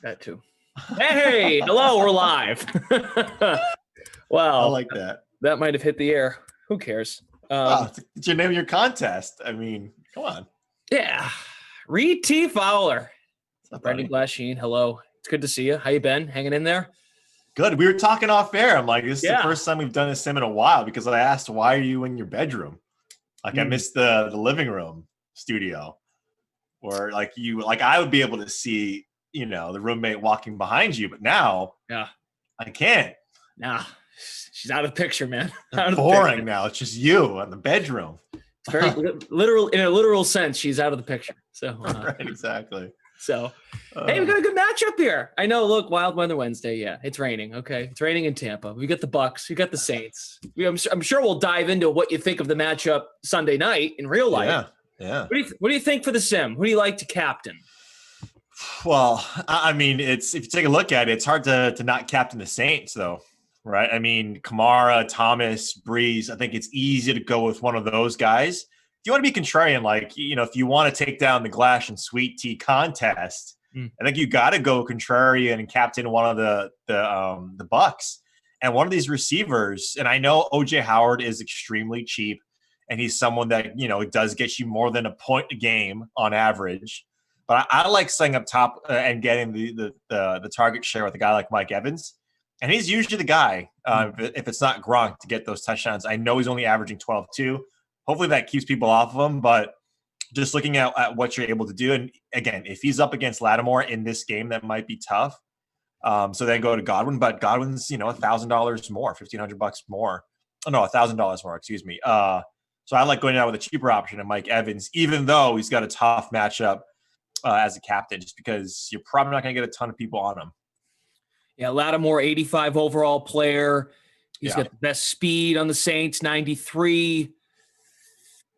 That too. Hey, hello, we're live. Wow. I like that. That might have hit the air. Who cares? It's your name of your contest. I mean, come on. Yeah. Reed T. Fowler. Brendan Glasheen, hello. It's good to see you. How you been? Hanging in there? Good. We were talking off air. I'm like, this is the first time we've done a sim in a while because I asked, why are you in your bedroom? Like I missed the living room studio. Or like I would be able to see, the roommate walking behind you, but now I can't. Nah, she's out of the picture, man. Boring now. It's just you in the bedroom. It's very literal, in a literal sense, she's out of the picture. So right, exactly. So, hey, we got a good matchup here. I know, look, Wild Weather Wednesday. Yeah, it's raining. Okay, it's raining in Tampa. We got the Bucs. We got the Saints. I'm sure we'll dive into what you think of the matchup Sunday night in real life. Yeah. What do you think for the sim? Who do you like to captain? Well, I mean, if you take a look at it, it's hard to not captain the Saints, though, right? I mean, Kamara, Thomas, Breeze. I think it's easy to go with one of those guys. If you want to be contrarian, if you want to take down the Glash and Sweet Tea contest, I think you got to go contrarian and captain one of the Bucs and one of these receivers. And I know OJ Howard is extremely cheap. And he's someone that, does get you more than a point a game on average. But I like staying up top and getting the target share with a guy like Mike Evans. And he's usually the guy, if it's not Gronk, to get those touchdowns. I know he's only averaging 12-2. Hopefully that keeps people off of him. But just looking at what you're able to do. And, again, if he's up against Lattimore in this game, that might be tough. So then go to Godwin. But Godwin's, $1,000 more, $1,500 more. Oh, no, $1,000 more, excuse me. So I like going out with a cheaper option of Mike Evans, even though he's got a tough matchup as a captain, just because you're probably not going to get a ton of people on him. Yeah, Lattimore, 85 overall player. He's got the best speed on the Saints, 93.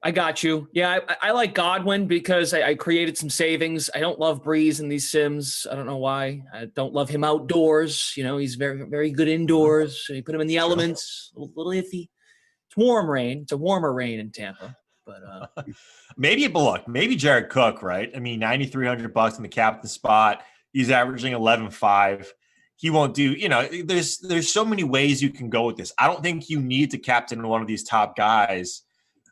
I got you. Yeah, I like Godwin because I created some savings. I don't love Breeze in these sims. I don't know why. I don't love him outdoors. He's very, very good indoors. So you put him in the elements, a little iffy. It's warm rain. It's a warmer rain in Tampa, but maybe Jared Cook, right? I mean, $9,300 in the captain spot. He's averaging 11.5. He won't do. There's so many ways you can go with this. I don't think you need to captain one of these top guys.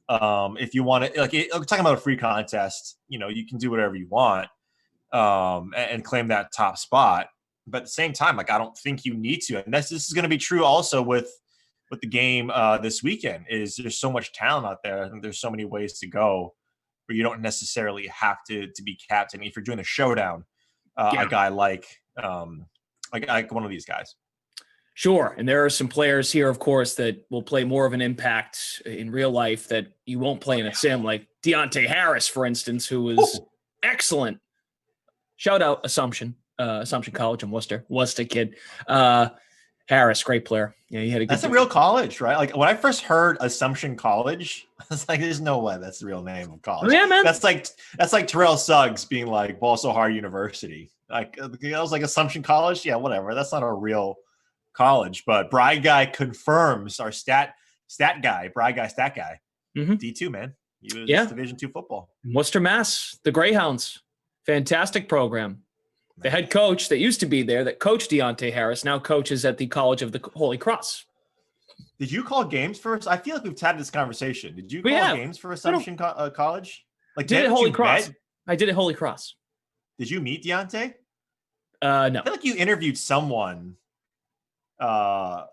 If you want to, talking about a free contest, you can do whatever you want and claim that top spot. But at the same time, I don't think you need to. And this is going to be true also with the game this weekend. Is there's so much talent out there. I think there's so many ways to go, but you don't necessarily have to be captain if you're doing a showdown. A guy like one of these guys. Sure, and there are some players here, of course, that will play more of an impact in real life that you won't play in a sim, like Deontay Harris, for instance, who was excellent. Shout out Assumption College in Worcester kid. Harris, great player. Yeah, he had a good. That's a real college, right? Like when I first heard Assumption College, I was like, "There's no way that's the real name of college." Yeah, man. That's like Terrell Suggs being like Balso Hard University. Like I was like Assumption College. Yeah, whatever. That's not a real college. But Bride Guy confirms our stat guy. Bride Guy, stat guy. D2 man. He was Division II football. Worcester, Mass. The Greyhounds. Fantastic program. The head coach that used to be there, that coached Deontay Harris, now coaches at the College of the Holy Cross. Did you call games first? I feel like we've had this conversation. Did you call games for Assumption College? Like, did it Holy Cross? I did it Holy Cross. Did you meet Deontay? No. I feel like you interviewed someone of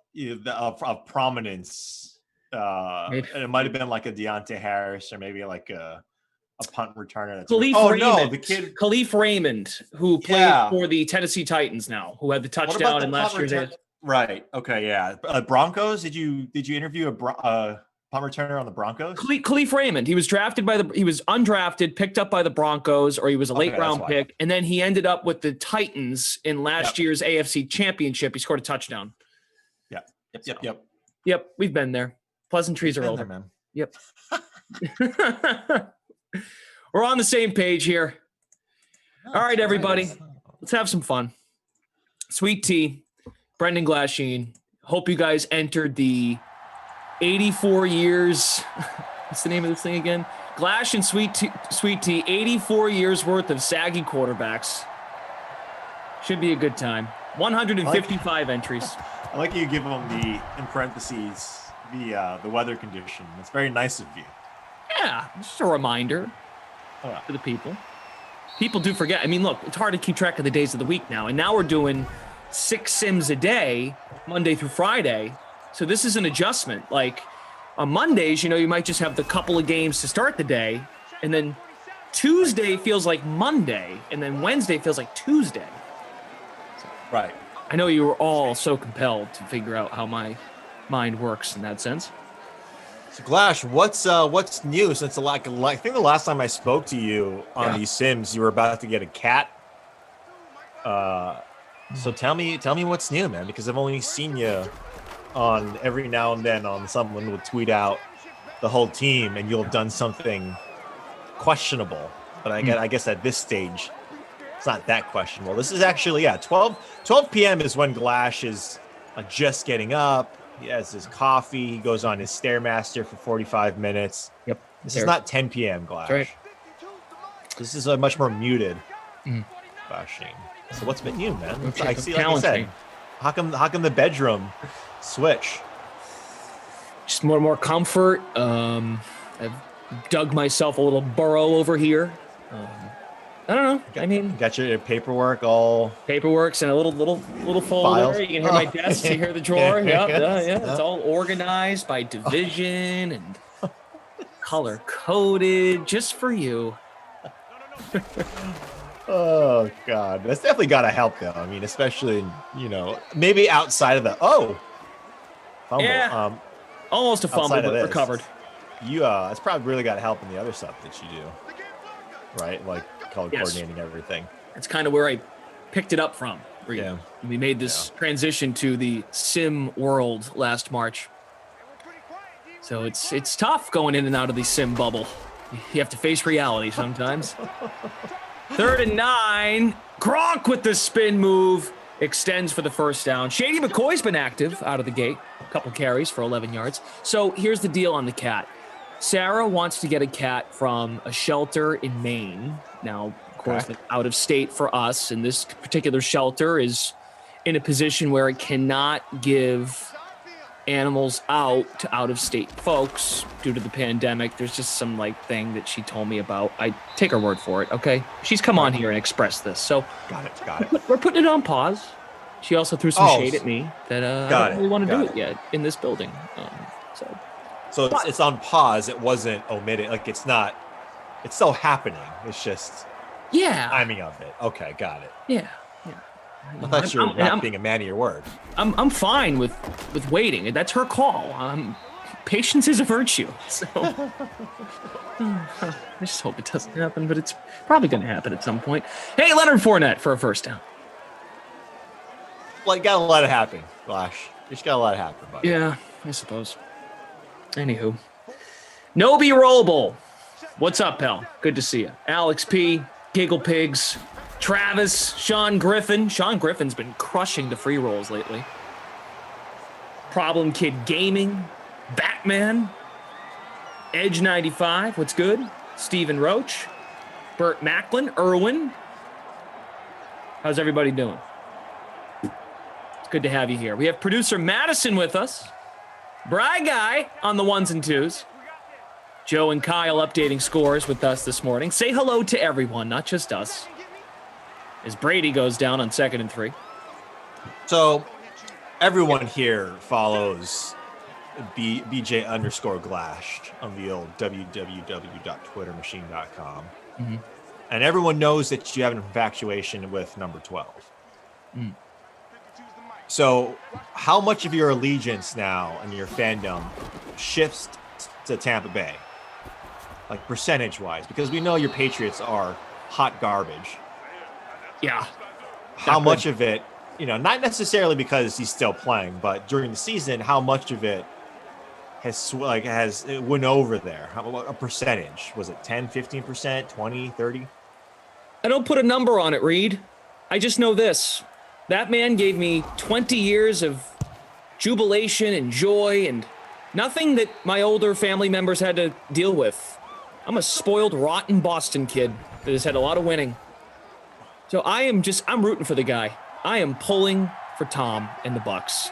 prominence. And it might have been like a Deontay Harris or maybe like a punt returner. Khalif Raymond, who played for the Tennessee Titans now, who had the touchdown in last year's. Right. Okay. Yeah. Broncos. Did you interview a punt returner on the Broncos? Khalif Raymond. He was he was undrafted, picked up by the Broncos, or he was a late round pick, and then he ended up with the Titans in last year's AFC Championship. He scored a touchdown. Yep. We've been there. Pleasantries are over, man. Yep. We're on the same page here. All right, everybody. Let's have some fun. Sweet Tea, Brendan Glasheen. Hope you guys entered the 84 years. What's the name of this thing again? Glash and Sweet Tea, 84 years worth of saggy quarterbacks. Should be a good time. 155 entries. I like you give them in parentheses, the weather condition. It's very nice of you. Yeah, just a reminder to the people. People do forget. I mean, look, it's hard to keep track of the days of the week now. And now we're doing 6 sims a day, Monday through Friday. So this is an adjustment. Like on Mondays, you might just have the couple of games to start the day. And then Tuesday feels like Monday. And then Wednesday feels like Tuesday. Right. I know you were all so compelled to figure out how my mind works in that sense. So Glash, what's new since I think the last time I spoke to you on these Sims, you were about to get a cat. So tell me what's new, man, because I've only seen you on every now and then on someone will tweet out the whole team and you'll have done something questionable. But I guess at this stage, it's not that questionable. This is actually 12 p.m. is when Glash is just getting up. He has his coffee. He goes on his Stairmaster for 45 minutes. Yep. This is not 10 p.m. Glash. Right. This is a much more muted Glashing. So what's been new, man? Okay. I see, like I said, how come the bedroom switch? Just more comfort. I've dug myself a little burrow over here. I don't know. I mean, got your paperwork all paperworks and a little folder. Files. You can hear my desk. You hear the drawer. Yeah. It's all organized by division and color coded just for you. Oh God, that's definitely got to help though. I mean, especially maybe outside of the fumble. Yeah. Almost a fumble, but recovered. It's probably really got to help in the other stuff that you do, right? Like color coordinating everything. That's kind of where I picked it up from. We made this transition to the sim world last March. So it's tough going in and out of the sim bubble. You have to face reality sometimes. 3rd and 9. Gronk with the spin move. Extends for the first down. Shady McCoy's been active out of the gate. A couple carries for 11 yards. So here's the deal on the cat. Sarah wants to get a cat from a shelter in Maine. Now, of course, out of state for us. And this particular shelter is in a position where it cannot give animals out to out-of-state folks due to the pandemic. There's just some thing that she told me about. I take her word for it, okay? She's come on here and expressed this. So got it. We're putting it on pause. She also threw some shade at me that I don't really want to do it yet in this building. So it's on pause. It wasn't omitted. Like it's still happening. It's just timing of it. Okay, got it. Yeah. I thought you were not being a man of your word. I'm fine with waiting. That's her call. Patience is a virtue. So I just hope it doesn't happen, but it's probably going to happen at some point. Hey, Leonard Fournette for a first down. Well, you got to let it happen, Flash. You just got to let it happen, buddy. Yeah, I suppose. Anywho. Nobi Rollable. What's up, pal? Good to see you. Alex P. Giggle Pigs. Travis, Sean Griffin. Sean Griffin's been crushing the free rolls lately. Problem Kid Gaming. Batman. Edge 95. What's good? Stephen Roach. Burt Macklin. Irwin. How's everybody doing? It's good to have you here. We have producer Madison with us. Bry Guy on the ones and twos. Joe and Kyle updating scores with us this morning. Say hello to everyone, not just us. As Brady goes down on 2nd and 3. So everyone here follows BJ_Glash on the old www.twittermachine.com. Mm-hmm. And everyone knows that you have an infatuation with number 12. Mm. So how much of your allegiance now and your fandom shifts to Tampa Bay? Like percentage-wise? Because we know your Patriots are hot garbage. Yeah. How much of it, not necessarily because he's still playing, but during the season, how much of it has it went over there? A percentage? Was it 10, 15%, 20, 30? I don't put a number on it, Reed. I just know this. That man gave me 20 years of jubilation and joy and nothing that my older family members had to deal with. I'm a spoiled, rotten Boston kid that has had a lot of winning. So I'm rooting for the guy. I am pulling for Tom and the Bucs.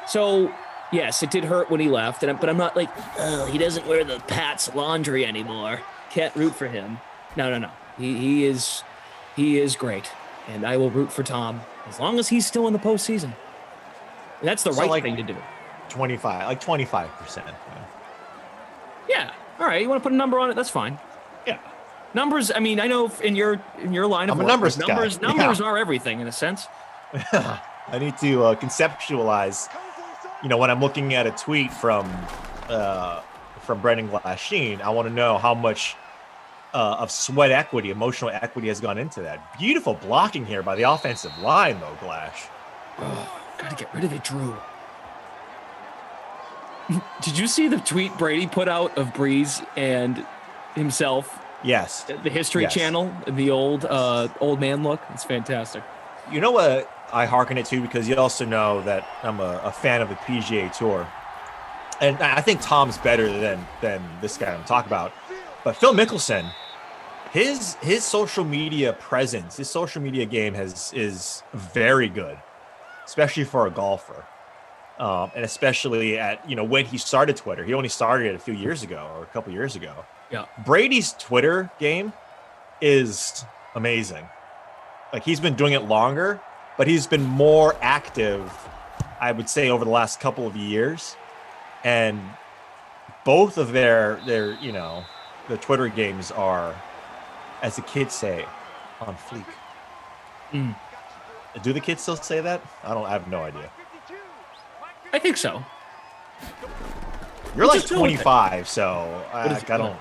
So yes, it did hurt when he left, but I'm not like, oh, he doesn't wear the Pat's laundry anymore. Can't root for him. No. He is great, and I will root for Tom as long as he's still in the postseason. And that's the right thing to do. 25%. Yeah. All right. You want to put a number on it? That's fine. Yeah. Numbers. I mean, I know in your line of work, numbers guy. are everything in a sense. I need to conceptualize. When I'm looking at a tweet from Brendan Glasheen, I want to know how much of sweat equity, emotional equity has gone into that. Beautiful blocking here by the offensive line, though, Glash. Oh, gotta get rid of it, Drew. Did you see the tweet Brady put out of Breeze and himself? Yes. The History Channel, the old man look. It's fantastic. You know what I hearken it to, because you also know that I'm a fan of the PGA Tour. And I think Tom's better than this guy I'm talking about. But Phil Mickelson, his social media presence, his social media game is very good, especially for a golfer. And especially at, when he started Twitter. He only started it a few years ago or a couple years ago. Yeah. Brady's Twitter game is amazing. Like, he's been doing it longer, but he's been more active, I would say, over the last couple of years. And both of their the Twitter games are, as the kids say, on fleek. Mm. Do the kids still say that? I have no idea. I think so. You're like 25, so I don't know.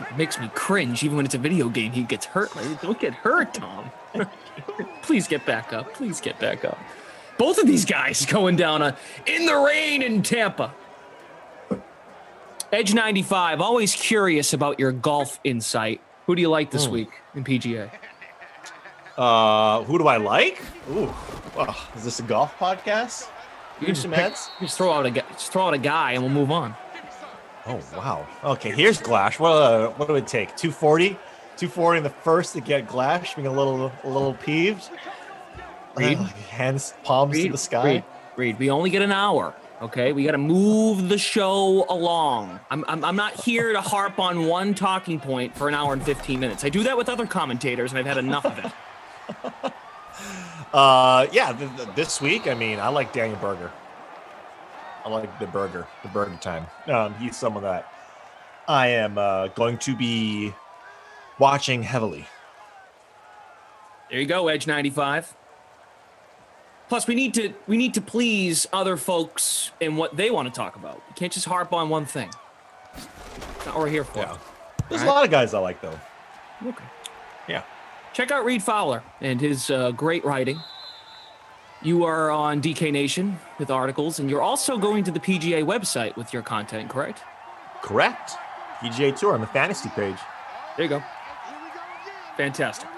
It makes me cringe even when it's a video game. He gets hurt. Like, don't get hurt, Tom. Please get back up. Both of these guys going down in the rain in Tampa. Edge 95, always curious about your golf insight. Who do you like this week in PGA? Who do I like? Ooh, is this a golf podcast? Just throw out a guy and we'll move on. Oh wow. Okay, here's Glash. What do it take? 240? 240 in the first to get Glash being a little peeved. Reed? Hands, palms to the sky. Reed, we only get an hour. Okay, we got to move the show along. I'm not here to harp on one talking point for an hour and 15 minutes. I do that with other commentators, and I've had enough of it. This week, I mean, I like Daniel Berger. I like the burger time. He's some of that. I am going to be watching heavily. There you go, Edge 95. Plus, we need to please other folks in what they want to talk about. You can't just harp on one thing. That's not what we're here for. Yeah. There's a lot of guys I like, though. Okay. Yeah. Check out Reed Fowler and his great writing. You are on DK Nation with articles, and you're also going to the PGA website with your content, correct? Correct. PGA Tour on the fantasy page. There you go. Fantastic.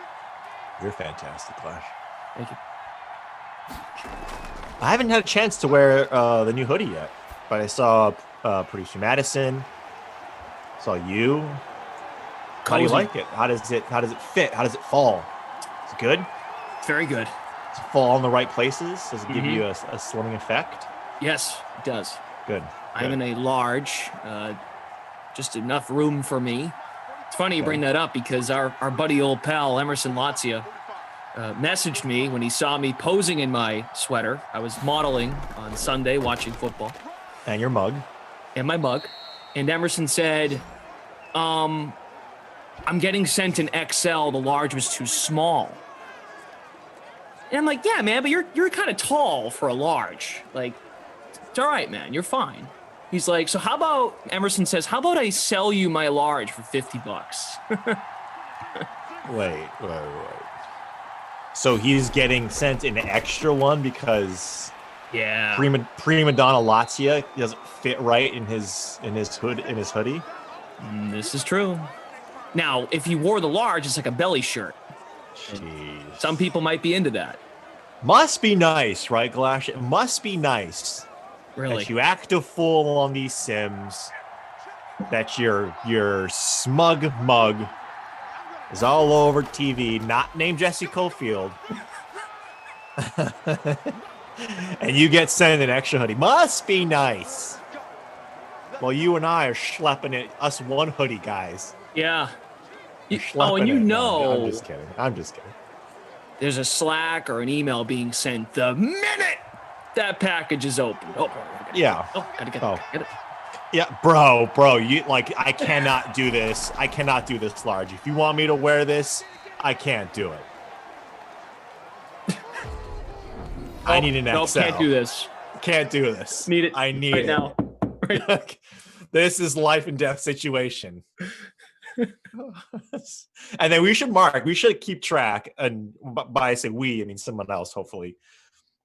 You're fantastic, Clash. Thank you. I haven't had a chance to wear the new hoodie yet, but I saw Producer Madison. Saw you. How do you like it? How does it fit? How does it fall? Is it good? It's very good. Does it fall in the right places? Does it give you a slimming effect? Yes, it does. Good. I'm in a large, just enough room for me. It's funny you bring that up because our buddy old pal Emerson Lazia messaged me when he saw me posing in my sweater. I was modeling on Sunday watching football. And your mug. And my mug. And Emerson said, I'm getting sent an XL. The large was too small. And I'm like, yeah, man, but you're kind of tall for a large. Like, it's all right, man. You're fine. He's like, so how about, Emerson says, how about I sell you my large for $50? Wait. So he's getting sent an extra one because prima donna Lazia doesn't fit right in his hoodie. This is true. Now, if you wore the large, it's like a belly shirt. Jeez. Some people might be into that. Must be nice, right, Glash? It must be nice. Really? That you act a fool on these sims. That your smug mug is all over TV, not named Jesse Caulfield. And you get sent an extra hoodie. Must be nice. Well, you and I are schlepping it, us one hoodie guys. Yeah. Oh, and I'm just kidding. There's a Slack or an email being sent the minute that package is open. Gotta get it. Yeah, bro, you I cannot do this. I cannot do this large. If you want me to wear this, I can't do it. I need an XL. No, can't do this. Can't do this. Need it. I need right it now. Right. This is life and death situation. And then we should keep track, and by I say we, I mean someone else, hopefully,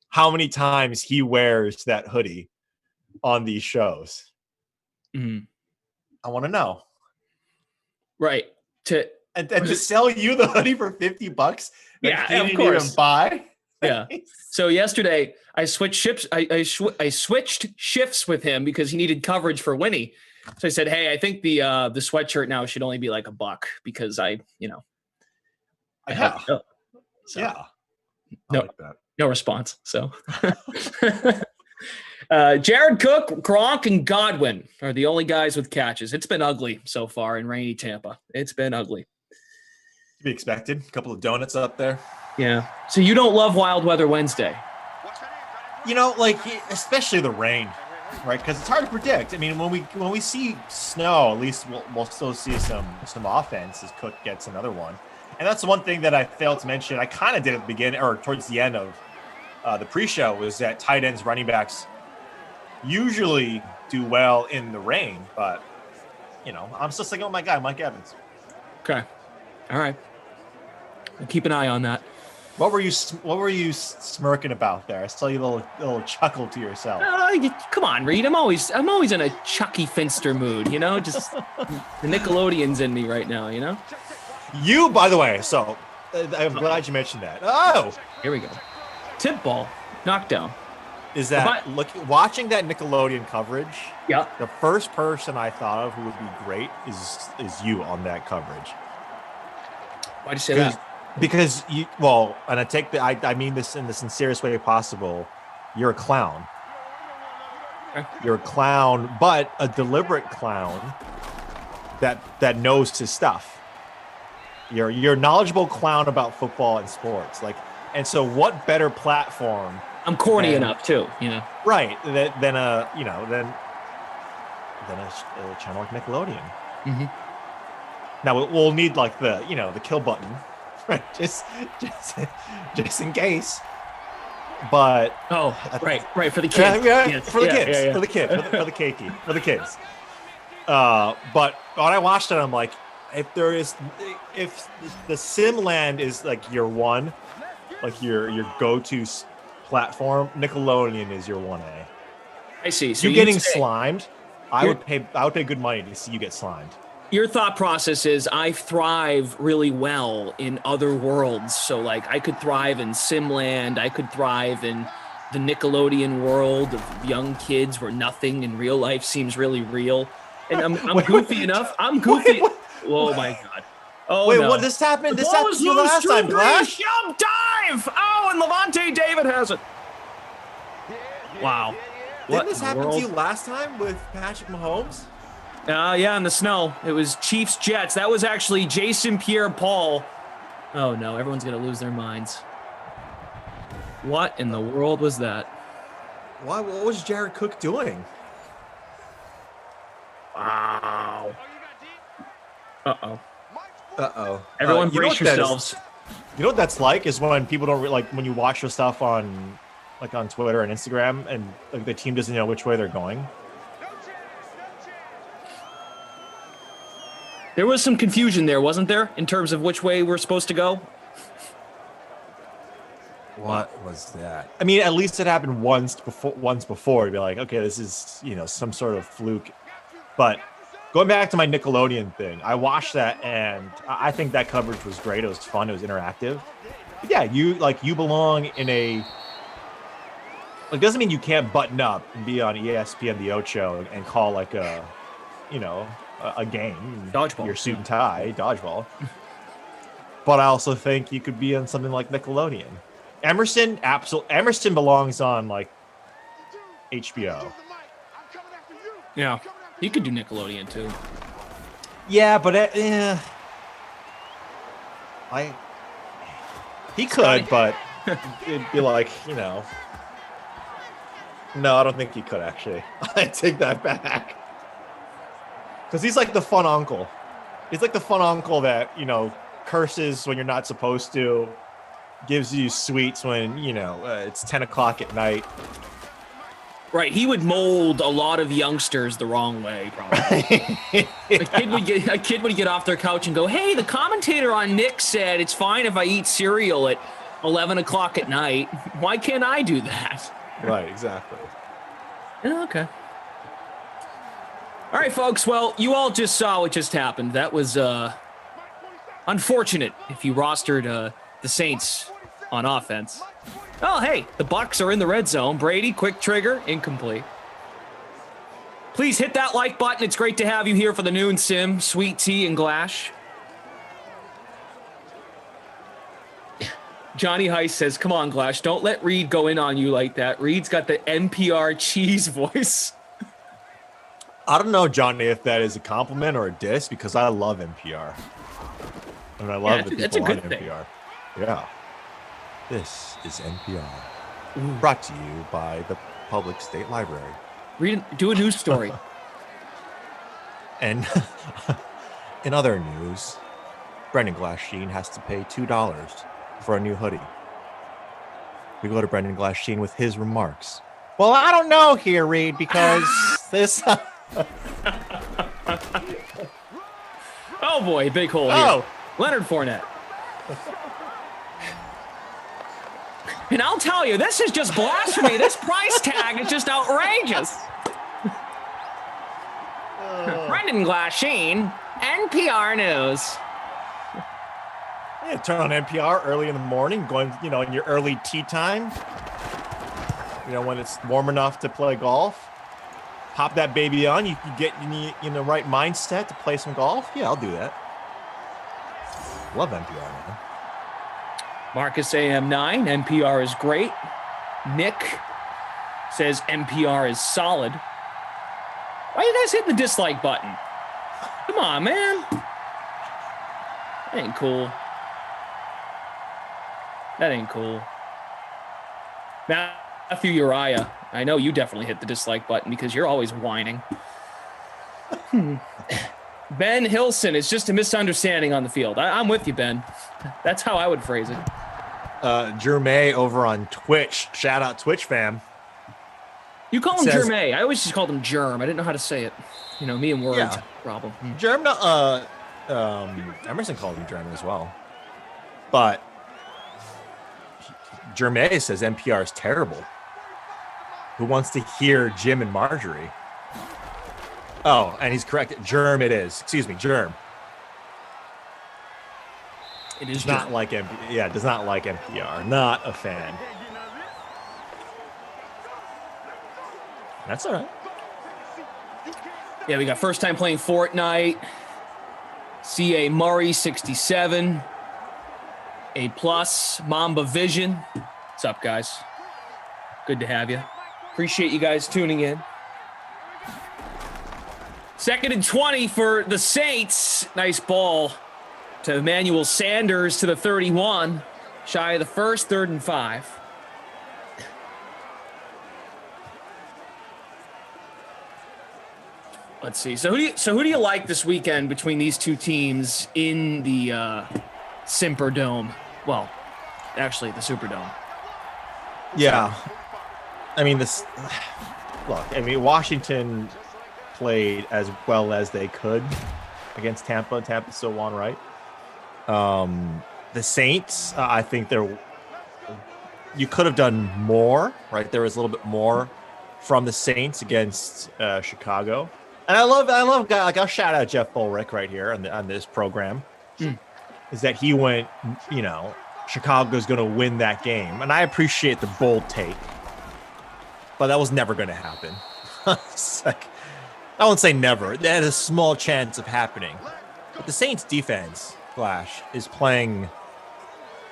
how many times he wears that hoodie on these shows. Mm-hmm. I want to know. Right. And to sell you the hoodie for $50 that you didn't even buy. Yeah. So yesterday I switched shifts. I switched shifts with him because he needed coverage for Winnie. So I said, "Hey, I think the sweatshirt now should only be like $1 because I yeah. So, yeah. No, like that. No response. So Jared Cook, Gronk, and Godwin are the only guys with catches. It's been ugly so far in rainy Tampa. It's been ugly. To be expected. A couple of donuts up there. Yeah. So you don't love Wild Weather Wednesday? Especially the rain, right? Because it's hard to predict. I mean, when we see snow, at least we'll still see some offense as Cook gets another one. And that's the one thing that I failed to mention. I kind of did at the beginning or towards the end of the pre-show was that tight ends, running backs usually do well in the rain, but I'm still sticking with my guy, Mike Evans. Okay. All right. I'll keep an eye on that. What were you smirking about there? I saw you little chuckle to yourself. Come on, Reed. I'm always in a Chucky Finster mood, just the Nickelodeon's in me right now, You, by the way, so I'm glad you mentioned that. Oh, here we go. Tip ball, knockdown. Is that watching that Nickelodeon coverage? Yeah. The first person I thought of who would be great is you on that coverage. Why'd you say that? Because and I mean this in the sincerest way possible. You're a clown. Okay. You're a clown, but a deliberate clown that knows his stuff. You're a knowledgeable clown about football and sports. And so what better platform? I'm corny enough too, Right. Than a channel like Nickelodeon. Mm-hmm. Now we'll need the kill button, right? Just in case. But right for the kids, for the kids. But when I watched it, I'm like, if the sim land is your one, your go-to platform, Nickelodeon is your 1A. I see. So you getting slimed, I would pay good money to see you get slimed. Your thought process is I thrive really well in other worlds. So I could thrive in Simland. I could thrive in the Nickelodeon world of young kids where nothing in real life seems really real. And I'm goofy enough. I'm goofy. Oh my God. Oh, wait, no. what? This happened to you last time, Glass? Jump dive. Oh, and Levante David has it. Wow. Didn't this happen to you last time with Patrick Mahomes? Yeah, in the snow. It was Chiefs Jets. That was actually Jason Pierre-Paul. Oh no, everyone's gonna lose their minds. What in the world was that? What was Jared Cook doing? Wow. Uh-oh. Everyone brace yourselves. You know what that's like is when people don't when you watch your stuff on Twitter and Instagram and the team doesn't know which way they're going. There was some confusion there, wasn't there, in terms of which way we're supposed to go? What was that? I mean, at least it happened once before. To be like, okay, this is some sort of fluke. But going back to my Nickelodeon thing, I watched that and I think that coverage was great. It was fun. It was interactive. But yeah, you belong in a. It doesn't mean you can't button up and be on ESPN the Ocho and call a game. Dodgeball. Your suit and tie, dodgeball. but I also think you could be on something like Nickelodeon. Emerson belongs on like HBO. Yeah, you could do Nickelodeon too. Yeah, but he could, but it'd be like, no, I don't think he could actually. I take that back. Because he's like the fun uncle. He's like the fun uncle that, curses when you're not supposed to, gives you sweets when, it's 10 o'clock at night. Right, he would mold a lot of youngsters the wrong way, probably. A kid would get off their couch and go, hey, the commentator on Nick said it's fine if I eat cereal at 11 o'clock at night. Why can't I do that? Right, exactly. Yeah, okay. All right, folks. Well, you all just saw what just happened. That was unfortunate if you rostered the Saints on offense. Oh, hey, the Bucs are in the red zone. Brady, quick trigger, incomplete. Please hit that like button. It's great to have you here for the noon sim. Sweet tea and Glash. Johnny Heiss says, come on, Glash, don't let Reed go in on you like that. Reed's got the NPR cheese voice. I don't know, Johnny, if that is a compliment or a diss, because I love NPR. And I love the people on NPR. Yeah. This is NPR. Brought to you by the Public State Library. Do a news story. And in other news, Brendan Glasheen has to pay $2 for a new hoodie. We go to Brendan Glasheen with his remarks. Well, I don't know here, Reed, because this... Oh, boy, big hole here. Leonard Fournette. And I'll tell you, this is just blasphemy. This price tag is just outrageous. Brendan Glasheen, NPR News. Yeah, turn on NPR early in the morning, going, in your early tea time. When it's warm enough to play golf. Pop that baby on. You can get in the right mindset to play some golf. Yeah, I'll do that. Love NPR, man. Marcus AM9, NPR is great. Nick says NPR is solid. Why are you guys hitting the dislike button? Come on, man. That ain't cool. That ain't cool. Matthew Uriah, I know you definitely hit the dislike button because you're always whining. Ben Hilson, it's just a misunderstanding on the field. I'm with you, Ben. That's how I would phrase it. Jermay over on Twitch. Shout out Twitch fam. You call him Jermay. I always just called him Germ. I didn't know how to say it. Me and words problem. Germ, Emerson called him Germ as well. But Jermay says NPR is terrible. Who wants to hear Jim and Marjorie? Oh, and he's correct. Germ it is. Excuse me, Germ. It is not like NPR. Yeah, does not like NPR. Not a fan. That's all right. Yeah, we got first time playing Fortnite. C.A. Murray, 67. A+, Mamba Vision. What's up, guys? Good to have you. Appreciate you guys tuning in. 2nd and 20 for the Saints. Nice ball to Emmanuel Sanders to the 31. Shy of the first, 3rd and 5. Let's see. So who do you like this weekend between these two teams in the Simper Dome? Well, actually, the Superdome. Yeah. I mean, Washington played as well as they could against Tampa. Tampa still won, right? The Saints, I think you could have done more, right? There was a little bit more from the Saints against Chicago. And I love guy, like, I'll shout out Jeff Ulrich right here on this program. Is that he went, Chicago's going to win that game. And I appreciate the bold take. But that was never going to happen. It's like, I won't say never. That had a small chance of happening. But the Saints defense, Flash, is playing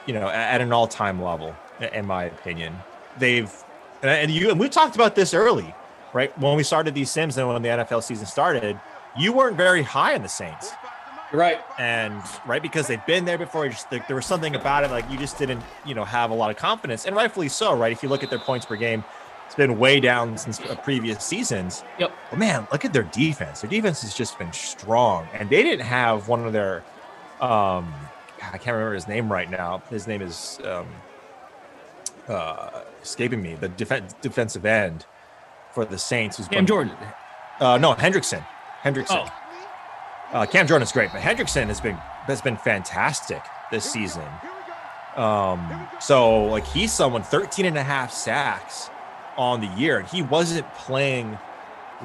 at an all-time level, in my opinion. And we talked about this early, right? When we started these sims and when the NFL season started, you weren't very high on the Saints. Right. And because they've been there before, there was something about it, like you just didn't, have a lot of confidence, and rightfully so, right? If you look at their points per game, it's been way down since previous seasons. Yep. But man, look at their defense. Their defense has just been strong, and they didn't have one of their, I can't remember his name right now. His name is escaping me. The defensive end for the Saints was Cam Jordan. No, Hendrickson. Oh. Cam Jordan's great, but Hendrickson has been fantastic this season. So like he's someone 13 and a half sacks on the year, and he wasn't playing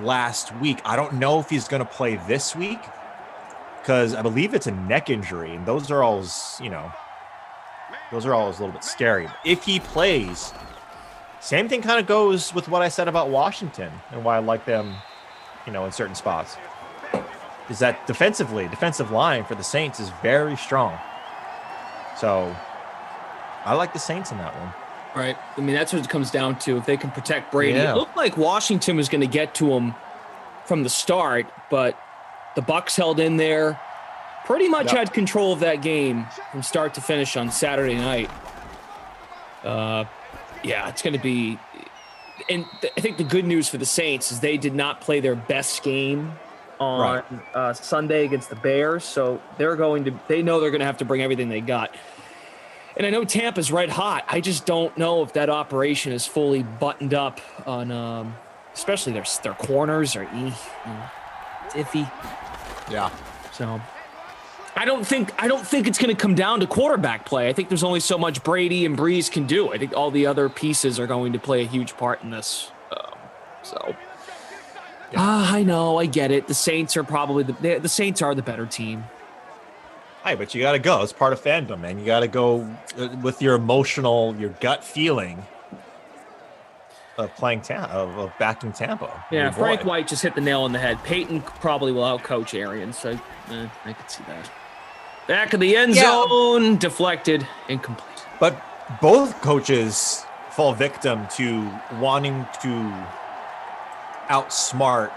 last week. I don't know if he's going to play this week because I believe it's a neck injury, and those are always a little bit scary. If he plays, same thing kind of goes with what I said about Washington and why I like them, in certain spots. Is that defensive line for the Saints is very strong. So I like the Saints in that one. Right. I mean, that's what it comes down to. If they can protect Brady. Yeah. It looked like Washington was going to get to him from the start, but the Bucs held in there. Pretty much had control of that game from start to finish on Saturday night. It's going to be... And I think the good news for the Saints is they did not play their best game on Sunday against the Bears, so they know they're going to have to bring everything they got. And I know Tampa's red hot. I just don't know if that operation is fully buttoned up on, especially their corners are it's iffy. Yeah. So I don't think it's going to come down to quarterback play. I think there's only so much Brady and Breeze can do. I think all the other pieces are going to play a huge part in this. I know, I get it. The Saints are probably the Saints are the better team. Hey, but you got to go. It's part of fandom, man. You got to go with your gut feeling of of backing Tampa. Yeah, Frank White just hit the nail on the head. Peyton probably will outcoach Arians, so I could see that. Back of the end zone, deflected, incomplete. But both coaches fall victim to wanting to outsmart,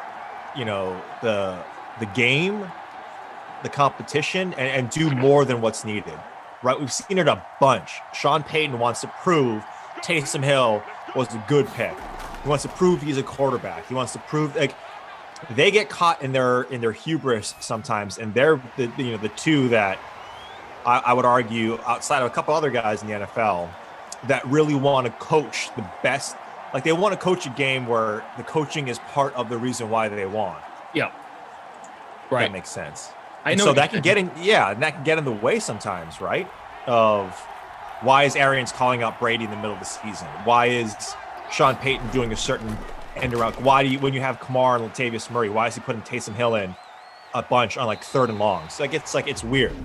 the game, the competition, and do more than what's needed, right? We've seen it a bunch. Sean Payton wants to prove Taysom Hill was a good pick. He wants to prove he's a quarterback. He wants to prove they get caught in their hubris sometimes, and they're the two that I would argue outside of a couple other guys in the NFL that really want to coach the best. Like they want to coach a game where the coaching is part of the reason why they won. Yeah, right. That makes sense. I know. So that can get in the way sometimes, right? Of why is Arians calling out Brady in the middle of the season? Why is Sean Payton doing a certain end around? Why when you have Kamar and Latavius Murray, why is he putting Taysom Hill in a bunch on like 3rd and long? So it's weird.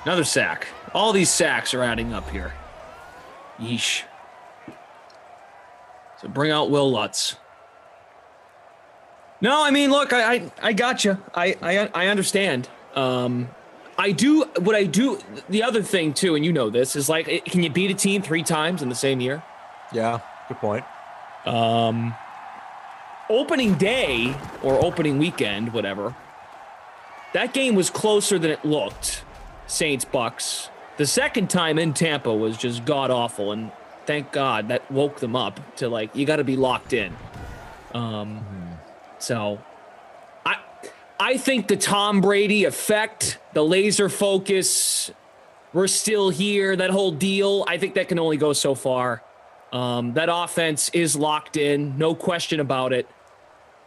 Another sack. All these sacks are adding up here. Yeesh. So bring out Will Lutz. No, I mean, look, I got you. I understand. I do. The other thing too, and you know this, is like, can you beat a team 3 times in the same year? Yeah, good point. Opening day or opening weekend, whatever. That game was closer than it looked. Saints Bucs. The second time in Tampa was just god awful, and thank God that woke them up to you got to be locked in. So I think the Tom Brady effect, the laser focus, we're still here, that whole deal, I think that can only go so far. That offense is locked in, no question about it.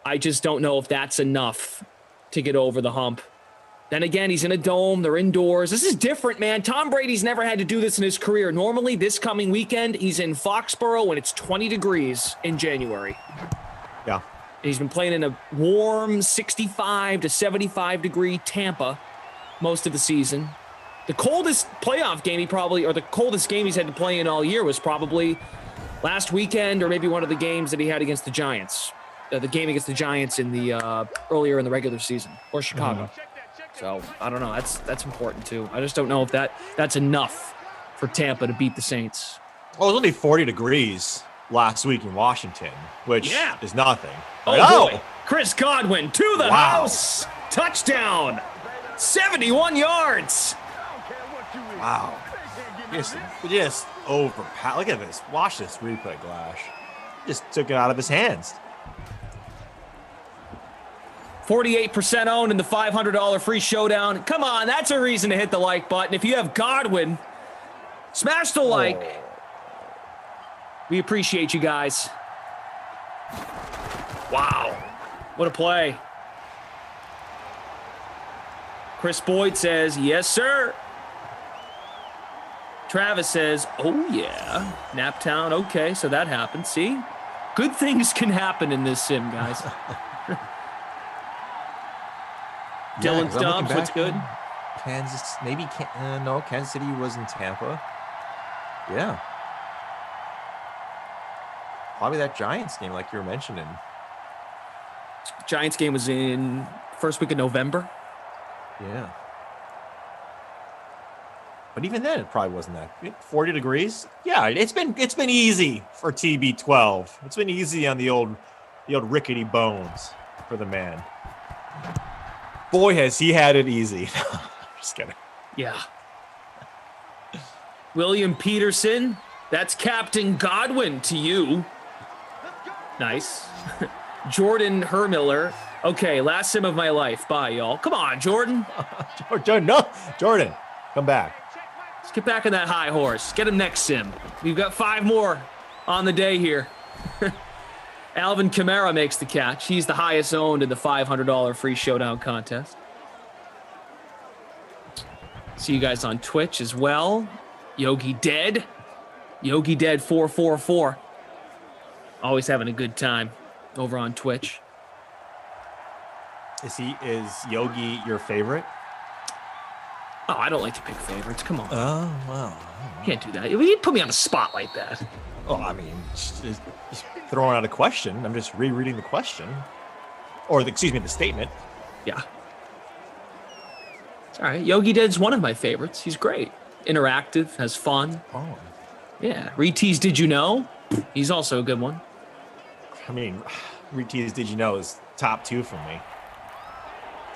I just don't know if that's enough to get over the hump. Then again, he's in a dome. They're indoors. This is different, man. Tom Brady's never had to do this in his career. Normally, this coming weekend, he's in Foxborough when it's 20 degrees in January. Yeah. He's been playing in a warm 65 to 75 degree Tampa most of the season. The coldest playoff game the coldest game he's had to play in all year was probably last weekend, or maybe one of the games that he had against the Giants. The game against the Giants in the earlier in the regular season, or Chicago. So I don't know. That's important too. I just don't know if that's enough for Tampa to beat the Saints. Well, it was only 40 degrees last week in Washington, which is nothing. Oh, boy. Chris Godwin to the house. Touchdown. 71 yards. Wow. Just overpowered. Look at this. Watch this replay, Glash. Just took it out of his hands. 48% owned in the $500 free showdown. Come on, that's a reason to hit the like button. If you have Godwin, smash the like. We appreciate you guys. Wow. What a play. Chris Boyd says, yes, sir. Travis says, oh, yeah. Naptown, okay, so that happened. See? Good things can happen in this sim, guys. Dylan Stubbs, what's good? Kansas, maybe, no, Kansas City was in Tampa. Yeah. Probably that Giants game like you were mentioning. Giants game was in first week of November. Yeah. But even then, it probably wasn't that 40 degrees. Yeah, it's been easy for TB12. It's been easy on the old rickety bones for the man. Boy, has he had it easy. Just kidding. Yeah. William Peterson, that's Captain Godwin to you. Nice. Jordan Hermiller. Okay, last sim of my life. Bye, y'all. Come on, Jordan. Jordan, come back. Let's get back on that high horse. Get him next sim. We've got 5 more on the day here. Alvin Kamara makes the catch. He's the highest owned in the $500 free showdown contest. See you guys on Twitch as well. Yogi Dead 444. Always having a good time over on Twitch. Is Yogi your favorite? Oh, I don't like to pick favorites. Come on. Oh, well. Can't do that. You put me on the spot like that. Oh, I mean, just throwing out a question. I'm just rereading the question. Or, the statement. Yeah. It's all right. Yogi Dead's one of my favorites. He's great. Interactive, has fun. Oh. Yeah. Retease Did You Know? He's also a good one. I mean, Retease Did You Know is top 2 for me.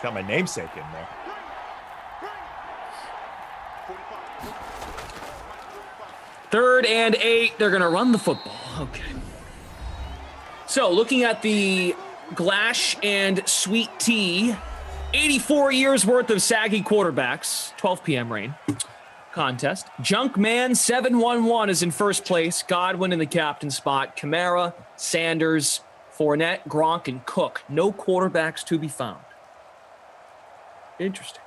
Got my namesake in there. Third and 8. They're going to run the football. Okay. So looking at the Glash and Sweet Tea, 84 years worth of saggy quarterbacks, 12 p.m. rain contest. Junkman 711 is in first place. Godwin in the captain spot. Kamara, Sanders, Fournette, Gronk, and Cook. No quarterbacks to be found. Interesting.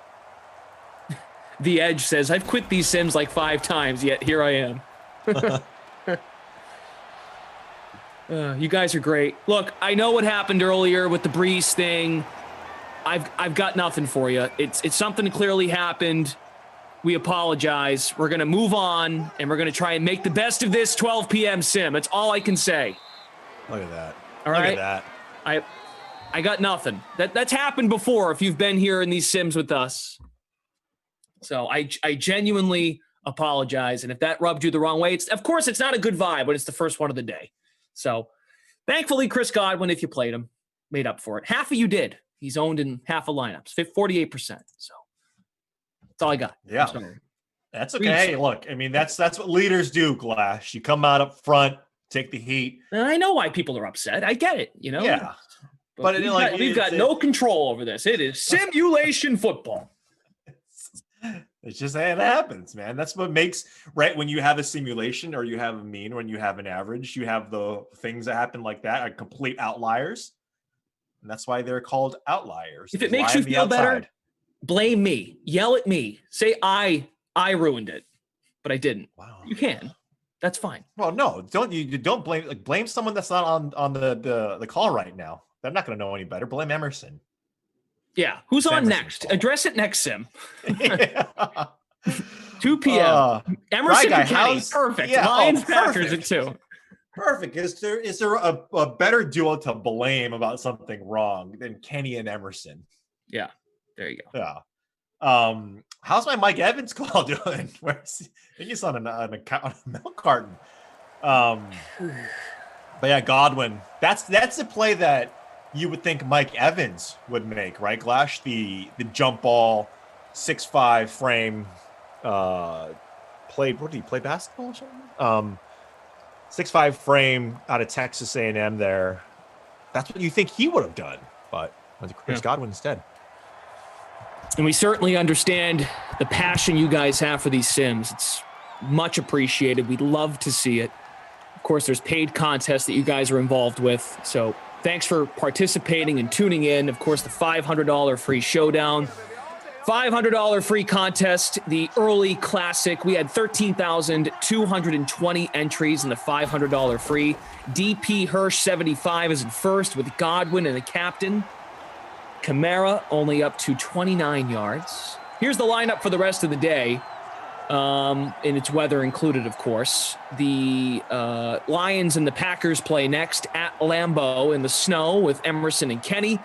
The Edge says, I've quit these sims like 5 times, yet here I am. You guys are great. Look, I know what happened earlier with the Breeze thing. I've got nothing for you. It's something that clearly happened. We apologize. We're going to move on, and we're going to try and make the best of this 12 p.m. sim. That's all I can say. Look at that. All right? Look at that. I got nothing. That's happened before if you've been here in these sims with us. So I genuinely apologize. And if that rubbed you the wrong way, of course, it's not a good vibe, but it's the first one of the day. So thankfully, Chris Godwin, if you played him, made up for it. Half of you did. He's owned in half of lineups, 48%. So that's all I got. Yeah, that's okay. Hey, look, I mean, that's what leaders do, Glash. You come out up front, take the heat. And I know why people are upset. I get it, you know? Yeah. But we've got no control over this. It is simulation football. It's just it happens, man. That's what makes right when you have a simulation or you have a mean, when you have an average, you have the things that happen like that are complete outliers. And that's why they're called outliers. If it makes you feel better, blame me. Yell at me. Say I ruined it, but I didn't. Wow. You can. That's fine. Well, no, don't blame someone that's not on the call right now. They're not going to know any better. Blame Emerson. Yeah. Who's on next? Fault. Address it next sim. 2 p.m. Emerson guy, Kenny. Perfect. Yeah, Lions Packers at 2. Perfect. Is there a better duo to blame about something wrong than Kenny and Emerson? Yeah. There you go. Yeah. How's my Mike Evans call doing? Where's he? I think he's on a milk carton. But yeah, Godwin. That's the play that you would think Mike Evans would make, right? Glash, the jump ball, 6'5" frame. What did he play basketball or something? 6'5" frame out of Texas A&M. There, that's what you think he would have done, but went to Chris Godwin instead. And we certainly understand the passion you guys have for these sims. It's much appreciated. We'd love to see it. Of course, there's paid contests that you guys are involved with. So thanks for participating and tuning in. Of course, the $500 free showdown, $500 free contest, the early classic. We had 13,220 entries in the $500 free. DP Hirsch 75 is in first with Godwin and the captain. Kamara only up to 29 yards. Here's the lineup for the rest of the day. And it's weather included, of course. The Lions and the Packers play next at Lambeau in the snow with Emerson and Kenny.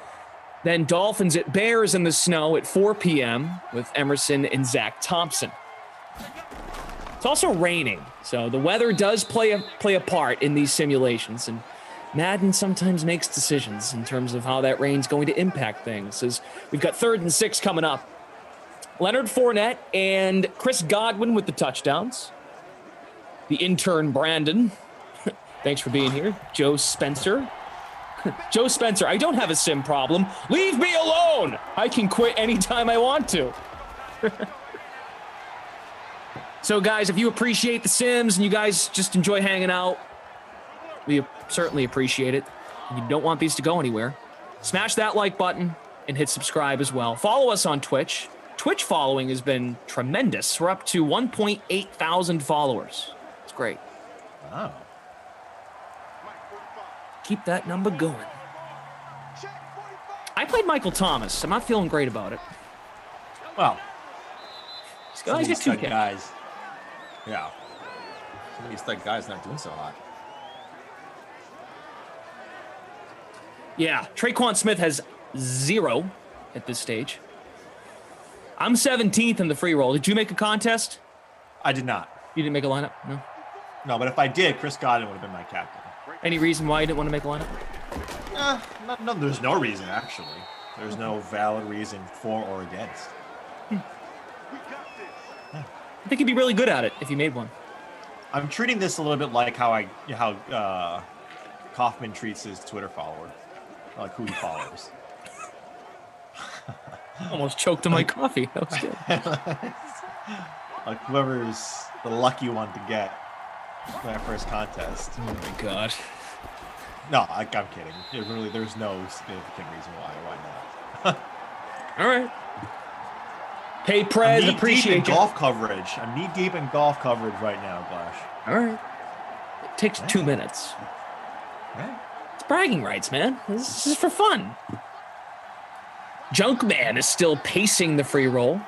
Then Dolphins at Bears in the snow at 4 p.m. with Emerson and Zach Thompson. It's also raining, so the weather does play a part in these simulations. And Madden sometimes makes decisions in terms of how that rain's going to impact things. As we've got 3rd and 6 coming up. Leonard Fournette and Chris Godwin with the touchdowns. The intern, Brandon. Thanks for being here. Joe Spencer. Joe Spencer, I don't have a sim problem. Leave me alone. I can quit anytime I want to. So, guys, if you appreciate the sims and you guys just enjoy hanging out, we certainly appreciate it. And you don't want these to go anywhere. Smash that like button and hit subscribe as well. Follow us on Twitch. Twitch following has been tremendous. We're up to 1.8 thousand followers. It's great. Wow. Keep that number going. I played Michael Thomas. I'm not feeling great about it. Well, He's got 2 guys. Yeah. Some of these thug guys not doing so hot. Yeah, Traquan Smith has 0 at this stage. I'm 17th in the free roll. Did you make a contest? I did not. You didn't make a lineup? No? No, but if I did, Chris Godwin would have been my captain. Any reason why you didn't want to make a lineup? No, there's no reason, actually. There's no valid reason for or against. I think you'd be really good at it if you made one. I'm treating this a little bit like how Kaufman treats his Twitter follower, like who he follows. Almost choked on my coffee. That was good. Like whoever's the lucky one to get that first contest. Oh my god. No, I'm kidding. There's no significant reason why not. All right. Hey, Prez, appreciate you. Golf coverage. I'm knee deep in golf coverage right now, Glash. All right. It takes 2 minutes. Right. It's bragging rights, man. This is for fun. Junkman is still pacing the free roll.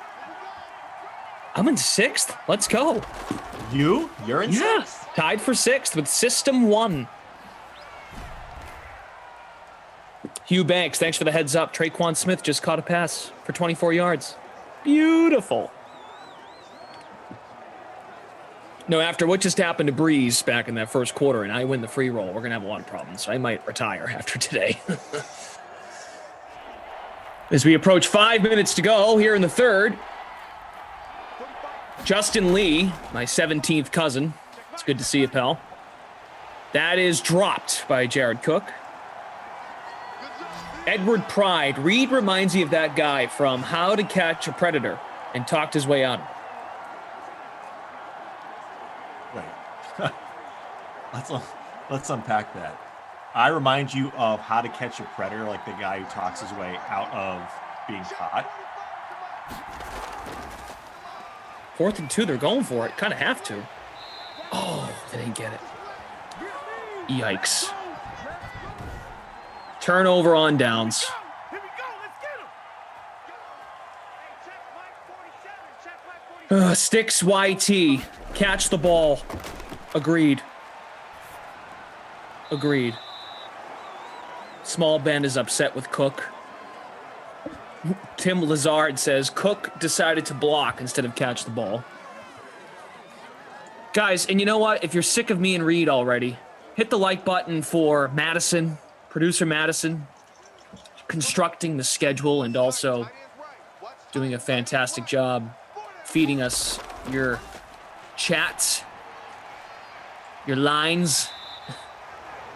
I'm in 6th. Let's go. You're in 6th? Tied for 6th with System 1. Hugh Banks, thanks for the heads up. Traquan Smith just caught a pass for 24 yards. Beautiful. No, after what just happened to Breeze back in that first quarter and I win the free roll, we're going to have a lot of problems. I might retire after today. As we approach 5 minutes to go here in the 3rd, Justin Lee, my 17th cousin. It's good to see you, pal. That is dropped by Jared Cook. Edward Pride. Reed reminds me of that guy from How to Catch a Predator and talked his way out of it. Wait. Let's unpack that. I remind you of How to Catch a Predator, like the guy who talks his way out of being caught. 4th and 2, they're going for it. Kind of have to. Oh, they didn't get it. Yikes. Turnover on downs. Sticks YT. Catch the ball. Agreed. Small Ben is upset with Cook. Tim Lazard says Cook decided to block instead of catch the ball. Guys, and you know what? If you're sick of me and Reed already, hit the like button for Madison, producer Madison, constructing the schedule and also doing a fantastic job feeding us your chats, your lines.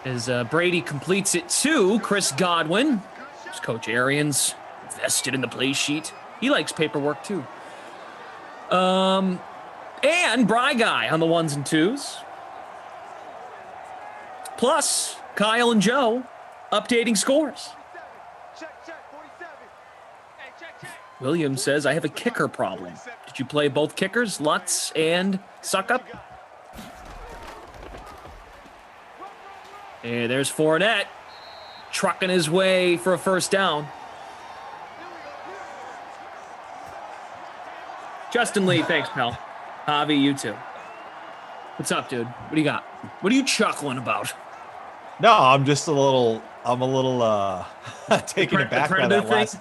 As Brady completes it to Chris Godwin. There's Coach Arians vested in the play sheet. He likes paperwork too. And Bry Guy on the 1s and 2s. Plus, Kyle and Joe updating scores. William says, I have a kicker problem. Did you play both kickers, Lutz and Suckup? Hey, there's Fournette trucking his way for a first down. Justin Lee, thanks, pal. Javi, you too. What's up, dude? What do you got? What are you chuckling about? No, I'm a little taken aback by that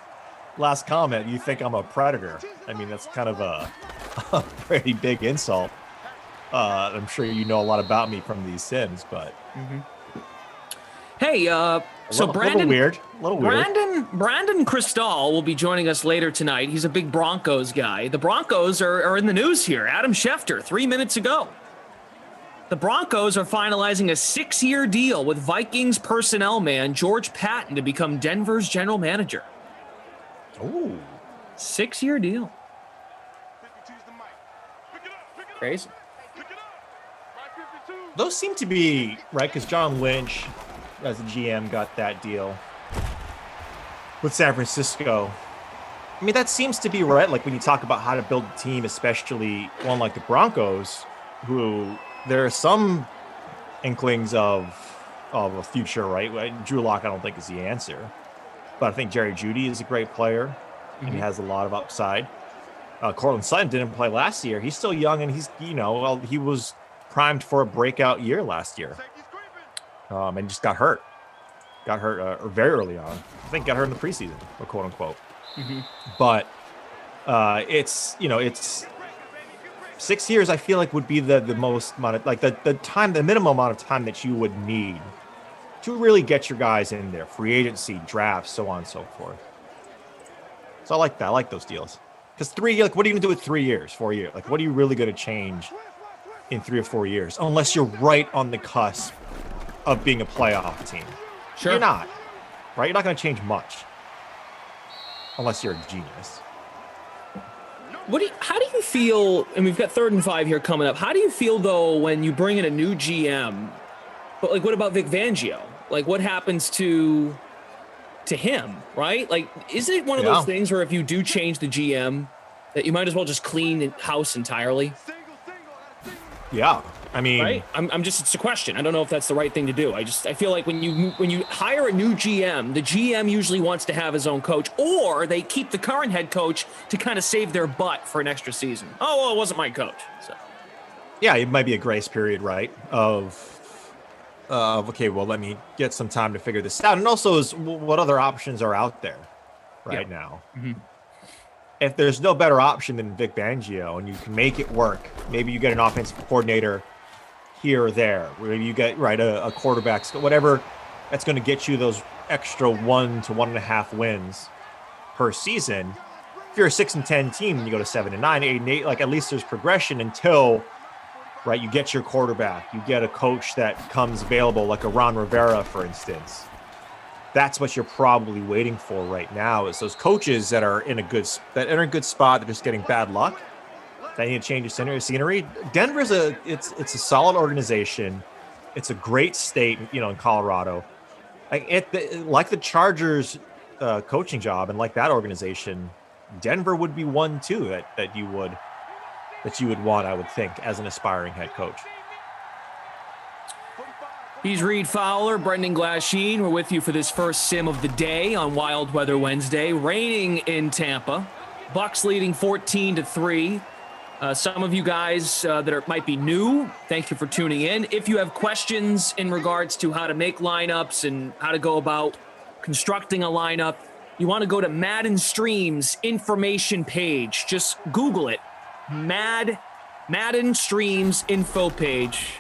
last comment. You think I'm a predator? I mean, that's kind of a pretty big insult. I'm sure you know a lot about me from these sins, but hey, so Brandon, a little weird. Brandon Cristal will be joining us later tonight. He's a big Broncos guy. The Broncos are in the news here. Adam Schefter, 3 minutes ago. The Broncos are finalizing a 6-year deal with Vikings personnel man George Patton to become Denver's general manager. Ooh. 6-year deal. Crazy. Those seem to be, right, because John Lynch, as a GM, got that deal with San Francisco. I mean, that seems to be right. Like when you talk about how to build a team, especially one like the Broncos, who there are some inklings of a future, right? Drew Lock, I don't think is the answer, but I think Jerry Jeudy is a great player and he has a lot of upside. Cortland Sutton didn't play last year. He's still young and he's, he was primed for a breakout year last year. And just got hurt very early on. I think got hurt in the preseason, or quote unquote. But it's 6 years. I feel like would be the most amount of, like the minimum amount of time that you would need to really get your guys in there, free agency, drafts, so on and so forth. So I like that. I like those deals because 3 years. Like, what are you gonna do with 3 years, 4 years? Like, what are you really gonna change in 3 or 4 years? Unless you're right on the cusp of being a playoff team. Sure. You're not, right? You're not going to change much unless you're a genius. How do you feel, and we've got 3rd and 5 here coming up, how do you feel, though, when you bring in a new GM, but, like, what about Vic Fangio? Like, what happens to him, right? Like, is it one of those things where if you do change the GM, that you might as well just clean the house entirely? Yeah. I mean, right? It's a question. I don't know if that's the right thing to do. I feel like when you hire a new GM, the GM usually wants to have his own coach, or they keep the current head coach to kind of save their butt for an extra season. Oh, well, it wasn't my coach. So, yeah, it might be a grace period, right? Okay, well, let me get some time to figure this out. And also is what other options are out there right now. If there's no better option than Vic Fangio and you can make it work, maybe you get an offensive coordinator here or there, where you get a quarterback, whatever that's going to get you those extra 1 to 1.5 wins per season. If you're a 6-10 team and you go to 7-9, 8-8, like at least there's progression until you get your quarterback, you get a coach that comes available, like a Ron Rivera, for instance. That's what you're probably waiting for right now, is those coaches that are in a good spot, they're just getting bad luck. They need to change the scenery. Denver's it's a solid organization. It's a great state, in Colorado. Like the Chargers coaching job and like that organization, Denver would be one too that you would want, I would think, as an aspiring head coach. He's Reed Fowler, Brendan Glasheen. We're with you for this first sim of the day on Wild Weather Wednesday. Raining in Tampa. Bucs leading 14-3. Some of you guys that might be new, thank you for tuning in. If you have questions in regards to how to make lineups and how to go about constructing a lineup, you want to go to Madden Streams information page. Just Google it. Madden Streams info page.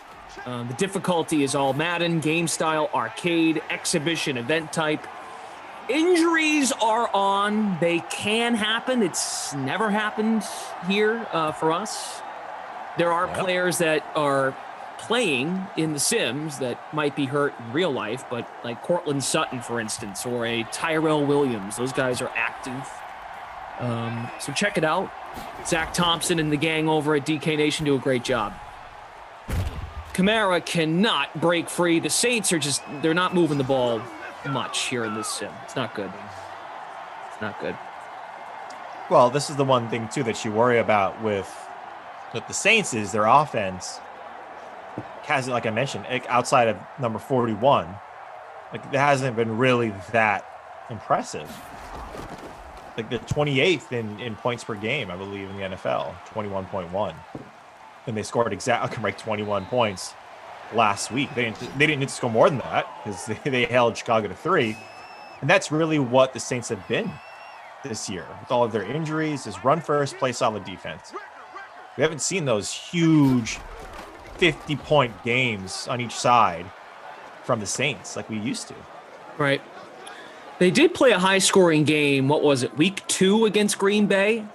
The difficulty is all Madden, game style, arcade, exhibition, event type. Injuries are on. They can happen. It's never happened here for us. There are players that are playing in the Sims that might be hurt in real life, but like Cortland Sutton, for instance, or a Tyrell Williams, those guys are active. So check it out. Zach Thompson and the gang over at DK Nation do a great job. Kamara cannot break free. The Saints are they're not moving the ball much here in this Sim. It's not good. It's not good. Well, this is the one thing, too, that you worry about with the Saints is their offense has, like I mentioned, outside of number 41, like it hasn't been really that impressive. Like the 28th in points per game, I believe, in the NFL, 21.1. And they scored exactly 21 points last week. They didn't need to score more than that because they held Chicago to 3. And that's really what the Saints have been this year with all of their injuries, is run first, play solid defense. We haven't seen those huge 50-point games on each side from the Saints like we used to. Right. They did play a high-scoring game, what was it, week 2 against Green Bay?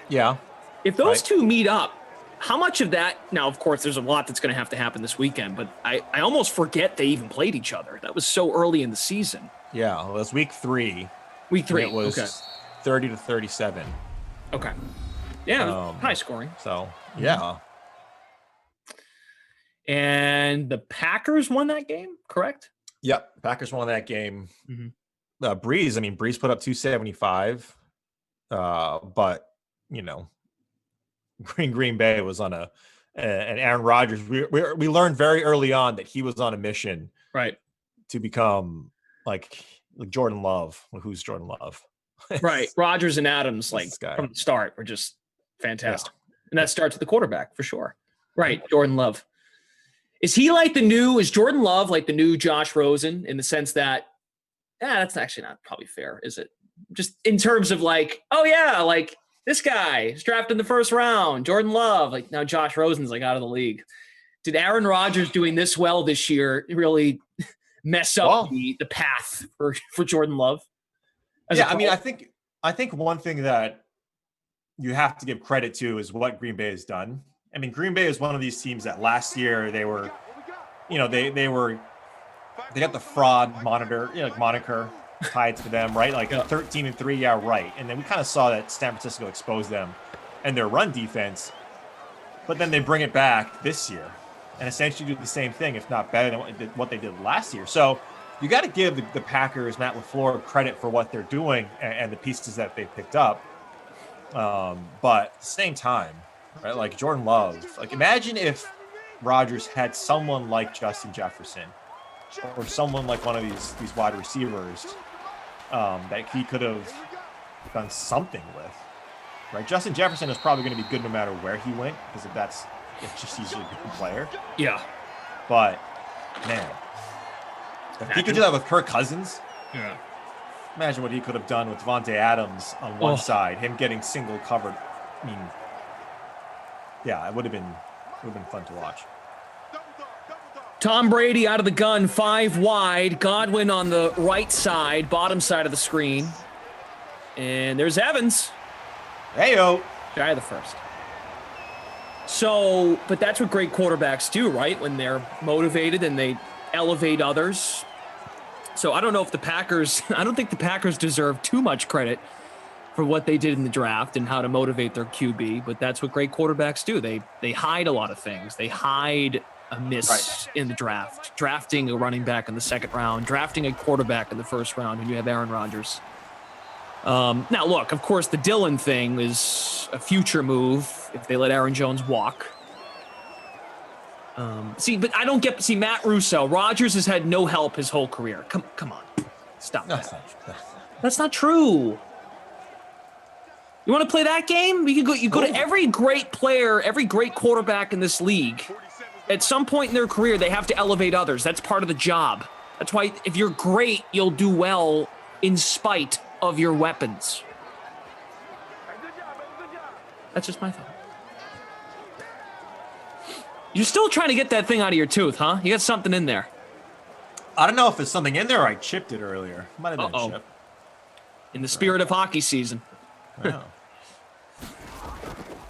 Yeah. If those two meet up, how much of that, now, of course, there's a lot that's going to have to happen this weekend, but I almost forget they even played each other. That was so early in the season. Yeah, well, it was week 3. Week 3, it was 30-37. Okay. Yeah, high scoring. So, yeah. And the Packers won that game, correct? Yep, Packers won that game. Mm-hmm. Breeze put up 275, but, you know, Green Bay was on and Aaron Rodgers, we learned very early on that he was on a mission, right, to become like Jordan Love. Who's Jordan Love? Right. Rodgers and Adams, from the start, were just fantastic. Yeah. And that starts with the quarterback for sure. Right. Jordan Love. Is Jordan Love like the new Josh Rosen in the sense that, that's actually not probably fair, is it? Just in terms of this guy is drafted in the first round, Jordan Love, now Josh Rosen's out of the league. Did Aaron Rodgers doing this well this year really mess up the path for Jordan Love? I think one thing that you have to give credit to is what Green Bay has done. I mean, Green Bay is one of these teams that last year they were, they got the fraud moniker tied to them, right? 13-3, yeah, right. And then we kind of saw that San Francisco exposed them and their run defense, but then they bring it back this year and essentially do the same thing, if not better than what they did last year. So you got to give the Packers, Matt LaFleur, credit for what they're doing and the pieces that they picked up. But at the same time, right, like Jordan Love, imagine if Rodgers had someone like Justin Jefferson or someone like one of these wide receivers that he could have done something with, right? Justin Jefferson is probably going to be good no matter where he went because he's a good player. Yeah. But, man, if he could do that with Kirk Cousins, yeah. Imagine what he could have done with Devontae Adams on one side, him getting single covered. I mean, yeah, it would have been fun to watch. Tom Brady out of the gun, 5 wide. Godwin on the right side, bottom side of the screen. And there's Evans. Hey-o. Guy of the first. So, but that's what great quarterbacks do, right? When they're motivated and they elevate others. So I don't know if I don't think the Packers deserve too much credit for what they did in the draft and how to motivate their QB, but that's what great quarterbacks do. They hide a lot of things. They hide a miss in the draft, drafting a running back in the second round, drafting a quarterback in the first round when you have Aaron Rodgers. Now, look, of course, the Dillon thing is a future move if they let Aaron Jones walk. But I don't get. Matt Russo, Rodgers has had no help his whole career. Come on, stop. That's not true. You want to play that game? You go to every great player, every great quarterback in this league. At some point in their career, they have to elevate others. That's part of the job. That's why if you're great, you'll do well in spite of your weapons. That's just my thought. You're still trying to get that thing out of your tooth, huh? You got something in there. I don't know if there's something in there or I chipped it earlier. Might have been a chip. In the spirit of hockey season. Yeah.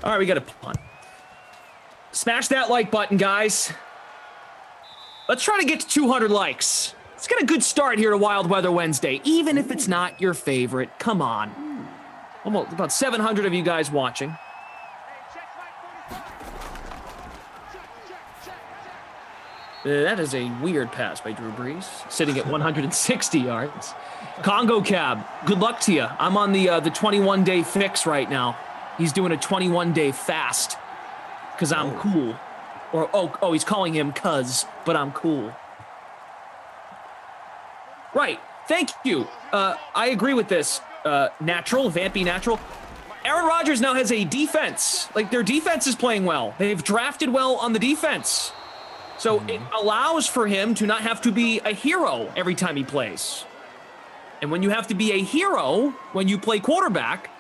All right, we got a punt. Smash that like button, guys. Let's try to get to 200 likes. Let's get a good start here to Wild Weather Wednesday, even if it's not your favorite. Come on. Almost about 700 of you guys watching. That is a weird pass by Drew Brees, sitting at 160 yards. Congo Cab, good luck to you. I'm on the 21-day fix right now. He's doing a 21-day fast because I'm cool. Or, oh, he's calling him cuz, but I'm cool. Right. Thank you. I agree with this. Natural, Vampy Natural. Aaron Rodgers now has a defense. Like, their defense is playing well. They've drafted well on the defense. So it allows for him to not have to be a hero every time he plays. And when you have to be a hero when you play quarterback,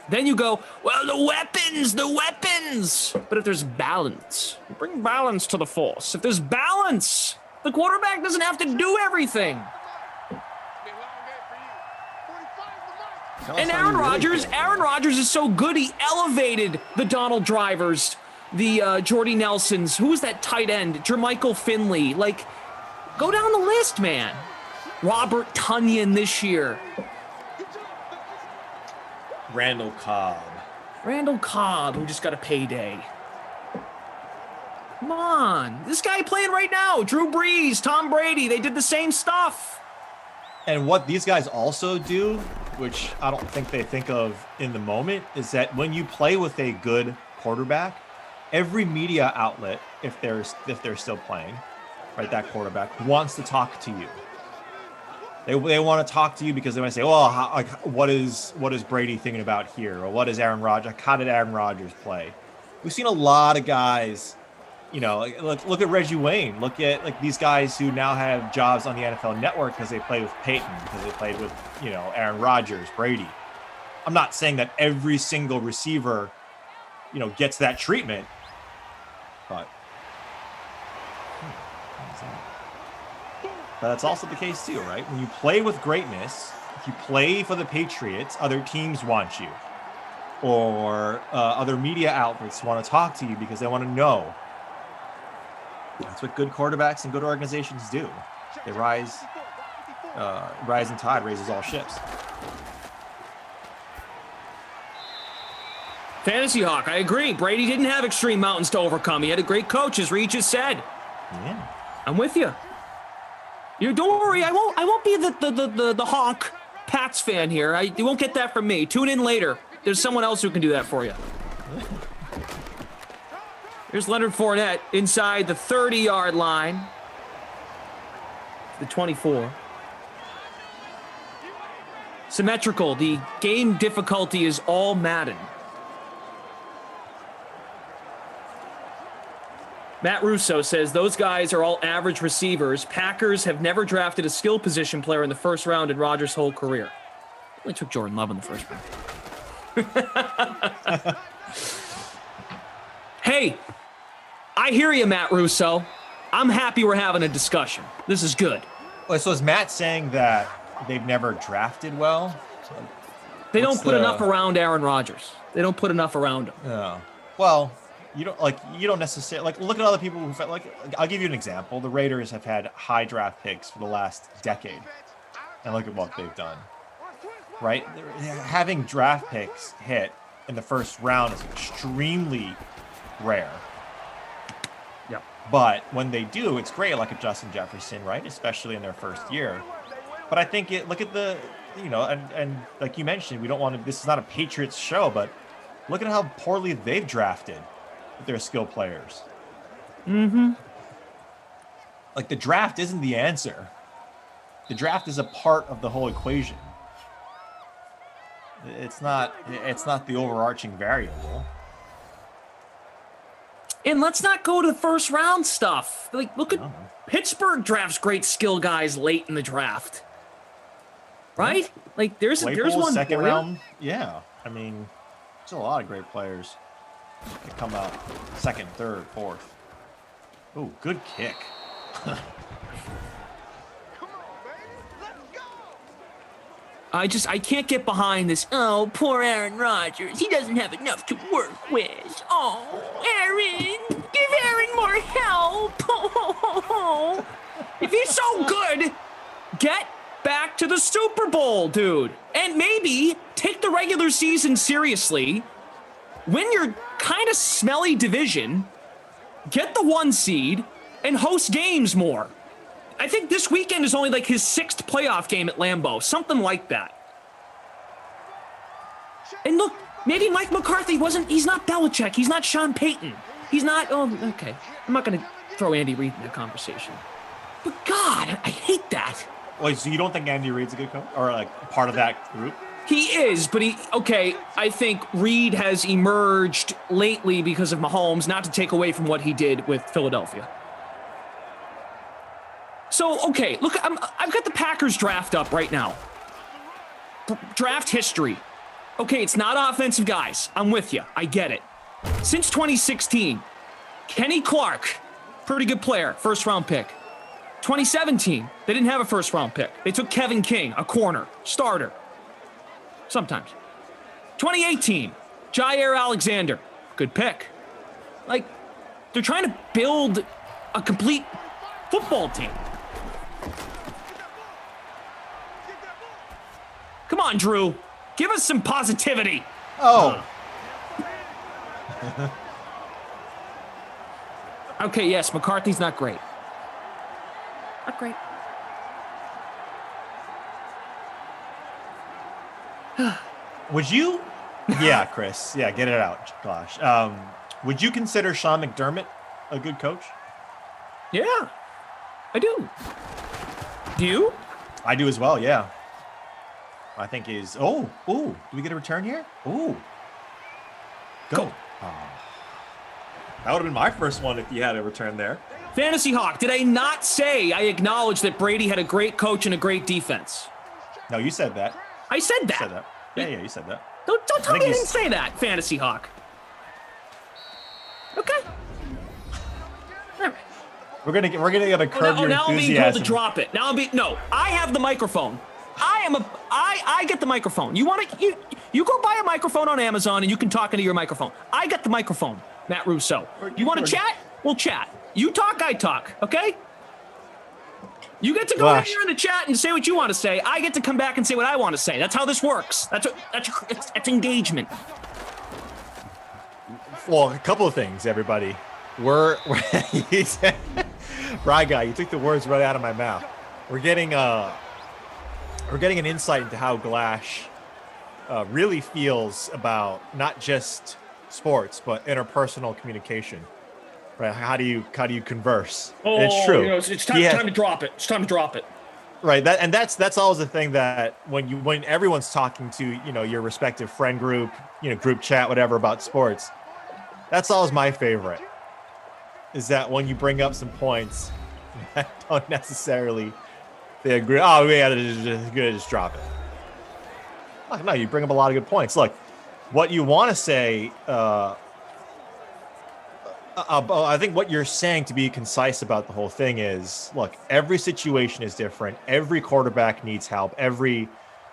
then you go, well, the weapons. But if there's balance, bring balance to the force. If there's balance, the quarterback doesn't have to do everything. And Aaron Rodgers is so good, he elevated the Donald Drivers, the Jordy Nelsons. Who was that tight end? Jermichael Finley. Like, go down the list, man. Robert Tonyan this year. Randall Cobb, who just got a payday. Come on. This guy playing right now. Drew Brees, Tom Brady. They did the same stuff. And what these guys also do, which I don't think they think of in the moment, is that when you play with a good quarterback, every media outlet, if they're still playing, right, that quarterback wants to talk to you. They want to talk to you because they might say, "Well, what is Brady thinking about here?" Or "What is Aaron Rodgers? How did Aaron Rodgers play?" We've seen a lot of guys, look at Reggie Wayne. Look at like these guys who now have jobs on the NFL Network because they played with Peyton, because they played with Aaron Rodgers, Brady. I'm not saying that every single receiver, gets that treatment, but that's also the case too, right? When you play with greatness, if you play for the Patriots, other teams want you, or other media outlets want to talk to you because they want to know. That's what good quarterbacks and good organizations do. They rising tide raises all ships. Fantasy Hawk, I agree. Brady didn't have extreme mountains to overcome. He had a great coach, as Reed just said. Yeah, I'm with you. Don't worry, I won't be the Hawk Pats fan here. You won't get that from me. Tune in later. There's someone else who can do that for you. Here's Leonard Fournette inside the 30-yard line. The 24. Symmetrical. The game difficulty is all Madden. Matt Russo says those guys are all average receivers. Packers have never drafted a skill position player in the first round in Rodgers' whole career. Only took Jordan Love in the first round. Hey, I hear you, Matt Russo. I'm happy we're having a discussion. This is good. So is Matt saying that they've never drafted well? They don't put enough around Aaron Rodgers. They don't put enough around him. Yeah. Well, you don't necessarily look at other people who I'll give you an example. The Raiders have had high draft picks for the last decade, and look at what they've done. Right? Having draft picks hit in the first round is extremely rare. Yep. But when they do, it's great, like a Justin Jefferson, right? Especially in their first year. But I think look at the, and like you mentioned, we don't want to. This is not a Patriots show, but look at how poorly they've drafted their skill players. Mm-hmm. Like, the draft isn't the answer. The draft is a part of the whole equation. It's not the overarching variable. And let's not go to the first round stuff. Like, look at Pittsburgh drafts great skill guys late in the draft. right? Like there's one second for you. round. Yeah, I mean, there's a lot of great players that come out second, third, fourth. Oh, good kick. I can't get behind this. Oh, poor Aaron Rodgers. He doesn't have enough to work with. Oh, Aaron, give Aaron more help. If he's so good, get back to the Super Bowl, dude. And maybe take the regular season seriously. Win your kind of smelly division. Get the 1 seed and host games more. I think this weekend is only like his 6th playoff game at Lambeau, something like that. And look, maybe Mike McCarthy he's not Belichick, he's not Sean Payton. He's not, okay. I'm not going to throw Andy Reid in that conversation. But God, I hate that. Wait, so you don't think Andy Reid's a good coach? Or like part of that group? He is, but I think Reid has emerged lately because of Mahomes, not to take away from what he did with Philadelphia. So, okay, look, I've got the Packers draft up right now. Draft history. Okay, it's not offensive guys. I'm with you. I get it. Since 2016, Kenny Clark, pretty good player, first-round pick. 2017, they didn't have a first-round pick. They took Kevin King, a corner, starter. Sometimes. 2018, Jair Alexander, good pick. Like, they're trying to build a complete football team. Come on, Drew. Give us some positivity. Oh. Okay, yes, McCarthy's not great. Not great. Would you? Yeah, Chris. Yeah, get it out, Josh. Would you consider Sean McDermott a good coach? Yeah, I do. Do you? I do as well, yeah. I think he's... Oh, do we get a return here? Ooh. Go. Oh. That would have been my first one if you had a return there. Fantasy Hawk, did I not say I acknowledge that Brady had a great coach and a great defense? No, you said that. I said that. You said that. Yeah, you said that. Don't tell me I didn't say that, Fantasy Hawk. Okay. All right. We're gonna get a curb your now enthusiasm. I'm being told to drop it. No, I have the microphone. I get the microphone. You go buy a microphone on Amazon and you can talk into your microphone. I got the microphone, Matt Russo. You want to chat? We'll chat. You talk, I talk. Okay? You get to go in here in the chat and say what you want to say. I get to come back and say what I want to say. That's how this works. That's engagement. Well, a couple of things, everybody. Rye guy, you took the words right out of my mouth. We're getting an insight into how Glash really feels about not just sports but interpersonal communication. Right? How do you converse? Oh, it's true. It's time to drop it. It's time to drop it. Right. That's always the thing that when everyone's talking to your respective friend group, group chat, whatever about sports, that's always my favorite. Is that when you bring up some points that don't necessarily they agree. Oh, we gotta just drop it. Look, no, you bring up a lot of good points. Look, what you want to say. I think what you're saying, to be concise about the whole thing, is look, every situation is different. Every quarterback needs help. Every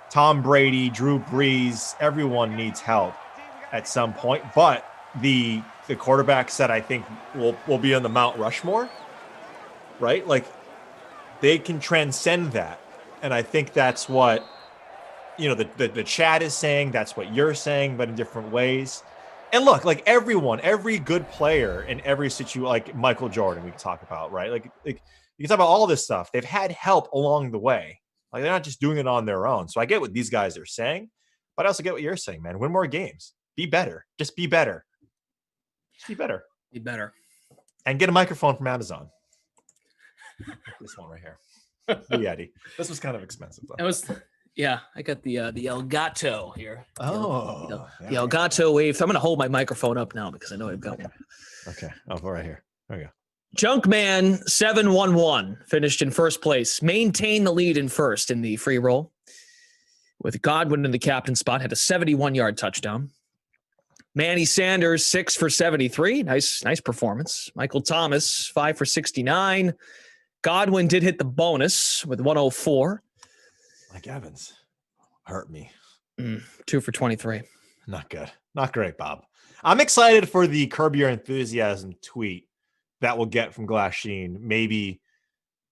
Tom Brady, Drew Brees, everyone needs help at some point. But the quarterbacks that I think will be on the Mount Rushmore, right? Like they can transcend that. And I think that's what, the chat is saying. That's what you're saying, but in different ways. And look, like every good player in every situation, like Michael Jordan, we can talk about, right? Like you can talk about all this stuff. They've had help along the way. Like they're not just doing it on their own. So I get what these guys are saying, but I also get what you're saying, man. Win more games. Be better. Just be better. Just be better. Be better. And get a microphone from Amazon. This one right here. The Yeti. This was kind of expensive, though. That was... Yeah, I got the Elgato here. Oh, the Elgato Wave. I'm going to hold my microphone up now because I know I've got one. Okay. Oh, right here. There you go. Junkman 711 finished in first place. Maintained the lead in first in the free roll. with Godwin in the captain spot, had a 71-yard touchdown. Manny Sanders, 6 for 73. Nice performance. Michael Thomas, 5 for 69. Godwin did hit the bonus with 104. Mike Evans hurt me. 2 for 23. Not good. Not great, Bob. I'm excited for the Curb Your Enthusiasm tweet that we'll get from Glass Sheen, maybe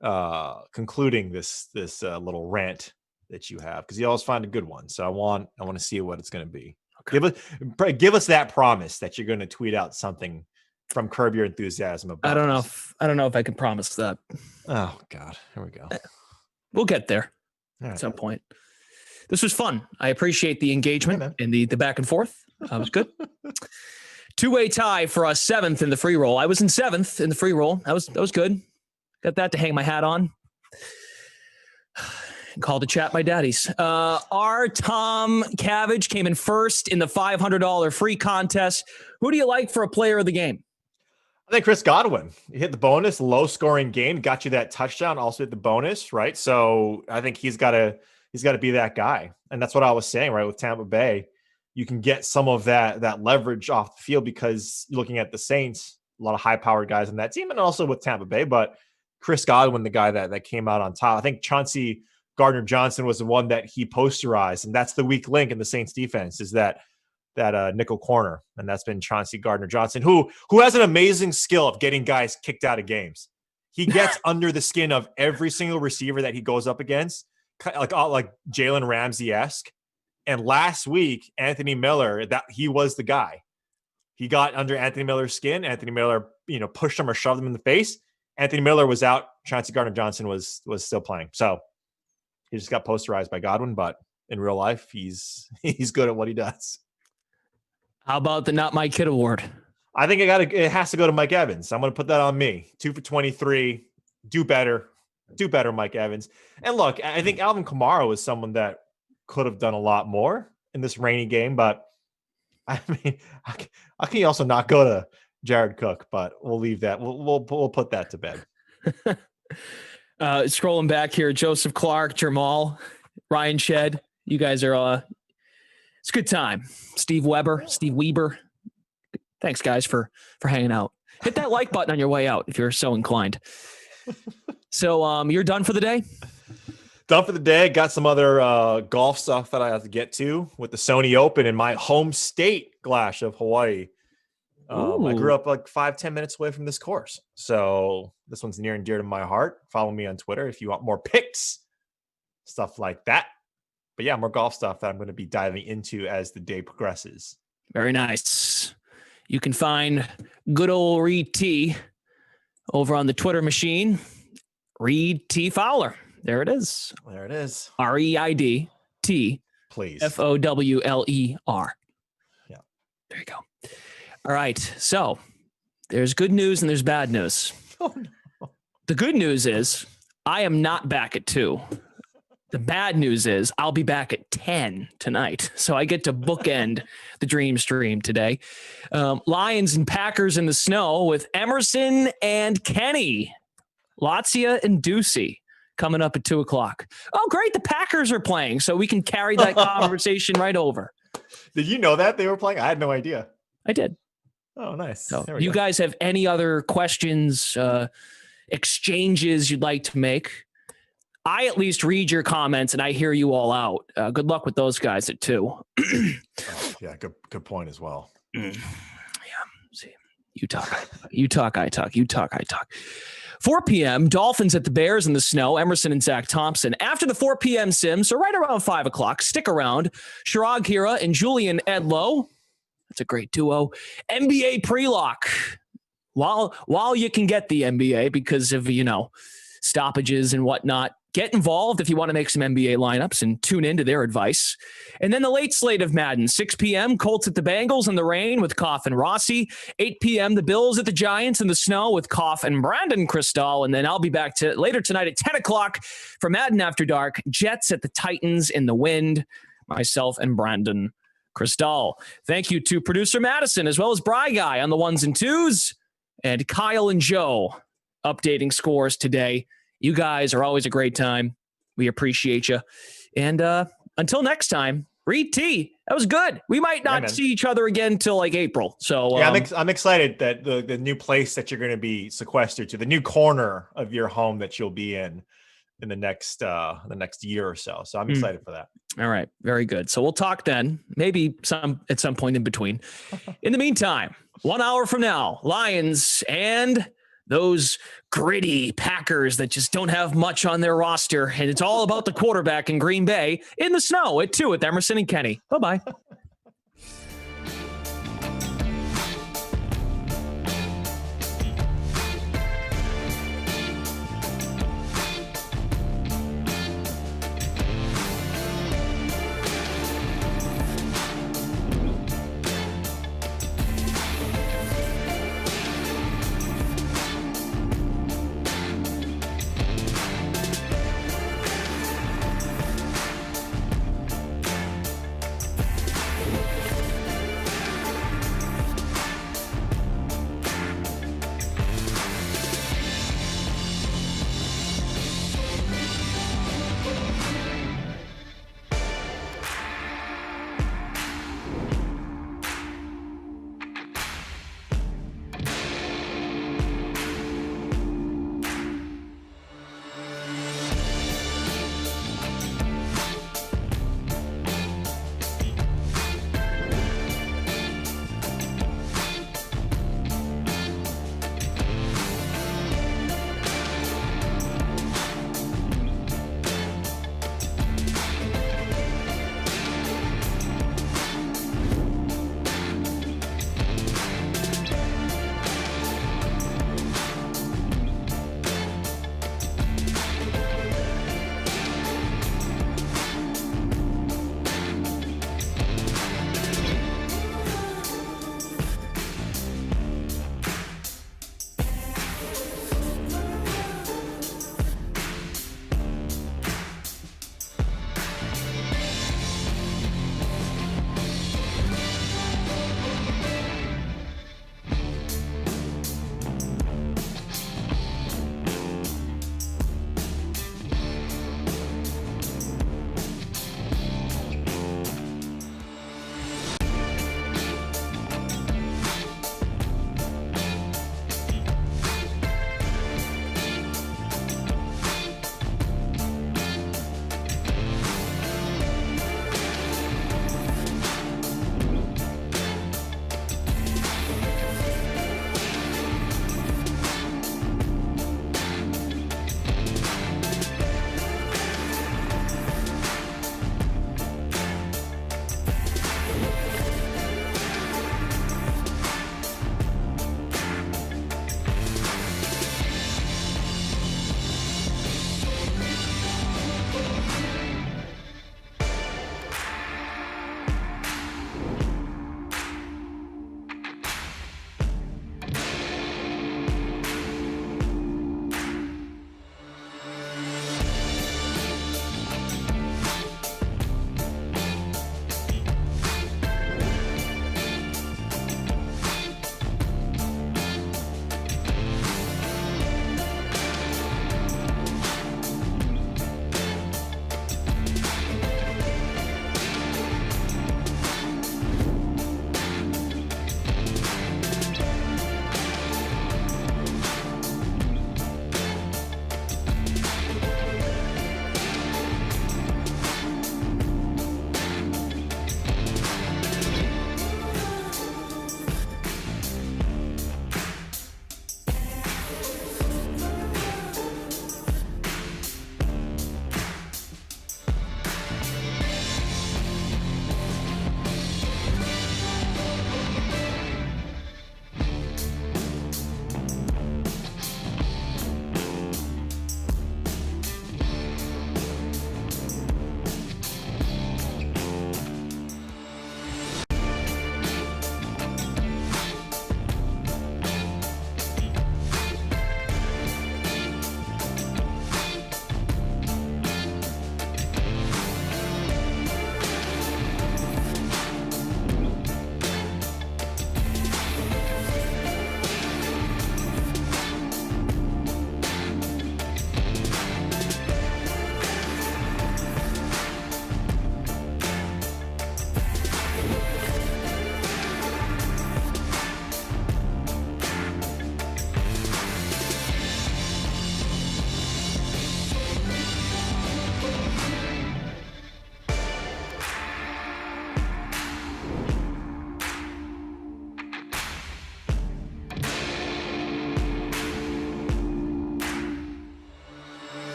concluding this little rant that you have, because you always find a good one. So I want to see what it's going to be. Okay. Give us that promise that you're going to tweet out something from Curb Your Enthusiasm about I don't know if I can promise that. Oh God, here we go. We'll get there right. At some point. This was fun. I appreciate the engagement and the back and forth. That was good. Two-way tie for us, 7th in the free roll. I was in 7th in the free roll. That was good. Got that to hang my hat on. Called to chat my daddies. Our Tom Cavage came in first in the $500 free contest. Who do you like for a player of the game? I think Chris Godwin. He hit the bonus, low-scoring game, got you that touchdown, also hit the bonus, right? So I think he's got to be that guy. And that's what I was saying, right? With Tampa Bay, you can get some of that leverage off the field because you're looking at the Saints, a lot of high-powered guys on that team, and also with Tampa Bay. But Chris Godwin, the guy that came out on top. I think Chauncey Gardner-Johnson was the one that he posterized, and that's the weak link in the Saints defense is that nickel corner, and that's been Chauncey Gardner-Johnson, who has an amazing skill of getting guys kicked out of games. He gets under the skin of every single receiver that he goes up against, like Jalen Ramsey-esque. And last week, Anthony Miller, that he was the guy. He got under Anthony Miller's skin. Anthony Miller, pushed him or shoved him in the face. Anthony Miller was out. Chauncey Gardner-Johnson was still playing. So he just got posterized by Godwin, but in real life, he's good at what he does. How about the Not My Kid award? I think it has to go to Mike Evans. I'm going to put that on me. 2 for 23. Do better, Mike Evans. And look, I think Alvin Kamara was someone that could have done a lot more in this rainy game, but I mean, I can also not go to Jared Cook, but we'll leave that. We'll put that to bed. Scrolling back here, Joseph Clark, Jamal, Ryan Shed. You guys are it's a good time. Steve Weber. Thanks guys for hanging out. Hit that like button on your way out if you're so inclined. So you're done for the day? Done for the day. Got some other golf stuff that I have to get to with the Sony Open in my home state, Glash, of Hawaii. I grew up like 5-10 minutes away from this course. So this one's near and dear to my heart. Follow me on Twitter if you want more pics, stuff like that. But yeah, more golf stuff that I'm going to be diving into as the day progresses. Very nice. You can find good old Reed T over on the Twitter machine. Reed T Fowler. There it is. REID T. Please. FOWLER. Yeah. There you go. All right. So there's good news and there's bad news. Oh, no. The good news is I am not back at 2. The bad news is I'll be back at 10 tonight. So I get to bookend the dream stream today. Lions and Packers in the snow with Emerson and Kenny. Latzia and Ducey coming up at 2:00. Oh, great. The Packers are playing. So we can carry that conversation right over. Did you know that they were playing? I had no idea. I did. Oh, nice. So you guys have any other questions, exchanges you'd like to make? I at least read your comments and I hear you all out. Good luck with those guys at 2. Yeah, good point as well. Yeah. See, you talk, I talk. 4 p.m., Dolphins at the Bears in the snow, Emerson and Zach Thompson. After the 4 p.m. sim, so right around 5 o'clock, stick around. Shirag Hira and Julian Edlow. That's a great duo. NBA pre-lock. While you can get the NBA because of, stoppages and whatnot, get involved if you want to make some NBA lineups and tune into their advice. And then the late slate of Madden, 6 p.m., Colts at the Bengals in the rain with Koff and Rossi. 8 p.m., the Bills at the Giants in the snow with Koff and Brandon Cristal. And then I'll be back later tonight at 10 o'clock for Madden After Dark. Jets at the Titans in the wind. Myself and Brandon Cristal. Thank you to producer Madison as well as Bry Guy on the 1s and 2s. And Kyle and Joe updating scores today. You guys are always a great time. We appreciate you. And until next time, Reed T, that was good. We might not see each other again till like April. So yeah, I'm excited that the new place that you're going to be sequestered to, the new corner of your home that you'll be in the next year or so. So I'm excited for that. All right. Very good. So we'll talk then, maybe at some point in between. In the meantime, 1 hour from now, Lions and those gritty Packers that just don't have much on their roster. And it's all about the quarterback in Green Bay in the snow at 2 with Emerson and Kenny. Bye-bye.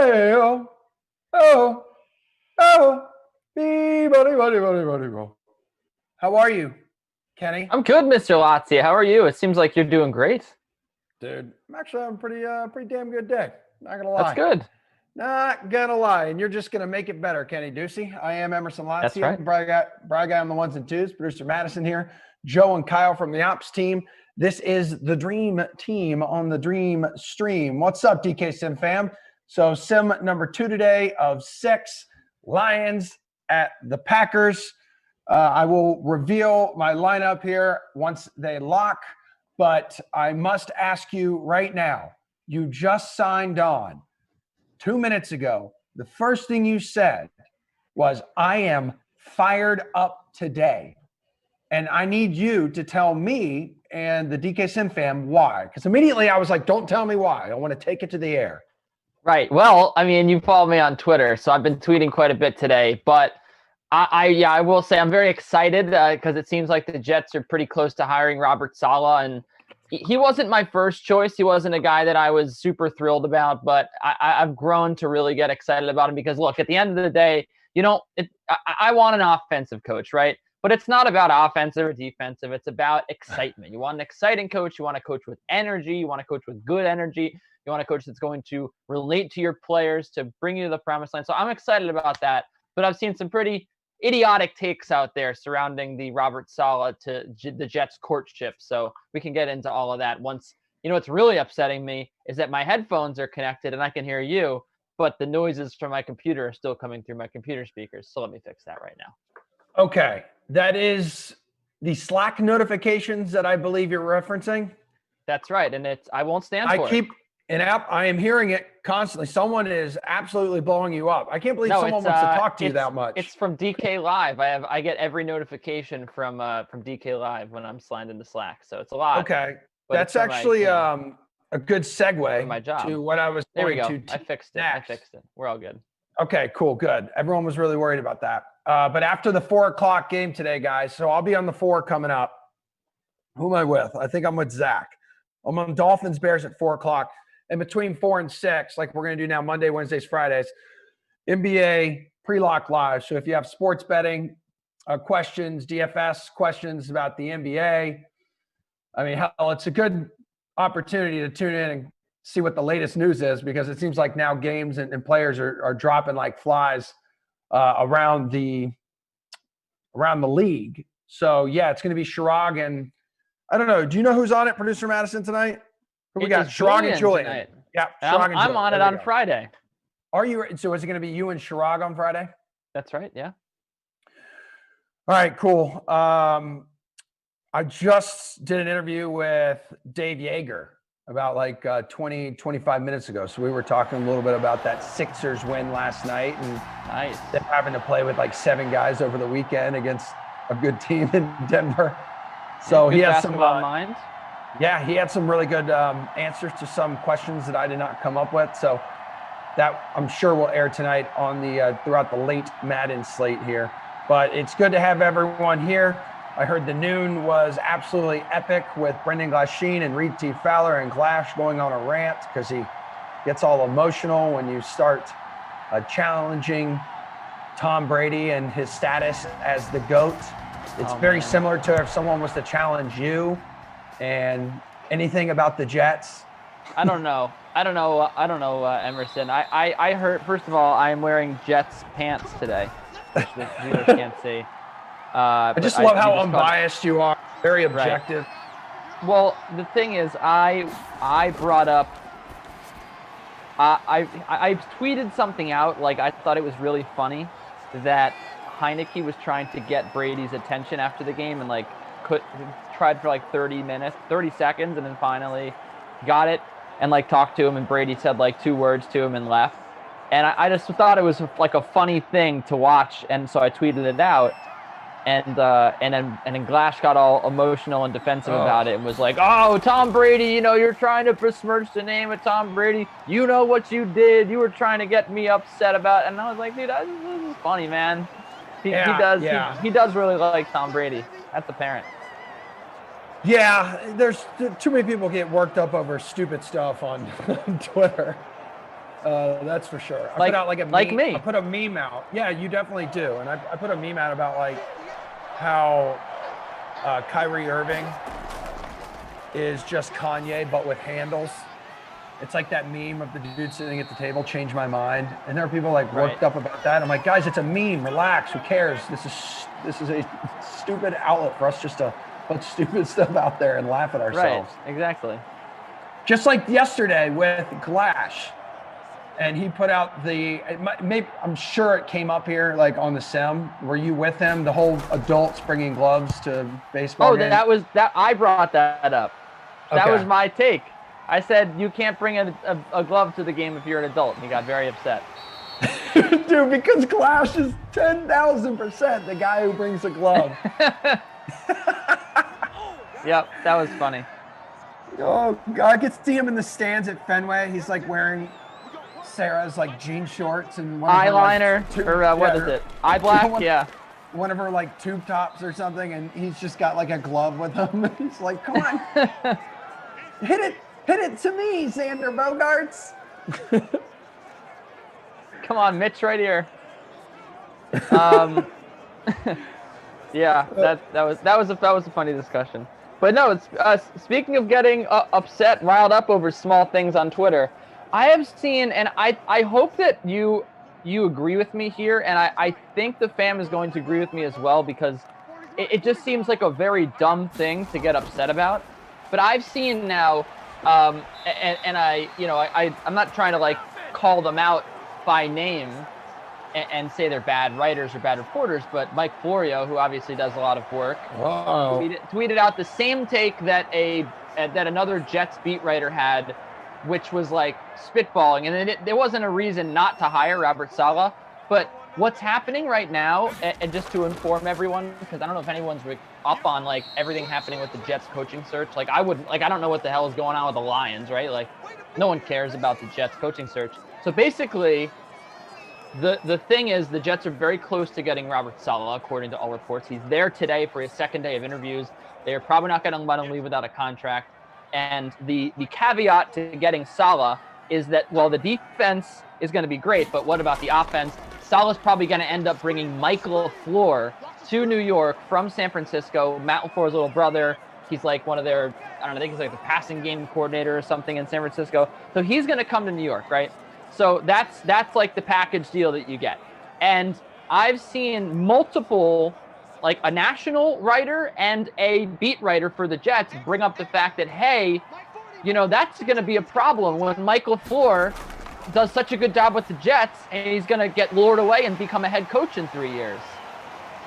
Hey, oh, oh, oh, buddy. How are you, Kenny? I'm good, Mr. Lazia. How are you? It seems like you're doing great. Dude, I'm actually having a pretty damn good day. Not gonna lie. That's good. Not gonna lie, and you're just gonna make it better, Kenny Ducey. I am Emerson Lazia. That's right. Brad guy on the ones and twos. Producer Madison here. Joe and Kyle from the ops team. This is the Dream Team on the Dream Stream. What's up, DK Sim fam? So sim number 2 today of 6, Lions at the Packers. I will reveal my lineup here once they lock, but I must ask you right now, you just signed on 2 minutes ago. The first thing you said was, I am fired up today. And I need you to tell me and the DK Sim fam why. Because immediately I was like, don't tell me why. I want to take it to the air. Right. Well, I mean, you follow me on Twitter, so I've been tweeting quite a bit today. But I will say I'm very excited because it seems like the Jets are pretty close to hiring Robert Saleh. And he wasn't my first choice. He wasn't a guy that I was super thrilled about. But I've grown to really get excited about him because, look, at the end of the day, I want an offensive coach, right? But it's not about offensive or defensive. It's about excitement. You want an exciting coach. You want a coach with energy. You want a coach with good energy. You want a coach that's going to relate to your players, to bring you to the promised land. So I'm excited about that. But I've seen some pretty idiotic takes out there surrounding the Robert Saleh to the Jets courtship. So we can get into all of that once. What's really upsetting me is that my headphones are connected and I can hear you, but the noises from my computer are still coming through my computer speakers. So let me fix that right now. Okay. That is the Slack notifications that I believe you're referencing. That's right. And I won't stand for it. I am hearing it constantly. Someone is absolutely blowing you up. I can't believe someone wants to talk to you that much. It's from DK Live. I get every notification from DK Live when I'm signed into Slack. So it's a lot. Okay. That's actually a good segue my job. To what I was there we go. To I fixed it. next. I fixed it. We're all good. Okay, cool, good. Everyone was really worried about that. But after the 4 o'clock game today, guys, so I'll be on the 4 coming up. Who am I with? I think I'm with Zach. I'm on Dolphins Bears at 4 o'clock. And between 4 and 6, like we're going to do now Monday, Wednesdays, Fridays, NBA pre-lock live. So if you have sports betting questions, DFS questions about the NBA, I mean, hell, it's a good opportunity to tune in and see what the latest news is, because it seems like now games and players are dropping like flies around the league. So yeah, it's going to be Chirag and I don't know. Do you know who's on it, Producer Madison, tonight? Who we got? Chirag and Julian. Tonight. Yeah, Chirag and Julian. I'm on it on Friday. Are you? So is it going to be you and Chirag on Friday? That's right. Yeah. All right. Cool. I just did an interview with Dave Yeager about like 25 minutes ago. So we were talking a little bit about that Sixers win last night and nice. Them having to play with like 7 guys over the weekend against a good team in Denver. So he has some mind. Yeah, he had some really good answers to some questions that I did not come up with. So that I'm sure will air tonight on the throughout the late Madden slate here. But it's good to have everyone here. I heard the noon was absolutely epic with Brendan Glasheen and Reed T. Fowler, and Glash going on a rant because he gets all emotional when you start challenging Tom Brady and his status as the GOAT. It's very similar to if someone was to challenge you and anything about the Jets. I don't know, Emerson. I heard, first of all, I'm wearing Jets pants today, which the viewers can't see. I just love how unbiased you are. Very objective. Right. Well, the thing is, I brought up, I tweeted something out, like I thought it was really funny that Heineke was trying to get Brady's attention after the game and like tried for like 30 seconds and then finally got it and like talked to him, and Brady said like 2 words to him and left. And I just thought it was like a funny thing to watch, and so I tweeted it out. And then Glash got all emotional and defensive about it and was like, "Oh, Tom Brady, you're trying to besmirch the name of Tom Brady. You know what you did. You were trying to get me upset about it." And I was like, "Dude, this is funny, man." He does really like Tom Brady. That's apparent. Yeah, there's too many people get worked up over stupid stuff on Twitter. That's for sure. I Like- put out like a like meme. me. I put a meme out. Yeah, you definitely do. And I put a meme out about like how Kyrie Irving is just Kanye, but with handles. It's like that meme of the dude sitting at the table, change my mind. And there are people like worked up about that. I'm like, guys, it's a meme. Relax. Who cares? This is a stupid outlet for us just to put stupid stuff out there and laugh at ourselves. Right, exactly. Just like yesterday with Glash. And he put out maybe I'm sure it came up here like on the sim. Were you with him? The whole adults bringing gloves to baseball games? I brought that up. That Okay. was my take. I said you can't bring a glove to the game if you're an adult. And he got very upset. Dude, because Glash is 10,000% the guy who brings a glove. Yep, that was funny. Oh, God, I could see him in the stands at Fenway. He's like wearing Sarah's like jean shorts and one of her, Eyeliner, like, or what is it? Eye black? Yeah. One of her like tube tops or something, and he's just got like a glove with him. He's like, come on, hit it to me, Xander Bogaerts. Come on, Mitch, right here. Yeah, that was a funny discussion. But no, it's speaking of getting upset, riled up over small things on Twitter. I have seen, and I hope that you agree with me here, and I think the fam is going to agree with me as well, because it just seems like a very dumb thing to get upset about. But I've seen now, and I'm not trying to like call them out by name and say they're bad writers or bad reporters, but Mike Florio, who obviously does a lot of work, tweeted out the same take that another Jets beat writer had, which was like spitballing. And there wasn't a reason not to hire Robert Saleh. But what's happening right now, and just to inform everyone, because I don't know if anyone's up on like everything happening with the Jets coaching search. Like I don't know what the hell is going on with the Lions, right? Like no one cares about the Jets coaching search. So basically, the thing is the Jets are very close to getting Robert Saleh, according to all reports. He's there today for his second day of interviews. They are probably not going to let him leave without a contract. And the caveat to getting Saleh is that, well, the defense is going to be great, but what about the offense? Saleh's probably going to end up bringing Michael LaFleur to New York from San Francisco. Matt LaFleur's little brother. He's like one of their, I think he's like the passing game coordinator or something in San Francisco. So he's going to come to New York, right? So that's like the package deal that you get. And I've seen multiple, like a national writer and a beat writer for the Jets bring up the fact that, hey, that's going to be a problem when Michael LaFleur does such a good job with the Jets and he's going to get lured away and become a head coach in 3 years.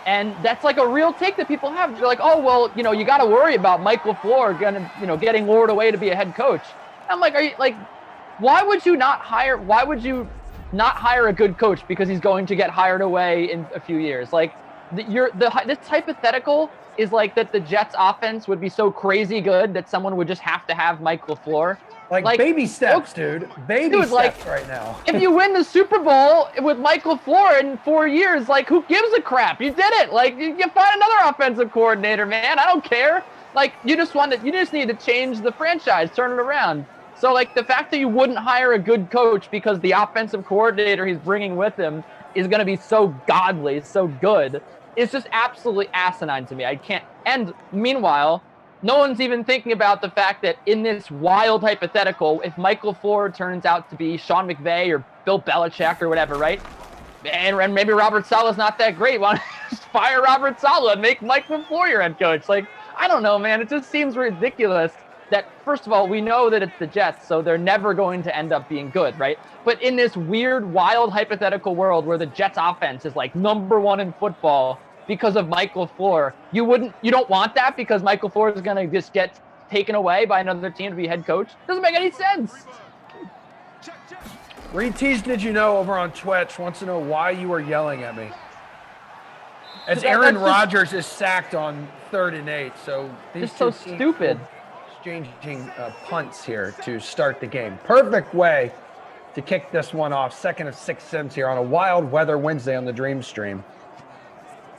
And that's like a real take that people have. They're like, oh, well, you got to worry about Michael LaFleur getting lured away to be a head coach. I'm like, are you like, why would you not hire a good coach because he's going to get hired away in a few years? Like, this hypothetical is like that the Jets offense would be so crazy good that someone would just have to have Mike LaFleur. Like baby steps, dude. Baby steps right now. If you win the Super Bowl with Mike LaFleur in 4 years, like, who gives a crap? You did it. Like, you find another offensive coordinator, man. I don't care. Like, you just need to change the franchise, turn it around. So, like, the fact that you wouldn't hire a good coach because the offensive coordinator he's bringing with him is going to be so godly, so good, is just absolutely asinine to me. I can't. And meanwhile, no one's even thinking about the fact that in this wild hypothetical, if Michael LaFleur turns out to be Sean McVay or Bill Belichick or whatever, right? And maybe Robert Saleh's not that great. Why don't you just fire Robert Saleh and make Mike LaFleur your head coach? Like, I don't know, man. It just seems ridiculous that, first of all, we know that it's the Jets, so they're never going to end up being good, right? But in this weird, wild, hypothetical world where the Jets offense is like number one in football because of Michael LaFleur, you don't want that because Michael LaFleur is going to just get taken away by another team to be head coach? Doesn't make any sense. Retease Did You Know over on Twitch wants to know why you were yelling at me. As Aaron Rodgers is sacked on 3rd and 8, so these just so stupid. Exchanging punts here to start the game. Perfect way to kick this one off. Second of 6 sims here on a wild weather Wednesday on the Dream Stream.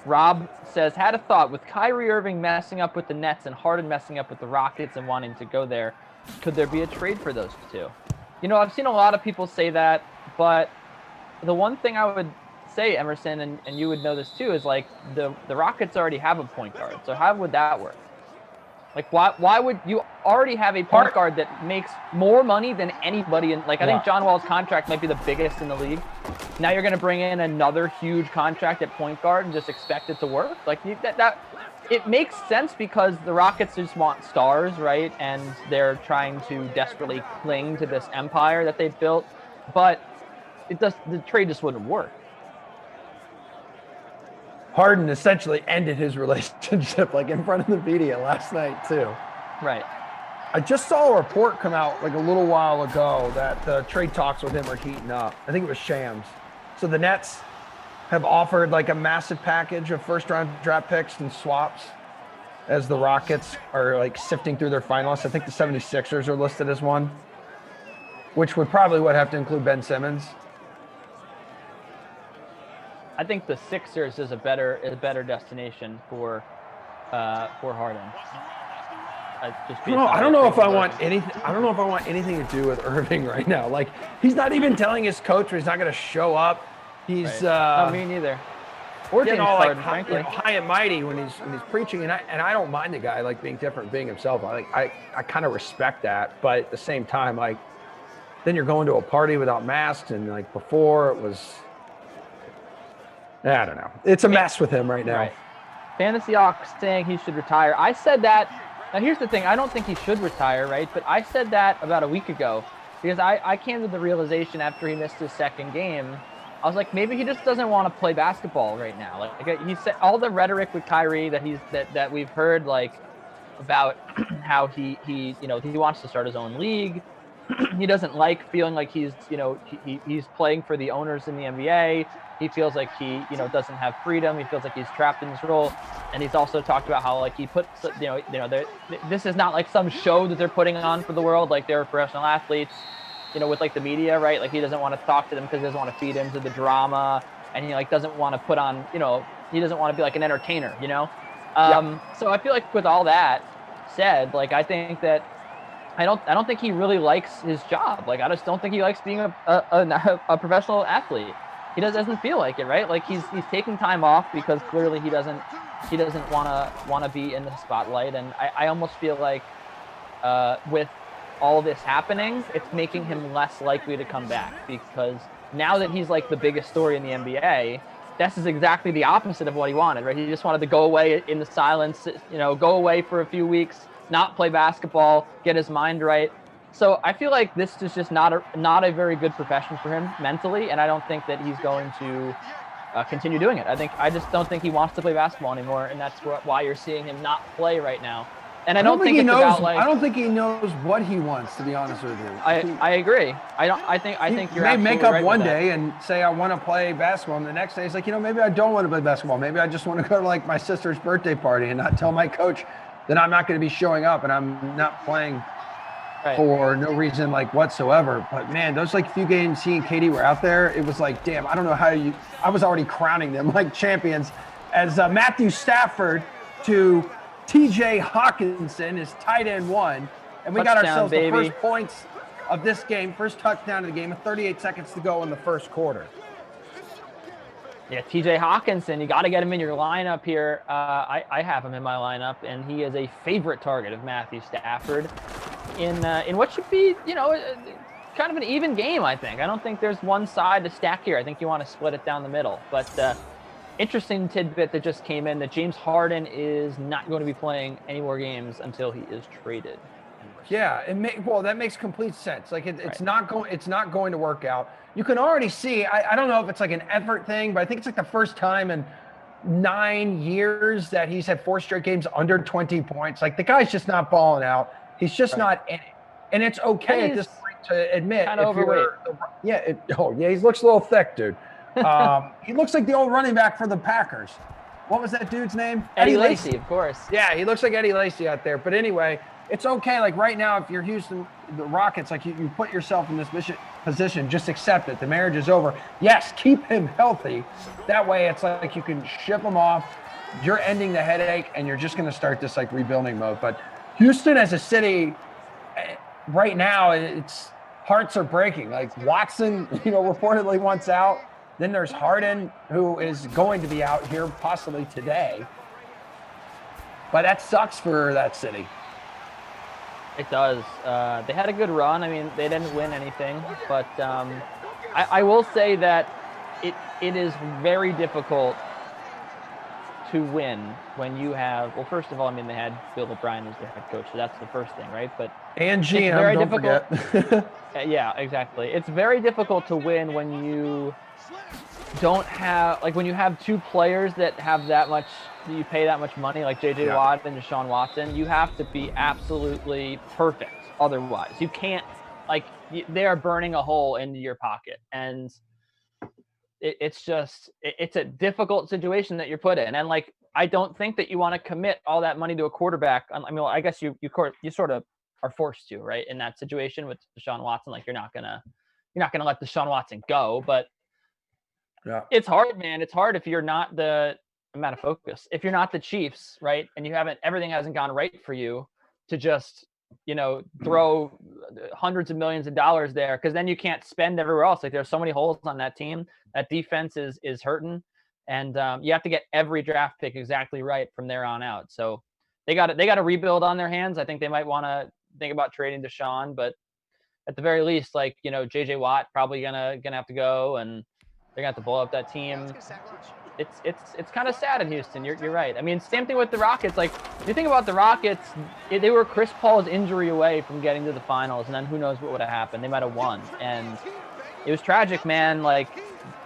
Rob says, had a thought with Kyrie Irving messing up with the Nets and Harden messing up with the Rockets and wanting to go there. Could there be a trade for those two? I've seen a lot of people say that, but the one thing I would say, Emerson, and you would know this too, is like the Rockets already have a point guard. So how would that work? Like, why would you already have a point guard that makes more money than anybody in, like, I think John Wall's contract might be the biggest in the league. Now you're going to bring in another huge contract at point guard and just expect it to work? Like, that it makes sense because the Rockets just want stars, right? And they're trying to desperately cling to this empire that they've built. But the trade just wouldn't work. Harden essentially ended his relationship like in front of the media last night too. Right. I just saw a report come out like a little while ago that the trade talks with him are heating up. I think it was Shams. So the Nets have offered like a massive package of first-round draft picks and swaps as the Rockets are like sifting through their finalists. I think the 76ers are listed as one, which would have to include Ben Simmons. I think the Sixers is a better destination for Harden. I don't know if I want anything to do with Irving right now. Like, he's not even telling his coach he's not going to show up. He's no, me neither. Or James Harden, like frankly. High and mighty when he's preaching, and I don't mind the guy like being different, being himself. I kind of respect that, but at the same time, like, then you're going to a party without masks, and like before it was. I don't know. It's a mess with him right now. Right. Fantasy Ox saying he should retire. I said that. Now, here's the thing. I don't think he should retire, right? But I said that about a week ago because I came to the realization after he missed his second game. I was like, maybe he just doesn't want to play basketball right now. Like he said, all the rhetoric with Kyrie that we've heard, like about how he wants to start his own league. He doesn't like feeling like he's playing for the owners in the NBA. He feels like he doesn't have freedom. He feels like he's trapped in this role. And he's also talked about how like he puts this is not like some show that they're putting on for the world. Like they're professional athletes, with like the media, right? Like he doesn't want to talk to them because he doesn't want to feed into the drama, and he like doesn't want to put on, he doesn't want to be like an entertainer, So I feel like with all that said, like I think that I don't think he really likes his job. Like I just don't think he likes being a professional athlete. He doesn't feel like it, right? Like he's taking time off because clearly he doesn't want to be in the spotlight. And I almost feel like with all this happening, it's making him less likely to come back because now that he's like the biggest story in the NBA, this is exactly the opposite of what he wanted, right? He just wanted to go away in the silence, go away for a few weeks, not play basketball, get his mind right. So I feel like this is just not a very good profession for him mentally, and I don't think that he's going to continue doing it. I just don't think he wants to play basketball anymore, and that's why you're seeing him not play right now. And I don't think he knows. I don't think he knows what he wants, to be honest with you. I agree. I think you're may make up right one day and say I want to play basketball, and the next day he's like, maybe I don't want to play basketball. Maybe I just want to go to like my sister's birthday party and not tell my coach that I'm not going to be showing up and I'm not playing for no reason like whatsoever. But man, those like few games he and Katie were out there, it was like, damn, I don't know how I was already crowning them like champions as Matthew Stafford to TJ Hawkinson is tight end one. And we got ourselves the first points of this game, first touchdown of the game with 38 seconds to go in the first quarter. Yeah, TJ Hawkinson, you got to get him in your lineup here. I have him in my lineup, and he is a favorite target of Matthew Stafford in what should be, kind of an even game, I think. I don't think there's one side to stack here. I think you want to split it down the middle. But interesting tidbit that just came in that James Harden is not going to be playing any more games until he is traded. Yeah, that makes complete sense. Like it's not going to work out. You can already see. I don't know if it's like an effort thing, but I think it's like the first time in 9 years that he's had 4 straight games under 20 points. Like the guy's just not balling out. He's just not in it, and it's okay at this point to admit. Kind of overweight. He looks a little thick, dude. He looks like the old running back for the Packers. What was that dude's name? Eddie Lacy, of course. Yeah, he looks like Eddie Lacy out there. But anyway, it's okay. Like right now, if you're Houston, the Rockets, like you put yourself in this position, just accept it. The marriage is over. Yes, keep him healthy. That way, it's like you can ship him off. You're ending the headache, and you're just going to start this like rebuilding mode. But Houston as a city, right now, it's hearts are breaking. Like Watson, reportedly wants out. Then there's Harden, who is going to be out here possibly today. But that sucks for that city. It does. They had a good run. I mean, they didn't win anything, but I will say that it is very difficult to win when you have, well, first of all, I mean, they had Bill O'Brien as their head coach, so that's the first thing, right? But and GM, very don't difficult. forget. Yeah, exactly. It's very difficult to win when you don't have, like, when you have two players that have that much, you pay that much money, like J.J. Watt and Deshaun Watson. You have to be absolutely perfect. Otherwise, you can't, like, they are burning a hole into your pocket. And it's a difficult situation that you're put in. And, like, I don't think that you want to commit all that money to a quarterback. I mean, I guess you sort of are forced to, right? In that situation with Deshaun Watson, like, you're not gonna let Deshaun Watson go, but Yeah. it's hard, man. It's hard if you're not I'm out of focus. If you're not the Chiefs, right, and everything hasn't gone right for you, to just throw hundreds of millions of dollars there, because then you can't spend everywhere else. Like, there's so many holes on that team. That defense is hurting, and you have to get every draft pick exactly right from there on out. So they got a rebuild on their hands. I think they might want to think about trading Deshaun, but at the very least, like, J.J. Watt probably gonna have to go, and they're gonna have to blow up that team. It's kind of sad in Houston. You're right. I mean, same thing with the Rockets. Like, if you think about the Rockets, they were Chris Paul's injury away from getting to the finals, and then who knows what would have happened. They might have won, and it was tragic, man. Like,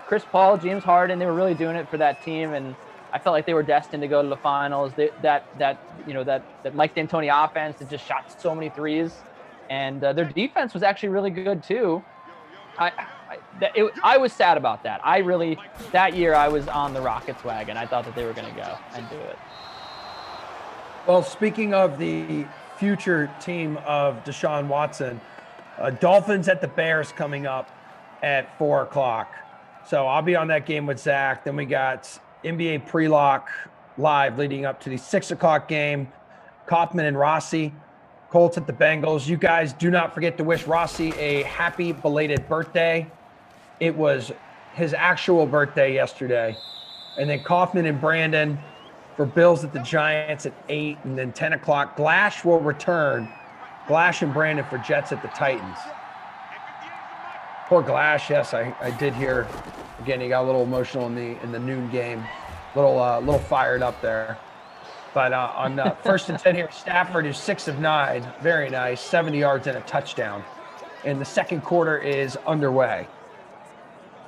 Chris Paul, James Harden, they were really doing it for that team, and I felt like they were destined to go to the finals. That Mike D'Antoni offense that just shot so many threes, and their defense was actually really good too. I was sad about that. That year I was on the Rockets wagon. I thought that they were going to go and do it. Well, speaking of the future team of Deshaun Watson, Dolphins at the Bears coming up at 4:00. So I'll be on that game with Zach. Then we got NBA pre-lock live leading up to the 6:00 game. Kaufman and Rossi, Colts at the Bengals. You guys do not forget to wish Rossi a happy belated birthday. It was his actual birthday yesterday. And then Kaufman and Brandon for Bills at the Giants at 8, and then 10:00. Glash will return. Glash and Brandon for Jets at the Titans. Poor Glash, yes, I did hear. Again, he got a little emotional in the noon game. Little fired up there. But on first and 10 here, Stafford is 6 of 9. Very nice. 70 yards and a touchdown. And the second quarter is underway.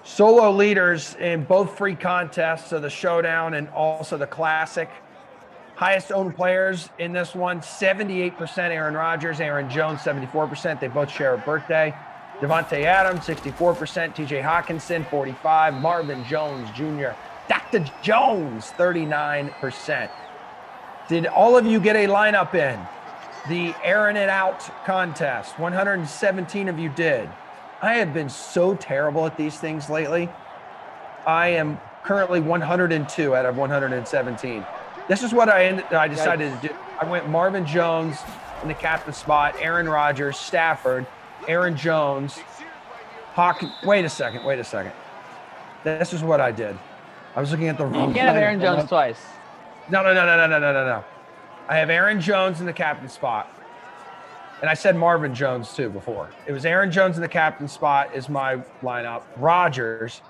Solo leaders in both free contests, so the Showdown and also the Classic. Highest owned players in this one, 78% Aaron Rodgers, Aaron Jones, 74%. They both share a birthday. Devontae Adams, 64%. TJ Hawkinson, 45%. Marvin Jones Jr., Dr. Jones, 39%. Did all of you get a lineup in the Aaron It Out contest? 117 of you did. I have been so terrible at these things lately. I am currently 102 out of 117. This is what I decided to do. I went Marvin Jones in the captain spot, Aaron Rodgers, Stafford, Aaron Jones, Wait a second. This is what I did. I was looking at the wrong. You can't have Aaron Jones twice. No. I have Aaron Jones in the captain spot. And I said Marvin Jones too before. It was Aaron Jones in the captain spot is my lineup. Rodgers,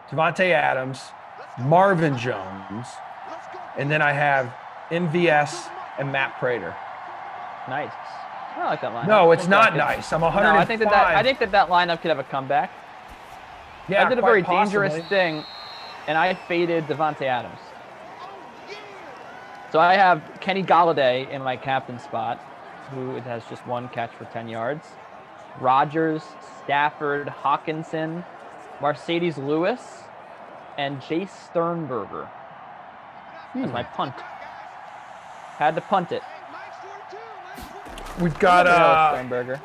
Devontae Adams, Marvin Jones, and then I have MVS and Matt Prater. Nice. I like that lineup. No, it's not nice. I'm 105. No, I think that lineup could have a comeback. Yeah, I did a quite very possibly. dangerous thing, and I faded Devontae Adams. So I have Kenny Golladay in my captain spot, who has just one catch for 10 yards. Rodgers, Stafford, Hawkinson, Mercedes Lewis, and Jace Sternberger. That's my punt. Had to punt it. We've got Sternberger.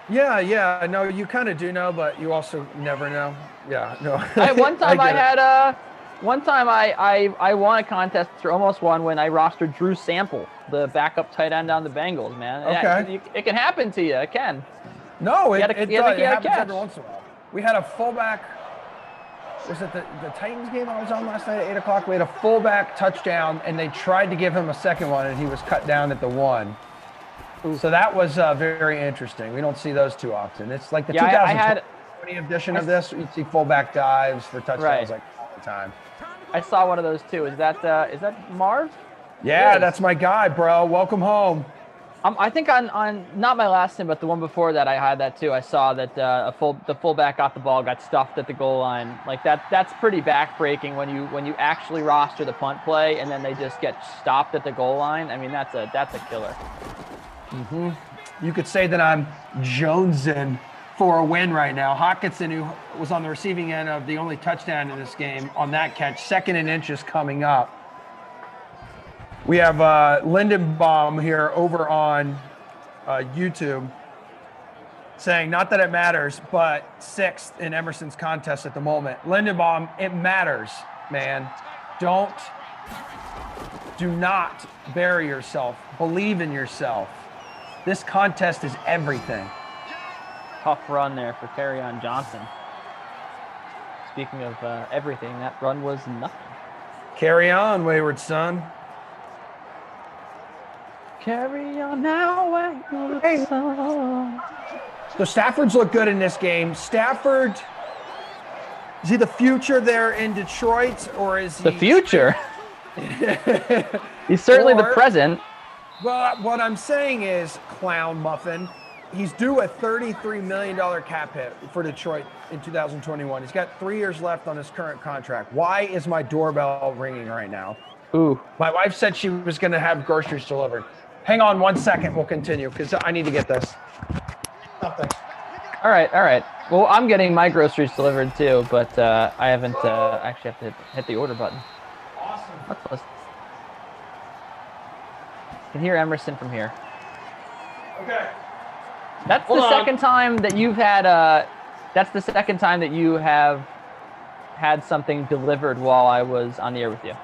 Yeah. No, you kind of do know, but you also never know. Yeah, no. One time I I won a contest, or almost won, when I rostered Drew Sample, the backup tight end on the Bengals, man. Okay. It can happen to you. It can. No, it he had a happens catch. every once in a while. We had a fullback. Was it the Titans game I was on last night at 8 o'clock? We had a fullback touchdown, and they tried to give him a second one, and he was cut down at the 1. Ooh. So that was very interesting. We don't see those too often. It's like the 2020 edition of this. You see fullback dives for touchdowns like all the time. I saw one of those too. Is that Marv? Yeah, that's my guy, bro. Welcome home. I think on not my last name, but the one before that, I had that too. I saw that the fullback got the ball, got stuffed at the goal line. Like that's pretty backbreaking when you actually roster the punt play and then they just get stopped at the goal line. I mean, that's a killer. Mm-hmm. You could say that I'm jonesing for a win right now. Hawkinson, who was on the receiving end of the only touchdown in this game on that catch, 2nd and inches coming up. We have Lindenbaum here over on YouTube saying, not that it matters, but 6th in Emerson's contest at the moment. Lindenbaum, it matters, man. Do not bury yourself. Believe in yourself. This contest is everything. Tough run there for Kerryon Johnson. Speaking of everything, that run was nothing. Carry on, wayward son. Carry on now, wayward son. So Stafford's looked good in this game. Stafford, is he the future there in Detroit, or is he... The future? He's certainly the present. Well, what I'm saying is, clown muffin, he's due a $33 million cap hit for Detroit in 2021. He's got 3 years left on his current contract. Why is my doorbell ringing right now? Ooh. My wife said she was going to have groceries delivered. Hang on 1 second. We'll continue because I need to get this. Nothing. All right. Well, I'm getting my groceries delivered too, but I haven't actually have to hit the order button. Awesome. That's close. You can hear Emerson from here. Okay. That's the second time that you've had that's the second time that you have had something delivered while I was on the air with you.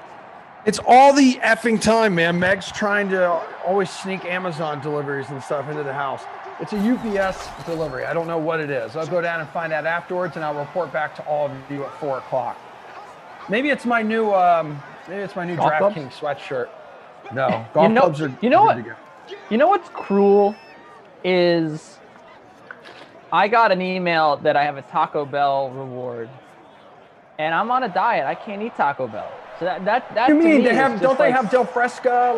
It's all the effing time, man. Meg's trying to always sneak Amazon deliveries and stuff into the house. It's a UPS delivery. I don't know what it is. I'll go down and find out afterwards, and I'll report back to all of you at 4 o'clock. Maybe it's my new DraftKings sweatshirt. No, golf clubs are. You know what? You know what's cruel is I got an email that I have a Taco Bell reward, and I'm on a diet. I can't eat Taco Bell. So that you mean they have? Don't they have Del Fresca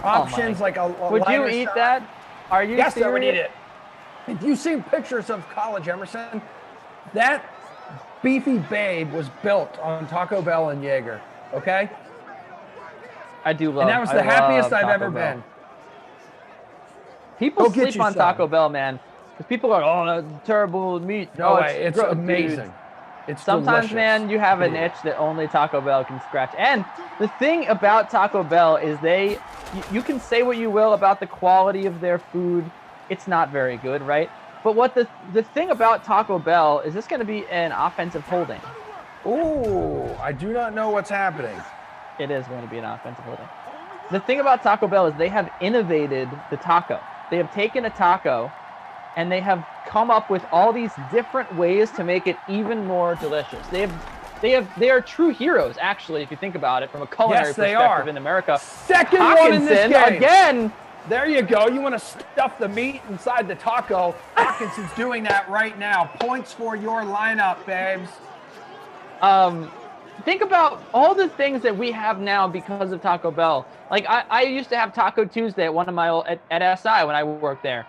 options like a? Would you eat that? Are you? Yes, serious? I would eat it. If you see pictures of College Emerson, that beefy babe was built on Taco Bell and Jaeger. Okay. I do love. And that was the happiest I've ever been. People sleep on Taco Bell, man, because people are like, "Oh, that's terrible meat." No way, it's amazing. Dude. It's sometimes, delicious. Man, you have an itch that only Taco Bell can scratch. And the thing about Taco Bell is you can say what you will about the quality of their food. It's not very good, right? But what the thing about Taco Bell is this going to be an offensive holding. Ooh, I do not know what's happening. It is going to be an offensive holding. The thing about Taco Bell is they have innovated the taco. They have taken a taco and they have come up with all these different ways to make it even more delicious. They are true heroes, actually, if you think about it from a culinary perspective in America. Second one in this game. Again. There you go. You want to stuff the meat inside the taco. Hawkinson's doing that right now. Points for your lineup, babes. Think about all the things that we have now because of Taco Bell. Like I used to have Taco Tuesday at one of my at SI when I worked there.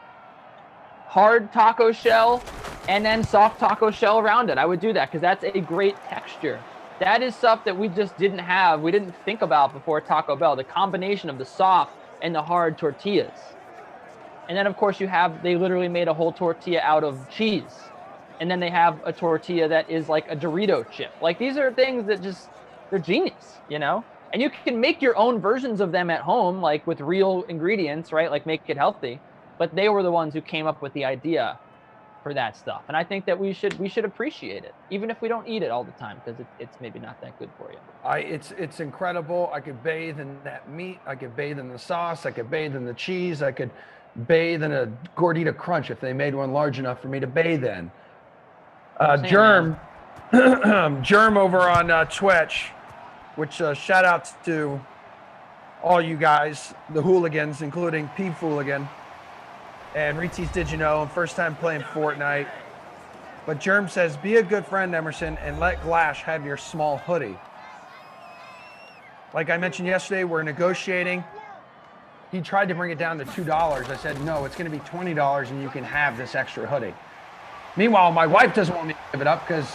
Hard taco shell and then soft taco shell around it. I would do that because that's a great texture. That is stuff that we just didn't have. We didn't think about before Taco Bell. The combination of the soft and the hard tortillas. And then of course they literally made a whole tortilla out of cheese. And then they have a tortilla that is like a Dorito chip. Like these are things that they're genius, you know? And you can make your own versions of them at home, like with real ingredients, right? Like make it healthy. But they were the ones who came up with the idea for that stuff. And I think that we should appreciate it, even if we don't eat it all the time, because it's maybe not that good for you. It's incredible. I could bathe in that meat. I could bathe in the sauce. I could bathe in the cheese. I could bathe in a Gordita Crunch if they made one large enough for me to bathe in. Same, Germ, Germ over on Twitch, which shout outs to all you guys, the hooligans, including P Fooligan and Reese's Did You Know, first time playing Fortnite. But Germ says, be a good friend, Emerson, and let Glash have your small hoodie. Like I mentioned yesterday, we're negotiating. He tried to bring it down to $2. I said, no, it's going to be $20 and you can have this extra hoodie. Meanwhile, my wife doesn't want me to give it up because,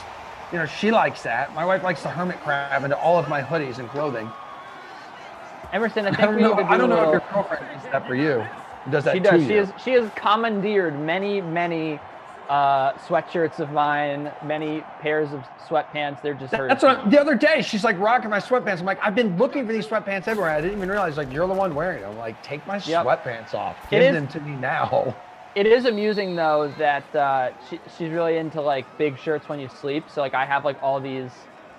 you know, she likes that. My wife likes the hermit crab into all of my hoodies and clothing. Emerson, I I think don't we know, need to do I don't a know if little- your girlfriend does that for you. Does that She to does. you. She has commandeered many sweatshirts of mine, many pairs of sweatpants. They're just hers. That's what the other day she's like rocking my sweatpants. I'm like, I've been looking for these sweatpants everywhere. I didn't even realize like you're the one wearing them. I'm like, take my sweatpants off. Give them to me now. It is amusing though that she's really into like big shirts when you sleep. So like I have like all these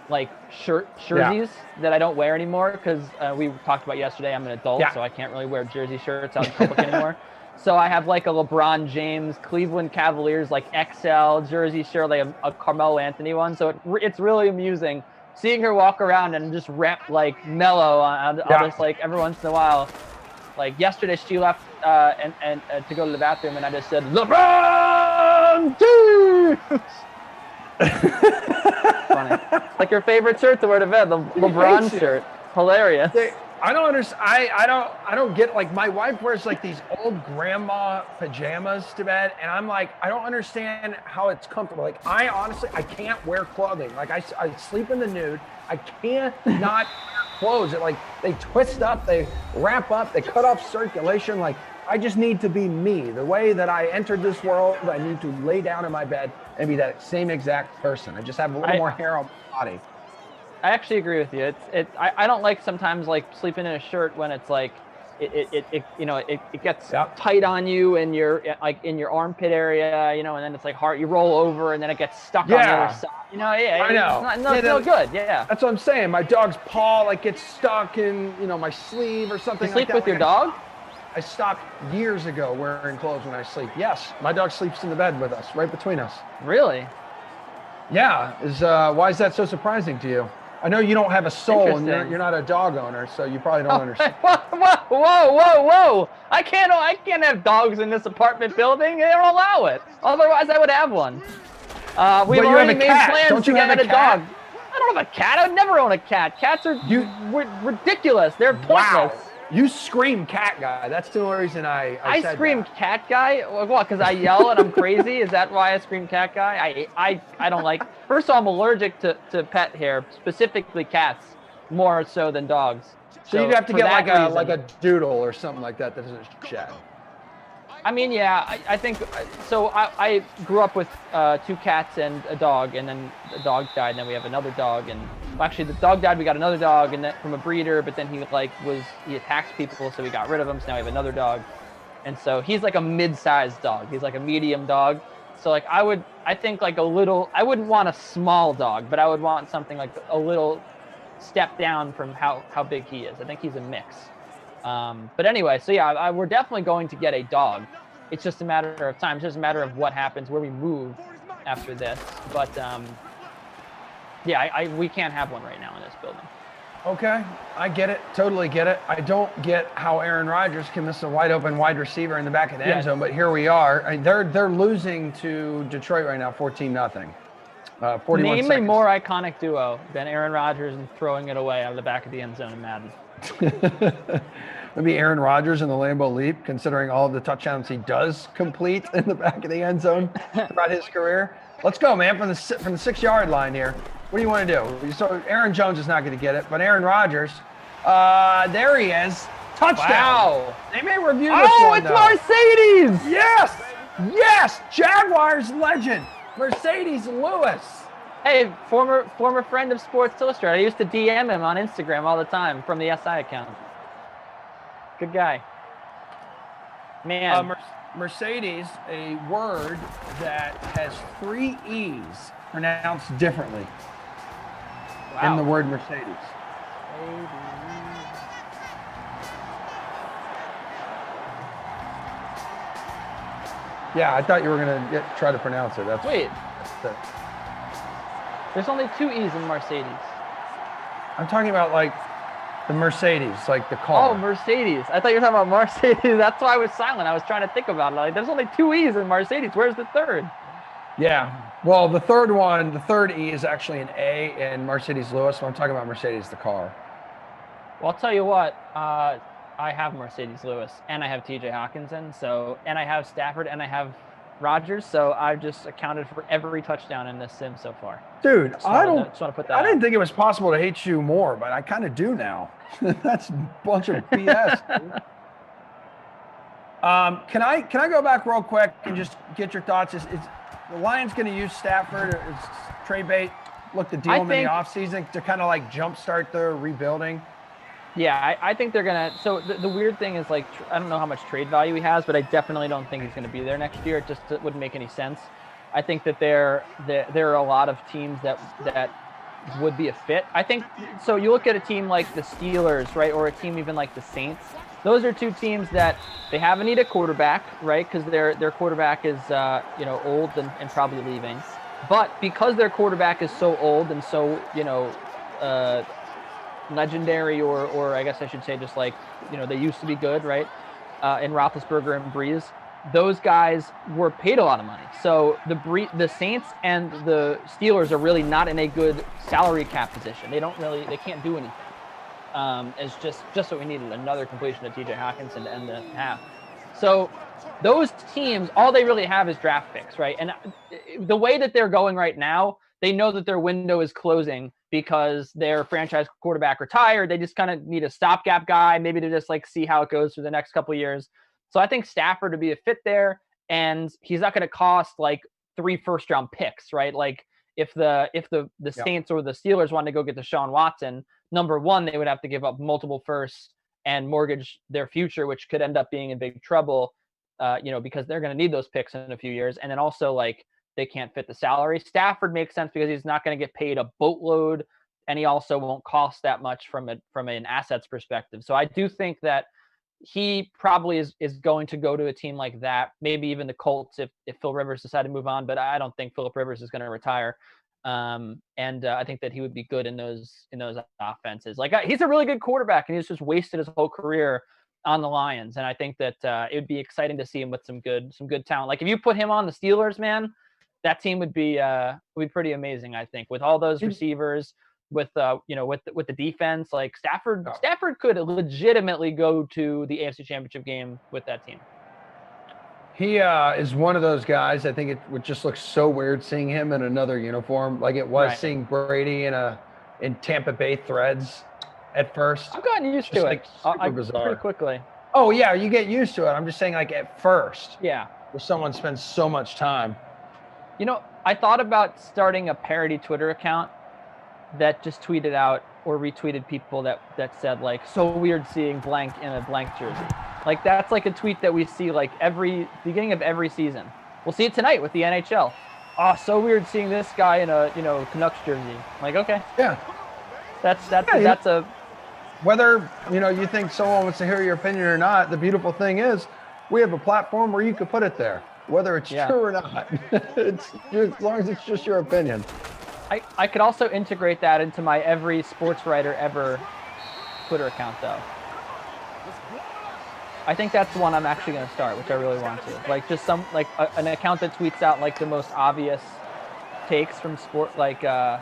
like jerseys that I don't wear anymore because we talked about yesterday. I'm an adult, so I can't really wear jersey shirts out in public anymore. So I have like a LeBron James, Cleveland Cavaliers, like XL jersey shirt, like a Carmelo Anthony one. So it's really amusing seeing her walk around and just rep like mellow on just like every once in a while. Like yesterday, she left and to go to the bathroom, and I just said, LeBron James! Funny. Like your favorite shirt to wear to bed, the LeBron shirt. Hilarious. I don't understand. I don't get, like, my wife wears like these old grandma pajamas to bed, and I'm like, I don't understand how it's comfortable. Like, I honestly can't wear clothing. Like, I sleep in the nude. I can't not wear clothes. Like, they twist up, they wrap up, they cut off circulation. Like, I just need to be me. The way that I entered this world, I need to lay down in my bed and be that same exact person. I just have a little more hair on my body. I actually agree with you. I don't like sometimes like sleeping in a shirt when it's like it gets tight on you and you're like in your armpit area, you know, and then it's like hard. You roll over and then it gets stuck on the other side. You know, I know. It's no good. Yeah. That's what I'm saying. My dog's paw like gets stuck in, you know, my sleeve or something. You sleep like that. with your dog? I stopped years ago wearing clothes when I sleep. Yes, my dog sleeps in the bed with us, right between us. Really? Yeah. Why is that so surprising to you? I know you don't have a soul and you're not a dog owner, so you probably don't understand. Whoa! I can't have dogs in this apartment building. They don't allow it. Otherwise, I would have one. We've already made plans to get a dog. I don't have a cat. I would never own a cat. Cats are ridiculous. They're pointless. Wow. You scream cat guy. That's the only reason I said scream that. Cat guy? What, because I yell and I'm crazy? Is that why I scream cat guy? I don't like... First of all, I'm allergic to pet hair, specifically cats, more so than dogs. So you'd have to get like a doodle or something like that that doesn't shed. I mean, yeah, I think... So I grew up with 2 cats and a dog, and then the dog died, and then we have another dog, and... Well, actually, the dog died, we got another dog, and then from a breeder, but then he attacks people, so we got rid of him, so now we have another dog. And so he's like a mid-sized dog. He's like a medium dog. So like I wouldn't want a small dog, but I would want something like a little step down from how big he is. I think he's a mix. But anyway, so yeah, we're definitely going to get a dog. It's just a matter of time. It's just a matter of what happens, where we move after this. But yeah, we can't have one right now in this building. Okay, I get it. Totally get it. I don't get how Aaron Rodgers can miss a wide open wide receiver in the back of the end zone, but here we are. I mean, they're losing to Detroit right now, 14-0. 41 Name seconds. a more iconic duo than Aaron Rodgers and throwing it away out of the back of the end zone in Madden. Maybe Aaron Rodgers in the Lambeau Leap, considering all of the touchdowns he does complete in the back of the end zone throughout his career. Let's go, man, from the 6-yard line here. What do you want to do? So Aaron Jones is not going to get it, but Aaron Rodgers, there he is. Touchdown. Wow. They may review this one, it's Mercedes. Yes. Jaguars legend, Mercedes Lewis. Hey, former friend of Sports Illustrated. I used to DM him on Instagram all the time from the SI account. Good guy. Man. Mercedes, a word that has 3 E's pronounced differently in the word Mercedes. Yeah, I thought you were gonna try to pronounce it. Wait. There's only 2 E's in Mercedes. I'm talking about like the Mercedes, like the car. Oh, Mercedes. I thought you were talking about Mercedes. That's why I was silent. I was trying to think about it. Like, there's only 2 E's in Mercedes. Where's the third? Yeah. Well, the third E is actually an A in Mercedes-Lewis. So I'm talking about Mercedes, the car. Well, I'll tell you what. I have Mercedes-Lewis, and I have T.J. Hawkinson, and I have Stafford, and I have Rodgers. So I've just accounted for every touchdown in this sim so far. Dude, I didn't out. think it was possible to hate you more, but I kind of do now. That's a bunch of BS. Can I go back real quick and just get your thoughts? Is the Lions going to use Stafford? Is Trey Bate look to deal him in the offseason to kind of like jumpstart their rebuilding? Yeah, I think they're going to. So the weird thing is, like, I don't know how much trade value he has, but I definitely don't think he's going to be there next year. It wouldn't make any sense. I think that there are a lot of teams that would be a fit. I think so. You look at a team like the Steelers, right, or a team even like the Saints. Those are 2 teams that they have a need a quarterback, right, because their quarterback is old and probably leaving. But because their quarterback is so old and so legendary, or I guess I should say just like they used to be good, right, in Roethlisberger and Breeze. Those guys were paid a lot of money. So the Saints and the Steelers are really not in a good salary cap position. They can't do anything. It's just what we needed, another completion of T.J. Hawkinson to end the half. So those teams, all they really have is draft picks, right? And the way that they're going right now, they know that their window is closing because their franchise quarterback retired. They just kind of need a stopgap guy, maybe to just like see how it goes for the next couple of years. So I think Stafford to be a fit there, and he's not going to cost like 3 first-round picks, right? Like if the Saints or the Steelers wanted to go get Deshaun Watson, number one, they would have to give up multiple firsts and mortgage their future, which could end up being in big trouble, because they're going to need those picks in a few years. And then also like they can't fit the salary. Stafford makes sense because he's not going to get paid a boatload, and he also won't cost that much from an assets perspective. So I do think that he probably is going to go to a team like that, maybe even the Colts if Phil Rivers decided to move on, but I don't think Philip Rivers is going to retire. I think that he would be good in those offenses. Like he's a really good quarterback, and he's just wasted his whole career on the Lions. And I think that it would be exciting to see him with some good talent. Like if you put him on the Steelers, man, that team would be pretty amazing. I think with all those receivers, with the defense, like Stafford could legitimately go to the AFC Championship game with that team. He is one of those guys. I think it would just look so weird seeing him in another uniform, like it was seeing Brady in Tampa Bay threads at first. I've gotten used to it. Super bizarre. Pretty quickly. Oh yeah, you get used to it. I'm just saying, like at first. Yeah. Where someone spends so much time. I thought about starting a parody Twitter account that just tweeted out or retweeted people that said like, so weird seeing blank in a blank jersey. Like that's like a tweet that we see like every beginning of every season. We'll see it tonight with the NHL. Oh, so weird seeing this guy in a Canucks jersey. Like, okay. Yeah. That's a whether you think someone wants to hear your opinion or not, the beautiful thing is we have a platform where you could put it there, whether it's true or not. It's as long as it's just your opinion. I could also integrate that into my every sports writer ever Twitter account, though. I think that's the one I'm actually going to start, which I really want to. Like just an account that tweets out like the most obvious takes from sport, like boy,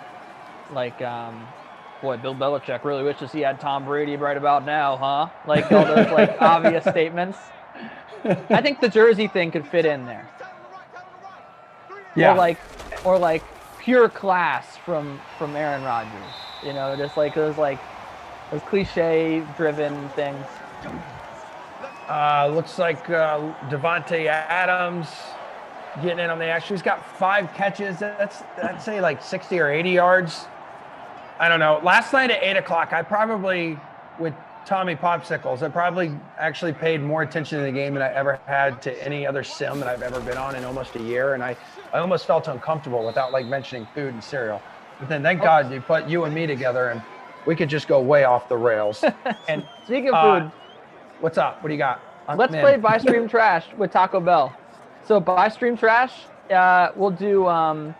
Bill Belichick really wishes he had Tom Brady right about now, huh? Like all those like obvious statements. I think the jersey thing could fit in there. Yeah. Or like pure class from Aaron Rodgers. Just like those cliche driven things. Looks like Devontae Adams getting in on the action. He's got 5 catches. I'd say like 60 or 80 yards. I don't know. Last night at 8 o'clock, I probably, with Tommy Popsicles, I probably actually paid more attention to the game than I ever had to any other sim that I've ever been on in almost a year. And I almost felt uncomfortable without like mentioning food and cereal. But then thank God you put you and me together and we could just go way off the rails. And speaking of food, what's up? What do you got? Let's play Buy Stream Trash with Taco Bell. So buy stream trash. We'll do or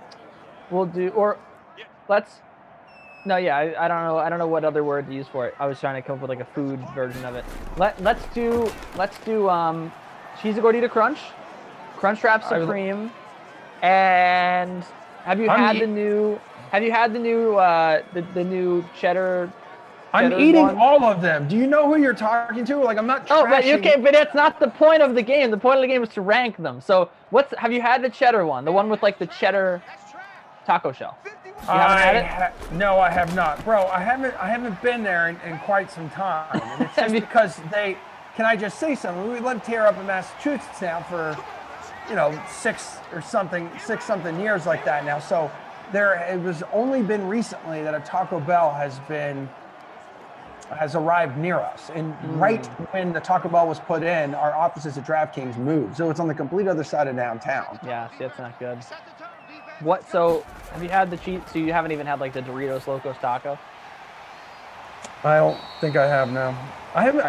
let's. No, yeah, I don't know. I don't know what other word to use for it. I was trying to come up with like a food version of it. Let's do cheesy gordita crunch, crunch wrap supreme, and have you had the new the new cheddar? I'm eating one? all of them. Do you know who you're talking to? Like, I'm not. Oh, but trashing- okay, but that's not the point of the game. The point of the game is to rank them. So have you had the cheddar one? The one with like the cheddar taco shell? You haven't had it? No, I have not, bro. I haven't been there in quite some time. And it's just because they. Can I just say something? We lived here up in Massachusetts now for, 6 something years like that now. So it was only been recently that a Taco Bell has arrived near us. And right when the Taco Bell was put in, our offices at DraftKings moved. So it's on the complete other side of downtown. Yeah, see, that's not good. What? So have you had the cheese? So you haven't even had like the Doritos Locos Taco? I don't think I have now. I haven't.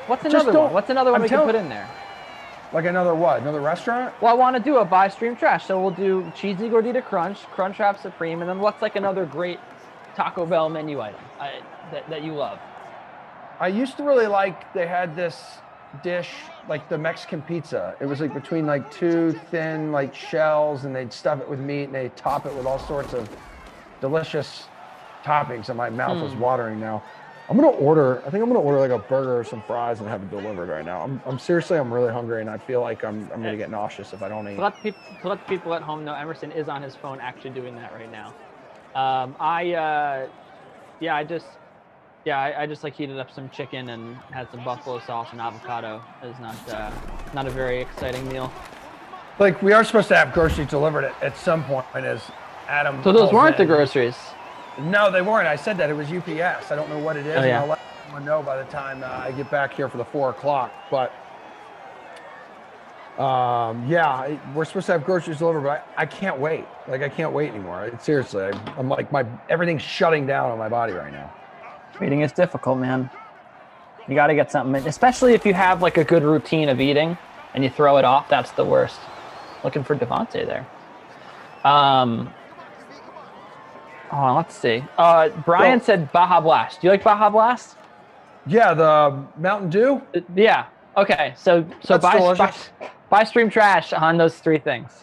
What's another one? What's another one we can put in there? Like another what? Another restaurant? Well, I want to do a buy stream trash. So we'll do cheesy gordita crunch, crunch wrap supreme, and then what's like another great Taco Bell menu item that you love? I used to really like, they had this dish, like the Mexican pizza. It was like between like two thin like shells, and they'd stuff it with meat and they'd top it with all sorts of delicious toppings, and my mouth is watering now. I think I'm gonna order like a burger or some fries and have it delivered right now. I'm seriously, I'm really hungry, and I feel like I'm gonna get nauseous if I don't eat. To let the people at home know, Emerson is on his phone actually doing that right now. I just like heated up some chicken and had some buffalo sauce and avocado. It's not a very exciting meal. Like, we are supposed to have groceries delivered at some point, as Adam. So those weren't the groceries. No, they weren't. I said that it was UPS. I don't know what it is. Oh, yeah. And I'll let everyone know by the time I get back here for the 4 o'clock. But we're supposed to have groceries delivered, but I can't wait. Like, I can't wait anymore. Seriously, I'm like, everything's shutting down on my body right now. Eating is difficult, man. You got to get something in, especially if you have like a good routine of eating and you throw it off. That's the worst. Looking for Devontae there. Let's see. Brian said Baja Blast. Do you like Baja Blast? Yeah, the Mountain Dew. Yeah. Okay. So buy stream trash on those 3 things.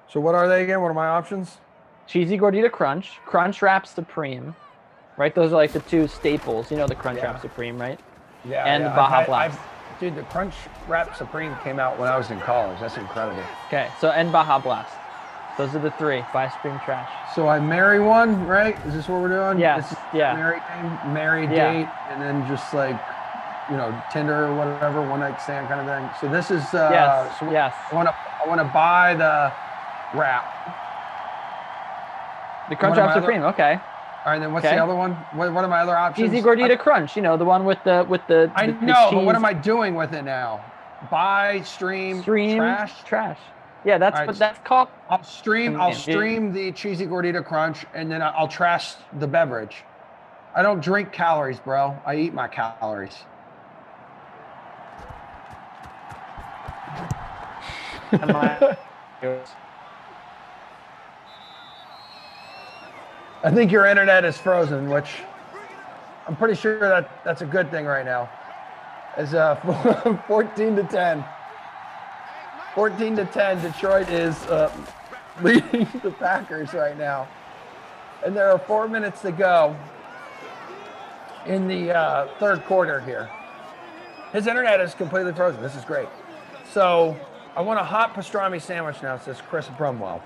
So what are they again? What are my options? Cheesy Gordita Crunch, Crunch Wrap Supreme, right? Those are like the 2 staples. You know the Crunch Wrap Supreme, right? Yeah. And the Baja Blast. Dude, the Crunch Wrap Supreme came out when I was in college. That's incredible. Okay, so and Baja Blast. Those are the 3. Buy stream trash. So I marry one, right? Is this what we're doing? Yes. Yeah. Marry date, and then just like, Tinder or whatever, one night stand kind of thing. So this is yes. So yes. I want to buy the wrap. The Crunch Wrap Supreme. Okay. All right, then what's the other one? What are my other options? Cheesy Gordita Crunch. The one with the. I know, but what am I doing with it now? Buy, stream, trash. Yeah, that's what that's called. I'll stream the Cheesy Gordita Crunch, and then I'll trash the beverage. I don't drink calories, bro. I eat my calories. I think your internet is frozen, which I'm pretty sure that's a good thing right now. It's 14-10. 14-10. Detroit is leading the Packers right now. And there are 4 minutes to go in the third quarter here. His internet is completely frozen. This is great. So I want a hot pastrami sandwich now, says Chris Brumwell,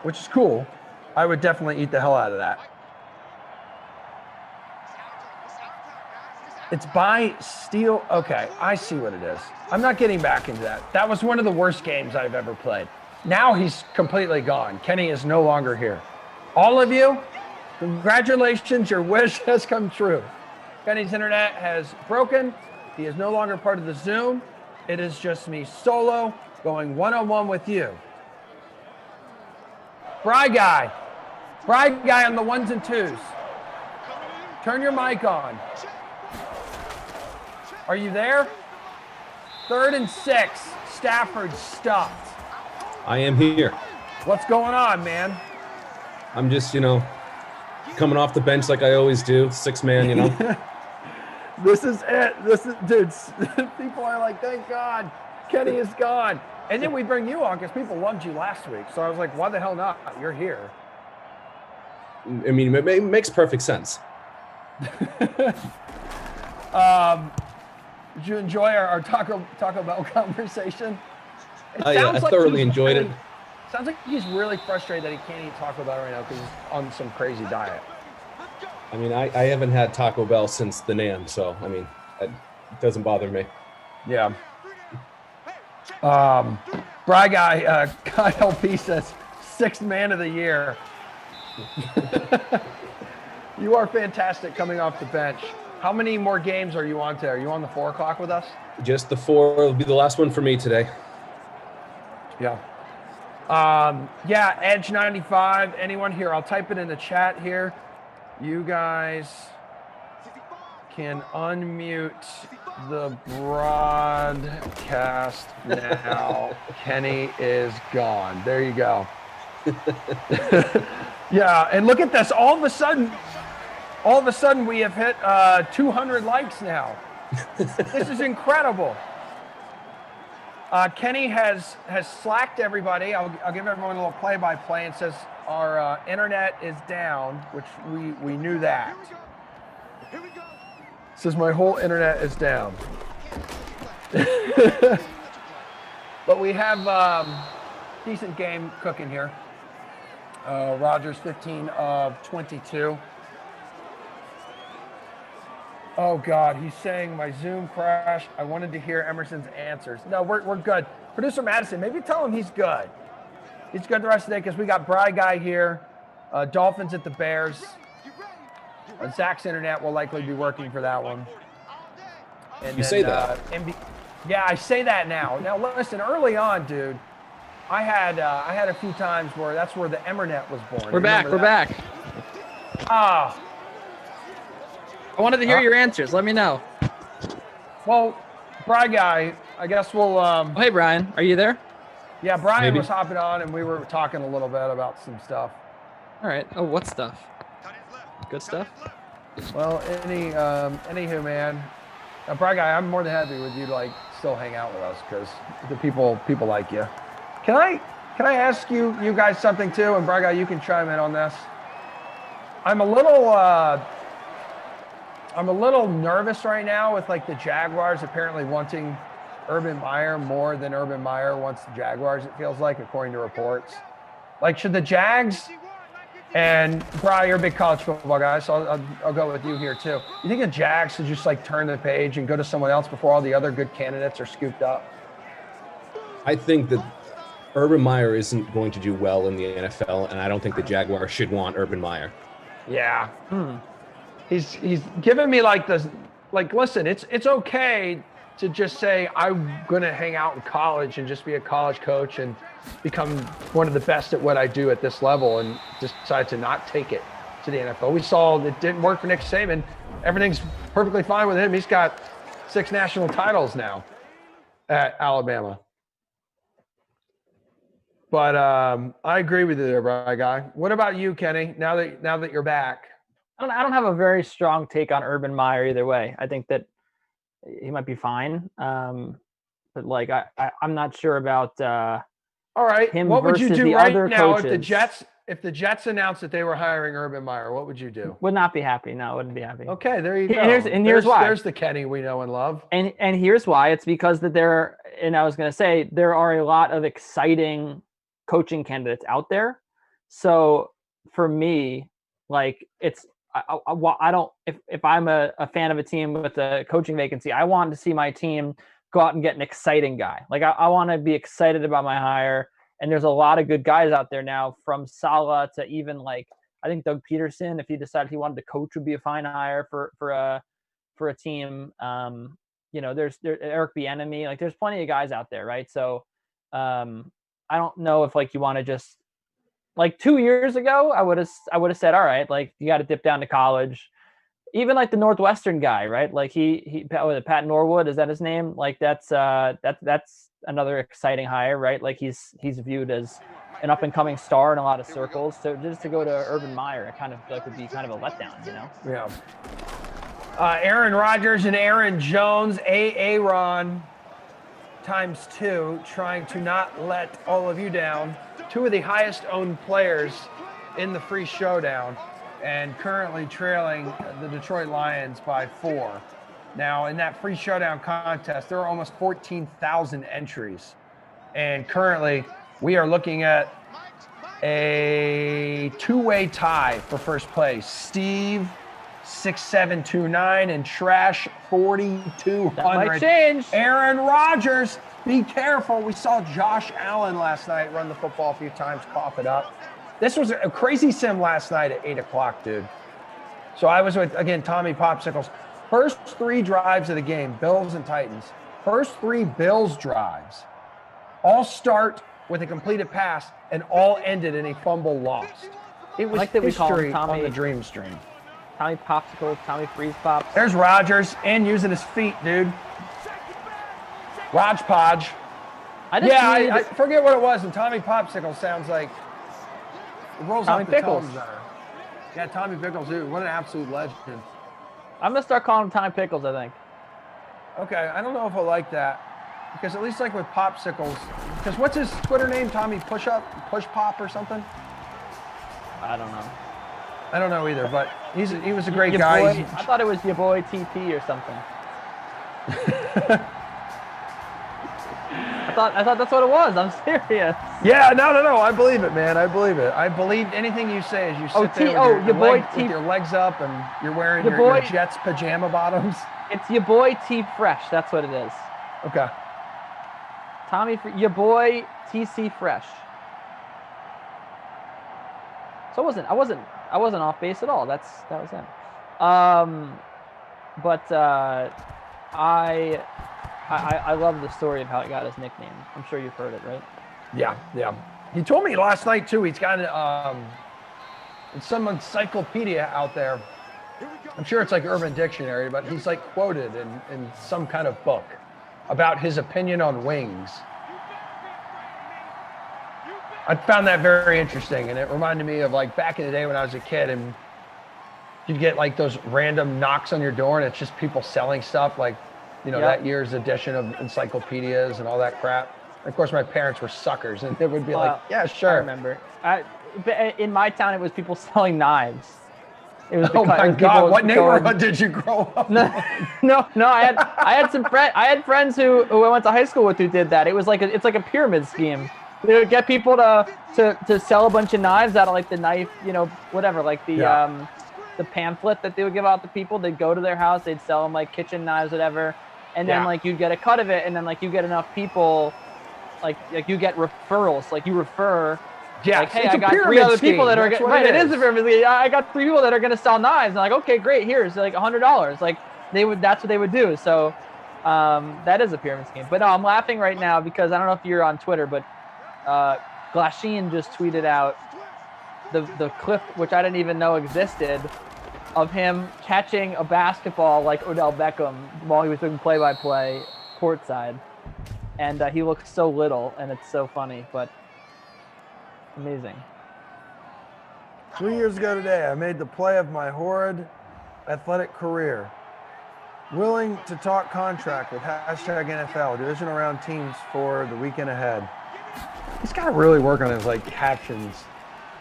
which is cool. I would definitely eat the hell out of that. It's buy, steal. Okay, I see what it is. I'm not getting back into that. That was one of the worst games I've ever played. Now he's completely gone. Kenny is no longer here. All of you, congratulations, your wish has come true. Kenny's internet has broken. He is no longer part of the Zoom. It is just me solo going one-on-one with you. Bry guy on the 1s and 2s. Turn your mic on. Are you there? 3rd and 6. Stafford stuffed. I am here. What's going on, man? I'm just, coming off the bench like I always do. 6-man, This is it. Dude, people are like, thank God, Kenny is gone. And then we bring you on because people loved you last week. So I was like, why the hell not? You're here. I mean, it makes perfect sense. Did you enjoy our Taco Bell conversation? I thoroughly enjoyed it. Sounds like he's really frustrated that he can't eat Taco Bell right now because he's on some crazy diet. I mean, I haven't had Taco Bell since the NAM, so, I mean, it doesn't bother me. Yeah. Bry Guy, Kyle P says, 6th man of the year. You are fantastic coming off the bench. How many more games are you on to? Are you on the 4 o'clock with us? Just the 4 will be the last one for me today. Yeah. Yeah, Edge 95. Anyone here? I'll type it in the chat here. You guys can unmute the broadcast now. Kenny is gone. There you go. Yeah, and look at this. All of a sudden we have hit 200 likes now. This is incredible. Kenny has slacked everybody. I'll give everyone a little play-by-play. It says our internet is down, which we knew that. It says my whole internet is down. But we have decent game cooking here. Rodgers 15 of 22. Oh God, he's saying my Zoom crashed. I wanted to hear Emerson's answers. No, we're good. Producer Madison, maybe tell him he's good. He's good the rest of the day because we got Bry Guy here. Dolphins at the Bears. Zach's internet will likely be working for that one. And you say that. Yeah, I say that now. Now listen, early on, dude, I had a few times where that's where the Emmernet was born. We're back. Ah. I wanted to hear your answers. Let me know. Well, Bry Guy, I guess we'll. Oh, hey, Brian, are you there? Yeah, Brian Maybe. was hopping on, and we were talking a little bit about some stuff. All right. Oh, what stuff? Good stuff. Well, anywho, man, Bry Guy, I'm more than happy with you to like still hang out with us because the people like you. Can I ask you guys something too? And Bry Guy, you can chime in on this. I'm a little nervous right now with like the Jaguars apparently wanting Urban Meyer more than Urban Meyer wants the Jaguars, it feels like, according to reports. Like, should the Jags, and Bri, you're a big college football guy, so I'll go with you here too. You think the Jags should just like turn the page and go to someone else before all the other good candidates are scooped up? I think that Urban Meyer isn't going to do well in the NFL, and I don't think the Jaguars should want Urban Meyer. Yeah. He's giving me like this, like, listen, it's okay to just say I'm going to hang out in college and just be a college coach and become one of the best at what I do at this level and just decide to not take it to the NFL. We saw it didn't work for Nick Saban. Everything's perfectly fine with him. He's got 6 national titles now at Alabama. But I agree with you there, Bri Guy. What about you, Kenny, now that you're back? I don't have a very strong take on Urban Meyer either way. I think that he might be fine. But like, I'm not sure about all right. him What would you versus do the right other now coaches. if the Jets announced that they were hiring Urban Meyer? What would you do? Would not be happy. No, wouldn't be happy. Okay, there you go. Here's why. There's the Kenny we know and love. And here's why. It's because that I was going to say, there are a lot of exciting coaching candidates out there. So for me, like, it's, I don't, if I'm a fan of a team with a coaching vacancy, I want to see my team go out and get an exciting guy. Like, I want to be excited about my hire. And there's a lot of good guys out there now, from Saleh to even like, I think Doug Peterson, if he decided he wanted to coach, would be a fine hire for a team. There's Eric Bieniemy, like there's plenty of guys out there. Right. So I don't know if like you want to just, like 2 years ago, I would have said, all right, like you got to dip down to college even like the Northwestern guy, right? Like Pat Norwood, is that his name? Like that's another exciting hire, right? Like he's viewed as an up and coming star in a lot of circles. So just to go to Urban Meyer, I kind of feel like would be kind of a letdown, you know? Yeah. Aaron Rodgers and Aaron Jones, Aaron times 2, trying to not let all of you down. 2 of the highest owned players in the free showdown, and currently trailing the Detroit Lions by 4. Now, in that free showdown contest, there are almost 14,000 entries. And currently, we are looking at a 2-way tie for first place. Steve, 6729, and Trash, 4200. That might change. Aaron Rodgers, be careful. We saw Josh Allen last night run the football a few times, cough it up. This was a crazy sim last night at 8 o'clock, dude. So I was with, again, Tommy Popsicles. First 3 drives of the game, Bills and Titans. First 3 Bills drives all start with a completed pass and all ended in a fumble lost. It was like that we call him history Tommy, on the Dream Stream. Tommy Popsicles, Tommy Freeze Pops. There's Rodgers, and using his feet, dude. Raj Podge. I forget what it was, and Tommy Popsicle sounds like it rolls Tommy off the Pickles. tongue better. Yeah, Tommy Pickles, dude. What an absolute legend. I'm gonna start calling him Tommy Pickles, I think. Okay, I don't know if I like that. Because at least like with Popsicles, because what's his Twitter name? Tommy Push Pop or something? I don't know. I don't know either, but he was a great Your guy. boy, I thought it was your boy TP or something. I thought that's what it was. I'm serious. Yeah, no. I believe it, man. I believe it. I believe anything you say as you sit there with your legs up and you're wearing your Jets pajama bottoms. It's your boy T Fresh. That's what it is. Okay. Tommy, your boy TC Fresh. So I wasn't off base at all. That was him. But I love the story of how he got his nickname. I'm sure you've heard it, right? Yeah. He told me last night too. He's got some encyclopedia out there. I'm sure it's like Urban Dictionary, but he's like quoted in some kind of book about his opinion on wings. I found that very interesting, and it reminded me of like back in the day when I was a kid, and you'd get like those random knocks on your door, and it's just people selling stuff, like that year's edition of encyclopedias and all that crap. And of course, my parents were suckers, and it would be like, yeah, sure. I remember. In my town, it was people selling knives. It was oh my God! What neighborhood did you grow up? No. I had friends who I went to high school with who did that. It was like it's like a pyramid scheme. They would get people to sell a bunch of knives out of like the knife, whatever, like the pamphlet that they would give out to people. They'd go to their house, they'd sell them like kitchen knives, whatever, and then like you'd get a cut of it, and then like you get enough people, like you get referrals, like you refer. Yeah, like, hey, I got 3 other people that are right. It is a pyramid scheme. I got 3 people that are going to sell knives. And like, okay, great. Here's like $100. Like that's what they would do. So that is a pyramid scheme. But no, I'm laughing right now because I don't know if you're on Twitter, but Glasheen just tweeted out the clip, which I didn't even know existed, of him catching a basketball like Odell Beckham while he was doing play-by-play courtside, and he looks so little, and it's so funny, but. Amazing. 3 years ago today, I made the play of my horrid athletic career. Willing to talk contract with #NFL, divisional round teams for the weekend ahead. He's got to really work on his captions.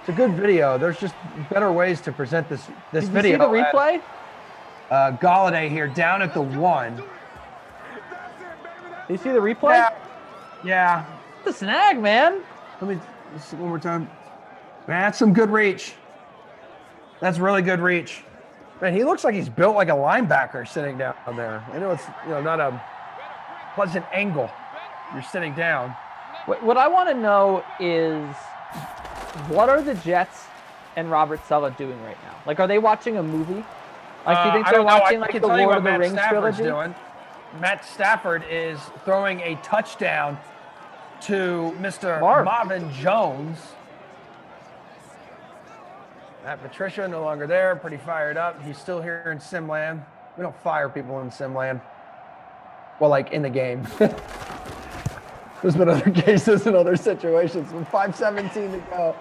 It's a good video. There's just better ways to present this Did video. You see the replay? Galladay here down at the 1. Did you see the replay? Yeah. The snag, man. Let me see one more time. Man, that's some good reach. That's really good reach. Man, he looks like he's built like a linebacker sitting down there. I know it's not a pleasant angle. You're sitting down. What I want to know is, what are the Jets and Robert Saleh doing right now? Like, are they watching a movie? Like, do you think they're watching like the Lord of the Rings trilogy? Doing. Matt Stafford is throwing a touchdown to Mr. Marvin Jones. Matt Patricia, no longer there, pretty fired up. He's still here in Simland. We don't fire people in Simland. Well, like in the game. There's been other cases and other situations. With 5:17 to go.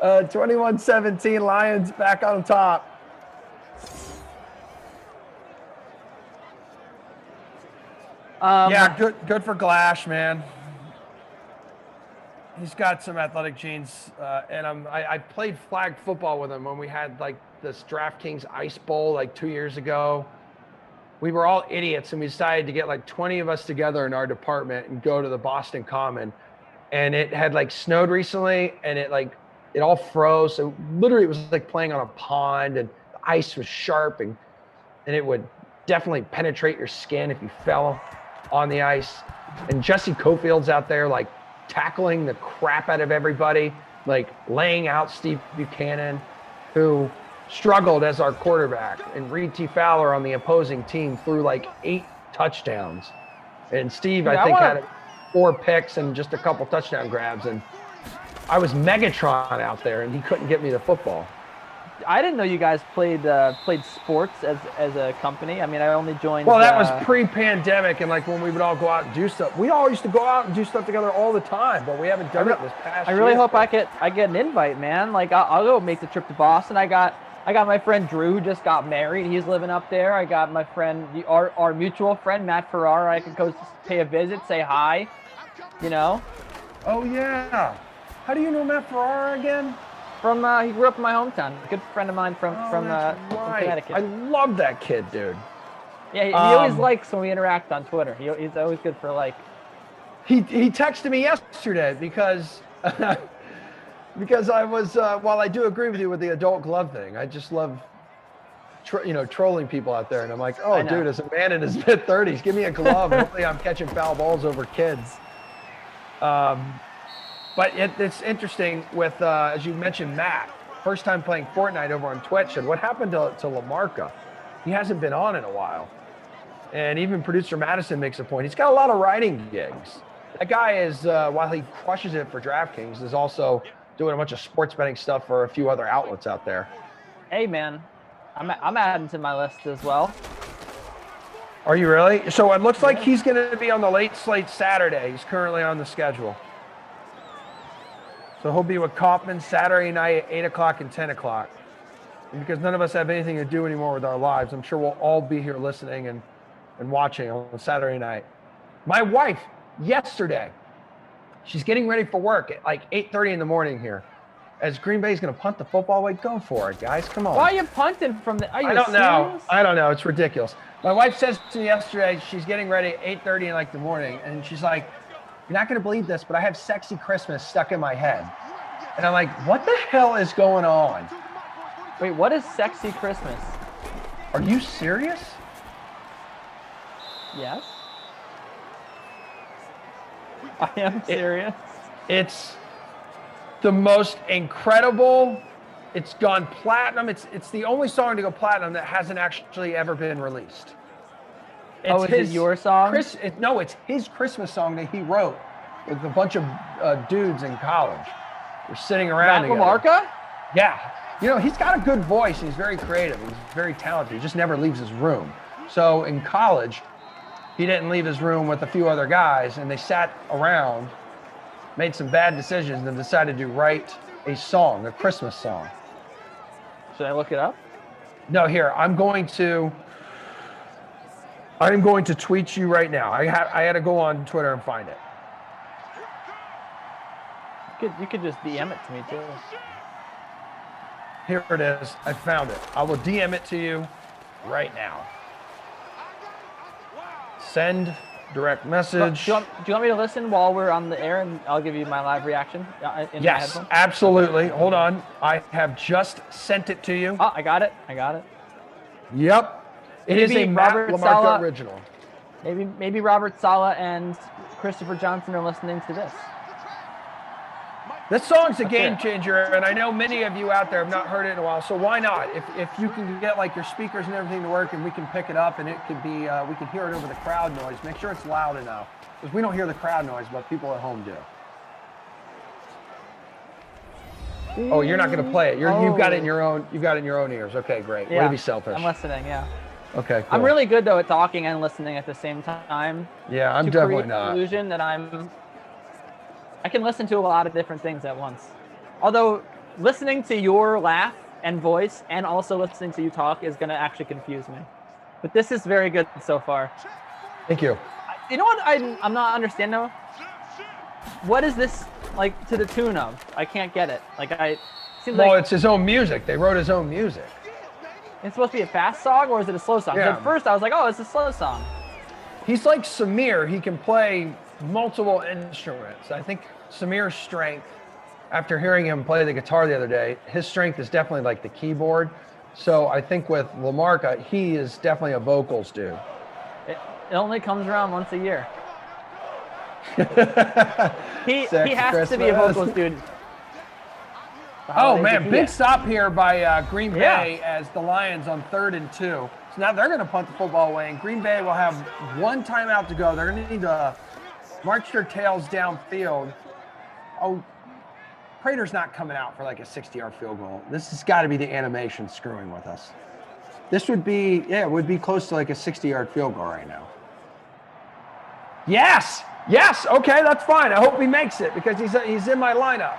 21-17, Lions back on top. Yeah, good for Glash, man. He's got some athletic genes, and I played flag football with him when we had like this DraftKings Ice Bowl like 2 years ago. We were all idiots, and we decided to get like 20 of us together in our department and go to the Boston Common. And it had like snowed recently, and it all froze. So literally, it was like playing on a pond, and the ice was sharp, and it would definitely penetrate your skin if you fell on the ice. And Jesse Cofield's out there like tackling the crap out of everybody, like laying out Steve Buchanan, who struggled as our quarterback. And Reed T. Fowler on the opposing team threw like 8 touchdowns. And Steve, I think, had 4 picks and just a couple touchdown grabs. And I was Megatron out there, and he couldn't get me the football. I didn't know you guys played sports as a company. I mean, I only joined. Well, that was pre-pandemic, and like when we would all go out and do stuff. We all used to go out and do stuff together all the time, but we haven't done it this past year. I really hope I get an invite, man. Like I'll go make the trip to Boston. I got my friend Drew, who just got married. He's living up there. I got my friend, our mutual friend Matt Ferrara. I could go pay a visit, say hi. You know. Oh yeah. How do you know Matt Ferrara again? He grew up in my hometown. A good friend of mine from Connecticut. I love that kid, dude. Yeah, he always likes when we interact on Twitter. He's always good for like. He texted me yesterday because because I was while I do agree with you with the adult glove thing, I just love trolling people out there, and I'm like, oh, dude, as a man in his mid-30s, give me a glove. Hopefully, I'm catching foul balls over kids. But it's interesting with, as you mentioned, Matt, first time playing Fortnite over on Twitch. And what happened to LaMarca? He hasn't been on in a while. And even producer Madison makes a point. He's got a lot of writing gigs. That guy is, while he crushes it for DraftKings, is also doing a bunch of sports betting stuff for a few other outlets out there. Hey, man, I'm adding to my list as well. Are you really? So it looks like he's going to be on the late slate Saturday. He's currently on the schedule. So he'll be with Kaufman Saturday night at 8 o'clock and 10 o'clock. And because none of us have anything to do anymore with our lives, I'm sure we'll all be here listening and watching on Saturday night. My wife, yesterday, she's getting ready for work at like 8:30 in the morning here. As Green Bay's going to punt the football away, go for it, guys. Come on. Why are you punting from the? Are you I don't know. serious? I don't know. It's ridiculous. My wife says to me yesterday, she's getting ready at 8:30 in like the morning, and she's like, "You're not going to believe this, but I have Sexy Christmas stuck in my head." And I'm like, what the hell is going on? Wait, what is Sexy Christmas? Are you serious? Yes. I am serious. It's the most incredible. It's gone platinum. It's the only song to go platinum that hasn't actually ever been released. Is it your song? No, it's his Christmas song that he wrote with a bunch of dudes in college. We're sitting around together. Matt LaMarca? Yeah. He's got a good voice. He's very creative. He's very talented. He just never leaves his room. So in college, he didn't leave his room with a few other guys, and they sat around, made some bad decisions, and decided to write a song, a Christmas song. Should I look it up? No, here, I'm going to tweet you right now. I had to go on Twitter and find it. You could just DM it to me too. Here it is. I found it. I will DM it to you right now. Send direct message. Do you want me to listen while we're on the air, and I'll give you my live reaction? Yes, absolutely. Hold on. I have just sent it to you. Oh, I got it. Yep. It is a Robert LaMarca original. Maybe Robert Saleh and Christopher Johnson are listening to this. This song's a game changer, and I know many of you out there have not heard it in a while, so why not? If you can get like your speakers and everything to work, and we can pick it up, and it could be, we can hear it over the crowd noise. Make sure it's loud enough, because we don't hear the crowd noise, but people at home do. Oh, you're not going to play it. You've got it in your own. You've got it in your own ears. Okay, great. Way to be selfish. I'm listening. Yeah. Okay. Cool. I'm really good though at talking and listening at the same time. Yeah, I'm to definitely create not. The illusion that I can listen to a lot of different things at once. Although listening to your laugh and voice and also listening to you talk is going to actually confuse me. But this is very good so far. Thank you. You know what I'm not understanding though? What is this like to the tune of? I can't get it. It's his own music. They wrote his own music. It's supposed to be a fast song or is it a slow song? 'Cause Yeah. at first I was like, oh, it's a slow song. He's like Samir. He can play multiple instruments. I think Samir's strength, after hearing him play the guitar the other day, his strength is definitely like the keyboard. So I think with LaMarca, he is definitely a vocals dude. It only comes around once a year. He has to be a vocals dude. Oh man, big stop here by Green Bay as the Lions on 3rd and 2. So now they're going to punt the football away, and Green Bay will have one timeout to go. They're going to need to march their tails downfield. Oh, Prater's not coming out for like a 60-yard field goal. This has got to be the animation screwing with us. This would be, it would be close to like a 60-yard field goal right now. Yes, okay, that's fine. I hope he makes it because he's in my lineup.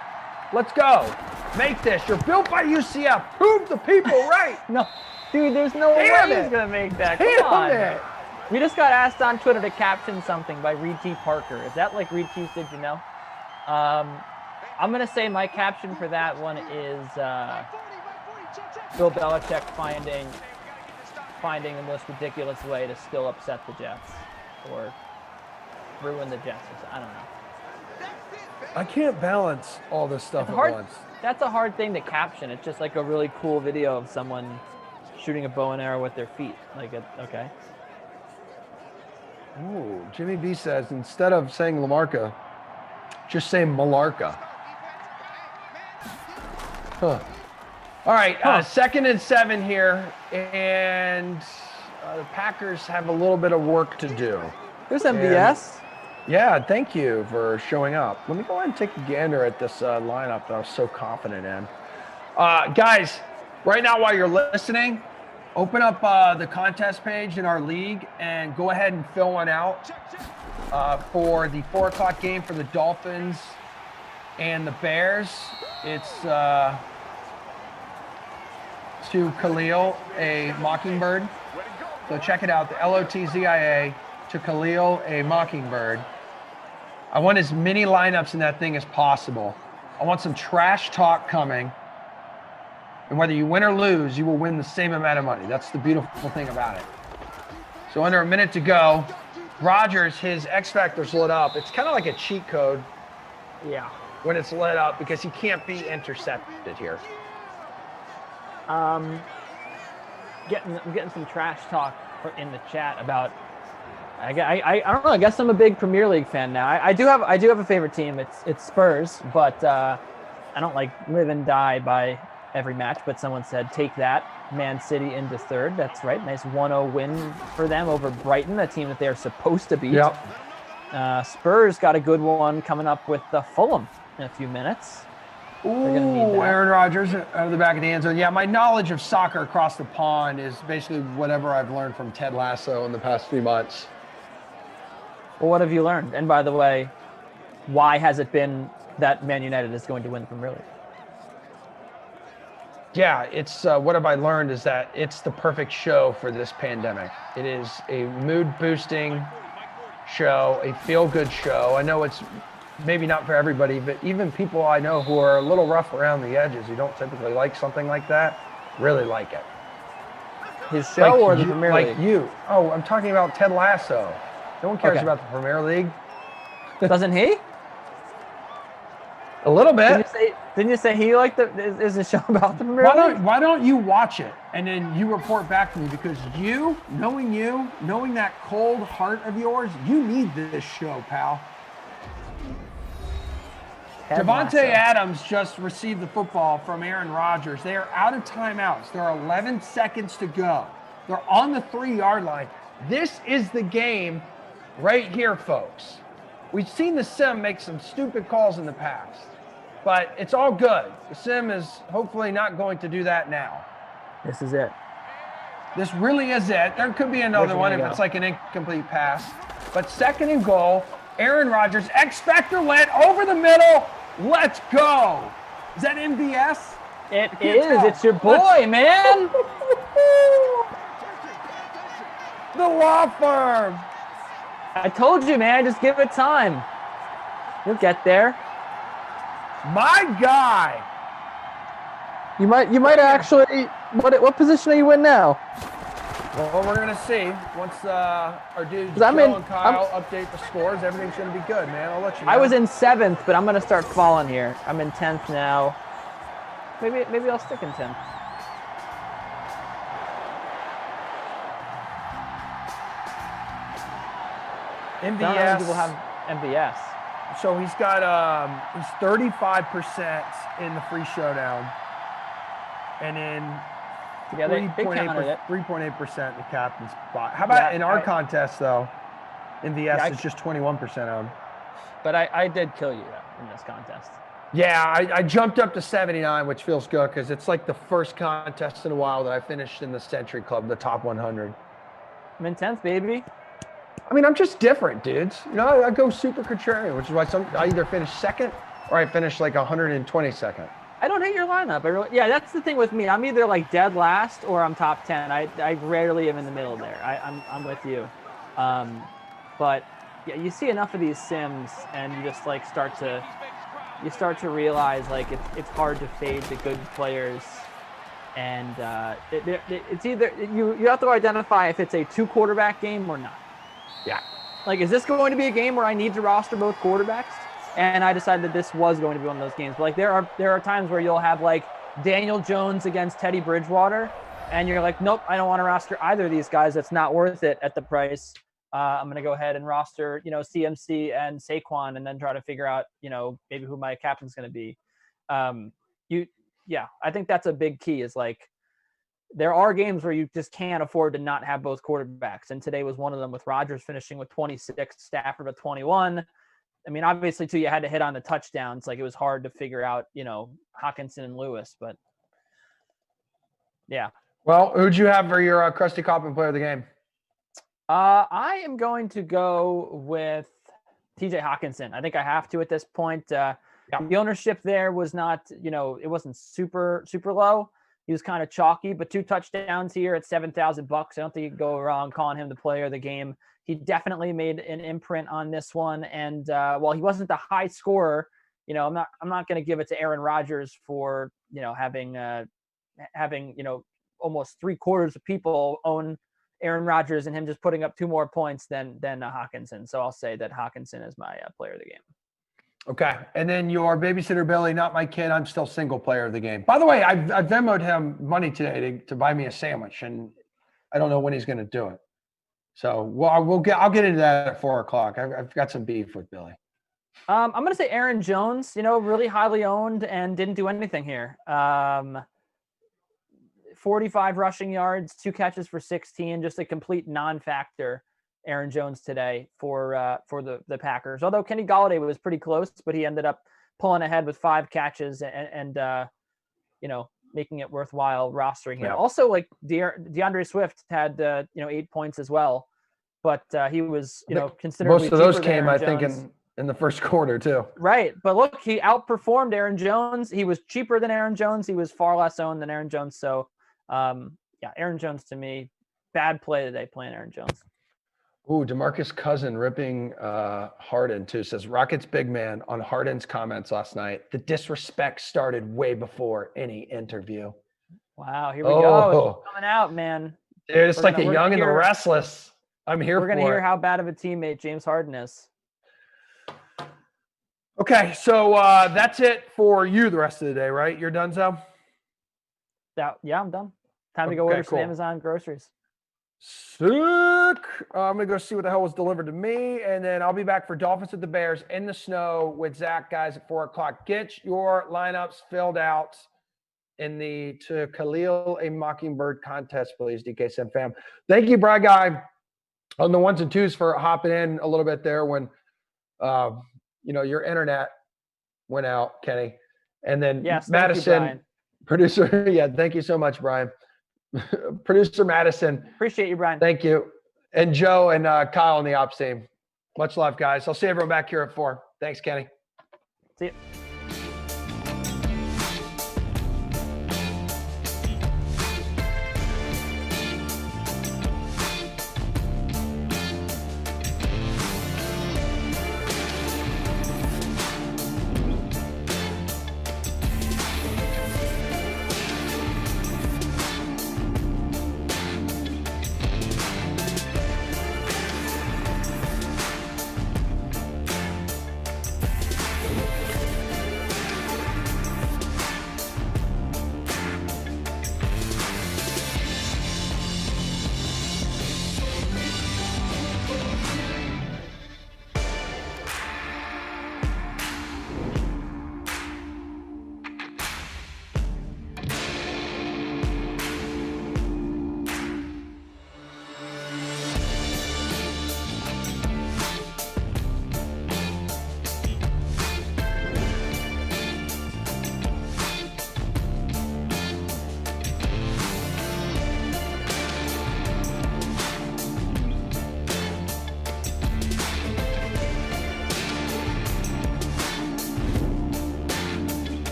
Let's go. Make this. You're built by UCF. Prove the people right. No, dude, there's no way he's going to make that. Come on. We just got asked on Twitter to caption something by Reed T. Parker. Is that like Reed T's Did You Know? I'm going to say my caption for that one is Bill Belichick finding the most ridiculous way to still upset the Jets or ruin the Jets. I don't know. I can't balance all this stuff at once. That's a hard thing to caption. It's just like a really cool video of someone shooting a bow and arrow with their feet. Okay. Ooh, Jimmy B says, instead of saying LaMarca, just say Malarca. Huh. All right, 2nd and 7 here, and the Packers have a little bit of work to do. There's MVS. Yeah, thank you for showing up. Let me go ahead and take a gander at this lineup that I was so confident in. Guys, right now while you're listening, open up the contest page in our league and go ahead and fill one out for the 4 o'clock game for the Dolphins and the Bears. It's to Khalil, a Mockingbird. So check it out, the LOTZIA to Khalil, a Mockingbird. I want as many lineups in that thing as possible. I want some trash talk coming. And whether you win or lose, you will win the same amount of money. That's the beautiful thing about it. So under a minute to go, Rodgers, his X Factor's lit up. It's kind of like a cheat code. Yeah. When it's lit up because he can't be intercepted here. I'm getting some trash talk in the chat about. I don't know. I guess I'm a big Premier League fan now. I do have a favorite team. It's Spurs, but I don't like live and die by every match. But someone said take that, Man City into 3rd. That's right. Nice 1-0 win for them over Brighton, a team that they're supposed to beat. Yep. Spurs got a good one coming up with Fulham in a few minutes. Ooh, Aaron Rodgers out of the back of the end zone. Yeah, my knowledge of soccer across the pond is basically whatever I've learned from Ted Lasso in the past few months. Well, what have you learned? And by the way, why has it been that Man United is going to win the Premier League? Yeah, it's what have I learned is that it's the perfect show for this pandemic. It is a mood-boosting show, a feel-good show. I know it's maybe not for everybody, but even people I know who are a little rough around the edges, who don't typically like something like that, really like it. His show or the Premier League? Like you. Oh, I'm talking about Ted Lasso. No one cares about the Premier League. Doesn't he? A little bit. Didn't you say he liked is the show about the Premier League? Why don't you watch it and then you report back to me? Because knowing that cold heart of yours, you need this show, pal. Devontae Adams just received the football from Aaron Rodgers. They are out of timeouts. There are 11 seconds to go. They're on the 3-yard line. This is the game right here, folks. We've seen the sim make some stupid calls in the past. but it's all good. The sim is hopefully not going to do that now. This is it. This really is it. There could be another one if it's like an incomplete pass. But 2nd and goal, Aaron Rodgers, X Factor lit over the middle. Let's go. Is that MVS? It is. It's your boy, man. The law firm. I told you, man. Just give it time. You'll get there. My guy. You might actually. What position are you in now? Well, we're gonna see once our dudes Joe and Kyle update the scores. Everything's gonna be good, man. I'll let you know. I was in 7th, but I'm gonna start falling here. I'm in 10th now. Maybe I'll stick in 10th. MVS will have MVS. So he's got he's 35% in the free showdown, and in 3.8% the captain's spot. How about in our contest though? MVS is just 21% owned. But I did kill you in this contest. Yeah, I jumped up to 79, which feels good because it's like the first contest in a while that I finished in the Century Club, the top 100. I'm in 10th, baby. I mean, I'm just different, dudes. You know, I go super contrarian, which is why I either finish 2nd or I finish like 122nd. I don't hate your lineup. Yeah, that's the thing with me. I'm either like dead last or I'm top 10. I rarely am in the middle there. I'm with you. But yeah, you see enough of these sims and you just like start to realize like it's hard to fade the good players. And it's either you have to identify if it's a 2-quarterback game or not. Yeah. Like, is this going to be a game where I need to roster both quarterbacks? And I decided that this was going to be one of those games. But like there are times where you'll have like Daniel Jones against Teddy Bridgewater, and you're like, nope, I don't want to roster either of these guys. That's not worth it at the price. I'm going to go ahead and roster, CMC and Saquon, and then try to figure out, maybe who my captain's going to be. I think that's a big key is like, there are games where you just can't afford to not have both quarterbacks. And today was one of them with Rodgers finishing with 26, Stafford with 21. I mean, obviously too, you had to hit on the touchdowns. Like it was hard to figure out, Hawkinson and Lewis, but yeah. Well, who'd you have for your Krusty Coppin player of the game? I am going to go with TJ Hawkinson. I think I have to at this point. The ownership there was not, it wasn't super, super low. He was kind of chalky, but 2 touchdowns here at $7,000. I don't think you can go wrong calling him the player of the game. He definitely made an imprint on this one. And while he wasn't the high scorer, I'm not going to give it to Aaron Rodgers for, having almost 3/4 of people own Aaron Rodgers and him just putting up 2 more points than Hawkinson. So I'll say that Hawkinson is my player of the game. Okay. And then your babysitter, Billy, not my kid. I'm still single player of the game. By the way, I Venmo'd him money today to buy me a sandwich, and I don't know when he's going to do it. So I'll get into that at 4:00. I've got some beef with Billy. I'm going to say Aaron Jones, really highly owned and didn't do anything here. 45 rushing yards, 2 catches for 16, just a complete non-factor. Aaron Jones today for the Packers. Although Kenny Golladay was pretty close, but he ended up pulling ahead with 5 catches and making it worthwhile rostering him. Yeah. Also, like DeAndre Swift had 8 points as well, but he was considerably most of those cheaper came, than I think, in the first quarter too. Right, but look, he outperformed Aaron Jones. He was cheaper than Aaron Jones. He was far less owned than Aaron Jones. So, Aaron Jones to me, bad play today playing Aaron Jones. Ooh, DeMarcus Cousin ripping Harden too. Says Rockets big man on Harden's comments last night. The disrespect started way before any interview. Wow, here we go. It's coming out, man. Dude, it's like the young and the restless. I'm here for it. We're going to hear how bad of a teammate James Harden is. Okay, so that's it for you the rest of the day, right? You're done, Zo? Yeah, I'm done. Time to go order some Amazon groceries. Sick. I'm going to go see what the hell was delivered to me, and then I'll be back for Dolphins at the Bears in the snow with Zach, guys, at 4:00. Get your lineups filled out in the To Khalil a Mockingbird contest, please, DK fam. Thank you, Brad Guy, on the 1s and 2s for hopping in a little bit there when, your internet went out, Kenny. And then Yes, thank you, Madison, Brian. producer. Yeah, thank you so much, Brian. Producer Madison, Appreciate you, Brian. thank you. And Joe and Kyle on the ops team. Much love, guys. I'll see everyone back here at 4. Thanks, Kenny. See you.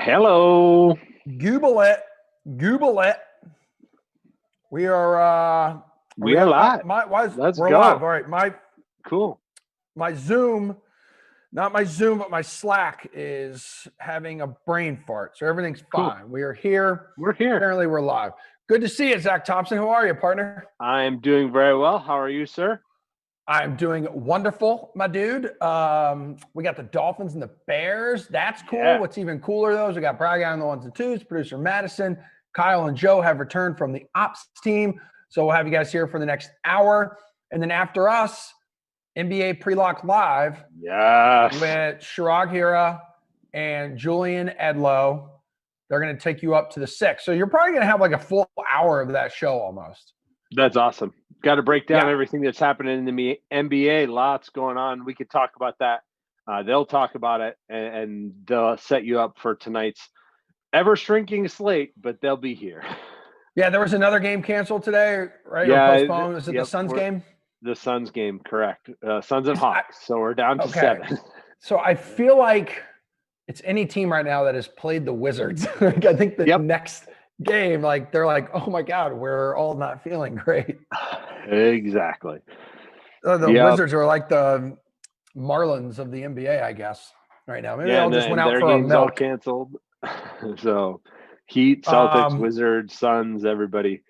Hello. Google it. We are We are live. Let's go. live. All right. Cool. My Zoom, not my Zoom, but my Slack is having a brain fart. So everything's fine. Cool. We are here. We're here. Apparently we're live. Good to see you, Zach Thompson. How are you, partner? I'm doing very well. How are you, sir? I'm doing wonderful, my dude. We got the Dolphins and the Bears. That's cool. Yeah. What's even cooler, though, is we got Brady on the ones and twos. Producer Madison, Kyle, and Joe have returned from the ops team. So we'll have you guys here for the next hour. And then after us, NBA Pre-Lock Live Yes. with Shirag Hira and Julian Edlow. They're going to take you up to the 6. So you're probably going to have like a full hour of that show almost. That's awesome. Got to break down Yeah. everything that's happening in the NBA. Lots going on. We could talk about that. They'll talk about it, and they'll set you up for tonight's ever-shrinking slate, but they'll be here. Yeah, there was another game canceled today, right? Yeah, Or postponed. Was it the Suns game? The Suns game, correct. Suns and Hawks. So we're down to 7. So I feel like it's any team right now that has played the Wizards. Like, I think the next game, like they're like, oh my God, we're all not feeling great. Exactly. The Wizards are like the Marlins of the NBA, I guess, right now. Maybe they all just went out their for a games all milk. canceled. So Heat, Celtics, Wizards, Suns, everybody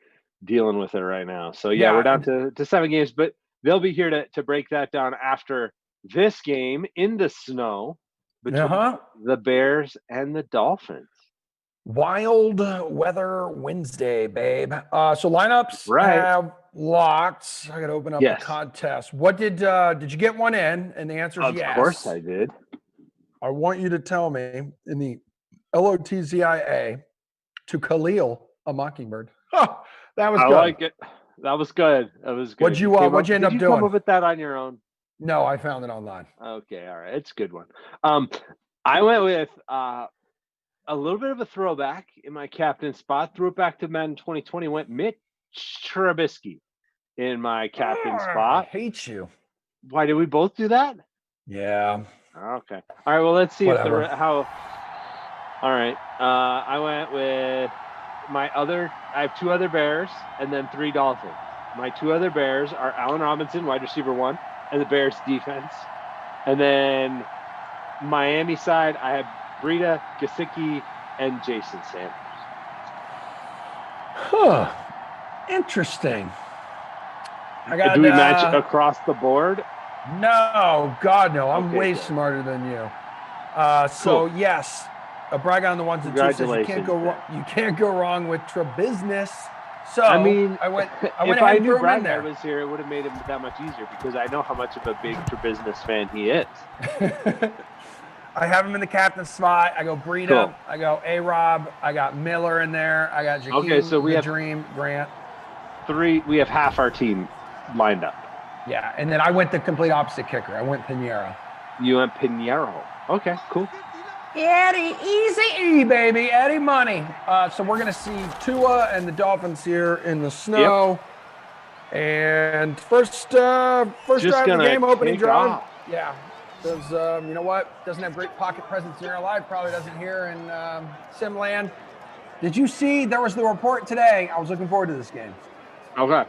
dealing with it right now. So we're down to 7 games, but they'll be here to break that down after this game in the snow between the Bears and the Dolphins. Wild weather Wednesday, babe. So lineups have locked. I got to open up the contest. What did you get one in? And the answer is yes. Of course I did. I want you to tell me in the LOTZIA to Khalil a Mockingbird. That was good. I like it. That was good. What'd you end up doing? Did you come up with that on your own? No, I found it online. Okay, all right. It's a good one. I went with a little bit of a throwback in my captain spot. Threw it back to Madden 2020. Went Mitch Trubisky in my captain spot. I hate you. Why did we both do that? Yeah. Okay. All right. Well, let's see Whatever. All right. I went with I have 2 other Bears and then 3 Dolphins. My 2 other Bears are Allen Robinson, wide receiver 1, and the Bears defense. And then Miami side, I have Breida, Gesicki, and Jason Sanders. Huh. Interesting. Do we match across the board? No, God, no. I'm way good. smarter than you. Cool. Yes, a brag on the ones and twos says you can't go wrong with Trubisky. So I mean, I went if ahead I and knew threw him in Brad there. was here, it would have made it that much easier because I know how much of a big Trubisky fan he is. I have him in the captain spot. I go Breida. Cool. I go A-Rob. I got Miller in there. I got Jakeem, so we have Dream, Grant. 3. We have half our team lined up. Yeah, and then I went the complete opposite kicker. I went Pinheiro. You went Pinheiro. Okay, cool. Eddie, easy E, baby. Eddie money. So we're going to see Tua and the Dolphins here in the snow. Yep. And first drive of the game, opening drive. Yeah. Does, you know what? Doesn't have great pocket presence in real life. Probably doesn't here in Simland. Did you see there was the report today? I was looking forward to this game. Okay.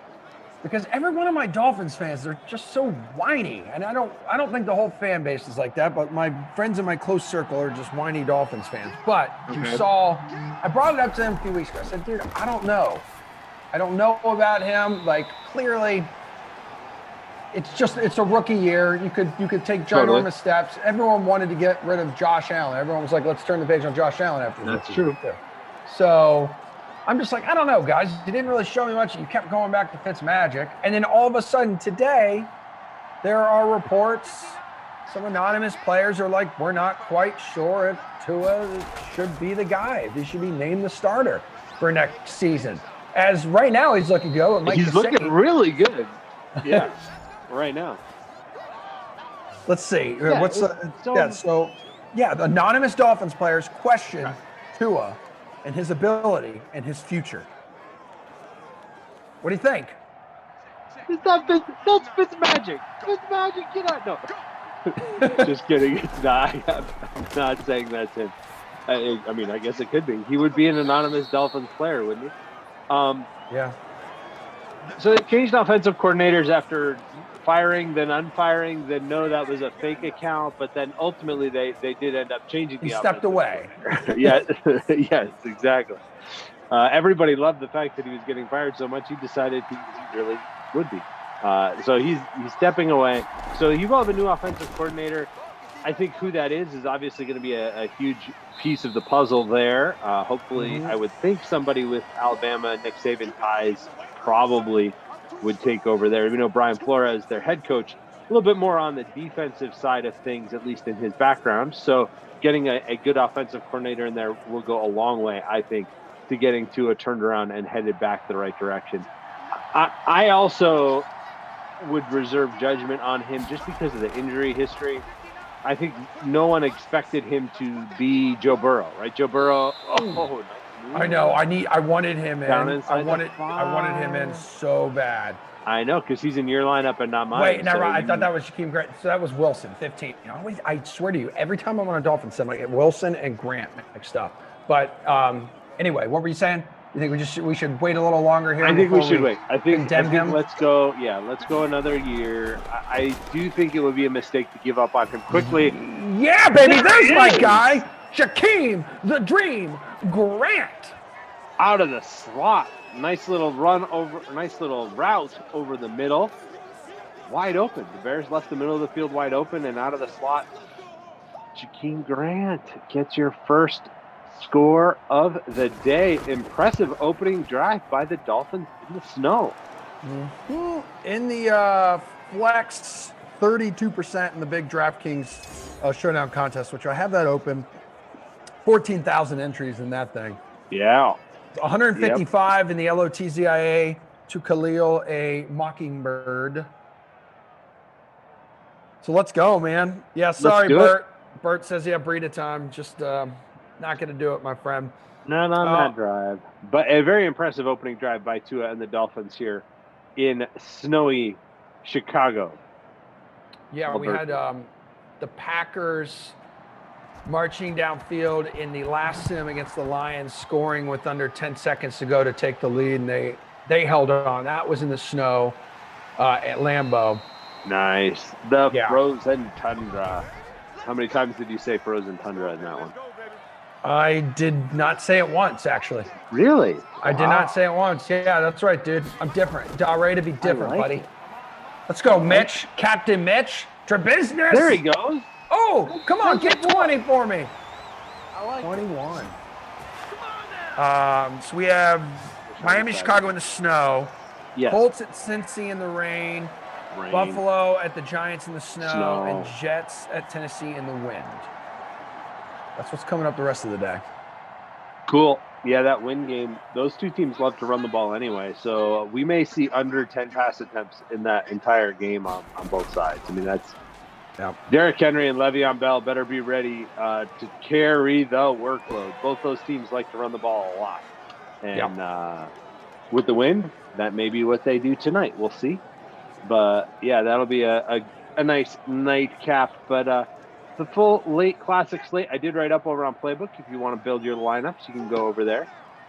Because every one of my Dolphins fans, they're just so whiny. And I don't think the whole fan base is like that, but my friends in my close circle are just whiny Dolphins fans. But you saw, I brought it up to them a few weeks ago. I said, dude, I don't know. I don't know about him. Like, clearly, it's a rookie year. You could take ginormous steps. Everyone wanted to get rid of Josh Allen. Everyone was like, let's turn the page on Josh Allen after this. That's true. So I'm just like, I don't know, guys. You didn't really show me much. You kept going back to Fitzmagic. And then all of a sudden today, there are reports. Some anonymous players are like, we're not quite sure if Tua should be the guy. If he should be named the starter for next season. As right now he's looking good. He's looking really good. Yeah, right now. Let's see. The anonymous Dolphins players question Tua and his ability and his future. What do you think? That's Fitzmagic. Fitzmagic, get out. No. Just kidding. It's not. I'm not saying that's him. I mean, I guess it could be. He would be an anonymous Dolphins player, wouldn't he? Yeah. So they changed offensive coordinators after firing, then unfiring, then no, that was a fake account, but then ultimately they did end up changing the He stepped offensive away. yeah, yes, exactly. Everybody loved the fact that he was getting fired so much, he decided he really would be. So he's stepping away. So you will have a new offensive coordinator. I think who that is obviously going to be a huge piece of the puzzle there. Hopefully, I would think somebody with Alabama, Nick Saban ties probably would take over there. You know, Brian Flores, their head coach, a little bit more on the defensive side of things, at least in his background. So getting a good offensive coordinator in there will go a long way, I think, to getting to a turned around and headed back the right direction. I also would reserve judgment on him just because of the injury history. I think no one expected him to be Joe Burrow, right? Joe Burrow. Oh, I know. I wanted him in. I wanted him in so bad. I know, because he's in your lineup and not mine. Wait, no, I thought that was Shaquem Grant. So that was Wilson, 15. I swear to you, every time I'm on a Dolphins sim, I get Wilson and Grant mixed up. But anyway, what were you saying? You think we should wait a little longer here? I think we should wait. I think him? Let's go. Yeah, let's go another year. I do think it would be a mistake to give up on him quickly. Yeah, baby, there's my guy, Shaquem the Dream Grant. Out of the slot, nice little route over the middle, wide open. The Bears left the middle of the field wide open, and out of the slot, Shaquem Grant gets your first score of the day. Impressive opening drive by the Dolphins in the snow. In the flex, 32% in the big DraftKings showdown contest, which I have that open. 14,000 entries in that thing. Yeah. 155 in the LOTZIA to Khalil a Mockingbird. So let's go, man. Yeah, sorry, Bert. Bert says, yeah, Brady time. Just not going to do it, my friend. Not on that drive. But a very impressive opening drive by Tua and the Dolphins here in snowy Chicago. Yeah, we had the Packers marching downfield in the last sim against the Lions, scoring with under 10 seconds to go to take the lead, and they held on. That was in the snow at Lambeau. Nice. The frozen tundra. How many times did you say frozen tundra in that one? I did not say it once, actually. Really? I did not say it once. Yeah, that's right, dude. I'm different. Ready to be different, buddy. Let's go, Mitch. Captain Mitch. Trubisky. There he goes. Oh, come on, get 20 for me. I like 21. So we have Miami, Chicago in the snow. Yes. Colts at Cincy in the rain. Buffalo at the Giants in the snow. And Jets at Tennessee in the wind. That's what's coming up the rest of the day. Cool. Yeah, that wind game, those two teams love to run the ball anyway. So we may see under 10 pass attempts in that entire game on both sides. I mean, that's Derrick Henry and Le'Veon Bell better be ready to carry the workload. Both those teams like to run the ball a lot. And with the wind, that may be what they do tonight. We'll see. But, yeah, that'll be a nice nightcap. But the full late classic slate, I did write up over on Playbook. If you want to build your lineups, you can go over there.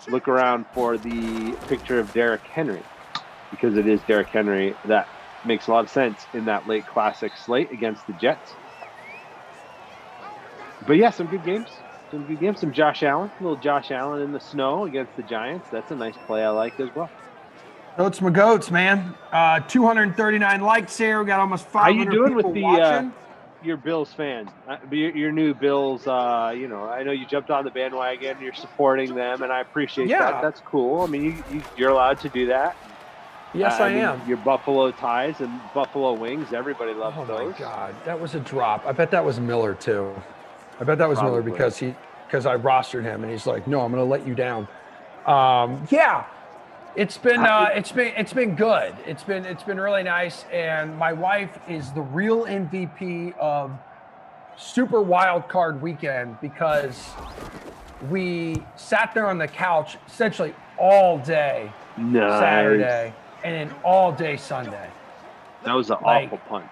Look around for the picture of Derrick Henry, because it is Derrick Henry that makes a lot of sense in that late classic slate against the Jets. But yeah, some good games. Some Josh Allen. A little Josh Allen in the snow against the Giants. That's a nice play I like as well. Goats my goats, man. 239 likes here. We got almost 500 How you doing people with watching. Your Bills fan? Your new Bills, I know you jumped on the bandwagon. You're supporting them, and I appreciate that. That's cool. I mean, you're allowed to do that. Yes, I am. Your Buffalo ties and Buffalo wings, everybody loves those. Oh, my God. That was a drop. I bet that was Miller, too. I bet that was Miller because I rostered him, and he's like, no, I'm going to let you down. It's been good. It's been really nice, and my wife is the real MVP of Super Wild Card Weekend because we sat there on the couch essentially all day Saturday and then all day Sunday. That was an awful punt.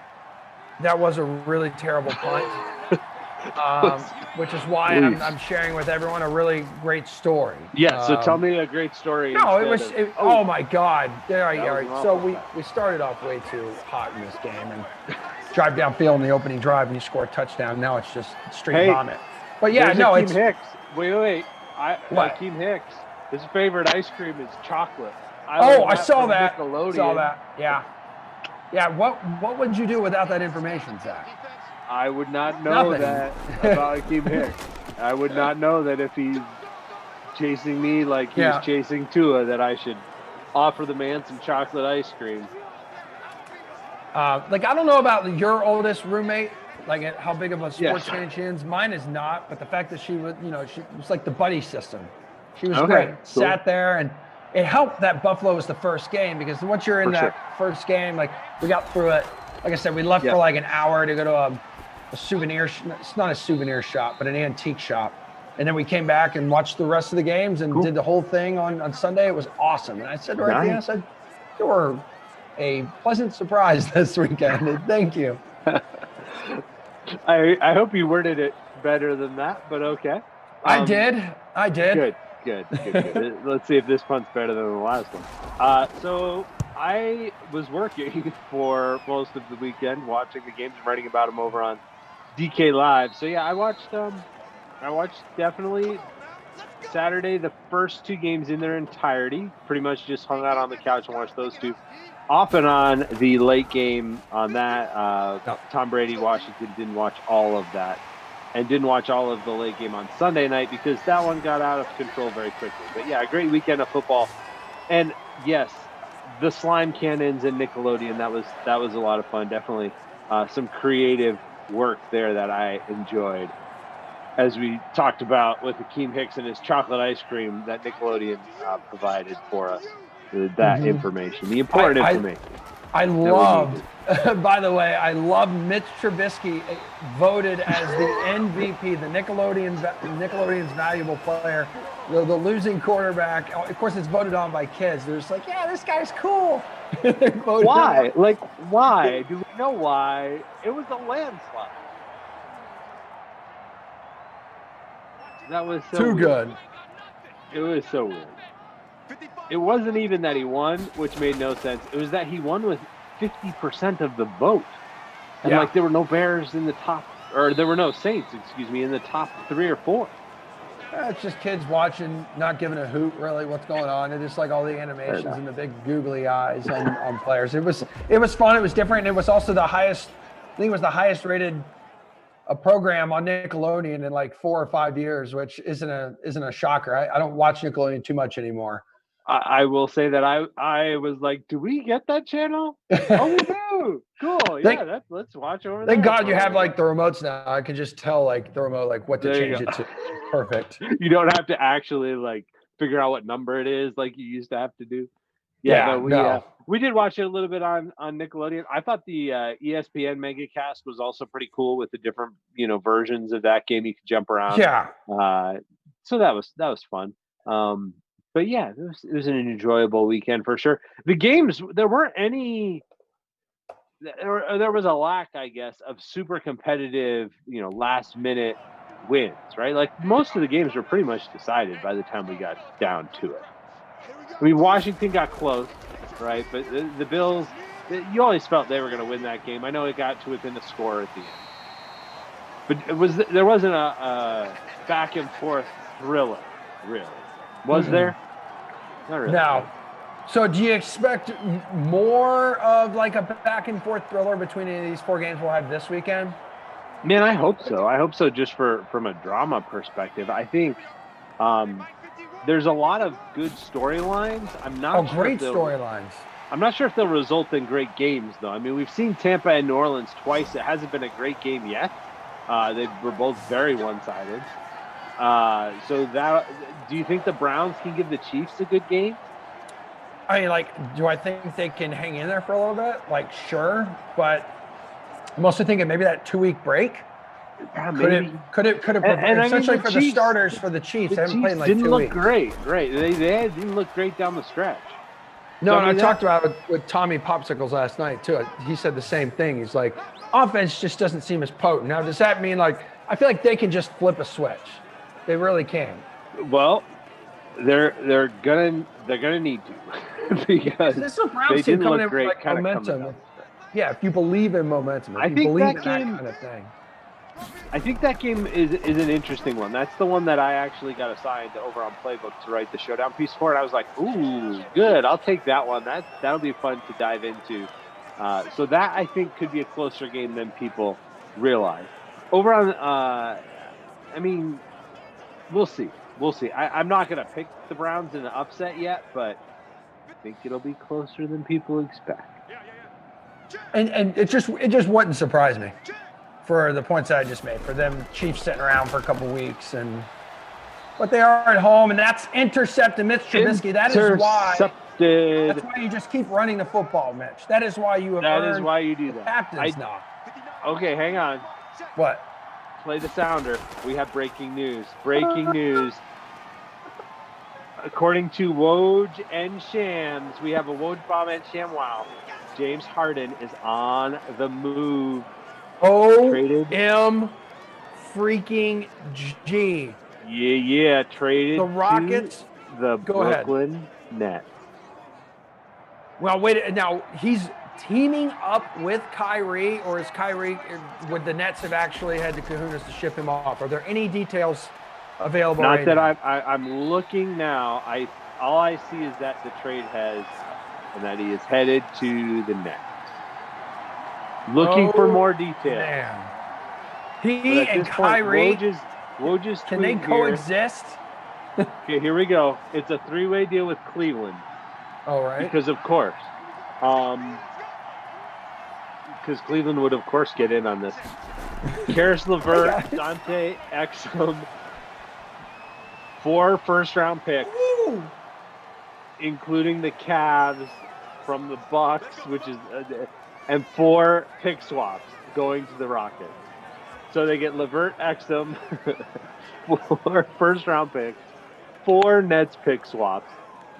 That was a really terrible punt. which is why I'm sharing with everyone a really great story. Yeah, so tell me a great story. No, oh my God. All right. So awful we started off way too hot in this game and drive downfield in the opening drive and you score a touchdown. Now it's just straight vomit. But yeah, no, Akeem it's Hicks. Wait. What? Akeem Hicks. His favorite ice cream is chocolate. I saw that. Nickelodeon. Yeah. Yeah. What would you do without that information, Zach? I would not know that about Akeem Hicks. I would not know that if he's chasing me like he's chasing Tua, that I should offer the man some chocolate ice cream. I don't know about your oldest roommate, like how big of a sports fan she is. Mine is not, but the fact that she was, she was like the buddy system. She was great. Cool. Sat there, and it helped that Buffalo was the first game because once you're in first game, like we got through it. Like I said, we left for like an hour to go to a souvenir. It's not a souvenir shop, but an antique shop. And then we came back and watched the rest of the games and did the whole thing on Sunday. It was awesome. And I said right at the end, you were a pleasant surprise this weekend. Thank you. I hope you worded it better than that, but okay. I did. Good. Let's see if this punt's better than the last one. So I was working for most of the weekend, watching the games and writing about them over on DK Live. So yeah, I watched definitely Saturday, the first two games in their entirety. Pretty much just hung out on the couch and watched those two. Off and on the late game on that. Tom Brady, Washington, didn't watch all of that. And didn't watch all of the late game on Sunday night because that one got out of control very quickly. But yeah, a great weekend of football. And yes, the slime cannons and Nickelodeon, that was a lot of fun. Definitely some creative work there that I enjoyed. As we talked about with Akeem Hicks and his chocolate ice cream that Nickelodeon provided for us. That information, the important information. I loved, by the way, I love Mitch Trubisky voted as the MVP, the Nickelodeon's valuable player, the losing quarterback. Of course, it's voted on by kids. They're just like, yeah, this guy's cool. Why? Why? Do we know why? It was a landslide. That was so too weird. Good. It was so weird. It wasn't even that he won, which made no sense. It was that he won with 50% of the vote. And there were no Bears in the top, or there were no Saints, in the top 3 or 4. It's just kids watching, not giving a hoot really what's going on. It's just like all the animations and the big googly eyes on players. It was fun. It was different. And it was also the highest rated a program on Nickelodeon in like 4 or 5 years, which isn't a shocker. I don't watch Nickelodeon too much anymore. I will say that I was like, do we get that channel? Oh, we do. Cool. Yeah, let's watch over there. Thank God you have like the remotes now. I can just tell like the remote like what to change it to. Perfect. You don't have to actually like figure out what number it is like you used to have to do. We did watch it a little bit on Nickelodeon. I thought the ESPN MegaCast was also pretty cool with the different versions of that game you could jump around. Yeah. So that was fun. But yeah, it was an enjoyable weekend for sure. The games, there weren't any. There was a lack, I guess, of super competitive, last minute wins, right? Like most of the games were pretty much decided by the time we got down to it. I mean, Washington got close, right? But the Bills, you always felt they were going to win that game. I know it got to within a score at the end. But there wasn't a back and forth thriller, really. Was there? Not really. Now, so do you expect more of like a back and forth thriller between any of these 4 games we'll have this weekend? Man, I hope so. I hope so just from a drama perspective. I think there's a lot of good storylines. I'm not sure great storylines. I'm not sure if they'll result in great games, though. I mean, we've seen Tampa and New Orleans twice. It hasn't been a great game yet. They were both very one-sided. Do you think the Browns can give the Chiefs a good game? I mean, do I think they can hang in there for a little bit? Sure, but I'm also thinking maybe that 2-week break. Yeah, could it essentially for the starters for the Chiefs? They haven't played in 2 weeks. Didn't look great. They didn't look great down the stretch. No, and I talked about it with Tommy Popsicles last night too. He said the same thing. He's like, offense just doesn't seem as potent. Now, does that mean like I feel like they can just flip a switch? They really can. Well, they're gonna need to because This is a Browns they team didn't coming look in great. with like momentum. Yeah, if you believe in momentum, if you believe in that kind of thing. I think that game is an interesting one. That's the one that I actually got assigned over on Playbook to write the showdown piece for. And I was like, ooh, good. I'll take that one. That'll be fun to dive into. So that I think could be a closer game than people realize. Over on, I mean, we'll see. We'll see. I'm not going to pick the Browns in an upset yet, but I think it'll be closer than people expect. And it just wouldn't surprise me for the points that I just made, for them Chiefs sitting around for a couple weeks, but they are at home, and that's intercepted Mitch Trubisky. That is why you just keep running the football, Mitch. That is why you have That earned is why you do that. captain's knock. Okay, hang on. What? Play the sounder. We have breaking news. Breaking news. According to Woj and Shams, we have a Woj bomb and ShamWow. James Harden is on the move. O-M freaking G. Yeah. Traded the Rockets. To the Brooklyn Nets. Well, wait. Now, he's teaming up with Kyrie, or is Kyrie, would the Nets have actually had the kahunas to ship him off? Are there any details available? Not that I'm looking now. All I see is that the trade has, and that he is headed to the Nets. Looking for more details. Man. He and Kyrie, Woj's can they coexist? Okay, here we go. It's a three-way deal with Cleveland. All right. Because of course. Because Cleveland would, of course, get in on this. Karis LeVert, Dante Exum, 4 first-round picks, including the Cavs from the Bucs, which is, and 4 pick swaps going to the Rockets. So they get LeVert, Exum, 4 first-round picks, 4 Nets pick swaps,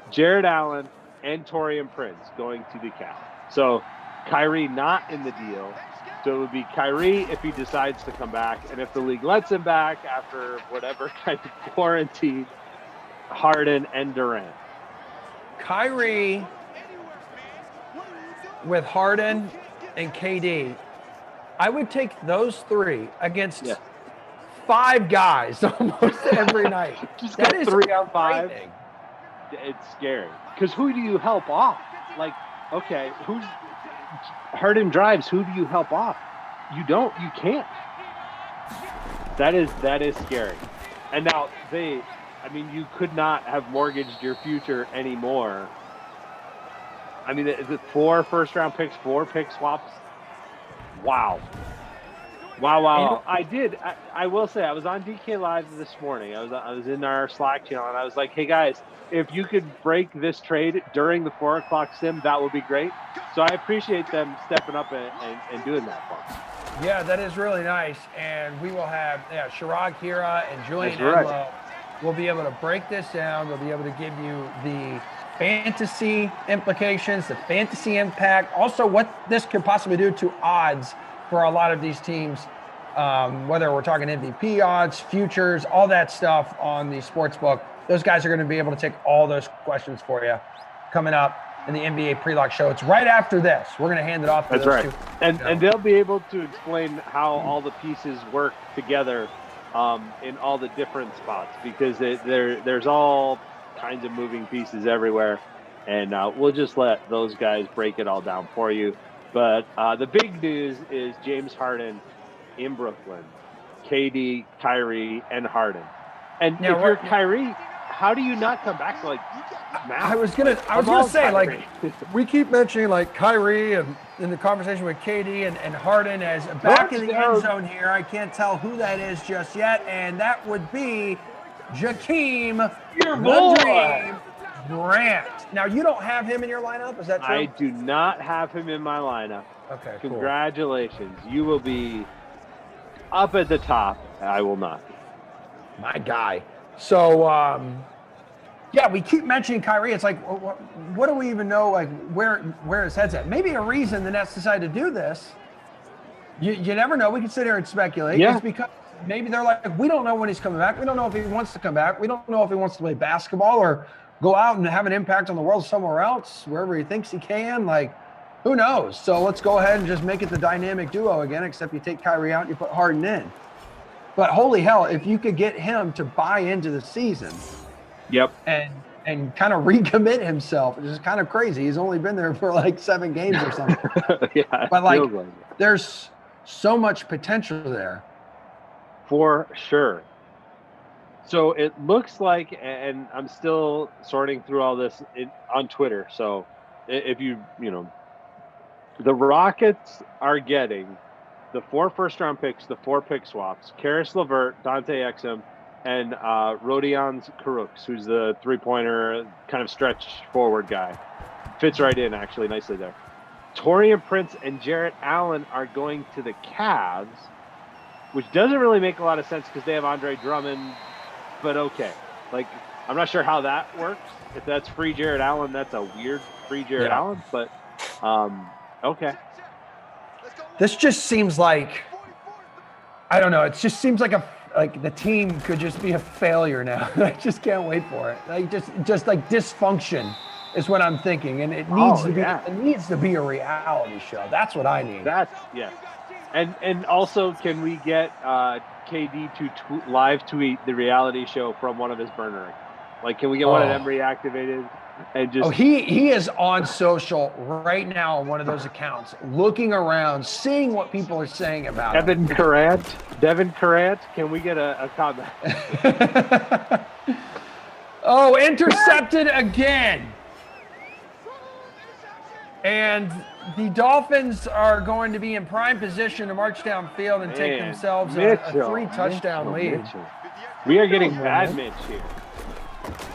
Jared Allen, and Taurean Prince going to the Cavs. So Kyrie not in the deal. So it would be Kyrie if he decides to come back, and if the league lets him back after whatever kind of quarantine, Harden and Durant. Kyrie with Harden and KD. I would take those 3 against 5 guys almost every night. Just that got is 3 on 5. It's scary. Because who do you help off? Like, okay, who's Harden drives? Who do you help off? You don't. You can't. That is scary. And now you could not have mortgaged your future anymore. I mean, is it 4 first-round picks, 4 pick swaps? Wow. I will say, I was on DK Live this morning. I was in our Slack channel, and I was like, hey, guys, if you could break this trade during the 4 o'clock sim, that would be great. So I appreciate them stepping up and doing that for us. Yeah, that is really nice. And we will have Chirag Hira and Julian That's right. Enlow will be able to break this down. They'll be able to give you the fantasy implications, the fantasy impact, also what this could possibly do to odds for a lot of these teams, whether we're talking MVP odds, futures, all that stuff on the sportsbook. Those guys are going to be able to take all those questions for you coming up in the NBA pre-lock show. It's right after this. We're going to hand it off to those two. And they'll be able to explain how all the pieces work together in all the different spots, because there's all kinds of moving pieces everywhere, and we'll just let those guys break it all down for you. But the big news is James Harden in Brooklyn, KD, Kyrie, and Harden. And if you're Kyrie, how do you not come back like now? I was gonna say, like, we keep mentioning like Kyrie and in the conversation with KD and Harden as back in the end zone here. I can't tell who that is just yet, and that would be Jakeem the Dream Grant. Now, you don't have him in your lineup, is that true? I do not have him in my lineup. Okay, Congratulations. Cool. You will be up at the top. I will not. My guy. So, Yeah, we keep mentioning Kyrie. It's like, what do we even know? Like where his head's at? Maybe a reason the Nets decided to do this. You never know. We can sit here and speculate. Yeah. It's because maybe they're like, we don't know when he's coming back. We don't know if he wants to come back. We don't know if he wants to play basketball or go out and have an impact on the world somewhere else, wherever he thinks he can. Like, who knows? So let's go ahead and just make it the dynamic duo again, except you take Kyrie out and you put Harden in. But holy hell, if you could get him to buy into the season, Yep. and kind of recommit himself, which is kind of crazy. He's only been there for like 7 games or something. Yeah, But like, feels it. there's so much potential there. For sure. So it looks like, and I'm still sorting through all this on Twitter. So if the Rockets are getting the 4 first-round picks, the 4 pick swaps, Karis LeVert, Dante Exum, and Rodion Kurucs, who's the three-pointer kind of stretch forward guy. Fits right in, actually, nicely there. Taurean Prince and Jarrett Allen are going to the Cavs, which doesn't really make a lot of sense because they have Andre Drummond, but okay. Like, I'm not sure how that works. If that's free Jarrett Allen, that's a weird free Jarrett Allen, but okay. This just seems like, I don't know. It just seems like the team could just be a failure now. I just can't wait for it. Like just like dysfunction is what I'm thinking, and it needs to be. It needs to be a reality show. That's what I need. And also, can we get KD to live tweet the reality show from one of his burner accounts? Like, can we get one of them reactivated? And just he is on social right now on one of those accounts, looking around, seeing what people are saying about Devin Durant, can we get a comment? Oh, intercepted again. And the Dolphins are going to be in prime position to march downfield and take themselves a 3-touchdown lead. We are getting bad Mitch here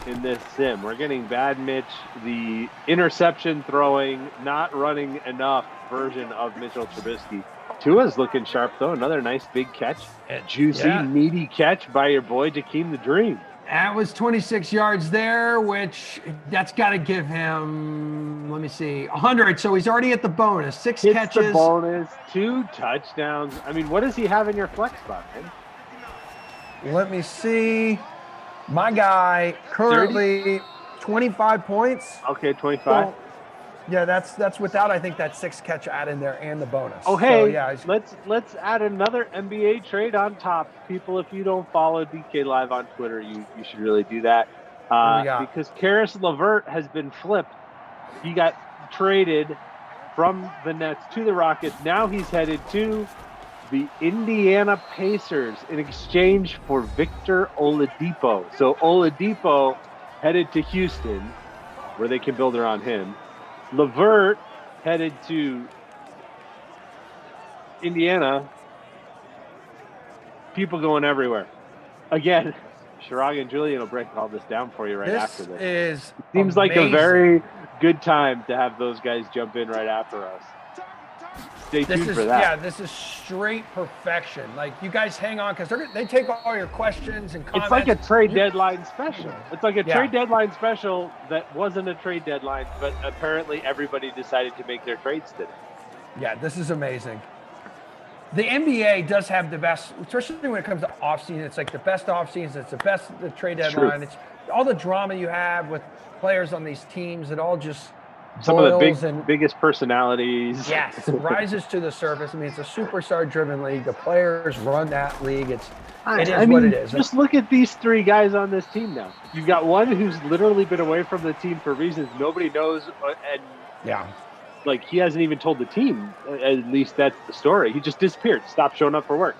in this sim. We're getting bad Mitch, the interception throwing, not running enough version of Mitchell Trubisky. Tua's looking sharp, though. Another nice big catch. A juicy, meaty catch by your boy, Jakeem the Dream. That was 26 yards there, which that's got to give him, let me see, 100. So he's already at the bonus. 6 catches. The bonus, 2 touchdowns. I mean, what does he have in your flex spot, man? Let me see. My guy currently 25 points. Okay, 25. Well, yeah, that's without, I think, that 6 catch add in there and the bonus. Oh, hey, so, yeah, let's add another NBA trade on top. People, if you don't follow DK Live on Twitter, you should really do that. Because Karis LeVert has been flipped. He got traded from the Nets to the Rockets. Now he's headed to the Indiana Pacers in exchange for Victor Oladipo. So Oladipo headed to Houston, where they can build around him. LeVert headed to Indiana. People going everywhere. Again, Shirag and Julian will break all this down for you after this. Seems like a very good time to have those guys jump in right after us. Stay tuned for that. Yeah, this is straight perfection. Like, you guys hang on because they take all your questions and comments. It's like a trade deadline special. It's like a trade deadline special that wasn't a trade deadline, but apparently everybody decided to make their trades today. Yeah, this is amazing. The NBA does have the best, especially when it comes to offseason. It's like the best offseason. It's the best trade deadline. It's all the drama you have with players on these teams. It all just some of the biggest personalities. Yes, rises to the surface. I mean, it's a superstar-driven league. The players run that league. It is what it is. Just look at these 3 guys on this team now. You've got one who's literally been away from the team for reasons nobody knows, and like he hasn't even told the team. At least that's the story. He just disappeared, stopped showing up for work.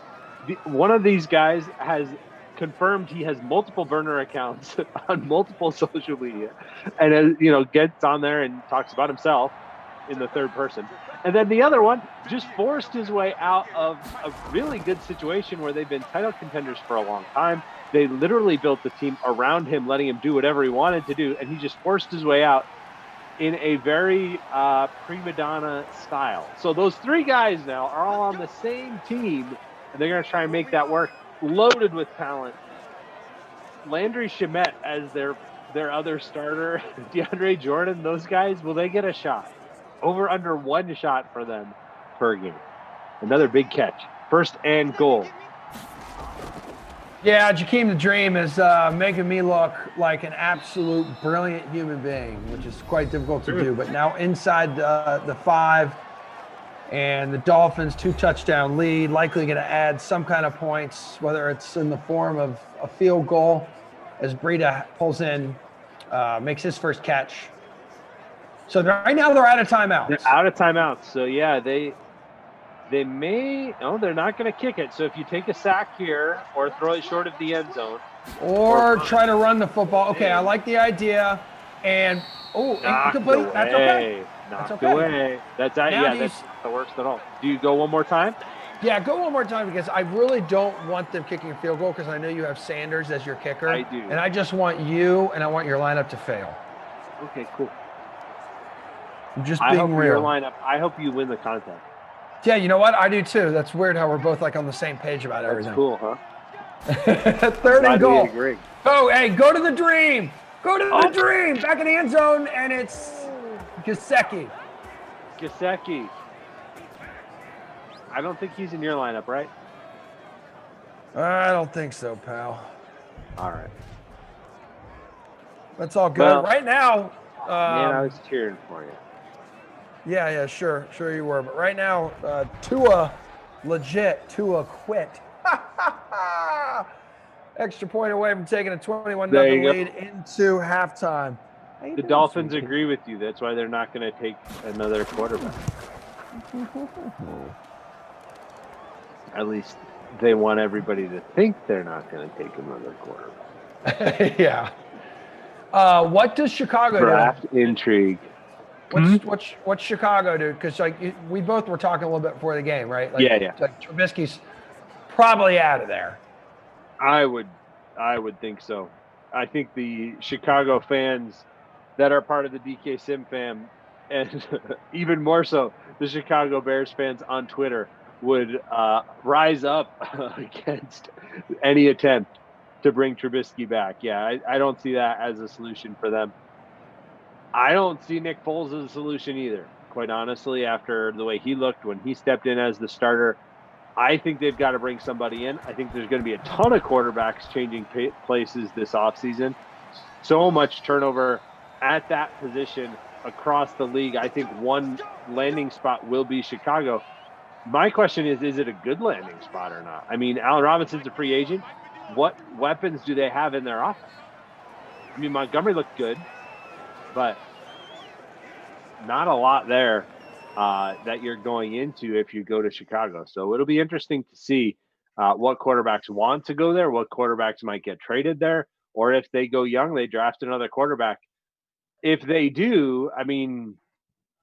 One of these guys has confirmed he has multiple burner accounts on multiple social media, and gets on there and talks about himself in the third person. And then the other one just forced his way out of a really good situation where they've been title contenders for a long time. They literally built the team around him, letting him do whatever he wanted to do, and he just forced his way out in a very prima donna style. So those 3 guys now are all on the same team, and they're going to try and make that work. Loaded with talent. Landry Shamet as their their other starter, DeAndre Jordan, those guys, will they get a shot? Over under 1 shot for them per game. Another big catch. First and goal. Yeah, Jakeem the Dream is making me look like an absolute brilliant human being, which is quite difficult to do. But now inside the 5, and the Dolphins 2-touchdown lead, likely going to add some kind of points, whether it's in the form of a field goal as Brady pulls in, makes his first catch. So right now they're out of timeouts. They're out of timeouts. So, yeah, they may – oh, they're not going to kick it. So if you take a sack here or throw it short of the end zone. Or try to run the football. Okay, I like the idea. And, incomplete. That's okay. Knocked away. That's not the worst at all. Do you go one more time? Yeah, go one more time because I really don't want them kicking a field goal because I know you have Sanders as your kicker. I do. And I just want you and I want your lineup to fail. Okay, cool. I'm just I being hope real. your lineup. I hope you win the contest. Yeah, you know what? I do too. That's weird how we're both like on the same page about everything. That's cool, huh? 3rd and goal. Agree. Oh, hey, go to the Dream. Go to the Dream. Back in the end zone, and it's Gesicki. I don't think he's in your lineup, right? I don't think so, pal. All right. That's all good. Well, right now. Man, I was cheering for you. Yeah, sure you were. But right now, Tua quit. Extra point away from taking a 21-0 lead into halftime. The Dolphins agree with you. That's why they're not going to take another quarterback. At least they want everybody to think they're not going to take another quarterback. Yeah. What does Chicago do? Draft intrigue. What's Chicago do? Because we both were talking a little bit before the game, right? Yeah. Like Trubisky's probably out of there. I would think so. I think the Chicago fans that are part of the DK Sim fam, and even more so, the Chicago Bears fans on Twitter would rise up against any attempt to bring Trubisky back. Yeah, I don't see that as a solution for them. I don't see Nick Foles as a solution either, quite honestly, after the way he looked when he stepped in as the starter. I think they've got to bring somebody in. I think there's going to be a ton of quarterbacks changing places this offseason. So much turnover at that position across the league. I think one landing spot will be Chicago. My question is it a good landing spot or not? I mean, Allen Robinson's a free agent. What weapons do they have in their offense? I mean, Montgomery looked good, but not a lot there that you're going into if you go to Chicago. So it'll be interesting to see what quarterbacks want to go there, what quarterbacks might get traded there, or if they go young, they draft another quarterback. If they do, I mean,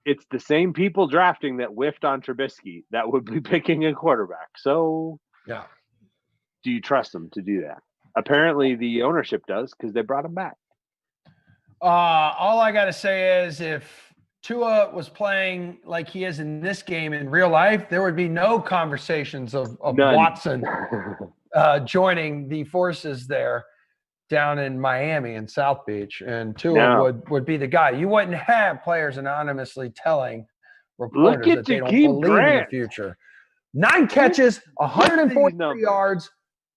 it's the same people drafting that whiffed on Trubisky that would be picking a quarterback. So yeah, do you trust them to do that? Apparently the ownership does because they brought him back. All I got to say is if Tua was playing like he is in this game in real life, there would be no conversations of Watson joining the forces there down in Miami and South Beach, and Tua would be the guy. You wouldn't have players anonymously telling reporters that they don't believe in the future. 9 catches, 143 yards,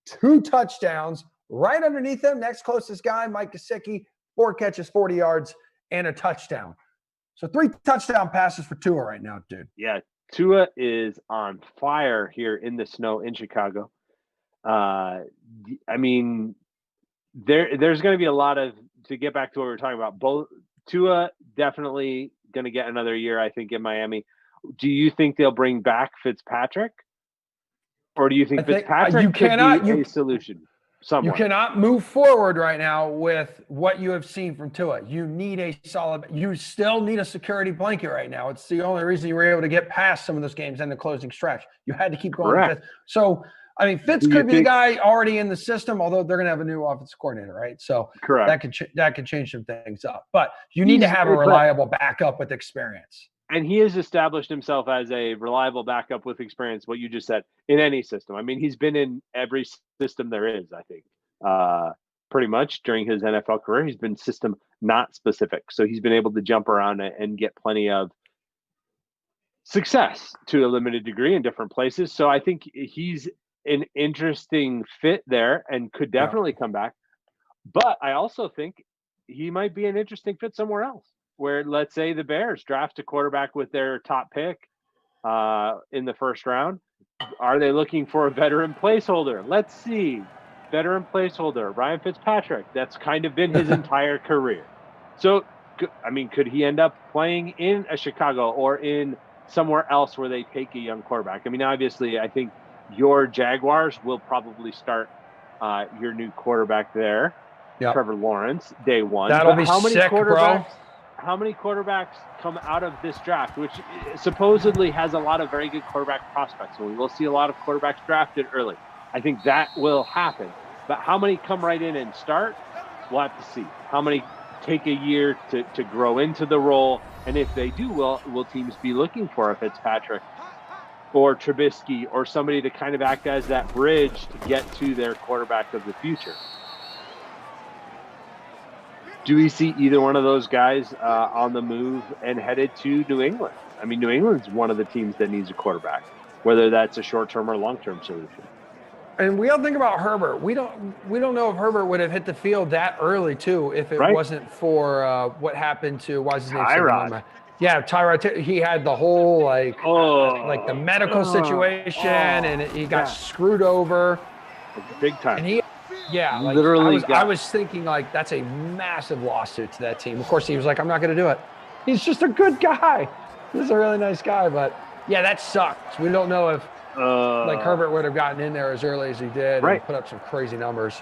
2 touchdowns. Right underneath him, next closest guy, Mike Gesicki, 4 catches, 40 yards, and a touchdown. So 3 touchdown passes for Tua right now, dude. Yeah, Tua is on fire here in the snow in Chicago. I mean, there's going to be a lot of, to get back to what we were talking about, both Tua definitely going to get another year, I think, in Miami. Do you think they'll bring back Fitzpatrick? Or do you think Fitzpatrick could be a solution? Somewhat. You cannot move forward right now with what you have seen from Tua. You need a solid – you still need a security blanket right now. It's the only reason you were able to get past some of those games in the closing stretch. You had to keep going. Correct. So, I mean, Fitz could be the guy already in the system, although they're going to have a new offensive coordinator, right? So correct. That could change some things up. But you need to have a reliable backup with experience. And he has established himself as a reliable backup with experience, what you just said, in any system. I mean, he's been in every system there is, I think. pretty much during his NFL career. He's been system not specific. So he's been able to jump around and get plenty of success to a limited degree in different places. So I think he's an interesting fit there and could definitely come back. But I also think he might be an interesting fit somewhere else, where let's say the Bears draft a quarterback with their top pick in the first round. Are they looking for a veteran placeholder? Let's see. Veteran placeholder, Ryan Fitzpatrick. That's kind of been his entire career. So, I mean, could he end up playing in a Chicago or in somewhere else where they take a young quarterback? I mean, obviously, I think your Jaguars will probably start your new quarterback there, Trevor Lawrence, day one. That'll be sick, bro. How many quarterbacks come out of this draft, which supposedly has a lot of very good quarterback prospects? So we will see a lot of quarterbacks drafted early. I think that will happen. But how many come right in and start? We'll have to see. How many take a year to grow into the role? And if they do, will teams be looking for a Fitzpatrick or Trubisky or somebody to kind of act as that bridge to get to their quarterback of the future? Do we see either one of those guys on the move and headed to New England? I mean, New England's one of the teams that needs a quarterback, whether that's a short-term or long-term solution. And we don't think about Herbert. We don't know if Herbert would have hit the field that early too if it wasn't for what happened to what's his name? Tyrod. Yeah, Tyrod. He had the whole like the medical situation, and he got screwed over big time. And he. Yeah, like I was thinking like that's a massive lawsuit to that team. Of course, he was like, I'm not going to do it. He's just a good guy. He's a really nice guy, but yeah, that sucks. We don't know if like Herbert would have gotten in there as early as he did and put up some crazy numbers.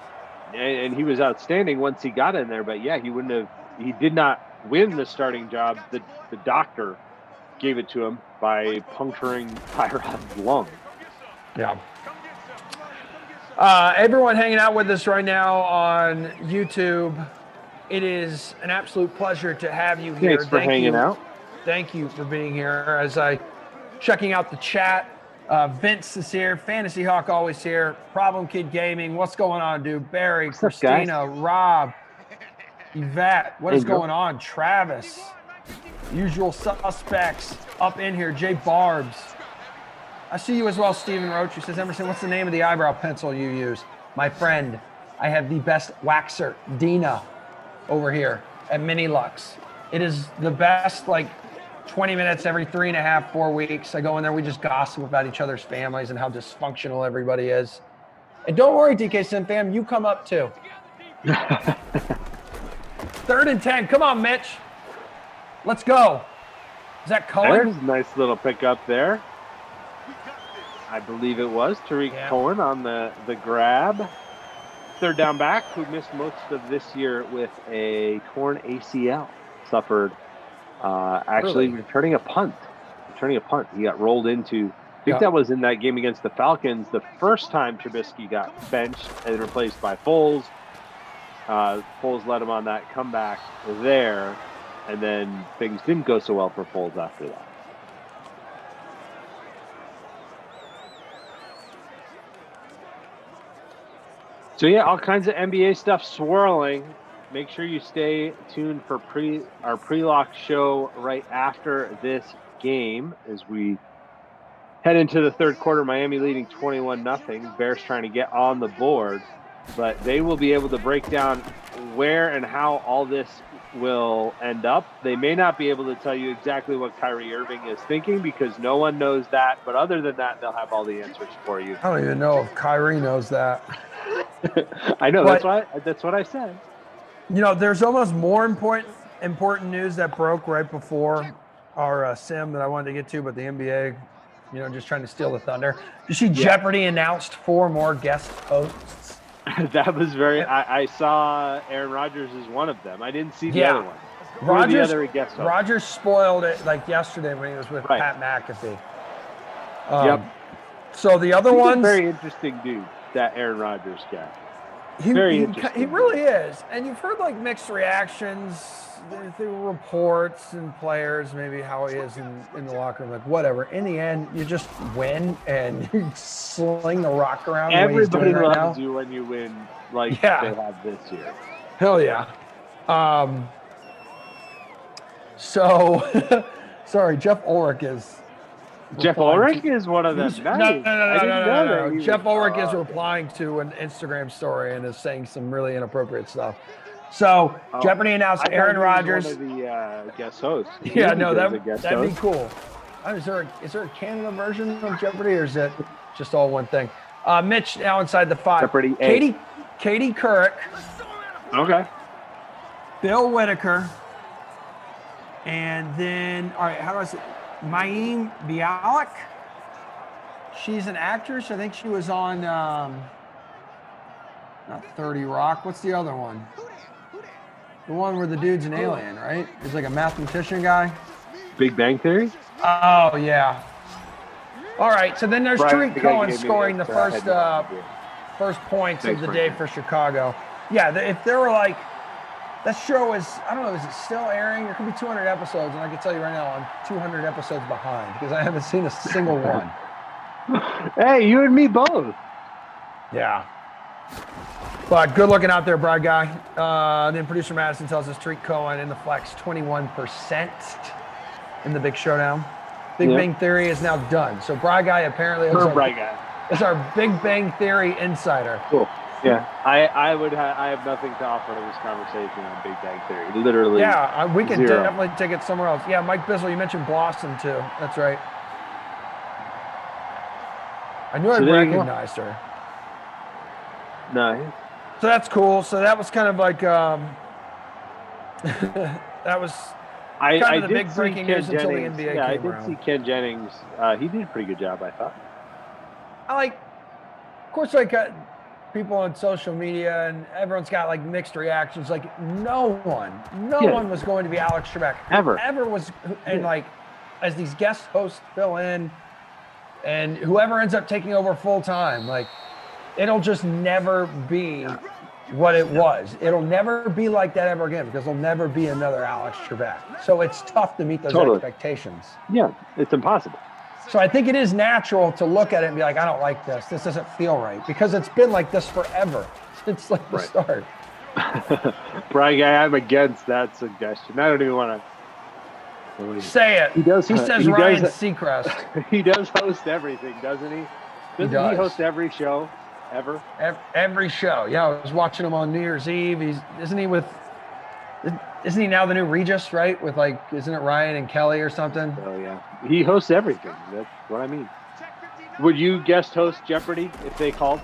And he was outstanding once he got in there, but yeah, he did not win the starting job. The doctor gave it to him by puncturing Tyrod's lung. Yeah. Everyone hanging out with us right now on YouTube, it is an absolute pleasure to have you here. Thanks for hanging out. Thank you for being here. As I checking out the chat, Vince is here, Fantasy Hawk always here, Problem Kid Gaming. What's going on, dude? Barry, Christina, Rob, Yvette. What is going on? Travis, usual suspects up in here. Jay Barbs. I see you as well, Stephen Roach, who says, Emerson, what's the name of the eyebrow pencil you use? My friend, I have the best waxer, Dina, over here at Mini Lux. It is the best, like 20 minutes every 3.5, 4 weeks. I go in there, we just gossip about each other's families and how dysfunctional everybody is. And don't worry, DK Sim fam, you come up too. 3rd and 10, come on, Mitch. Let's go. Is that Cohen? There's a nice little pickup there. I believe it was Tariq Cohen on the grab. 3rd down back, who missed most of this year with a torn ACL. Suffered returning a punt. He got rolled into, I think that was in that game against the Falcons, the first time Trubisky got benched and replaced by Foles. Foles led him on that comeback there, and then things didn't go so well for Foles after that. So yeah, all kinds of NBA stuff swirling. Make sure you stay tuned for our pre-lock show right after this game as we head into the 3rd quarter. Miami leading 21-0. Bears trying to get on the board, but they will be able to break down where and how all this will end up. They may not be able to tell you exactly what Kyrie Irving is thinking because no one knows that, but other than that, they'll have all the answers for you. I don't even know if Kyrie knows that. I know, that's what I said. You know, there's almost more important news that broke right before our sim that I wanted to get to, but the NBA, just trying to steal the thunder. Did you see Jeopardy announced 4 more guest hosts? That was I saw Aaron Rodgers as one of them. I didn't see the other one. Rodgers spoiled it like yesterday when he was with Pat McAfee. Yep. So the other one's a very interesting dude, that Aaron Rodgers guy. Very He interesting. really is. And you've heard like mixed reactions through reports and players, maybe how he is in the locker room, like whatever. In the end, you just win and you sling the rock around. Everybody right loves now. you when you win, like Yeah. they have this year. Hell yeah. So, sorry, Jeff Ulrich is. Jeff Ulrich is one of them. He's- Nice. No. I didn't know that. He Jeff was- Ulrich is replying to an Instagram story and is saying some really inappropriate stuff. So Jeopardy announced I thought Aaron he was Rodgers. one of the guest hosts. Yeah, no, He was a guest that'd be host. cool. Is there a Canada version of Jeopardy, or is it just all one thing? Mitch now inside the 5. Jeopardy 8. Katie Couric, Okay. Bill Whitaker, and then all right, how do I say? Mayim Bialik. She's an actress. I think she was on not 30 Rock. What's the other one? The one where the dude's an alien, right? He's like a mathematician guy. Big Bang Theory? Oh yeah. All right. So then there's Brian, Tariq the guy Cohen gave me scoring the that, I had no idea. first points Thanks, of the Brian. day for Chicago. Yeah. If there were like, that show is, I don't know, is it still airing? There could be 200 episodes, and I can tell you right now, I'm 200 episodes behind because I haven't seen a single one. Hey, you and me both. Yeah. But good looking out there, Brad guy. Then producer Madison tells us Tariq Cohen in the flex 21% in the big showdown. Big Yep. Bang Theory is now done. So Brad guy apparently is Bright guy. our Big Bang Theory insider. Cool. Yeah, I have nothing to offer to this conversation on Big Bang Theory. Literally. Yeah, we can zero. definitely take it somewhere else. Yeah, Mike Bizzle, you mentioned Blossom too. That's right. I knew I there you go. recognized her. Nice. So that's cool. So that was kind of like that was kind I of the did big see breaking Ken news until the Jennings. NBA Yeah, I came did around. see Ken Jennings. He did a pretty good job, I thought. I like, of course, like people on social media and everyone's got like mixed reactions. Like no one was going to be Alex Trebek ever was, and like as these guest hosts fill in, and whoever ends up taking over full time, like it'll just never be what it was. It'll never be like that ever again because there'll never be another Alex Trebek. So it's tough to meet those expectations. Yeah, it's impossible. So I think it is natural to look at it and be like, I don't like this. This doesn't feel right because it's been like this forever since like the start. Brian guy, I'm against that suggestion. I don't even want to say it. He does. He says Ryan Seacrest. He does host everything, doesn't he? Doesn't he host every show ever? Every show. Yeah, I was watching him on New Year's Eve. Isn't he now the new Regis, right? With like, isn't it Ryan and Kelly or something? Oh yeah, he hosts everything. That's what I mean. Would you guest host Jeopardy if they called?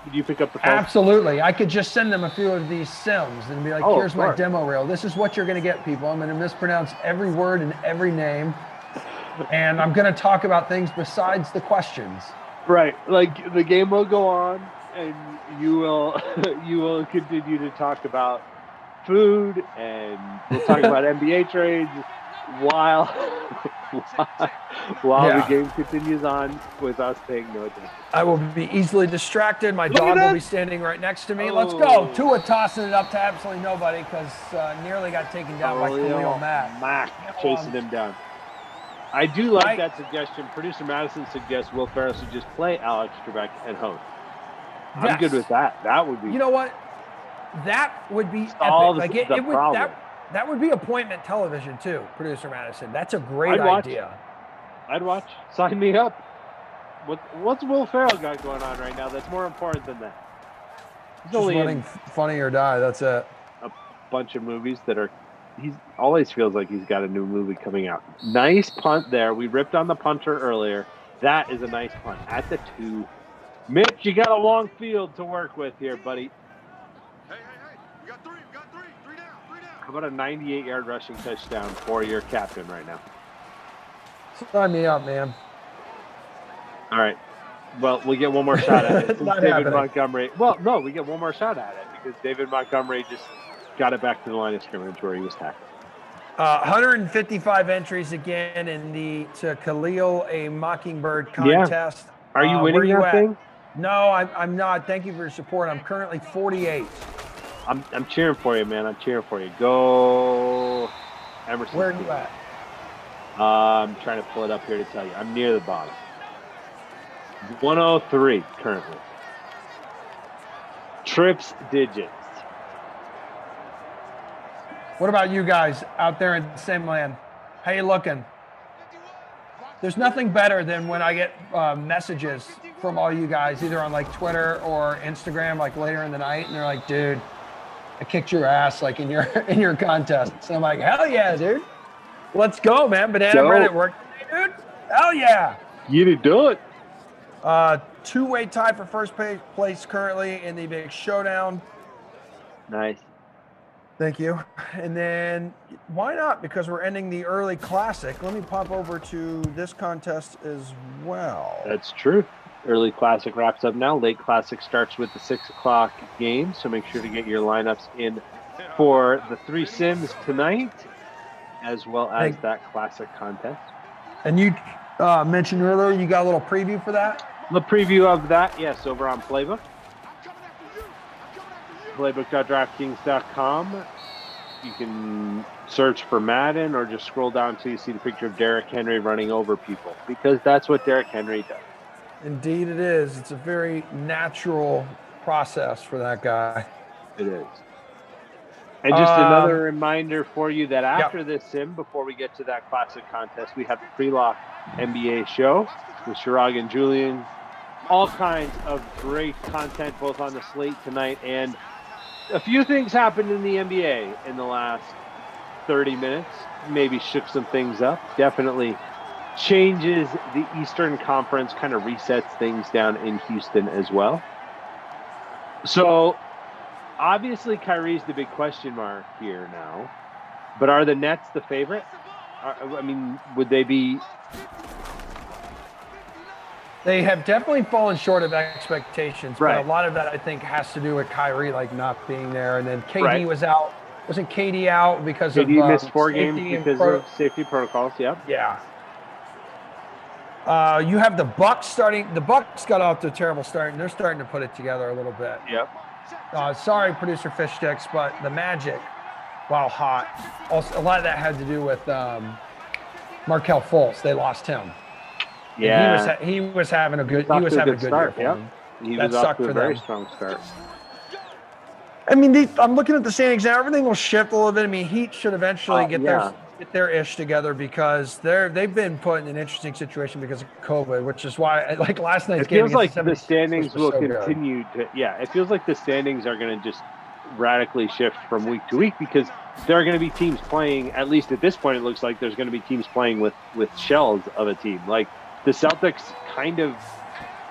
Would you pick up the phone? Absolutely. I could just send them a few of these sims and be like, here's my demo reel. This is what you're going to get, people. I'm going to mispronounce every word and every name. And I'm going to talk about things besides the questions. Right. Like the game will go on and you will continue to talk about food and we'll talk about NBA trades while the game continues on with us paying no attention. I will be easily distracted. My dog will be standing right next to me. Let's go. Tua tossing it up to absolutely nobody because nearly got taken down by Khalil Mack. Chasing him down. I do like that suggestion. Producer Madison suggests Will Ferrell should just play Alex Trebek and host. I'm good with that. That would be. You know what? That would be epic. Like it would that would be appointment television too, Producer Madison. That's a great idea. I'd watch. Sign me up. What's Will Ferrell got going on right now that's more important than that? He's only running Funny or Die. That's it. A bunch of movies that are. He always feels like he's got a new movie coming out. Nice punt there. We ripped on the punter earlier. That is a nice punt at the 2. Mitch, you got a long field to work with here, buddy. Hey, we got 3 down. How about a 98-yard rushing touchdown for your captain right now? Sign me up, man. All right. Well, we get one more shot at it. Not David happening. Montgomery. Well, no, we get one more shot at it because David Montgomery just got it back to the line of scrimmage where he was tackled. 155 entries again in the To Khalil a Mockingbird contest. Yeah. Are you winning that thing? No, I'm not. Thank you for your support. I'm currently 48. I'm cheering for you, man. I'm cheering for you. Go, Emerson. Where are you at? I'm trying to pull it up here to tell you. I'm near the bottom. 103 currently. Trips digits. What about you guys out there in the same land? How you looking? There's nothing better than when I get messages from all you guys, either on like Twitter or Instagram, like later in the night, and they're like, "Dude, I kicked your ass like in your contest." So I'm like, "Hell yeah, dude! Let's go, man!" Banana bread at work, dude. Hell yeah! You did do it. Two-way tie for first place currently in the big showdown. Nice. Thank you. And then why not? Because we're ending the early classic. Let me pop over to this contest as well. That's true. Early classic wraps up now. Late classic starts with the 6 o'clock game. So make sure to get your lineups in for the 3 sims tonight, as well as that classic contest. And you mentioned earlier you got a little preview for that? The preview of that, yes, over on Playbook. Playbook.draftkings.com. You can search for Madden or just scroll down until you see the picture of Derrick Henry running over people, because that's what Derrick Henry does. Indeed it is. It's a very natural process for that guy. It is. And just another reminder for you that after this sim, before we get to that classic contest, we have the pre-lock NBA show with Chirag and Julian. All kinds of great content both on the slate tonight, and a few things happened in the NBA in the last 30 minutes. Maybe shook some things up. Definitely changes the Eastern Conference, kind of resets things down in Houston as well. So obviously Kyrie's the big question mark here now, but are the Nets the favorite? I mean, would they be? They have definitely fallen short of expectations, but a lot of that I think has to do with Kyrie like not being there, and then KD was out. Wasn't KD out because KD of missed 4 games because of safety protocols? Yep. Yeah. You have the Bucs starting. The Bucs got off to a terrible start, and they're starting to put it together a little bit. Yep. Sorry, producer Fish Sticks, but the Magic, while hot, also a lot of that had to do with Markelle Fultz. They lost him. Yeah, he was having a good. He was having a good start. Year for Yep. him. He that was off to a very them. strong start. I mean, I'm looking at the standings now. Everything will shift a little bit. I mean, Heat should eventually get their ish together because they've been put in an interesting situation because of COVID, which is why, like last night's game, it feels like the standings will continue to. Yeah, it feels like the standings are going to just radically shift from week to week because there are going to be teams playing. At least at this point, it looks like there's going to be teams playing with shells of a team. Like the Celtics, kind of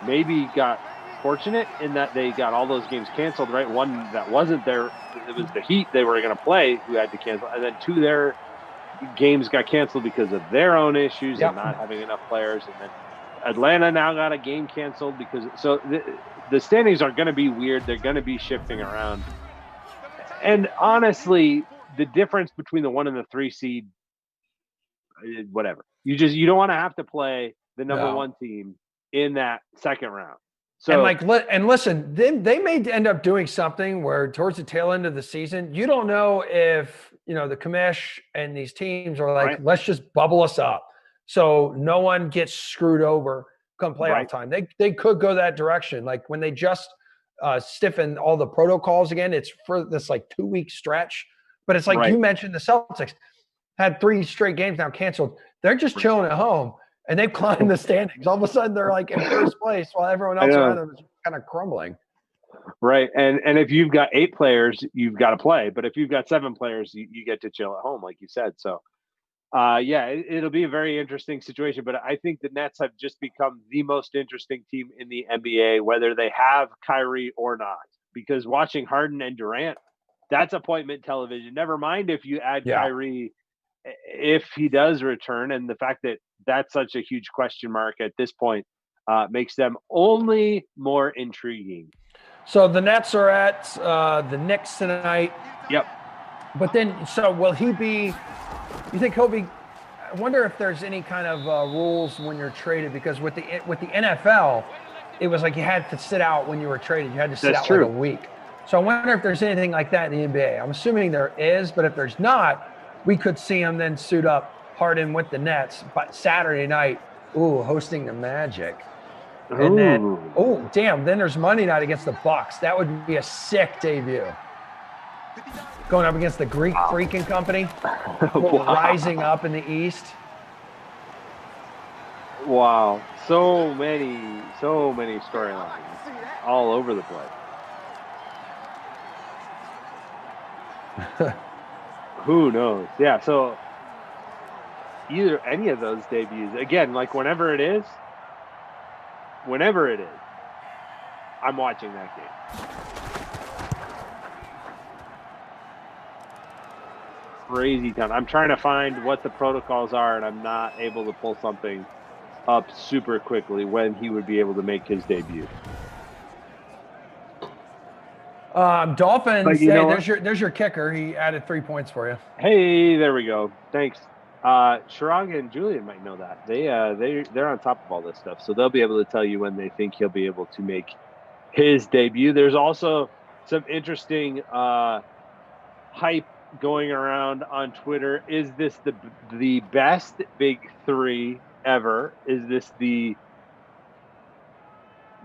maybe got fortunate in that they got all those games canceled, right? One that wasn't there, it was the Heat they were going to play who had to cancel, and then 2 their games got canceled because of their own issues and not having enough players, and then Atlanta now got a game canceled because the standings are going to be weird. They're going to be shifting around, and honestly, the difference between the 1 and the 3 seed, whatever, you don't want to have to play the number 1 team in that second round. So, and listen, they may end up doing something where towards the tail end of the season, you don't know if the commish and these teams are like, let's just bubble us up so no one gets screwed over come playoff time. They could go that direction. Like when they just stiffen all the protocols again, it's for this like 2-week stretch. But it's like you mentioned, the Celtics had 3 straight games now canceled. They're just chilling at home. And they've climbed the standings. All of a sudden, they're like in first place while everyone else around them is kind of crumbling. Right. And if you've got 8 players, you've got to play. But if you've got 7 players, you get to chill at home, like you said. So, it'll be a very interesting situation. But I think the Nets have just become the most interesting team in the NBA, whether they have Kyrie or not. Because watching Harden and Durant, that's appointment television. Never mind if you add Kyrie, if he does return, and the fact that that's such a huge question mark at this point makes them only more intriguing. So the Nets are at the Knicks tonight. Yep. But then, so will he be? You think he'll be? I wonder if there's any kind of rules when you're traded, because with the NFL, it was like you had to sit out when you were traded. You had to sit That's out true. like a week. So I wonder if there's anything like that in the NBA. I'm assuming there is, but if there's not, we could see him then suit up Harden with the Nets. But Saturday night, hosting the Magic. And then, damn, then there's Monday night against the Bucs. That would be a sick debut. Going up against the Greek Freaking Company, rising up in the East. Wow. So many storylines all over the place. Who knows? Yeah, so either any of those debuts, again, like whenever it is, I'm watching that game. Crazy town. I'm trying to find what the protocols are, and I'm not able to pull something up super quickly when he would be able to make his debut. Dolphins. But you Hey, know there's your kicker. He added 3 points for you. Hey, there we go. Thanks. Sharag and Julian might know that. They're on top of all this stuff, so they'll be able to tell you when they think he'll be able to make his debut. There's also some interesting hype going around on Twitter. Is this the best big three ever? Is this the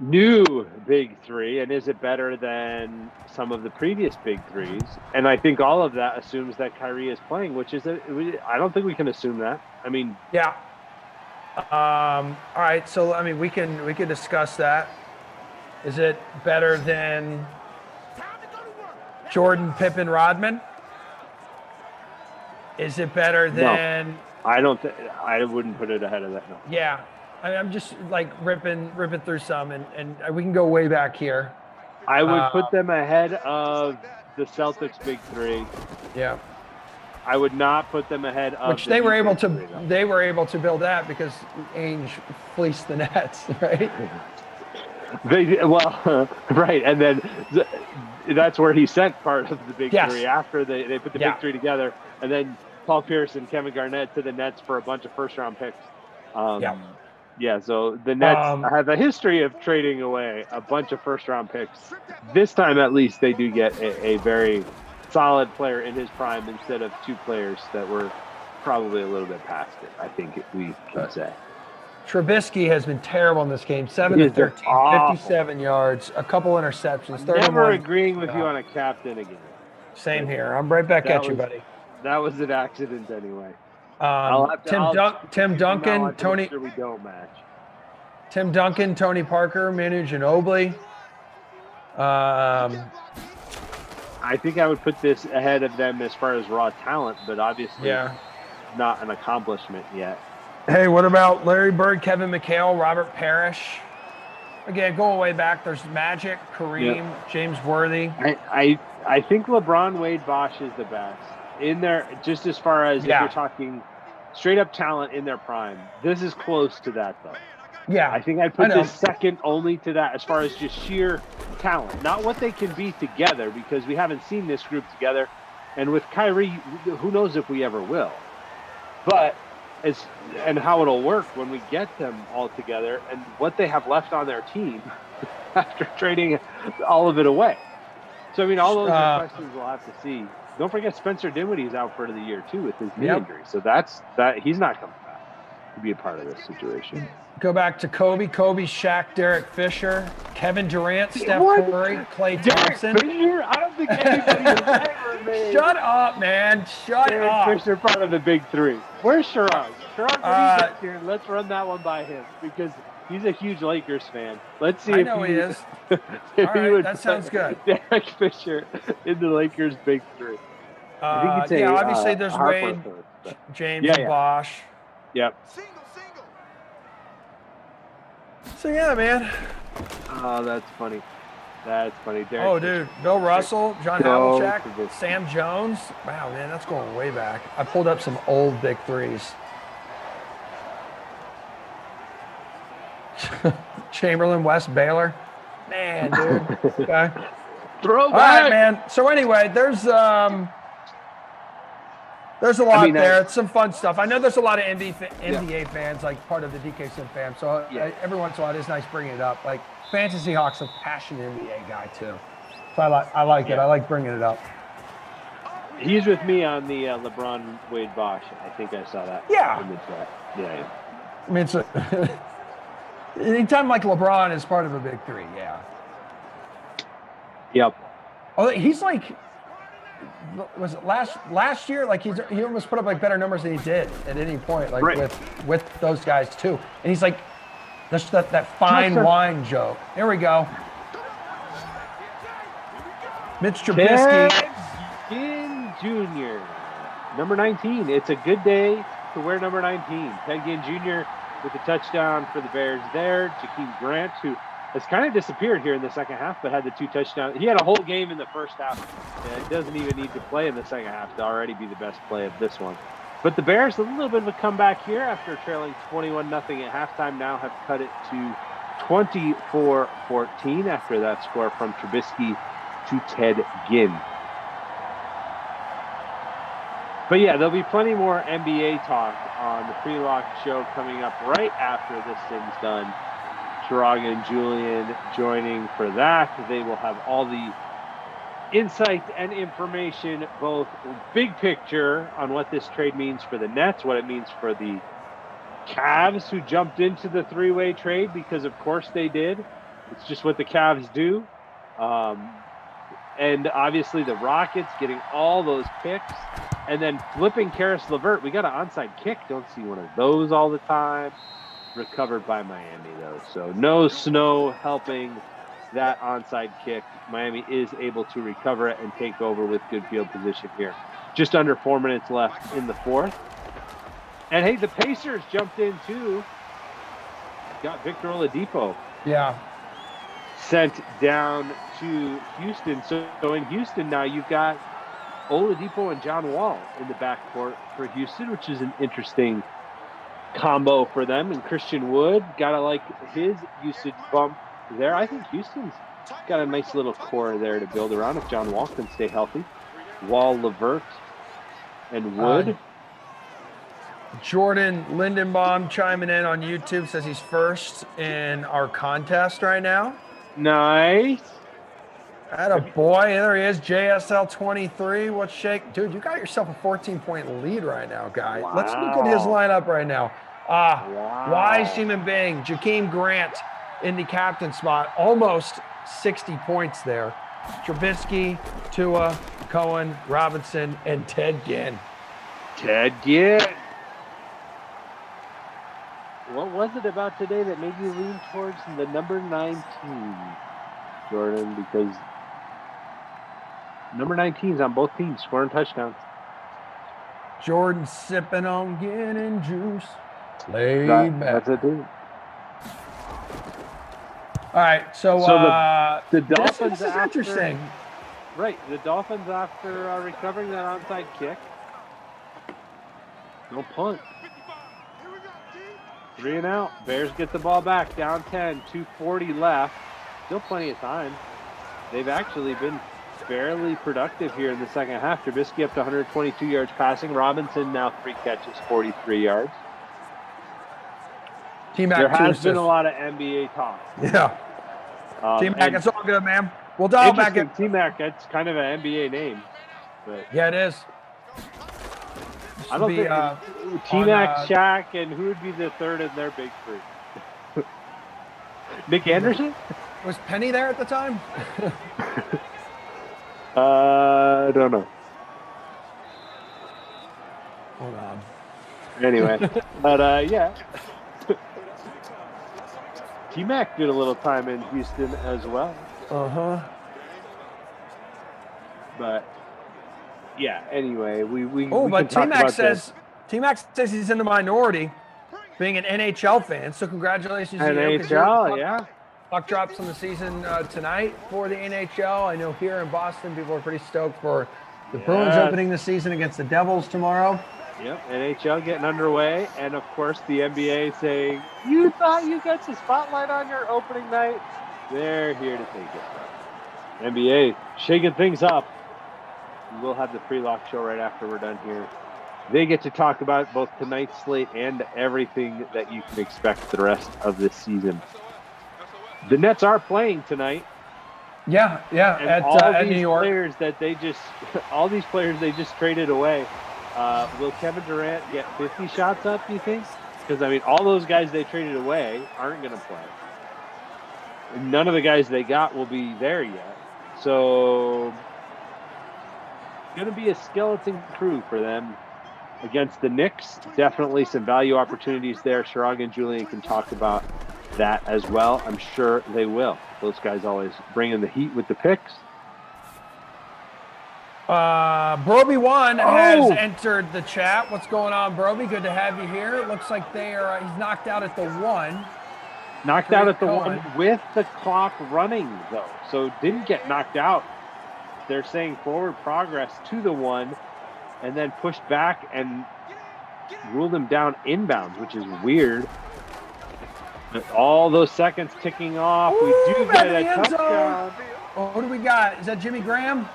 new big three, and is it better than some of the previous big threes? And I think all of that assumes that Kyrie is playing, which is I don't think we can assume that. I mean, yeah. All right, so I mean, we can discuss that. Is it better than Jordan, Pippen, Rodman? Is it better than? No, I wouldn't put it ahead of that. No. Yeah. I'm just like ripping through some, and we can go way back here. I would put them ahead of the Celtics big three. Yeah. I would not put them ahead of which they were able to build that because Ainge fleeced the Nets, right? Right, and then that's where he sent part of the big three after they put the big three together, and then Paul Pierce and Kevin Garnett to the Nets for a bunch of first-round picks. Yeah, so the Nets have a history of trading away a bunch of first-round picks. This time, at least, they do get a very solid player in his prime instead of two players that were probably a little bit past it, I think we can say. Trubisky has been terrible in this game. 7 of 13, 57 yards, a couple interceptions. Never agreeing with you on a captain again. Same here. I'm right back at you, buddy. That was an accident anyway. Tim Duncan, Tony. Sure we don't match. Tim Duncan, Tony Parker, Manu Ginobili. I think I would put this ahead of them as far as raw talent, but obviously not an accomplishment yet. Hey, what about Larry Bird, Kevin McHale, Robert Parrish? Again, going way back, there's Magic, Kareem, James Worthy. I think LeBron, Wade, Bosh is the best. In there, just as far as if you're talking straight up talent in their prime, this is close to that though. Yeah, I think I'd put this second only to that as far as just sheer talent, not what they can be together, because we haven't seen this group together, and with Kyrie, who knows if we ever will. But and how it'll work when we get them all together, and what they have left on their team after trading all of it away. So I mean, all those are questions we'll have to see. Don't forget Spencer Dinwiddie's out for the year too with his knee injury. So that he's not coming back to be a part of this situation. Go back to Kobe, Shaq, Derek Fisher, Kevin Durant, Steph Curry, Klay Thompson. Derek Fisher? I don't think anybody has ever made. Shut up, man. Shut up. Derek Fisher part of the big three. Where's Sharad? Sharad, when he gets here, let's run that one by him because he's a huge Lakers fan. Let's see he is. All right, that sounds good. Derek Fisher in the Lakers big three. I think obviously there's Wade, James, and Bosh. Yep. So yeah, man. Oh, that's funny. That's funny. Derek dude, Bill Russell, John Havlicek, Sam Jones. Wow, man, that's going way back. I pulled up some old big threes. Chamberlain, West Baylor. Man, dude. Okay. Throw back. All right, man. So anyway, there's There's a lot mean, there. It's some fun stuff. I know there's a lot of NBA fans, like part of the DK Sim fam. So every once in a while, it is nice bringing it up. Like Fantasy Hawk's a passionate NBA guy too. So I like it. I like bringing it up. He's with me on the LeBron Wade Bosch. I think I saw that. Yeah. In the chat. Yeah. I mean, it's anytime like LeBron is part of a big three. Yeah. Yep. Oh, he's like, was it last year? Like he almost put up like better numbers than he did at any point, like with those guys too. And he's like, that's that fine wine joke. Here we go. Mitch Trubisky. Ted Ginn Jr. Number 19. It's a good day to wear number 19. Ted Ginn Jr. with a touchdown for the Bears there. Jakeem Grant, who has kind of disappeared here in the second half, but had the 2 touchdowns. He had a whole game in the first half. And doesn't even need to play in the second half to already be the best play of this one. But the Bears, a little bit of a comeback here after trailing 21-0 at halftime, now have cut it to 24-14 after that score from Trubisky to Ted Ginn. But yeah, there'll be plenty more NBA talk on the pre-lock show coming up right after this thing's done. Chiraga and Julian joining for that. They will have all the insight and information, both big picture on what this trade means for the Nets, what it means for the Cavs, who jumped into the three-way trade because of course they did. It's just what the Cavs do. And obviously the Rockets getting all those picks and then flipping Karis LeVert. We got an onside kick. Don't see one of those all the time. Recovered by Miami though. So no snow helping that onside kick. Miami is able to recover it and take over with good field position here. Just under 4 minutes left in the fourth. And hey, the Pacers jumped in too. Got Victor Oladipo. Yeah. Sent down to Houston. So in Houston now you've got Oladipo and John Wall in the backcourt for Houston, which is an interesting combo for them. And Christian Wood, gotta like his usage bump there. I think Houston's got a nice little core there to build around if John Wall can stay healthy. Wall, LeVert, and Wood. Jordan Lindenbaum chiming in on YouTube says he's first in our contest right now. Nice. Atta boy, there he is, JSL 23. What's shake? Dude, you got yourself a 14-point lead right now, guy. Wow. Let's look at his lineup right now. Wow. Wise human being, Jakeem Grant in the captain spot, almost 60 points there. Trubisky, Tua, Cohen, Robinson, and Ted Ginn. Ted Ginn. What was it about today that made you lean towards the number 19, Jordan? Because number 19's on both teams, scoring touchdowns. Jordan sipping on gin and juice. Laid back. That's it, dude. All right, so the Dolphins this is interesting. Right, the Dolphins after recovering that onside kick. No punt. 3 and out. Bears get the ball back, down 10, 2:40 left. Still plenty of time. They've actually been fairly productive here in the second half. Trubisky up to 122 yards passing. Robinson now 3 catches, 43 yards. There has been a lot of NBA talk. Yeah. T-Mac, it's all good, man. We'll dial back in. T-Mac, that's kind of an NBA name. But yeah, it is. I don't think T-Mac, Shaq, and who would be the third in their big three? Nick Anderson? Was Penny there at the time? I don't know. Hold on. Anyway, but yeah. T-Mac did a little time in Houston as well. But yeah, anyway, we but T-Mac says he's in the minority, being an NHL fan. So congratulations to you. NHL, yeah. Puck drops on the season tonight for the NHL. I know here in Boston, people are pretty stoked for the Bruins opening the season against the Devils tomorrow. Yep, NHL getting underway, and of course the NBA saying, you thought you got the spotlight on your opening night? They're here to take it. NBA shaking things up. We'll have the pre-lock show right after we're done here they get to talk about both tonight's slate and everything that you can expect the rest of this season. The Nets are playing tonight. Yeah, And at all these New York. players that they just, all these players they just traded away. Will Kevin Durant get 50 shots up? Do you think? Because I mean, all those guys they traded away aren't going to play. None of the guys they got will be there yet. So, going to be a skeleton crew for them against the Knicks. Definitely some value opportunities there. Chirag and Julian can talk about that as well. I'm sure they will. Those guys always bring in the heat with the picks. Broby1 has entered the chat. What's going on, Broby? Good to have you here. It looks like they are. He's knocked out at the 1. Knocked out at the 1 with the clock running, though. So didn't get knocked out. They're saying forward progress to the 1 and then pushed back and ruled him down inbounds, which is weird. But all those seconds ticking off. We do get a touchdown. Oh, who do we got? Is that Jimmy Graham?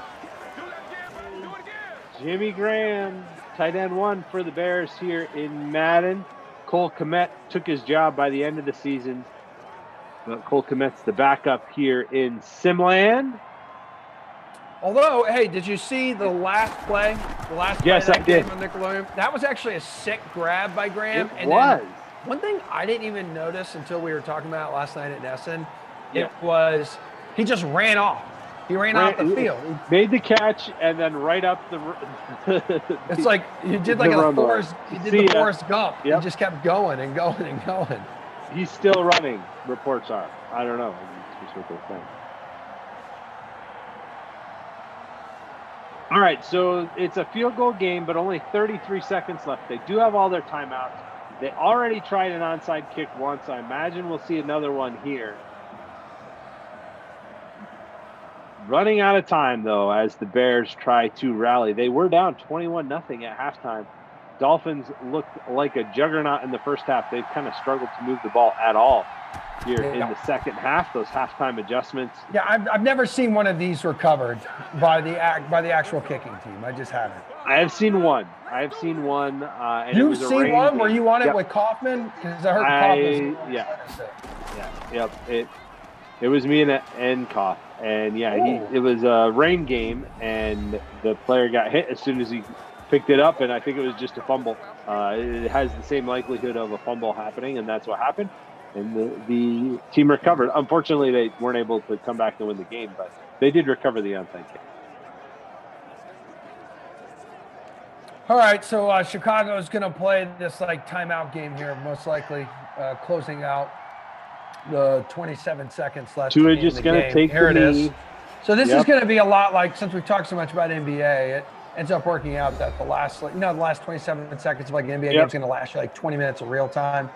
Jimmy Graham, tight end 1 for the Bears here in Madden. Cole Kmet took his job by the end of the season. But Cole Kmet's the backup here in Simland. Although, hey, did you see the last play? The last play yes, I did. On Nickelodeon? That was actually a sick grab by Graham. It was. One thing I didn't even notice until we were talking about it last night at Essen, it was he just ran off. He ran off the field. Made the catch and then right up the. It's like you did like a Forrest. You did the Forrest Gump. Yep. He just kept going and going and going. He's still running. Reports are. I don't know. That's what they're saying. All right, so it's a field goal game, but only 33 seconds left. They do have all their timeouts. They already tried an onside kick once. I imagine we'll see another one here. Running out of time, though, as the Bears try to rally. They were down 21-0 at halftime. Dolphins looked like a juggernaut in the first half. They've kind of struggled to move the ball at all here in the second half. Those halftime adjustments. Yeah, I've never seen one of these recovered by the actual kicking team. I just haven't. I have seen one. And You've seen one? Were you on it with Kaufman? Because I heard Kaufman. It was me and Koff. And it was a rain game, and the player got hit as soon as he picked it up, and I think it was just a fumble. It has the same likelihood of a fumble happening, and that's what happened. And the team recovered. Unfortunately, they weren't able to come back and win the game, but they did recover the onside kick. All right, so Chicago is going to play this timeout game here, most likely closing out the 27 seconds left. Tua just going to take here the it knee. is. So this is going to be a lot like, since we've talked so much about NBA, it ends up working out that the last 27 seconds of an NBA game is going to last you 20 minutes of real time.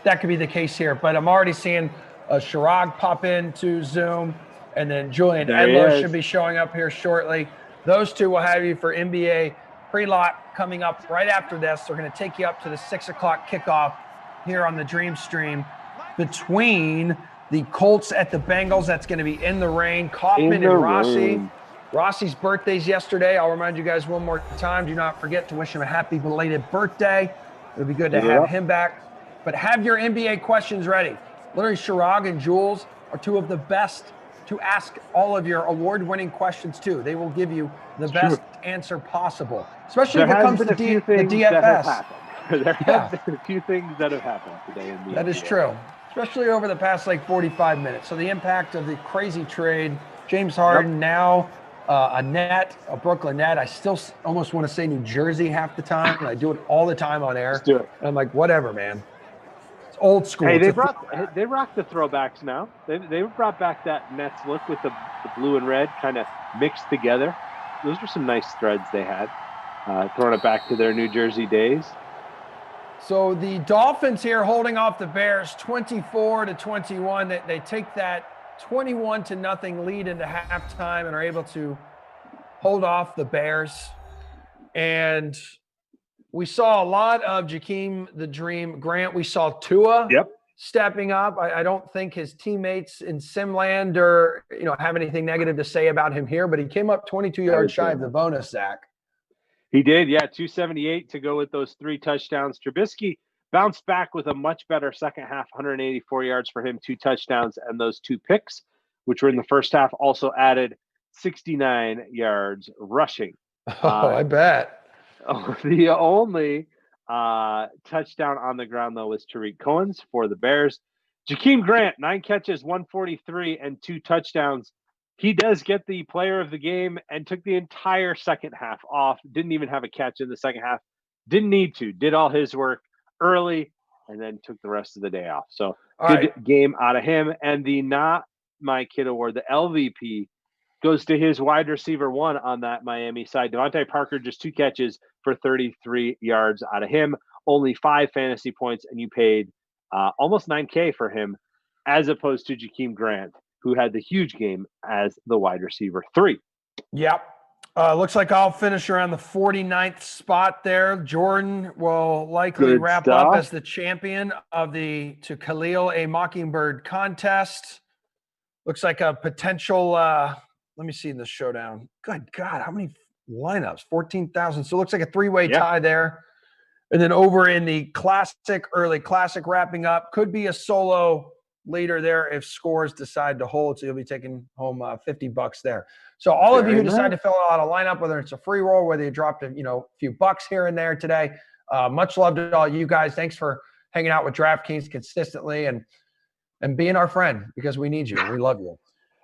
That could be the case here, but I'm already seeing Chirag pop into Zoom, and then Julian Edler should be showing up here shortly. Those two will have you for NBA pre-lot coming up right after this. They're going to take you up to the 6 o'clock kickoff here on the Dream Stream between the Colts at the Bengals. That's going to be in the rain. Kaufman and Rossi. Rossi's birthday's yesterday. I'll remind you guys one more time. Do not forget to wish him a happy belated birthday. It'll be good to have him back. But have your NBA questions ready. Literally, Chirag and Jules are two of the best to ask all of your award-winning questions to. They will give you the best answer possible, especially if it comes to the DFS. There have been a few things that have happened today in the That is true, especially over the past 45 minutes. So the impact of the crazy trade, James Harden now a Brooklyn net. I still almost want to say New Jersey half the time. And I do it all the time on air. Let's do it. And I'm like, whatever, man. It's old school. Hey, they rock the throwbacks now. They brought back that Nets look with the blue and red kind of mixed together. Those were some nice threads they had. Throwing it back to their New Jersey days. So the Dolphins here holding off the Bears 24-21. They take that 21-0 lead into halftime and are able to hold off the Bears. And we saw a lot of Jakeem the Dream Grant. We saw Tua stepping up. I don't think his teammates in Simland have anything negative to say about him here, but he came up 22 yards shy of the bonus, Zach. He did, yeah, 278 to go with those 3 touchdowns. Trubisky bounced back with a much better second half, 184 yards for him, 2 touchdowns, and those 2 picks, which were in the first half, also added 69 yards rushing. Oh, I bet. The only touchdown on the ground, though, was Tariq Cohen's for the Bears. Jakeem Grant, 9 catches, 143, and 2 touchdowns. He does get the player of the game and took the entire second half off. Didn't even have a catch in the second half. Didn't need to. Did all his work early and then took the rest of the day off. So good game out of him. And the Not My Kid award, the LVP, goes to his wide receiver 1 on that Miami side. Devontae Parker, just 2 catches for 33 yards out of him. Only 5 fantasy points, and you paid almost $9K for him, as opposed to Jakeem Grant, who had the huge game as the wide receiver 3. Yep. Looks like I'll finish around the 49th spot there. Jordan will likely Good wrap stuff. up as the champion of the To Khalil a Mockingbird contest. Looks like a potential, let me see in the showdown. Good God, how many lineups? 14,000. So it looks like a 3-way tie there. And then over in the early classic wrapping up, could be a solo leader there if scores decide to hold. So you'll be taking home $50 there. So all of you who decide to fill out a lineup, whether it's a free roll, whether you dropped a few bucks here and there today, much love to all you guys. Thanks for hanging out with DraftKings consistently and being our friend, because we need you. We love you.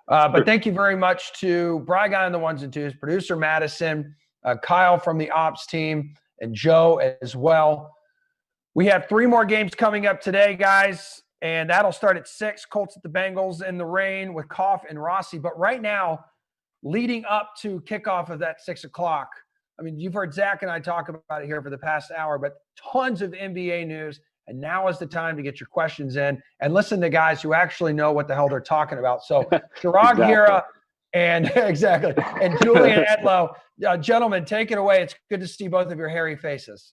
But thank you very much to Bry Guy on the ones and twos, producer Madison, Kyle from the ops team, and Joe as well. We have 3 more games coming up today, guys, and that'll start at 6. Colts at the Bengals in the rain with Koff and Rossi. But right now, leading up to kickoff of that 6 o'clock, I mean, you've heard Zach and I talk about it here for the past hour, but tons of NBA news. And now is the time to get your questions in and listen to guys who actually know what the hell they're talking about. So Chirag Hira and and Julian Edlow, gentlemen, take it away. It's good to see both of your hairy faces.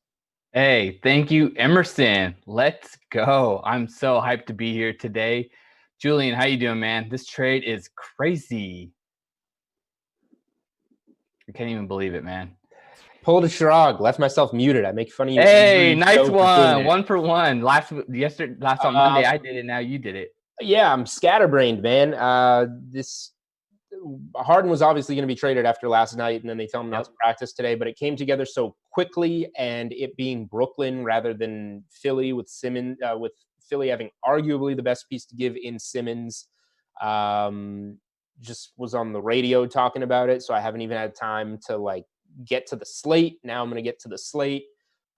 Hey, thank you, Emerson. Let's go. I'm so hyped to be here today. Julian, how you doing, man? This trade is crazy. I can't even believe it, man. Pulled a Chirag, left myself muted. I make fun of you. Hey, nice one. 1 for 1. Last on Monday, I did it. Now you did it. Yeah, I'm scatterbrained, man. This Harden was obviously going to be traded after last night, and then they tell him not to practice today. But it came together so quickly, and it being Brooklyn rather than Philly, with Simmons, with Philly having arguably the best piece to give in Simmons. Just was on the radio talking about it, so I haven't even had time to get to the slate. Now I'm going to get to the slate.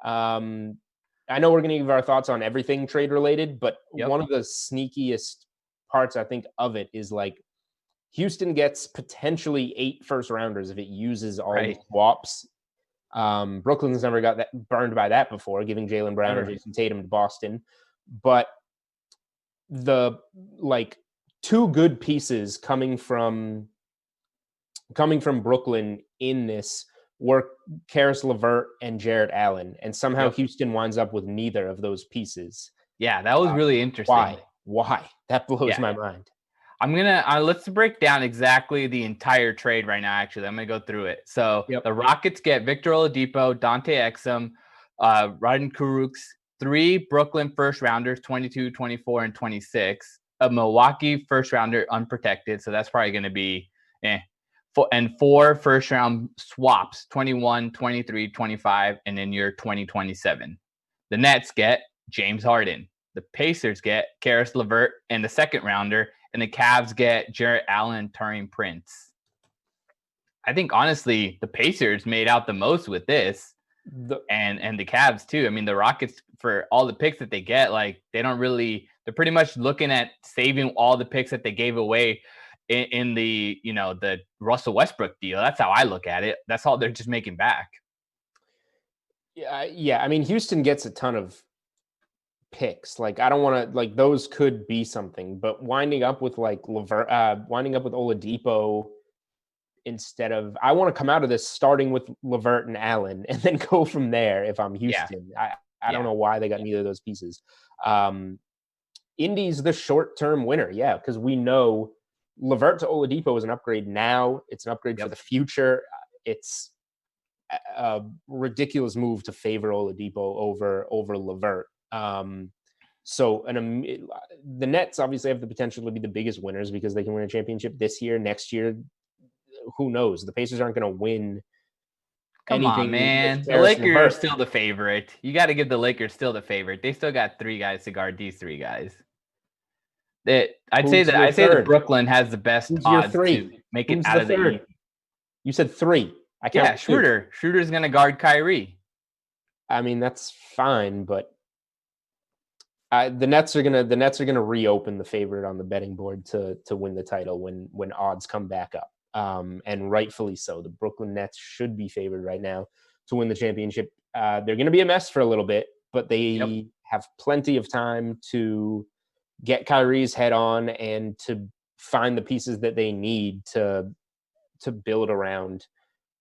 I know we're going to give our thoughts on everything trade related, but one of the sneakiest parts I think of it is Houston gets potentially 8 first rounders if it uses all the swaps. Brooklyn's never got burned by that before, giving Jaylen Brown or Jason Tatum to Boston. But the 2 good pieces coming from Brooklyn in this were Karis LeVert and Jarrett Allen, and somehow Houston winds up with neither of those pieces. Yeah, that was really interesting. Why? That blows my mind. I'm gonna let's break down exactly the entire trade right now. Actually, I'm gonna go through it. So the Rockets get Victor Oladipo, Dante Exum, Raden Kurucs, 3 Brooklyn first rounders, 22, 24, and 26. A Milwaukee first rounder unprotected, so that's probably gonna be 4 first round swaps, 21, 23, 25, and then your 2027. The Nets get James Harden. The Pacers get Karis LeVert and the second rounder, and the Cavs get Jarrett Allen, Taurean Prince. I think honestly, the Pacers made out the most with this, and the Cavs too. I mean, the Rockets, for all the picks that they get, they're pretty much looking at saving all the picks that they gave away in the the Russell Westbrook deal. That's how I look at it. That's all they're just making back. Yeah. I mean, Houston gets a ton of picks. I don't want to those could be something, but winding up with winding up with Oladipo instead of, I want to come out of this starting with LeVert and Allen and then go from there. If I'm Houston, I don't know why they got neither of those pieces. Indy's the short-term winner. Yeah. Because we know LeVert to Oladipo is an upgrade now. It's an upgrade for the future. It's a ridiculous move to favor Oladipo over Levert. So the Nets obviously have the potential to be the biggest winners because they can win a championship this year. Next year, who knows? The Pacers aren't going to win. Come on, man. The Lakers are still the favorite. You got to give the Lakers still the favorite. They still got 3 guys to guard these 3 guys. I'd say that Brooklyn has the best odds to make it out of the East. You said 3. I count. Yeah, Schroeder. Schroeder's going to guard Kyrie. I mean, that's fine, but the Nets are gonna reopen the favorite on the betting board to win the title when odds come back up. And rightfully so. The Brooklyn Nets should be favored right now to win the championship. They're going to be a mess for a little bit, but they have plenty of time to get Kyrie's head on and to find the pieces that they need to build around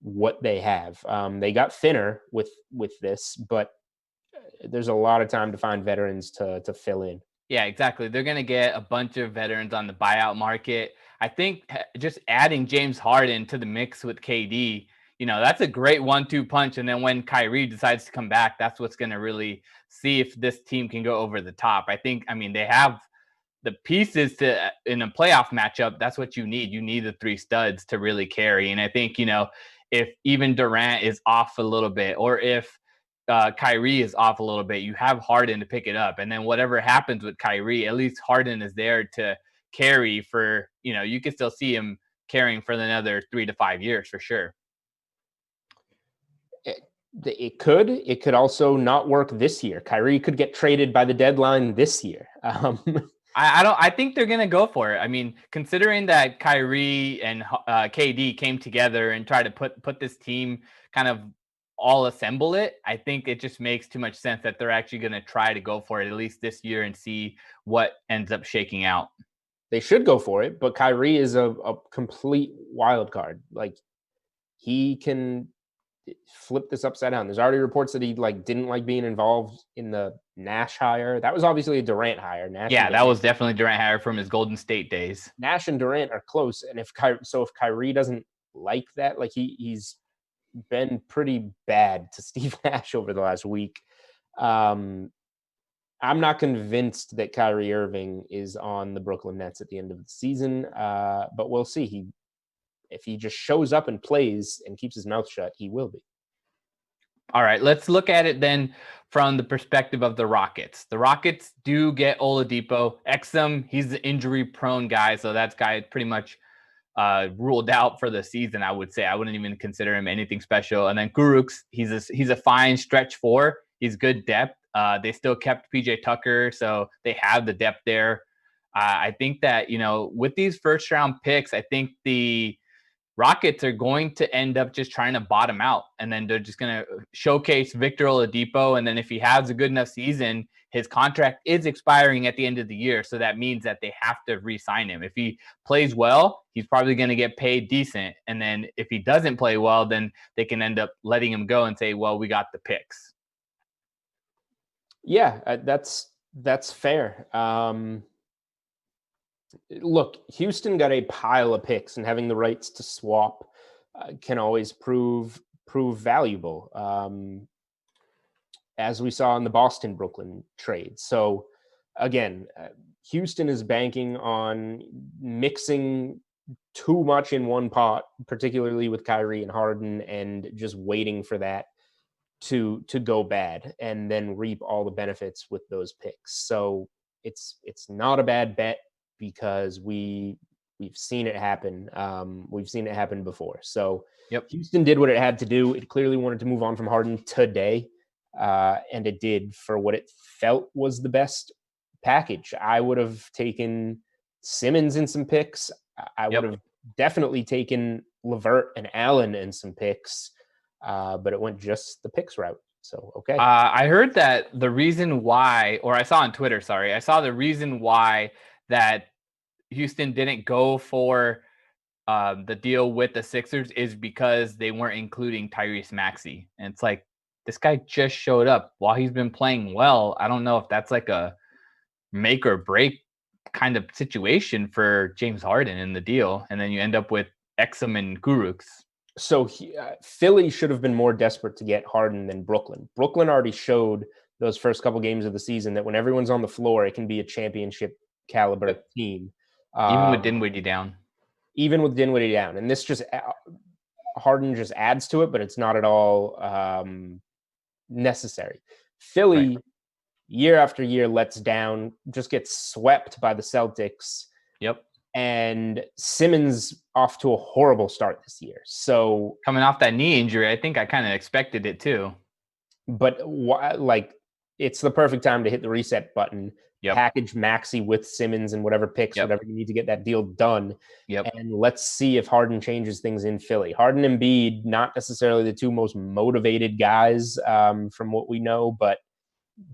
what they have. They got thinner with this, but there's a lot of time to find veterans to fill in. Yeah, exactly. They're going to get a bunch of veterans on the buyout market. I think just adding James Harden to the mix with KD, that's a great 1-2 punch. And then when Kyrie decides to come back, that's what's going to really see if this team can go over the top. They have the pieces to in a playoff matchup. That's what you need. You need the 3 studs to really carry. And I think, if even Durant is off a little bit, or if Kyrie is off a little bit, you have Harden to pick it up. And then whatever happens with Kyrie, at least Harden is there to carry for, you can still see him carrying for another 3 to 5 years for sure. It could also not work this year. Kyrie could get traded by the deadline this year. I think they're going to go for it. I mean, considering that Kyrie and KD came together and tried to put this team kind of all assemble it, I think it just makes too much sense that they're actually going to try to go for it at least this year and see what ends up shaking out. They should go for it, but Kyrie is a complete wild card. Like, he can flip this upside down. There's already reports that he didn't like being involved in the Nash hire. That was obviously a Durant hire. That was definitely Durant hire from his Golden State days. Nash and Durant are close, and if Kyrie doesn't like that, he's been pretty bad to Steve Nash over the last week. I'm not convinced that Kyrie Irving is on the Brooklyn Nets at the end of the season, but we'll see. If he just shows up and plays and keeps his mouth shut, he will be. All right, let's look at it then from the perspective of the Rockets. The Rockets do get Oladipo. Exum, he's the injury-prone guy, so that guy pretty much ruled out for the season, I would say. I wouldn't even consider him anything special. And then Kurucs, he's a fine stretch 4. He's good depth. They still kept PJ Tucker, so they have the depth there. I think that, with these first-round picks, I think the Rockets are going to end up just trying to bottom out, and then they're just going to showcase Victor Oladipo. And then if he has a good enough season, his contract is expiring at the end of the year. So that means that they have to re-sign him. If he plays well, he's probably going to get paid decent. And then if he doesn't play well, then they can end up letting him go and say, well, we got the picks. Yeah, that's fair. Look, Houston got a pile of picks, and having the rights to swap can always prove valuable, as we saw in the Boston-Brooklyn trade. So, again, Houston is banking on mixing too much in one pot, particularly with Kyrie and Harden, and just waiting for that to go bad and then reap all the benefits with those picks. So it's not a bad bet, because we've seen it happen. We've seen it happen before. So Houston did what it had to do. It clearly wanted to move on from Harden today, and it did for what it felt was the best package. I would have taken Simmons in some picks. I would have definitely taken LeVert and Allen in some picks, but it went just the picks route. So, okay. I heard that the reason why, or I saw on Twitter, I saw the reason why that Houston didn't go for the deal with the Sixers is because they weren't including Tyrese Maxey. And it's like, this guy just showed up while he's been playing well. I don't know if that's like a make or break kind of situation for James Harden in the deal. And then you end up with Exum and Kurucs. So Philly should have been more desperate to get Harden than Brooklyn. Brooklyn already showed those first couple games of the season that when everyone's on the floor, it can be a championship caliber team. Even with Dinwiddie down. Even with Dinwiddie down. And this just Harden just adds to it, but it's not at all necessary. Philly, year after year, lets down, just gets swept by the Celtics. Yep. And Simmons off to a horrible start this year. So coming off that knee injury, I think I kind of expected it too. But it's the perfect time to hit the reset button. Yep. Package Maxey with Simmons and whatever picks, whatever you need to get that deal done. Yep. And let's see if Harden changes things in Philly. Harden and Embiid, not necessarily the two most motivated guys from what we know, but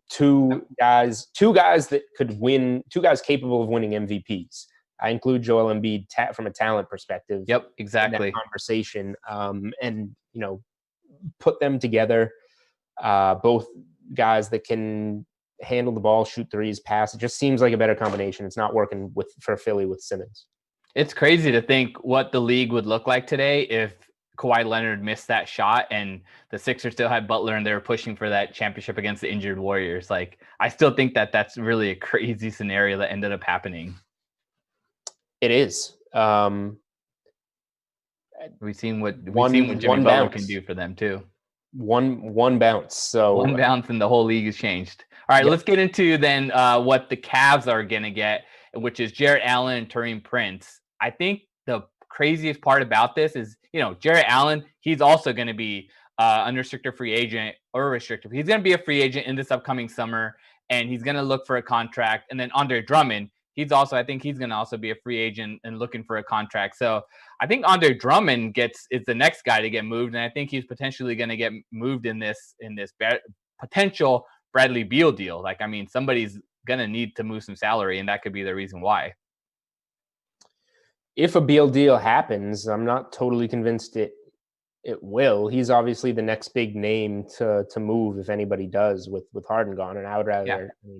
two guys that could win, two guys capable of winning MVPs. I include Joel Embiid from a talent perspective. Yep, exactly. In that conversation, and put them together. Both guys that can handle the ball, shoot threes, pass. It just seems like a better combination. It's not working for Philly with Simmons. It's crazy to think what the league would look like today if Kawhi Leonard missed that shot and the Sixers still had Butler and they were pushing for that championship against the injured Warriors. Like, I still think that's really a crazy scenario that ended up happening. It is. We've seen what Jimmy Butler can do for them too. One bounce. So one bounce and the whole league has changed. All right, let's get into then what the Cavs are going to get, which is Jarrett Allen and Taurean Prince. I think the craziest part about this is, Jarrett Allen, he's also going to be unrestricted free agent or restricted. He's going to be a free agent in this upcoming summer, and he's going to look for a contract. And then Andre Drummond, I think he's going to also be a free agent and looking for a contract. So I think Andre Drummond is the next guy to get moved, and I think he's potentially going to get moved in this potential Bradley Beal deal. Somebody's going to need to move some salary, and that could be the reason why. If a Beal deal happens, I'm not totally convinced it will. He's obviously the next big name to move if anybody does with Harden gone, and I would rather. Yeah.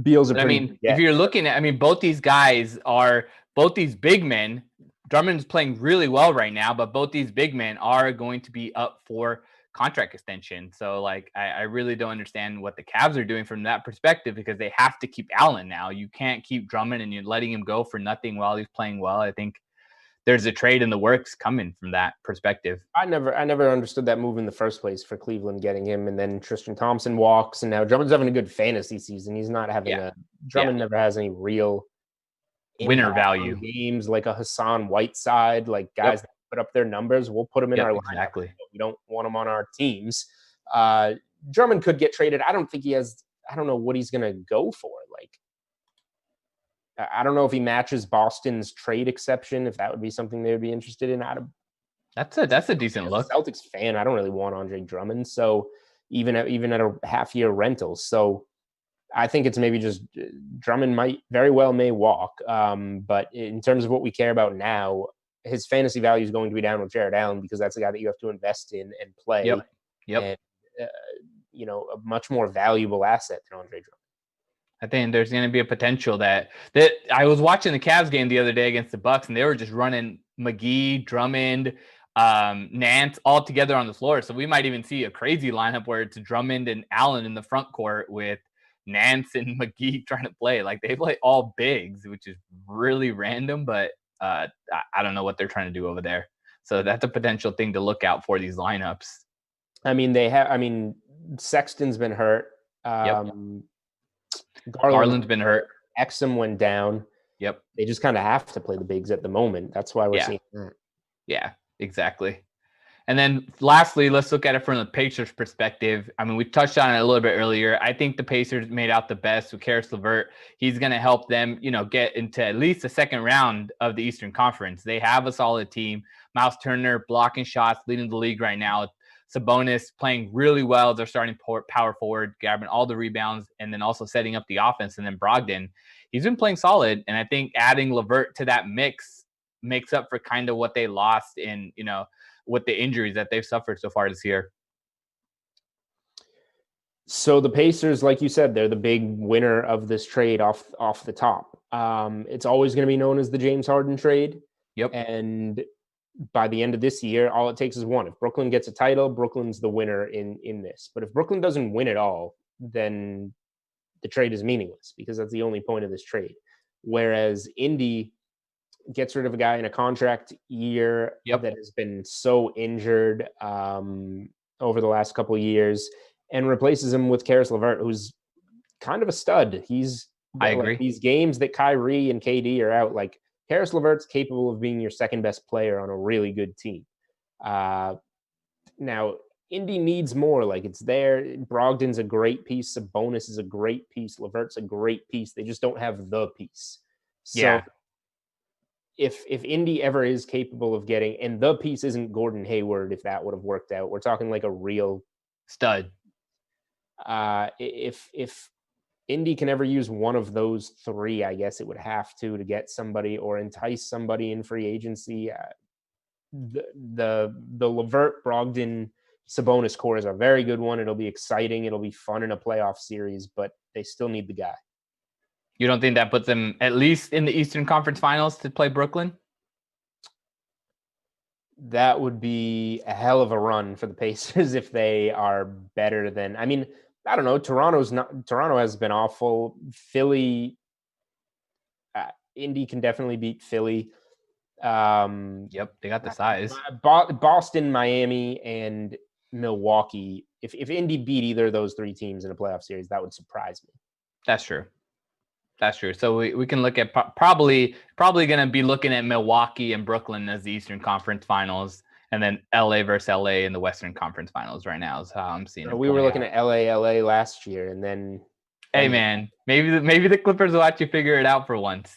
Beal's if you're looking at, both these guys are both these big men. Drummond's playing really well right now, but both these big men are going to be up for contract extension. So I really don't understand what the Cavs are doing from that perspective, because they have to keep Allen now. You can't keep Drummond and you're letting him go for nothing while he's playing well. I think there's a trade in the works coming from that perspective. I never understood that move in the first place for Cleveland getting him, and then Tristan Thompson walks, and now Drummond's having a good fantasy season. He's not having Drummond never has any real winner value games like a Hassan Whiteside, like guys that put up their numbers. We'll put them in our lineup. Exactly. We don't want them on our teams. Drummond could get traded. I don't think he has. I don't know what he's going to go for. I don't know if he matches Boston's trade exception, if that would be something they would be interested in. That's a decent look. Celtics fan, I don't really want Andre Drummond. So even at a half-year rental. So I think it's maybe just Drummond may walk. But in terms of what we care about now, his fantasy value is going to be down with Jarrett Allen, because that's a guy that you have to invest in and play. Yep. And, a much more valuable asset than Andre Drummond. I think there's going to be a potential that I was watching the Cavs game the other day against the Bucs, and they were just running McGee, Drummond, Nance all together on the floor. So we might even see a crazy lineup where it's Drummond and Allen in the front court with Nance and McGee trying to play. They play all bigs, which is really random, but I don't know what they're trying to do over there. So that's a potential thing to look out for these lineups. Sexton's been hurt. Garland's been hurt. Exum went down. Yep. They just kind of have to play the bigs at the moment. That's why we're seeing that. Yeah, exactly. And then lastly, let's look at it from the Pacers perspective. We touched on it a little bit earlier. I think the Pacers made out the best with Karis LeVert. He's going to help them, get into at least the second round of the Eastern Conference. They have a solid team. Miles Turner blocking shots, leading the league right now. Sabonis playing really well. They're starting power forward, grabbing all the rebounds, and then also setting up the offense. And then Brogdon, he's been playing solid. And I think adding LeVert to that mix makes up for kind of what they lost in, with the injuries that they've suffered so far this year. So the Pacers, like you said, they're the big winner of this trade off the top. It's always going to be known as the James Harden trade. Yep. And by the end of this year, all it takes is one. If Brooklyn gets a title, Brooklyn's the winner in this. But if Brooklyn doesn't win it all, then the trade is meaningless because that's the only point of this trade. Whereas Indy gets rid of a guy in a contract year that has been so injured over the last couple of years and replaces him with Karis LeVert, who's kind of a stud. I agree. Like, these games that Kyrie and KD are out, like, Karis LeVert's capable of being your second best player on a really good team. Now, Indy needs more. Like, it's there. Brogdon's a great piece. Sabonis is a great piece. LeVert's a great piece. They just don't have the piece. So if Indy ever is capable of getting, and the piece isn't Gordon Hayward, if that would have worked out, we're talking like a real stud. If Indy can ever use one of those three, I guess it would have to get somebody or entice somebody in free agency. The LeVert, Brogdon, Sabonis core is a very good one. It'll be exciting. It'll be fun in a playoff series, but they still need the guy. You don't think that puts them at least in the Eastern Conference Finals to play Brooklyn? That would be a hell of a run for the Pacers if they are better than. I mean, I don't know. Toronto has been awful. Philly, Indy can definitely beat Philly. They got the size. Boston, Miami, and Milwaukee. If Indy beat either of those three teams in a playoff series, that would surprise me. That's true. So we can look at probably going to be looking at Milwaukee and Brooklyn as the Eastern Conference Finals, and then LA versus LA in the Western Conference Finals right now is how I'm seeing it. We were looking at LA last year, and then hey man, maybe the Clippers will actually figure it out for once.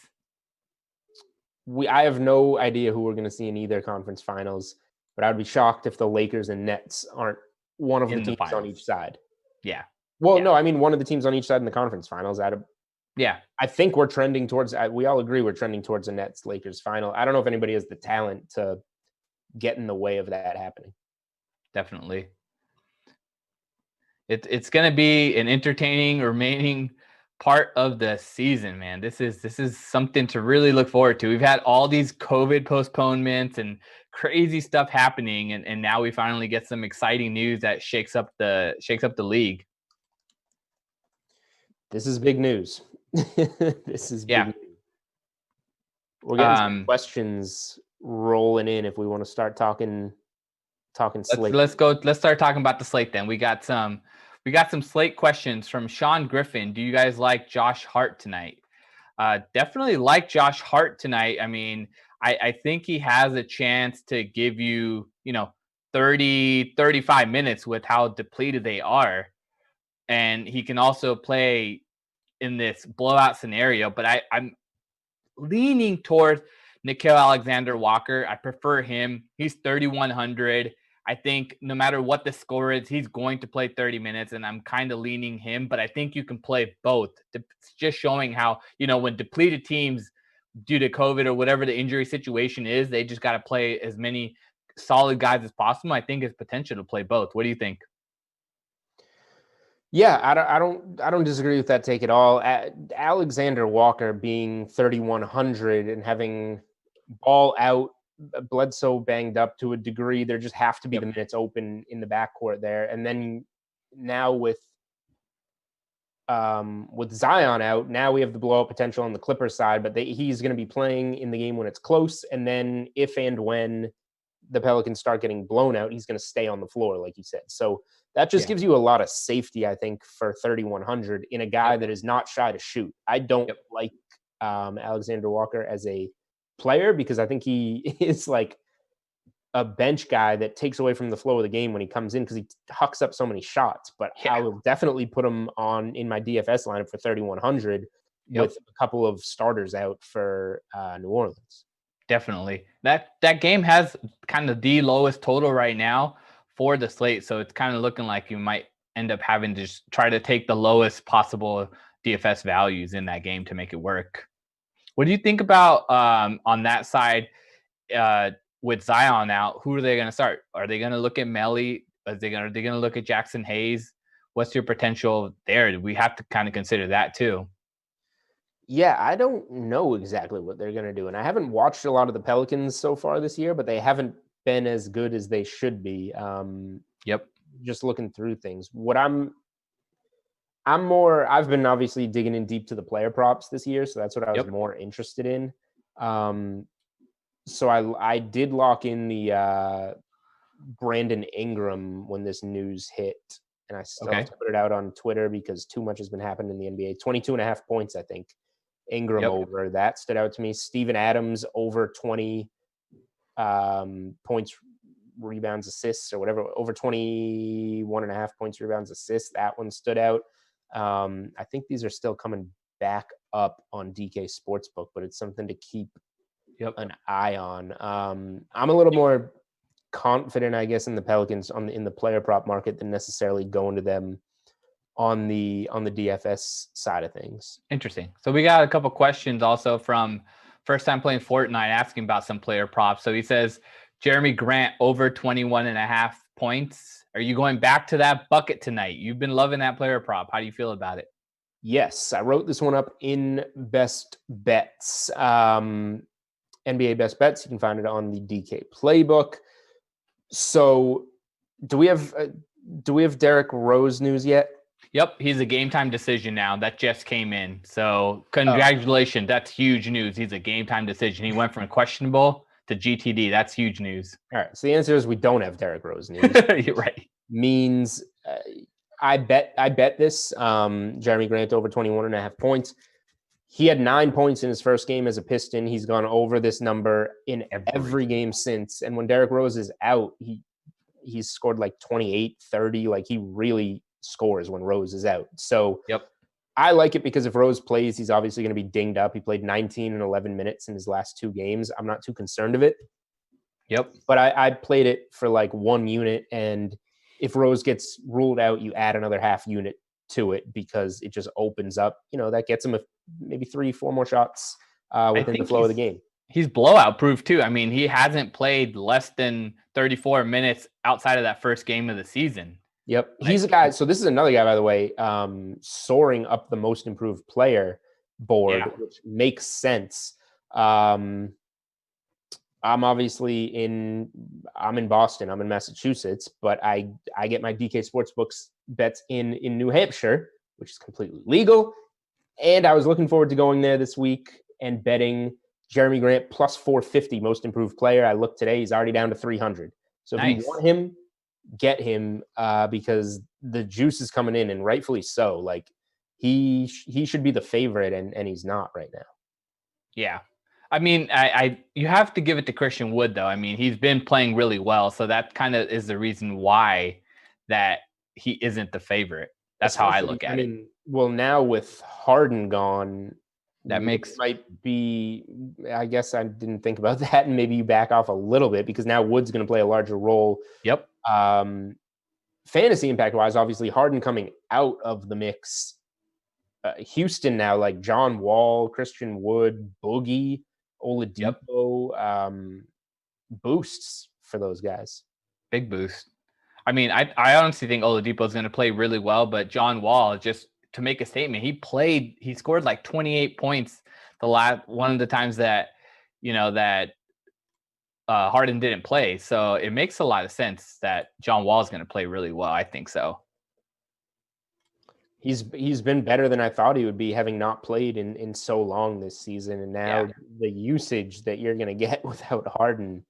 I have no idea who we're going to see in either conference finals, but I'd be shocked if the Lakers and Nets aren't one of the teams on each side. Yeah. Well, no, I mean one of the teams on each side in the conference finals. I think we're trending towards. We all agree we're trending towards a Nets Lakers final. I don't know if anybody has the talent to get in the way of that happening. Definitely. It's going to be an entertaining remaining part of the season, man. This is something to really look forward to. We've had all these COVID postponements and crazy stuff happening, and now we finally get some exciting news that shakes up the league. This is big news. This is big news. We're getting some questions rolling in if we want to start talking slate. Let's start talking about the slate then. We got some slate questions from Sean Griffin. Do you guys like Josh Hart tonight? Definitely like Josh Hart tonight. I mean, I think he has a chance to give you, 30, 35 minutes with how depleted they are. And he can also play in this blowout scenario. But I'm leaning towards Nickeil Alexander-Walker. I prefer him. He's 3,100. I think no matter what the score is, he's going to play 30 minutes, and I'm kind of leaning him. But I think you can play both. It's just showing how, when depleted teams due to COVID or whatever the injury situation is, they just got to play as many solid guys as possible. I think it's potential to play both. What do you think? Yeah, I don't disagree with that take at all. Alexander Walker being 3,100 and having ball out, Bledsoe banged up to a degree, there just have to be the minutes open in the backcourt there. And then now with Zion out, now we have the blow up potential on the Clippers side, but he's going to be playing in the game when it's close. And then if and when the Pelicans start getting blown out, he's going to stay on the floor, like you said. So that just gives you a lot of safety, I think, for 3,100 in a guy that is not shy to shoot. I don't like Alexander Walker as a player because I think he is like a bench guy that takes away from the flow of the game when he comes in because he hucks up so many shots. But I will definitely put him in my DFS lineup for 3,100 with a couple of starters out for New Orleans. Definitely. That game has kind of the lowest total right now for the slate. So it's kind of looking like you might end up having to just try to take the lowest possible DFS values in that game to make it work. What do you think about on that side with Zion out? Who are they going to start? Are they going to look at Melly? Are they going to look at Jackson Hayes? What's your potential there? We have to kind of consider that too. Yeah, I don't know exactly what they're going to do. And I haven't watched a lot of the Pelicans so far this year, but they haven't been as good as they should be. Yep. Just looking through things. I've been obviously digging in deep to the player props this year. So that's what I was more interested in. So I did lock in the Brandon Ingram when this news hit. And I still have to put it out on Twitter because too much has been happening in the NBA. 22.5 points, I think. Ingram over. That stood out to me. Steven Adams over 20 points, rebounds, assists, or whatever. Over 21.5 points, rebounds, assists. That one stood out. I think these are still coming back up on DK Sportsbook, but it's something to keep an eye on. I'm a little more confident, I guess, in the Pelicans in the player prop market than necessarily going to them on the DFS side of things. Interesting. So we got a couple questions also from first time playing Fortnite asking about some player props. So he says Jeremy Grant over 21.5 points. Are you going back to that bucket tonight? You've been loving that player prop. How do you feel about it? Yes, I wrote this one up in Best Bets. NBA Best Bets. You can find it on the DK Playbook. So, do we have Derrick Rose news yet? Yep, he's a game time decision now. That just came in. So, congratulations. That's huge news. He's a game time decision. He went from questionable to GTD. That's huge news. All right. So the answer is we don't have Derrick Rose news. You're right. Means I bet this Jeremy Grant over 21.5 points. He had 9 points in his first game as a Piston. He's gone over this number in every game since. And when Derrick Rose is out, he's scored like 28, 30. Like he really scores when Rose is out. So I like it because if Rose plays, he's obviously going to be dinged up. He played 19 and 11 minutes in his last 2 games. I'm not too concerned of it. But I played it for like 1 unit. And if Rose gets ruled out, you add another half unit to it because it just opens up, that gets him maybe 3-4 more shots within the flow of the game. He's blowout proof too. I mean, he hasn't played less than 34 minutes outside of that first game of the season. Yep. He's a guy. So this is another guy, by the way, soaring up the most improved player board, which makes sense. I'm obviously in Boston. I'm in Massachusetts, but I get my DK Sportsbooks bets in New Hampshire, which is completely legal. And I was looking forward to going there this week and betting Jeremy Grant plus 450 most improved player. I looked today, he's already down to 300. So if you want him, get him because the juice is coming in, and rightfully so. Like he should be the favorite, and he's not right now. Yeah. I mean, you have to give it to Christian Wood, though. I mean, he's been playing really well. So that kind of is the reason why that he isn't the favorite. That's how I look at it. Well, now with Harden gone, that might be, I guess I didn't think about that, and maybe you back off a little bit because now Wood's going to play a larger role. Yep. Fantasy impact wise, obviously Harden coming out of the mix. Houston now, like John Wall, Christian Wood, Boogie, Oladipo, boosts for those guys. Big boost. I mean, I honestly think Oladipo is going to play really well, but John Wall, just to make a statement, he scored like 28 points one of the times that, Harden didn't play. So it makes a lot of sense that John Wall is going to play really well. I think so. He's been better than I thought he would be, having not played in so long this season. And now the usage that you're going to get without Harden.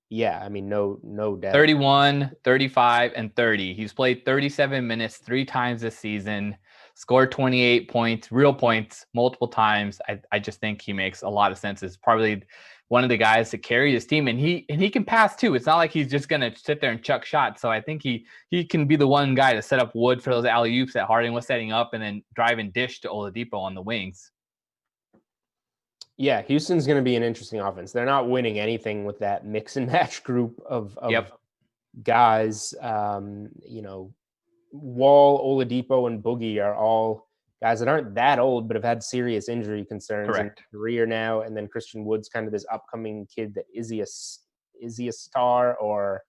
Yeah, I mean, no doubt. 31, 35, and 30. He's played 37 minutes 3 times this season, scored 28 points, real points, multiple times. I just think he makes a lot of sense. It's probably one of the guys to carry his team, and he can pass too. It's not like he's just going to sit there and chuck shots. So I think he can be the one guy to set up Wood for those alley-oops that Harden was setting up and then drive and dish to Oladipo on the wings. Yeah, Houston's going to be an interesting offense. They're not winning anything with that mix and match group of guys. Wall, Oladipo, and Boogie are all guys that aren't that old, but have had serious injury concerns in their career now. And then Christian Wood's kind of this upcoming kid that is he a star or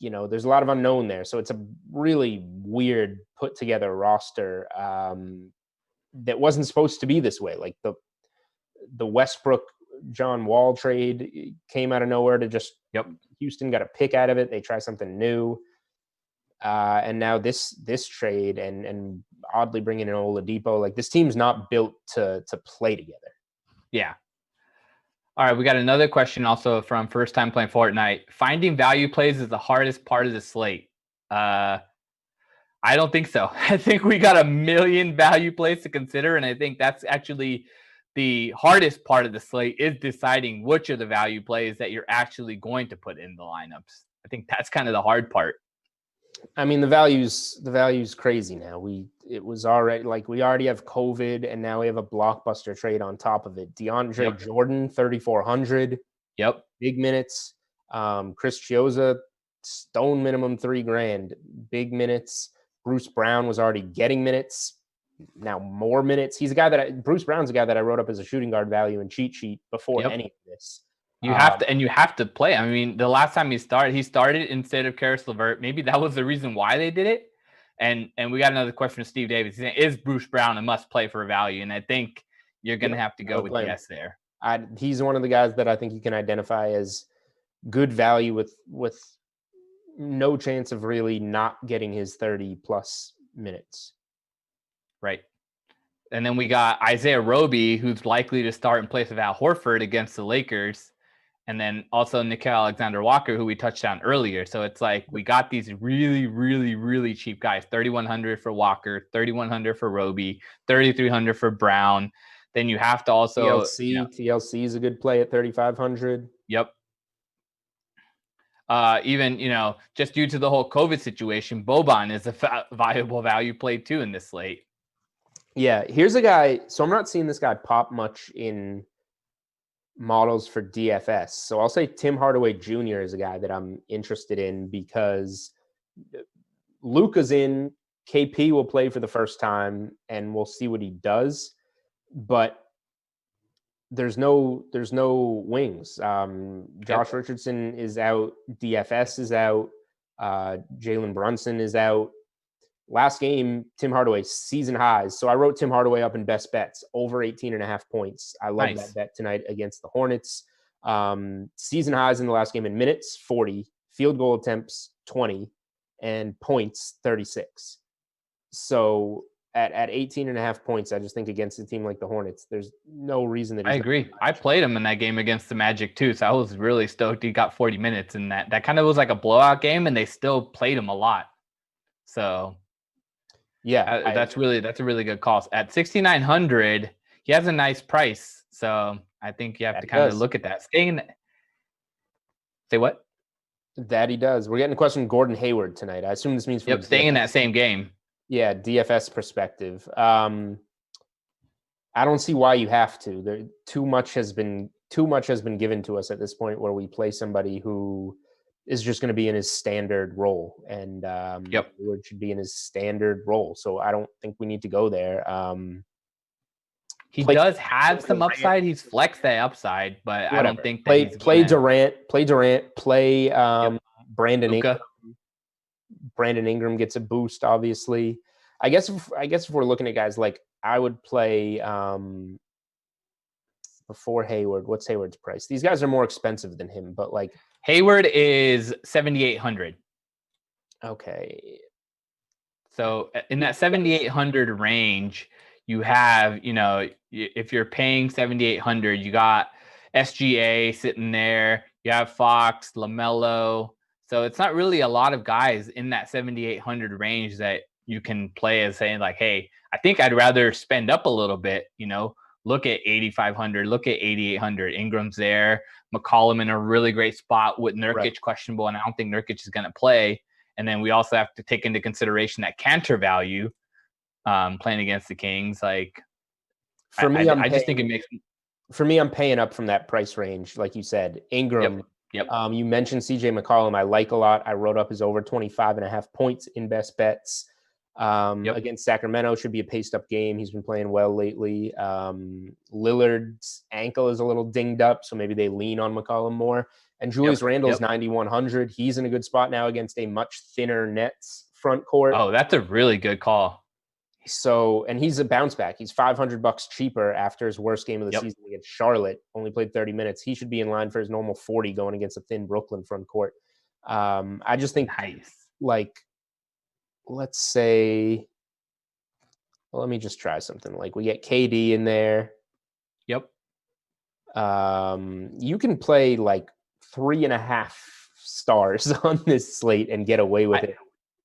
there's a lot of unknown there. So it's a really weird put together roster that wasn't supposed to be this way. Like the Westbrook John Wall trade came out of nowhere to just Houston got a pick out of it. They try something new. And now this trade and oddly bringing in Oladipo, like this team's not built to play together. Yeah. All right, we got another question also from first time playing Fortnite. Finding value plays is the hardest part of the slate. I don't think so. I think we got a million value plays to consider, and I think that's actually the hardest part of the slate is deciding which of the value plays that you're actually going to put in the lineups. I think that's kind of the hard part. I mean, the value's crazy now. It was already like we already have COVID, and now we have a blockbuster trade on top of it. DeAndre Jordan, 3,400. Yep. Big minutes. Chris Chioza, stone minimum $3,000. Big minutes. Bruce Brown was already getting minutes. Now more minutes. He's a guy Bruce Brown's a guy that I wrote up as a shooting guard value and cheat sheet before any of this. You have to play. I mean, the last time he started instead of Karis LeVert. Maybe that was the reason why they did it. And we got another question from Steve Davis. He's saying, is Bruce Brown a must play for value? And I think you're going to have to go with yes there. He's one of the guys that I think you can identify as good value with no chance of really not getting his 30 plus minutes. Right. And then we got Isaiah Roby, who's likely to start in place of Al Horford against the Lakers. And then also Nickeil Alexander-Walker, who we touched on earlier. So it's like we got these really, really, really cheap guys. 3,100 for Walker, 3,100 for Roby, 3,300 for Brown. Then you have to also TLC is a good play at 3,500. Yep. Even just due to the whole COVID situation, Boban is a viable value play too in this slate. Yeah, here's a guy. So I'm not seeing this guy pop much in models for DFS. So I'll say Tim Hardaway Jr. is a guy that I'm interested in because Luka's in, KP will play for the first time, and we'll see what he does. But there's no wings. Josh Richardson is out. DFS is out. Jalen Brunson is out. Last game, Tim Hardaway, season highs. So I wrote Tim Hardaway up in best bets, over 18.5 points. I love that bet tonight against the Hornets. Season highs in the last game in minutes, 40, field goal attempts, 20, and points, 36. So at 18.5 points, I just think against a team like the Hornets, there's no reason that I agree. I played him in that game against the Magic too, so I was really stoked he got 40 minutes in that. That kind of was like a blowout game, and they still played him a lot. So yeah, that's a really good call. At 6,900, he has a nice price, so I think you have to kind of look at that. Say what? That he does. We're getting a question from Gordon Hayward tonight. I assume this means staying in that same game. Yeah, DFS perspective. I don't see why you have to. Too much has been given to us at this point where we play somebody who is just going to be in his standard role, and Hayward should be in his standard role. So I don't think we need to go there. He does have some upside. He's flexed that upside, but I don't think that play Durant. Play Brandon Ingram. Brandon Ingram gets a boost, obviously. I guess if we're looking at guys like I would play before Hayward. What's Hayward's price? These guys are more expensive than him, but like Hayward is 7,800. Okay. So in that 7,800 range, you have, if you're paying 7,800, you got SGA sitting there. You have Fox, LaMelo. So it's not really a lot of guys in that 7,800 range that you can play as saying like, hey, I think I'd rather spend up a little bit, look at 8,500, look at 8,800. Ingram's there. McCollum in a really great spot with Nurkic questionable, and I don't think Nurkic is going to play. And then we also have to take into consideration that Cantor value playing against the Kings. Like, for me, I just think it makes. For me, I'm paying up from that price range, like you said. Ingram. Yep. You mentioned CJ McCollum. I like a lot. I wrote up his over 25.5 points in best bets. Against Sacramento, should be a paced up game. He's been playing well lately. Lillard's ankle is a little dinged up, so maybe they lean on McCollum more. And Julius Randle's 9,100. He's in a good spot now against a much thinner Nets front court. Oh, that's a really good call. So, and he's a bounce back. He's $500 cheaper after his worst game of the season against Charlotte. Only played 30 minutes. He should be in line for his normal 40 going against a thin Brooklyn front court. I just think, like, let's say, well, let me just try something. Like, we get KD in there. Yep. You can play like 3.5 stars on this slate and get away with it,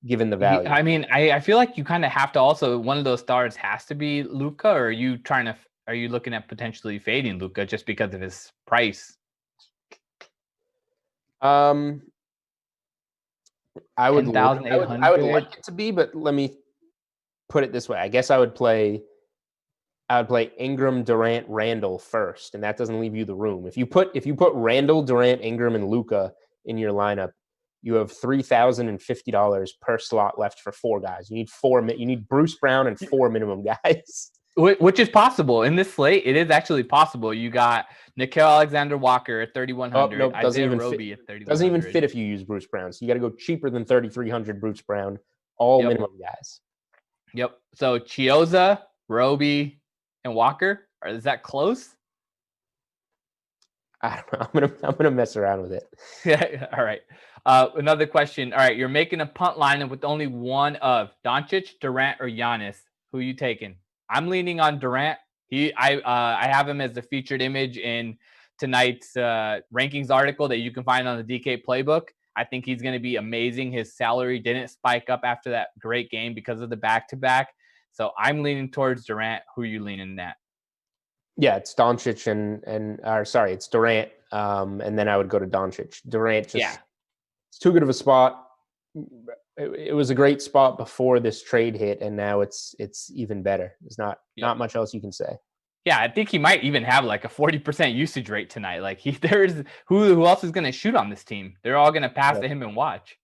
given the value. I mean, I feel like you kind of have to also, one of those stars has to be Luka, or are you looking at potentially fading Luka just because of his price? I would like it to be, but let me put it this way. I guess I would play Ingram, Durant, Randall first, and that doesn't leave you the room. If you put Randall, Durant, Ingram, and Luka in your lineup, you have $3,050 per slot left for 4 guys. You need Bruce Brown and 4 minimum guys. Which is possible. In this slate, it is actually possible. You got Nickeil Alexander-Walker at 3,100. Nope, Isaiah Roby at 3,100. Doesn't even fit if you use Bruce Brown. So you got to go cheaper than 3,300 Bruce Brown. All minimum guys. Yep. So Chioza, Roby, and Walker. Is that close? I don't know. I'm gonna mess around with it. Yeah. All right. Another question. All right. You're making a punt lineup with only one of Doncic, Durant, or Giannis. Who are you taking? I'm leaning on Durant. I have him as the featured image in tonight's rankings article that you can find on the DK playbook. I think he's going to be amazing. His salary didn't spike up after that great game because of the back-to-back. So I'm leaning towards Durant. Who are you leaning at? Yeah, it's Doncic it's Durant. And then I would go to Doncic. Durant it's too good of a spot. It was a great spot before this trade hit, and now it's even better. There's not much else you can say. Yeah, I think he might even have like a 40% usage rate tonight. Like there's who else is going to shoot on this team? They're all going to pass to him and watch.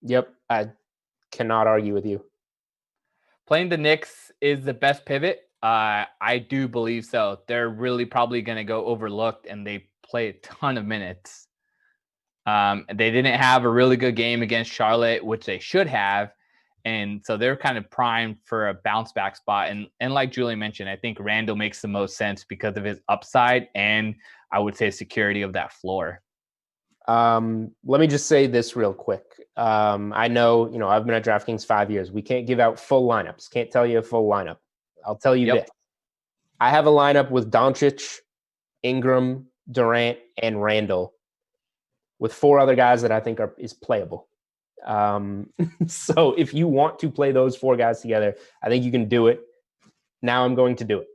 Yep, I cannot argue with you. Playing the Knicks is the best pivot. I do believe so. They're really probably going to go overlooked, and they play a ton of minutes. They didn't have a really good game against Charlotte, which they should have. And so they're kind of primed for a bounce back spot. And like Julie mentioned, I think Randall makes the most sense because of his upside and I would say security of that floor. Let me just say this real quick. I know, I've been at DraftKings 5 years. We can't give out full lineups. Can't tell you a full lineup. I'll tell you this. I have a lineup with Doncic, Ingram, Durant, and Randall, with 4 other guys that I think is playable. So if you want to play those 4 guys together, I think you can do it. Now I'm going to do it.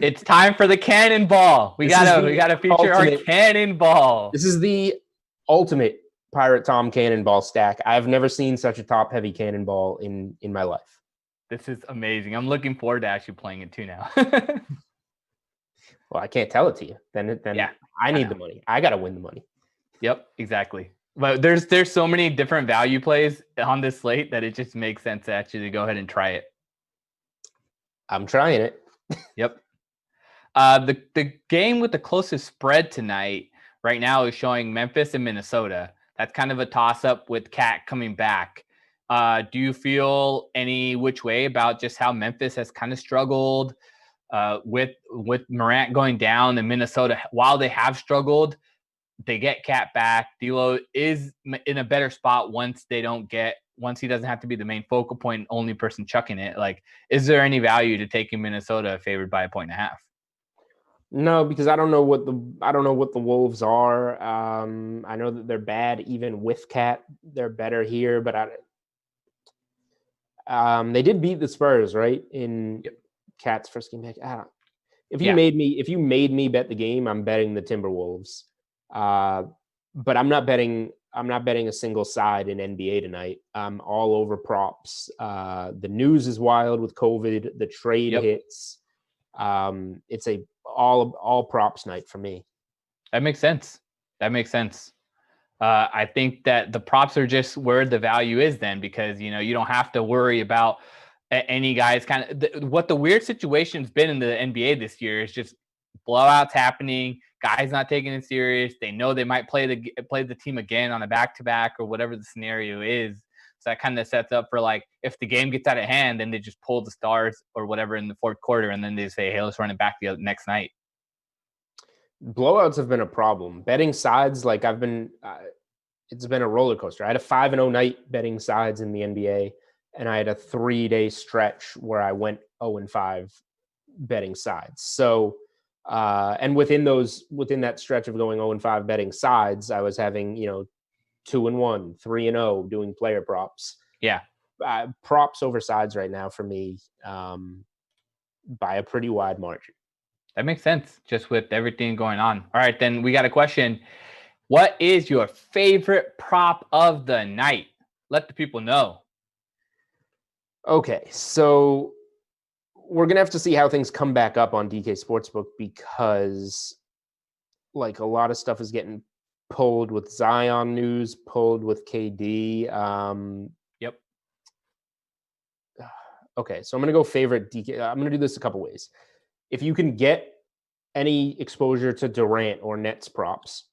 It's time for the cannonball. We gotta feature our cannonball. This is the ultimate Pirate Tom cannonball stack. I've never seen such a top-heavy cannonball in my life. This is amazing. I'm looking forward to actually playing it too now. Well, I can't tell it to you. Then I need the money. I gotta win the money. Yep, exactly. But there's so many different value plays on this slate that it just makes sense to actually go ahead and try it. I'm trying it. Yep. The game with the closest spread tonight right now is showing Memphis and Minnesota. That's kind of a toss-up with Cat coming back. Do you feel any which way about just how Memphis has kind of struggled with Morant going down, and Minnesota, while they have struggled, they get Cat back. D'Lo is in a better spot once he doesn't have to be the main focal point, only person chucking it. Like, is there any value to taking Minnesota favored by 1.5? No, because I don't know what the Wolves are. I know that they're bad even with Cat. They're better here, but they did beat the Spurs, right? In Cat's first game back. If you made me bet the game, I'm betting the Timberwolves. But I'm not betting a single side in NBA tonight. I'm all over props. The news is wild with COVID. The trade hits. It's a all props night for me. That makes sense. I think that the props are just where the value is then, because you don't have to worry about any guys. What the weird situation's been in the NBA this year is just blowouts happening. Guys not taking it serious. They know they might play the team again on a back-to-back or whatever the scenario is. So that kind of sets up for like if the game gets out of hand, then they just pull the stars or whatever in the fourth quarter, and then they say, "Hey, let's run it back the next night." Blowouts have been a problem. Betting sides, like it's been a roller coaster. I had a 5-0 night betting sides in the NBA, and I had a 3-day stretch where I went 0-5 betting sides. So, and within that stretch of going 0-5 betting sides, I was having 2-1, 3-0 doing player props. Yeah, props over sides right now for me by a pretty wide margin. That makes sense, just with everything going on. All right, then we got a question. What is your favorite prop of the night? Let the people know. Okay, so we're going to have to see how things come back up on DK Sportsbook because like a lot of stuff is getting pulled with Zion news, pulled with KD. Yep. Okay, so I'm going to go favorite DK. I'm going to do this a couple ways. If you can get any exposure to Durant or Nets props,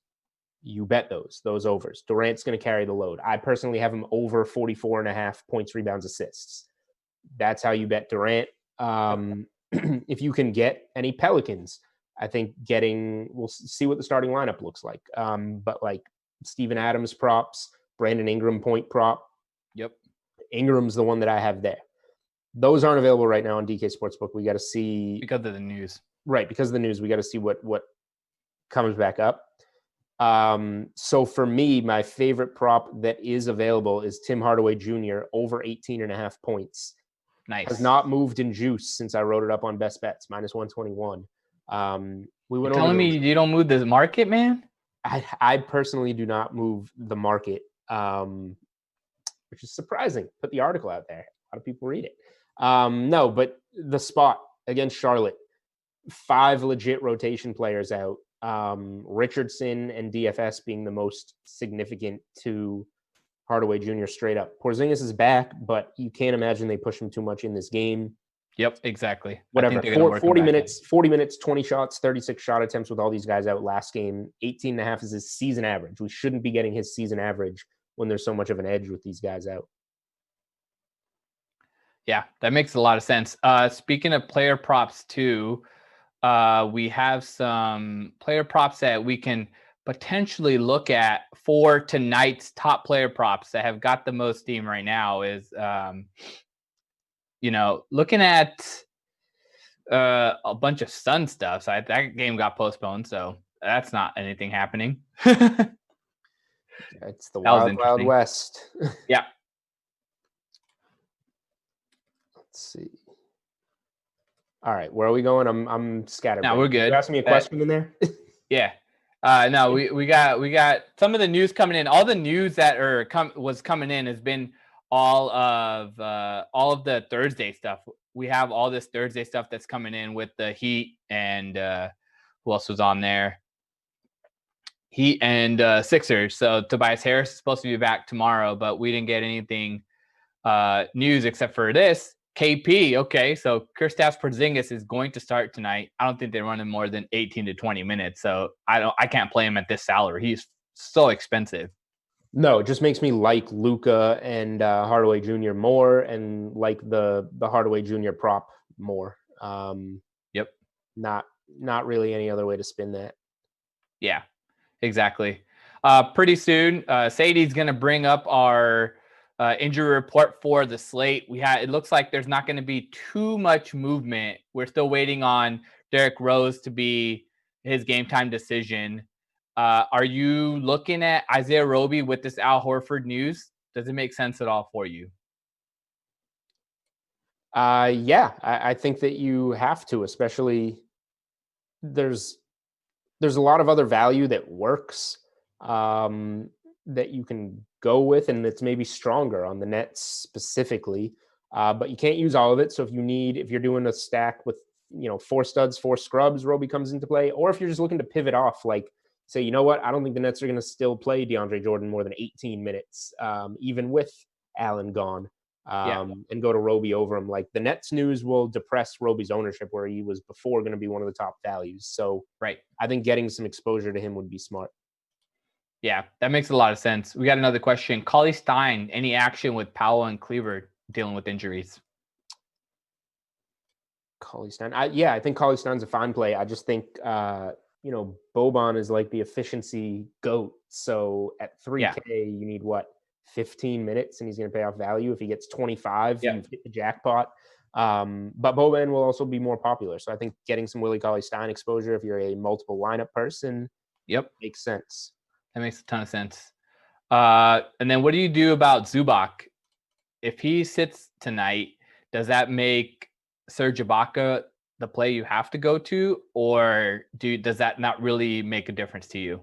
you bet those overs. Durant's going to carry the load. I personally have him over 44.5 points, rebounds, assists. That's how you bet Durant. If you can get any Pelicans, I think we'll see what the starting lineup looks like. But like Steven Adams props, Brandon Ingram point prop. Yep. Ingram's the one that I have there. Those aren't available right now on DK Sportsbook. We got to see because of the news. Right, because of the news, we got to see what comes back up. So for me, my favorite prop that is available is Tim Hardaway Jr. over 18.5 points. Nice. Has not moved in juice since I wrote it up on Best Bets, -121. You're telling me you don't move the market, man? I personally do not move the market, which is surprising. Put the article out there. A lot of people read it. No, but the spot against Charlotte, 5 legit rotation players out. Richardson and DFS being the most significant to Hardaway Jr. straight up. Porzingis is back, but you can't imagine they push him too much in this game. Yep, exactly. Whatever. 40 minutes, 20 shots, 36 shot attempts with all these guys out last game. 18.5 is his season average. We shouldn't be getting his season average when there's so much of an edge with these guys out. Yeah, that makes a lot of sense. Speaking of player props too, we have some player props that we can potentially look at for tonight's top player props that have got the most steam right now is, looking at a bunch of Sun stuff. So that game got postponed, so that's not anything happening. It's the Wild West. Yeah. Let's see. All right, where are we going? I'm scattered. No, we're good. You asking me a question in there? Yeah. No, we got some of the news coming in. All the news that was coming in has been all of the Thursday stuff. We have all this Thursday stuff that's coming in with the Heat and who else was on there? Heat and Sixers. So Tobias Harris is supposed to be back tomorrow, but we didn't get anything news except for this. KP, okay, so Kristaps Porzingis is going to start tonight. I don't think they run him more than 18 to 20 minutes, so I can't play him at this salary. He's so expensive. No, it just makes me like Luka and Hardaway Jr. more, and like the Hardaway Jr. prop more. Yep. Not really any other way to spin that. Yeah, exactly. Pretty soon, Sadie's going to bring up our injury report for the slate. It looks like there's not going to be too much movement. We're still waiting on Derrick Rose to be his game time decision. Are you looking at Isaiah Roby with this Al Horford news? Does it make sense at all for you? Yeah, I think that you have to, especially there's a lot of other value that works that you can go with, and it's maybe stronger on the Nets specifically, but you can't use all of it. So if you're doing a stack with 4 studs, 4 scrubs, Roby comes into play, or if you're just looking to pivot off, like say, you know what, I don't think the Nets are going to still play DeAndre Jordan more than 18 minutes, even with Allen gone. and go to Roby over him. Like the Nets news will depress Roby's ownership where he was before going to be one of the top values. So right. I think getting some exposure to him would be smart. Yeah, that makes a lot of sense. We got another question. Cauley Stein, any action with Powell and Cleaver dealing with injuries? Cauley Stein. I think Cauley Stein's a fine play. I just think, Boban is like the efficiency GOAT. So at 3K, you need 15 minutes, and he's going to pay off value. If he gets 25, you've hit the jackpot. But Boban will also be more popular. So I think getting some Willie Cauley Stein exposure if you're a multiple lineup person, makes sense. That makes a ton of sense. And then what do you do about Zubac? If he sits tonight, does that make Serge Ibaka the play you have to go to, or does that not really make a difference to you?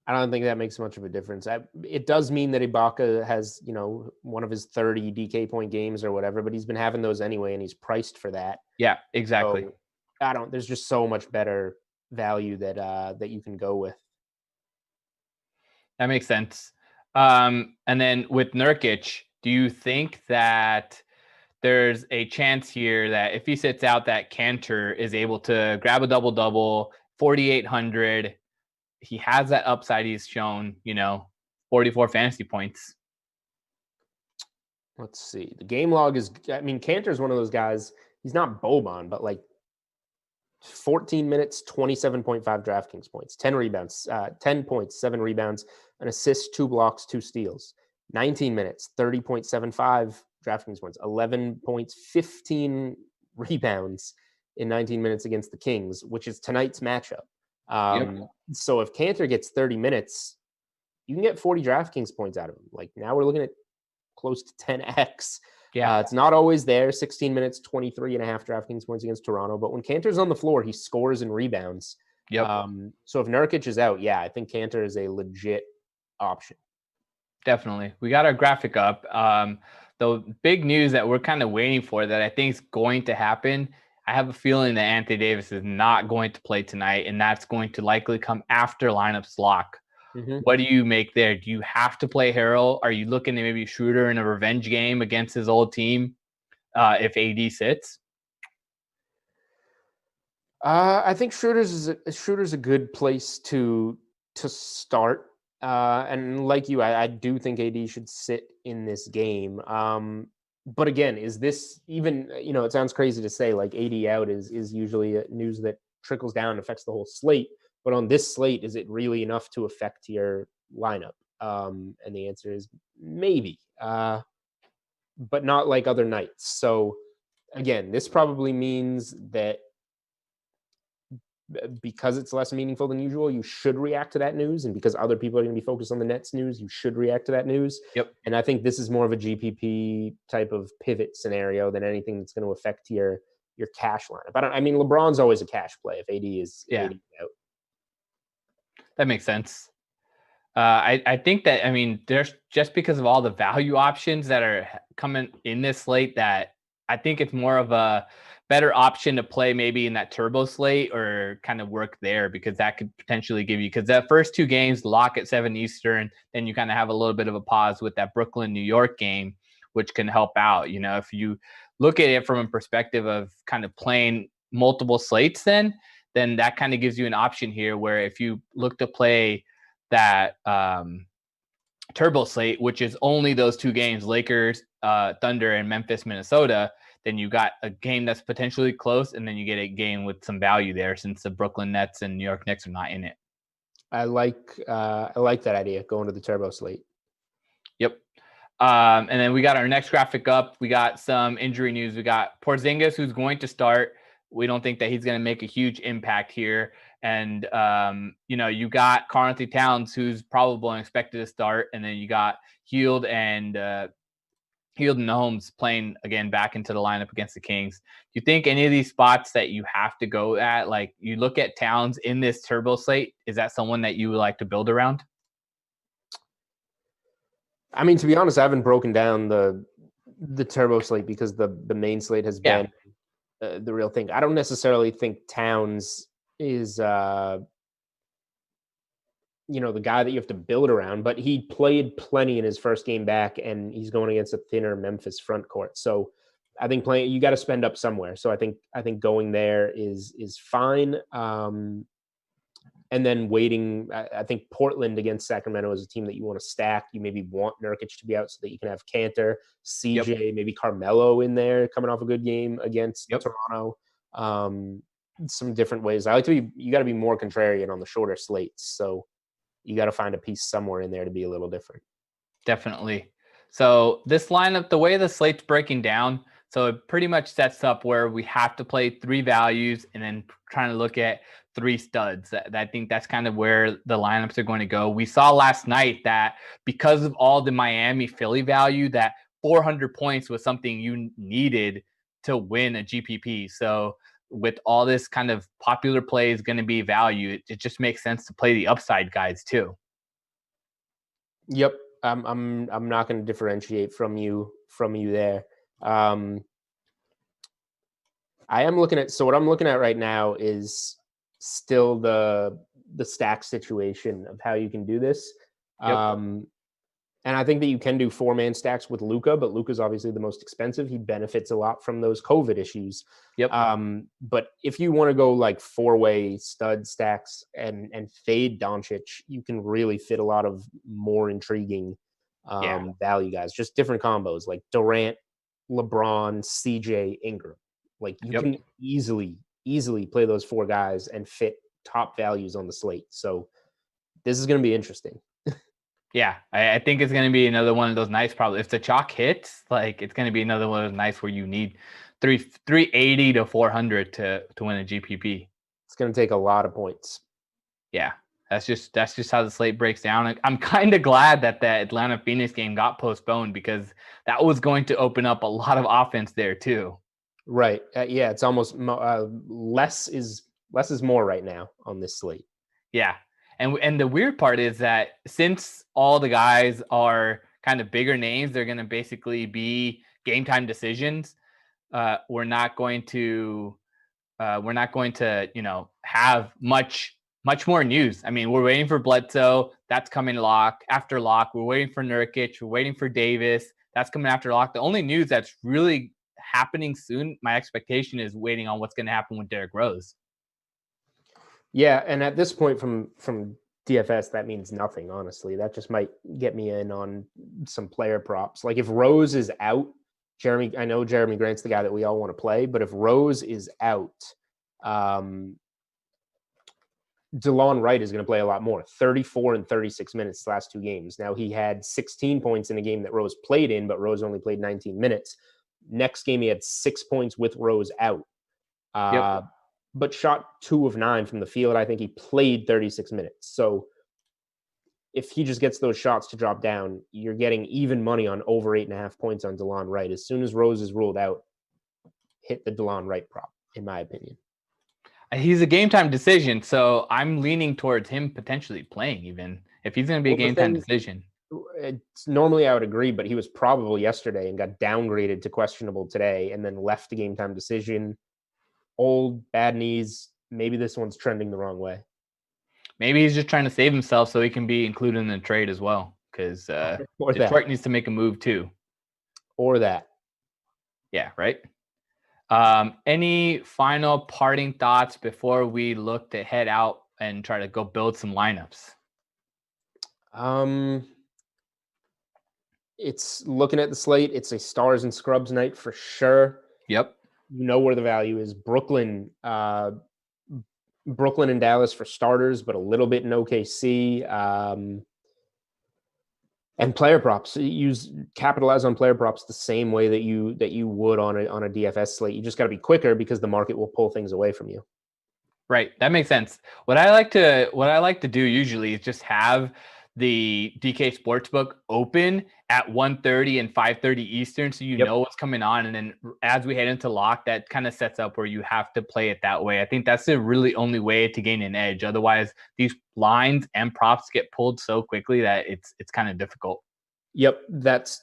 I don't think that makes much of a difference. It does mean that Ibaka has, one of his 30 DK point games or whatever, but he's been having those anyway, and he's priced for that. Yeah, exactly. So there's just so much better value that you can go with. That makes sense. And then with Nurkic, do you think that there's a chance here that if he sits out, that Cantor is able to grab a double-double, 4,800? He has that upside he's shown, 44 fantasy points. Let's see. The game log is, Cantor's one of those guys. He's not Boban, but 14 minutes, 27.5 DraftKings points, 10 rebounds, 10 points, 7 rebounds, an assist, 2 blocks, 2 steals. 19 minutes, 30.75 DraftKings points, 11 points, 15 rebounds in 19 minutes against the Kings, which is tonight's matchup. So if Cantor gets 30 minutes, you can get 40 DraftKings points out of him. Now we're looking at close to 10x. It's not always there. 16 minutes, 23.5 DraftKings points against Toronto. But when Cantor's on the floor, he scores and rebounds. So if Nurkic is out, I think Cantor is a legit option. Definitely. We got our graphic up. The big news that we're kind of waiting for that I think is going to happen, I have a feeling that Anthony Davis is not going to play tonight, and that's going to likely come after lineups lock. What do you make there? Do you have to play Harrell? Are you looking at maybe Schroeder in a revenge game against his old team if AD sits? I think Schroeder's a good place to start. And like you, I do think AD should sit in this game. But again, is this even, it sounds crazy to say AD out is usually news that trickles down and affects the whole slate. But on this slate, is it really enough to affect your lineup? And the answer is maybe, but not like other nights. So again, this probably means that because it's less meaningful than usual, you should react to that news. And because other people are going to be focused on the Nets news, you should react to that news. And I think this is more of a GPP type of pivot scenario than anything that's going to affect your cash lineup. LeBron's always a cash play if AD is AD out. That makes sense. I think that, there's just because of all the value options that are coming in this slate that I think it's more of a better option to play maybe in that turbo slate or kind of work there, because that could potentially give you, because that first 2 games lock at 7 Eastern, then you kind of have a little bit of a pause with that Brooklyn, New York game, which can help out. If you look at it from a perspective of kind of playing multiple slates, then that kind of gives you an option here where if you look to play that turbo slate, which is only those 2 games, Lakers, Thunder, and Memphis, Minnesota, then you got a game that's potentially close, and then you get a game with some value there since the Brooklyn Nets and New York Knicks are not in it. I like that idea, going to the turbo slate. Yep. And then we got our next graphic up. We got some injury news. We got Porzingis, who's going to start. We don't think that he's going to make a huge impact here. And, you got Karl-Anthony Towns, who's probable and expected to start. And then you got Hield and Holmes playing again back into the lineup against the Kings. Do you think any of these spots that you have to go at, you look at Towns in this turbo slate, is that someone that you would like to build around? To be honest, I haven't broken down the turbo slate because the main slate has been the real thing. I don't necessarily think Towns is the guy that you have to build around, but he played plenty in his first game back, and he's going against a thinner Memphis front court. So I think you got to spend up somewhere. So I think going there is fine. And then waiting, I think Portland against Sacramento is a team that you want to stack. You maybe want Nurkic to be out so that you can have Cantor, CJ, maybe Carmelo in there coming off a good game against Toronto. Some different ways. You got to be more contrarian on the shorter slates. So you got to find a piece somewhere in there to be a little different. Definitely. So this lineup, the way the slate's breaking down, so it pretty much sets up where we have to play 3 values and then trying to look at 3 studs. I think that's kind of where the lineups are going to go. We saw last night that because of all the Miami Philly value, that 400 points was something you needed to win a GPP. So with all this kind of popular play is going to be value, it just makes sense to play the upside guys too. Yep. I'm not going to differentiate from you there. I am looking at, so what I'm looking at right now is still the stack situation of how you can do this. Yep. And I think that you can do 4-man stacks with Luka, but Luka's obviously the most expensive. He benefits a lot from those COVID issues. Yep. But if you want to go like 4-way stud stacks and fade Doncic, you can really fit a lot of more intriguing value guys, just different combos like Durant, LeBron, CJ, Ingram. Like you can easily play those 4 guys and fit top values on the slate. So this is going to be interesting. Yeah, I think it's going to be another one of those nights. Probably if the chalk hits, like it's going to be another one of those nights where you need 380 to 400 to win a GPP. It's going to take a lot of points. Yeah, that's just how the slate breaks down. I'm kind of glad that Atlanta Phoenix game got postponed because that was going to open up a lot of offense there too. Right. Yeah, it's almost less is more right now on this slate. Yeah. And the weird part is that since all the guys are kind of bigger names, they're going to basically be game time decisions. We're not going to have much more news. I mean, we're waiting for Bledsoe. That's coming after lock. We're waiting for Nurkic. We're waiting for Davis. That's coming after lock. The only news that's really happening soon, my expectation is waiting on what's going to happen with Derrick Rose. Yeah, and at this point from DFS, that means nothing, honestly. That just might get me in on some player props. Like if Rose is out, I know Jeremy Grant's the guy that we all want to play, but if Rose is out, DeLon Wright is going to play a lot more, 34 and 36 minutes the last 2 games. Now he had 16 points in a game that Rose played in, but Rose only played 19 minutes. Next game, he had 6 points with Rose out. But shot 2 of 9 from the field. I think he played 36 minutes. So if he just gets those shots to drop down, you're getting even money on over 8.5 points on DeLon Wright. As soon as Rose is ruled out, hit the DeLon Wright prop, in my opinion. He's a game time decision, so I'm leaning towards him potentially playing even if he's going to be a game time decision. Normally I would agree, but he was probable yesterday and got downgraded to questionable today and then left the game time decision. Old, bad knees. Maybe this one's trending the wrong way. Maybe he's just trying to save himself so he can be included in the trade as well because Detroit needs to make a move too. Or that. Yeah, right? Any final parting thoughts before we look to head out and try to go build some lineups? It's looking at the slate. It's a stars and scrubs night for sure. Yep. You know where the value is. Brooklyn and Dallas for starters, but a little bit in OKC. And player props. Capitalize on player props the same way that you would on a DFS slate. You just got to be quicker because the market will pull things away from you. Right. That makes sense. What I like to do usually is just have the DK Sportsbook open at 1:30 and 5:30 Eastern, so you know what's coming on. And then as we head into lock, that kind of sets up where you have to play it that way. I think that's the really only way to gain an edge. Otherwise, these lines and props get pulled so quickly that it's kind of difficult. Yep,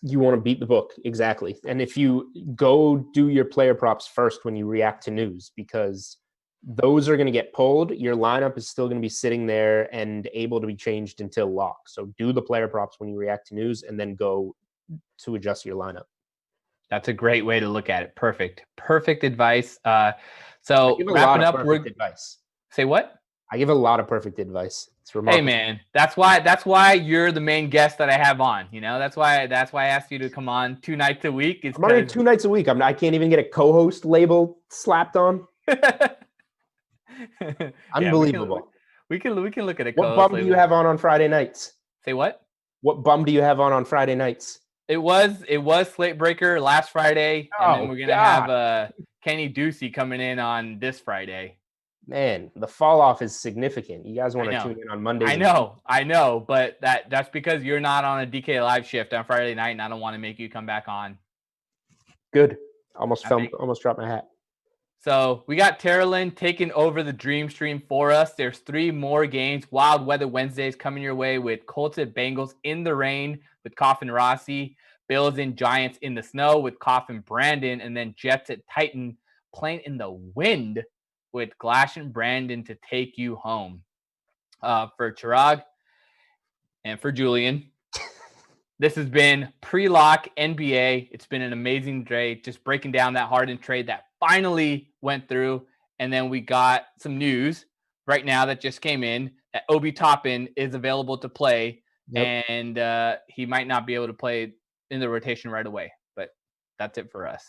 you want to beat the book. Exactly. And if you go do your player props first when you react to news, because those are going to get pulled. Your lineup is still going to be sitting there and able to be changed until lock. So do the player props when you react to news and then go to adjust your lineup. That's a great way to look at it. Perfect advice. So I give a wrapping lot of up, perfect advice. Say what? I give a lot of perfect advice. It's Hey remarkable. man, that's why you're the main guest that I have on. You know, that's why I asked you to come on 2 nights a week. I'm on here 2 nights a week. I can't even get a co-host label slapped on. Unbelievable. We can look at a What bum do you have on Friday nights? Say what? What bum do you have on Friday nights? It was Slate Breaker last Friday, and then we're gonna have Kenny Ducey coming in on this Friday. Man, the fall off is significant. You guys want to tune in on Monday? I know, but that's because you're not on a DK live shift on Friday night, and I don't want to make you come back on. Good. Almost dropped my hat. So we got Terrelin taking over the Dream Stream for us. There's 3 more games. Wild Weather Wednesdays coming your way with Colts at Bengals in the rain with Coffin Rossi. Bills and Giants in the snow with Coffin Brandon. And then Jets at Titan playing in the wind with Glash and Brandon to take you home. For Chirag and for Julian, this has been Pre-Lock NBA. It's been an amazing day, just breaking down that Harden trade that finally went through. And then we got some news right now that just came in that Obi Toppin is available to play. Yep. And he might not be able to play in the rotation right away. But that's it for us.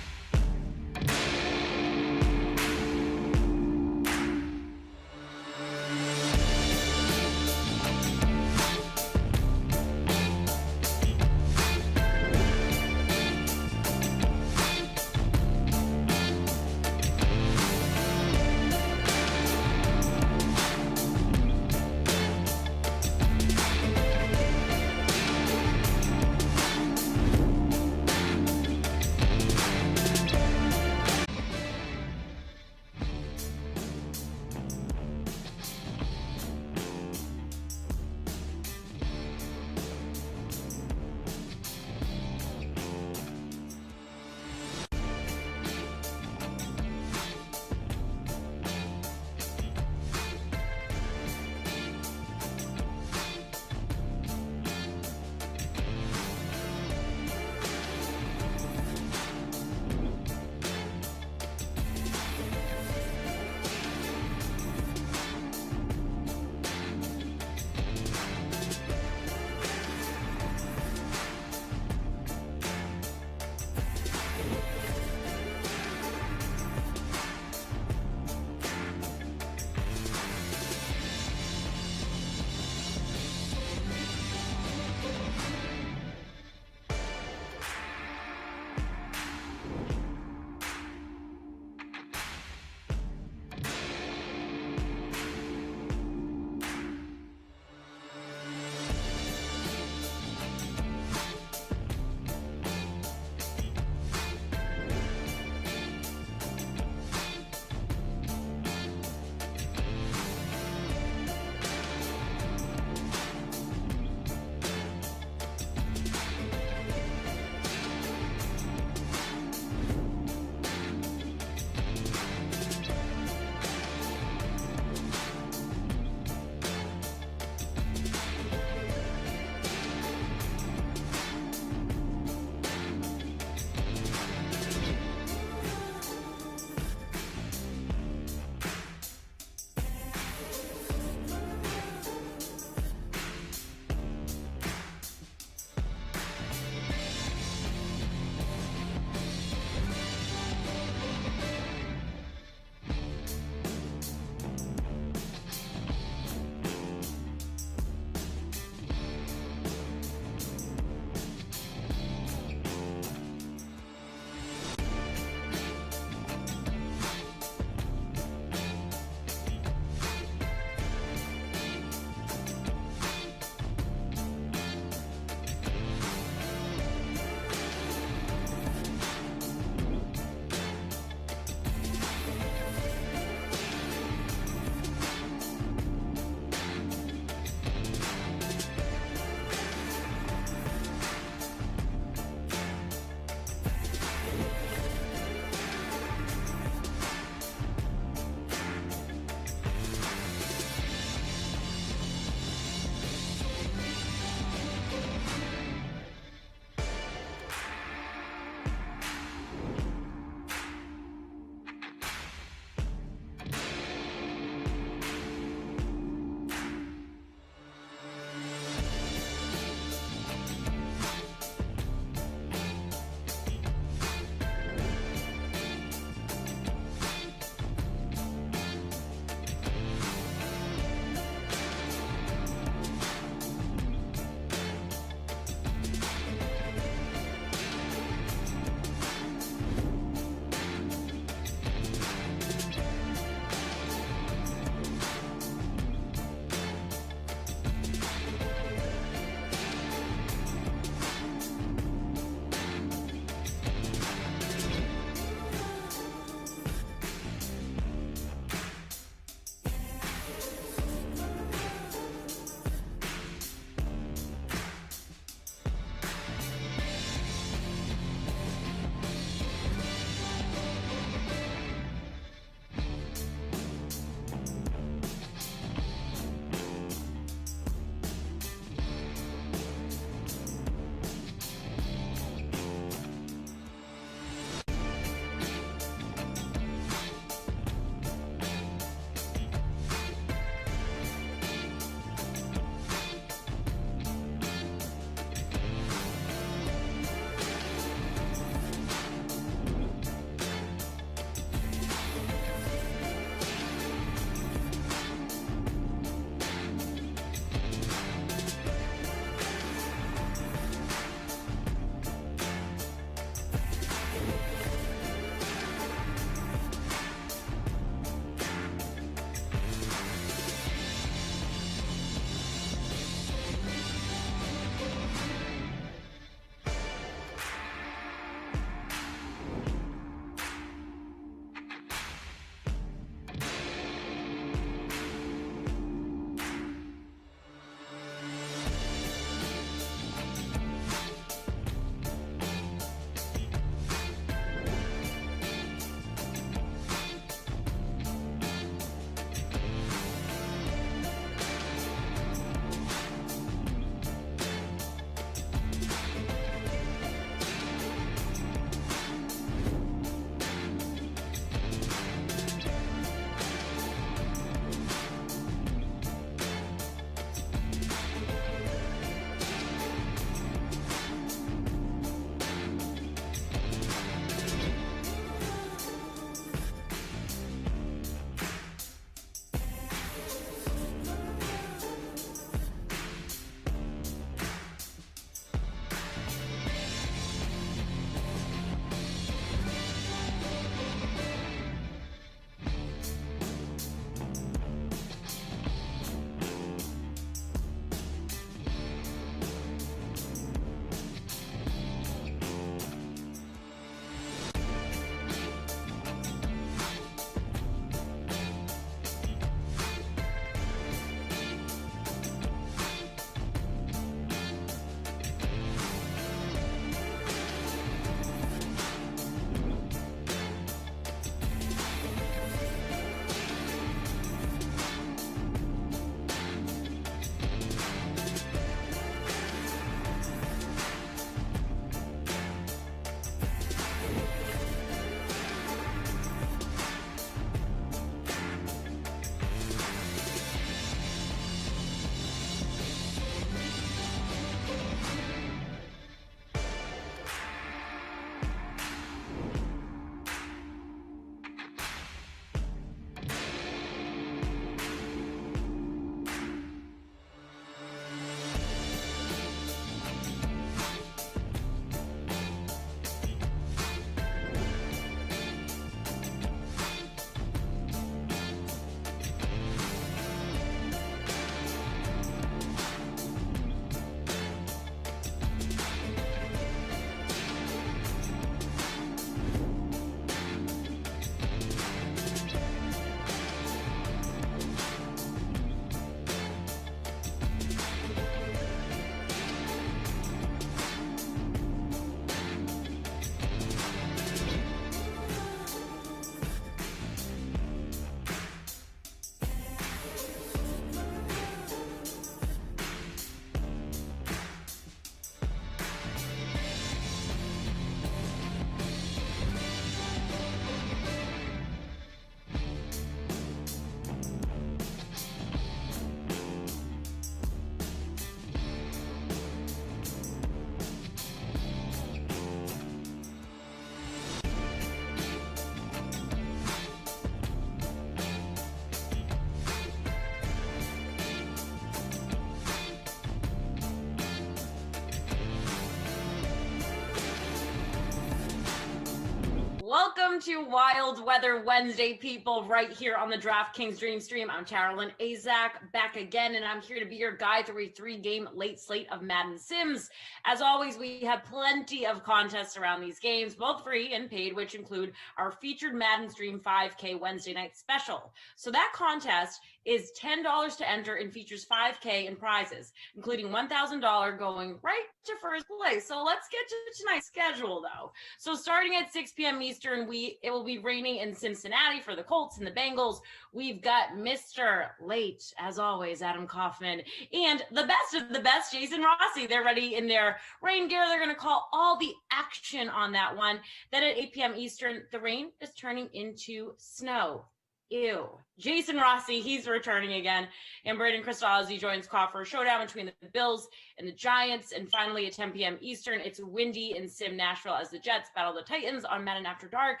Welcome to Wild Weather Wednesday, people, right here on the DraftKings Dream Stream. I'm Carolyn Azak, back again, and I'm here to be your guide through a 3-game late slate of Madden Sims. As always, we have plenty of contests around these games, both free and paid, which include our featured Madden Stream 5K Wednesday night special. So that contest is $10 to enter and features $5K in prizes, including $1,000 going right to first place. So let's get to tonight's schedule, though. So starting at 6 p.m. Eastern, it will be raining in Cincinnati for the Colts and the Bengals. We've got Mr. Late, as always, Adam Kaufman, and the best of the best, Jason Rossi. They're ready in their rain gear. They're going to call all the action on that one. Then at 8 p.m. Eastern, the rain is turning into snow. Ew. Jason Rossi, he's returning again. And Braden Christozzi joins Koff for a showdown between the Bills and the Giants. And finally, at 10 p.m. Eastern, it's windy in Sim Nashville as the Jets battle the Titans on Madden After Dark.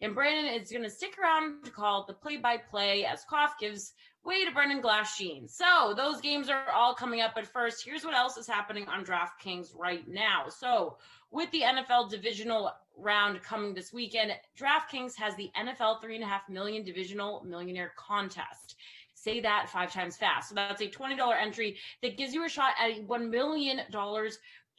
And Brandon is going to stick around to call the play-by-play as Koff gives way to Brendan Glasheen. So those games are all coming up. But first, here's what else is happening on DraftKings right now. So with the NFL divisional round coming this weekend, DraftKings has the NFL $3.5 million divisional millionaire contest. Say that 5 times fast. So that's a $20 entry that gives you a shot at $1 million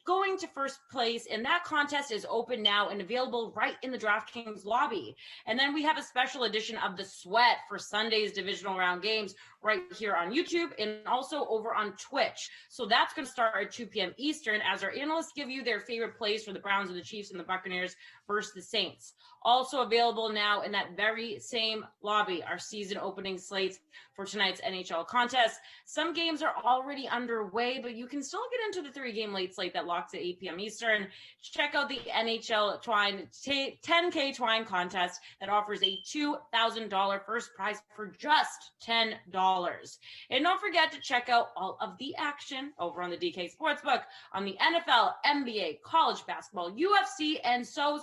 going to first place, and that contest is open now and available right in the DraftKings lobby. And then we have a special edition of the Sweat for Sunday's divisional round games right here on YouTube and also over on Twitch. So that's going to start at 2 p.m. Eastern as our analysts give you their favorite plays for the Browns and the Chiefs and the Buccaneers versus the Saints. Also available now in that very same lobby, our season opening slates for tonight's NHL contest. Some games are already underway, but you can still get into the 3-game late slate that locks at 8 p.m. Eastern. Check out the NHL Twine 10K Twine contest that offers a $2,000 first prize for just $10. And don't forget to check out all of the action over on the DK Sportsbook on the NFL, NBA, college basketball, UFC, and so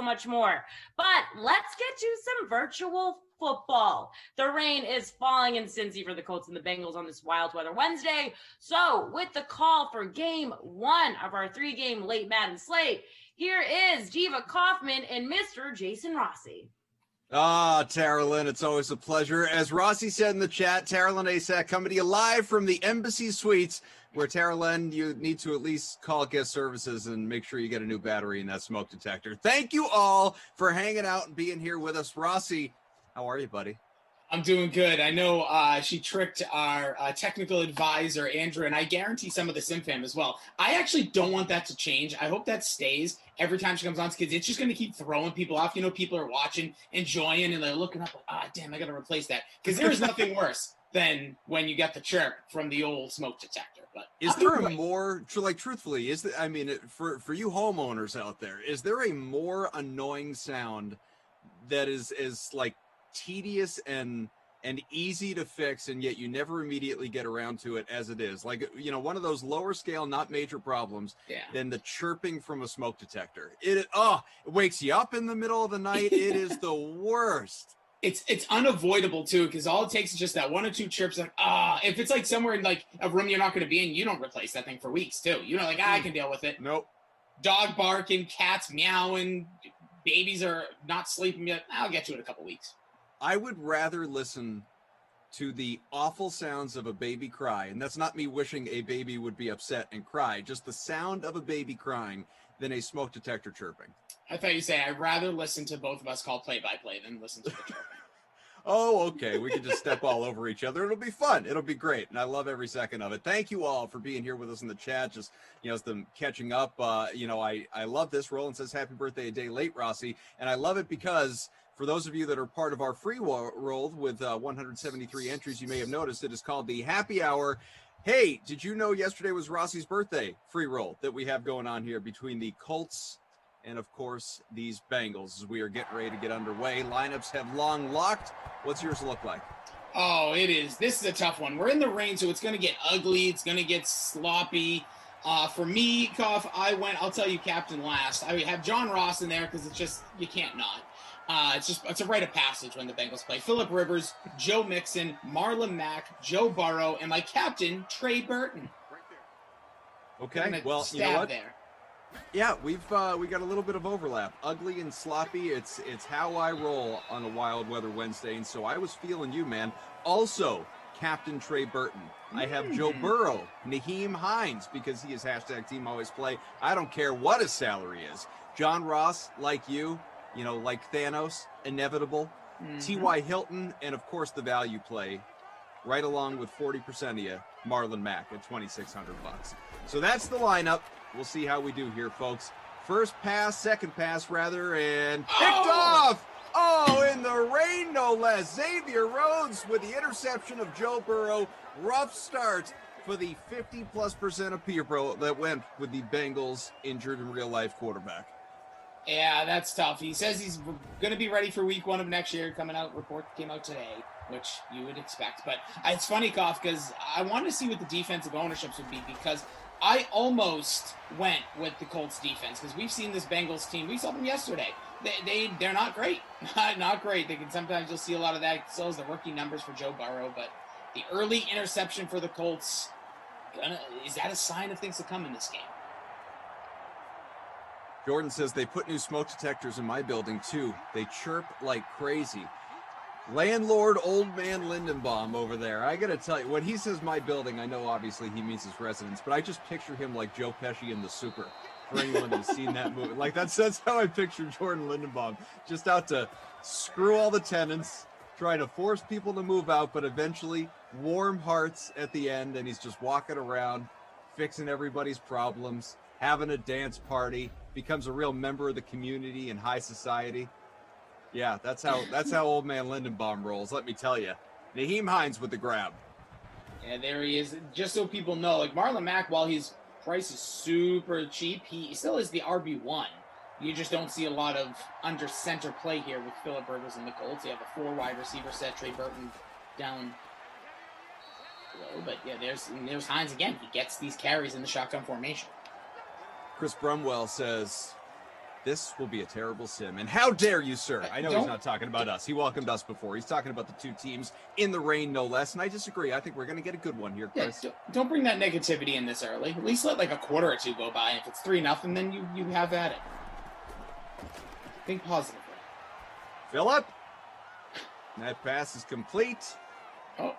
much more. But let's get to some virtual football. The rain is falling in Cincy for the Colts and the Bengals on this Wild Weather Wednesday. So with the call for game 1 of our 3-game late Madden slate, here is Diva Kaufman and Mr. Jason Rossi. Tara Lynn, it's always a pleasure. As Rossi said in the chat, Tara Lynn ASAC coming to you live from the Embassy Suites, where Tara Lynn, you need to at least call guest services and make sure you get a new battery in that smoke detector. Thank you all for hanging out and being here with us. Rossi, how are you, buddy? I'm doing good. I know she tricked our technical advisor, Andrew, and I guarantee some of the SimFam as well. I actually don't want that to change. I hope that stays every time she comes on because it's just going to keep throwing people off. You know, people are watching, enjoying, and they're looking up like, damn, I got to replace that. Because there's nothing worse than when you get the chirp from the old smoke detector. But is there a more, like, truthfully, for you homeowners out there, is there a more annoying sound that is like tedious and easy to fix, and yet you never immediately get around to it as it is? Like, you know, one of those lower scale, not major problems than the chirping from a smoke detector. It wakes you up in the middle of the night. It is the worst. It's unavoidable too, because all it takes is just that 1 or 2 chirps. Like, if it's like somewhere in like a room you're not going to be in, you don't replace that thing for weeks too. You know, like I can deal with it. Nope. Dog barking, cats meowing, babies are not sleeping yet. I'll get you in a couple weeks. I would rather listen to the awful sounds of a baby cry, and that's not me wishing a baby would be upset and cry, just the sound of a baby crying, than a smoke detector chirping. I thought you say I'd rather listen to both of us call play-by-play than listen to the chirping. Oh, okay. We can just step all over each other. It'll be fun. It'll be great. And I love every second of it. Thank you all for being here with us in the chat. Just, you know, as them catching up. I love this. Roland says, happy birthday a day late, Rossi. And I love it because for those of you that are part of our free roll with 173 entries, you may have noticed it is called the Happy Hour. Hey, did you know yesterday was Rossi's birthday free roll that we have going on here between the Colts and, of course, these Bengals as we are getting ready to get underway. Lineups have long locked. What's yours look like? Oh, it is. This is a tough one. We're in the rain, so it's going to get ugly. It's going to get sloppy. For me, Koff, I'll tell you captain last. I have John Ross in there because it's just, you can't not. It's a rite of passage when the Bengals play. Phillip Rivers, Joe Mixon, Marlon Mack, Joe Burrow, and my captain, Trey Burton. Okay, well, you know what? There. Yeah, we got a little bit of overlap. Ugly and sloppy. It's how I roll on a Wild Weather Wednesday, and so I was feeling you, man. Also, Captain Trey Burton. I have Joe Burrow, Naheem Hines, because he is hashtag Team Always Play. I don't care what his salary is. John Ross, like you, like Thanos, inevitable. T.Y. Hilton, and of course the value play, right along with 40% of you, Marlon Mack at $2,600. So that's the lineup. We'll see how we do here, folks. Second pass, rather, and picked off. Oh, in the rain, no less. Xavier Rhodes with the interception of Joe Burrow. Rough start for the 50+% of people that went with the Bengals injured in real life quarterback. Yeah, that's tough. He says he's going to be ready for week 1 of next year. Report came out today, which you would expect. But it's funny, Koff, because I wanted to see what the defensive ownerships would be, because I almost went with the Colts defense, because we've seen this Bengals team. We saw them yesterday. They're not great. Not great. Sometimes you'll see a lot of that. So is the rookie numbers for Joe Burrow. But the early interception for the Colts, is that a sign of things to come in this game? Jordan says they put new smoke detectors in my building too. They chirp like crazy. Landlord Old Man Lindenbaum over there. I gotta tell you, when he says my building, I know obviously he means his residence, but I just picture him like Joe Pesci in The Super. For anyone who's seen that movie, like that's how I picture Jordan Lindenbaum, just out to screw all the tenants, trying to force people to move out, but eventually warm hearts at the end, and he's just walking around, fixing everybody's problems, having a dance party, becomes a real member of the community and high society. Yeah, that's how Old Man Lindenbaum rolls, let me tell you. Naheem Hines with the grab. Yeah, there he is. Just so people know, like Marlon Mack, while his price is super cheap, he still is the RB1. You just don't see a lot of under center play here with Phillip Rivers and the Colts. You have a 4 wide receiver set, Trey Burton down low. But yeah, there's Hines again. He gets these carries in the shotgun formation. Chris Brumwell says, this will be a terrible sim. And how dare you, sir? I know he's not talking about us. He welcomed us before. He's talking about the two teams in the rain, no less. And I disagree. I think we're going to get a good one here, Chris. Yeah, don't bring that negativity in this early. At least let like a quarter or two go by. If it's 3-0, then you have at it. Think positively. Phillip. That pass is complete.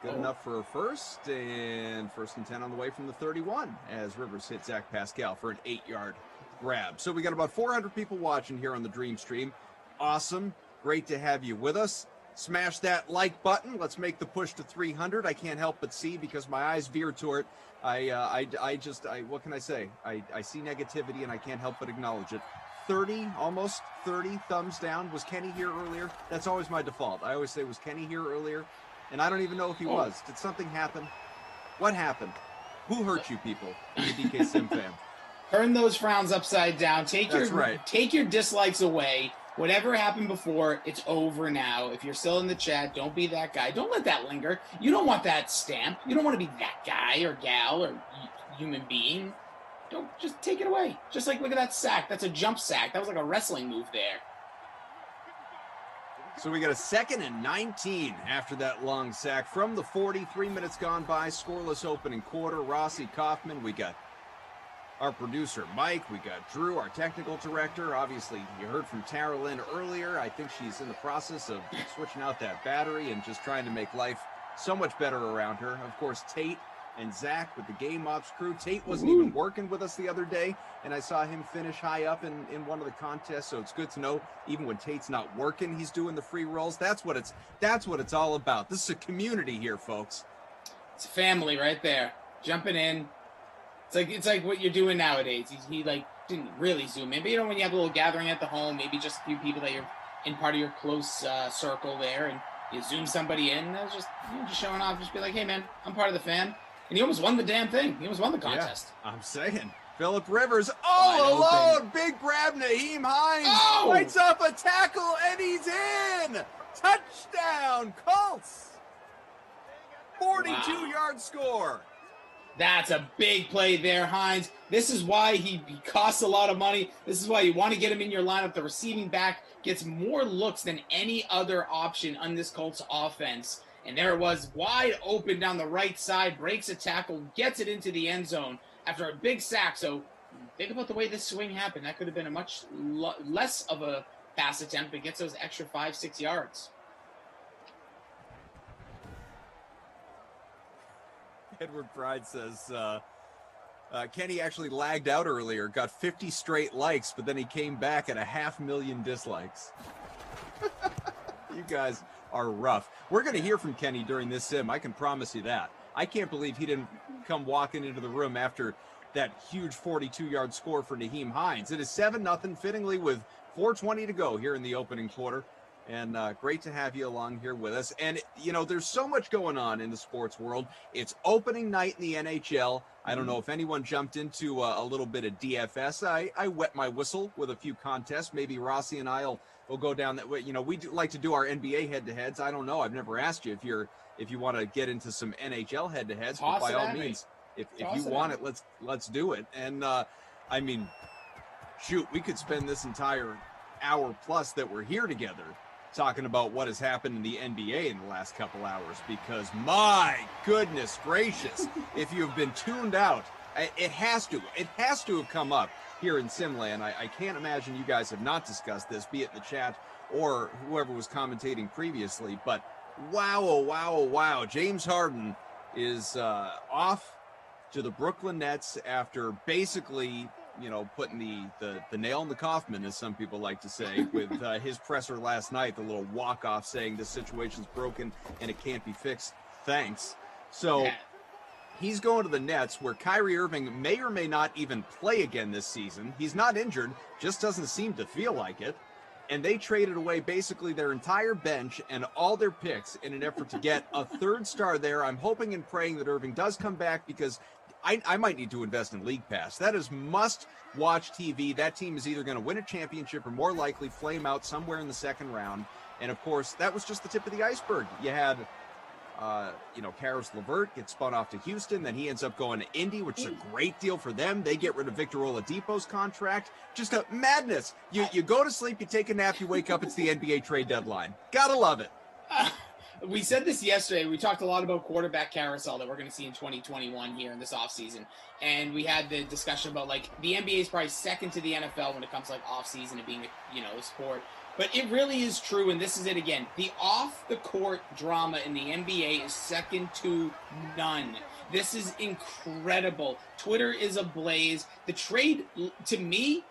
Good enough for a first. And 1st and 10 on the way from the 31 as Rivers hit Zach Pascal for an 8-yard grab. So we got about 400 people watching here on the Dream Stream. Awesome. Great to have you with us. Smash that like button. Let's make the push to 300. I can't help but see, because my eyes veer toward it. What can I say? I see negativity and I can't help but acknowledge it. 30, almost 30 thumbs down. Was Kenny here earlier? That's always my default. I always say, was Kenny here earlier? And I don't even know if he was. Did something happen? What happened? Who hurt you people? The DK Sim fan. Turn those frowns upside down. Take your dislikes away. Whatever happened before, it's over now. If you're still in the chat, don't be that guy. Don't let that linger. You don't want that stamp. You don't want to be that guy or gal or human being. Don't, just take it away. Just like, look at that sack. That's a jump sack. That was like a wrestling move there. So we got a 2nd and 19 after that long sack from the 40. 3 minutes gone by. Scoreless opening quarter. Rossi, Kaufman. We got our producer, Mike. We got Drew, our technical director. Obviously, you heard from Tara Lynn earlier. I think she's in the process of switching out that battery and just trying to make life so much better around her. Of course, Tate and Zach with the Game Ops crew. Tate wasn't even working with us the other day, and I saw him finish high up in one of the contests, so it's good to know even when Tate's not working, he's doing the free rolls. That's what it's all about. This is a community here, folks. It's a family right there. Jumping in. It's like what you're doing nowadays. He like didn't really zoom in, but when you have a little gathering at the home, maybe just a few people that you're in part of your close circle there, and you zoom somebody in, that's just showing off, just be like, hey man, I'm part of the fan. And he almost won the damn thing. He almost won the contest. Yeah, I'm saying. Phillip Rivers all alone. Big grab. Naheem Hines lights up a tackle, and he's in. Touchdown, Colts. 42-yard score. That's a big play there, Hines. This is why he costs a lot of money. This is why you want to get him in your lineup. The receiving back gets more looks than any other option on this Colts offense. And there it was, wide open down the right side, breaks a tackle, gets it into the end zone after a big sack. So Think about the way this swing happened. That could have been a much less of a pass attempt, but gets those extra 5-6 yards. Edward Pride says Kenny actually lagged out earlier, got 50 straight likes, but then he came back at 500,000 dislikes. You guys are rough. We're going to hear from Kenny during this sim. I can promise you that. I can't believe he didn't come walking into the room after that huge 42-yard score for Nyheim Hines. It is 7-0 fittingly with 4:20 to go here in the opening quarter. And great to have you along here with us. And, you know, there's so much going on in the sports world. It's opening night in the NHL. I don't know if anyone jumped into a little bit of DFS. I wet my whistle with a few contests. Maybe Rossi and I will go down that way. You know, we do like to do our NBA head-to-heads. I don't know. I've never asked you if you want to get into some NHL head-to-heads. But by all means, if you want it, let's do it. And, I mean, shoot, we could spend this entire hour plus that we're here together talking about what has happened in the NBA in the last couple hours, because my goodness gracious, if you've been tuned out, it has to have come up here in Simland. I can't imagine you guys have not discussed this, be it in the chat or whoever was commentating previously. But wow, oh wow, oh wow, James Harden is off to the Brooklyn Nets after basically, you know, putting the nail in the coffin, as some people like to say, with his presser last night, the little walk-off saying this situation's broken and it can't be fixed. Thanks. So he's going to the Nets, where Kyrie Irving may or may not even play again this season. He's not injured, just doesn't seem to feel like it. And they traded away basically their entire bench and all their picks in an effort to get a third star there. I'm hoping and praying that Irving does come back, because I might need to invest in League Pass. That is must-watch TV. That team is either going to win a championship or more likely flame out somewhere in the second round. And, of course, that was just the tip of the iceberg. You had, Karis LeVert get spun off to Houston. Then he ends up going to Indy, which is a great deal for them. They get rid of Victor Oladipo's contract. Just a madness. You go to sleep, you take a nap, you wake up, it's the NBA trade deadline. Gotta love it. We said this yesterday. We talked a lot about quarterback carousel that we're going to see in 2021 here in this offseason. And we had the discussion about, like, the NBA is probably second to the NFL when it comes to, like, offseason and being, a sport. But it really is true, and this is it again. The off-the-court drama in the NBA is second to none. This is incredible. Twitter is ablaze. The trade, to me,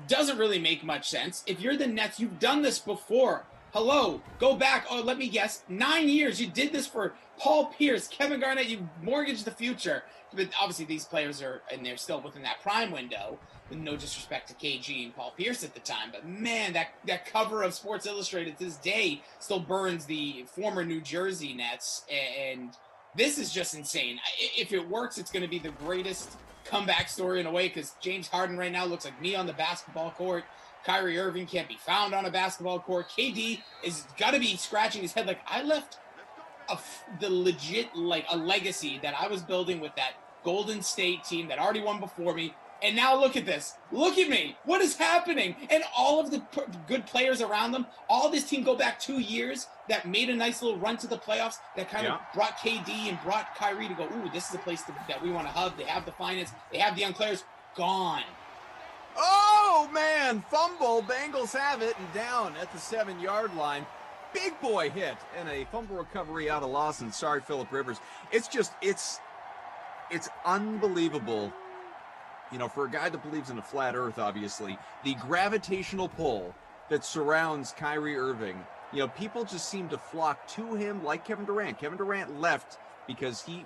doesn't really make much sense. If you're the Nets, you've done this before. Hello, go back. Oh, let me guess. 9 years. You did this for Paul Pierce, Kevin Garnett. You mortgaged the future. But obviously, these players they're still within that prime window. No disrespect to KG and Paul Pierce at the time. But man, that cover of Sports Illustrated to this day still burns the former New Jersey Nets. And this is just insane. If it works, it's going to be the greatest comeback story in a way, because James Harden right now looks like me on the basketball court. Kyrie Irving can't be found on a basketball court. KD is got to be scratching his head like, I left the legit, like, a legacy that I was building with that Golden State team that already won before me. And now look at this. Look at me. What is happening? And all of the good players around them, all this team go back 2 years that made a nice little run to the playoffs that kind of brought KD and brought Kyrie to go, ooh, this is a place that we want to hub. They have the finance. They have the young players. Gone. Oh, man, fumble. Bengals have it, and down at the 7-yard line. Big boy hit and a fumble recovery out of Lawson. Sorry, Phillip Rivers. It's unbelievable. For a guy that believes in a flat earth, obviously, the gravitational pull that surrounds Kyrie Irving. People just seem to flock to him like Kevin Durant. Kevin Durant left because he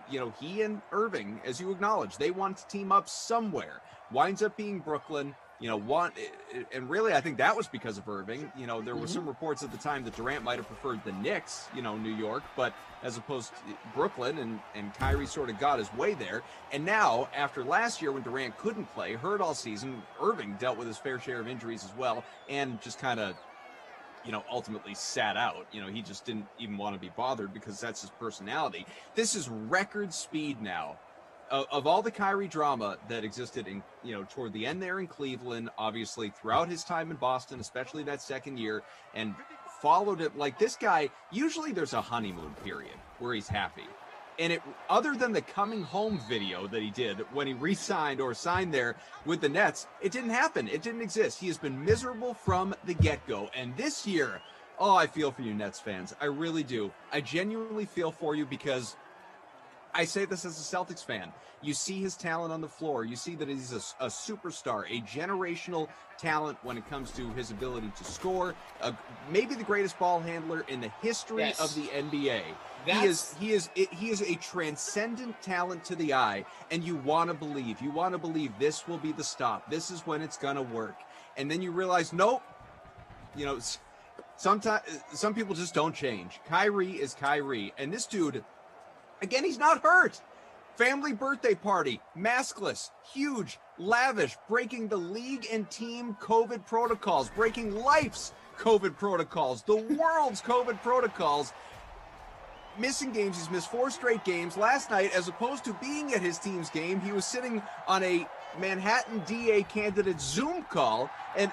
and Irving, as you acknowledge, they want to team up somewhere. Winds up being Brooklyn, and really I think that was because of Irving. There were some reports at the time that Durant might have preferred the Knicks, New York, but as opposed to Brooklyn, and Kyrie sort of got his way there. And now, after last year when Durant couldn't play, hurt all season, Irving dealt with his fair share of injuries as well, and just kind of, ultimately sat out. He just didn't even want to be bothered because that's his personality. This is record speed now. Of all the Kyrie drama that existed in, toward the end there in Cleveland, obviously throughout his time in Boston, especially that second year, and followed it like this guy, usually there's a honeymoon period where he's happy. And it, other than the coming home video that he did when he re-signed or signed there with the Nets, it didn't happen. It didn't exist. He has been miserable from the get-go. And this year, oh, I feel for you Nets fans. I really do. I genuinely feel for you because I say this as a Celtics fan. You see his talent on the floor. You see that he's a superstar, a generational talent when it comes to his ability to score. Maybe the greatest ball handler in the history of the NBA. He is a transcendent talent to the eye, and you want to believe. You want to believe this will be the stop. This is when it's gonna work. And then you realize, nope. You know, sometimes some people just don't change. Kyrie is Kyrie, and this dude. Again, he's not hurt. Family birthday party, maskless, huge, lavish, breaking the league and team COVID protocols, breaking life's COVID protocols, the world's COVID protocols. Missing games, he's missed 4 straight games. Last night, as opposed to being at his team's game, he was sitting on a Manhattan DA candidate Zoom call. And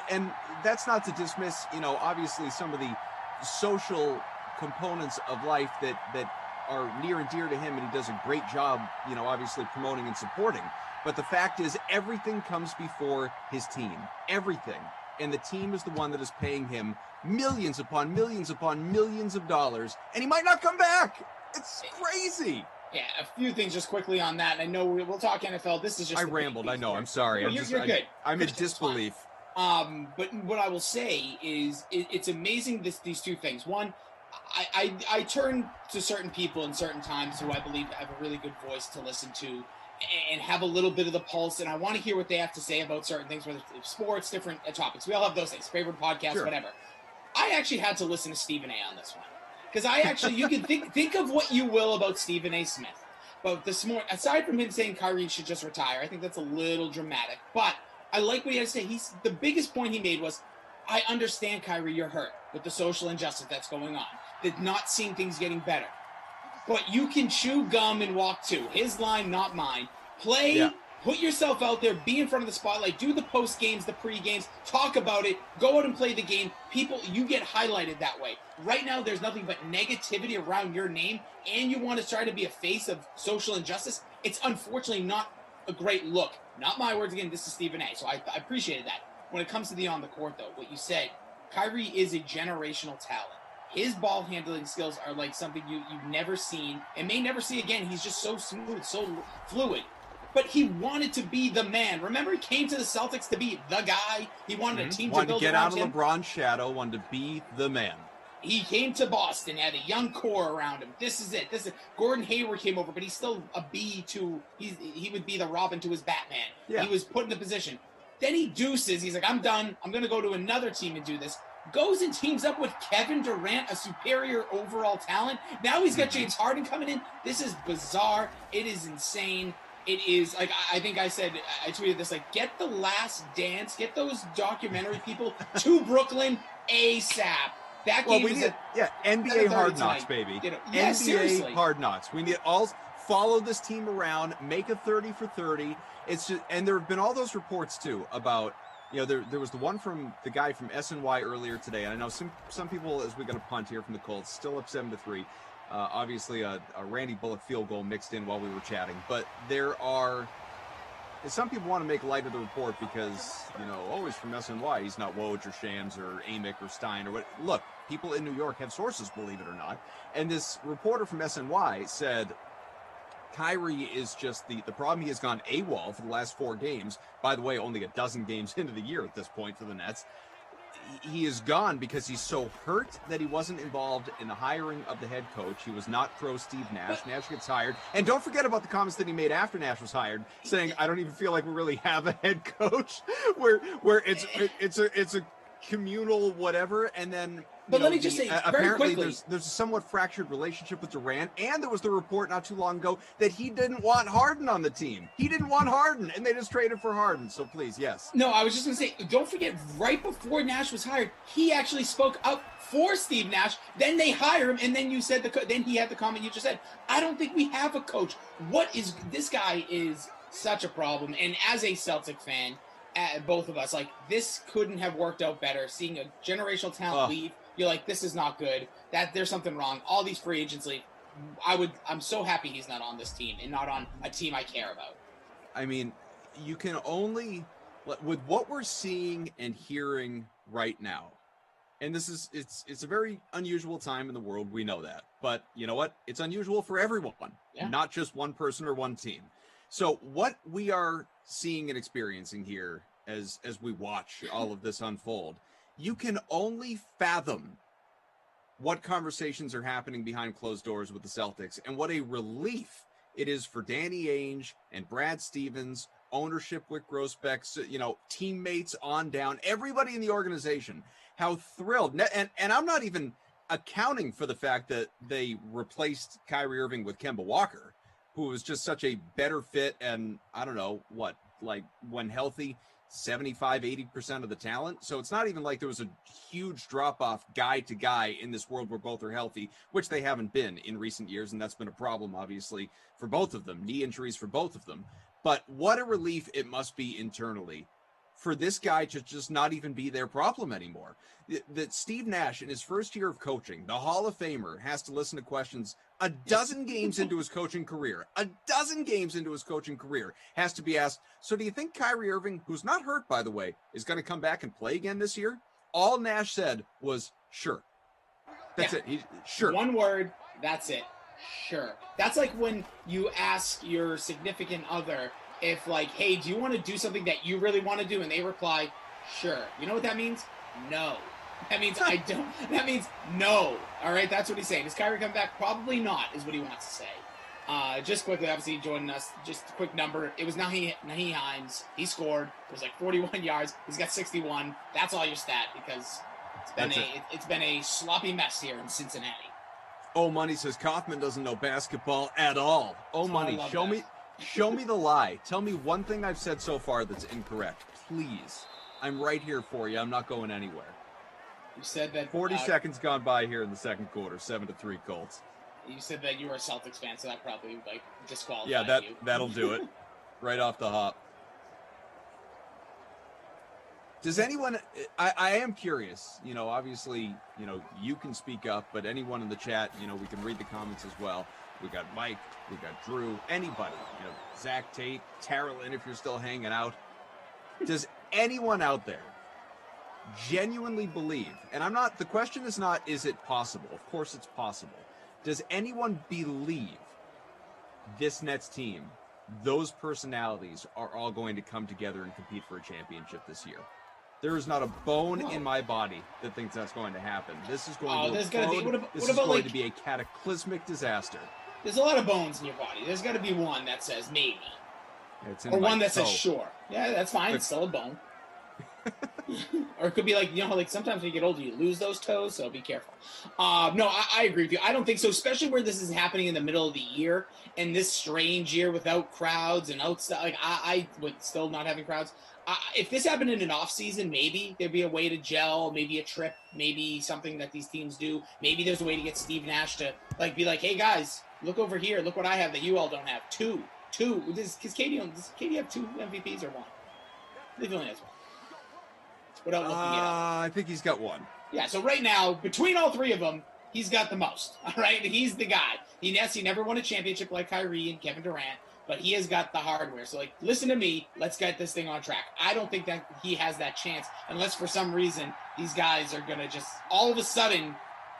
that's not to dismiss, you know, obviously some of the social components of life that are near and dear to him, and he does a great job, you know, obviously promoting and supporting. But the fact is, everything comes before his team. Everything. And the team is the one that is paying him millions upon millions upon millions of dollars, and he might not come back. It's crazy. Yeah, a few things just quickly on that. I know we'll talk NFL. This is just... I rambled. I know. I'm sorry. No, you're good. I'm in disbelief. But what I will say is it's amazing these two things. One, I turn to certain people in certain times who I believe have a really good voice to listen to and have a little bit of the pulse, and I want to hear what they have to say about certain things, whether it's sports, different topics. We all have those things, favorite podcasts, whatever. I actually had to listen to Stephen A. on this one. Because you can think of what you will about Stephen A. Smith. But this morning, aside from him saying Kyrie should just retire, I think that's a little dramatic. But I like what he had to say. The biggest point he made was, I understand, Kyrie, you're hurt with the social injustice that's going on. That not seeing things getting better. But you can chew gum and walk too. His line, not mine. Play, put yourself out there, be in front of the spotlight, do the post games, the pre games, talk about it, go out and play the game. People, you get highlighted that way. Right now, there's nothing but negativity around your name, and you want to try to be a face of social injustice. It's unfortunately not a great look. Not my words again, this is Stephen A. So I appreciated that. When it comes to the on the court, though, what you said, Kyrie is a generational talent. His ball handling skills are like something you've never seen and may never see again. He's just so smooth, so fluid. But he wanted to be the man. Remember, he came to the Celtics to be the guy. He wanted a team to build get around out of LeBron's shadow, wanted to be the man. He came to Boston, had a young core around him. This is it. Gordon Hayward came over, but he's still a B to he would be the Robin to his Batman. Yeah. He was put in the position. Then he deuces. He's like, I'm done. I'm going to go to another team and do this. Goes and teams up with Kevin Durant, a superior overall talent. Now he's got James Harden coming in. This is bizarre. It is insane. It is, like, I think I said, I tweeted this, like, get The Last Dance, get those documentary people to Brooklyn ASAP. That game NBA Hard Knocks, baby. You know, NBA seriously. Hard Knocks. We need all follow this team around, make a 30 for 30. It's just, and there have been all those reports too about, you know, there was the one from the guy from SNY earlier today, and I know some people, as we got a punt here from the Colts, still up 7-3. Obviously, a Randy Bullock field goal mixed in while we were chatting, but there are some people want to make light of the report because, you know, oh, he's from SNY, he's not Woj or Shams or Amick or Stein or what. Look, people in New York have sources, believe it or not, and this reporter from SNY said Kyrie is just the problem. He has gone AWOL for the last 4 games. By the way, only a dozen games into the year at this point for the Nets. He is gone because he's so hurt that he wasn't involved in the hiring of the head coach. He was not pro Steve Nash. Nash gets hired. And don't forget about the comments that he made after Nash was hired, saying, I don't even feel like we really have a head coach, where it's a communal whatever. And then But let me just say, apparently very quickly, there's a somewhat fractured relationship with Durant, and there was the report not too long ago that he didn't want Harden on the team. He didn't want Harden, and they just traded for Harden. So please, yes. No, I was just going to say, don't forget, right before Nash was hired, he actually spoke up for Steve Nash. Then they hire him, and then you said then he had the comment you just said. I don't think we have a coach. This guy is such a problem, and as a Celtic fan, both of us, like, this couldn't have worked out better. Seeing a generational talent leave, you're like, this is not good. That there's something wrong. All these free agents leave. I'm so happy he's not on this team and not on a team I care about. I mean, you can only, with what we're seeing and hearing right now, and it's a very unusual time in the world. We know that, but you know what? It's unusual for everyone, not just one person or one team. So what we are seeing and experiencing here as we watch all of this unfold, you can only fathom what conversations are happening behind closed doors with the Celtics and what a relief it is for Danny Ainge and Brad Stevens, ownership, Wick Grossbeck, teammates on down, everybody in the organization, how thrilled. And I'm not even accounting for the fact that they replaced Kyrie Irving with Kemba Walker, who was just such a better fit. And I don't know what, like when healthy, 75-80% of the talent. So it's not even like there was a huge drop off guy to guy in this world where both are healthy, which they haven't been in recent years. And that's been a problem, obviously, for both of them, knee injuries for both of them. But what a relief it must be internally for this guy to just not even be their problem anymore. That Steve Nash, in his first year of coaching, the Hall of Famer, has to listen to questions a dozen games into his coaching career, has to be asked, so do you think Kyrie Irving, who's not hurt, by the way, is going to come back and play again this year? All Nash said was, sure. That's it. Sure. One word, that's it. Sure. That's like when you ask your significant other if, like, hey, do you want to do something that you really want to do? And they reply, sure. You know what that means? No. That means I don't. That means no. All right, that's what he's saying. Does Kyrie come back? Probably not, is what he wants to say. Just quickly, obviously, joining us, just a quick number. It was Naheem Hines. He scored. It was like 41 yards. He's got 61. That's all your stat because it's been a sloppy mess here in Cincinnati. Oh, Money says Kaufman doesn't know basketball at all. Oh, Money, show me the lie. Tell me one thing I've said so far that's incorrect. Please. I'm right here for you. I'm not going anywhere. You said that 40 seconds gone by here in the second quarter, 7-3 Colts. You said that you were a Celtics fan, so that probably disqualified you. That'll do it. Right off the hop. Does anyone I am curious, obviously, you can speak up, but anyone in the chat, we can read the comments as well. We got Mike, we got Drew, anybody, Zach Tate, Tarylin, if you're still hanging out. Does anyone out there genuinely believe, and the question is not, is it possible? Of course it's possible. Does anyone believe this Nets team, those personalities are all going to come together and compete for a championship this year? There is not a bone in my body that thinks that's going to happen. This is going to be a cataclysmic disaster. There's a lot of bones in your body. There's got to be one that says maybe. Or one that says sure. Yeah, that's fine. It's still a bone. Or it could be like, like sometimes when you get older, you lose those toes, so be careful. No, I agree with you. I don't think so, especially where this is happening in the middle of the year, and this strange year without crowds and outside. Like, I would still not having crowds. If this happened in an off season, maybe there'd be a way to gel, maybe a trip, maybe something that these teams do. Maybe there's a way to get Steve Nash to be like, hey guys, look over here, look what I have that you all don't have. Two. Does KD have 2 MVPs or 1? I think he only has 1. Without looking it up. I think he's got 1. Yeah, so right now, between all 3 of them, he's got the most. All right, he's the guy. He never won a championship like Kyrie and Kevin Durant, but he has got the hardware. So, listen to me. Let's get this thing on track. I don't think that he has that chance unless for some reason these guys are going to just all of a sudden,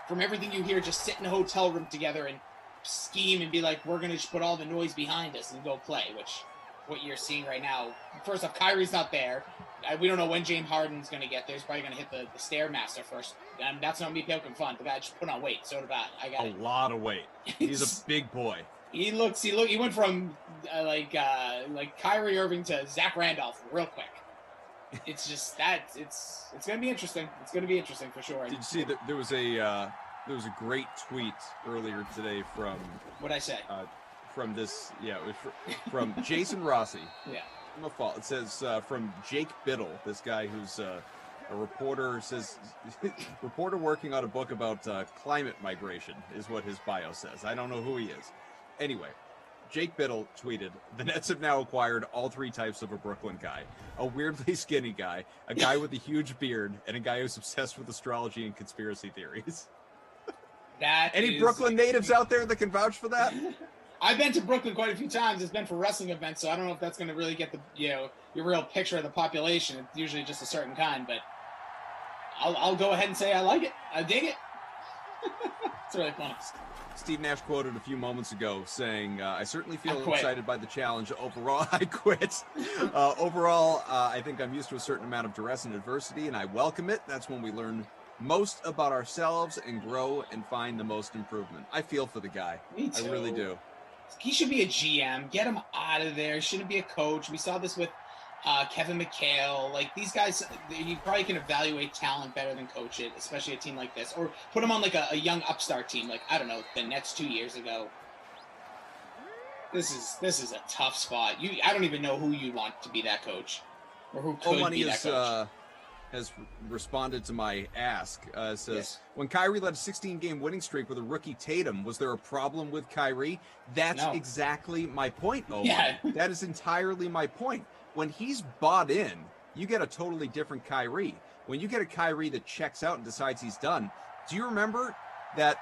from everything you hear, just sit in a hotel room together and scheme and be like, we're going to just put all the noise behind us and go play, which what you're seeing right now. First off, Kyrie's not there. We don't know when James Harden's going to get there. He's probably going to hit the Stairmaster first. That's not me poking fun. The guy just put on weight. So did I. I got a lot of weight. He's a big boy. He went from Kyrie Irving to Zach Randolph real quick. It's just that it's going to be interesting. It's going to be interesting for sure. Did you see that there was a great tweet earlier today from what'd I say? From this, it was from Jason Rossi. Yeah. My fault. It says from Jake Biddle, this guy who's a reporter, says reporter working on a book about climate migration is what his bio says. I don't know who he is. Anyway, Jake Biddle tweeted, the Nets have now acquired all 3 types of a Brooklyn guy. A weirdly skinny guy, a guy with a huge beard, and a guy who's obsessed with astrology and conspiracy theories. Any Brooklyn natives out there that can vouch for that? I've been to Brooklyn quite a few times. It's been for wrestling events, so I don't know if that's going to really get the your real picture of the population. It's usually just a certain kind, but I'll go ahead and say I like it. I dig it. It's really fun. Steve Nash quoted a few moments ago saying, I certainly feel excited by the challenge. Overall, I quit. Overall, I think I'm used to a certain amount of duress and adversity, and I welcome it. That's when we learn most about ourselves and grow and find the most improvement. I feel for the guy. Me too. I really do. He should be a GM. Get him out of there. He shouldn't be a coach. We saw this with Kevin McHale. Like, these guys, you probably can evaluate talent better than coach it, especially a team like this. Or put him on like a young upstart team, like, I don't know, the Nets 2 years ago. This is a tough spot. I don't even know who you want to be that coach, or who could be that coach. Has responded to my ask. Says, when Kyrie led a 16-game winning streak with a rookie Tatum, was there a problem with Kyrie? That's exactly my point, Omar. Yeah. That is entirely my point. When he's bought in, you get a totally different Kyrie. When you get a Kyrie that checks out and decides he's done, do you remember that,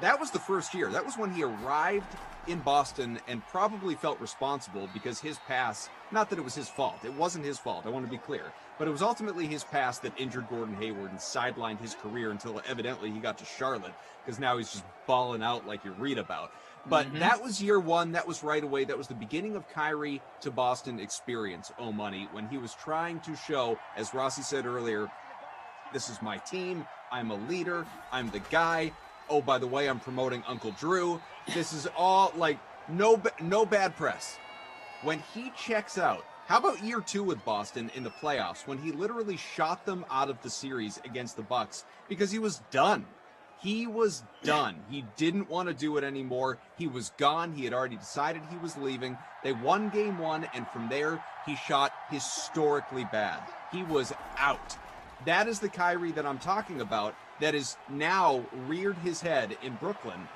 that was the first year. That was when he arrived in Boston and probably felt responsible because his pass, not that it was his fault. It wasn't his fault. I want to be clear. But it was ultimately his pass that injured Gordon Hayward and sidelined his career until evidently he got to Charlotte, because now he's just balling out like you read about. But that was year one. That was right away. That was the beginning of Kyrie to Boston experience, money, when he was trying to show, as Rossi said earlier, this is my team. I'm a leader. I'm the guy. Oh, by the way, I'm promoting Uncle Drew. This is all like no bad press. When he checks out, how about year two with Boston in the playoffs, when he literally shot them out of the series against the Bucs because he was done. He was done. He didn't want to do it anymore. He was gone. He had already decided he was leaving. They won game one, and from there, he shot historically bad. He was out. That is the Kyrie that I'm talking about, that is now reared his head in Brooklyn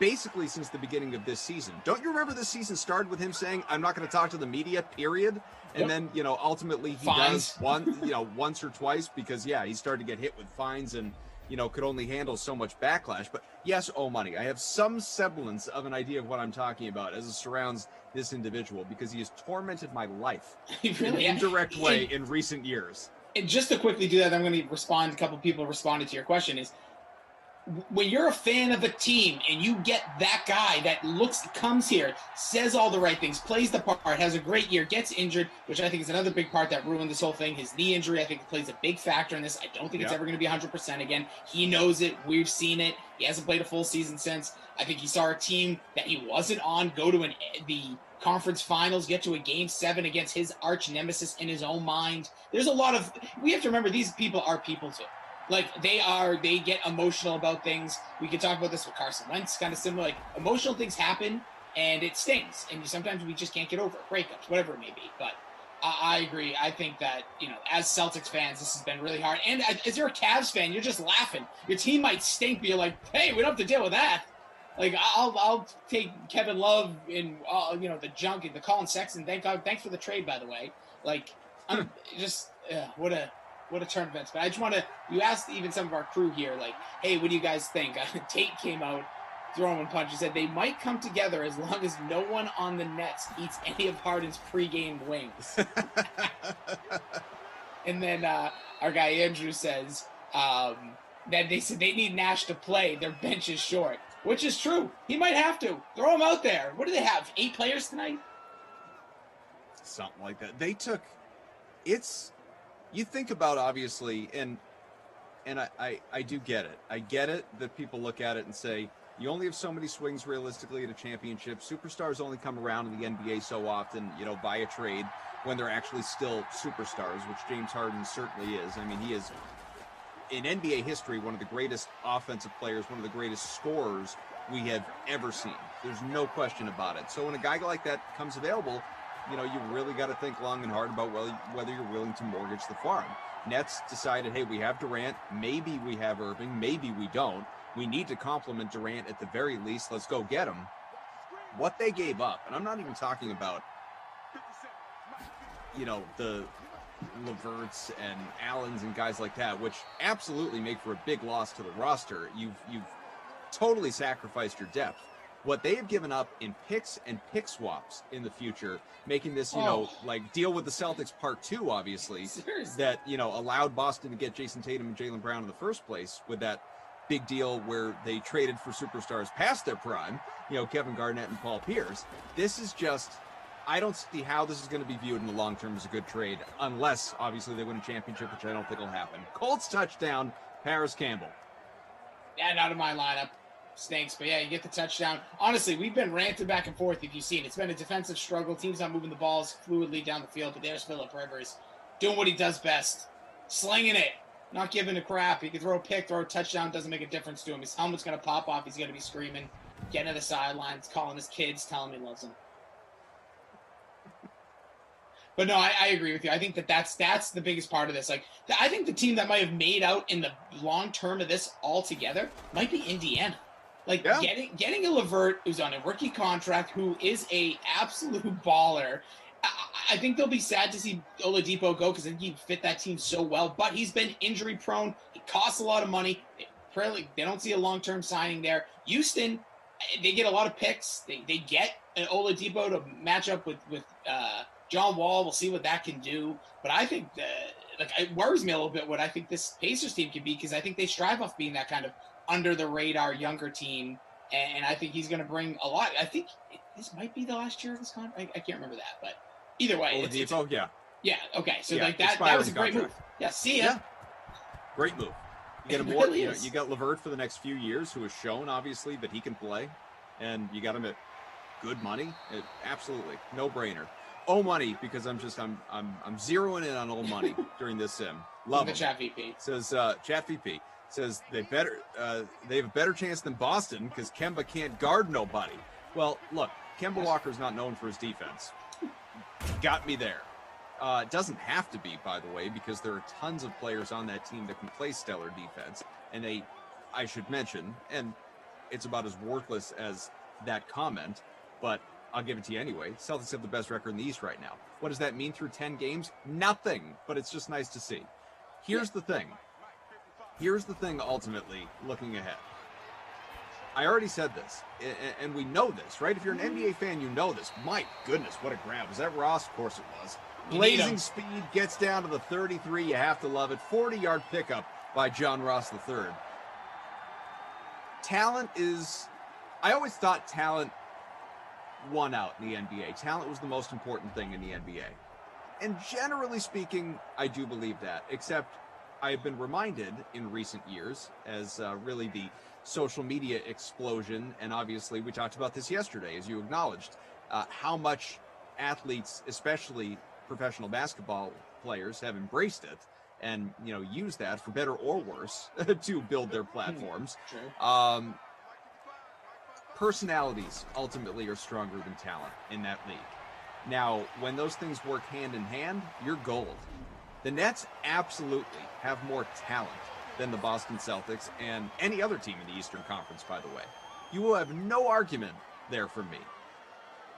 basically since the beginning of this season. Don't you remember this season started with him saying, I'm not going to talk to the media, period? And then, ultimately he does once or twice because, he started to get hit with fines and, could only handle so much backlash. But yes, money. I have some semblance of an idea of what I'm talking about as it surrounds this individual because he has tormented my life in an indirect way in recent years. And just to quickly do that, I'm going to respond. A couple people responded to your question is, when you're a fan of a team and you get that guy that comes here, says all the right things, plays the part, has a great year, gets injured, which I think is another big part that ruined this whole thing. His knee injury, I think, plays a big factor in this. I don't think it's ever going to be 100% again. He knows it. We've seen it. He hasn't played a full season since. I think he saw a team that he wasn't on go to the conference finals, get to a game 7 against his arch nemesis in his own mind. There's a lot of, we have to remember, these people are people too. Like, they get emotional about things. We can talk about this with Carson Wentz, kind of similar. Like, emotional things happen, and it stings. And sometimes we just can't get over it. Breakups, whatever it may be. But I agree. I think that, as Celtics fans, this has been really hard. And as you're a Cavs fan, you're just laughing. Your team might stink, but you're like, hey, we don't have to deal with that. Like, I'll take Kevin Love in, the junk and the Colin Sexton. Thanks for the trade, by the way. Like, I'm just, what a turn of events. But I just want to, you asked even some of our crew here, like, hey, what do you guys think? Tate came out throwing punches, said they might come together as long as no one on the Nets eats any of Harden's pregame wings. And then our guy Andrew says that they said they need Nash to play. Their bench is short, which is true. He might have to. Throw him out there. What do they have, 8 players tonight? Something like that. They took, you think about, obviously, and I do get it. I get it that people look at it and say, you only have so many swings realistically at a championship. Superstars only come around in the NBA so often, by a trade when they're actually still superstars, which James Harden certainly is. I mean, he is, in NBA history, one of the greatest offensive players, one of the greatest scorers we have ever seen. There's no question about it. So when a guy like that comes available, you really got to think long and hard about whether you're willing to mortgage the farm. Nets decided, hey, we have Durant. Maybe we have Irving. Maybe we don't. We need to compliment Durant at the very least. Let's go get him. What they gave up, and I'm not even talking about, the LeVerts and Allens and guys like that, which absolutely make for a big loss to the roster. You've totally sacrificed your depth. What they have given up in picks and pick swaps in the future, making this, like deal with the Celtics part 2, obviously, that, allowed Boston to get Jason Tatum and Jaylen Brown in the first place with that big deal where they traded for superstars past their prime, Kevin Garnett and Paul Pierce. This is just, I don't see how this is going to be viewed in the long term as a good trade, unless, obviously, they win a championship, which I don't think will happen. Colts touchdown, Paris Campbell. Yeah, not in my lineup. Stinks, but yeah, you get the touchdown. Honestly, we've been ranting back and forth, if you've seen. It's been a defensive struggle. Teams not moving the balls fluidly down the field, but there's Phillip Rivers doing what he does best. Slinging it, not giving a crap. He can throw a pick, throw a touchdown, doesn't make a difference to him. His helmet's going to pop off. He's going to be screaming, getting to the sidelines, calling his kids, telling them he loves them. But no, I agree with you. I think that's the biggest part of this. Like, I think the team that might have made out in the long term of this altogether might be Indiana. Like, getting a LeVert who's on a rookie contract, who is a absolute baller. I think they'll be sad to see Oladipo go because I think he fit that team so well. But he's been injury prone. It costs a lot of money. They don't see a long-term signing there. Houston, they get a lot of picks. They get an Oladipo to match up with John Wall. We'll see what that can do. But I think it worries me a little bit what I think this Pacers team can be, because I think they strive off being that kind of under the radar younger team, and I think he's going to bring a lot. I think this might be the last year of his contract. I can't remember that, but either way, Oladipo, yeah, okay. So like that was a great move. Yeah, see ya. Yeah. Great move. You get him more. You got LeVert for the next few years, who has shown obviously that he can play, and you got him at good money. Absolutely no brainer. Money, because I'm zeroing in on old money during this sim. Love the him. Chat VP Says Chat VP. Says they have a better chance than Boston because Kemba can't guard nobody. Well, look, Kemba Walker's not known for his defense. Got me there. It doesn't have to be, by the way, because there are tons of players on that team that can play stellar defense. And I should mention, and it's about as worthless as that comment, but I'll give it to you anyway. Celtics have the best record in the East right now. What does that mean through 10 games? Nothing, but it's just nice to see. Here's the thing. Ultimately, looking ahead. I already said this, and we know this, right? If you're an NBA fan, you know this. My goodness, what a grab. Was that Ross? Of course it was. Blazing speed, gets down to the 33. You have to love it. 40-yard pickup by John Ross III. Talent is... I always thought talent won out in the NBA. Talent was the most important thing in the NBA. And generally speaking, I do believe that, except I've been reminded in recent years, as really the social media explosion, and obviously we talked about this yesterday, as you acknowledged, how much athletes, especially professional basketball players, have embraced it and use that for better or worse to build their platforms. Personalities ultimately are stronger than talent in that league. Now, when those things work hand in hand, you're gold. The Nets absolutely have more talent than the Boston Celtics and any other team in the Eastern Conference, by the way. You will have no argument there from me.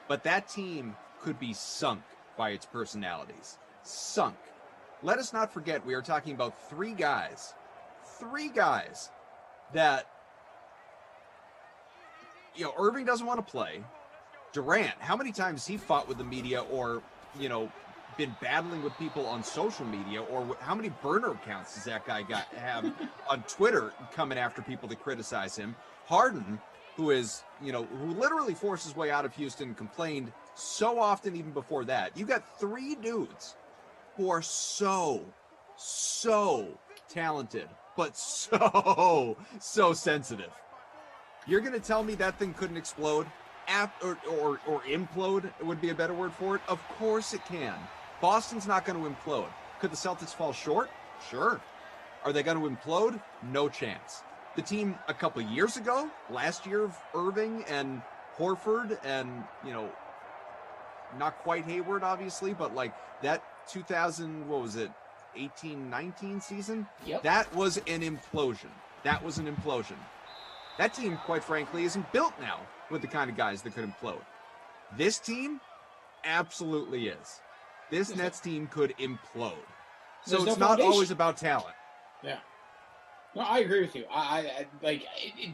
But that team could be sunk by its personalities. Sunk. Let us not forget, we are talking about three guys that, Irving doesn't want to play. Durant, how many times has he fought with the media or, been battling with people on social media, or how many burner accounts does that guy have on Twitter coming after people that criticize him? Harden, who is, who literally forced his way out of Houston, complained so often even before that. You got three dudes who are so talented, but so sensitive. You're going to tell me that thing couldn't explode? Or implode would be a better word for it? Of course it can. Boston's not going to implode. Could the Celtics fall short? Sure. Are they going to implode? No chance. The team a couple of years ago, last year of Irving and Horford and, not quite Hayward, obviously, but like that 18-19 season? Yep. That was an implosion. That team, quite frankly, isn't built now with the kind of guys that could implode. This team absolutely is. This Nets team could implode. So it's not always about talent. Yeah. No, I agree with you.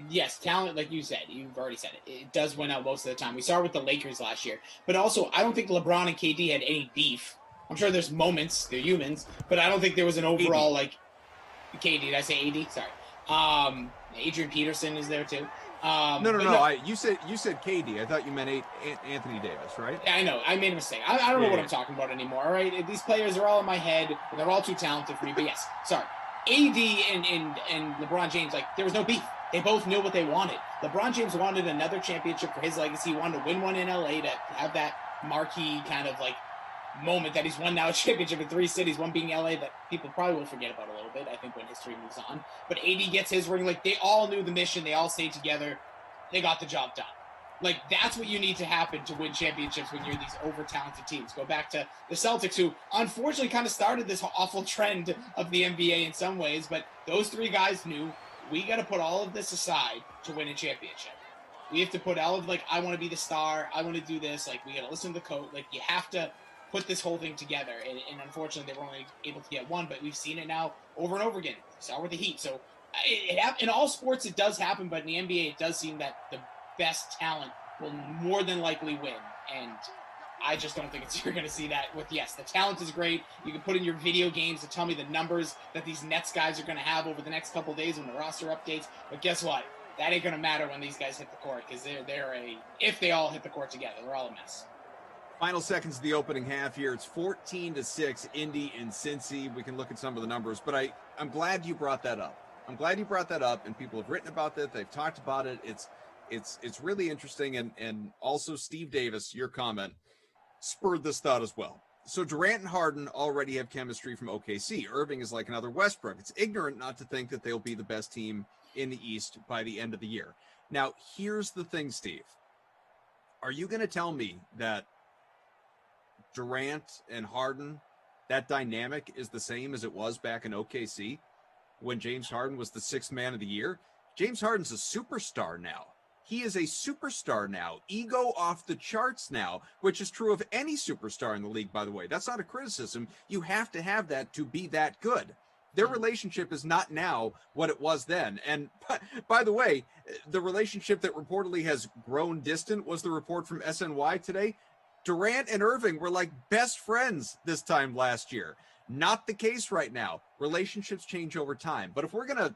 Yes, talent, like you said, you've already said it. It does win out most of the time. We saw it with the Lakers last year. But also, I don't think LeBron and KD had any beef. I'm sure there's moments, they're humans, but I don't think there was an overall, KD, did I say AD? Sorry. Adrian Peterson is there too. No. You said KD. I thought you meant Anthony Davis, right? Yeah, I know. I made a mistake. I don't know what I'm talking about anymore. All right, these players are all in my head. And they're all too talented for me. But yes, sorry. AD and LeBron James, there was no beef. They both knew what they wanted. LeBron James wanted another championship for his legacy. He wanted to win one in LA to have that marquee kind of moment that he's won now a championship in 3 cities, one being LA that people probably will forget about a little bit, I think, when history moves on. But AD gets his ring. They all knew the mission. They all stayed together. They got the job done. That's what you need to happen to win championships when you're these over-talented teams. Go back to the Celtics, who unfortunately kind of started this awful trend of the NBA in some ways, but those 3 guys knew we got to put all of this aside to win a championship. We have to put all of, I want to be the star. I want to do this. We got to listen to the coach. You have to put this whole thing together. And unfortunately, they were only able to get one, but we've seen it now over and over again. We saw with the Heat. So in all sports, it does happen, but in the NBA, it does seem that the best talent will more than likely win. And I just don't think you're going to see that with, yes, the talent is great. You can put in your video games to tell me the numbers that these Nets guys are going to have over the next couple of days when the roster updates. But guess what? That ain't going to matter when these guys hit the court, because if they all hit the court together, they're all a mess. Final seconds of the opening half here. It's 14-6, Indy and Cincy. We can look at some of the numbers, but I'm glad you brought that up. I'm glad you brought that up, and people have written about it. They've talked about it. It's really interesting, and also Steve Davis, your comment, spurred this thought as well. So Durant and Harden already have chemistry from OKC. Irving is like another Westbrook. It's ignorant not to think that they'll be the best team in the East by the end of the year. Now, here's the thing, Steve. Are you going to tell me that Durant and Harden, that dynamic is the same as it was back in OKC when James Harden was the 6th man of the year? James Harden's a superstar now. He is a superstar now, ego off the charts now, which is true of any superstar in the league, by the way. That's not a criticism. You have to have that to be that good. Their relationship is not now what it was then. And by the way, the relationship that reportedly has grown distant was the report from SNY today. Durant and Irving were like best friends this time last year. Not the case right now. Relationships change over time. But if we're going to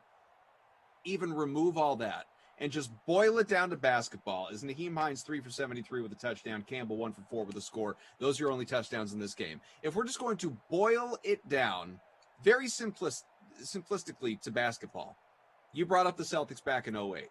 even remove all that and just boil it down to basketball, is Naheem Hines 3 for 73 with a touchdown, Campbell 1 for 4 with a score. Those are your only touchdowns in this game. If we're just going to boil it down very simplistically to basketball, you brought up the Celtics back in 2008.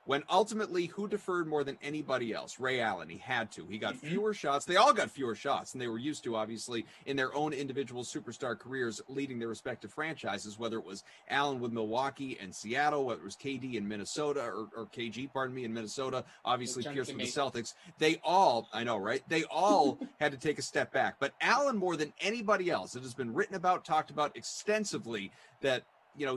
When ultimately, who deferred more than anybody else? Ray Allen. He had to. He got fewer shots. They all got fewer shots than they were used to, obviously, in their own individual superstar careers leading their respective franchises, whether it was Allen with Milwaukee and Seattle, whether it was KD in Minnesota, or KG, pardon me, in Minnesota, obviously Pierce with the Celtics. They all, I know, right? They all had to take a step back. But Allen, more than anybody else, it has been written about, talked about extensively that,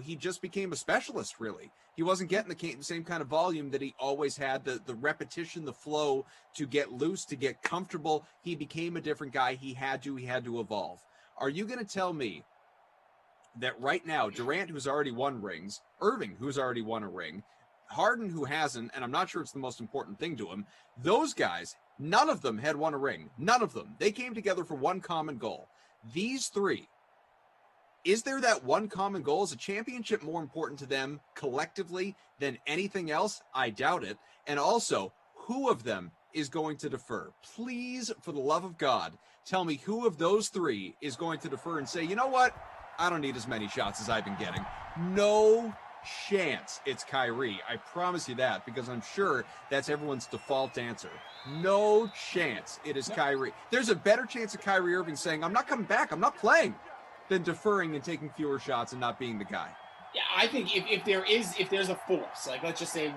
he just became a specialist, really. He wasn't getting the same kind of volume that he always had, the repetition, the flow to get loose, to get comfortable. He became a different guy. He had to evolve. Are you going to tell me that right now, Durant, who's already won rings, Irving, who's already won a ring, Harden, who hasn't, and I'm not sure it's the most important thing to him, those guys, none of them had won a ring. None of them. They came together for one common goal. These 3, is there that one common goal? Is a championship more important to them collectively than anything else? I doubt it. And also, who of them is going to defer? Please, for the love of God, tell me who of those 3 is going to defer and say, you know what? I don't need as many shots as I've been getting. No chance it's Kyrie. I promise you that, because I'm sure that's everyone's default answer. No chance it is Kyrie. There's a better chance of Kyrie Irving saying, I'm not coming back, I'm not playing, than deferring and taking fewer shots and not being the guy. Yeah, I think if there's a force, let's just say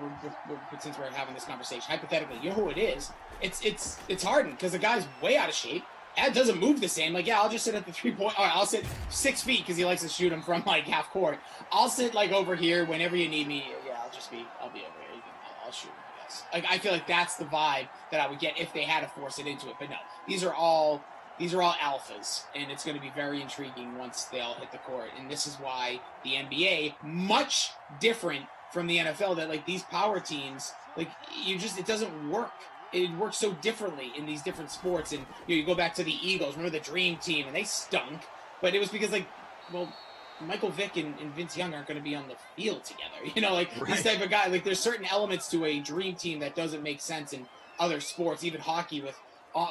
since we're having this conversation, hypothetically, you know who it is? It's Harden, because the guy's way out of shape. That doesn't move the same. I'll just sit at the 3-point. All right, I'll sit 6 feet because he likes to shoot him from half court. I'll sit over here whenever you need me. Yeah, I'll be over here. I'll shoot him, I guess. I feel like that's the vibe that I would get if they had to force it into it. But no, these are all these are all alphas, and it's going to be very intriguing once they all hit the court. And this is why the NBA, much different from the NFL, that like these power teams, like it doesn't work. It works so differently in these different sports. And you go back to the Eagles, remember the Dream Team, and they stunk, but it was because Michael Vick and Vince Young aren't going to be on the field together. This type of guy, there's certain elements to a Dream Team that doesn't make sense in other sports, even hockey with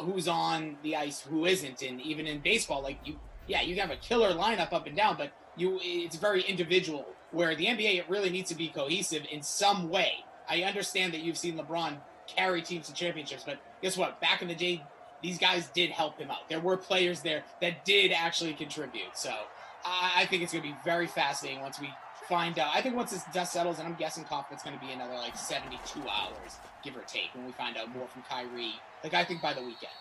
who's on the ice, who isn't, and even in baseball, you have a killer lineup up and down, but it's very individual. Where the NBA, it really needs to be cohesive in some way. I understand that you've seen LeBron carry teams to championships, but guess what? Back in the day, these guys did help him out. There were players there that did actually contribute. So I think it's going to be very fascinating once we find out. I think once this dust settles, and I'm guessing Kaufman's going to be another 72 hours, give or take, when we find out more from Kyrie. I think by the weekend.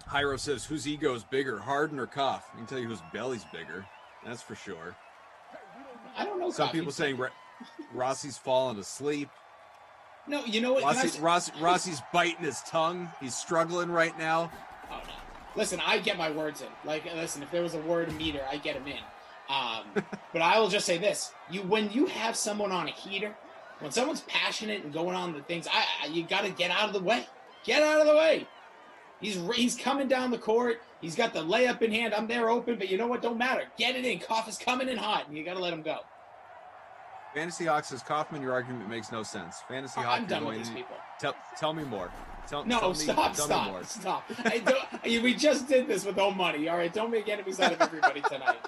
Hyro says, whose ego is bigger, Harden or Cuff? I can tell you whose belly's bigger. That's for sure. I don't know. Some people saying Rossi's falling asleep. No, you know what? Rossi's biting his tongue. He's struggling right now. Oh, no. Listen, I get my words in. Listen, if there was a word meter, I get them in. But I will just say this. When you have someone on a heater, when someone's passionate and going on the things, you got to get out of the way. Get out of the way. He's coming down the court. He's got the layup in hand. I'm there open, but you know what? Don't matter. Get it in. Koff is coming in hot, and you got to let him go. Fantasy Hawk says, Kaufman, your argument makes no sense. Fantasy Hawk, I'm done with these people. Tell me more. Tell me more. Stop. We just did this with no money. All right, don't make enemies out of everybody tonight.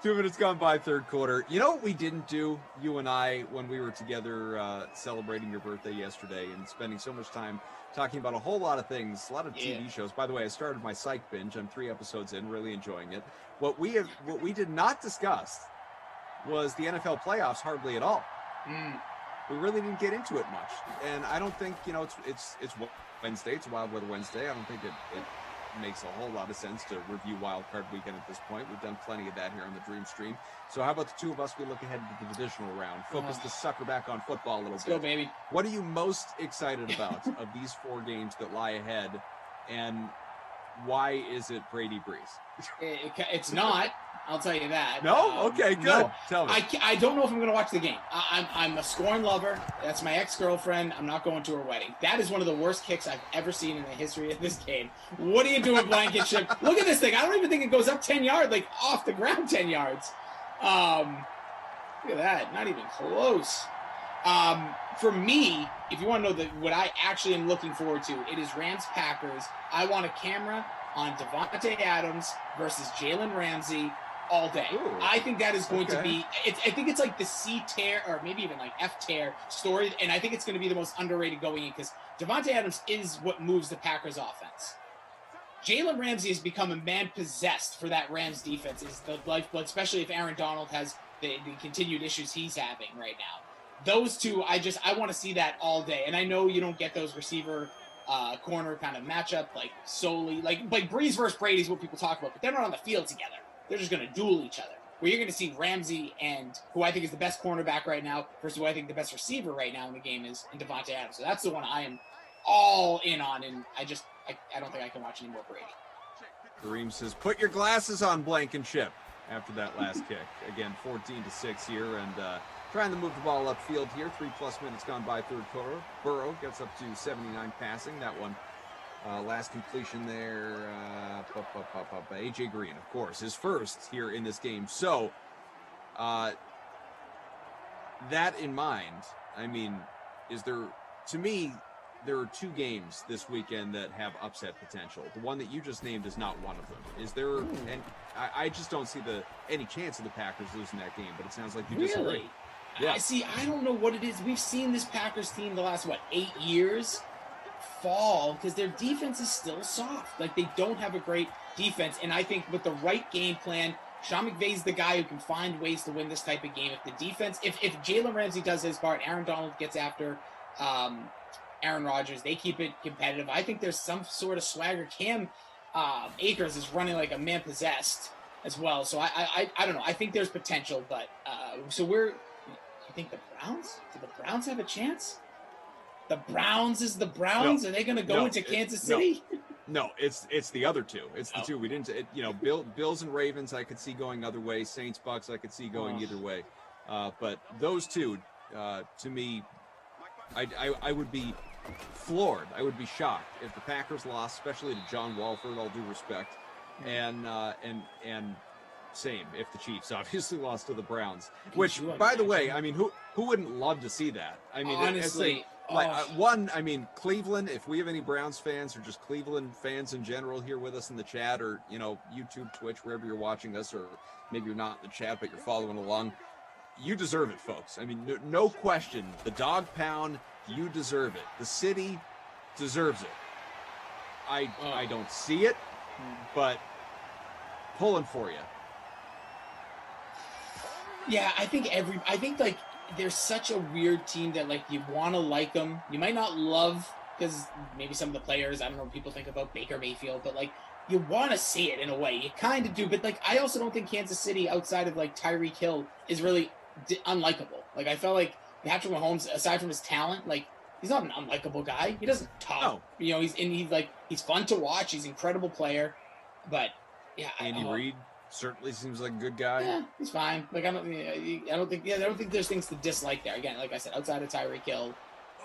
2 minutes gone by, third quarter. You know what we didn't do, you and I, when we were together celebrating your birthday yesterday and spending so much time talking about a whole lot of things, a lot of TV shows. By the way, I started my Psych binge. I'm 3 episodes in, really enjoying it. What we did not discuss was the NFL playoffs hardly at all. We really didn't get into it much. And I don't think, it's Wednesday. It's a Wild Weather Wednesday. I don't think it makes a whole lot of sense to review Wild Card Weekend at this point. We've done plenty of that here on the Dream Stream. So how about the two of us? We look ahead to the divisional round. Focus the sucker back on football a little bit. Let's go, baby. What are you most excited about of these 4 games that lie ahead? And why is it Brady Breeze? It's not. I'll tell you that. No? Okay, good. No, tell me. I don't know if I'm going to watch the game. I'm a scorn lover. That's my ex-girlfriend. I'm not going to her wedding. That is one of the worst kicks I've ever seen in the history of this game. What are you doing, Blankenship? Look at this thing. I don't even think it goes up 10 yards, off the ground 10 yards. Look at that. Not even close. For me, if you want to know what I actually am looking forward to, it is Rams-Packers. I want a camera on Devontae Adams versus Jalen Ramsey all day. Ooh, I think that is going to be, I think it's like the C tier or maybe even F tier story. And I think it's going to be the most underrated going in because Devontae Adams is what moves the Packers offense. Jalen Ramsey has become a man possessed for that Rams defense, is the lifeblood, especially if Aaron Donald has the continued issues he's having right now. Those two, I want to see that all day. And I know you don't get those receiver corner kind of matchup solely like Breeze versus Brady is what people talk about, but they're not on the field together. They're just going to duel each other. Where you're going to see Ramsey and who I think is the best cornerback right now versus who I think the best receiver right now in the game is in Devontae Adams. So that's the one I am all in on, and I don't think I can watch any more Brady. Kareem says, put your glasses on, Blankenship, after that last kick. Again, 14-6 here, and trying to move the ball upfield here. 3+ minutes gone by third quarter. Burrow gets up to 79 passing. That one, last completion there. AJ Green, of course, his first here in this game. So, that in mind, there are 2 games this weekend that have upset potential. The one that you just named is not one of them. Is there? And I just don't see any chance of the Packers losing that game. But it sounds like you disagree. Really? Yeah. I don't know what it is. We've seen this Packers team the last 8 years fall because their defense is still soft. They don't have a great defense. And I think with the right game plan, Sean McVay's the guy who can find ways to win this type of game. If the defense, if Jalen Ramsey does his part, Aaron Donald gets after Aaron Rodgers, they keep it competitive. I think there's some sort of swagger. Cam Akers is running like a man possessed as well. So I don't know. I think there's potential, but you think the Browns? Do the Browns have a chance? The Browns is the Browns? No. Are they going to go into Kansas City? No, it's the other two. It's the two we didn't. Bills and Ravens, I could see going other way. Saints, Bucs, I could see going either way. But those two, to me, I would be floored. I would be shocked if the Packers lost, especially to John Walford. All due respect, and same if the Chiefs obviously lost to the Browns. Which, by the way, I mean, who wouldn't love to see that? I mean, honestly. Cleveland, if we have any Browns fans or just Cleveland fans in general here with us in the chat, or YouTube, Twitch, wherever you're watching us, or maybe you're not in the chat but you're following along, you deserve it, folks. I mean, no question. The dog pound, you deserve it. The city deserves it. I don't see it, but pulling for you. Yeah, I think like they're such a weird team that like you want to like them. You might not love because maybe some of the players, I don't know what people think about Baker Mayfield, but like you want to see it in a way. You kind of do, but like I also don't think Kansas City outside of like Tyreek Hill is really unlikable. Like I felt like Patrick Mahomes, aside from his talent, like he's not an unlikable guy. He doesn't talk. No. He's fun to watch. He's an incredible player, but yeah, Andy Reid certainly seems like a good guy. Yeah, he's fine. Like I don't think there's things to dislike there. Again, like I said, outside of Tyreek Hill.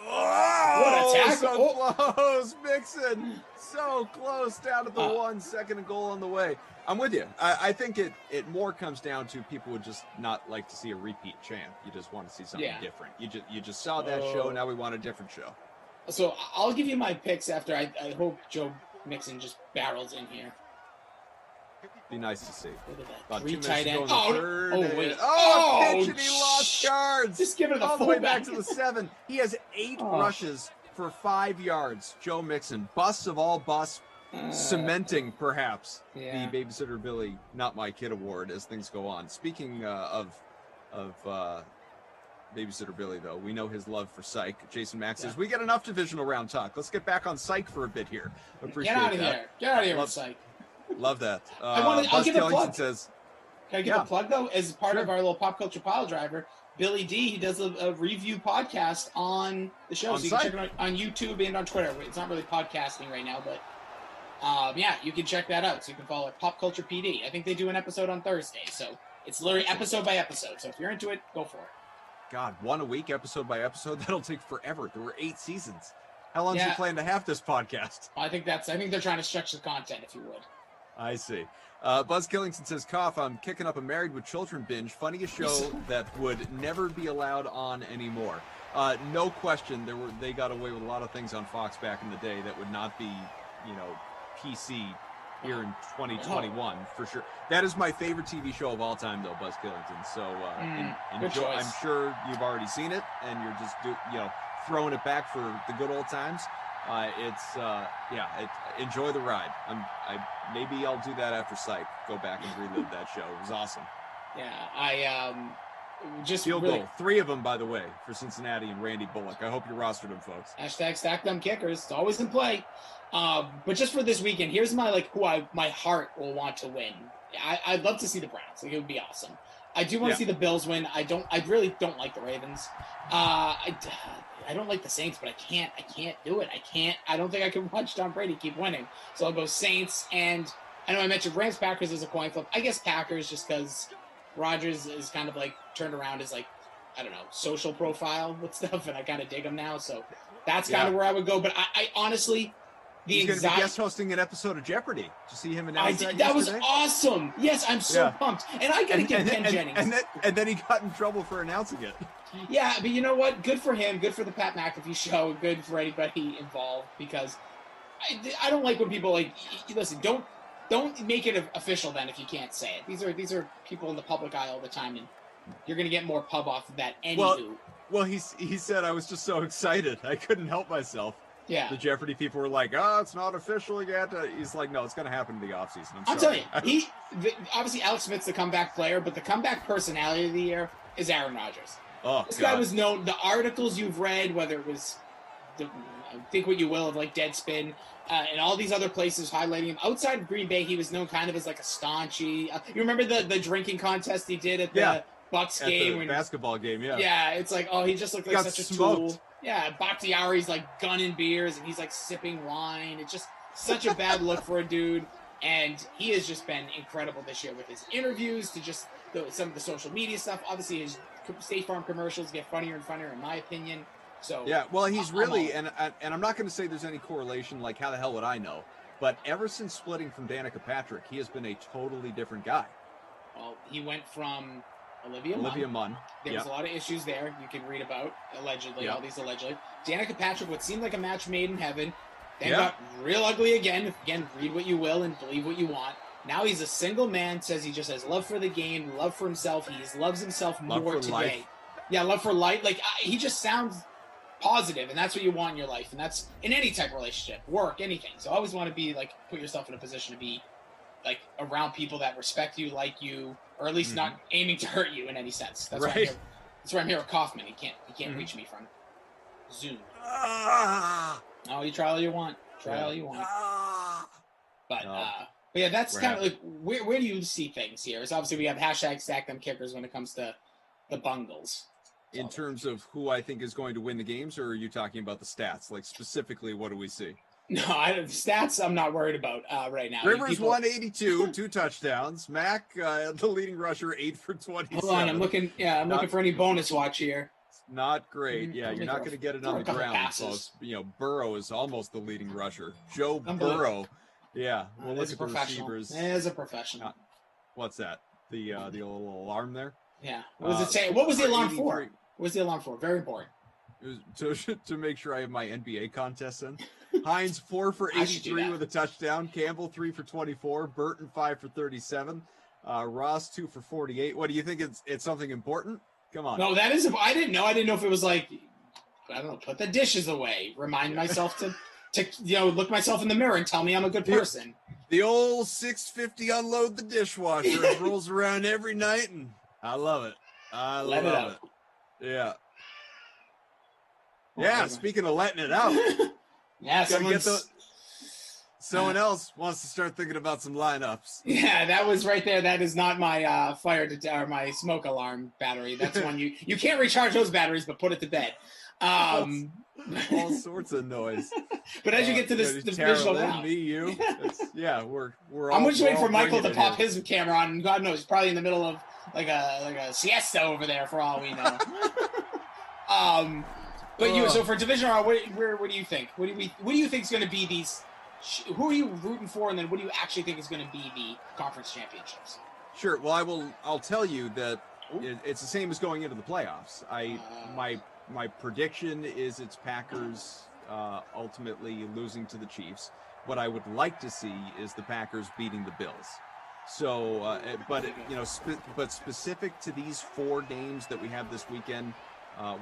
Oh, what a tackle! So close, Mixon. So close, down to the 1 second goal on the way. I'm with you. I think it more comes down to people would just not like to see a repeat champ. You just want to see something different. You just saw that show. Now we want a different show. So I'll give you my picks after. I hope Joe Mixon just barrels in here. Be nice to see. Look at that. About 3 2 minutes tight to go end. in the third. Wait. Pitch, and he lost yards. Just give it all the way back to the 7. He has 8 rushes for 5 yards. Joe Mixon, bust of all busts, cementing perhaps the Babysitter Billy Not My Kid award as things go on. Speaking of Babysitter Billy, though, we know his love for Psych. Jason Max says, we get enough divisional round talk. Let's get back on Psych for a bit here. Appreciate Get out of that. here. Get out of here with Psych. Love that. I'll give a plug. Says, Can I give a plug, though? As part of our little pop culture pile driver, Billy D, he does a review podcast on the show. So you can check it out on YouTube and on Twitter. It's not really podcasting right now, but you can check that out. So you can follow it, Pop Culture PD. I think they do an episode on Thursday. So it's literally episode by episode. So if you're into it, go for it. God, 1 a week, episode by episode, that'll take forever. There were 8 seasons. How long do you plan to have this podcast? I think they're trying to stretch the content, if you would. I see. Buzz Killington says, Cough, I'm kicking up a Married with Children binge. Funniest show that would never be allowed on anymore. No question, they got away with a lot of things on Fox back in the day that would not be, PC here in 2021 for sure. That is my favorite TV show of all time, though, Buzz Killington. So enjoy. I'm sure you've already seen it, and you're just throwing it back for the good old times. Enjoy the ride. Maybe I'll do that after Psych. Go back and relive that show. It was awesome. Yeah, I just field goal. 3 of them, by the way, for Cincinnati and Randy Bullock. I hope you rostered them, folks. Hashtag stack them kickers. It's always in play. But just for this weekend, here's my my heart will want to win. I'd love to see the Browns. Like, it would be awesome. I do want to see the Bills win. I really don't like the Ravens. I don't like the Saints, but I can't do it. I don't think I can watch Tom Brady keep winning. So I'll go Saints, and I know I mentioned Rams Packers as a coin flip. I guess Packers just because Rodgers is kind of like turned around as like, I don't know, social profile with stuff, and I kind of dig him now. So that's kind of where I would go. But I honestly, he's going to be guest hosting an episode of Jeopardy. Did you see him announce that That yesterday? was awesome. Yes, I'm so pumped. And I got to give Ken Jennings. And then he got in trouble for announcing it. Yeah, but you know what? Good for him. Good for the Pat McAfee show. Good for anybody involved, because I don't like when people listen. Don't make it official then if you can't say it. These are people in the public eye all the time, and you're going to get more pub off of that. Well, he said I was just so excited I couldn't help myself. Yeah. The Jeopardy people were like, "Oh, it's not official yet." He's like, "No, it's going to happen in the offseason." I'll tell you, obviously Alex Smith's the comeback player, but the comeback personality of the year is Aaron Rodgers. Oh, this guy was known. The articles you've read, whether it was, think what you will of like Deadspin, and all these other places highlighting him. Outside of Green Bay, he was known kind of as like a staunchy. You remember the drinking contest he did at the Bucs game, the basketball game? Yeah. Yeah, it's like, oh, he just looked like such a tool. Yeah, Bakhtiari's like gunning beers and he's like sipping wine. such a bad look for a dude. And he has just been incredible this year with his interviews to just some of the social media stuff. Obviously, his State Farm commercials get funnier and funnier, in my opinion. So yeah, well, he's really, and I'm not going to say there's any correlation, like how the hell would I know? But ever since splitting from Danica Patrick, he has been a totally different guy. Well, he went from Olivia Munn. There was a lot of issues there you can read about, allegedly, all these allegedly. Danica Patrick, what seemed like a match made in heaven, then got real ugly again. Again, read what you will and believe what you want. Now he's a single man, says he just has love for the game, love for himself. He loves himself more today. Life. Yeah, love for life. Like, he just sounds positive, and that's what you want in your life. And that's in any type of relationship, work, anything. So I always want to be, like, put yourself in a position to be, like, around people that respect you, like you, or at least not aiming to hurt you in any sense. That's right. That's why I'm here with Kaufman. He can't reach me from Zoom. Oh, you try all you want. All you want. But yeah, that's kind of like where do you see things here? It's obviously we have hashtag stack them kickers when it comes to the Bungles. In terms of who I think is going to win the games, or are you talking about the stats? Like specifically, what do we see? No, stats I'm not worried about right now. Rivers 182, 2 touchdowns. Mac, the leading rusher, 8 for 27. Hold on, I'm looking for any bonus watch here. Not great. Yeah, you're not going to get it on the ground. Close. Burrow is almost the leading rusher. Joe Burrow. Yeah, we'll look at the receivers. As a professional. What's that? The little alarm there? Yeah. What does it say? What was the alarm for? What was the alarm for? Very important. It was to make sure I have my NBA contest in. Hines 4 for 83 with a touchdown. Campbell 3 for 24. Burton 5 for 37. Ross 2 for 48. What do you think? It's something important? Come on. No, that is. I didn't know. I didn't know if it was like, I don't know, put the dishes away. Remind myself to look myself in the mirror and tell me I'm a good person. The old 650 unload the dishwasher. It rolls around every night, and I love it. I love it. Yeah. Yeah. Speaking of letting it out. Yeah. Someone else wants to start thinking about some lineups. Yeah, that was right there. That is not my my smoke alarm battery. That's one you can't recharge those batteries, but put it to bed. All sorts of noise. But as you get to this visual round, me, you, we're. I'm just waiting for Michael to pop his camera on, and God knows he's probably in the middle of like a siesta over there for all we know. But so for division round, what do you think? What do you think is going to be these? Who are you rooting for, and then what do you actually think is going to be the conference championships? Sure. Well, I'll tell you that it's the same as going into the playoffs. My prediction is it's Packers ultimately losing to the Chiefs. What I would like to see is the Packers beating the Bills. So, but specific to these 4 games that we have this weekend,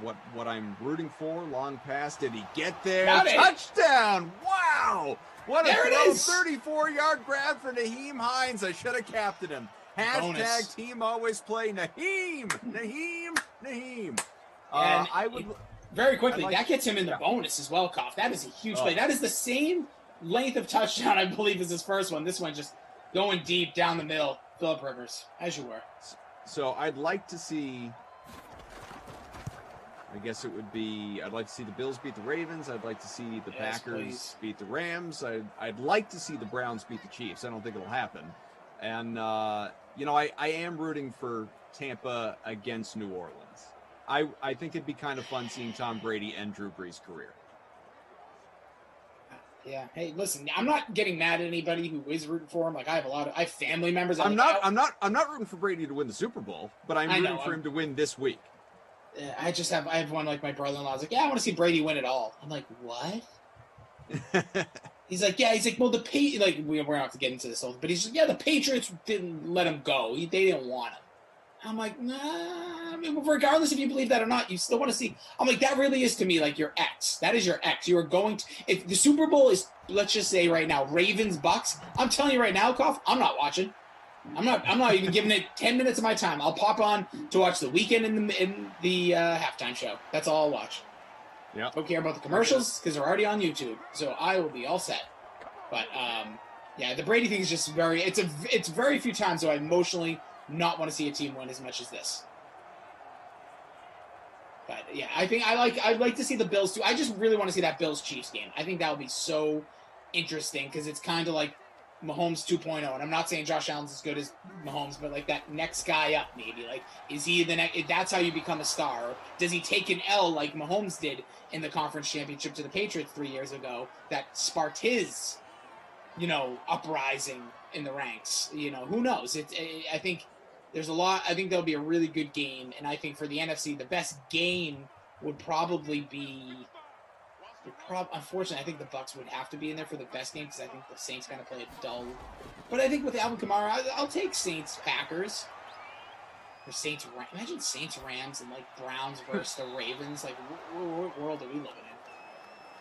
what I'm rooting for, long pass. Did he get there? Touchdown! Wow! What a throw! 34-yard grab for Nyheim Hines. I should have captained him. Hashtag team always play Nyheim. And I would very quickly that gets him in the bonus as well, Koff. That is a huge play. That is the same length of touchdown, I believe, as his first one. This one just going deep down the middle. Phillip Rivers, as you were. So I'd like to see. I guess it would be. I'd like to see the Bills beat the Ravens. I'd like to see the Packers beat the Rams. I'd like to see the Browns beat the Chiefs. I don't think it'll happen. And I am rooting for Tampa against New Orleans. I think it'd be kind of fun seeing Tom Brady end Drew Brees' career. Yeah. Hey, listen, I'm not getting mad at anybody who is rooting for him. Like I have family members. I'm not rooting for Brady to win the Super Bowl, but I'm rooting for him to win this week. I have one like my brother-in-law's like, yeah, I want to see Brady win it all. I'm like, what? He's like, well, the we're not have to get into this whole, but he's like, yeah, the Patriots didn't let him go. They didn't want him. I'm like, nah. I mean, regardless if you believe that or not, you still want to see. I'm like, that really is to me like your ex. That is your ex. You are going to. If the Super Bowl is, let's just say right now, Ravens Bucs. I'm telling you right now, Koff, I'm not watching. I'm not even giving it 10 minutes of my time. I'll pop on to watch the weekend in the halftime show. That's all I'll watch. Yeah. Don't care about the commercials because they're already on YouTube, so I will be all set. But the Brady thing is just very. It's very few times do I emotionally not want to see a team win as much as this. But yeah, I think I'd like to see the Bills too. I just really want to see that Bills Chiefs game. I think that would be so interesting because it's kind of like Mahomes 2.0. And I'm not saying Josh Allen's as good as Mahomes, but like that next guy up, maybe. Like, is he the next? That's how you become a star. Or does he take an L like Mahomes did in the conference championship to the Patriots 3 years ago that sparked his, uprising in the ranks? Who knows? I think there's a lot. I think there'll be a really good game. And I think for the NFC, the best game would probably be. Unfortunately, I think the Bucs would have to be in there for the best game because I think the Saints kind of play it dull. But I think with Alvin Kamara, I'll take Saints Packers or Saints. Imagine Saints Rams and like Browns versus the Ravens. Like, what world are we living in?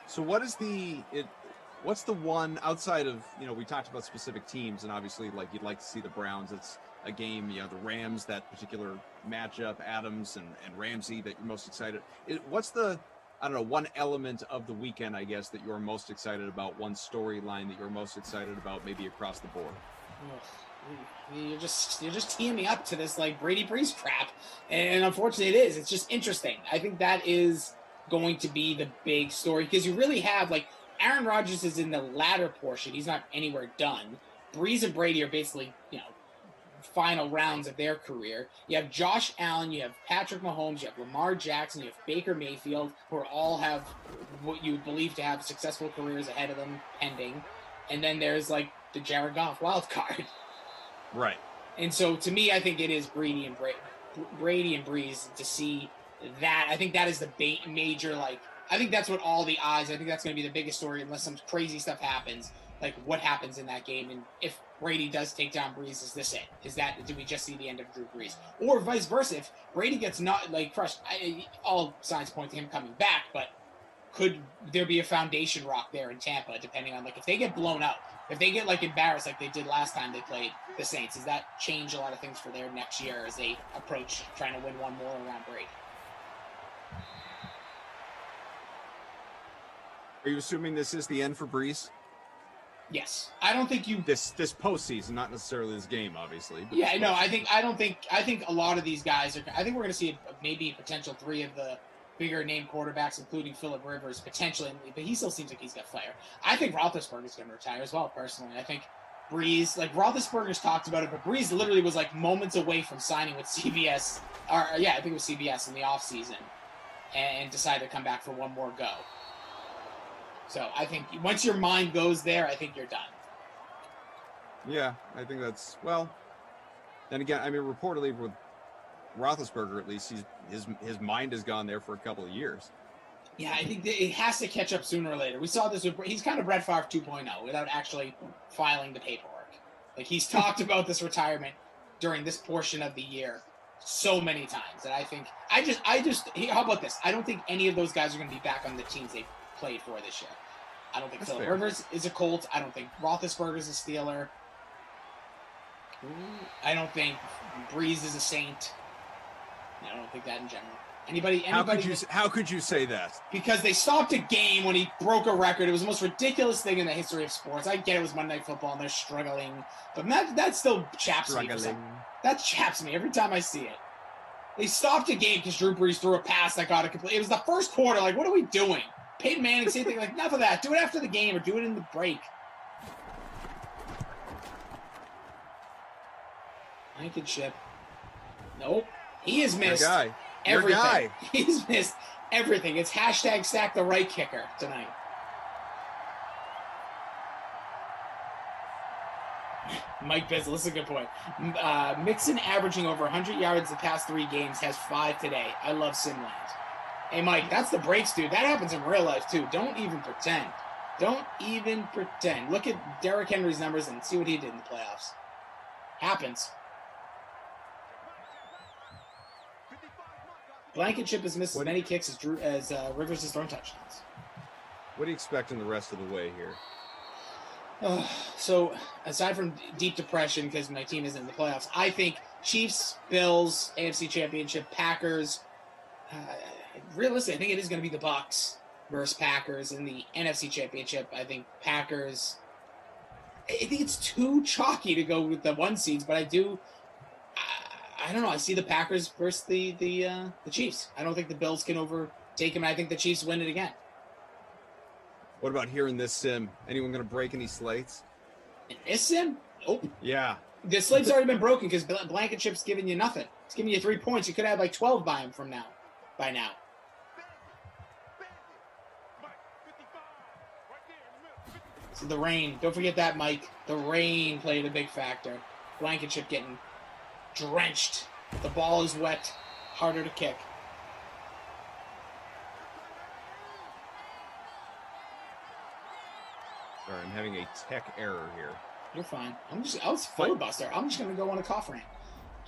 So what's the one outside of we talked about specific teams and obviously like you'd like to see the Browns. It's a game, the Rams, that particular matchup, Adams and Ramsey that you're most excited. What's the one element of the weekend, I guess, that you're most excited about, one storyline that you're most excited about, maybe across the board? You're just teeing me up to this like Brady Breeze crap, and unfortunately it is. It's just interesting. I think that is going to be the big story because you really have like Aaron Rodgers is in the latter portion. He's not anywhere done. Breeze and Brady are basically, final rounds of their career. You have Josh Allen, you have Patrick Mahomes, you have Lamar Jackson, you have Baker Mayfield, who all have what you would believe to have successful careers ahead of them pending. And then there's like the Jared Goff wild card. Right. And so to me, I think it is Brady and Breeze to see that. I think that is the major, I think that's what all the eyes, I think that's going to be the biggest story unless some crazy stuff happens. Like what happens in that game, and if Brady does take down Breeze, is this it? Do we just see the end of Drew Brees, or vice versa? If Brady gets not crushed, all signs point to him coming back, but could there be a foundation rock there in Tampa, depending on if they get blown out, if they get embarrassed like they did last time they played the Saints? Does that change a lot of things for their next year as they approach trying to win one more around Brady? Are you assuming this is the end for Breeze? Yes, I don't think this postseason, not necessarily this game, obviously. But yeah, no, I think a lot of these guys are. I think we're going to see maybe a potential 3 of the bigger name quarterbacks, including Phillip Rivers, potentially, but he still seems like he's got flair. I think Roethlisberger's going to retire as well, personally. I think Breeze, Roethlisberger's talked about it, but Breeze literally was moments away from signing with CBS, I think it was CBS in the offseason, and decided to come back for one more go. So I think once your mind goes there, I think you're done. Yeah, I think that's then again, reportedly with Roethlisberger, at least his mind has gone there for a couple of years. Yeah, I think it has to catch up sooner or later. We saw this with he's kind of Brett Favre 2.0 without actually filing the paperwork. He's talked about this retirement during this portion of the year so many times that I think how about this? I don't think any of those guys are going to be back on the teams they played for this year. I don't think Phillip Rivers is a Colt. I don't think Roethlisberger is a Steeler. I don't think Breeze is a Saint. I don't think that in general. Anybody? How could you say that? Because they stopped a game when he broke a record. It was the most ridiculous thing in the history of sports. I get it was Monday Night Football and they're struggling, but that still chaps me. That chaps me every time I see it. They stopped a game because Drew Brees threw a pass that got a complete. It was the first quarter. What are we doing? Peyton Manning, same thing. Enough of that. Do it after the game or do it in the break. Blankenship. Nope. He has missed everything. He's missed everything. It's hashtag sack the right kicker tonight. Mike Bizzle, this is a good point. Mixon averaging over 100 yards the past 3 games, has 5 today. I love Simland. Hey, Mike, that's the breaks, dude. That happens in real life, too. Don't even pretend. Don't even pretend. Look at Derrick Henry's numbers and see what he did in the playoffs. Happens. Blankenship has missed as many kicks as Rivers has thrown touchdowns. What do you expect in the rest of the way here? So, aside from deep depression because my team isn't in the playoffs, I think Chiefs, Bills, AFC Championship, Packers. Realistically, I think it is going to be the Bucs versus Packers in the NFC Championship. I think Packers. I think it's too chalky to go with the 1 seeds, but I do. I don't know. I see the Packers versus the Chiefs. I don't think the Bills can overtake them. I think the Chiefs win it again. What about here in this sim? Anyone going to break any slates? In this sim? Nope. Yeah. The slate's already been broken because Blankenship's giving you nothing. It's giving you 3 points. You could have like 12 by him by now. So the rain. Don't forget that, Mike. The rain played a big factor. Blankenship getting drenched. The ball is wet. Harder to kick. Sorry, I'm having a tech error here. You're fine. I was filibuster. I'm just going to go on a cough rant.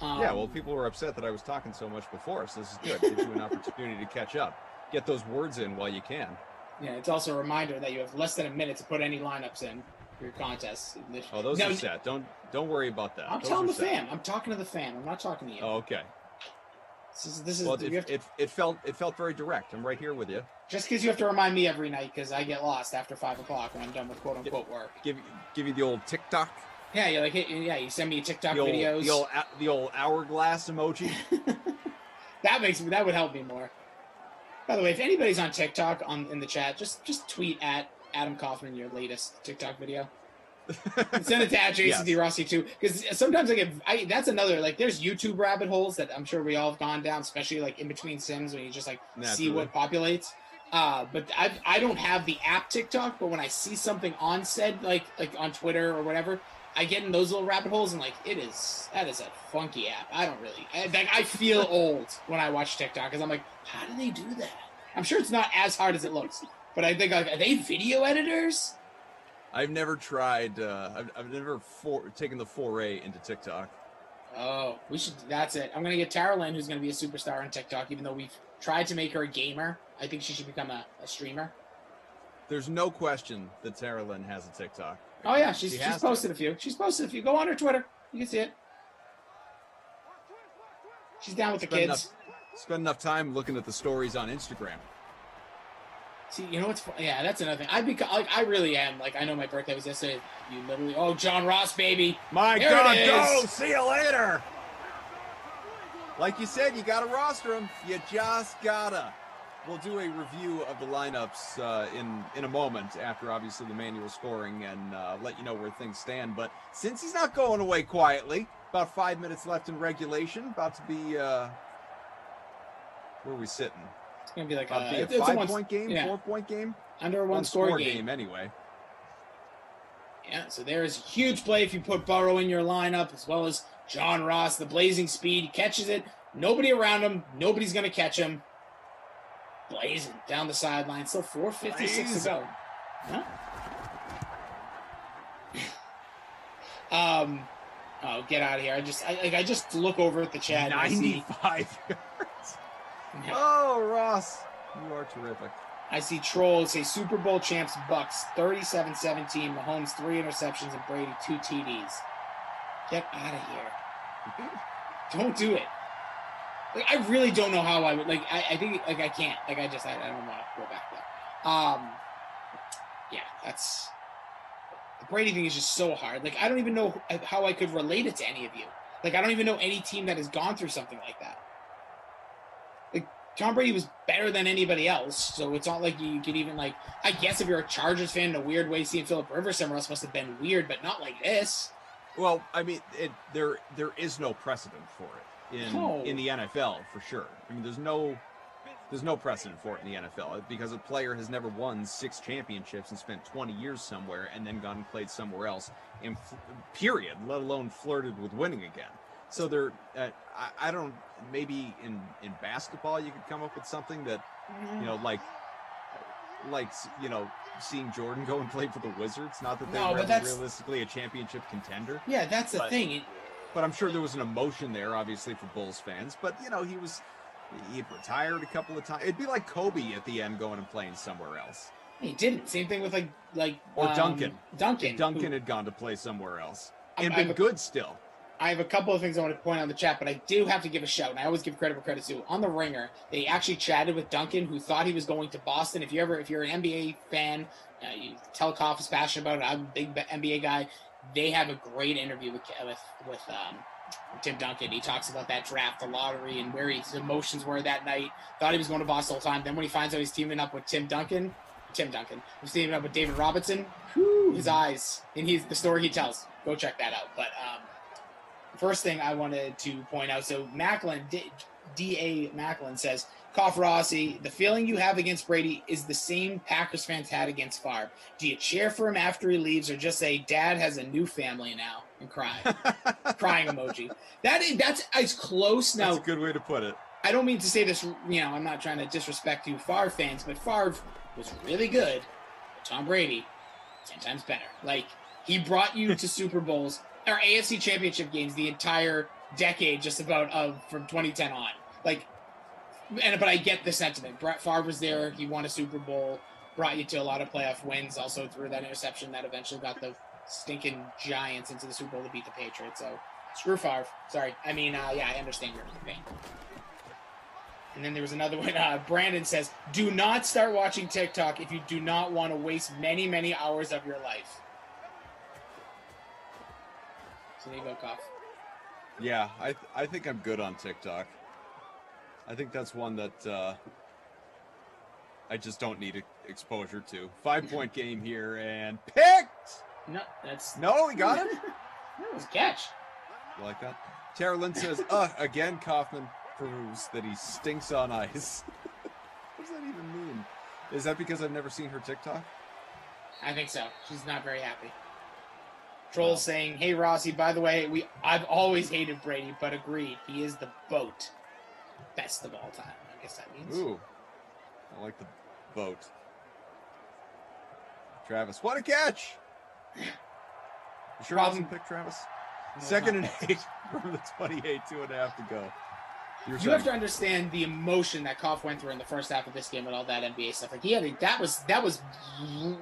Yeah, well, people were upset that I was talking so much before, so this is good. Gives you an opportunity to catch up. Get those words in while you can. Yeah, it's also a reminder that you have less than a minute to put any lineups in for your contests. Oh, those are set. Don't worry about that. I'm telling the fan. I'm talking to the fan. I'm not talking to you. Oh, okay. This is well, it felt very direct. I'm right here with you. Just because you have to remind me every night because I get lost after 5 o'clock when I'm done with quote unquote work. Give you the old TikTok. Yeah, you're like, you send me TikTok videos. The old hourglass emoji. That would help me more. By the way, if anybody's on TikTok in the chat, just tweet at Adam Kaufman your latest TikTok video. Send it to @JasonD Rossi too, because sometimes that's another there's YouTube rabbit holes that I'm sure we all have gone down, especially like in between sims when you just see what populates. But I don't have the app TikTok, but when I see something on said like on Twitter or whatever, I get in those little rabbit holes and that is a funky app. I feel old when I watch TikTok because I'm like, how do they do that? I'm sure it's not as hard as it looks, but I think are they video editors? I've never tried. I've never taken the foray into TikTok. Oh, we should. That's it. I'm gonna get Tara Lynn, who's gonna be a superstar on TikTok. Even though we've tried to make her a gamer, I think she should become a streamer. There's no question that Tara Lynn has a TikTok. Oh yeah, she's posted a few. She's posted a few. Go on her Twitter. You can see it. She's down with the kids. Spend enough time looking at the stories on Instagram. See, you know what's fun? Yeah, that's another thing. I really am. I know my birthday was yesterday. You literally, John Ross, baby. My God, go! See you later! Like you said, you gotta roster them. You just gotta. We'll do a review of the lineups in a moment after, obviously, the manual scoring and let you know where things stand. But since he's not going away quietly, about 5 minutes left in regulation, about to be, where are we sitting? It's going to be a 5-point game, 4-point game? Under a one-score game anyway. Yeah, so there's a huge play if you put Burrow in your lineup, as well as John Ross, the blazing speed. He catches it. Nobody around him. Nobody's going to catch him. Blazing down the sideline. Still 4:56 to go. Huh? Oh, get out of here. I just look over at the chat. 95 yards. Oh, Ross, you are terrific. I see trolls say Super Bowl champs Bucs 37-17, Mahomes 3 interceptions, and Brady 2 TDs. Get out of here. Don't do it. I really don't know how I would I think I can't. I don't want to go back there. Yeah, that's the Brady thing is just so hard. I don't even know how I could relate it to any of you. I don't even know any team that has gone through something like that. Tom Brady was better than anybody else, so it's not like you could even I guess if you're a Chargers fan in a weird way, seeing Phillip Rivers somewhere else must have been weird, but not like this. Well, I mean, there is no precedent for it in the NFL for sure. I mean, there's no precedent for it in the NFL because a player has never won 6 championships and spent 20 years somewhere and then gone and played somewhere else, period, let alone flirted with winning again. So there, I don't. Maybe in basketball you could come up with something that, like seeing Jordan go and play for the Wizards. Not that they were realistically a championship contender. Yeah, that's the thing. But I'm sure there was an emotion there, obviously, for Bulls fans. But he retired a couple of times. It'd be like Kobe at the end going and playing somewhere else. He didn't. Same thing with Duncan. Duncan had gone to play somewhere else and been good still. I have a couple of things I want to point out in the chat, but I do have to give a shout, and I always give credit where credit's due. On the Ringer, they actually chatted with Duncan, who thought he was going to Boston. If you're an NBA fan, Telekoff is passionate about it. I'm a big NBA guy. They have a great interview with Tim Duncan. He talks about that draft, the lottery, and where his emotions were that night. Thought he was going to Boston all the time. Then when he finds out he's teaming up with Tim Duncan, Tim Duncan. I'm teaming up with David Robinson. Whew, his eyes, and he's the story he tells. Go check that out. But first thing I wanted to point out, so Macklin, D.A. Macklin says, Cough Rossi, the feeling you have against Brady is the same Packers fans had against Favre. Do you cheer for him after he leaves or just say, Dad has a new family now and cry? Crying emoji. That's as close now. That's a good way to put it. I don't mean to say this, I'm not trying to disrespect you Favre fans, but Favre was really good. But Tom Brady, 10 times better. Like, he brought you to Super Bowls or AFC Championship games the entire decade just about from 2010 on. Like, but I get the sentiment. Brett Favre was there. He won a Super Bowl, brought you to a lot of playoff wins, also threw that interception that eventually got the stinking Giants into the Super Bowl to beat the Patriots. So, screw Favre. Sorry. I mean, I understand your pain. And then there was another one. Brandon says, do not start watching TikTok if you do not want to waste many, many hours of your life. So there you go, Cough. Yeah, I think I'm good on TikTok. I think that's one that I just don't need exposure to. 5-point game here and picked! No, he got him? That was a catch. You like that? Tara Lynn says, again, Kaufman proves that he stinks on ice. What does that even mean? Is that because I've never seen her TikTok? I think so. She's not very happy. Troll saying, hey, Rossi, by the way, I've always hated Brady, but agreed. He is the BOAT. Best of all time, I guess that means. Ooh. I like the boat. Travis, what a catch! You sure I wasn't pick Travis? No, 2nd and 8 from the 28, 2.5 to go. You have to understand the emotion that Koff went through in the first half of this game with all that NBA stuff. Like that was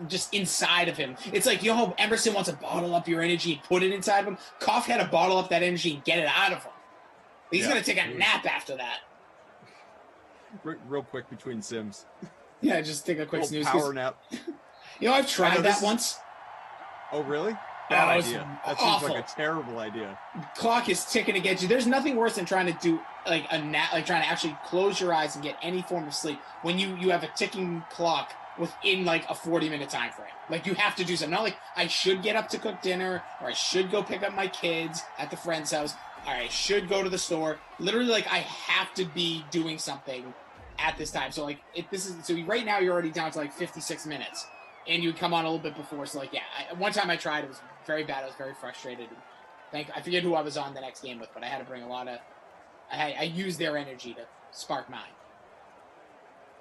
just inside of him. It's like, Emerson wants to bottle up your energy and put it inside of him. Koff had to bottle up that energy and get it out of him. He's going to take a nap after that. Real quick between Sims. Yeah, just take a quick snooze. Power nap. I've tried that once. Oh, really? Bad idea. That seems like a terrible idea. Clock is ticking against you. There's nothing worse than trying to do like a nap, like trying to actually close your eyes and get any form of sleep when you have a ticking clock within like a 40-minute time frame. Like you have to do something. Not like I should get up to cook dinner or I should go pick up my kids at the friend's house or I should go to the store. Literally, like I have to be doing something at this time. So like right now you're already down to like 56 minutes. And you would come on a little bit before. So, like, yeah, one time I tried. It was very bad. I was very frustrated. I forget who I was on the next game with, but I had to bring a lot of – I used their energy to spark mine.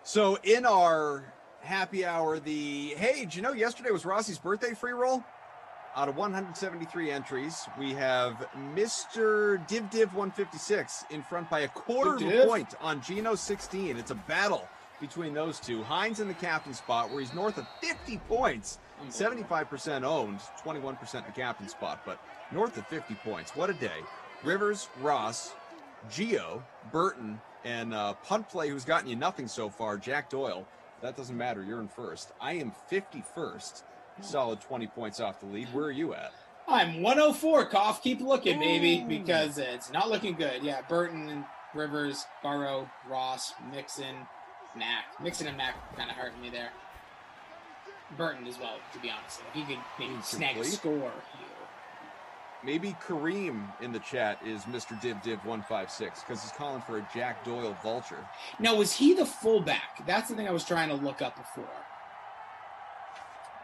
So, in our happy hour, hey, did you know yesterday was Rossi's birthday free roll? Out of 173 entries, we have Mr. Div 156 in front by a quarter of a point on Geno 16. It's a battle between those two. Hines in the captain spot where he's north of 50 points, 75% owned, 21% the captain spot, but north of 50 points. What a day. Rivers, Ross, Gio, Burton, and punt play who's gotten you nothing so far, Jack Doyle. That doesn't matter. You're in first. I am 51st. Solid 20 points off the lead. Where are you at? I'm 104, Koff. Keep looking, baby, because it's not looking good. Yeah, Burton, Rivers, Burrow, Ross, Mixon, Mac. Mixon and Mac kind of hurting me there. Burton as well, to be honest. If he could maybe snag a score here. Maybe Kareem in the chat is Mr. Div 156 because he's calling for a Jack Doyle vulture. Now, was he the fullback? That's the thing I was trying to look up before.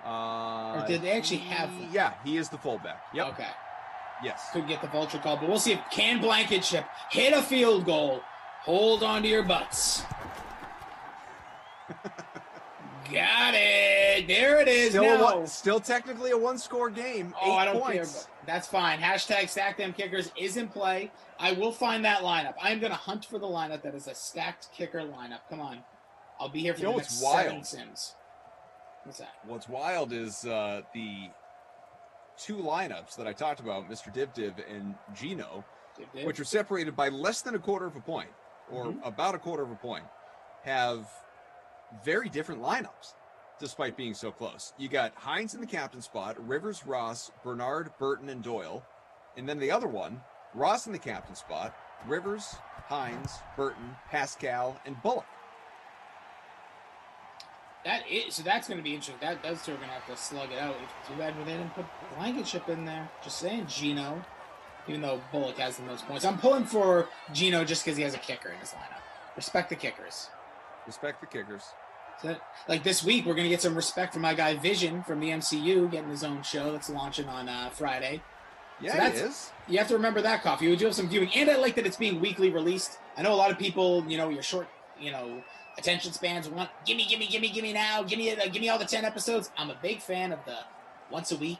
Or did they actually have one? Yeah, he is the fullback. Yep. Okay. Yes. Could get the vulture call, but we'll see if can Blankenship hit a field goal. Hold on to your butts. Got it. There it is. Still technically a one-score game. Oh, 8 I don't points. care. That's fine. Hashtag Stack Them Kickers is in play. I will find that lineup. I'm going to hunt for the lineup that is a stacked kicker lineup. Come on. I'll be here for the next 7 Sims. What's that? What's wild is the two lineups that I talked about, Mr. Div and Gino, which are separated by less than a quarter of a point, or about a quarter of a point, have very different lineups, despite being so close. You got Hines in the captain spot, Rivers, Ross, Bernard, Burton, and Doyle. And then the other one, Ross in the captain spot, Rivers, Hines, Burton, Pascal, and Bullock. So that's going to be interesting. Those two are going to have to slug it out. Too bad they didn't put Blankenship in there. Just saying, Gino. Even though Bullock has the most points, I'm pulling for Gino just because he has a kicker in his lineup. Respect the kickers. Respect the kickers. So, like this week, we're going to get some respect from my guy Vision from the MCU getting his own show that's launching on Friday. Yeah, it is. You have to remember that, Coffee. We do have some viewing, and I like that it's being weekly released. I know a lot of people, your short, attention spans want gimme now, give me all the 10 episodes. I'm a big fan of the once a week.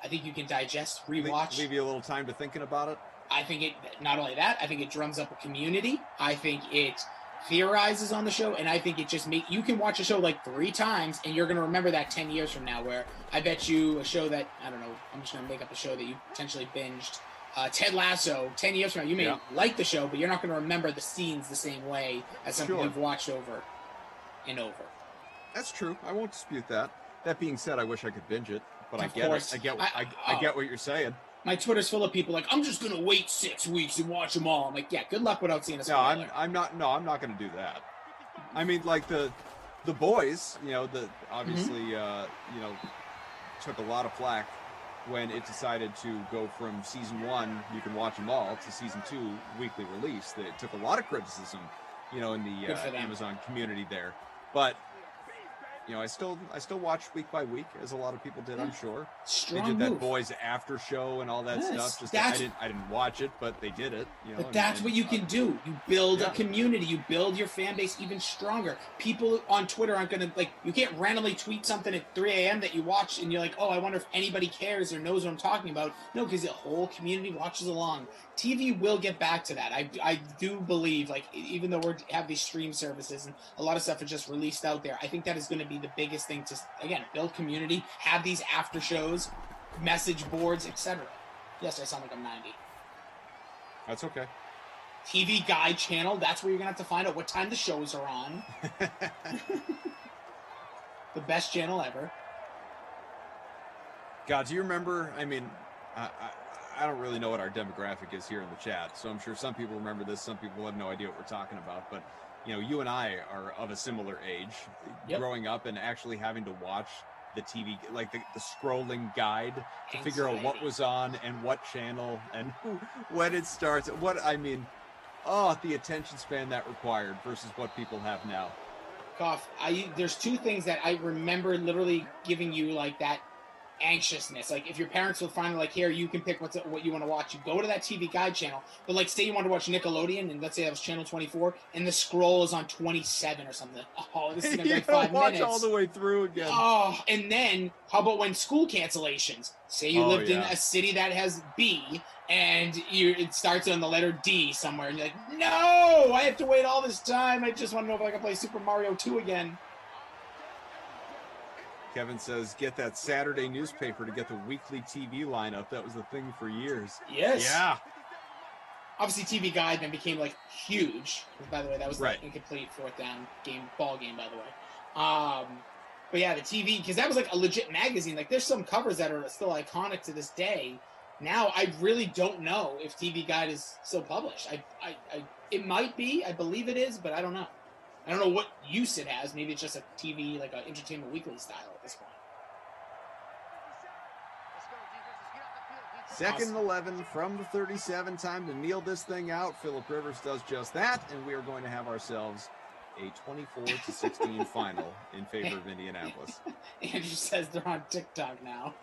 I think you can digest, rewatch. Leave you a little time to thinking about it. I think it, not only that, I think it drums up a community. I think it theorizes on the show, and I think it just you can watch a show like 3 times, and you're going to remember that 10 years from now, where I bet you a show that, I don't know, I'm just going to make up a show that you potentially binged. Ted Lasso, 10 years from now, you may like the show, but you're not going to remember the scenes the same way as something you've watched over and over. That's true. I won't dispute that. That being said, I wish I could binge it. But I get what you're saying. My Twitter's full of people like, I'm just gonna wait 6 weeks and watch them all. I'm like, yeah, good luck without seeing a spoiler. No, I'm not gonna do that. I mean, like the boys, obviously, took a lot of flack when it decided to go from season 1, you can watch them all, to season 2, weekly release. It took a lot of criticism, in the Amazon community there, but. I still watch week by week, as a lot of people did, I'm sure. Strong they did that move. Boys after show and all that stuff. I didn't watch it, but they did it. But that's what you can do. You build a community. You build your fan base even stronger. People on Twitter aren't going to, you can't randomly tweet something at 3 a.m. that you watch and you're like, oh, I wonder if anybody cares or knows what I'm talking about. No, because the whole community watches along. TV will get back to that. I do believe, even though we have these stream services and a lot of stuff is just released out there, I think that is going to be the biggest thing to, again, build community, have these after shows, message boards, etc. Yes, I sound like I'm 90. That's okay. TV Guide channel, that's where you're going to have to find out what time the shows are on. The best channel ever. God, do you remember, I don't really know what our demographic is here in the chat, so I'm sure some people remember this, some people have no idea what we're talking about, but you and I are of a similar age, growing up and actually having to watch the TV, like the scrolling guide to figure out what was on and what channel and when it starts. The attention span that required versus what people have now. There's 2 things that I remember literally giving you that anxiousness. If your parents will finally here, you can pick what you want to watch. You go to that TV Guide channel, but say you want to watch Nickelodeon, and let's say that was channel 24, and the scroll is on 27 or something. Oh, this is gonna be 5 minutes. Watch all the way through again. Oh, and then how about when school cancellations? Say you lived in a city that has B, and it starts on the letter D somewhere, and you're like, no, I have to wait all this time. I just want to know if I can play Super Mario 2 again. Kevin says, get that Saturday newspaper to get the weekly TV lineup. That was a thing for years. Yes. Yeah. Obviously, TV Guide then became huge. By the way, that was the incomplete 4th down ball game, by the way. But yeah, the TV, because that was a legit magazine. There's some covers that are still iconic to this day. Now, I really don't know if TV Guide is still published. It might be. I believe it is, but I don't know. I don't know what use it has. Maybe it's just a TV, an Entertainment Weekly style at this point. 2nd and 11 from the 37. Time to kneel this thing out. Phillip Rivers does just that, and we are going to have ourselves a 24-16 final in favor of Indianapolis. Andrew says they're on TikTok now.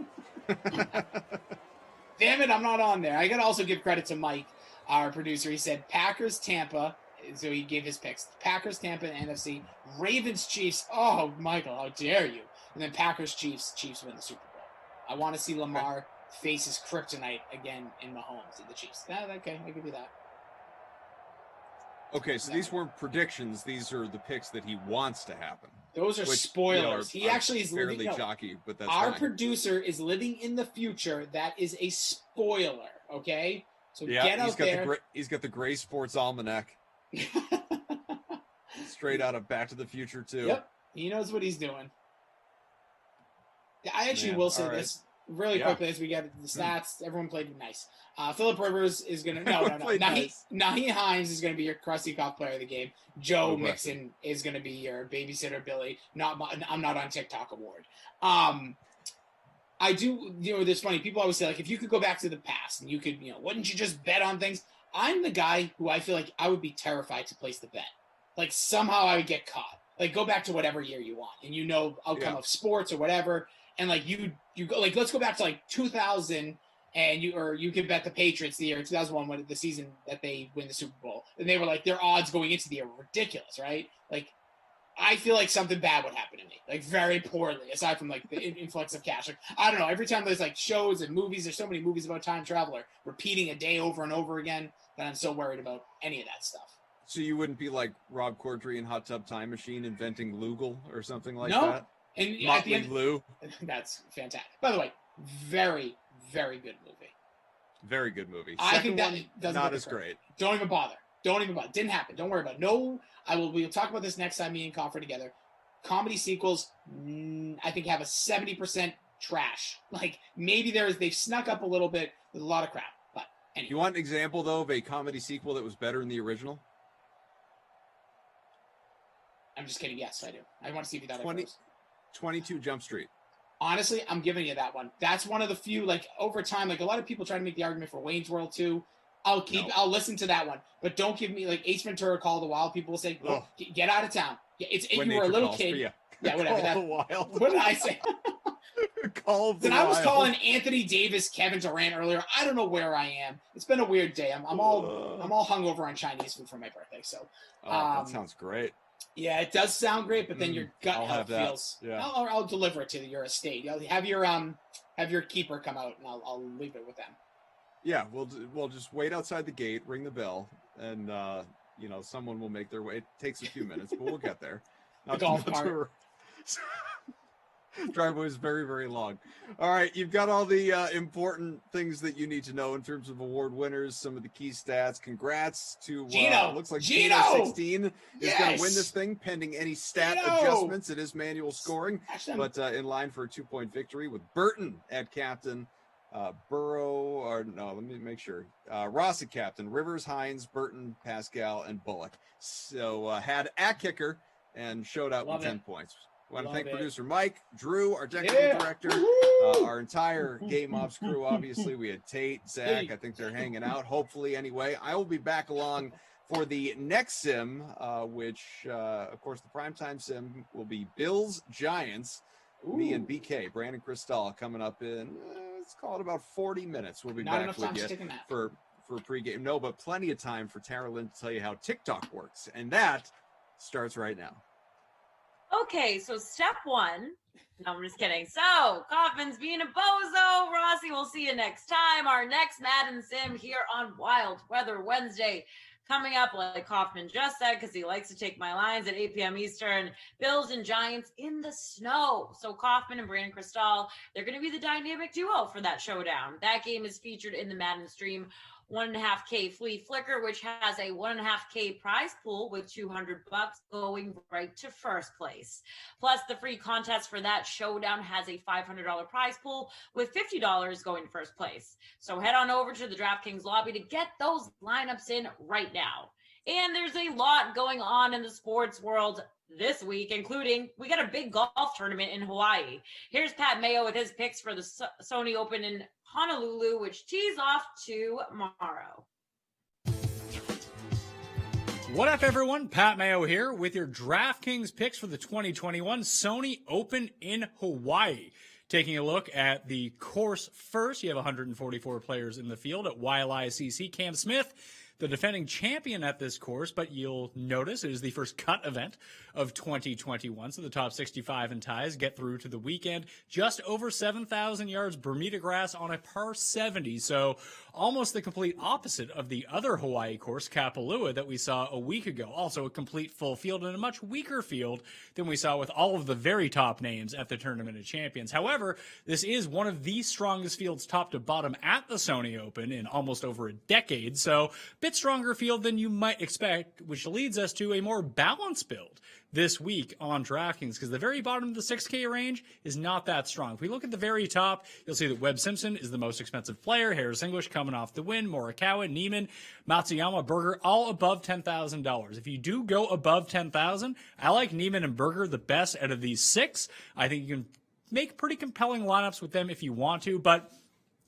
Damn it, I'm not on there. I got to also give credit to Mike, our producer. He said Packers, Tampa. So he gave his picks. Packers, Tampa, and NFC. Ravens, Chiefs. Oh, Michael, how dare you? And then Packers, Chiefs. Chiefs win the Super Bowl. I want to see Lamar face his kryptonite again in Mahomes and the Chiefs. Okay, I'll give you that. Okay, so these weren't predictions. These are the picks that he wants to happen. Those are spoilers. He actually is fairly living. Jockey, but that's our fine. Producer is living in the future. That is a spoiler. Okay, so get out there. He's got the Gray Sports Almanac. Straight out of Back to the Future too. Yep, he knows what he's doing. I actually will say this. really Yeah. quickly as we get the stats. Everyone played nice. Phillip Rivers is going to no. Played nice. Naheem Hines is going to be your crusty cop player of the game. Joe No Mixon question. is going to be your babysitter Billy. I'm not on TikTok award. I do, there's funny. People always say, like, if you could go back to the past and you could, wouldn't you just bet on things? I'm the guy who I feel like I would be terrified to place the bet. Like, somehow I would get caught. Like, go back to whatever year you want and outcome of sports or whatever. And, like, you go, like, let's go back to, like, 2000 and you could bet the Patriots the year 2001, when the season that they win the Super Bowl. And they were, like, their odds going into the year were ridiculous, right? Like, I feel like something bad would happen to me, like very poorly, aside from like the influx of cash. Like, I don't know. Every time there's like shows and movies, there's so many movies about time travel or repeating a day over and over again that I'm so worried about any of that stuff. So you wouldn't be like Rob Corddry in Hot Tub Time Machine inventing Lugal or something like No. that? And at Motley the end, Lou. That's fantastic. By the way, very, very good movie. Very good movie. I Second think that one, doesn't not get as the credit. great. Don't even bother. Didn't happen. Don't worry about it. No, we'll talk about this next time me and Coffee together. Comedy sequels, I think, have a 70% trash. Like, maybe they've snuck up a little bit with a lot of crap. But anyway. You want an example, though, of a comedy sequel that was better than the original? I'm just kidding. Yes, I do. I want to see if you thought it was. 22 Jump Street. Honestly, I'm giving you that one. That's one of the few, like, over time, like, a lot of people try to make the argument for Wayne's World 2. I'll listen to that one. But don't give me, like, Ace Ventura, Call of the Wild. People will say, oh, get out of town. You were a little kid. Yeah, whatever. Call of the Wild. What did I say? Call of the Then I was Wild. calling Anthony Davis Kevin Durant earlier. I don't know where I am. It's been a weird day. I'm all hungover on Chinese food for my birthday. So that sounds great. Yeah, it does sound great, but then your gut I'll health have that. feels. Yeah. I'll deliver it to your estate. I'll have your keeper come out, and I'll leave it with them. Yeah, we'll just wait outside the gate, ring the bell, and someone will make their way. It takes a few minutes, but we'll get there. The golf cart. Driveway is very, very long. All right, you've got all the important things that you need to know in terms of award winners, some of the key stats. Congrats to Gino. Looks like Gino 16 is going to win this thing, pending any stat adjustments. It is manual scoring, but in line for a 2-point victory with Burton at captain, let me make sure. Ross at captain, Rivers, Hines, Burton, Pascal, and Bullock. So had at kicker and showed out with 10 points. I want to thank producer Mike, Drew, our technical director, our entire Game Ops crew. Obviously, we had Tate, Zach. I think they're hanging out. Hopefully, anyway. I will be back along for the next sim, which, of course, the primetime sim will be Bills Giants. Me and BK, Brandon Cristal, coming up in, let's call it about 40 minutes. We'll be back with you for pregame. No, but plenty of time for Tara Lynn to tell you how TikTok works. And that starts right now. Okay, so step one. No, I'm just kidding. So, Kaufman's being a bozo. Rossi, we'll see you next time. Our next Madden Sim here on Wild Weather Wednesday. Coming up, like Kaufman just said, because he likes to take my lines at 8 p.m. Eastern, Bills and Giants in the snow. So Kaufman and Brandon Cristal, they're going to be the dynamic duo for that showdown. That game is featured in the Madden stream. 1.5K Flea Flicker, which has a 1.5K prize pool with $200 going right to first place. Plus, the free contest for that showdown has a $500 prize pool with $50 going to first place. So head on over to the DraftKings lobby to get those lineups in right now. And there's a lot going on in the sports world this week, including we got a big golf tournament in Hawaii. Here's Pat Mayo with his picks for the Sony Open in Honolulu, which tees off tomorrow. What up, everyone? Pat Mayo here with your DraftKings picks for the 2021 Sony Open in Hawaii. Taking a look at the course first, you have 144 players in the field at YLICC. Cam Smith, the defending champion at this course, but you'll notice it is the first cut event of 2021. So the top 65 in ties get through to the weekend. Just over 7,000 yards Bermuda grass on a par 70. So almost the complete opposite of the other Hawaii course, Kapalua, that we saw a week ago. Also a complete full field and a much weaker field than we saw with all of the very top names at the Tournament of Champions. However, this is one of the strongest fields top to bottom at the Sony Open in almost over a decade. So bit stronger field than you might expect, which leads us to a more balanced build this week on DraftKings, because the very bottom of the 6K range is not that strong. If we look at the very top, you'll see that Webb Simpson is the most expensive player. Harris English coming off the win. Morikawa, Neiman, Matsuyama, Berger, all above $10,000. If you do go above 10,000, I like Neiman and Berger the best out of these 6. I think you can make pretty compelling lineups with them if you want to, but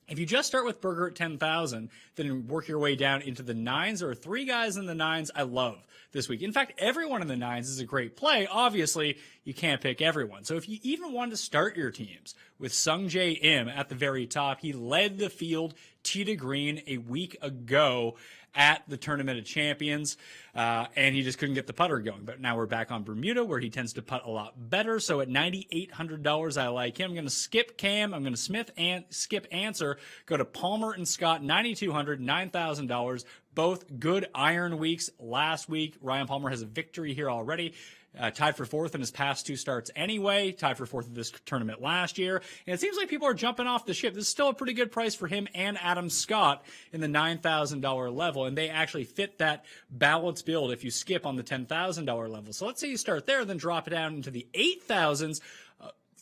if you just start with Berger at 10,000, then work your way down into the 9s. There are 3 guys in the 9s I love this week. In fact, everyone in the 9s is a great play. Obviously, you can't pick everyone. So if you even want to start your teams with Sung Jae Im at the very top, he led the field tee to green a week ago at the Tournament of Champions, and he just couldn't get the putter going. But now we're back on Bermuda, where he tends to putt a lot better. So at $9,800, I like him. I'm going to skip Cam. I'm going to skip Answer. Go to Palmer and Scott, $9,200, $9,000. Both good iron weeks last week. Ryan Palmer has a victory here already. Tied for 4th in his past 2 starts anyway. Tied for 4th in this tournament last year. And it seems like people are jumping off the ship. This is still a pretty good price for him and Adam Scott in the $9,000 level. And they actually fit that balanced build if you skip on the $10,000 level. So let's say you start there, then drop it down into the 8,000s.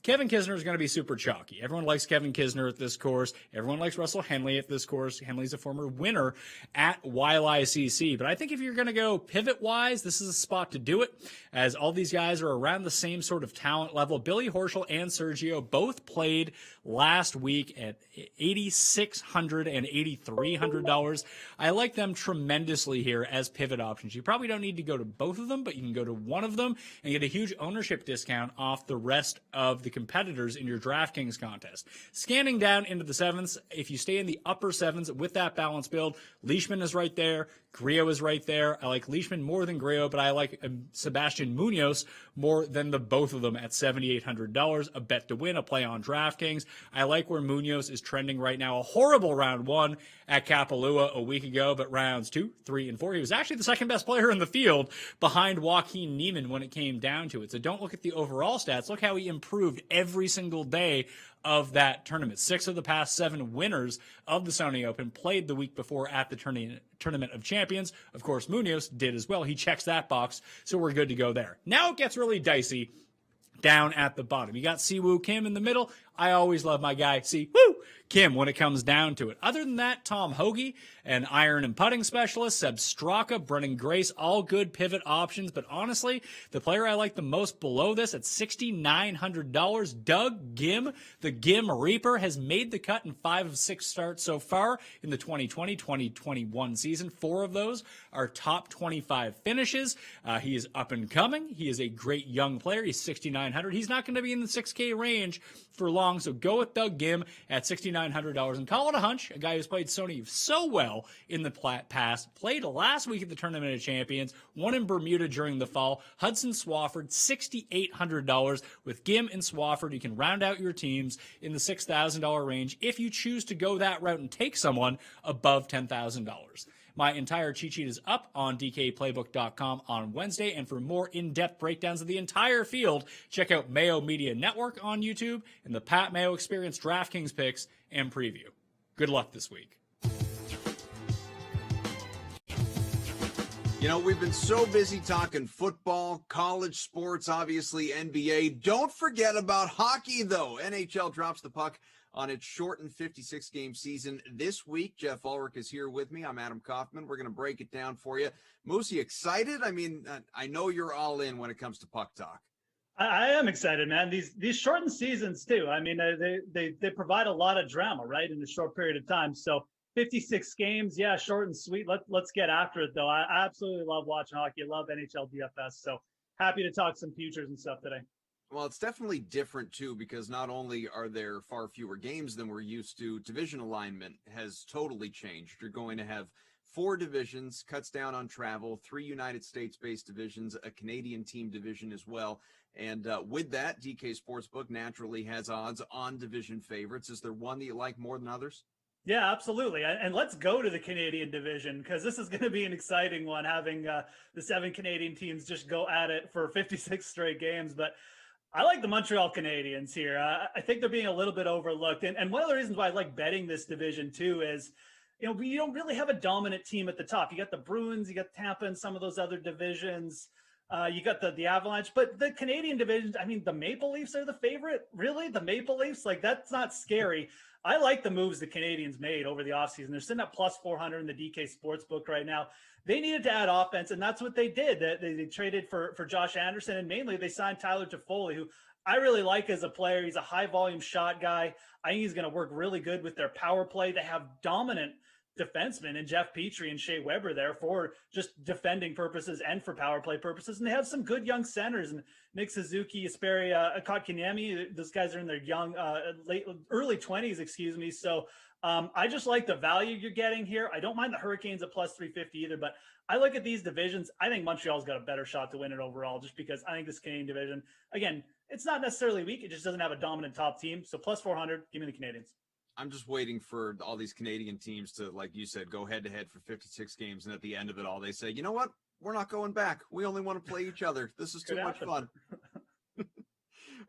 Kevin Kisner is going to be super chalky. Everyone likes Kevin Kisner at this course. Everyone likes Russell Henley at this course. Henley's a former winner at YLICC. But I think if you're going to go pivot-wise, this is a spot to do it, as all these guys are around the same sort of talent level. Billy Horschel and Sergio both played last week at $8,600 and $8,300. I like them tremendously here as pivot options. You probably don't need to go to both of them, but you can go to one of them and get a huge ownership discount off the rest of the competitors in your DraftKings contest. Scanning down into the 7s, if you stay in the upper 7s with that balance build, Leishman is right there. Griot is right there. I like Leishman more than Griot, but I like Sebastian Munoz more than the both of them at $7,800. A bet to win, a play on DraftKings. I like where Munoz is trending right now. A horrible round 1 at Kapalua a week ago, but rounds 2, 3, and 4, he was actually the second best player in the field behind Joaquin Neiman when it came down to it. So don't look at the overall stats. Look how he improved every single day of that tournament. 6 of the past 7 winners of the Sony Open played the week before at the Tournament of Champions. Of course, Munoz did as well. He checks that box, so we're good to go there. Now it gets really dicey down at the bottom. You got Siwoo Kim in the middle. I always love my guy, Siwoo Kim, when it comes down to it. Other than that, Tom Hoagie, an iron and putting specialist, Seb Straka, Brennan Grace, all good pivot options. But honestly, the player I like the most below this at $6,900, Doug Gim, the Gim Reaper, has made the cut in 5 of 6 starts so far in the 2020-2021 season. 4 of those are top 25 finishes. He is up and coming. He is a great young player. He's $6,900. He's not going to be in the 6K range for long, so go with Doug Gim at $6,900 and call it a hunch. A guy who's played Sony so well in the past, played last week at the Tournament of Champions, won in Bermuda during the fall. Hudson Swafford, $6,800. With Gim and Swafford, you can round out your teams in the $6,000 range if you choose to go that route and take someone above $10,000. My entire cheat sheet is up on DKPlaybook.com on Wednesday, and for more in-depth breakdowns of the entire field, check out Mayo Media Network on YouTube and the Pat Mayo Experience DraftKings picks and preview. Good luck this week. You know, we've been so busy talking football, college sports, obviously NBA. Don't forget about hockey, though. NHL drops the puck on its shortened 56-game season this week. Jeff Ulrich is here with me. I'm Adam Kaufman. We're going to break it down for you. Moosey, excited? I mean, I know you're all in when it comes to puck talk. I am excited, man. These shortened seasons, too. I mean, they provide a lot of drama, right, in a short period of time. So 56 games, yeah, short and sweet. Let's get after it, though. I absolutely love watching hockey. I love NHL DFS. So happy to talk some futures and stuff today. Well, it's definitely different, too, because not only are there far fewer games than we're used to, division alignment has totally changed. You're going to have 4 divisions, cuts down on travel, 3 United States-based divisions, a Canadian team division as well. And with that, DK Sportsbook naturally has odds on division favorites. Is there one that you like more than others? Yeah, absolutely. And let's go to the Canadian division, because this is going to be an exciting one, having the 7 Canadian teams just go at it for 56 straight games. But I like the Montreal Canadiens here. I think they're being a little bit overlooked. And one of the reasons why I like betting this division, too, is, we don't really have a dominant team at the top. You got the Bruins, you got Tampa, and some of those other divisions. You got the Avalanche, but the Canadian division, I mean, the Maple Leafs are the favorite. Really? The Maple Leafs? Like, that's not scary. I like the moves the Canadians made over the offseason. They're sitting at plus 400 in the DK Sportsbook right now. They needed to add offense, and that's what they did. They traded for Josh Anderson, and mainly they signed Tyler Toffoli, who I really like as a player. He's a high-volume shot guy. I think he's going to work really good with their power play. They have dominant defensemen and Jeff Petrie and Shea Weber there for just defending purposes and for power play purposes. And they have some good young centers, and Nick Suzuki, Asperia, Kotkaniemi. Those guys are in their young, early 20s, excuse me. So I just like the value you're getting here. I don't mind the Hurricanes at plus 350 either, but I look at these divisions. I think Montreal's got a better shot to win it overall, just because I think this Canadian division, again, it's not necessarily weak. It just doesn't have a dominant top team. So plus 400, give me the Canadians. I'm just waiting for all these Canadian teams to, like you said, go head to head for 56 games. And at the end of it all, they say, you know what? We're not going back. We only want to play each other. This is too much fun.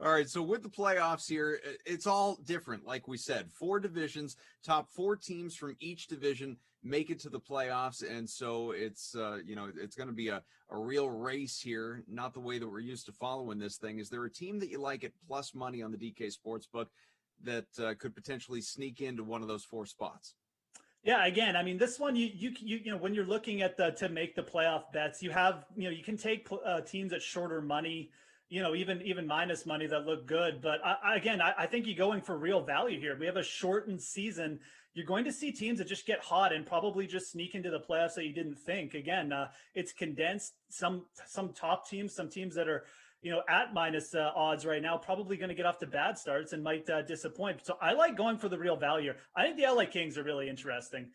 All right. So with the playoffs here, it's all different. Like we said, 4 divisions, top 4 teams from each division make it to the playoffs. And so it's, it's going to be a real race here. Not the way that we're used to following this thing. Is there a team that you like at plus money on the DK Sportsbook that could potentially sneak into one of those 4 spots? Yeah, again, I mean, this one, you when you're looking at to make the playoff bets, you have, you can take teams at shorter money, even minus money that look good. But I think you're going for real value here. We have a shortened season. You're going to see teams that just get hot and probably just sneak into the playoffs that you didn't think. Again, it's condensed. Some top teams, some teams that are, at minus odds right now, probably going to get off to bad starts and might disappoint. So I like going for the real value. I think the LA Kings are really interesting.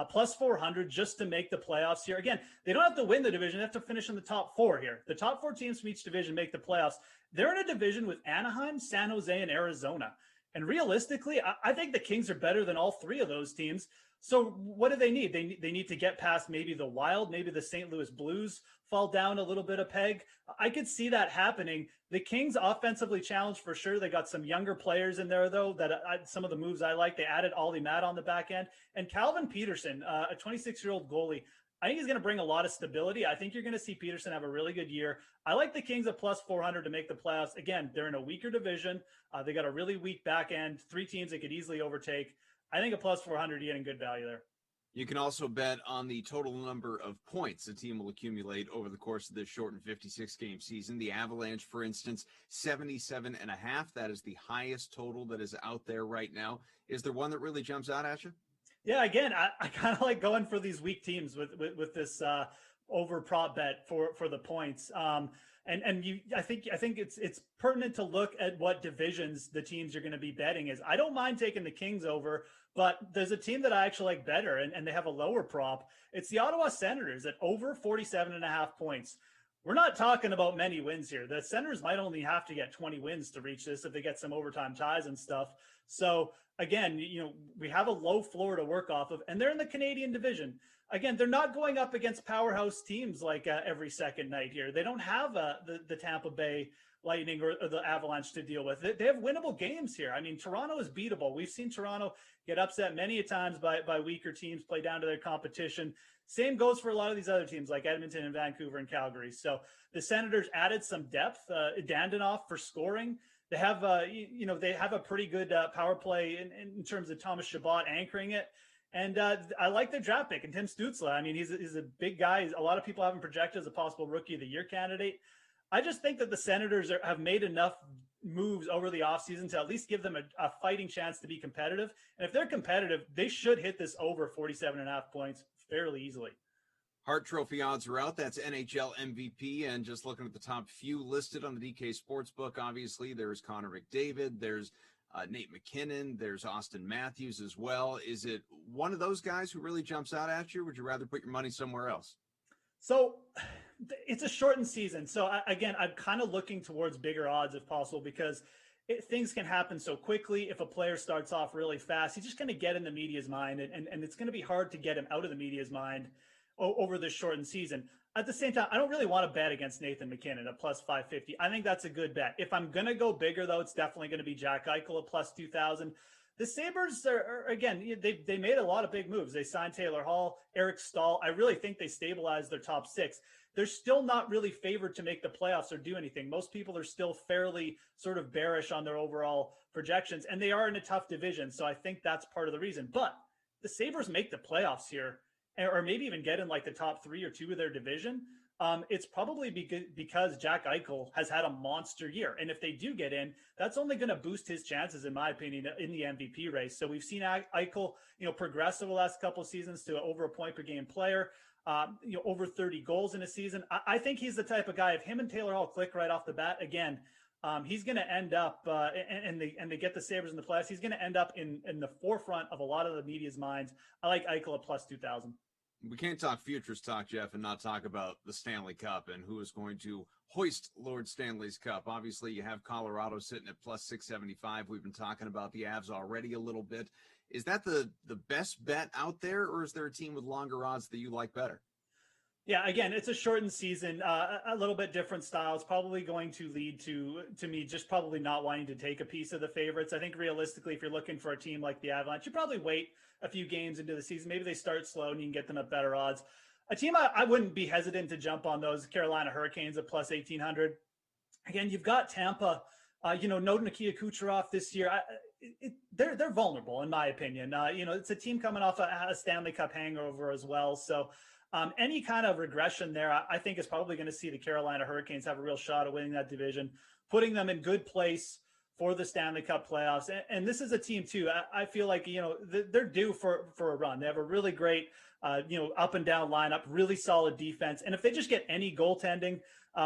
Plus 400 just to make the playoffs here. Again, they don't have to win the division. They have to finish in the top 4 here. The top 4 teams from each division make the playoffs. They're in a division with Anaheim, San Jose, and Arizona. And realistically, I think the Kings are better than all 3 of those teams. So what do they need? They need to get past maybe the Wild, maybe the St. Louis Blues fall down a little bit of peg. I could see that happening. The Kings offensively challenged for sure. They got some younger players in there, though, that some of the moves I like. They added Ollie Matt on the back end. And Calvin Peterson, a 26-year-old goalie, I think he's going to bring a lot of stability. I think you're going to see Peterson have a really good year. I like the Kings at plus 400 to make the playoffs. Again, they're in a weaker division. They got a really weak back end, 3 teams they could easily overtake. I think a plus 400, you're getting good value there. You can also bet on the total number of points a team will accumulate over the course of this shortened 56-game season. The Avalanche, for instance, 77.5. That is the highest total that is out there right now. Is there one that really jumps out at you? Yeah, again, I kind of like going for these weak teams with this over prop bet for the points. I think it's pertinent to look at what divisions the teams you're going to be betting is. I don't mind taking the Kings over, but there's a team that I actually like better, and they have a lower prop. It's the Ottawa Senators at over 47.5 points. We're not talking about many wins here. The Senators might only have to get 20 wins to reach this if they get some overtime ties and stuff. So again, we have a low floor to work off of, and they're in the Canadian division. Again, they're not going up against powerhouse teams like every second night here. They don't have the Tampa Bay Lightning or the Avalanche to deal with. They have winnable games here. I mean, Toronto is beatable. We've seen Toronto get upset many a times by weaker teams, play down to their competition. Same goes for a lot of these other teams like Edmonton and Vancouver and Calgary. So the Senators added some depth. Dandanoff for scoring. They have, they have a pretty good power play in terms of Thomas Chabot anchoring it. And I like their draft pick and Tim Stützle. I mean, he's a big guy. A lot of people have him projected as a possible Rookie of the Year candidate. I just think that the Senators have made enough moves over the offseason to at least give them a fighting chance to be competitive. And if they're competitive, they should hit this over 47.5 points fairly easily. Hart Trophy odds are out. That's NHL MVP. And just looking at the top few listed on the DK Sportsbook, obviously, there's Connor McDavid. There's Nate McKinnon. There's Austin Matthews as well. Is it one of those guys who really jumps out at you, or would you rather put your money somewhere else? So it's a shortened season. So again, I'm kind of looking towards bigger odds if possible, because things can happen so quickly. If a player starts off really fast, he's just going to get in the media's mind, and it's going to be hard to get him out of the media's mind over this shortened season. At the same time, I don't really want to bet against Nathan McKinnon at plus 550. I think that's a good bet. If I'm going to go bigger, though, it's definitely going to be Jack Eichel at plus 2,000. The Sabres are again, they made a lot of big moves. They signed Taylor Hall, Eric Stahl. I really think they stabilized their top six. They're still not really favored to make the playoffs or do anything. Most people are still fairly sort of bearish on their overall projections, and they are in a tough division. So I think that's part of the reason. But the Sabres make the playoffs here, or maybe even get in like the top 3 or 2 of their division. It's probably because Jack Eichel has had a monster year. And if they do get in, that's only going to boost his chances, in my opinion, in the MVP race. So we've seen Eichel, progress over the last couple of seasons to over a point per game player, over 30 goals in a season. I think he's the type of guy, if him and Taylor Hall click right off the bat, again, he's going to end up, and they get the Sabres in the playoffs, he's going to end up in the forefront of a lot of the media's minds. I like Eichel at plus 2,000. We can't talk futures talk, Jeff, and not talk about the Stanley Cup and who is going to hoist Lord Stanley's Cup. Obviously, you have Colorado sitting at plus 675. We've been talking about the Avs already a little bit. Is that the best bet out there, or is there a team with longer odds that you like better? Yeah, again, it's a shortened season, a little bit different styles, probably going to lead to me just probably not wanting to take a piece of the favorites. I think realistically, if you're looking for a team like the Avalanche, you probably wait a few games into the season. Maybe they start slow and you can get them at better odds. A team I wouldn't be hesitant to jump on those Carolina Hurricanes at plus 1,800. Again, you've got Tampa, no Nikita Kucherov this year. They're vulnerable, in my opinion. It's a team coming off a Stanley Cup hangover as well. So any kind of regression there, I think, is probably going to see the Carolina Hurricanes have a real shot at winning that division, putting them in good place for the Stanley Cup playoffs. And this is a team, too, I feel like, they're due for a run. They have a really great, up and down lineup, really solid defense. And if they just get any goaltending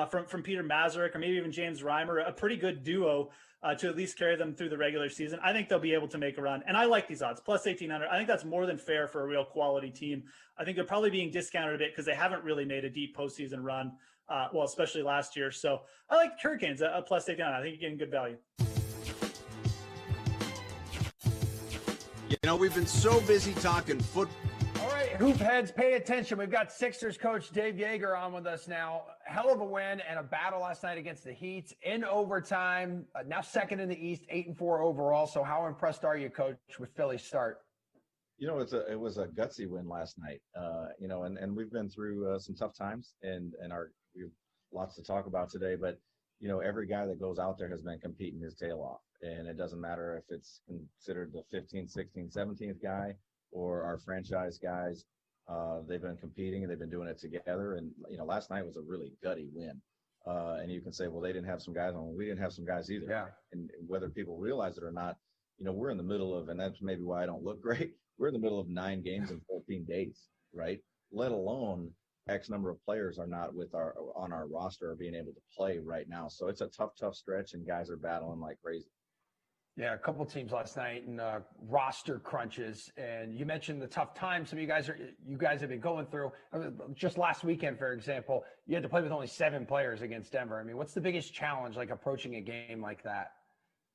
from Peter Mazurek or maybe even James Reimer, a pretty good duo to at least carry them through the regular season, I think they'll be able to make a run. And I like these odds, plus 1,800. I think that's more than fair for a real quality team. I think they're probably being discounted a bit because they haven't really made a deep postseason run, especially last year. So I like Hurricanes at plus 1,800. I think you're getting good value. We've been so busy talking football. All right, hoop heads, pay attention. We've got Sixers coach Dave Yeager on with us now. Hell of a win and a battle last night against the Heat in overtime. Now second in the East, 8-4 overall. So how impressed are you, Coach, with Philly's start? It was a gutsy win last night. And we've been through some tough times, and we have lots to talk about today. But every guy that goes out there has been competing his tail off, and it doesn't matter if it's considered the 15th, 16th, 17th guy or our franchise guys. They've been competing and they've been doing it together. And, last night was a really gutty win. And you can say, well, they didn't have some guys on. We didn't have some guys either. Yeah. And whether people realize it or not, we're in the middle of, and that's maybe why I don't look great. We're in the middle of 9 games in 14 days, right? Let alone X number of players are not on our roster or being able to play right now. So it's a tough stretch, and guys are battling like crazy. Yeah, a couple of teams last night in roster crunches, and you mentioned the tough times some of you guys have been going through. Just last weekend, for example, you had to play with only 7 players against Denver. I mean, what's the biggest challenge like approaching a game like that?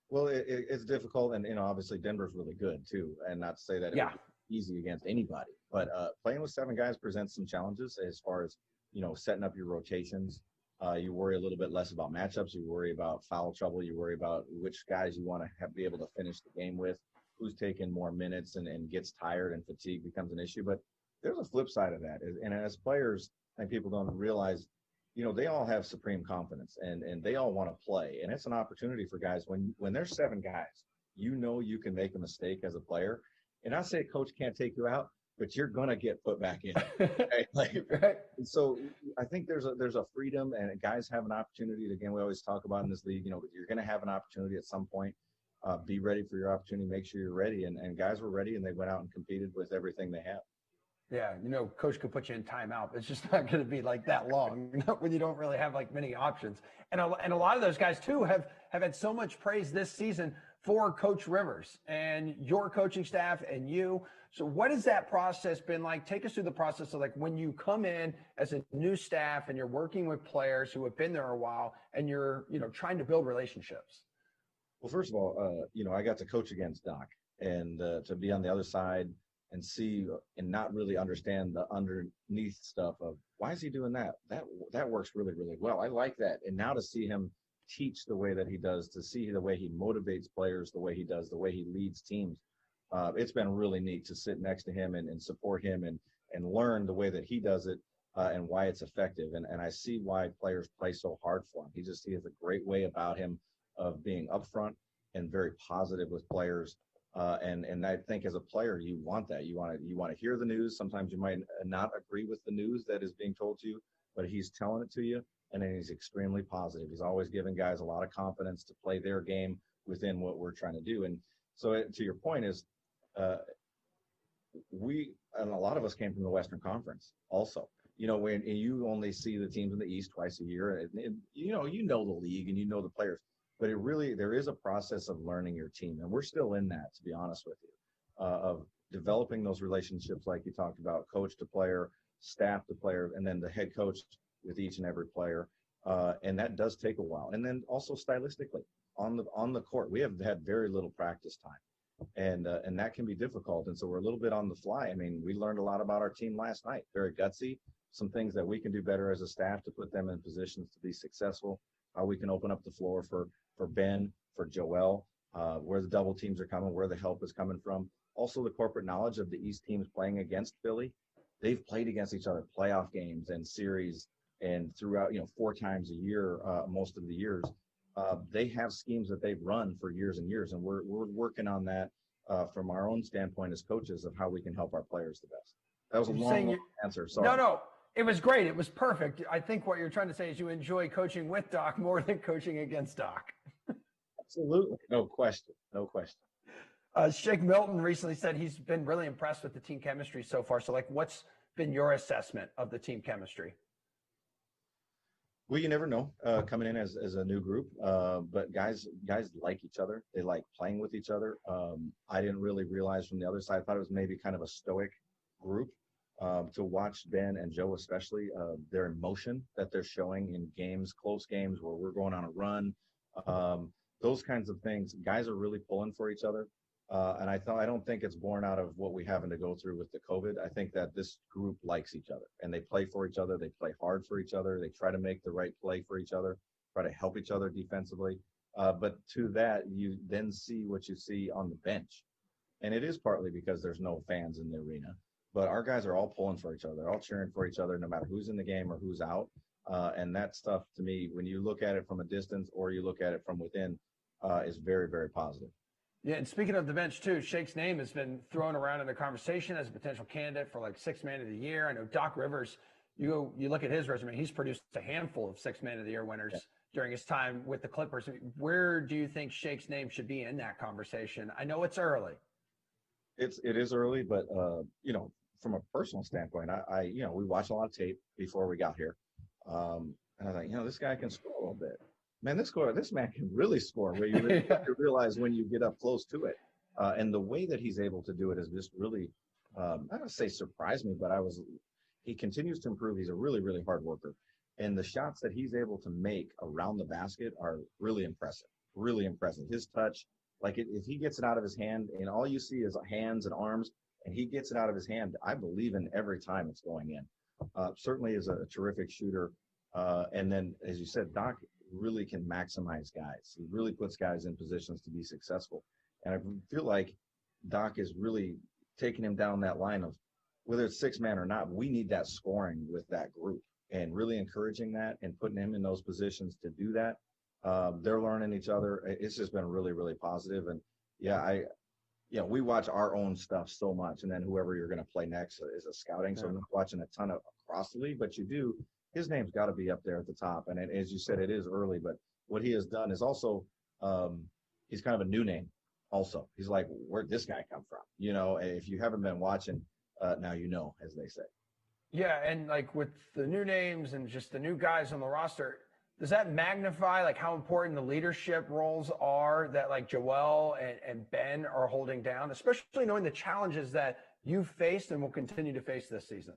Well, it's difficult, and obviously Denver's really good too, and not to say that it would be easy against anybody, but playing with 7 guys presents some challenges as far as setting up your rotations. You worry a little bit less about matchups. You worry about foul trouble. You worry about which guys you want to be able to finish the game with, who's taking more minutes and gets tired, and fatigue becomes an issue. But there's a flip side of that. And as players, I think people don't realize, they all have supreme confidence and they all want to play. And it's an opportunity for guys when there's 7 guys, you can make a mistake as a player. And I say coach can't take you out, but you're going to get put back in. Right? And so I think there's a freedom, and guys have an opportunity. Again, we always talk about in this league, you're going to have an opportunity at some point. Be ready for your opportunity. Make sure you're ready. And guys were ready, and they went out and competed with everything they have. Yeah, coach could put you in timeout. It's just not going to be like that long when you don't really have like many options. And a lot of those guys too have had so much praise this season for Coach Rivers and your coaching staff and you. So what has that process been like? Take us through the process of like when you come in as a new staff and you're working with players who have been there a while and you're, trying to build relationships. Well, first of all, I got to coach against Doc, and to be on the other side and see and not really understand the underneath stuff of why is he doing that? That works really, really well. I like that. And now to see him teach the way that he does, to see the way he motivates players, the way he does, the way he leads teams. It's been really neat to sit next to him and support him and learn the way that he does it and why it's effective. And I see why players play so hard for him. He has a great way about him of being upfront and very positive with players. And I think as a player, you want that. You want to hear the news. Sometimes you might not agree with the news that is being told to you, but he's telling it to you. And then he's extremely positive. He's always giving guys a lot of confidence to play their game within what we're trying to do. And so to your point is, and a lot of us came from the Western Conference also. When you only see the teams in the East twice a year, and you know the league and the players, but there is a process of learning your team. And we're still in that, to be honest with you, of developing those relationships like you talked about, coach to player, staff to player, and then the head coach with each and every player. And that does take a while. And then also stylistically on the court, we have had very little practice time. And that can be difficult. And so we're a little bit on the fly. I mean, we learned a lot about our team last night. Very gutsy, some things that we can do better as a staff to put them in positions to be successful, how we can open up the floor for Ben, for Joel, where the double teams are coming, where the help is coming from. Also the corporate knowledge of the East teams playing against Philly. They've played against each other, playoff games and series, and throughout, 4 times a year, most of the years. They have schemes that they've run for years and years, and we're working on that from our own standpoint as coaches of how we can help our players the best. That was a long answer. Sorry. No, it was great. It was perfect. I think what you're trying to say is you enjoy coaching with Doc more than coaching against Doc. Absolutely. No question. Shake Milton recently said he's been really impressed with the team chemistry so far. So, what's been your assessment of the team chemistry? Well, you never know coming in as a new group, but guys like each other. They like playing with each other. I didn't really realize from the other side. I thought it was maybe kind of a stoic group. To watch Ben and Joe, especially their emotion that they're showing in games, close games where we're going on a run, those kinds of things. Guys are really pulling for each other. And I don't think it's born out of what we having to go through with the COVID. I think that this group likes each other and they play for each other. They play hard for each other. They try to make the right play for each other, try to help each other defensively. But to that, you then see what you see on the bench. And it is partly because there's no fans in the arena, but our guys are all pulling for each other. They're all cheering for each other, no matter who's in the game or who's out. And that stuff, to me, when you look at it from a distance or you look at it from within, is very, very positive. Yeah, and speaking of the bench too, Shake's name has been thrown around in the conversation as a potential candidate for 6th man of the year. I know Doc Rivers, you look at his resume, he's produced a handful of 6th man of the year winners during his time with the Clippers. Where do you think Shake's name should be in that conversation? I know it's early. It is early, but from a personal standpoint, we watched a lot of tape before we got here. And I thought, this guy can score a little bit. Man, this man can really score. Where you really have to realize when you get up close to it, and the way that he's able to do it is just really, I don't want to say surprised me, but he continues to improve. He's a really, really hard worker, and the shots that he's able to make around the basket are really impressive. Really impressive. His touch, if he gets it out of his hand, and all you see is hands and arms, and he gets it out of his hand, I believe in every time it's going in. Certainly is a terrific shooter, and then as you said, Doc really can maximize guys. He really puts guys in positions to be successful. And I feel like Doc is really taking him down that line of whether it's 6 man or not, we need that scoring with that group and really encouraging that and putting him in those positions to do that. They're learning each other. It's just been really, really positive. And we watch our own stuff so much. And then whoever you're going to play next is a scouting. So I'm not watching a ton of across the league, but his name's got to be up there at the top. And as you said, it is early, but what he has done is also, he's kind of a new name also. He's like, where'd this guy come from? If you haven't been watching, now you know, as they say. Yeah, and with the new names and just the new guys on the roster, does that magnify how important the leadership roles are that Joel and Ben are holding down, especially knowing the challenges that you've faced and will continue to face this season?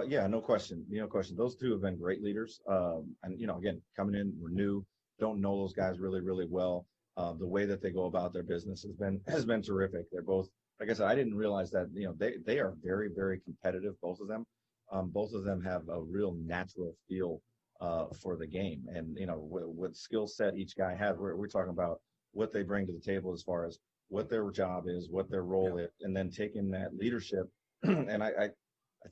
Yeah, no question. No question. Those two have been great leaders. And, again, coming in, we're new, don't know those guys really, really well. The way that they go about their business has been terrific. They're both, like I said, I didn't realize that, they are very, very competitive, both of them. Both of them have a real natural feel for the game. And, what skill set each guy has, we're talking about what they bring to the table as far as what their job is, what their role is, and then taking that leadership. And I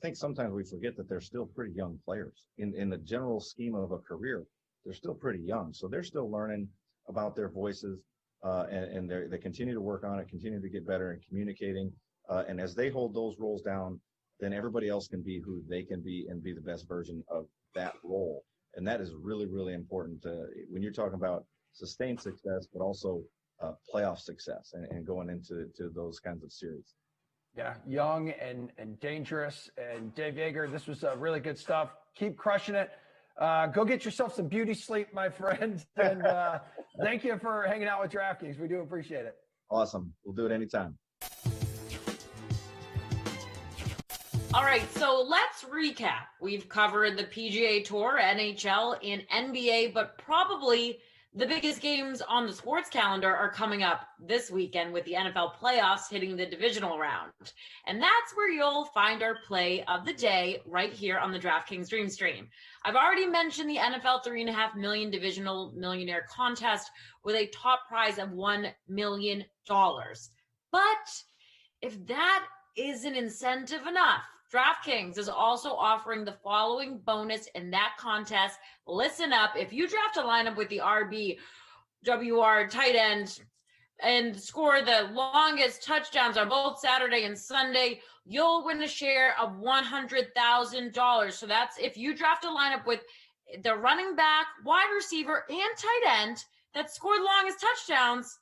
think sometimes we forget that they're still pretty young players in the general scheme of a career. They're still pretty young. So they're still learning about their voices, and they continue to work on it, continue to get better in communicating. And as they hold those roles down, then everybody else can be who they can be and be the best version of that role. And that is really, really important when you're talking about sustained success, but also playoff success and going into those kinds of series. Yeah, young and dangerous. And Dave Yeager, this was really good stuff. Keep crushing it. Go get yourself some beauty sleep, my friend. And thank you for hanging out with DraftKings. We do appreciate it. Awesome. We'll do it anytime. All right, so let's recap. We've covered the PGA Tour, NHL, and NBA, but probably the biggest games on the sports calendar are coming up this weekend with the NFL playoffs hitting the divisional round. And that's where you'll find our play of the day right here on the DraftKings Dream Stream. I've already mentioned the NFL $3.5 million divisional millionaire contest with a top prize of $1 million. But if that isn't incentive enough, DraftKings is also offering the following bonus in that contest. Listen up. If you draft a lineup with the RB, WR, tight end, and score the longest touchdowns on both Saturday and Sunday, you'll win a share of $100,000. So that's if you draft a lineup with the running back, wide receiver, and tight end that scored the longest touchdowns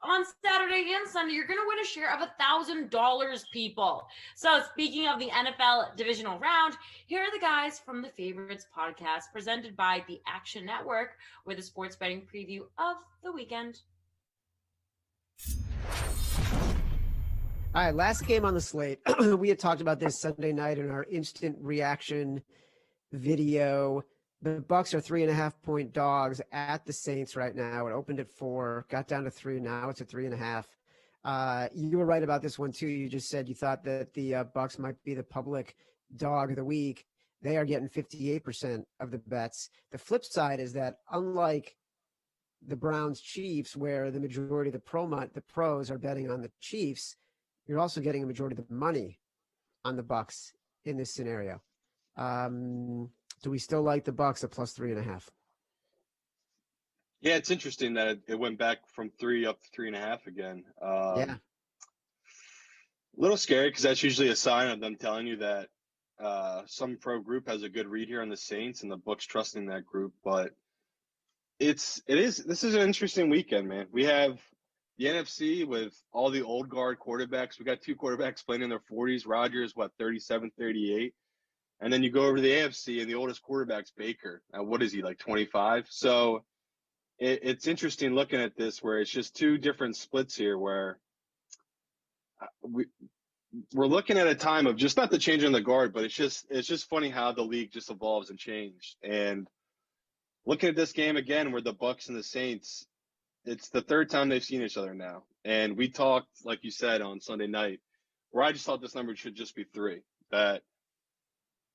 on Saturday and Sunday, you're going to win a share of $1,000, people. So speaking of the NFL divisional round, here are the guys from the Favorites podcast presented by the Action Network with a sports betting preview of the weekend. All right, last game on the slate. We had talked about this Sunday night in our instant reaction video. The Bucs are 3.5-point dogs at the Saints right now. It opened at 4, got down to 3. Now it's at 3.5. You were right about this one too. You just said you thought that the Bucs might be the public dog of the week. They are getting 58% of the bets. The flip side is that unlike the Browns Chiefs, where the majority of the pros are betting on the Chiefs, you're also getting a majority of the money on the Bucs in this scenario. Do we still like the Bucs at plus 3.5? Yeah, it's interesting that it went back from 3 up to 3.5 again. Yeah. A little scary because that's usually a sign of them telling you that some pro group has a good read here on the Saints and the Bucs trusting that group. But this is an interesting weekend, man. We have the NFC with all the old guard quarterbacks. We got 2 quarterbacks playing in their 40s. Rodgers, 37, 38. And then you go over to the AFC, and the oldest quarterback's Baker. What is he, like 25? So it's interesting looking at this where it's just 2 different splits here where we're looking at a time of just not the change in the guard, but it's just funny how the league just evolves and changed. And looking at this game again where the Bucs and the Saints, it's the 3rd time they've seen each other now. And we talked, like you said, on Sunday night, where I just thought this number should just be 3. That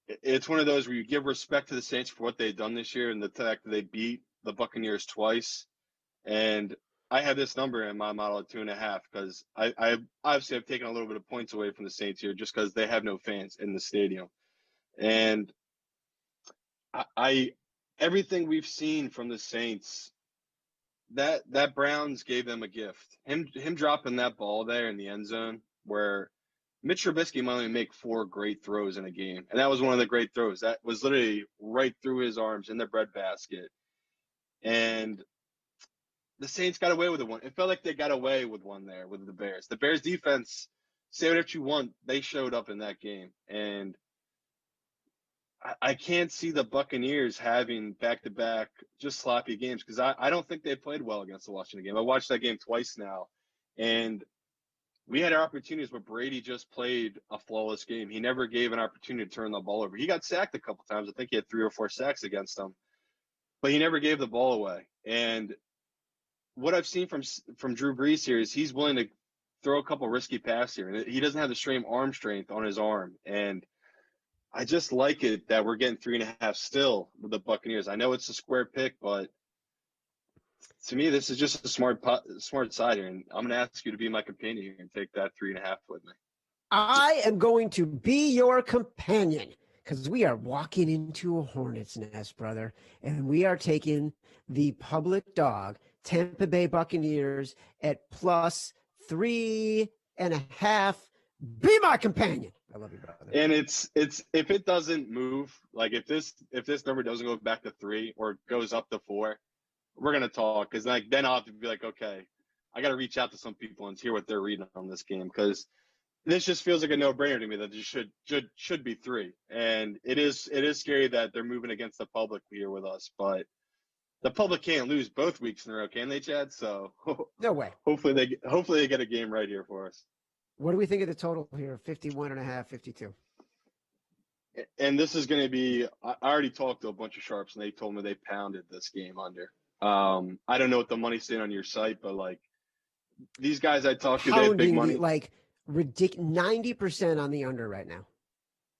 it's one of those where you give respect to the Saints for what they've done this year and the fact that they beat the Buccaneers twice. And I had this number in my model at 2.5 because I obviously have taken a little bit of points away from the Saints here just because they have no fans in the stadium. And everything we've seen from the Saints, that Browns gave them a gift. Him dropping that ball there in the end zone where Mitch Trubisky might only make 4 great throws in a game. And that was one of the great throws. That was literally right through his arms in the breadbasket. And the Saints got away with one. It felt like they got away with one there with the Bears. The Bears defense, say what you want, they showed up in that game. And I can't see the Buccaneers having back-to-back just sloppy games because I don't think they played well against the Washington game. I watched that game twice now. And we had our opportunities where Brady just played a flawless game. He never gave an opportunity to turn the ball over. He got sacked a couple times. I think he had 3 or 4 sacks against them. But he never gave the ball away. And what I've seen from Drew Brees here is he's willing to throw a couple risky passes here. And he doesn't have the arm strength on his arm. And I just like it that we're getting 3.5 still with the Buccaneers. I know it's a square pick, but to me, this is just a smart side here. And I'm going to ask you to be my companion here and take that 3.5 with me. I am going to be your companion because we are walking into a hornet's nest, brother. And we are taking the public dog, Tampa Bay Buccaneers, at plus 3.5. Be my companion. I love you, brother. And it's if it doesn't move, like if this number doesn't go back to 3 or goes up to 4, we're gonna talk, because like then I'll have to be like, okay, I got to reach out to some people and hear what they're reading on this game, because this just feels like a no-brainer to me that it should be 3. And it is scary that they're moving against the public here with us, but the public can't lose both weeks in a row, can they, Chad? So no way. Hopefully they get a game right here for us. What do we think of the total here? 51.5, 52. And this is going to be, I already talked to a bunch of sharps and they told me they pounded this game under. I don't know what the money's saying on your site, but like these guys I talked to, they have big money. Like ridiculous, 90% on the under right now.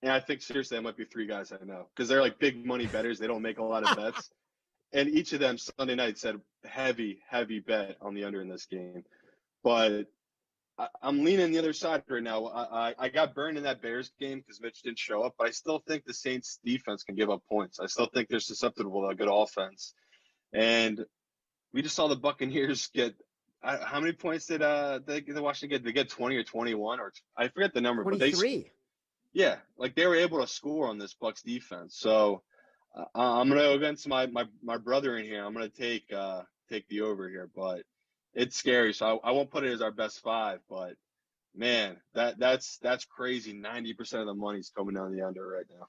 And I think seriously, that might be 3 guys I know, because they're like big money bettors. They don't make a lot of bets. And each of them Sunday night said heavy bet on the under in this game. But I'm leaning the other side right now. I got burned in that Bears game because Mitch didn't show up, but I still think the Saints defense can give up points. I still think they're susceptible to a good offense. And we just saw the Buccaneers get how many points did the Washington get? They get 20 or 21, or I forget the number. 23. But they were able to score on this Bucs defense. So I'm gonna go against my brother in here. I'm gonna take the over here, but it's scary. So I won't put it as our best 5, but man, that's crazy. 90% of the money's coming down the under right now.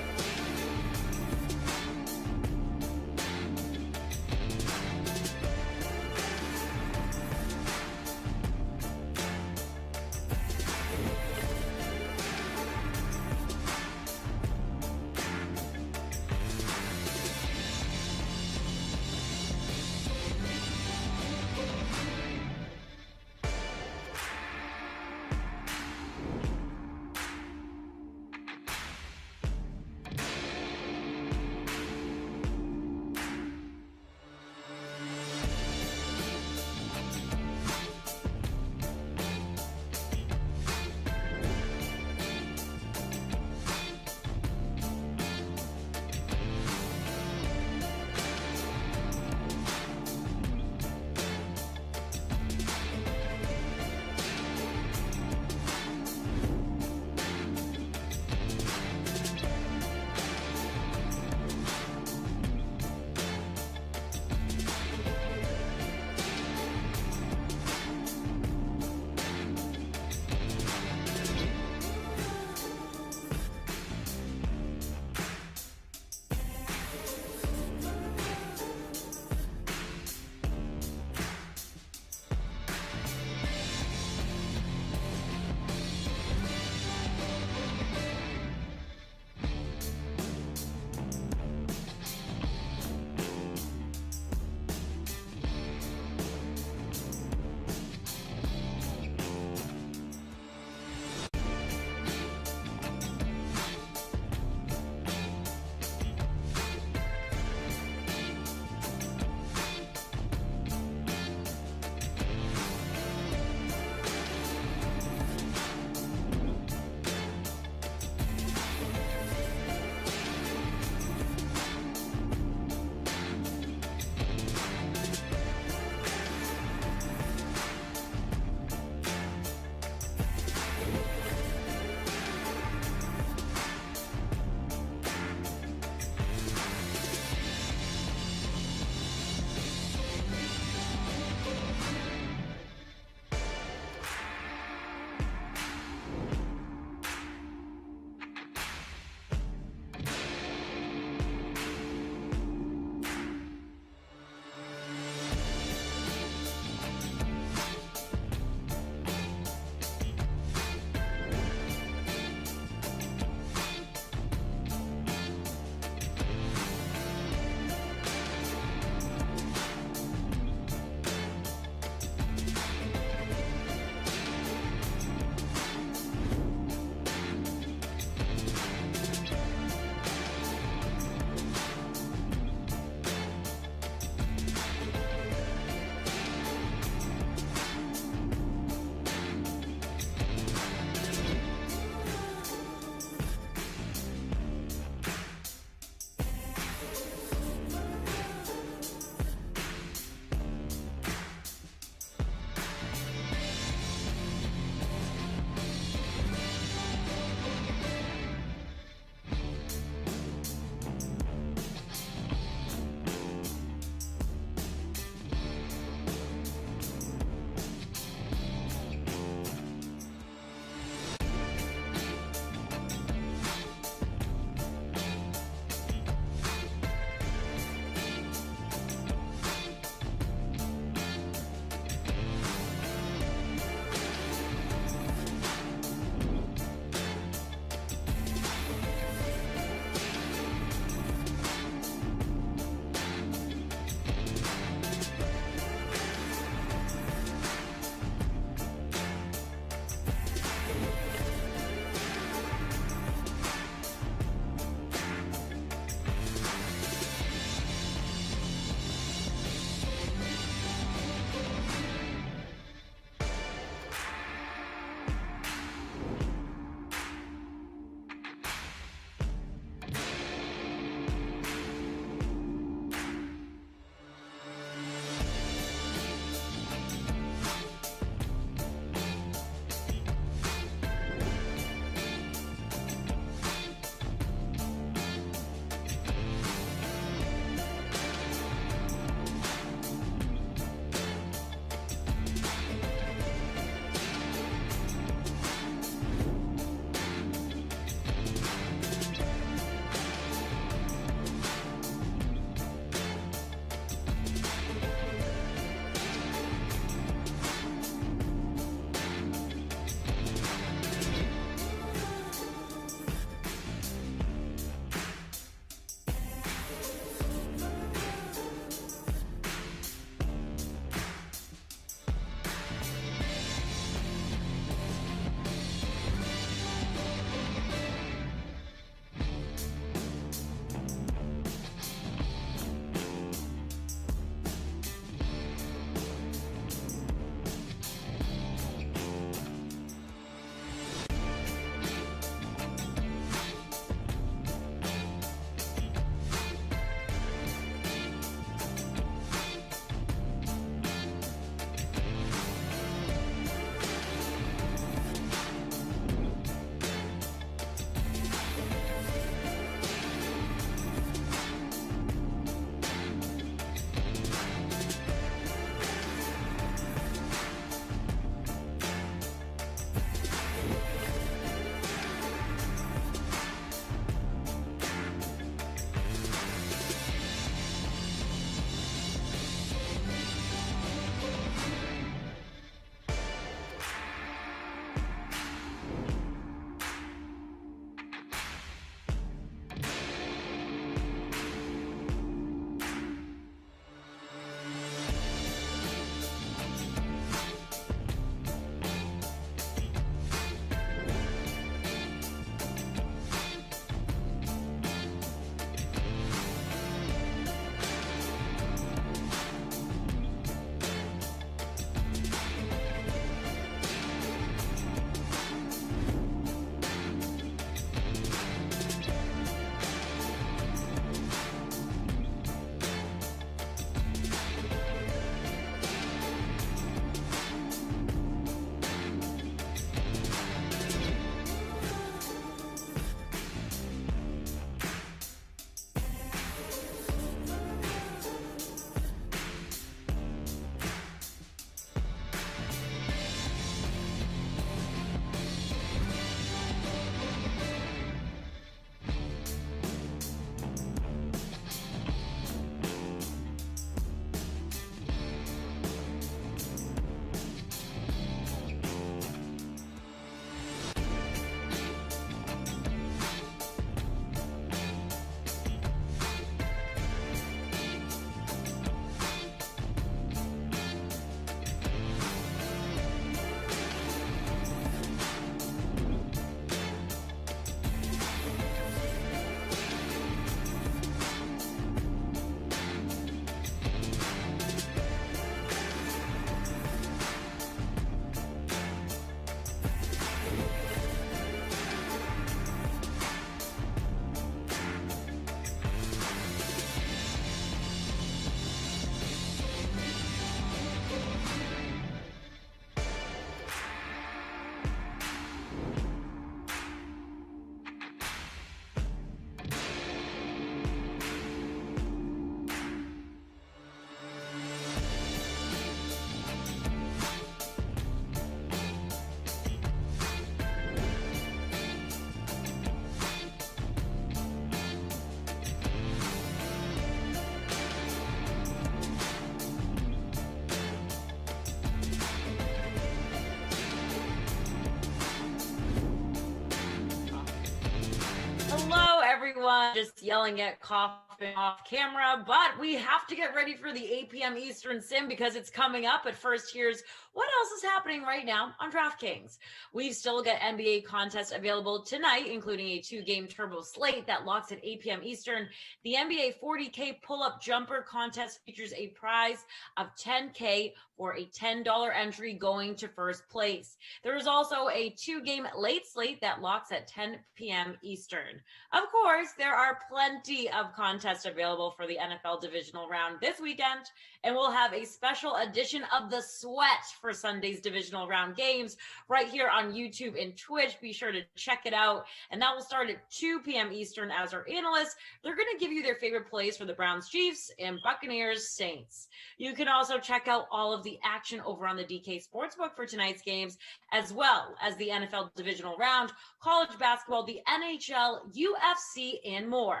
just yelling at coughing off camera, but we have to get ready for the 8 p.m. Eastern sim because it's coming up. But first, here's what else is happening right now on DraftKings. We've still got NBA contests available tonight, including a 2-game turbo slate that locks at 8 p.m. Eastern. The NBA 40K pull-up jumper contest features a prize of $10K for a $10 entry going to first place. There is also a 2-game late slate that locks at 10 p.m. Eastern. Of course, there are plenty of contests available for the NFL divisional round this weekend, and we'll have a special edition of The Sweat for Sunday's divisional round games right here on YouTube and Twitch. Be sure to check it out, and that will start at 2 p.m. Eastern as our analysts, they're going to give you their favorite plays for the Browns, Chiefs, and Buccaneers, Saints. You can also check out all of the action over on the DK Sportsbook for tonight's games, as well as the NFL divisional round, college basketball, the NHL, UFC, and more.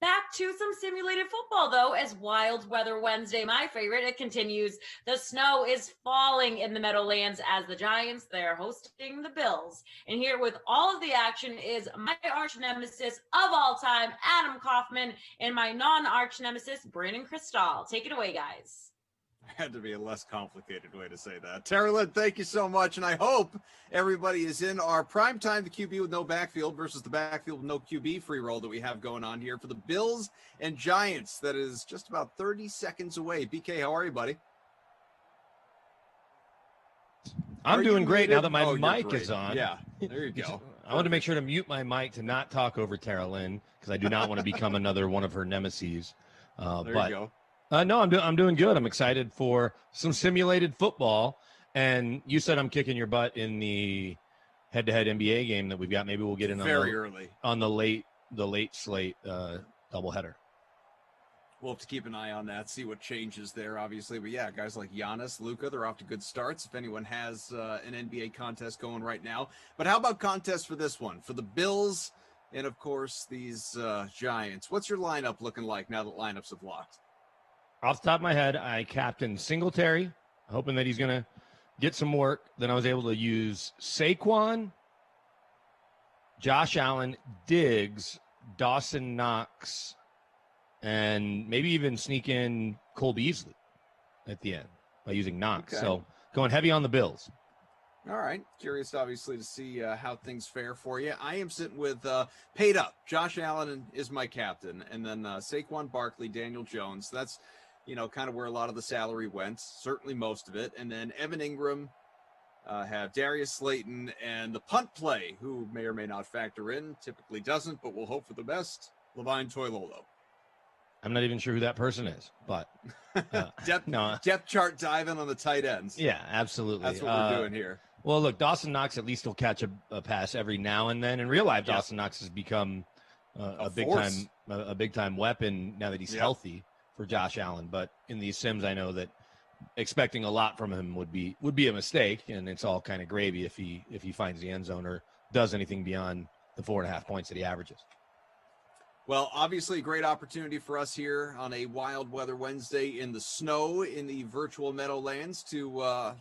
Back to some simulated football, though, as Wild Weather Wednesday, my favorite, it continues. The snow is falling in the Meadowlands as the Giants, they're hosting the Bills. And here with all of the action is my arch nemesis of all time, Adam Kaufman, and my non-arch nemesis, Brandon Cristal. Take it away, guys. Had to be a less complicated way to say that. Tara Lynn, thank you so much, and I hope everybody is in our primetime, the QB with no backfield versus the backfield with no QB free roll that we have going on here for the Bills and Giants. That is just about 30 seconds away. BK, how are you, buddy? I'm doing great now that my mic great. is on. Yeah, there you go. I want to make sure to mute my mic to not talk over Tara Lynn because I do not want to become another one of her nemeses. There you go. No, I'm doing good. I'm excited for some simulated football. And you said I'm kicking your butt in the head-to-head NBA game that we've got. Maybe we'll get in early on the late slate doubleheader. We'll have to keep an eye on that, see what changes there, obviously. But yeah, guys like Giannis, Luka, they're off to good starts. If anyone has an NBA contest going right now, but how about contests for this one, for the Bills and of course these Giants? What's your lineup looking like now that lineups have locked? Off the top of my head, I captained Singletary, hoping that he's going to get some work. Then I was able to use Saquon, Josh Allen, Diggs, Dawson Knox, and maybe even sneak in Cole Beasley at the end by using Knox. Okay. So going heavy on the Bills. All right. Curious, obviously, to see how things fare for you. I am sitting with paid up. Josh Allen is my captain. And then Saquon Barkley, Daniel Jones. That's, kind of where a lot of the salary went, certainly most of it. And then Evan Ingram, have Darius Slayton, and the punt play, who may or may not factor in, typically doesn't, but we'll hope for the best, Levine Toilolo. I'm not even sure who that person is, but depth chart diving on the tight ends. Yeah, absolutely. That's what we're doing here. Well, look, Dawson Knox at least will catch a pass every now and then. In real life, Dawson Knox has become a big time weapon now that he's healthy for Josh Allen. But in these sims, I know that expecting a lot from him would be a mistake, and it's all kind of gravy if he finds the end zone or does anything beyond the 4.5 points that he averages. Well, obviously, a great opportunity for us here on a Wild Weather Wednesday in the snow in the virtual Meadowlands to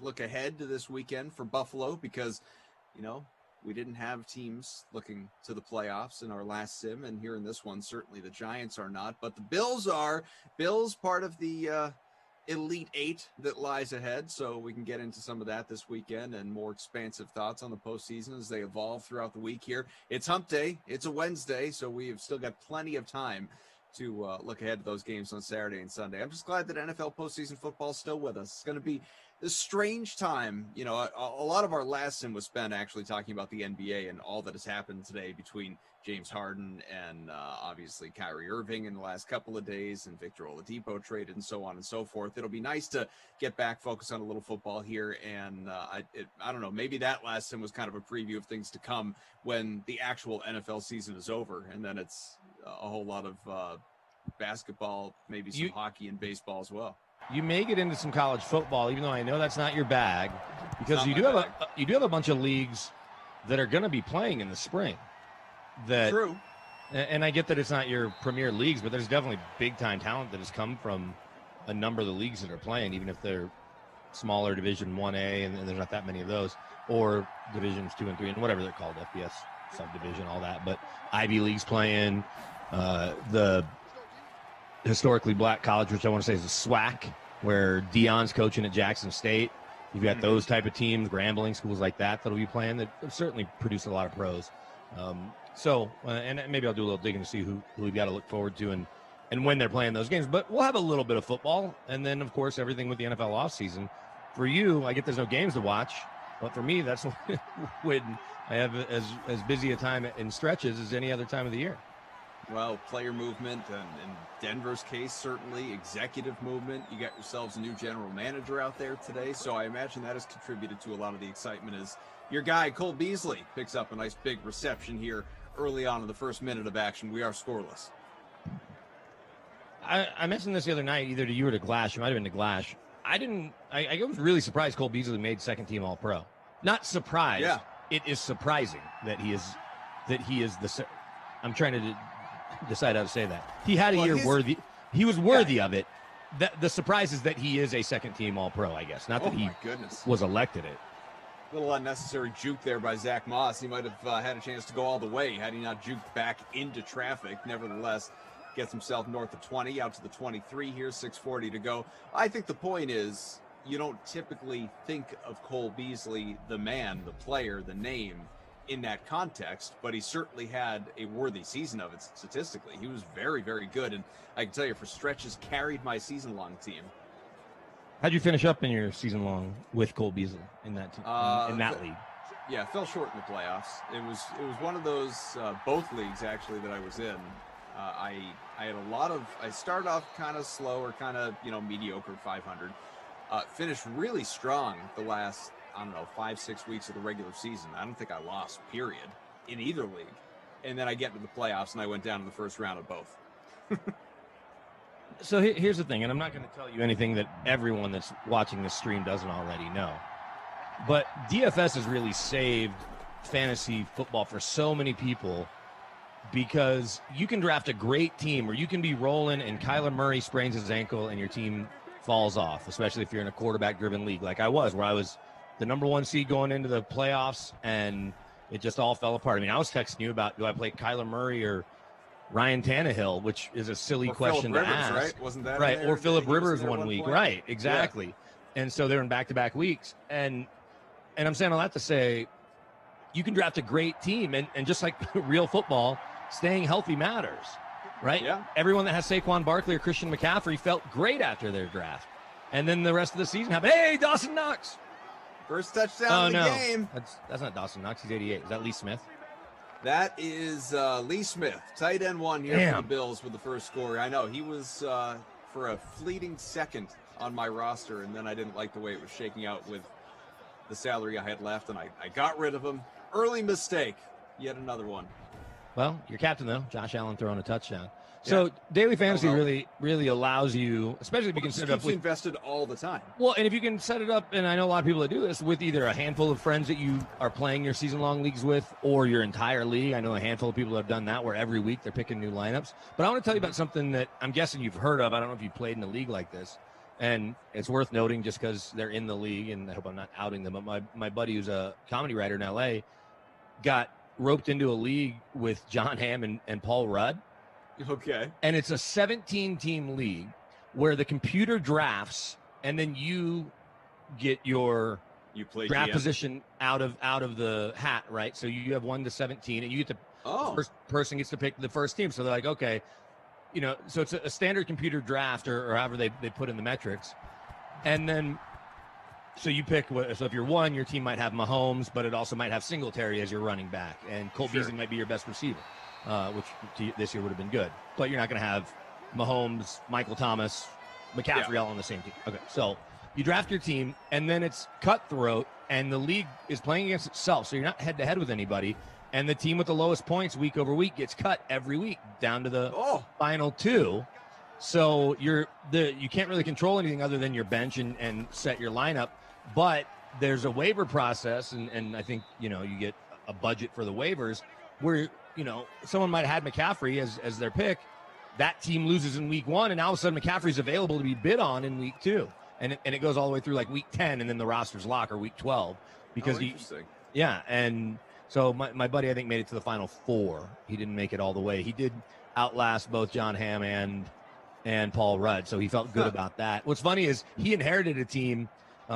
look ahead to this weekend for Buffalo because, we didn't have teams looking to the playoffs in our last sim, and here in this one, certainly the Giants are not, but the Bills are. Bills part of the Elite Eight that lies ahead, so we can get into some of that this weekend and more expansive thoughts on the postseason as they evolve throughout the week here. It's hump day. It's a Wednesday, so we've still got plenty of time to look ahead to those games on Saturday and Sunday. I'm just glad that NFL postseason football is still with us. It's going to be a strange time. A lot of our last sim was spent actually talking about the NBA and all that has happened today between James Harden and obviously Kyrie Irving in the last couple of days and Victor Oladipo traded and so on and so forth. It'll be nice to get back, focus on a little football here. And I don't know, maybe that last sim was kind of a preview of things to come when the actual NFL season is over. And then it's a whole lot of basketball, maybe some hockey and baseball as well. You may get into some college football, even though I know that's not your bag, because you do have a bunch of leagues that are going to be playing in the spring. True. And I get that it's not your premier leagues, but there's definitely big time talent that has come from a number of the leagues that are playing, even if they're smaller Division 1A and there's not that many of those, or Divisions 2 and 3 and whatever they're called, FBS subdivision, all that. But Ivy League's playing, the historically black college, which I want to say is a SWAC, where Dion's coaching at Jackson State. You've got those type of teams, Grambling, schools like that that'll be playing that have certainly produced a lot of pros. And maybe I'll do a little digging to see who we've got to look forward to and when they're playing those games. But we'll have a little bit of football, and then, of course, everything with the NFL offseason. For you, I get there's no games to watch, but for me, that's when I have as busy a time in stretches as any other time of the year. Well, player movement, and in Denver's case, certainly executive movement. You got yourselves a new general manager out there today, so I imagine that has contributed to a lot of the excitement as your guy, Cole Beasley, picks up a nice big reception here early on in the first minute of action. We are scoreless. I mentioned this the other night, either to you or to Glash. It might have been to Glash. I was really surprised Cole Beasley made second team All-Pro. Not surprised. Yeah. It is surprising that he is the. I'm trying to decide how to say that. He had a year worthy. He was worthy of it. The surprise is that he is a second team All-Pro, I guess. Not that he was elected it. A little unnecessary juke there by Zach Moss. He might have had a chance to go all the way had he not juked back into traffic. Nevertheless, gets himself north of 20, out to the 23 here, 6:40 to go. I think the point is you don't typically think of Cole Beasley, the man, the player, the name, in that context, but he certainly had a worthy season of it statistically. He was very, very good, and I can tell you for stretches carried my season-long team. How'd you finish up in your season-long with Cole Beasley in that in that league? Yeah, fell short in the playoffs. It was one of those both leagues actually that I was in. I had a lot of. I started off kind of slow or kind of mediocre 500. Finished really strong the last 5-6 weeks of the regular season. I don't think I lost, period, in either league. And then I get to the playoffs, and I went down in the first round of both. So here's the thing, and I'm not going to tell you anything that everyone that's watching this stream doesn't already know. But DFS has really saved fantasy football for so many people because you can draft a great team or you can be rolling and Kyler Murray sprains his ankle and your team falls off, especially if you're in a quarterback-driven league like I was, where I was the number one seed going into the playoffs, and it just all fell apart. I mean, I was texting you about, do I play Kyler Murray or Ryan Tannehill, which is a silly question to ask. Right? Wasn't that right? Or Phillip Rivers one week. Right, exactly. Yeah. And so they're in back-to-back weeks. And I'm saying all that to say, you can draft a great team, and just like real football, staying healthy matters, right? Yeah. Everyone that has Saquon Barkley or Christian McCaffrey felt great after their draft. And then the rest of the season happened. Hey, Dawson Knox! First touchdown of the game. That's not Dawson Knox. He's 88. Is that Lee Smith? That is Lee Smith, tight end one here for the Bills with the first score. I know he was for a fleeting second on my roster, and then I didn't like the way it was shaking out with the salary I had left, and I got rid of him. Early mistake. Yet another one. Well, your captain, though, Josh Allen throwing a touchdown. So daily fantasy really allows you, especially if you can set it up with invested all the time. Well, and if you can set it up, and I know a lot of people that do this, with either a handful of friends that you are playing your season-long leagues with or your entire league. I know a handful of people that have done that where every week they're picking new lineups. But I want to tell you about something that I'm guessing you've heard of. I don't know if you played in a league like this. And it's worth noting just because they're in the league, and I hope I'm not outing them, but my buddy who's a comedy writer in L.A. got roped into a league with John Hamm and Paul Rudd. Okay. And it's a 17-team league where the computer drafts, and then you get your draft position out of the hat, right? So you have 1 to 17, and you get to the first person gets to pick the first team. So they're like, okay, so it's a standard computer draft or however they put in the metrics, and then so you pick. So if you're 1, your team might have Mahomes, but it also might have Singletary as your running back, and Cole Beasley might be your best receiver. Which this year would have been good. But you're not going to have Mahomes, Michael Thomas, McCaffrey all on the same team. Okay, so you draft your team, and then it's cutthroat, and the league is playing against itself, so you're not head-to-head with anybody, and the team with the lowest points week over week gets cut every week down to the final 2. So you can't really control anything other than your bench and set your lineup, but there's a waiver process, and I think, you get a budget for the waivers where someone might have had McCaffrey as their pick. That team loses in week 1, and all of a sudden McCaffrey's available to be bid on in week 2. And it goes all the way through like week 10, and then the roster's lock or week 12. Because and so my buddy, I think, made it to the final 4. He didn't make it all the way. He did outlast both John Hamm and Paul Rudd. So he felt good about that. What's funny is he inherited a team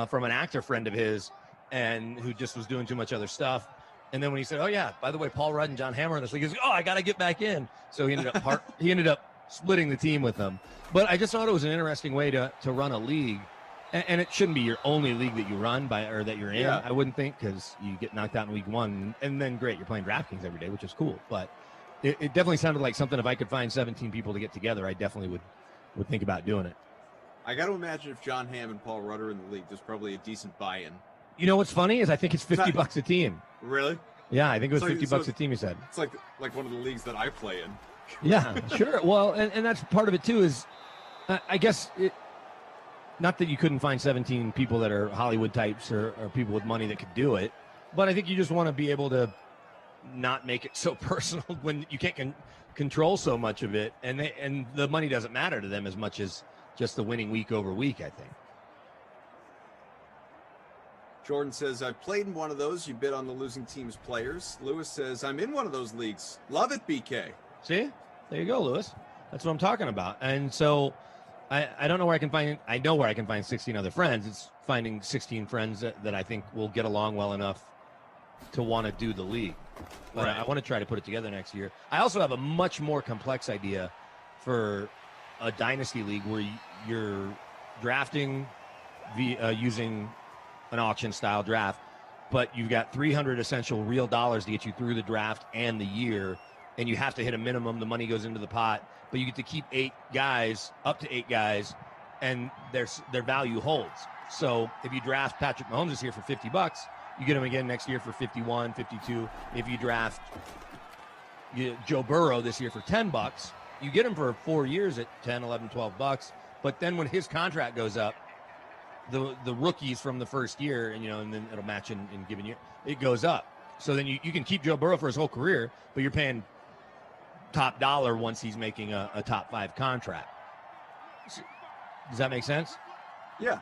from an actor friend of his and who just was doing too much other stuff. And then when he said, oh, yeah, by the way, Paul Rudd and John Hamm are in this league, he goes, oh, I got to get back in. So he ended up splitting the team with them. But I just thought it was an interesting way to run a league. And it shouldn't be your only league that you run or that you're in, Yeah. I wouldn't think, because you get knocked out in week 1. And then, great, you're playing DraftKings every day, which is cool. But it definitely sounded like something, if I could find 17 people to get together, I definitely would think about doing it. I got to imagine if John Hamm and Paul Rudd are in the league, there's probably a decent buy-in. You know what's funny is I think it's $50 a team. Really? Yeah, I think it was It's $50 a team, he said. It's like one of the leagues that I play in. Yeah, sure. Well, and that's part of it, too, is I guess not that you couldn't find 17 people that are Hollywood types or people with money that could do it, but I think you just want to be able to not make it so personal when you can't control so much of it, and the money doesn't matter to them as much as just the winning week over week, I think. Jordan says, I've played in one of those. You bid on the losing team's players. Lewis says, I'm in one of those leagues. Love it, BK. See? There you go, Lewis. That's what I'm talking about. And so I don't know where I can find – I know where I can find 16 other friends. It's finding 16 friends that I think will get along well enough to want to do the league. But Right. I want to try to put it together next year. I also have a much more complex idea for a dynasty league where you're drafting using an auction-style draft, but you've got 300 essential real dollars to get you through the draft and the year, and you have to hit a minimum. The money goes into the pot, but you get to keep up to eight guys, and their value holds. So if you draft Patrick Mahomes this year for $50, you get him again next year for 51, 52. If you draft Joe Burrow this year for $10, you get him for 4 years at 10, 11, $12. But then when his contract goes up, the rookies from the first year, and then it'll match in given year, it goes up. So then you can keep Joe Burrow for his whole career, but you're paying top dollar once he's making a top 5 contract. Does that make sense? Yeah.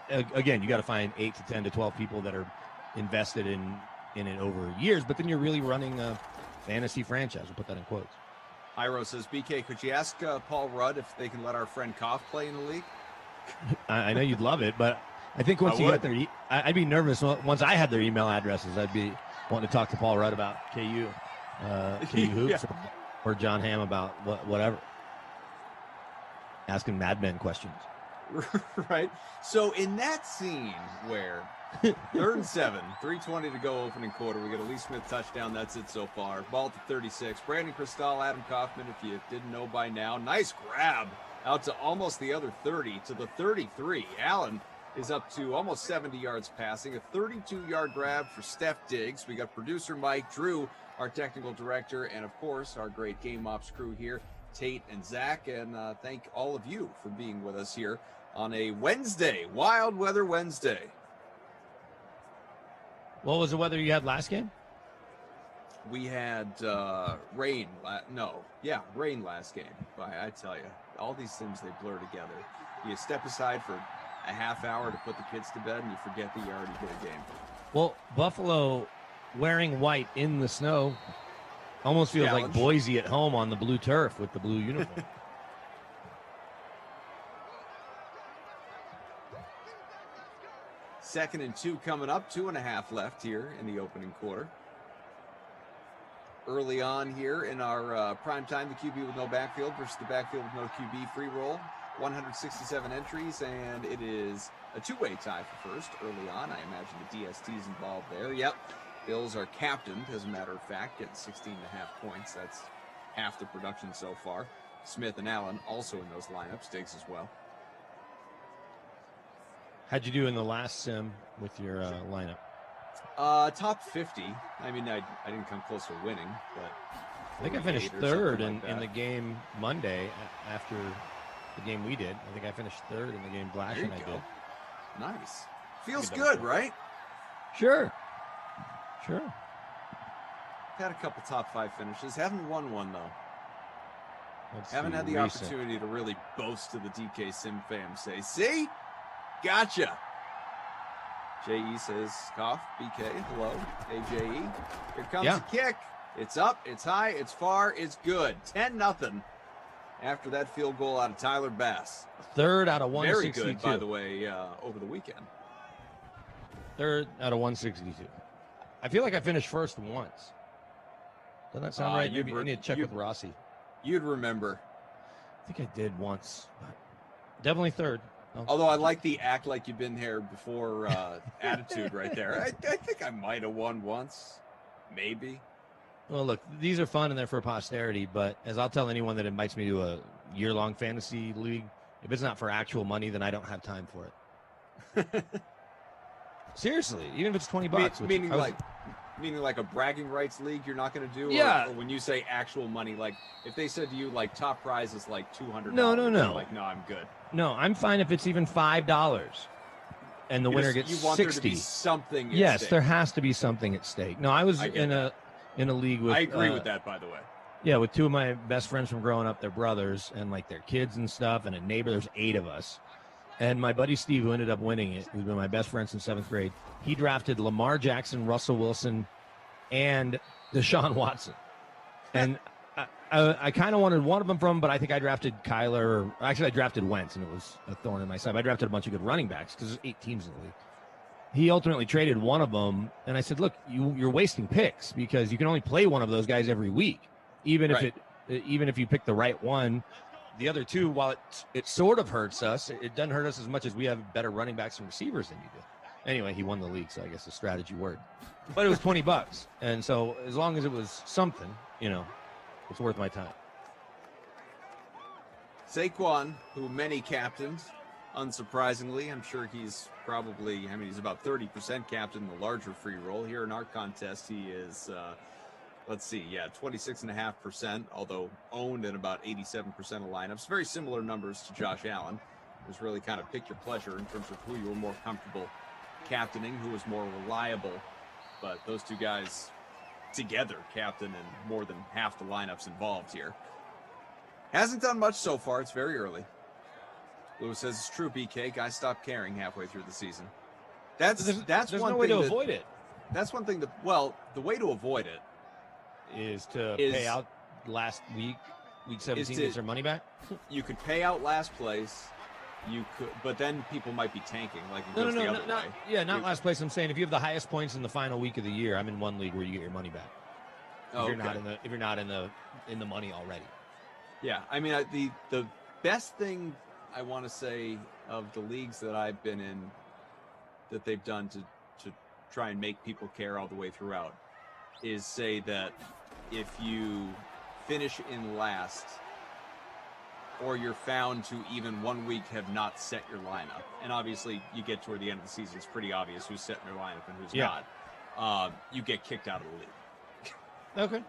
Again, you got to find 8 to 10 to 12 people that are invested in it over years, but then you're really running a fantasy franchise. We'll put that in quotes. Iro says, BK, could you ask Paul Rudd if they can let our friend Koff play in the league? I know you'd love it, but I think once you get their, I'd be nervous. Once I had their email addresses, I'd be wanting to talk to Paul Rudd about KU hoops, or John Hamm about whatever. Asking Mad Men questions. Right. So in that scene where 3rd and 7, 3:20 to go opening quarter, we got a Lee Smith touchdown. That's it so far. Ball to 36. Brandon Cristal, Adam Kaufman, if you didn't know by now. Nice grab out to almost the other 30, to the 33. Allen is up to almost 70 yards passing. A 32-yard grab for Steph Diggs. We got producer Mike, Drew, our technical director, and of course our great Game Ops crew here, Tate and Zach. And thank all of you for being with us here on a Wednesday, Wild Weather Wednesday. What was the weather you had last game? We had rain. Rain last game. I tell you, all these things, they blur together. You step aside for a half hour to put the kids to bed, and you forget that you already did a game. Well, Buffalo wearing white in the snow almost feels like Boise at home on the blue turf with the blue uniform. Second and 2 coming up, 2.5 left here in the opening quarter. Early on here in our prime time, the QB with no backfield versus the backfield with no QB free roll. 167 entries, and it is a two-way tie for first early on. I imagine the DST's involved there. Yep. Bills are captained, as a matter of fact, getting 16.5 points. That's half the production so far. Smith and Allen also in those lineups. Diggs as well. How'd you do in the last sim with your lineup? Top 50. I mean, I didn't come close to winning, but I think I finished third in the game Monday after the game we did. I think I finished third in the game Blash and I did. Nice. Feels good, right? Sure. Had a couple top 5 finishes. Haven't won one, though. Haven't had the opportunity to really boast to the DK Sim fam. See? Gotcha. J.E. says, cough, BK, hello. Hey, J.E. Here comes the kick. It's up, it's high, it's far, it's good. 10-0 after that field goal out of Tyler Bass. Third out of Very 162. good, by the way, over the weekend. Third out of 162. I feel like I finished first once. Doesn't that sound right? Maybe I need to check with Rossi. You'd remember. I think I did once. But definitely third. Oh. Although I like the act like you've been here before attitude right there. I think I might have won once. Maybe. Well, look, these are fun and they're for posterity, but as I'll tell anyone that invites me to a year-long fantasy league, if it's not for actual money, then I don't have time for it. Seriously, even if it's $20. Meaning like a bragging rights league you're not going to do? Yeah. Or when you say actual money, like if they said to you like top prize is like $200. No. Like, no, I'm good. No, I'm fine if it's even $5 and the winner gets you want 60. there to be something at Yes, stake. there has to be something at stake. No, I was in a league with I agree with that, by the way. Yeah, with two of my best friends from growing up, their brothers and like their kids and stuff, and a neighbor. There's 8 of us. And my buddy Steve, who ended up winning it, who's been my best friend since 7th grade, he drafted Lamar Jackson, Russell Wilson, and Deshaun Watson. And I kind of wanted one of them from him, but I think I drafted Kyler. Actually, I drafted Wentz, and it was a thorn in my side. I drafted a bunch of good running backs because there's 8 teams in the league. He ultimately traded one of them, and I said, look, you're wasting picks because you can only play one of those guys every week, even if you pick the right one. The other two, while it sort of hurts us, it doesn't hurt us as much as we have better running backs and receivers than you do. Anyway, he won the league, so I guess the strategy worked. But it was $20, and so as long as it was something, it's worth my time. Saquon, who many captains, unsurprisingly, I'm sure he's he's about 30% captain in the larger free roll. Here in our contest, he is, 26.5%, although owned in about 87% of lineups. Very similar numbers to Josh Allen. It was really kind of pick your pleasure in terms of who you were more comfortable captaining, who was more reliable. But those two guys together captain in more than half the lineups involved here. Hasn't done much so far. It's very early. Lewis says it's true, BK. Guys stopped caring halfway through the season. There's one no way thing to avoid it. That's one thing the way to avoid it is to pay out last week 17 gets their money back. You could pay out last place. You could, but then people might be tanking. Like it goes the other way. Yeah, not last place. I'm saying if you have the highest points in the final week of the year, I'm in one league where you get your money back. If you're not in the money already. Yeah, I mean the best thing I want to say of the leagues that I've been in that they've done to try and make people care all the way throughout is say that if you finish in last or you're found to even 1 week have not set your lineup, and obviously you get toward the end of the season, it's pretty obvious who's setting their lineup and who's not, you get kicked out of the league. Okay.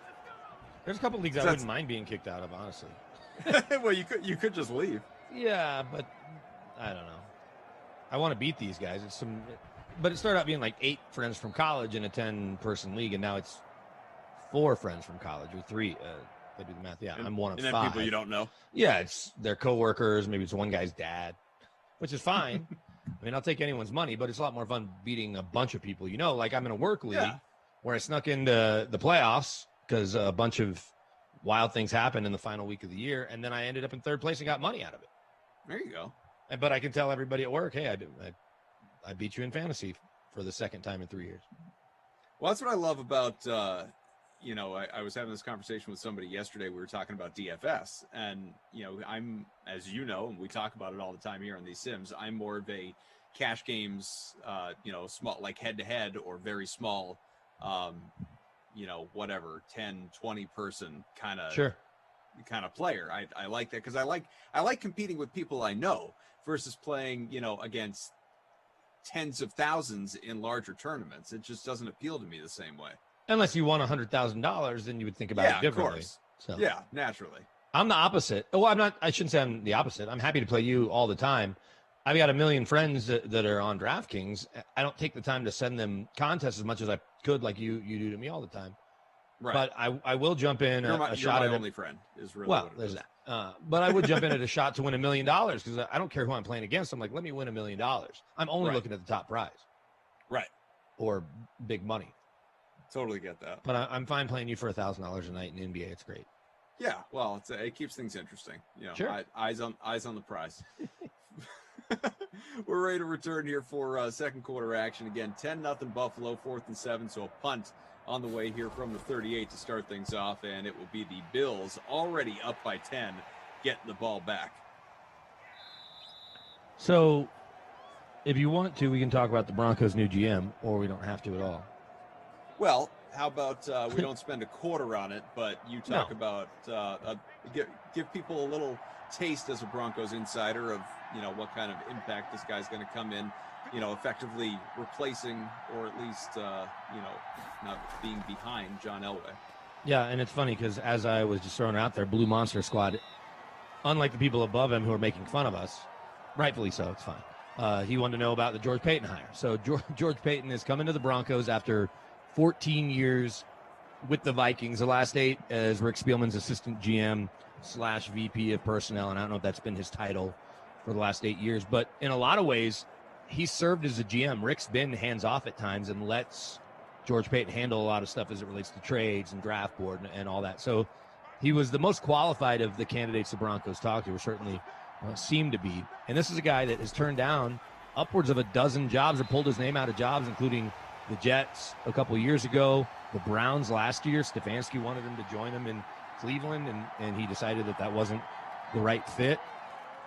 There's a couple leagues I wouldn't mind being kicked out of, honestly. Well, you could just leave. Yeah, but I don't know. I want to beat these guys. But it started out being like 8 friends from college in a 10-person league, and now it's 4 friends from college, or 3. If I do the math, I'm one of 5. And then people you don't know. Yeah, it's their coworkers. Maybe it's one guy's dad, which is fine. I mean, I'll take anyone's money, but it's a lot more fun beating a bunch of people. Like I'm in a work league where I snuck into the playoffs because a bunch of wild things happened in the final week of the year, and then I ended up in 3rd place and got money out of it. There you go. But I can tell everybody at work, hey, I beat you in fantasy for the 2nd time in 3 years. Well, that's what I love about, I was having this conversation with somebody yesterday. We were talking about DFS, and, I'm, as you know, and we talk about it all the time here on these Sims, I'm more of a cash games, small, like head-to-head or very small, 10, 20 person kind of player. I like that because I like competing with people I know versus playing, against tens of thousands in larger tournaments. It just doesn't appeal to me the same way. Unless you won $100,000, then you would think about it differently. Of course. So. Yeah, naturally. I'm the opposite. Oh, I shouldn't say I'm the opposite. I'm happy to play you all the time. I've got a million friends that are on DraftKings. I don't take the time to send them contests as much as I could, like you do to me all the time. Right. But I will jump in you're a shot my at only friend is really well, what it there's is. that. But I would jump in at a shot to win $1 million because I don't care who I'm playing against. I'm like, let me win $1 million. I'm only looking at the top prize. Right. Or big money. Totally get that. But I'm fine playing you for $1,000 a night in the NBA. It's great. Yeah, well, it keeps things interesting. You know, Sure. Eyes on the prize. We're ready to return here for second quarter action. Again, 10-0 Buffalo, 4th and 7, so a punt on the way here from the 38 to start things off, and it will be the Bills, already up by 10, getting the ball back. So, if you want to, we can talk about the Broncos' new GM, or we don't have to at all. Well, how about we don't spend a quarter on it, but you talk about give people a little taste as a Broncos insider of what kind of impact this guy's going to come in, effectively replacing or at least not being behind John Elway. Yeah, and it's funny because as I was just throwing it out there, Blue Monster Squad, unlike the people above him who are making fun of us, rightfully so, it's fine. He wanted to know about the George Paton hire. So George Paton is coming to the Broncos after 14 years with the Vikings, the last 8 as Rick Spielman's assistant GM / VP of personnel, and I don't know if that's been his title for the last 8 years, but in a lot of ways, he served as a GM. Rick's been hands-off at times and lets George Paton handle a lot of stuff as it relates to trades and draft board and all that. So he was the most qualified of the candidates the Broncos talked to, or certainly seemed to be. And this is a guy that has turned down upwards of a dozen jobs or pulled his name out of jobs, including the Jets a couple of years ago, the Browns last year. Stefanski wanted him to join him in Cleveland, and he decided that wasn't the right fit.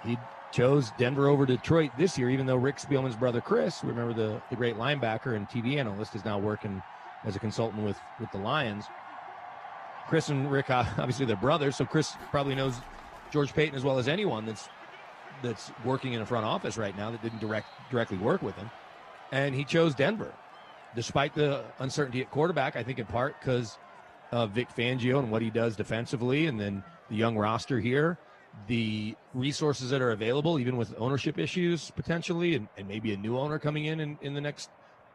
He chose Denver over Detroit this year, even though Rick Spielman's brother Chris, remember the great linebacker and TV analyst, is now working as a consultant with the Lions. Chris and Rick, obviously they're brothers, so Chris probably knows George Paton as well as anyone that's working in a front office right now that didn't directly work with him. And he chose Denver, despite the uncertainty at quarterback, I think in part because of Vic Fangio and what he does defensively, and then the young roster here, the resources that are available, even with ownership issues potentially, and maybe a new owner coming in the next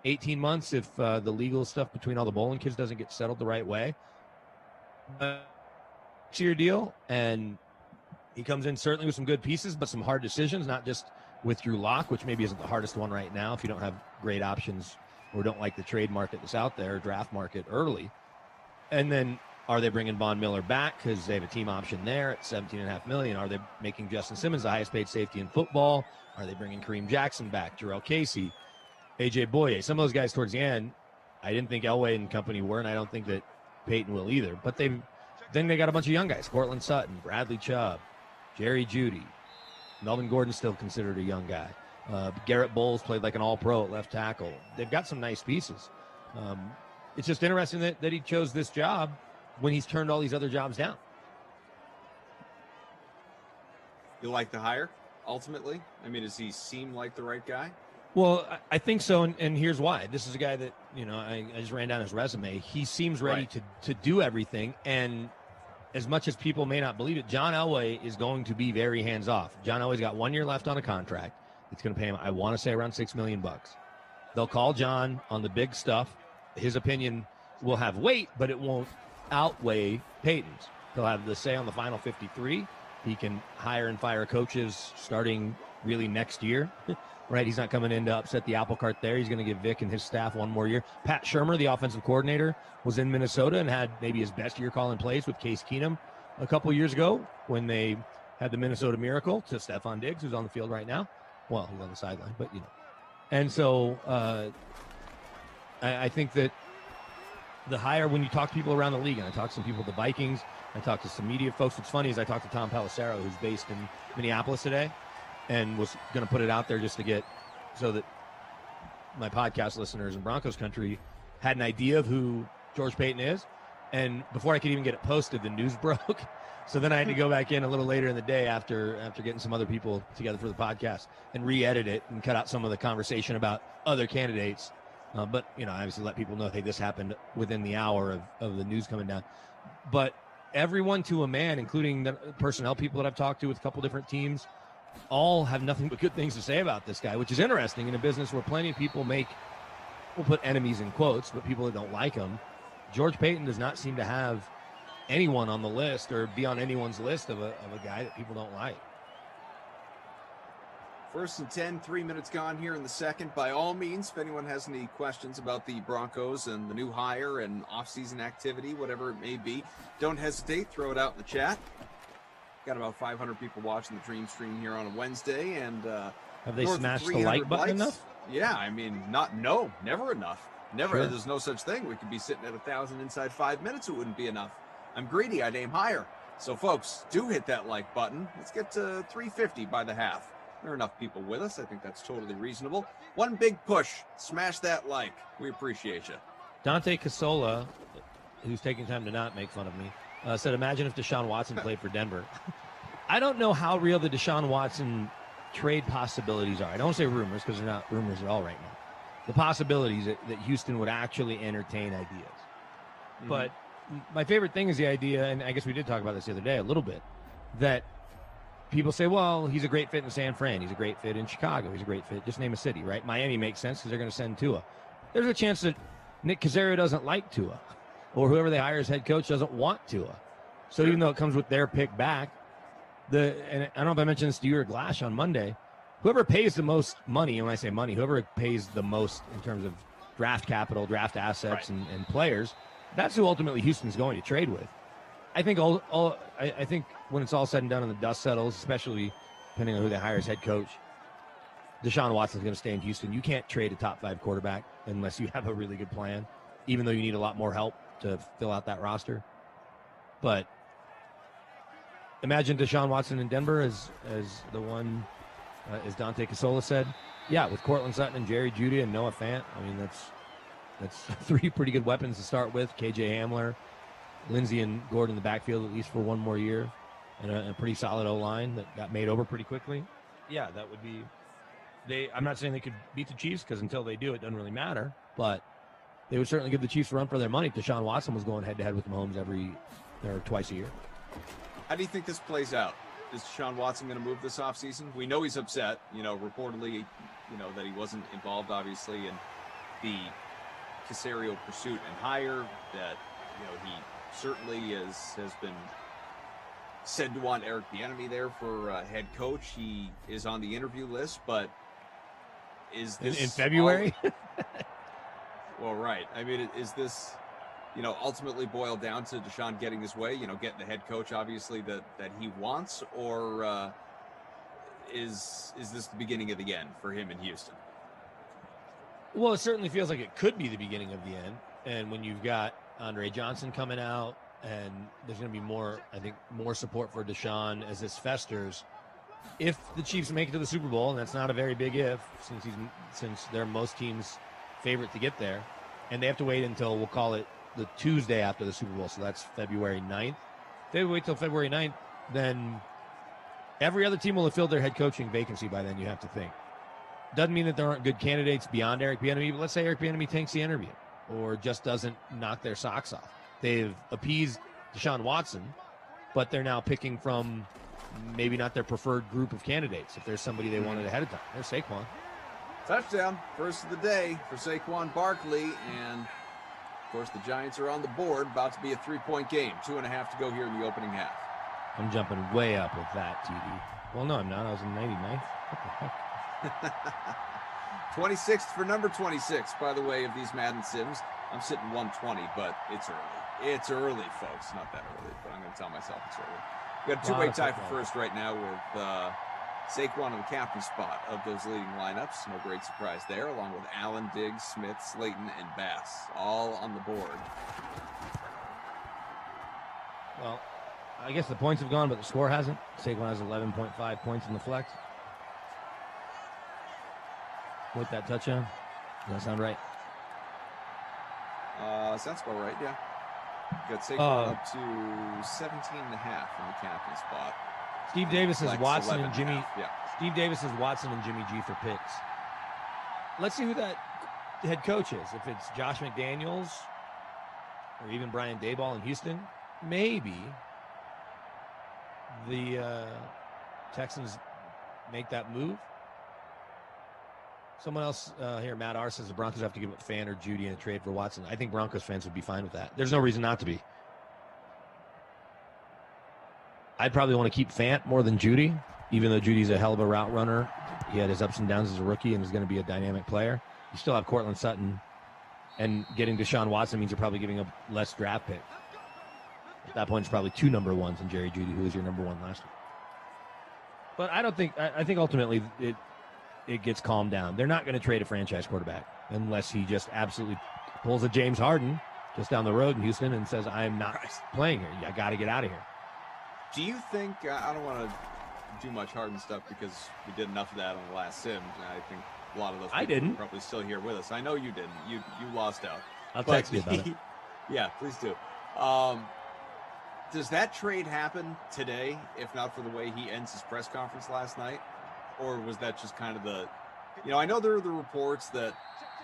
18 months if the legal stuff between all the bowling kids doesn't get settled the right way. It's your deal, and he comes in certainly with some good pieces, but some hard decisions, not just with Drew Lock, which maybe isn't the hardest one right now if you don't have great options or don't like the trade market that's out there, draft market early. And then are they bringing Von Miller back because they have a team option there at $17.5 million? Are they making Justin Simmons the highest paid safety in football? Are they bringing Kareem Jackson back, Jarrell Casey, AJ Boye? Some of those guys towards the end, I didn't think Elway and company were, and I don't think that Peyton will either. But they got a bunch of young guys: Cortland Sutton, Bradley Chubb, Jerry Jeudy, Melvin Gordon's still considered a young guy. Garrett Bowles played like an all-pro at left tackle. They've got some nice pieces. It's just interesting that he chose this job when he's turned all these other jobs down. You like the hire, ultimately? I mean, does he seem like the right guy? Well, I think so, and here's why. This is a guy that, I just ran down his resume. He seems ready to do everything, and as much as people may not believe it, John Elway is going to be very hands-off. John Elway's got 1 year left on a contract. It's going to pay him, I want to say, around $6 million. They'll call John on the big stuff. His opinion will have weight, but it won't outweigh Peyton's. He'll have the say on the final 53. He can hire and fire coaches starting really next year, right? He's not coming in to upset the apple cart there. He's going to give Vic and his staff 1 more year. Pat Shurmur, the offensive coordinator, was in Minnesota and had maybe his best year calling plays with Case Keenum a couple years ago when they had the Minnesota Miracle to Stephon Diggs, who's on the field right now. Well, he's on the sideline, but And so I think that the hire, when you talk to people around the league, and I talked to some people at the Vikings, I talked to some media folks. What's funny is I talked to Tom Pelissero, who's based in Minneapolis today, and was going to put it out there just to get so that my podcast listeners in Broncos country had an idea of who George Paton is. And before I could even get it posted, the news broke. So then I had to go back in a little later in the day after getting some other people together for the podcast and re-edit it and cut out some of the conversation about other candidates. But, obviously let people know, hey, this happened within the hour of the news coming down. But everyone to a man, including the personnel people that I've talked to with a couple different teams, all have nothing but good things to say about this guy, which is interesting in a business where plenty of people we'll put enemies in quotes, but people that don't like him. George Paton does not seem to have anyone on the list or be on anyone's list of a guy that people don't like. First and 10, 3 minutes gone here in the second. By all means, if anyone has any questions about the Broncos and the new hire and offseason activity, whatever it may be, don't hesitate. Throw it out in the chat. Got about 500 people watching the Dream Stream here on a Wednesday. And have they smashed the like button enough? Yeah, I mean, never enough. Never. Sure. There's no such thing. We could be sitting at 1,000 inside 5 minutes. It wouldn't be enough. I'm greedy. I'd aim higher. So, folks, do hit that like button. Let's get to 350 by the half. There are enough people with us. I think that's totally reasonable. One big push. Smash that like. We appreciate you. Dante Casola, who's taking time to not make fun of me, said, imagine if Deshaun Watson played for Denver. I don't know how real the Deshaun Watson trade possibilities are. I don't say rumors because they're not rumors at all right now. The possibilities that Houston would actually entertain ideas. Mm-hmm. But my favorite thing is the idea, and I guess we did talk about this the other day a little bit, that people say, well, he's a great fit in San Fran. He's a great fit in Chicago. He's a great fit. Just name a city, right? Miami makes sense because they're going to send Tua. There's a chance that Nick Caserio doesn't like Tua, or whoever they hire as head coach doesn't want Tua. So even though it comes with their pick back, and I don't know if I mentioned this to you or Glash on Monday, whoever pays the most money, and when I say money, whoever pays the most in terms of draft capital, draft assets, right, and players, that's who ultimately Houston's going to trade with. I think I think when it's all said and done and the dust settles, especially depending on who they hire as head coach, Deshaun Watson's going to stay in Houston. You can't trade a top 5 quarterback unless you have a really good plan, even though you need a lot more help to fill out that roster. But imagine Deshaun Watson in Denver as the one, as Dante Casola said. Yeah, with Cortland Sutton and Jerry Jeudy and Noah Fant. I mean, that's 3 pretty good weapons to start with. KJ Hamler, Lindsey and Gordon in the backfield at least for one more year, and a pretty solid O-line that got made over pretty quickly. Yeah, that would be. I'm not saying they could beat the Chiefs because until they do, it doesn't really matter. But they would certainly give the Chiefs a run for their money if Deshaun Watson was going head-to-head with Mahomes twice a year. How do you think this plays out? Is Deshaun Watson going to move this offseason? We know he's upset, reportedly, that he wasn't involved, obviously, in the Caserio pursuit and hire, that, he certainly has been said to want Eric Bieniemy there for head coach. He is on the interview list, but is this... In February? Well, right. I mean, is this... ultimately boil down to Deshaun getting his way, getting the head coach, obviously, that he wants, or is this the beginning of the end for him in Houston? Well, it certainly feels like it could be the beginning of the end. And when you've got Andre Johnson coming out, and there's going to be more support for Deshaun as this festers. If the Chiefs make it to the Super Bowl, and that's not a very big if, since they're most teams' favorite to get there, and they have to wait until, we'll call it, the Tuesday after the Super Bowl, so that's February 9th. If they wait till February 9th, then every other team will have filled their head coaching vacancy by then, you have to think. Doesn't mean that there aren't good candidates beyond Eric Bieniemy, but let's say Eric Bieniemy tanks the interview or just doesn't knock their socks off. They've appeased Deshaun Watson, but they're now picking from maybe not their preferred group of candidates if there's somebody they wanted ahead of time. There's Saquon. Touchdown, first of the day for Saquon Barkley, and of course, the Giants are on the board, about to be a 3-point game. 2.5 to go here in the opening half. I'm jumping way up with that, TD. Well, no, I'm not. I was in 99th. What the heck? 26th for number 26, by the way, of these Madden Sims. I'm sitting 120, but it's early. It's early, folks. Not that early, but I'm going to tell myself it's early. We got a 2-way tie for first right now with Saquon in the captain spot of those leading lineups. No great surprise there, along with Allen, Diggs, Smith, Slayton, and Bass, all on the board. Well, I guess the points have gone, but the score hasn't. Saquon has 11.5 points in the flex. With that touchdown. Does that sound right? Sounds about right, yeah. Got Saquon up to 17.5 in the captain spot. Steve Davis has Watson and Jimmy. Yeah. Steve Davis has Watson and Jimmy G for picks. Let's see who that head coach is. If it's Josh McDaniels or even Brian Daboll in Houston, maybe the Texans make that move. Someone else here, Matt R, says the Broncos have to give up Fant or Jeudy in a trade for Watson. I think Broncos fans would be fine with that. There's no reason not to be. I'd probably want to keep Fant more than Jeudy, even though Judy's a hell of a route runner, he had his ups and downs as a rookie and is going to be a dynamic player. You still have Cortland Sutton, and getting Deshaun Watson means you're probably giving up less draft picks. At that point, it's probably 2 number ones and Jerry Jeudy, who was your number 1 last week. But I think ultimately it gets calmed down. They're not going to trade a franchise quarterback unless he just absolutely pulls a James Harden just down the road in Houston and says, I'm not playing here. I got to get out of here. Do you think, I don't want to do much Harden stuff because we did enough of that on the last sim. I think a lot of those people are probably still here with us. I know you didn't. You lost out. I'll text you about it. Yeah, please do. Does that trade happen today, if not for the way he ends his press conference last night? Or was that just kind of the, I know there are the reports that,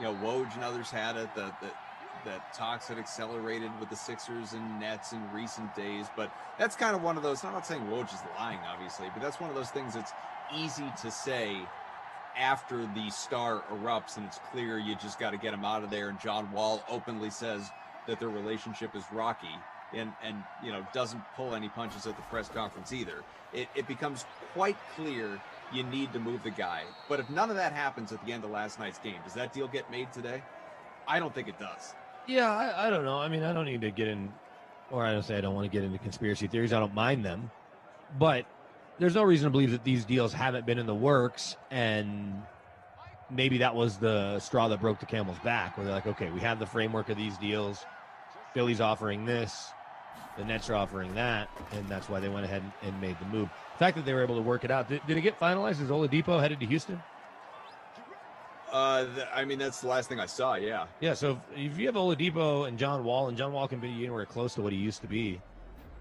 Woj and others had it, that talks had accelerated with the Sixers and Nets in recent days, but that's kind of one of those, I'm not saying Woj is lying, obviously, but that's one of those things that's easy to say after the star erupts and it's clear you just got to get him out of there, and John Wall openly says that their relationship is rocky. And doesn't pull any punches at the press conference either. It becomes quite clear you need to move the guy. But if none of that happens at the end of last night's game, does that deal get made today? I don't think it does. Yeah, I don't know. I mean, I don't need to get in, or I don't say I don't want to get into conspiracy theories. I don't mind them. But there's no reason to believe that these deals haven't been in the works, and maybe that was the straw that broke the camel's back, where they're like, okay, we have the framework of these deals. Philly's offering this. The Nets are offering that, and that's why they went ahead and made the move. The fact that they were able to work it out. Did it get finalized? Is Oladipo headed to Houston? That's the last thing I saw, yeah. Yeah, so if you have Oladipo and John Wall can be anywhere close to what he used to be,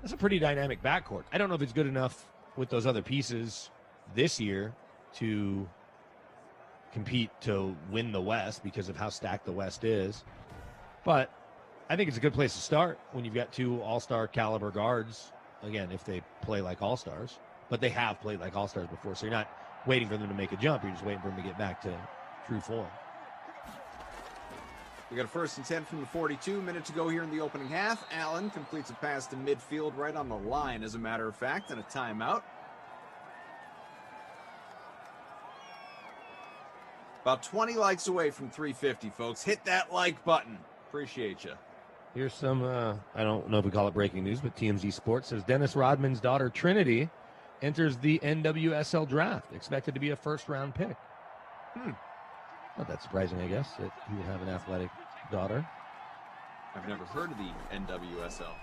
that's a pretty dynamic backcourt. I don't know if it's good enough with those other pieces this year to compete to win the West because of how stacked the West is. But I think it's a good place to start when you've got 2 all-star caliber guards. Again, if they play like all-stars, but they have played like all-stars before, so you're not waiting for them to make a jump. You're just waiting for them to get back to true form. We got a 1st and 10 from the 42. Minute to go here in the opening half. Allen completes a pass to midfield, right on the line, as a matter of fact, and a timeout. About 20 likes away from 350, folks. Hit that like button. Appreciate you. Here's some, I don't know if we call it breaking news, but TMZ Sports says Dennis Rodman's daughter, Trinity, enters the NWSL draft, expected to be a first-round pick. Not that surprising, I guess, that he would have an athletic daughter. I've never heard of the NWSL.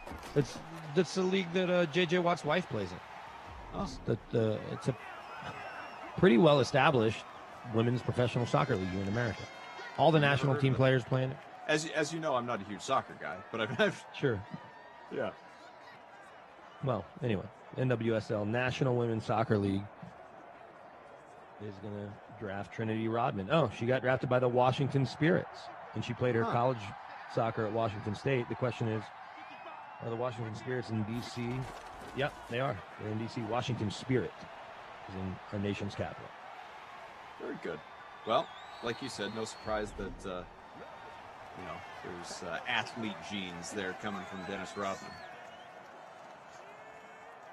That's the league that J.J. Watt's wife plays in. Oh. It's a pretty well-established women's professional soccer league here in America. All the national team players playing it. As you know, I'm not a huge soccer guy, but I've sure. Yeah. Well, anyway, NWSL, National Women's Soccer League, is going to draft Trinity Rodman. Oh, she got drafted by the Washington Spirits, and she played her college soccer at Washington State. The question is, are the Washington Spirits in D.C.? Yep, they are. They're in D.C. Washington Spirit is in our nation's capital. Very good. Well, like you said, no surprise that there's athlete genes there coming from Dennis Rodman.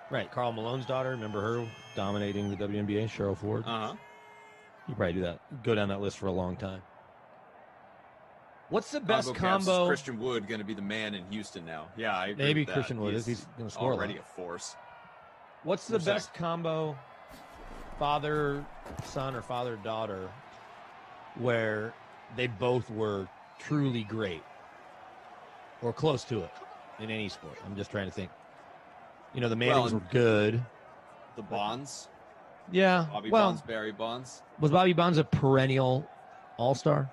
Right, Karl Malone's daughter, remember her dominating the WNBA, Cheryl Ford? Uh-huh. You probably do that. Go down that list for a long time. What's the best Caps combo? Is Christian Wood going to be the man in Houston now? Yeah, I agree Maybe with that. Christian Wood is. He's going to score already a force. What's the best combo, father-son or father-daughter, where they both were truly great or close to it in any sport? I'm just trying to think. The Mannings were good. The Bonds. Yeah. Bobby Bonds, Barry Bonds. Was Bobby Bonds a perennial all-star?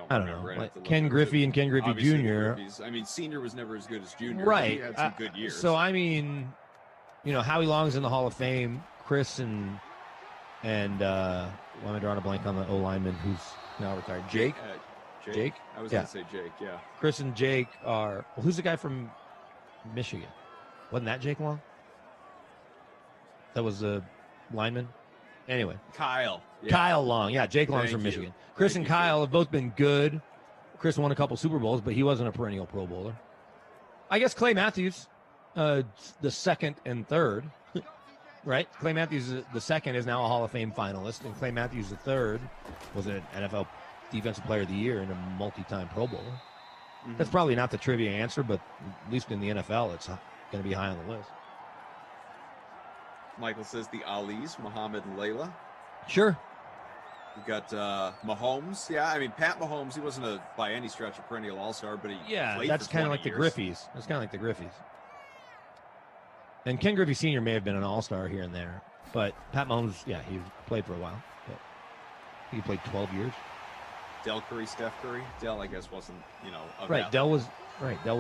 I don't know. Like Ken Griffey and Ken Griffey Jr. Senior was never as good as Junior. Right. He had some good years. So, Howie Long's in the Hall of Fame. Chris and why am I drawing a blank on the O-lineman who's now retired? Jake? Jake? I was going to say Jake, yeah. Chris and Jake are... Well, who's the guy from Michigan? Wasn't that Jake Long? That was the lineman? Anyway. Kyle. Yeah. Kyle Long. Yeah, Jake Long's from Michigan. Chris and Kyle have both been good. Chris won a couple Super Bowls, but he wasn't a perennial Pro Bowler. I guess Clay Matthews, the second and third. right? Clay Matthews, the second, is now a Hall of Fame finalist, and Clay Matthews, the third, was an NFL Defensive Player of the Year and a multi-time Pro Bowler. Mm-hmm. That's probably not the trivia answer, but at least in the NFL, it's going to be high on the list. Michael says the Alis, Muhammad and Layla. Sure. You've got Mahomes. Yeah, I mean, Pat Mahomes, he wasn't by any stretch a perennial all-star, but he played that's for kind of 20 like the years. Griffeys. That's kind of like the Griffeys. And Ken Griffey Sr. may have been an all-star here and there, but Pat Mahomes, he played for a while. But he played 12 years. Del Curry, Steph Curry. Del, I guess, wasn't, Right, Del was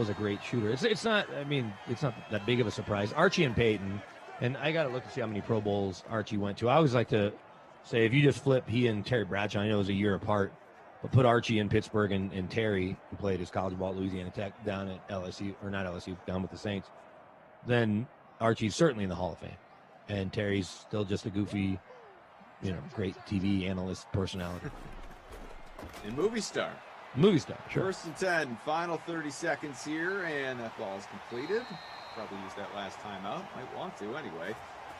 a great shooter. It's not that big of a surprise. Archie and Peyton, and I got to look and see how many Pro Bowls Archie went to. I always like to say, if you just flip he and Terry Bradshaw, I know it was a year apart, but put Archie in Pittsburgh and Terry, who played his college ball at Louisiana Tech, down at LSU, or not LSU, down with the Saints, then Archie's certainly in the Hall of Fame. And Terry's still just a goofy, great TV analyst personality. And movie star. Movie star, sure. First and 10, final 30 seconds here, and that ball is completed. Probably used that last time out. Might want to anyway.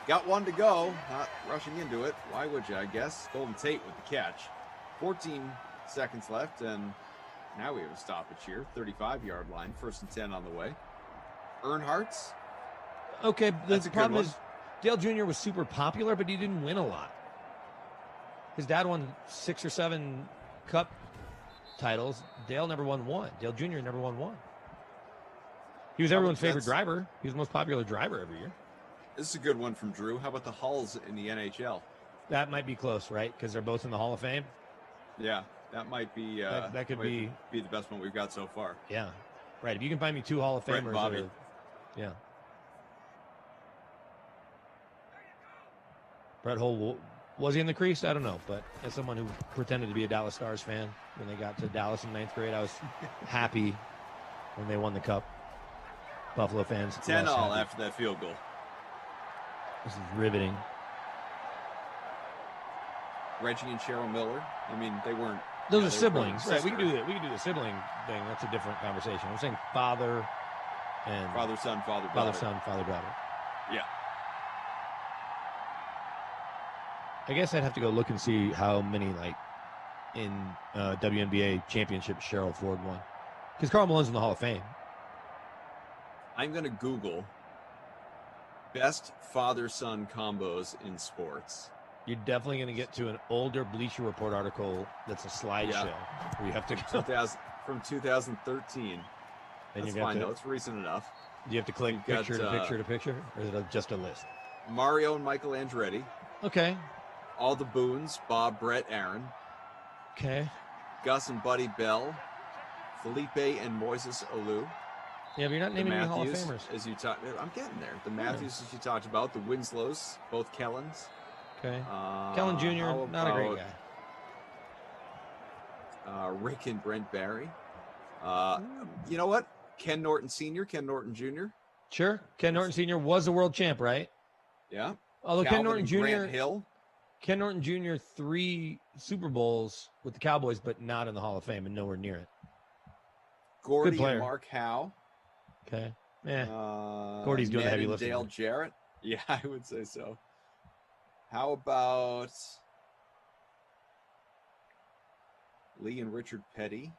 Got one to go. Not rushing into it. Why would you, I guess? Golden Tate with the catch. 14 seconds left, and now we have a stoppage here. 35-yard line. First and 10 on the way. Earnhardt's. Okay, the That's a good problem one. is Dale Jr. was super popular, but he didn't win a lot. His dad won 6 or 7 Cup titles. Dale never won one. Dale Jr. never won one. He was everyone's favorite driver. He was the most popular driver every year. This is a good one from Drew. How about the Hulls in the NHL? That might be close, right? Because they're both in the Hall of Fame. Yeah, that might be that could be the best one we've got so far. Yeah, right. If you can find me 2 Hall of Brett Famers, Bobby. yeah. Brett Hull, was he in the crease? I don't know, but as someone who pretended to be a Dallas Stars fan when they got to Dallas in 9th grade, I was happy when they won the Cup. Buffalo fans. 10-all after that field goal. This is riveting. Reggie and Cheryl Miller. I mean, they weren't. Those are they were siblings, brother and right? We can sister. do that. We can do the sibling thing. That's a different conversation. I'm saying father and Father, son, father, father, daughter. son, father, brother. Yeah. I guess I'd have to go look and see how many, in WNBA championships Cheryl Ford won. Because Karl Malone's in the Hall of Fame. I'm going to Google best father-son combos in sports. You're definitely going to get to an older Bleacher Report article that's a slideshow where you have to go. From 2013. And That's you got fine, to- though. It's recent enough. Do you have to click You've got, picture to picture to picture? Or is it just a list? Mario and Michael Andretti. Okay. All the Boons, Bob, Brett, Aaron. Okay. Gus and Buddy Bell. Felipe and Moises Alou. Yeah, but you're not The naming any Hall of Matthews, Famers. as you talked. I'm getting there. The Matthews, as you talked about. The Winslows, both Kellens. Okay. Kellen Jr., how not a great about, guy. Rick and Brent Barry. You know what? Ken Norton Sr., Ken Norton Jr. Sure. Ken Norton Sr. was a world champ, right? Yeah. Although Calvin Ken Norton and Jr. Grant Hill. Ken Norton Jr. 3 Super Bowls with the Cowboys, but not in the Hall of Fame and nowhere near it. Gordy Good player. and Mark Howe. Okay. Gordy's doing the Ned heavy and lifting. Dale Jarrett. Yeah, I would say so. How about Lee and Richard Petty?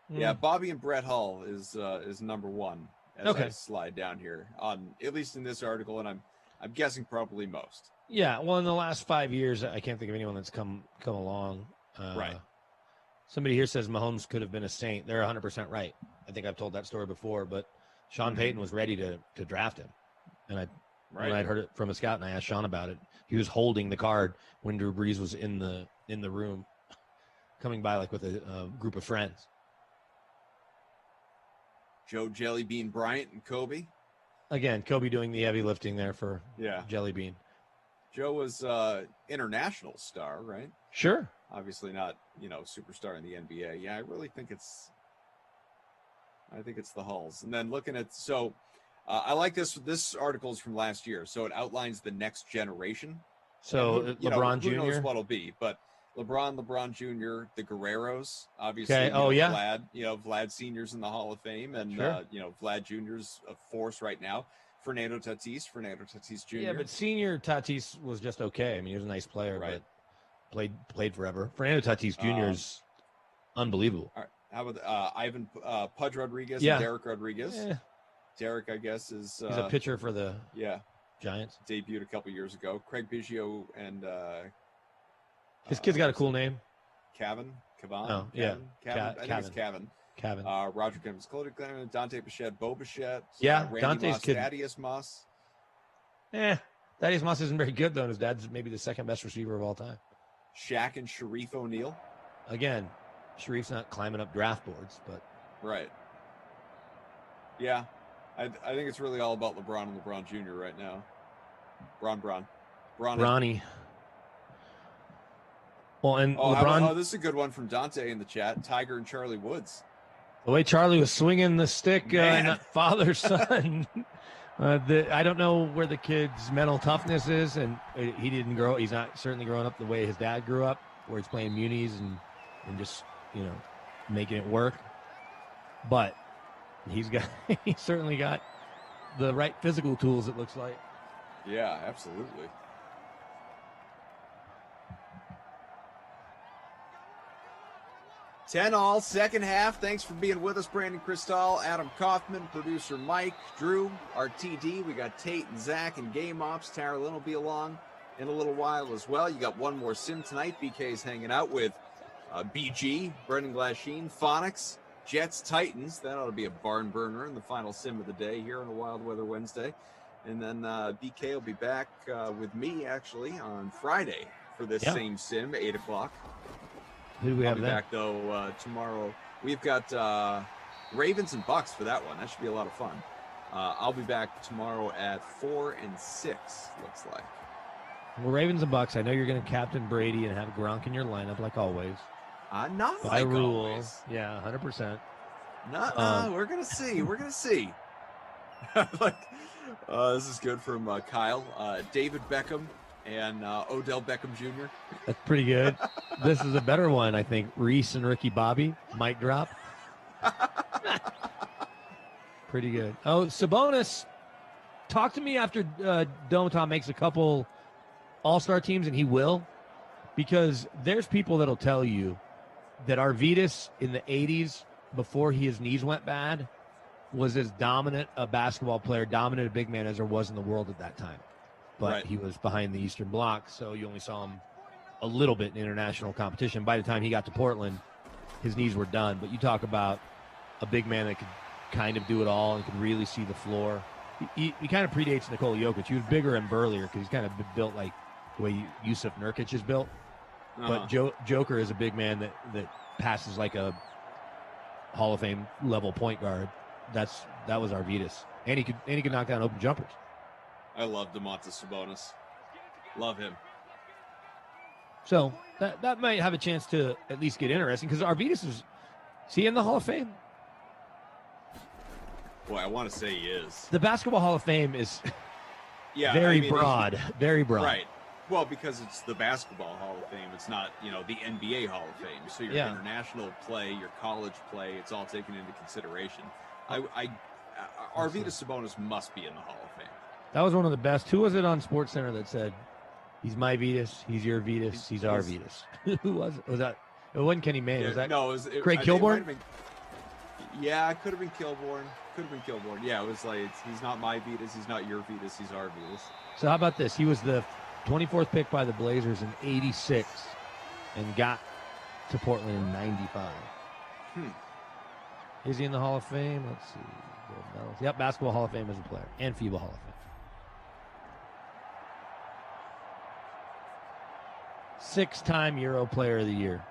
Yeah, Bobby and Brett Hull is number 1 as I slide down here on at least in this article, and I'm guessing probably most. Yeah, well, in the last 5 years, I can't think of anyone that's come along. Right. Somebody here says Mahomes could have been a Saint. They're 100% right. I think I've told that story before, but Sean Payton was ready to draft him. And when I'd heard it from a scout and I asked Sean about it, he was holding the card when Drew Brees was in the room, coming by with a group of friends. Joe Jellybean Bryant and Kobe. Again, Kobe doing the heavy lifting there for Yeah. Jelly Bean. Joe was international star, right? Sure. Obviously not, superstar in the NBA. Yeah, I really think it's the Hulls. And then looking at I like this. This article is from last year, so it outlines the next generation. So And LeBron who knows Jr.? what it'll be, but LeBron Jr., the Guerreros, obviously. Okay. Oh, yeah. Vlad, Vlad Senior's in the Hall of Fame, and Sure. Vlad Jr.'s a force right now. Fernando Tatis Jr. Yeah, but senior Tatis was just okay. I mean, he was a nice player, but played forever. Fernando Tatis Jr. is unbelievable. All right. How about Ivan Pudge Rodriguez Yeah. and Derek Rodriguez? Yeah. Derek, I guess, is He's a pitcher for the Giants. Debuted a couple years ago. Craig Biggio and his kid's got a cool name. Cavan. Oh, yeah. Cavan. I think it's Cavan. Cavan. Roger Clemens, Dante Bichette, Bo Bichette. Yeah, Randy Dante's Moss, kid. Thaddeus Moss. Thaddeus Moss isn't very good, though. His dad's maybe the second best receiver of all time. Shaq and Sharif O'Neal. Again, Sharif's not climbing up draft boards, but Right. Yeah. I think it's really all about LeBron and LeBron Jr. right now. Bronny. Well, and LeBron. This is a good one from Dante in the chat. Tiger and Charlie Woods. The way Charlie was swinging the stick, not father son. I don't know where the kid's mental toughness is, and he didn't grow. He's not certainly growing up the way his dad grew up, where he's playing munis and just making it work. But he's certainly got the right physical tools. It looks like. Yeah, absolutely. Ten all, second half. Thanks for being with us, Brandon Cristal, Adam Kaufman, producer Mike, Drew, our TD. We got Tate and Zach and Game Ops. Tara Lynn will be along in a little while as well. You got one more sim tonight. BK's hanging out with BG, Brendan Glasheen, Phonics, Jets, Titans. That ought to be a barn burner in the final sim of the day here on a Wild Weather Wednesday. And then BK will be back with me, actually, on Friday for this same sim, 8 o'clock. Who do we have I'll be back, though, tomorrow. We've got Ravens and Bucs for that one. That should be a lot of fun. I'll be back tomorrow at 4 and 6, looks like. Well, Ravens and Bucs, I know you're going to captain Brady and have Gronk in your lineup like always. Not By like rule. always. Yeah, 100%. We're going to see. We're going to see. This is good from Kyle. David Beckham and Odell Beckham Jr. That's pretty good. This is a better one, I think. Reese and Ricky Bobby. Mic drop. Pretty good. Oh, Sabonis. Talk to me after Dome Tom makes a couple all-star teams, and he will. Because there's people that'll tell you that Arvydas in the 80s, before his knees went bad, was as dominant a basketball player, dominant a big man as there was in the world at that time. But he was behind the Eastern Bloc, so you only saw him a little bit in international competition. By the time he got to Portland, his knees were done. But you talk about a big man that could kind of do it all and could really see the floor. He kind of predates Nikola Jokic. He was bigger and burlier because he's kind of built like the way Yusuf Nurkic is built. But Joker is a big man that passes like a Hall of Fame level point guard. That was Arvydas. And he could knock down open jumpers. I love Domantas Sabonis. Love him. So that might have a chance to at least get interesting because Arvydas is he in the Hall of Fame? Boy, I want to say he is. The Basketball Hall of Fame is very broad. Very broad. Right. Well, because it's the Basketball Hall of Fame. It's not, the NBA Hall of Fame. So your international play, your college play, it's all taken into consideration. Arvydas Sabonis must be in the Hall of Fame. That was one of the best. Who was it on SportsCenter that said, he's my Vetus, he's your Vetus, he's our Vetus? Who was it? Was that? It wasn't Kenny Mayne. Was that Craig Kilborn? Yeah, it could have been Kilborn. Yeah, it was like, he's not my Vetus, he's not your Vetus, he's our Vetus. So how about this? He was the 24th pick by the Blazers in '86 and got to Portland in '95. Is he in the Hall of Fame? Let's see. Yep, Basketball Hall of Fame as a player and FIBA Hall of Fame. 6-time Euro Player of the Year.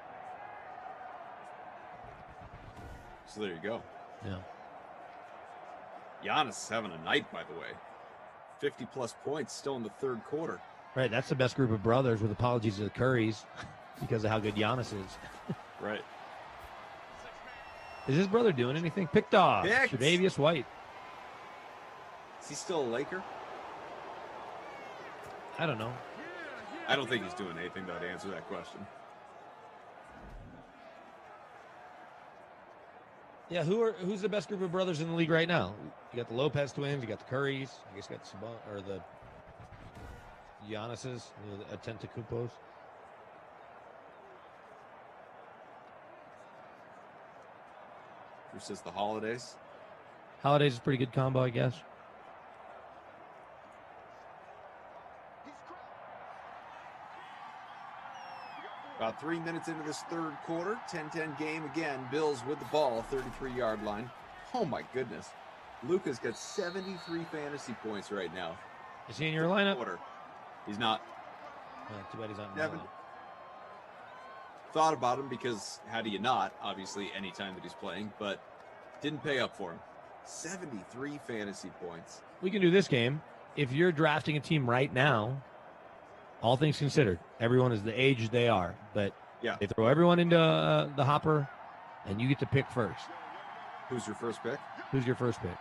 So there you go. Yeah. Giannis is having a night, by the way. 50-plus points still in the third quarter. Right, that's the best group of brothers with apologies to the Currys because of how good Giannis is. Right. Is his brother doing anything? Picked off. Tre'Davious White. Is he still a Laker? I don't know. I don't think he's doing anything, though, to answer that question. Yeah, who's the best group of brothers in the league right now? You got the Lopez twins, you got the Currys, I guess you got the Giannis's, the Antetokounmpos. Versus the Holidays. Holidays is a pretty good combo, I guess. About 3 minutes into this third quarter, 10-10 game again. Bills with the ball, 33-yard line. Oh my goodness. Luka's got 73 fantasy points right now. Is he in your lineup? Quarter. He's not. Too bad he's not in my Haven't lineup. thought about him because how do you not? Obviously, anytime that he's playing, but didn't pay up for him. 73 fantasy points. We can do this game. If you're drafting a team right now, all things considered, everyone is the age they are, but yeah, they throw everyone into the hopper, and you get to pick first. Who's your first pick? Who's your first pick?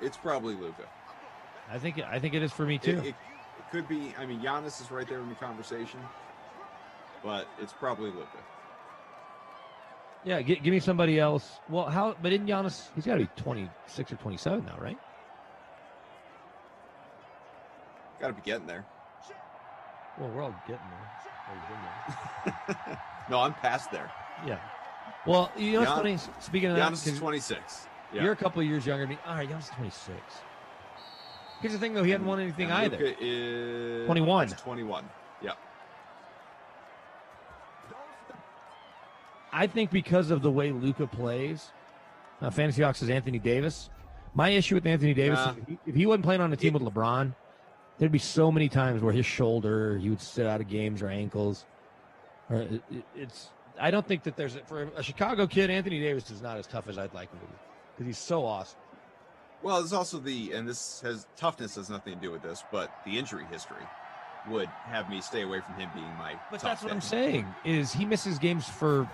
It's probably Luka. I think it is for me too. It could be. I mean, Giannis is right there in the conversation, but it's probably Luka. Yeah, give me somebody else. Well, how? But in Giannis, he's got to be 26 or 27 now, right? Got to be getting there. Well, we're all getting there. No, I'm past there. Yeah. Well, you know what's funny? Speaking of that, Giannis is 26. Yeah. You're a couple of years younger than me. All right, Giannis is 26. Here's the thing, though. He hadn't won anything either. Luka is 21. 21. Yeah. I think because of the way Luka plays, Fantasy Hawks is Anthony Davis. My issue with Anthony Davis is if he wasn't playing on a team with LeBron, there'd be so many times where his shoulder, he would sit out of games or ankles. I don't think that for a Chicago kid, Anthony Davis is not as tough as I'd like him to be because he's so awesome. Well, there's also toughness has nothing to do with this, but the injury history would have me stay away from him being my But top that's what pick. I'm saying is he misses games for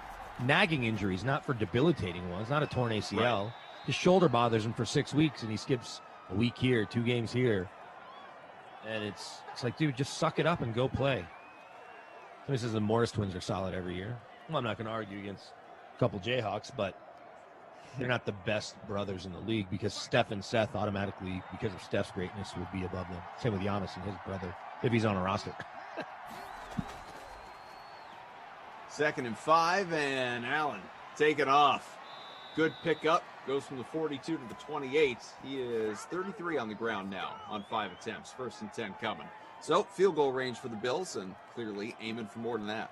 nagging injuries, not for debilitating ones, not a torn ACL. Right. His shoulder bothers him for 6 weeks, and he skips a week here, 2 games here. And it's like, dude, just suck it up and go play. Somebody says the Morris twins are solid every year. Well, I'm not going to argue against a couple Jayhawks, but they're not the best brothers in the league because Steph and Seth automatically, because of Steph's greatness, would be above them. Same with Giannis and his brother, if he's on a roster. 2nd and 5, and Allen taking off. Good pickup. Goes from the 42 to the 28. He is 33 on the ground now on 5 attempts. 1st and 10 coming. So field goal range for the Bills, and clearly aiming for more than that.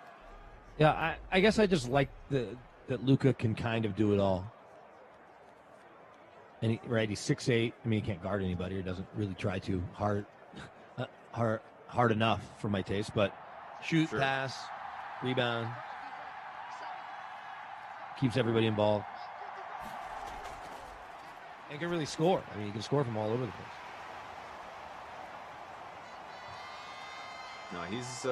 Yeah, I guess I just like that Luka can kind of do it all. And he's 6'8". I mean, he can't guard anybody or doesn't really try too hard enough for my taste. But shoot, pass, rebound, keeps everybody involved. And can really score. I mean, he can score from all over the place. No, he's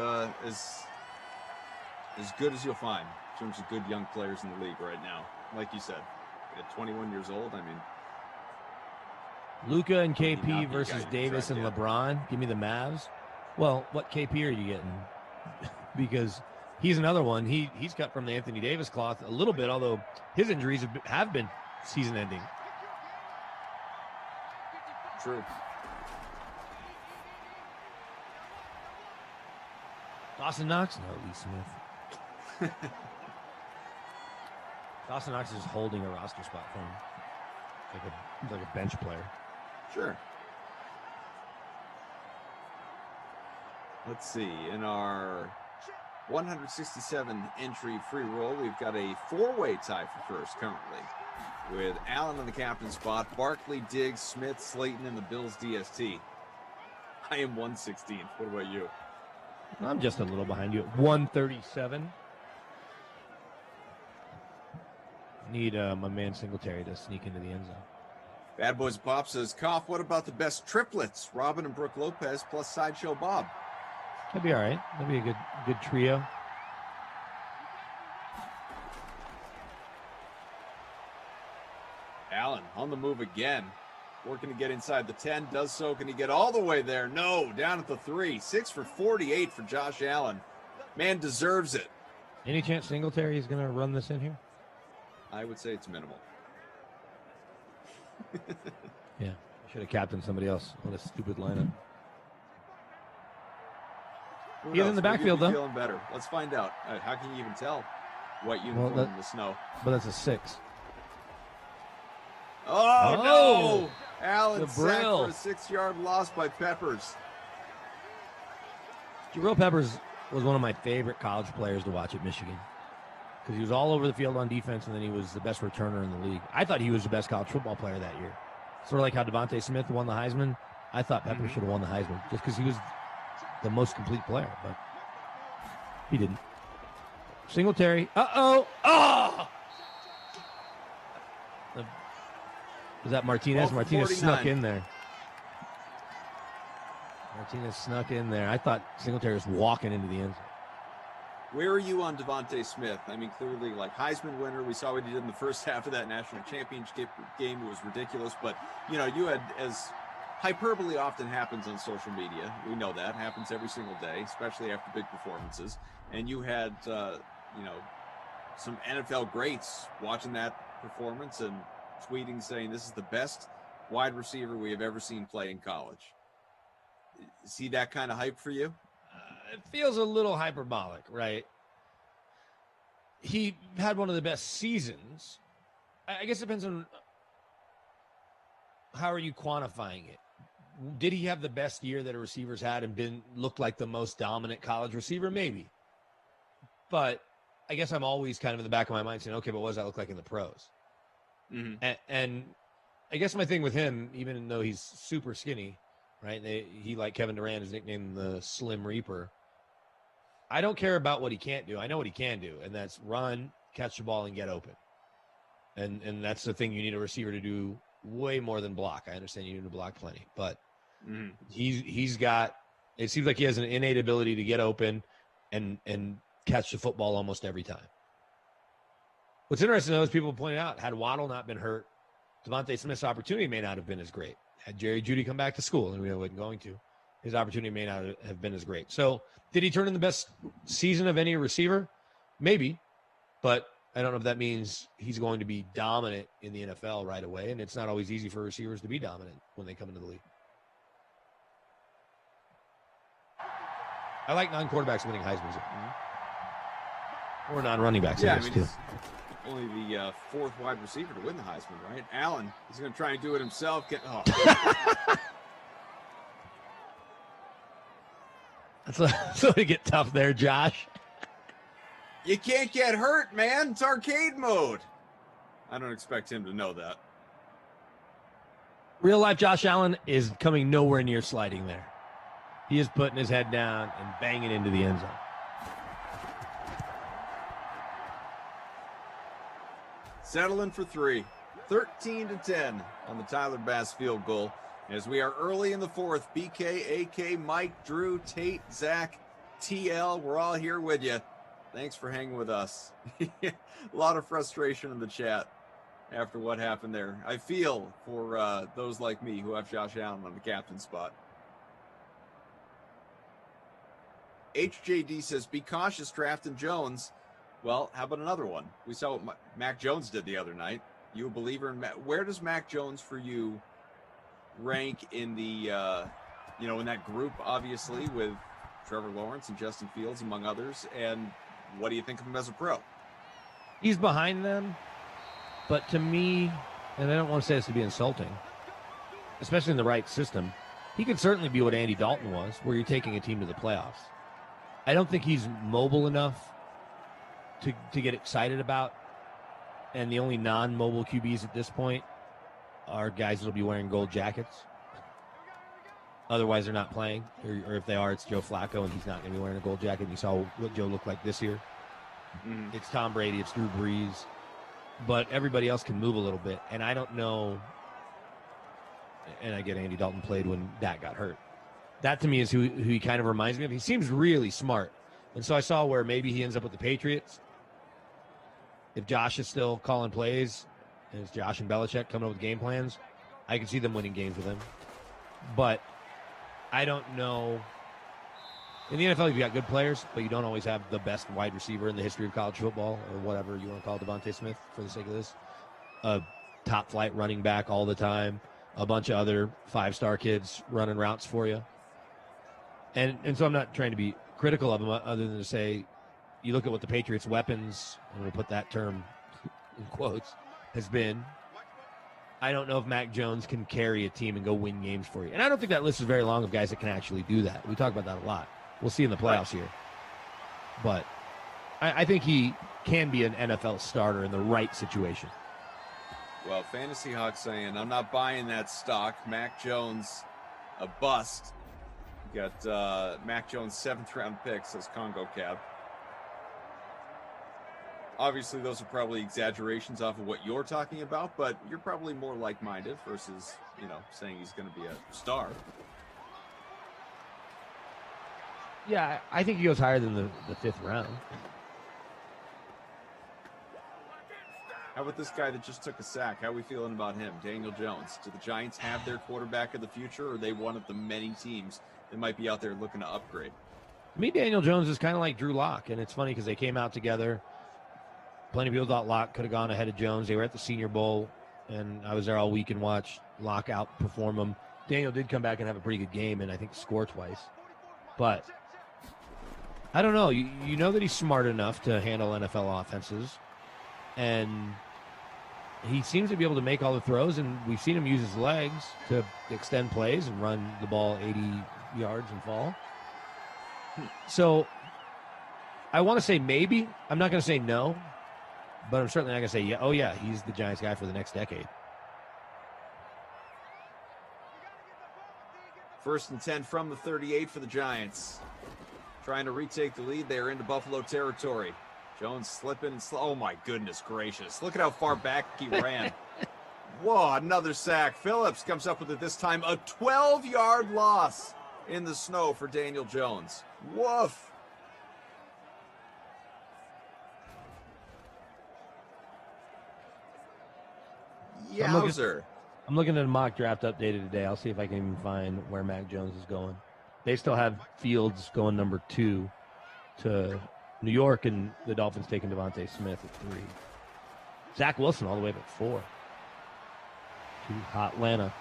as good as you'll find in terms of good young players in the league right now. Like you said, at 21 years old, I mean. Luka and KP versus Davis and LeBron. Give me the Mavs. Well, what KP are you getting? Because he's another one. He's cut from the Anthony Davis cloth a little bit, although his injuries have been season-ending. True. Dawson Knox? No, Lee Smith. Dawson Knox is holding a roster spot for him. Like a bench player. Sure. Let's see. In our 167 entry free roll, we've got a 4-way tie for first currently, with Allen in the captain spot, Barkley, Diggs, Smith, Slayton, and the Bills DST. I am 116th. What about you? I'm just a little behind you at 137. Need my man Singletary to sneak into the end zone. Bad Boys Pop says, Koff, what about the best triplets? Robin and Brooke Lopez plus Sideshow Bob. That'd be all right. That'd be a good trio. Allen on the move again. Working to get inside the 10. Does so. Can he get all the way there? No. Down at the 3. 6 for 48 for Josh Allen. Man deserves it. Any chance Singletary is going to run this in here? I would say it's minimal. Yeah, should have captained somebody else on a stupid lineup. Who Get in knows? the Maybe backfield, he'll be though. Feeling better. Let's find out. How can you even tell what Well, uniform that- in the snow? But that's a 6. Oh, no! Allen the sacked Brill. for a 6-yard loss by Peppers. Jabril Peppers was one of my favorite college players to watch at Michigan because he was all over the field on defense, and then he was the best returner in the league. I thought he was the best college football player that year. Sort of like how Devontae Smith won the Heisman. I thought Peppers should have won the Heisman just because he was the most complete player, but he didn't. Singletary. Uh-oh. Oh! Was that Martinez? 12 for Martinez 49. snuck in there. Martinez snuck in there. I thought Singletary was walking into the end zone. Where are you on Devontae Smith? I mean, clearly, like Heisman winner. We saw what he did in the first half of that national championship game. It was ridiculous. But, you know, you had, as hyperbole often happens on social media, we know that happens every single day, especially after big performances. And you had, you know, some NFL greats watching that performance and tweeting saying this is the best wide receiver we have ever seen play in college. See that kind of hype for you? It feels a little hyperbolic, right? He had one of the best seasons. I guess it depends on how are you quantifying it. Did he have the best year that a receiver's had and looked like the most dominant college receiver? Maybe. But I guess I'm always kind of in the back of my mind saying, okay, but what does that look like in the pros? Mm-hmm. And I guess my thing with him, even though he's super skinny, right? He, like Kevin Durant, is nicknamed the Slim Reaper. I don't care about what he can't do. I know what he can do, and that's run, catch the ball, and get open. And that's the thing you need a receiver to do way more than block. I understand you need to block plenty, but he's got. It seems like he has an innate ability to get open and catch the football almost every time. What's interesting, though, is people pointed out, had Waddle not been hurt, Devontae Smith's opportunity may not have been as great. Had Jerry Jeudy come back to school, and we wasn't going to, his opportunity may not have been as great. So did he turn in the best season of any receiver? Maybe, but I don't know if that means he's going to be dominant in the NFL right away, and it's not always easy for receivers to be dominant when they come into the league. I like non-quarterbacks winning Heisman's. Or non-running backs, Yeah, I guess, I mean, too. he's only the fourth wide receiver to win the Heisman, right? Allen, he's going to try and do it himself. That's going to get tough there, Josh. You can't get hurt, man. It's arcade mode. I don't expect him to know that. Real life Josh Allen is coming nowhere near sliding there. He is putting his head down and banging into the end zone. Settling for 3. 13-10 on the Tyler Bass field goal. As we are early in the fourth, BK, AK, Mike, Drew, Tate, Zach, TL, we're all here with you. Thanks for hanging with us. A lot of frustration in the chat after what happened there. I feel for those like me who have Josh Allen on the captain spot. HJD says, be cautious drafting Jones. Well, how about another one? We saw what Mac Jones did the other night. You a believer in Mac? Where does Mac Jones for you rank in the, in that group, obviously, with Trevor Lawrence and Justin Fields, among others? And what do you think of him as a pro? He's behind them, but to me, and I don't want to say this to be insulting, especially in the right system, he could certainly be what Andy Dalton was, where you're taking a team to the playoffs. I don't think he's mobile enough to get excited about, and the only non-mobile QBs at this point are guys that'll be wearing gold jackets. Otherwise, they're not playing, or if they are, it's Joe Flacco, and he's not going to be wearing a gold jacket. You saw what Joe looked like this year. It's Tom Brady, it's Drew Brees, but everybody else can move a little bit, and I don't know. And I get Andy Dalton played when Dak got hurt. That to me is who he kind of reminds me of. He seems really smart, and so I saw where maybe he ends up with the Patriots. If Josh is still calling plays, and it's Josh and Belichick coming up with game plans, I can see them winning games with him. But I don't know In the NFL, you've got good players, but you don't always have the best wide receiver in the history of college football, or whatever you want to call Devontae Smith for the sake of this. A top flight running back all the time, a bunch of other 5-star kids running routes for you. And so I'm not trying to be critical of him other than to say, you look at what the Patriots' weapons, and we'll put that term in quotes, has been. I don't know if Mac Jones can carry a team and go win games for you. And I don't think that list is very long of guys that can actually do that. We talk about that a lot. We'll see in the playoffs here. But I think he can be an NFL starter in the right situation. Well, Fantasy Hawk saying, I'm not buying that stock. Mac Jones, a bust. You got Mac Jones 7th-round pick, says Congo Cab. Obviously, those are probably exaggerations off of what you're talking about, but you're probably more like-minded versus, saying he's going to be a star. Yeah, I think he goes higher than the 5th round. How about this guy that just took a sack? How are we feeling about him, Daniel Jones? Do the Giants have their quarterback of the future, or are they one of the many teams that might be out there looking to upgrade? To me, Daniel Jones is kind of like Drew Lock, and it's funny because they came out together. Plenty of people thought Lock could have gone ahead of Jones. They were at the Senior Bowl, and I was there all week and watched Lock outperform him. Daniel did come back and have a pretty good game, and I think score twice. But I don't know. You know that he's smart enough to handle NFL offenses, and he seems to be able to make all the throws, and we've seen him use his legs to extend plays and run the ball 80 yards and fall. So I want to say maybe. I'm not going to say no, but I'm certainly not going to say, yeah, oh, yeah, he's the Giants guy for the next decade. 1st and 10 from the 38 for the Giants. Trying to retake the lead. They're into Buffalo territory. Jones slipping and oh my goodness gracious. Look at how far back he ran. Whoa, another sack. Phillips comes up with it this time. A 12-yard loss in the snow for Daniel Jones. Woof. Yowzer. I'm looking at a mock draft updated today. I'll see if I can even find where Mac Jones is going. They still have Fields going number 2 to New York, and the Dolphins taking Devontae Smith at 3. Zach Wilson all the way up at 4 to Atlanta.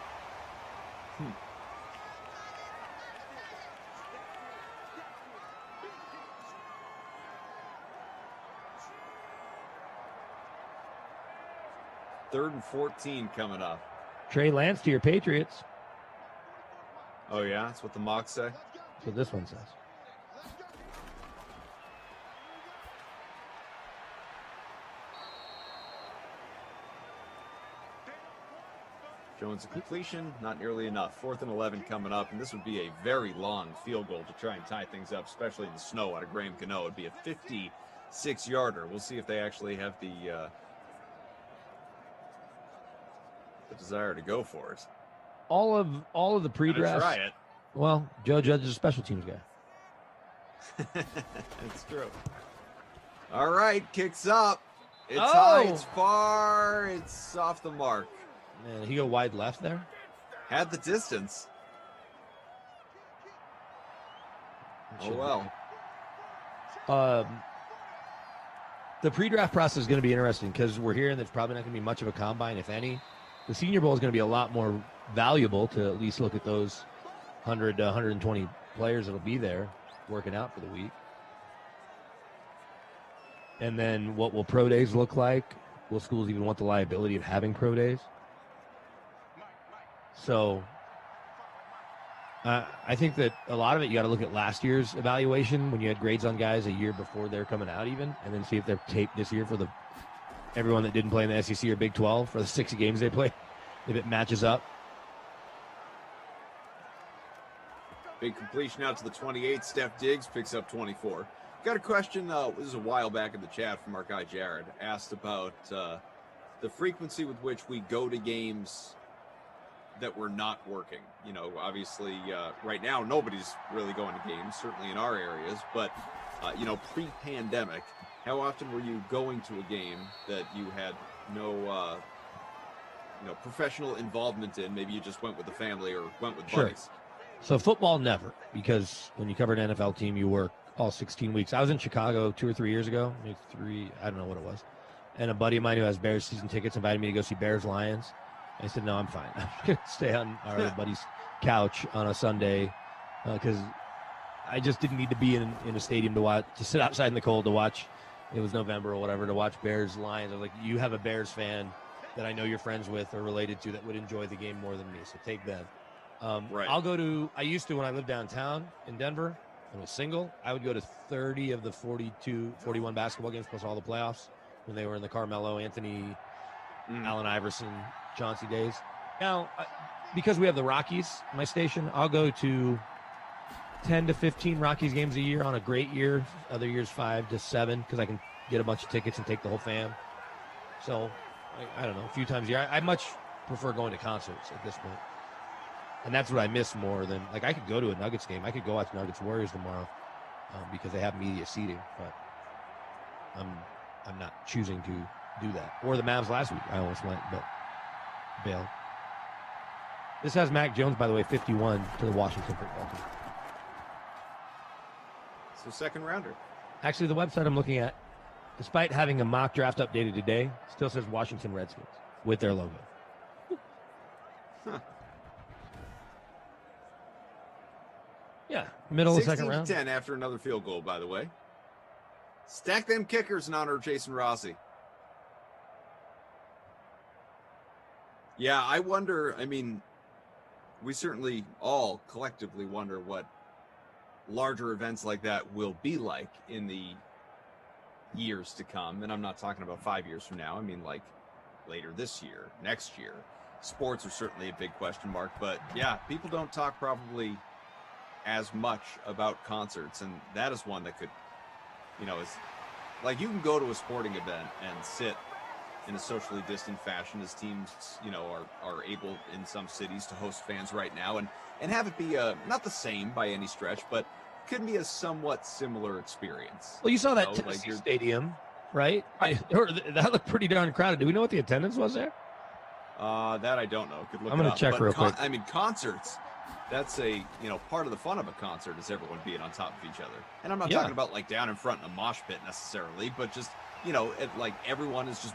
Third and 14 coming up. Trey Lance to your Patriots. Oh, yeah? That's what the mocks say? That's what this one says. Jones a completion, not nearly enough. 4th and 11 coming up, and this would be a very long field goal to try and tie things up, especially in the snow out of Graham Cano. It'd be a 56-yarder. We'll see if they actually have the desire to go for it. All of the pre-drafts. Try it. Well, Joe Judge is a special teams guy. That's true. All right, kicks up. It's high, it's far, it's off the mark. Man, he go wide left there? Had the distance. Oh, well. The pre-draft process is going to be interesting because we're hearing there's probably not going to be much of a combine, if any. The Senior Bowl is going to be a lot more valuable to at least look at those 100 to 120 players that'll be there working out for the week. And then what will pro days look like? Will schools even want the liability of having pro days? So I think that a lot of it, you got to look at last year's evaluation when you had grades on guys a year before they're coming out even, and then see if they're taped this year for everyone that didn't play in the SEC or Big 12 for the 60 games they play, if it matches up. big completion out to the 28. Steph Diggs picks up 24. Got a question, this is a while back in the chat from our guy Jared, asked about the frequency with which we go to games that were not working. You know, obviously right now nobody's really going to games, certainly in our areas, but you know, pre-pandemic, how often were you going to a game that you had no you know, professional involvement in? Maybe you just went with the family or went with buddies. So football, never, because when you cover an NFL team, you work all 16 weeks. I was in Chicago 2 or 3 years ago, maybe 3, I don't know what it was. And a buddy of mine who has Bears season tickets invited me to go see Bears Lions. I said, no, I'm fine. I'm going to stay on our other buddy's couch on a Sunday because I just didn't need to be in a stadium to sit outside in the cold to watch. It was November or whatever, to watch Bears Lions. I was like, you have a Bears fan that I know you're friends with or related to that would enjoy the game more than me, so take them. Right. I used to, when I lived downtown in Denver and was single, I would go to 30 of the 41 basketball games plus all the playoffs when they were in the Carmelo, Anthony, Allen Iverson, Chauncey days. Now, because we have the Rockies, my station, I'll go to 10 to 15 Rockies games a year on a great year. Other years 5 to 7 because I can get a bunch of tickets and take the whole fam. So, I don't know, a few times a year. I much prefer going to concerts at this point. And that's what I miss more than, like, I could go to a Nuggets game. I could go watch Nuggets Warriors tomorrow because they have media seating. But I'm not choosing to do that. Or the Mavs last week. I almost went, but bailed. This has Mac Jones, by the way, 51 to the Washington football team. So second rounder. Actually, the website I'm looking at, despite having a mock draft updated today, still says Washington Redskins with their logo. Huh. Yeah, middle of the 16 second to round. 10 after another field goal, by the way. Stack them kickers in honor of Jason Rossi. Yeah, I wonder, I mean, we certainly all collectively wonder what larger events like that will be like in the years to come. And I'm not talking about 5 years from now. I mean, like later this year, next year. Sports are certainly a big question mark. But yeah, people don't talk probably as much about concerts. And that is one that could, you know, is like you can go to a sporting event and sit in a socially distant fashion as teams, you know, are able in some cities to host fans right now and have it be not the same by any stretch, but could be a somewhat similar experience. Well, you saw that know, Tennessee stadium, right? That looked pretty darn crowded. Do we know what the attendance was there? That I don't know. Could look I'm going to check real quick. I mean, concerts, that's a, you know, part of the fun of a concert is everyone being on top of each other. And I'm not talking about like down in front in a mosh pit necessarily, but just, you know, like everyone is just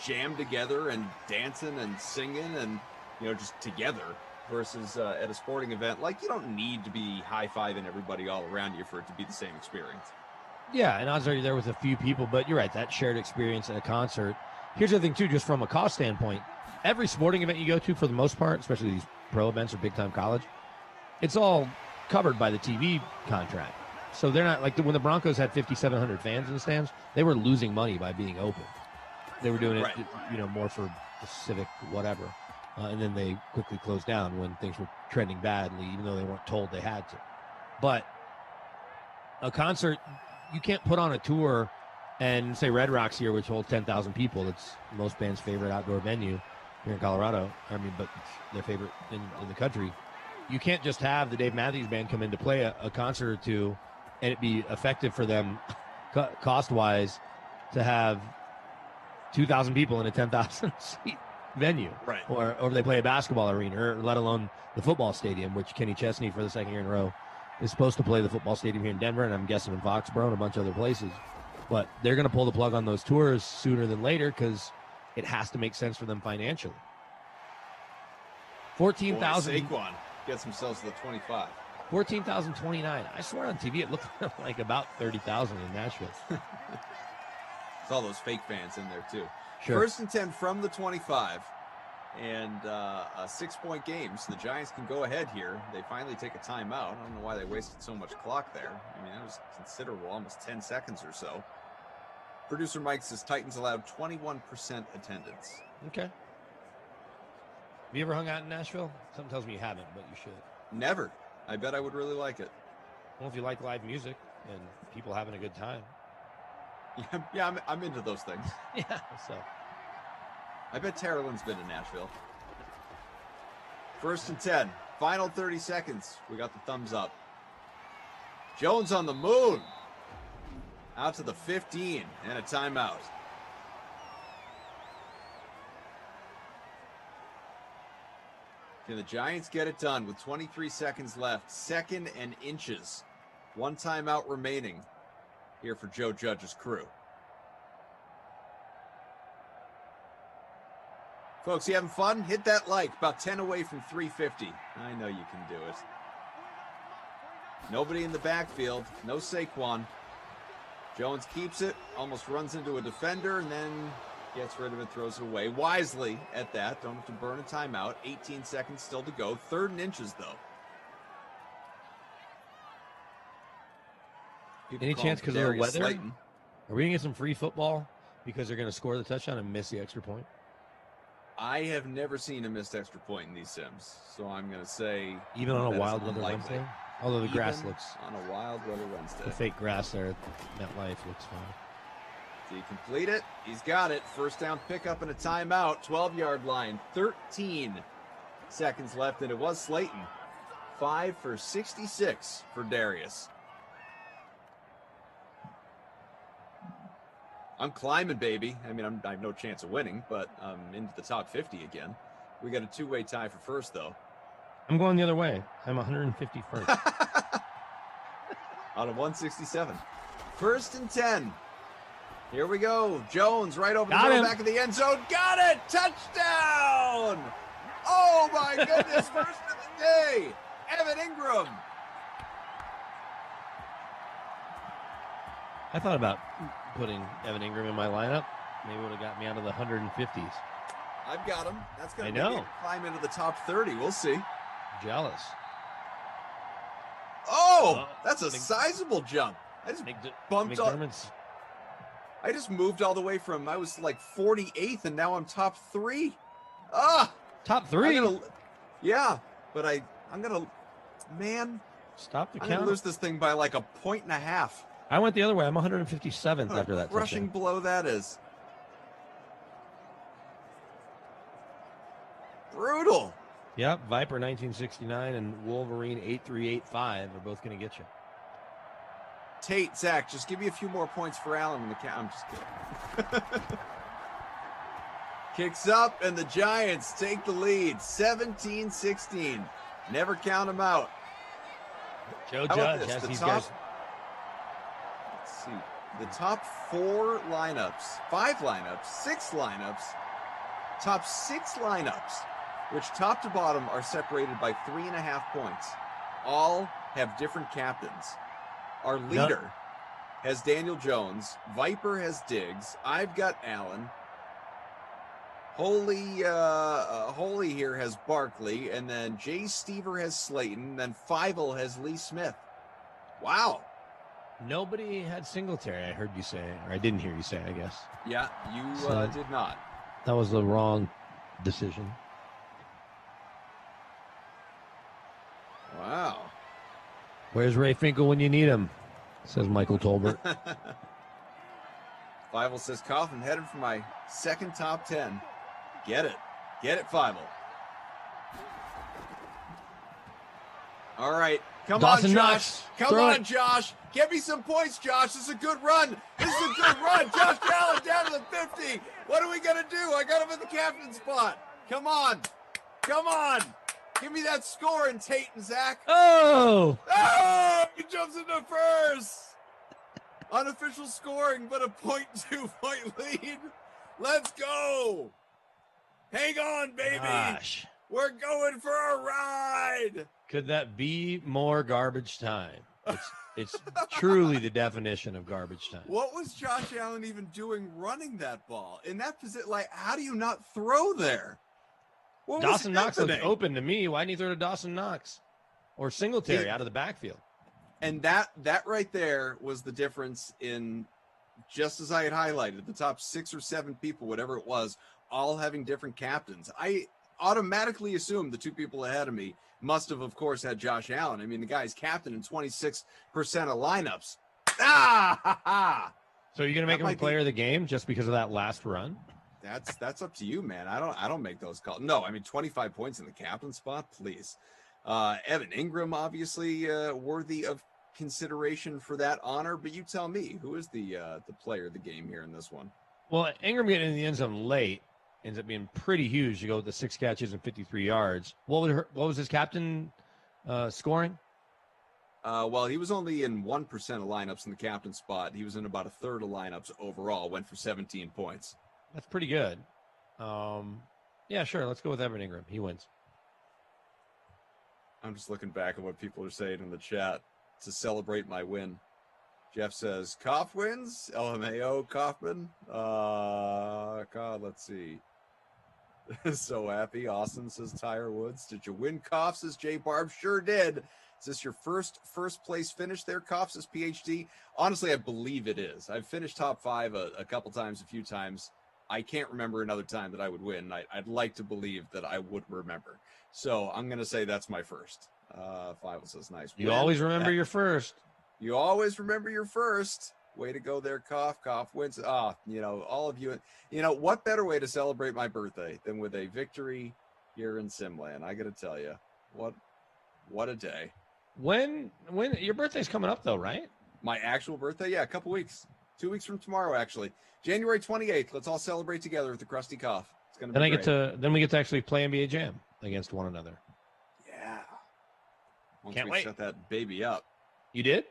jammed together and dancing and singing and, you know, just together versus at a sporting event. Like, you don't need to be high-fiving everybody all around you for it to be the same experience. Yeah, and odds are you're there with a few people, but you're right, that shared experience at a concert. Here's the thing, too, just from a cost standpoint. Every sporting event you go to, for the most part, especially these pro events or big-time college, it's all covered by the TV contract. So they're not, like when the Broncos had 5,700 fans in the stands, they were losing money by being open. They were doing it, you know, more for the civic whatever. And then they quickly closed down when things were trending badly, even though they weren't told they had to. But a concert, you can't put on a tour and say Red Rocks here, which holds 10,000 people. It's most bands' favorite outdoor venue here in Colorado. I mean, but it's their favorite in the country. You can't just have the Dave Matthews Band come in to play a concert or two and it be effective for them cost-wise to have 2,000 people in a 10,000 seat venue, right? Or they play a basketball arena, or let alone the football stadium, which Kenny Chesney for the second year in a row is supposed to play the football stadium here in Denver, and I'm guessing in Foxborough and a bunch of other places. But they're going to pull the plug on those tours sooner than later because it has to make sense for them financially. 14,000. Saquon gets themselves to the 25. 14,029. I swear on TV it looked like about 30,000 in Nashville. It's all those fake fans in there too. Sure. 1st and 10 from the 25, and a 6-point game. So the Giants can go ahead here. They finally take a timeout. I don't know why they wasted so much clock there. I mean, that was considerable, almost 10 seconds or so. Producer Mike says Titans allowed 21% attendance. Okay. Have you ever hung out in Nashville? Something tells me you haven't, but you should. Never. I bet I would really like it. Well, if you like live music and people having a good time. Yeah, I'm into those things. Yeah, so. I bet Terrell's been to Nashville. 1st and 10. Final 30 seconds. We got the thumbs up. Jones on the moon. Out to the 15 and a timeout. Can the Giants get it done with 23 seconds left? 2nd and inches. 1 timeout remaining here for Joe Judge's crew. Folks, you having fun? Hit that like. About 10 away from 350. I know you can do it. Nobody in the backfield. No Saquon. Jones keeps it. Almost runs into a defender and then gets rid of it, throws it away. Wisely at that. Don't have to burn a timeout. 18 seconds still to go. 3rd and inches, though. Any chance because of the weather? Are we going to get some free football because they're going to score the touchdown and miss the extra point? I have never seen a missed extra point in these sims, so I'm going to say even on a wild weather Wednesday. Although the grass looks on a wild weather Wednesday. The fake grass there at MetLife looks fine. Did he complete it? He's got it. First down pickup and a timeout. 12-yard line. 13 seconds left, and it was Slayton. 5 for 66 for Darius. I'm climbing, baby. I mean, I have no chance of winning, but I'm into the top 50 again. We got a 2-way tie for first, though. I'm going the other way. I'm 151st. Out of 167. 1st and 10. Here we go. Jones right over the back of the end zone. Got it! Touchdown! Oh, my goodness. First of the day. Evan Ingram. I thought about putting Evan Ingram in my lineup. Maybe it would have got me out of the 150s. I've got him. That's going to climb into the top 30. We'll see. Jealous. Oh, that's a sizable jump. I just bumped up. I just moved all the way from, I was like 48th, and now I'm top 3. Top 3? Yeah, but I'm going to, man. Stop the I'm count. going to lose this thing by like a point and a half. I went the other way. I'm 157th after that. Crushing blow that is. Brutal. Yep, Viper 1969 and Wolverine 8385 are both going to get you. Tate, Zach, just give me a few more points for Allen in the count. I'm just kidding. Kicks up, and the Giants take the lead. 17-16. Never count them out. Joe Judge has these guys. Let's see. The top 4 lineups, 5 lineups, 6 lineups, top 6 lineups, which top to bottom are separated by 3.5 points, all have different captains. Our leader has Daniel Jones. Viper has Diggs. I've got Allen. Holy here has Barkley, and then Jay Stever has Slayton, and then Fievel has Lee Smith. Wow. Nobody had Singletary, I heard you say, or I didn't hear you say, I guess. Yeah, you did not. That was the wrong decision. Wow. Where's Ray Finkel when you need him? Says Michael Tolbert. Fievel says, Coughlin headed for my second top 10. Get it. Get it, Fievel. All right. Come Dawson on, Josh. Knox. Come Throw on, it. Josh. Get me some points, Josh. This is a good run. This is a good run. Josh Allen down to the 50. What are we going to do? I got him at the captain spot. Come on. Come on. Give me that score in Tate and Zach. Oh! Oh! He jumps into first. Unofficial scoring, but a 0.2 point lead. Let's go. Hang on, baby. Gosh. We're going for a ride. Could that be more garbage time? It's truly the definition of garbage time. What was Josh Allen even doing running that ball? In that position, like, how do you not throw there? What was Dawson Knox looked happening? open to me. Why didn't he throw to Dawson Knox? Or Singletary out of the backfield? And that right there was the difference in, just as I had highlighted, the top 6 or 7 people, whatever it was, all having different captains. I automatically assumed the 2 people ahead of me must have, of course, had Josh Allen. I mean, the guy's captain in 26% of lineups. So you're going to make him a player of the game just because of that last run? That's up to you, man. I don't make those calls. No, I mean 25 points in the captain spot, please. Evan Ingram, obviously worthy of consideration for that honor, but you tell me, who is the player of the game here in this one? Well, Ingram getting in the end zone late ends up being pretty huge to go with the 6 catches and 53 yards. What was his captain scoring? Well, he was only in 1% of lineups in the captain spot. He was in about a third of lineups overall. Went for 17 points. That's pretty good. Yeah, sure. Let's go with Evan Ingram. He wins. I'm just looking back at what people are saying in the chat to celebrate my win. Jeff says, Koff wins. LMAO, Kaufman. God, let's see. So happy. Austin says, Tyre Woods. Did you win, Koff? Says Jay Barb. Sure did. Is this your first place finish there, Koff? Says PhD. Honestly, I believe it is. I've finished top 5 a couple times, a few times. I can't remember another time that I would win. I'd like to believe that I would remember. So I'm going to say that's my first. Five says nice. You always remember your first. You always remember your first. Way to go there, Koff. Koff wins. All of you. What better way to celebrate my birthday than with a victory here in Simland? I got to tell you, what a day. When your birthday's coming up, though, right? My actual birthday? Yeah, a couple weeks. 2 weeks from tomorrow, actually. January 28th. Let's all celebrate together with the Krusty Koff. It's going to be great. Then we get to actually play NBA Jam against one another. Yeah. Once Can't we wait. set that baby up. You did?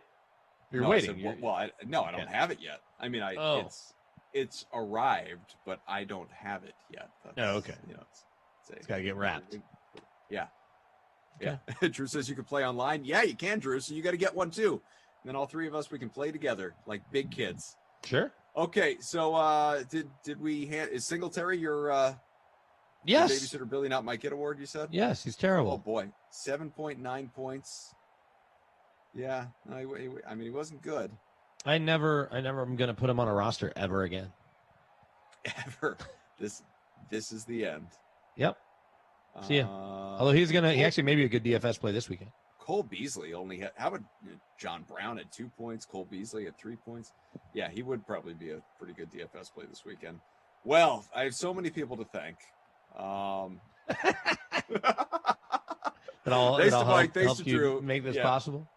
You're No, waiting. I don't have it yet. I mean, it's arrived, but I don't have it yet. Okay. It's got to get wrapped. Yeah. Okay. Yeah. Drew says you can play online. Yeah, you can, Drew. So you got to get one too. And then all three of us, we can play together like big kids. Sure. Okay. So did we is Singletary your yes babysitter Billy Not My Kid award? You said yes. He's terrible. Oh boy, 7.9 points. Yeah. I mean, he wasn't good. I never am going to put him on a roster ever again. Ever. This is the end. Yep. See ya. Although he actually may be a good DFS play this weekend. Cole Beasley only had, how about John Brown at 2 points? Cole Beasley at 3 points. Yeah, he would probably be a pretty good DFS play this weekend. Well, I have so many people to thank. Thanks to Mike, thanks to Drew. Make this possible.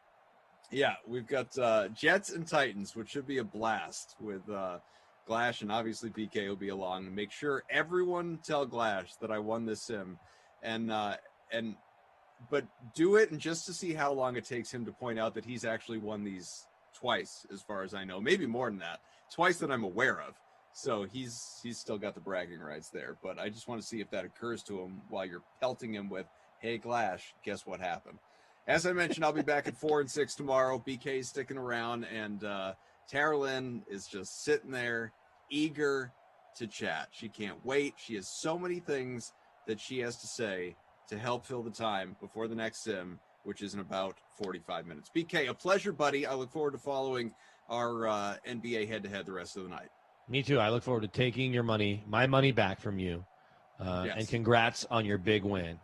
Yeah, we've got Jets and Titans, which should be a blast with Glash, and obviously BK will be along. Make sure everyone tell Glash that I won this sim, but do it and just to see how long it takes him to point out that he's actually won these twice, as far as I know, maybe more than that, twice that I'm aware of. So he's still got the bragging rights there, but I just want to see if that occurs to him while you're pelting him with, hey Glash, guess what happened? As I mentioned, I'll be back at 4 and 6 tomorrow. BK's sticking around, and Tara Lynn is just sitting there, eager to chat. She can't wait. She has so many things that she has to say to help fill the time before the next sim, which is in about 45 minutes. BK, a pleasure, buddy. I look forward to following our NBA head-to-head the rest of the night. Me too. I look forward to taking my money back from you. Yes. And congrats on your big win.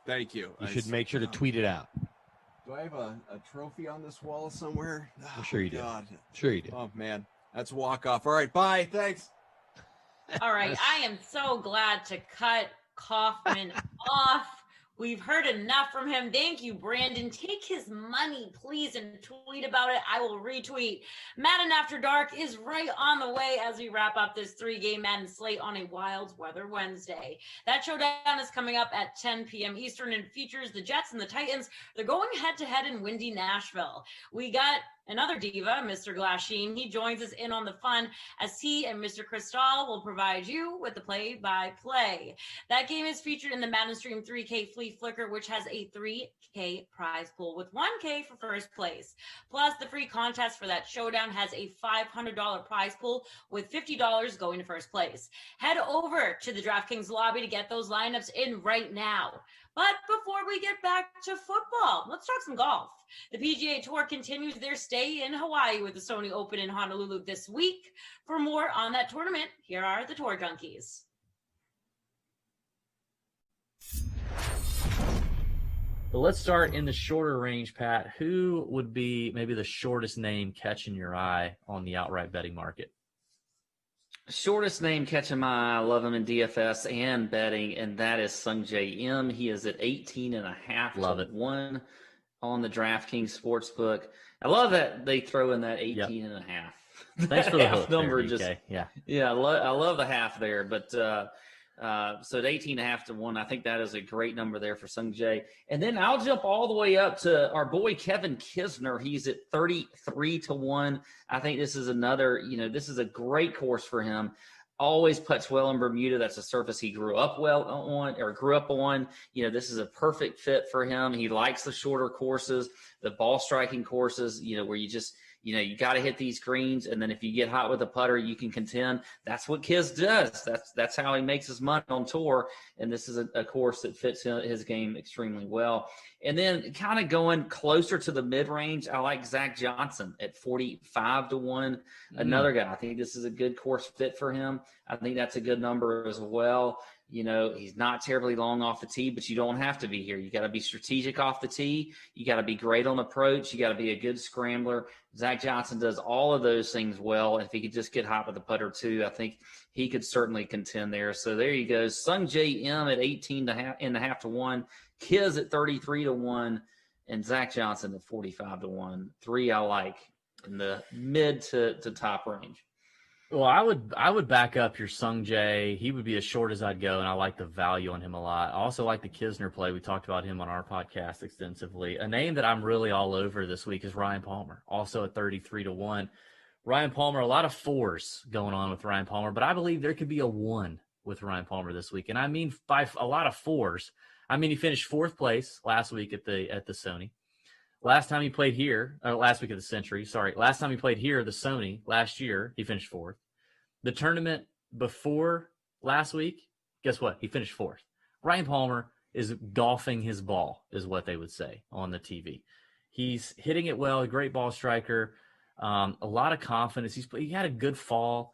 Thank you. You should make sure to tweet it out. Do I have a trophy on this wall somewhere? I'm sure you do. God. Sure you do. Oh, man. That's a walk-off. All right, bye. Thanks. All right. I am so glad to cut Kaufman off. We've heard enough from him. Thank you, Brandon. Take his money, please, and tweet about it. I will retweet. Madden After Dark is right on the way as we wrap up this 3-game Madden slate on a Wild Weather Wednesday. That showdown is coming up at 10 p.m. Eastern and features the Jets and the Titans. They're going head-to-head in windy Nashville. We got another diva, Mr. Glasheen. He joins us in on the fun as he and Mr. Cristal will provide you with the play-by-play. That game is featured in the Madden Stream 3K Flea Flicker, which has a 3K prize pool with 1K for first place. Plus, the free contest for that showdown has a $500 prize pool with $50 going to first place. Head over to the DraftKings lobby to get those lineups in right now. But before we get back to football, let's talk some golf. The PGA Tour continues their stay in Hawaii with the Sony Open in Honolulu this week. For more on that tournament, here are the Tour Junkies. But let's start in the shorter range, Pat. Who would be maybe the shortest name catching your eye on the outright betting market? Shortest name catching my eye. I love him in DFS and betting, and that is Sungjae Im. He is at 18.5 Love to it. 1 on the DraftKings Sportsbook. I love that they throw in that 18.5. Thanks for the half hook there, number. DK. Just Yeah. I love the half there, but So at 18.5 to 1, I think that is a great number there for Sung Jae. And then I'll jump all the way up to our boy Kevin Kisner. He's at 33 to 1. I think this is another, this is a great course for him. Always puts well in Bermuda. That's a surface he grew up on. This is a perfect fit for him. He likes the shorter courses, the ball striking courses, where you just, you got to hit these greens, and then if you get hot with a putter, you can contend. That's what Kiz does. That's how he makes his money on tour, and this is a course that fits his game extremely well. And then kind of going closer to the mid-range, I like Zach Johnson at 45 to 1. Another guy. I think this is a good course fit for him. I think that's a good number as well. He's not terribly long off the tee, but you don't have to be here. You got to be strategic off the tee. You got to be great on approach. You got to be a good scrambler. Zach Johnson does all of those things well. If he could just get hot with the putter too, I think he could certainly contend there. So there you go. Sung Jae M at 18.5 to 1, Kiz at 33 to 1, and Zach Johnson at 45 to 1. 3 I like in the mid to top range. Well, I would back up your Sung Jae. He would be as short as I'd go, and I like the value on him a lot. I also like the Kisner play. We talked about him on our podcast extensively. A name that I'm really all over this week is Ryan Palmer, also at 33 to 1. Ryan Palmer, a lot of 4s going on with Ryan Palmer, but I believe there could be a 1 with Ryan Palmer this week. And I mean by a lot of 4s. I mean, he finished 4th place last week at the Sony. Last time he played here, last week of the Century, sorry. Last time he played here, the Sony, last year, he finished 4th. The tournament before last week, guess what? He finished 4th. Ryan Palmer is golfing his ball, is what they would say on the TV. He's hitting it well, a great ball striker, a lot of confidence. He had a good fall,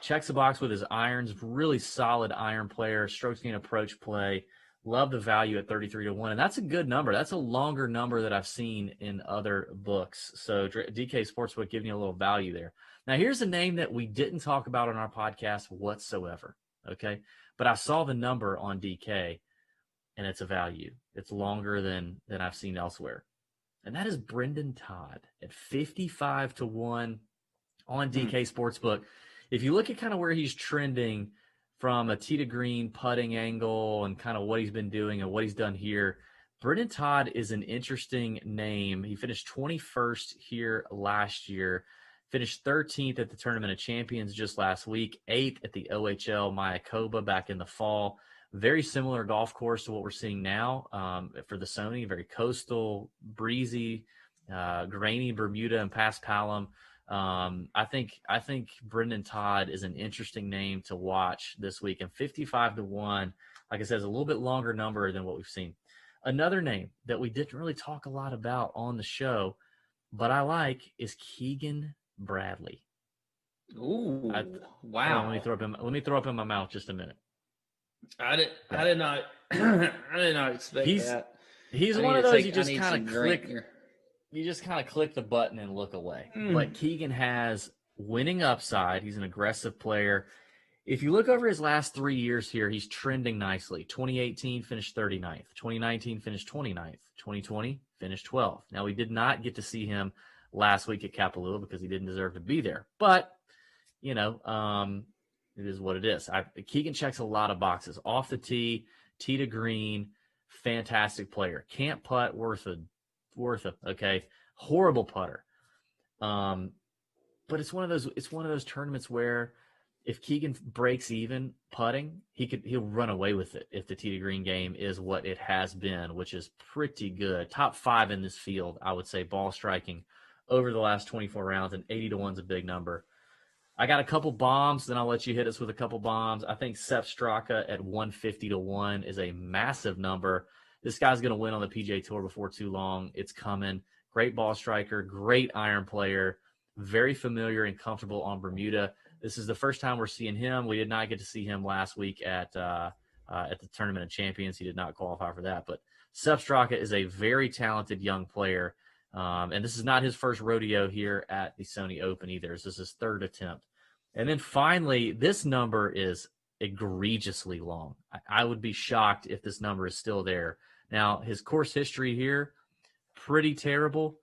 checks the box with his irons, really solid iron player, strokes gain approach play. Love the value at 33 to 1. And that's a good number. That's a longer number that I've seen in other books. So DK Sportsbook giving you a little value there. Now, here's a name that we didn't talk about on our podcast whatsoever. Okay. But I saw the number on DK and it's a value. It's longer than I've seen elsewhere. And that is Brendan Todd at 55 to 1 on DK Sportsbook. If you look at kind of where he's trending from a tee to green putting angle and kind of what he's been doing and what he's done here, Brendan Todd is an interesting name. He finished 21st here last year, finished 13th at the Tournament of Champions just last week, 8th at the OHL Mayakoba back in the fall. Very similar golf course to what we're seeing now for the Sony, very coastal, breezy, grainy Bermuda and Pass Palom. I think Brendan Todd is an interesting name to watch this week. And 55 to 1, like I said, is a little bit longer number than what we've seen. Another name that we didn't really talk a lot about on the show, but I like, is Keegan Bradley. Ooh, wow! Let me throw up in my mouth just a minute. I did not expect that. He's one of those you just kind of click. You just kind of click the button and look away. But Keegan has winning upside. He's an aggressive player. If you look over his last 3 years here, he's trending nicely. 2018 finished 39th. 2019 finished 29th. 2020 finished 12th. Now, we did not get to see him last week at Kapalua because he didn't deserve to be there. But, it is what it is. Keegan checks a lot of boxes. Off the tee, tee to green, fantastic player. Can't putt, worth a okay, horrible putter. But it's one of those tournaments where if Keegan breaks even putting, he'll run away with it if the tee to green game is what it has been, which is pretty good. Top 5 in this field, I would say, ball striking over the last 24 rounds, and 80 to 1 is a big number. I got a couple bombs, then I'll let you hit us with a couple bombs. I think Sepp Straka at 150 to 1 is a massive number. This guy's going to win on the PGA Tour before too long. It's coming. Great ball striker, great iron player, very familiar and comfortable on Bermuda. This is the first time we're seeing him. We did not get to see him last week at the Tournament of Champions. He did not qualify for that. But Sepp Straka is a very talented young player, and this is not his first rodeo here at the Sony Open either. This is his 3rd attempt. And then finally, this number is egregiously long. I would be shocked if this number is still there. Now, his course history here, pretty terrible,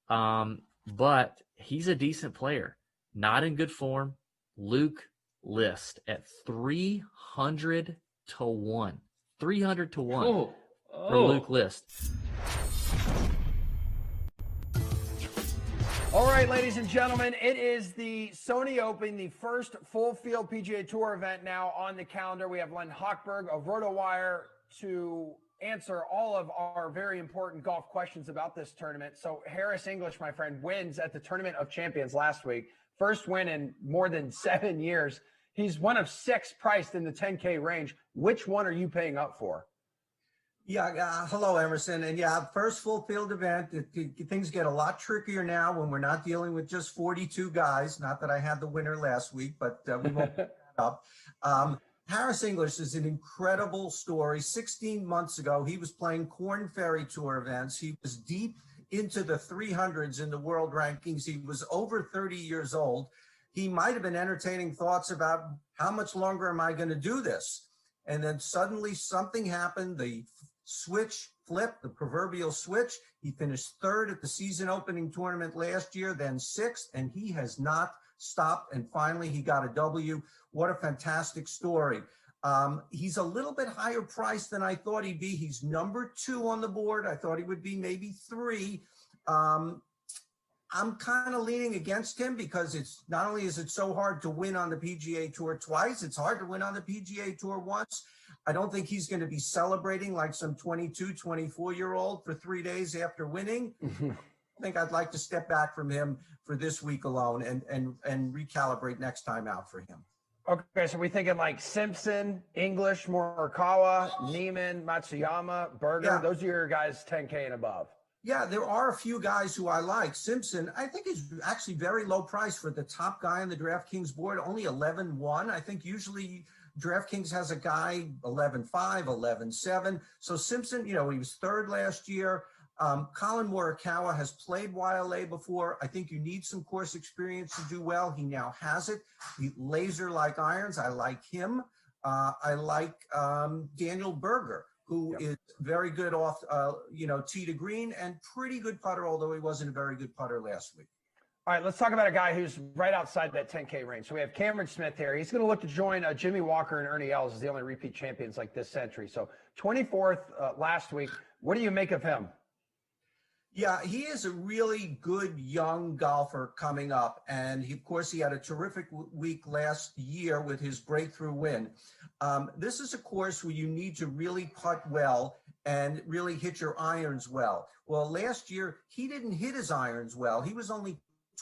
but he's a decent player. Not in good form. Luke List at 300 to 1. 300 to 1 for Luke List. All right, ladies and gentlemen, it is the Sony Open, the first full field PGA Tour event now on the calendar. We have Len Hochberg of RotoWire to answer all of our very important golf questions about this tournament. So Harris English, my friend, wins at the Tournament of Champions last week. First win in more than 7 years. He's one of 6 priced in the 10K range. Which one are you paying up for? Yeah, hello, Emerson. And yeah, first full field event. Things get a lot trickier now when we're not dealing with just 42 guys. Not that I had the winner last week, but we won't pick that up. Harris English is an incredible story. 16 months ago, he was playing Korn Ferry Tour events. He was deep into the 300s in the world rankings. He was over 30 years old. He might have been entertaining thoughts about how much longer am I going to do this? And then suddenly something happened. The switch flipped, the proverbial switch. He finished 3rd at the season opening tournament last year, then 6th, and he has not stopped. And finally, he got a W. What a fantastic story. He's a little bit higher priced than I thought he'd be. He's number 2 on the board. I thought he would be maybe 3. I'm kind of leaning against him because it's not only is it so hard to win on the PGA Tour twice, it's hard to win on the PGA Tour once. I don't think he's going to be celebrating like some 22, 24-year-old for 3 days after winning. I think I'd like to step back from him for this week alone and recalibrate next time out for him. Okay, so we thinking like Simpson, English, Morikawa, Neiman, Matsuyama, Berger. Yeah. Those are your guys 10K and above. Yeah, there are a few guys who I like. Simpson, I think, is actually very low price for the top guy on the DraftKings board, only 11-1. I think usually DraftKings has a guy 11-5, 11-7. So Simpson, he was 3rd last year. Colin Morikawa has played YLA before. I think you need some course experience to do well. He now has it. He laser-like irons. I like him. I like Daniel Berger, who is very good off, tee to green and pretty good putter, although he wasn't a very good putter last week. All right, let's talk about a guy who's right outside that 10K range. So we have Cameron Smith here. He's going to look to join Jimmy Walker and Ernie Els as the only repeat champions like this century. So 24th last week. What do you make of him? Yeah, he is a really good young golfer coming up. And of course, he had a terrific week last year with his breakthrough win. This is a course where you need to really putt well and really hit your irons well. Well, last year, he didn't hit his irons well. He was only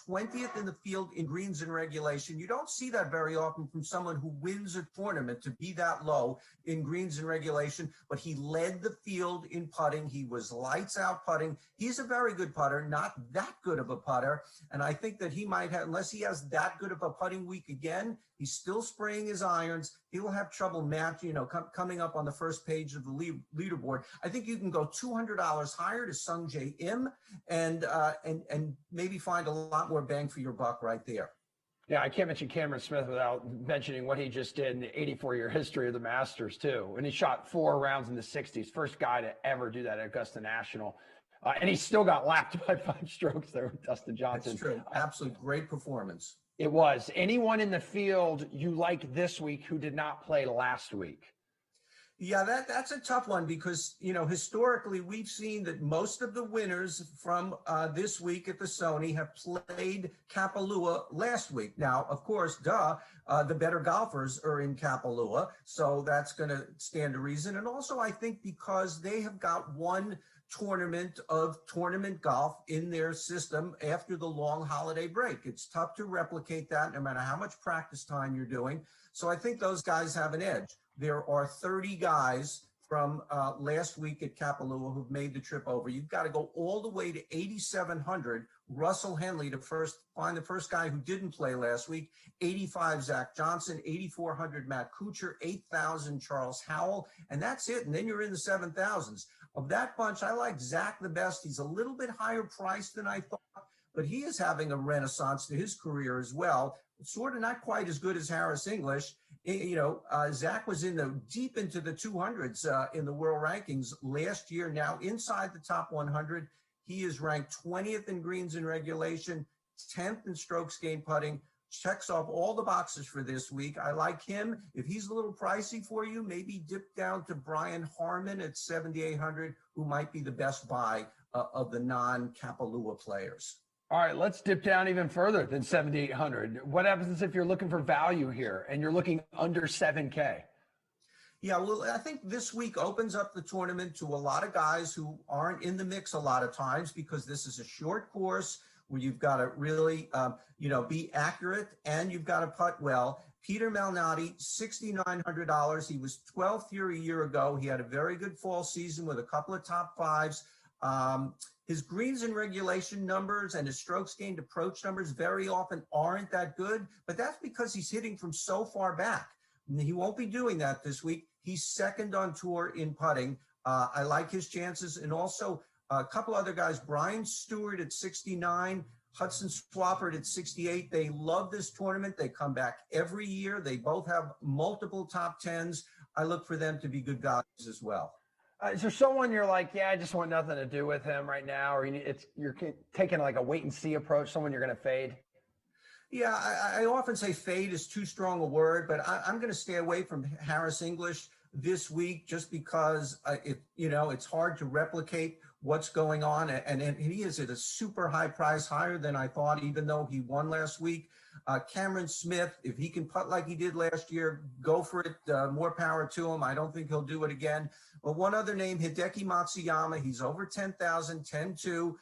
20th in the field in greens in regulation. You don't see that very often from someone who wins a tournament to be that low in greens in regulation, but he led the field in putting. He was lights out putting. He's a very good putter, not that good of a putter. And I think that he might have, unless he has that good of a putting week again, he's still spraying his irons. He will have trouble coming up on the first page of the leaderboard. I think you can go $200 higher to Sung Jae Im and maybe find a lot more bang for your buck right there. Yeah, I can't mention Cameron Smith without mentioning what he just did in the 84-year history of the Masters, too. And he shot 4 rounds in the 60s. First guy to ever do that at Augusta National. And he still got lapped by 5 strokes there with Dustin Johnson. That's true. Absolute great performance. It was. Anyone in the field you like this week who did not play last week? Yeah, that's a tough one because, historically we've seen that most of the winners from this week at the Sony have played Kapalua last week. Now, of course, the better golfers are in Kapalua, so that's going to stand to reason. And also, I think because they have got one tournament of tournament golf in their system after the long holiday break. It's tough to replicate that no matter how much practice time you're doing. So I think those guys have an edge. There are 30 guys from last week at Kapalua who've made the trip over. You've got to go all the way to 8,700. Russell Henley to find the first guy who didn't play last week. 85 Zach Johnson, 8,400 Matt Kuchar, 8,000 Charles Howell, and that's it. And then you're in the 7,000s. Of that bunch, I like Zach the best. He's a little bit higher priced than I thought, but he is having a renaissance to his career as well. Sort of not quite as good as Harris English. Zach was deep into the 200s in the world rankings last year. Now inside the top 100, he is ranked 20th in greens in regulation, 10th in strokes gained putting, checks off all the boxes for this week. I like him. If he's a little pricey for you, maybe dip down to Brian Harmon at 7,800, who might be the best buy of the non-Kapalua players. All right, let's dip down even further than 7,800. What happens if you're looking for value here and you're looking under 7K? Yeah, well, I think this week opens up the tournament to a lot of guys who aren't in the mix a lot of times, because this is a short course where you've got to really, be accurate, and you've got to putt well. Peter Malnati, $6,900. He was 12th here a year ago. He had a very good fall season with a couple of top fives. His greens in regulation numbers and his strokes gained approach numbers very often aren't that good, but that's because he's hitting from so far back. He won't be doing that this week. He's second on tour in putting. I like his chances. And also a couple other guys, Brian Stewart at 69, Hudson Swafford at 68. They love this tournament. They come back every year. They both have multiple top tens. I look for them to be good guys as well. Is there someone you're like, yeah, I just want nothing to do with him right now, or you're taking like a wait and see approach, someone you're going to fade? Yeah, I often say fade is too strong a word, but I'm going to stay away from Harris English this week just because it's hard to replicate what's going on, and he is at a super high price, higher than I thought, even though he won last week. Cameron Smith, if he can putt like he did last year, go for it. More power to him. I don't think he'll do it again. But one other name, Hideki Matsuyama. He's over 10,000, 10-2.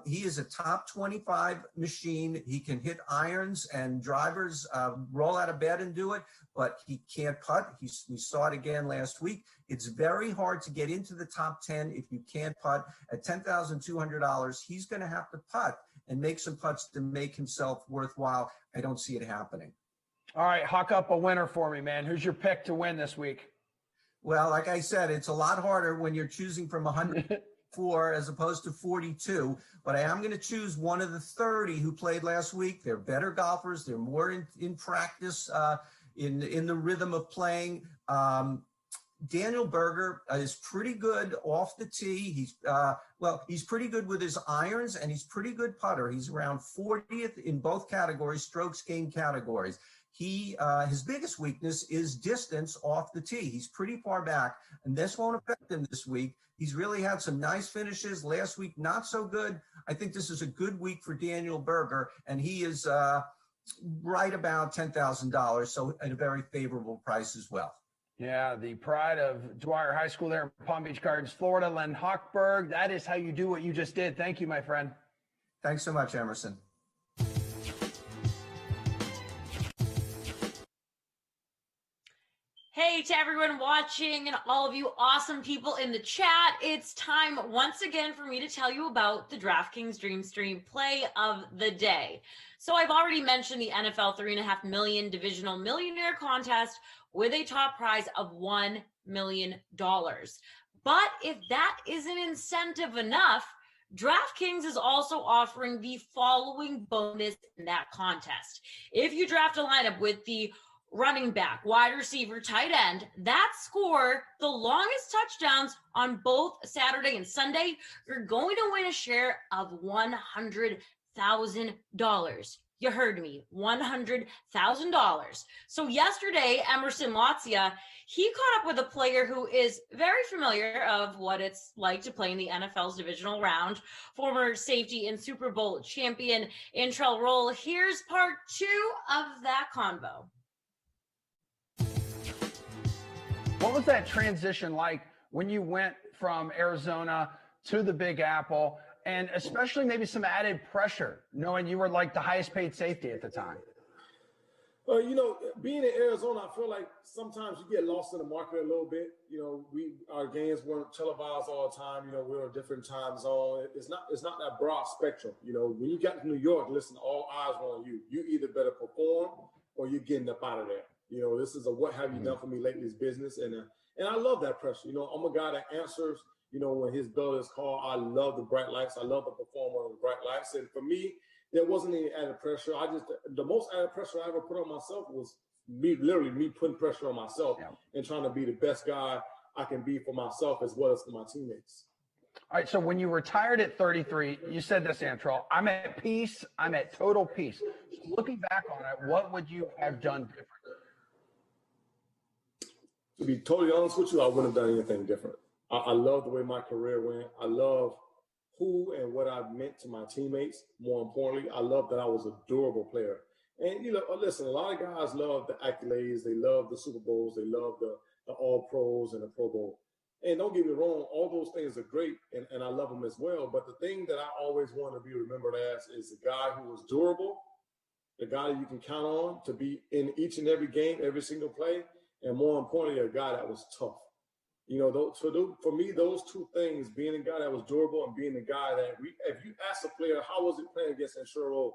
He is a top 25 machine. He can hit irons and drivers, roll out of bed and do it, but he can't putt. We saw it again last week. It's very hard to get into the top 10 if you can't putt. At $10,200, he's going to have to putt and make some putts to make himself worthwhile. I don't see it happening. All right, hawk up a winner for me, man. Who's your pick to win this week? Well, like I said, it's a lot harder when you're choosing from 104 as opposed to 42, but I am going to choose one of the 30 who played last week. They're better golfers. They're more in practice, in the rhythm of playing. Daniel Berger is pretty good off the tee. He's pretty good with his irons, and he's pretty good putter. He's around 40th in both categories, strokes gained categories. His biggest weakness is distance off the tee. He's pretty far back, and this won't affect him this week. He's really had some nice finishes. Last week, not so good. I think this is a good week for Daniel Berger, and he is right about $10,000, so at a very favorable price as well. Yeah, the pride of Dwyer High School there in Palm Beach Gardens, Florida. Len Hochberg, that is how you do what you just did. Thank you, my friend. Thanks so much, Emerson. Hey to everyone watching and all of you awesome people in the chat. It's time once again for me to tell you about the DraftKings Dream Stream play of the day. So I've already mentioned the NFL $3.5 million divisional millionaire contest with a top prize of $1 million. But if that isn't incentive enough, DraftKings is also offering the following bonus in that contest. If you draft a lineup with the running back, wide receiver, tight end, that score the longest touchdowns on both Saturday and Sunday, you're going to win a share of $100,000. You heard me, $100,000. So yesterday, Emerson Latzia, he caught up with a player who is very familiar of what it's like to play in the NFL's divisional round, former safety and Super Bowl champion Intrell Roll. Here's part 2 of that convo. What was that transition like when you went from Arizona to the Big Apple, and especially maybe some added pressure, knowing you were like the highest paid safety at the time? Being in Arizona, I feel like sometimes you get lost in the market a little bit. Our games weren't televised all the time. We're a different time zone. It's not that broad spectrum. When you got to New York, listen, all eyes were on you. You either better perform or you're getting up out of there. This is a what have you done for me lately business. And I love that pressure. I'm a guy that answers, when his bell is called. I love the bright lights. I love to perform on the bright lights. And for me, there wasn't any added pressure. The most added pressure I ever put on myself was me putting pressure on myself and trying to be the best guy I can be for myself as well as for my teammates. All right, so when you retired at 33, you said this, Antrell, I'm at peace. I'm at total peace. looking back on it, what would you have done different? To be totally honest with you, I wouldn't have done anything different. I love the way my career went. I love who and what I've meant to my teammates. More importantly, I love that I was a durable player. And, listen, a lot of guys love the accolades. They love the Super Bowls. They love the All Pros and the Pro Bowl. And don't get me wrong, all those things are great, and I love them as well. But the thing that I always want to be remembered as is the guy who was durable, the guy that you can count on to be in each and every game, every single play, and more importantly, a guy that was tough. For me, those two things, being a guy that was durable and being a guy that if you ask a player, how was it playing against Inshuro?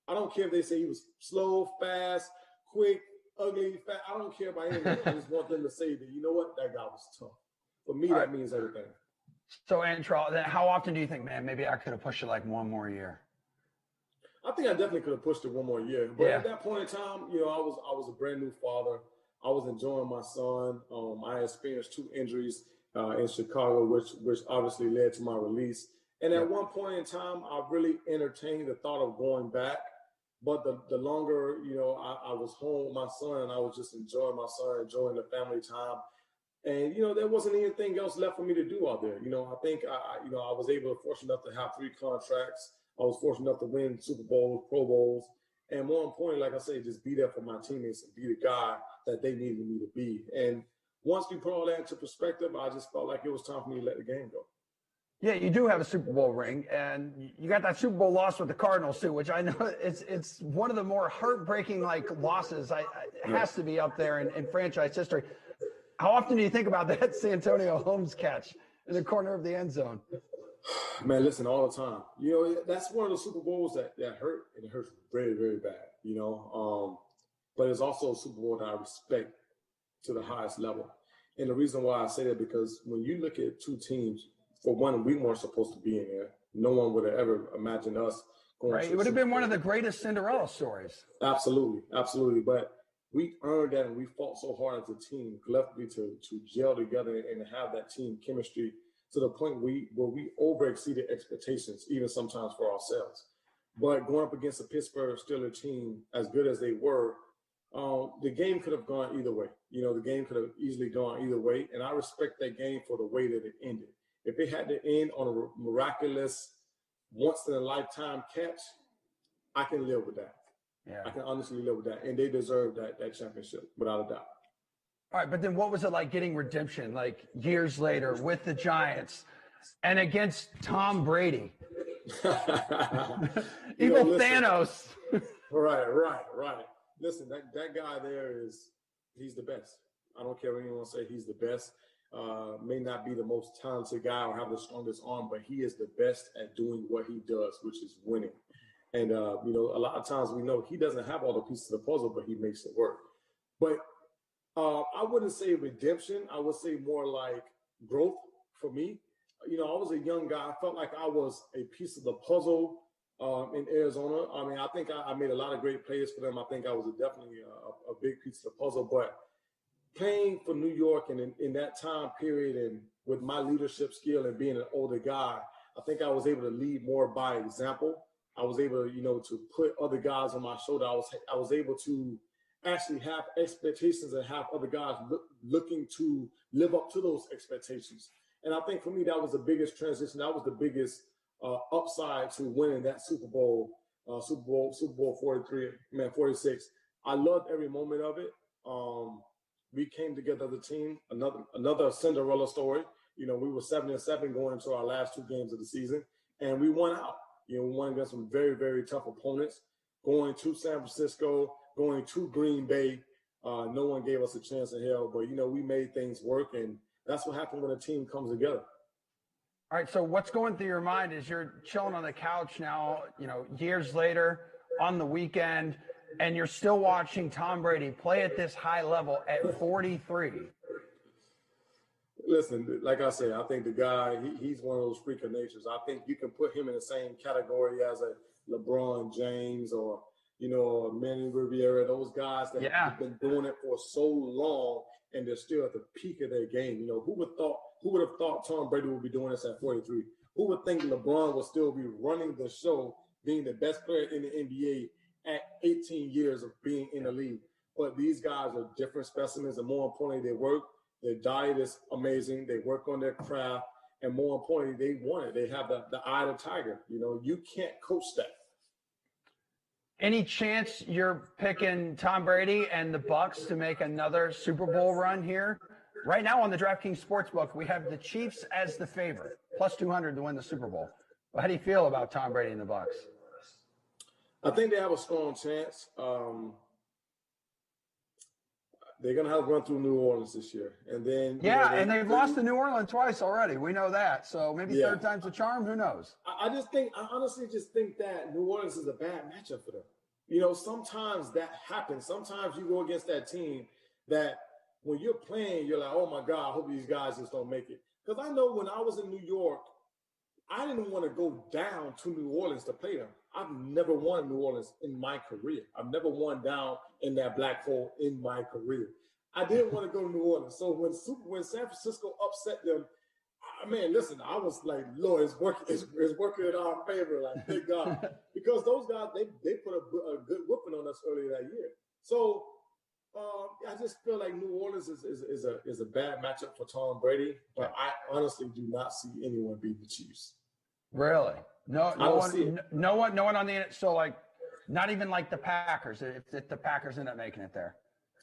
I don't care if they say he was slow, fast, quick, ugly, fat. I don't care about anything. I just want them to say that, you know what, that guy was tough. For me, that means everything. So, Antral, then how often do you think, man, maybe I could have pushed it like one more year? I think I definitely could have pushed it one more year. But at that point in time, I was a brand new father. I was enjoying my son. I experienced 2 injuries in Chicago, which obviously led to my release. And at one point in time, I really entertained the thought of going back. But the longer, I was home with my son, and I was just enjoying my son, enjoying the family time. And, there wasn't anything else left for me to do out there. I think, I was fortunate enough to have 3 contracts. I was fortunate enough to win Super Bowls, Pro Bowls. And more importantly, like I say, just be there for my teammates and be the guy that they needed me to be. And once we put all that into perspective, I just felt like it was time for me to let the game go. Yeah, you do have a Super Bowl ring, and you got that Super Bowl loss with the Cardinals too, which I know it's one of the more heartbreaking losses. It has to be up there in franchise history. How often do you think about that Santonio Holmes catch in the corner of the end zone? Man, listen, all the time. That's one of the Super Bowls that hurt, and it hurts very, very bad, But it's also a Super Bowl that I respect to the highest level. And the reason why I say that, because when you look at 2 teams, for one, we weren't supposed to be in there. No one would have ever imagined us going to It would have been one of the greatest Cinderella stories. Absolutely, absolutely. But we earned that, and we fought so hard as a team, collectively, to gel together and have that team chemistry to the point where we over-exceeded expectations, even sometimes for ourselves. But going up against a Pittsburgh Steelers team, as good as they were, the game could have gone either way. The game could have easily gone either way, and I respect that game for the way that it ended. If it had to end on a miraculous, once-in-a-lifetime catch, I can live with that. Yeah. I can honestly live with that, and they deserve that championship, without a doubt. All right, but then what was it like getting redemption, years later with the Giants and against Tom Brady? Evil Thanos. Right. Listen, that guy there he's the best. I don't care what anyone say, he's the best. May not be the most talented guy or have the strongest arm, but he is the best at doing what he does, which is winning. And, a lot of times we know he doesn't have all the pieces of the puzzle, but he makes it work. But I wouldn't say redemption. I would say more like growth for me. I was a young guy. I felt like I was a piece of the puzzle in Arizona. I mean, I think I made a lot of great plays for them. I think I was definitely a big piece of the puzzle. But playing for New York and in that time period, and with my leadership skill and being an older guy, I think I was able to lead more by example. I was able, to put other guys on my shoulder. I was able to actually have expectations and have other guys looking to live up to those expectations. And I think for me, that was the biggest transition. That was the biggest upside to winning that Super Bowl 46. I loved every moment of it. We came together as a team, another Cinderella story. We were 7-7 going into our last 2 games of the season, and we won out. We won against some very, very tough opponents, going to San Francisco, going to Green Bay. No one gave us a chance in hell, but, we made things work, and that's what happened when a team comes together. All right, so what's going through your mind as you're chilling on the couch now, years later on the weekend, and you're still watching Tom Brady play at this high level at 43? Listen, like I said, I think the guy, he's one of those freak of natures. I think you can put him in the same category as a LeBron James or, Manny Rivera, those guys that have been doing it for so long and they're still at the peak of their game. Who would have thought Tom Brady would be doing this at 43? Who would think LeBron would still be running the show, being the best player in the NBA at 18 years of being in the league. But these guys are different specimens, and more importantly, they work. Their diet is amazing. They work on their craft, and more importantly, they want it. They have the eye of the tiger. You know, you can't coach that. Any chance you're picking Tom Brady and the Bucs to make another Super Bowl run here? Right now on the DraftKings Sportsbook, we have the Chiefs as the favorite, plus 200 to win the Super Bowl. Well, how do you feel about Tom Brady and the Bucs? I think they have a strong chance. They're going to have to run through New Orleans this year. And then and they've lost to New Orleans twice already. We know that. So maybe third time's the charm. Who knows? I honestly just think that New Orleans is a bad matchup for them. You know, sometimes that happens. Sometimes you go against that team that when you're playing, you're like, oh, my God, I hope these guys just don't make it. Because I know when I was in New York, I didn't want to go down to New Orleans to play them. I've never won New Orleans in my career. I've never won down in that black hole in my career. I didn't want to go to New Orleans. So when San Francisco upset them, listen, I was like, Lord, it's working in our favor. Like, thank God. Because those guys, they put a good whooping on us earlier that year. So I just feel like New Orleans is a bad matchup for Tom Brady. But I honestly do not see anyone beat the Chiefs. Really? No one on the so like not even like the Packers if the Packers end up making it there.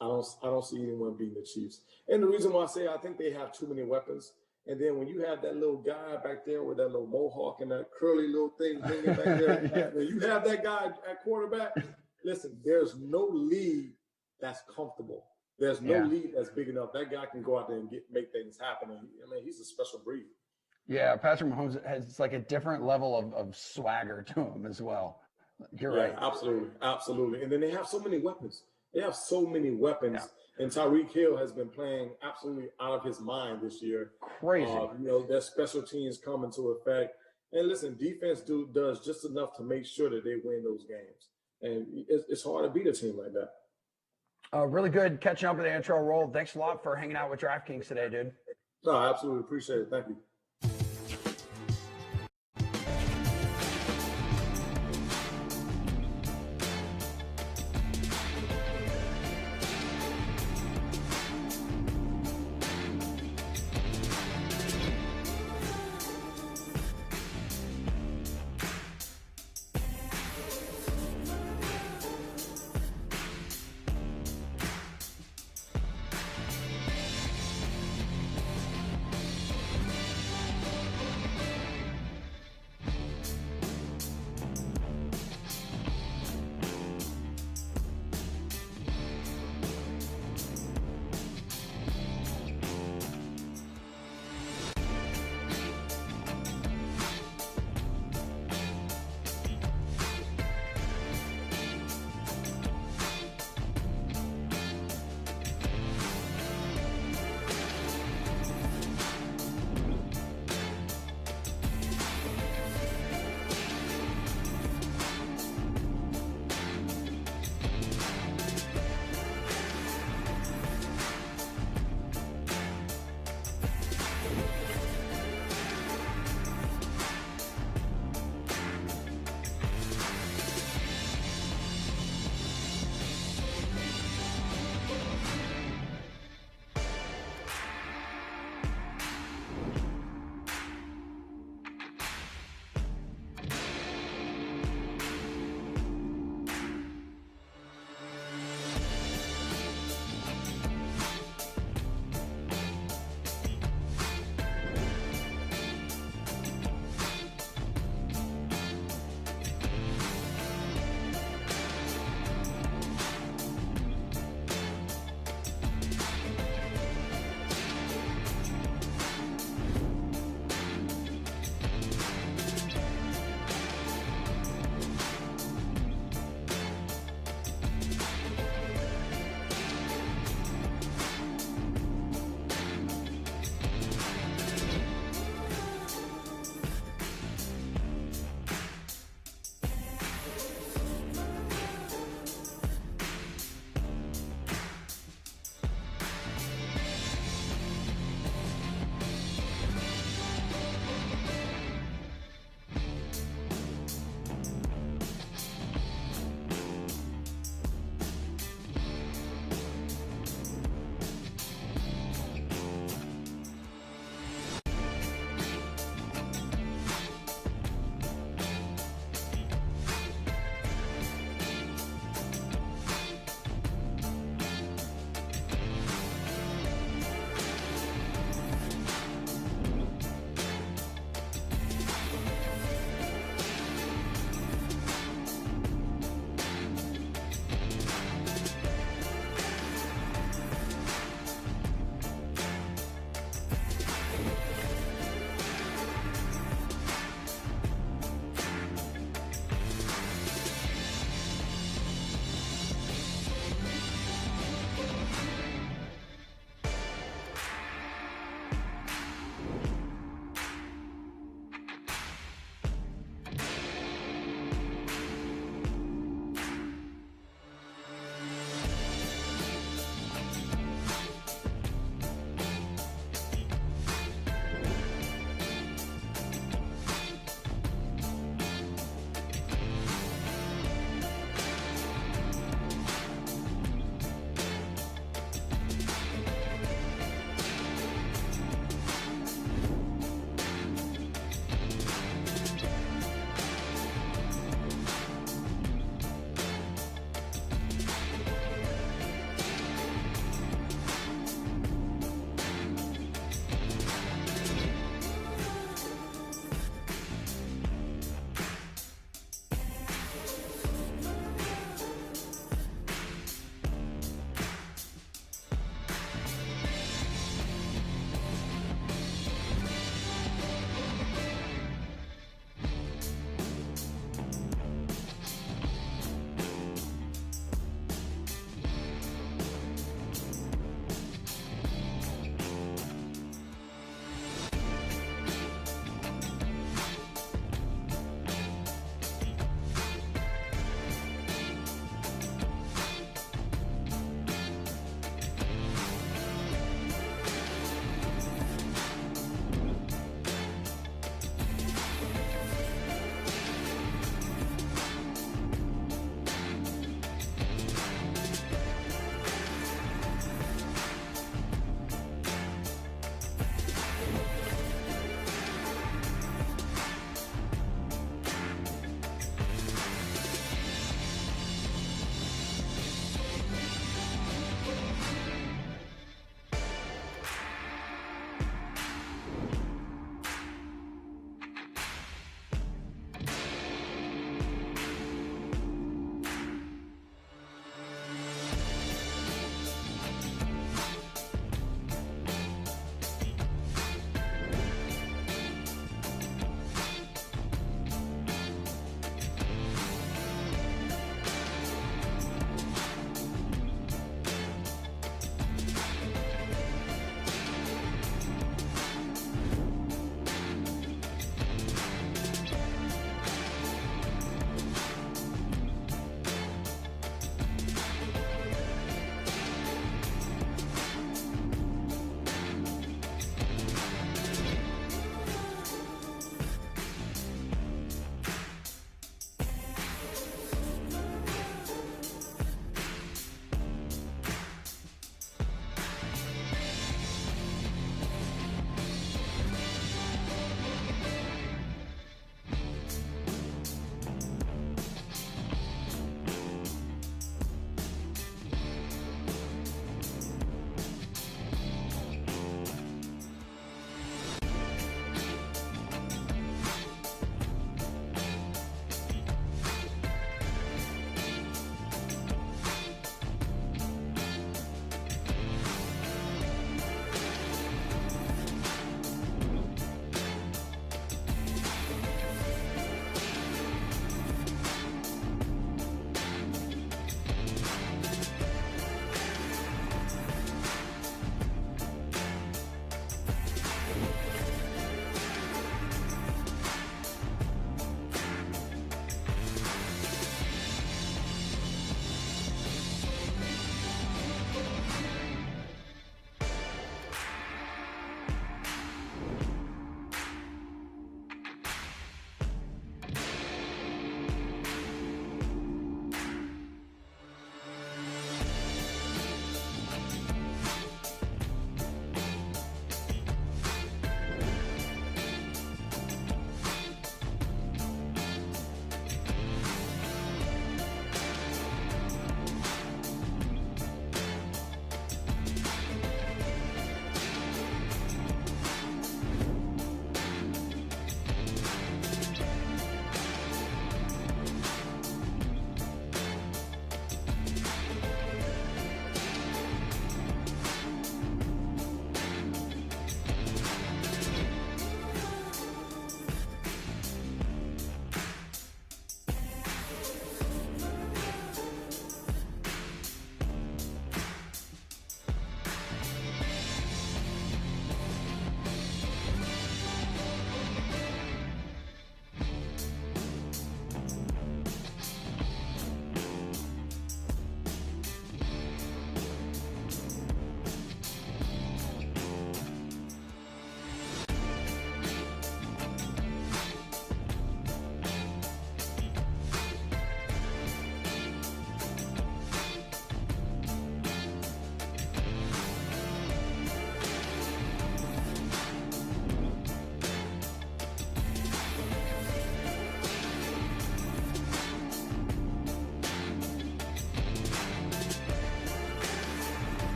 I don't see anyone beating the Chiefs. And the reason why I say I think they have too many weapons. And then when you have that little guy back there with that little mohawk and that curly little thing hanging back there, when you have that guy at quarterback, listen, there's no lead that's comfortable. There's no lead that's big enough. That guy can go out there and make things happen. And, he's a special breed. Yeah, Patrick Mahomes has like a different level of swagger to him as well. You're right. Absolutely. And then they have so many weapons. And Tyreek Hill has been playing absolutely out of his mind this year. Crazy. Their special teams come into effect. And listen, defense does just enough to make sure that they win those games. And it's hard to beat a team like that. Really good catching up with the intro roll. Thanks a lot for hanging out with DraftKings today, dude. No, I absolutely appreciate it. Thank you.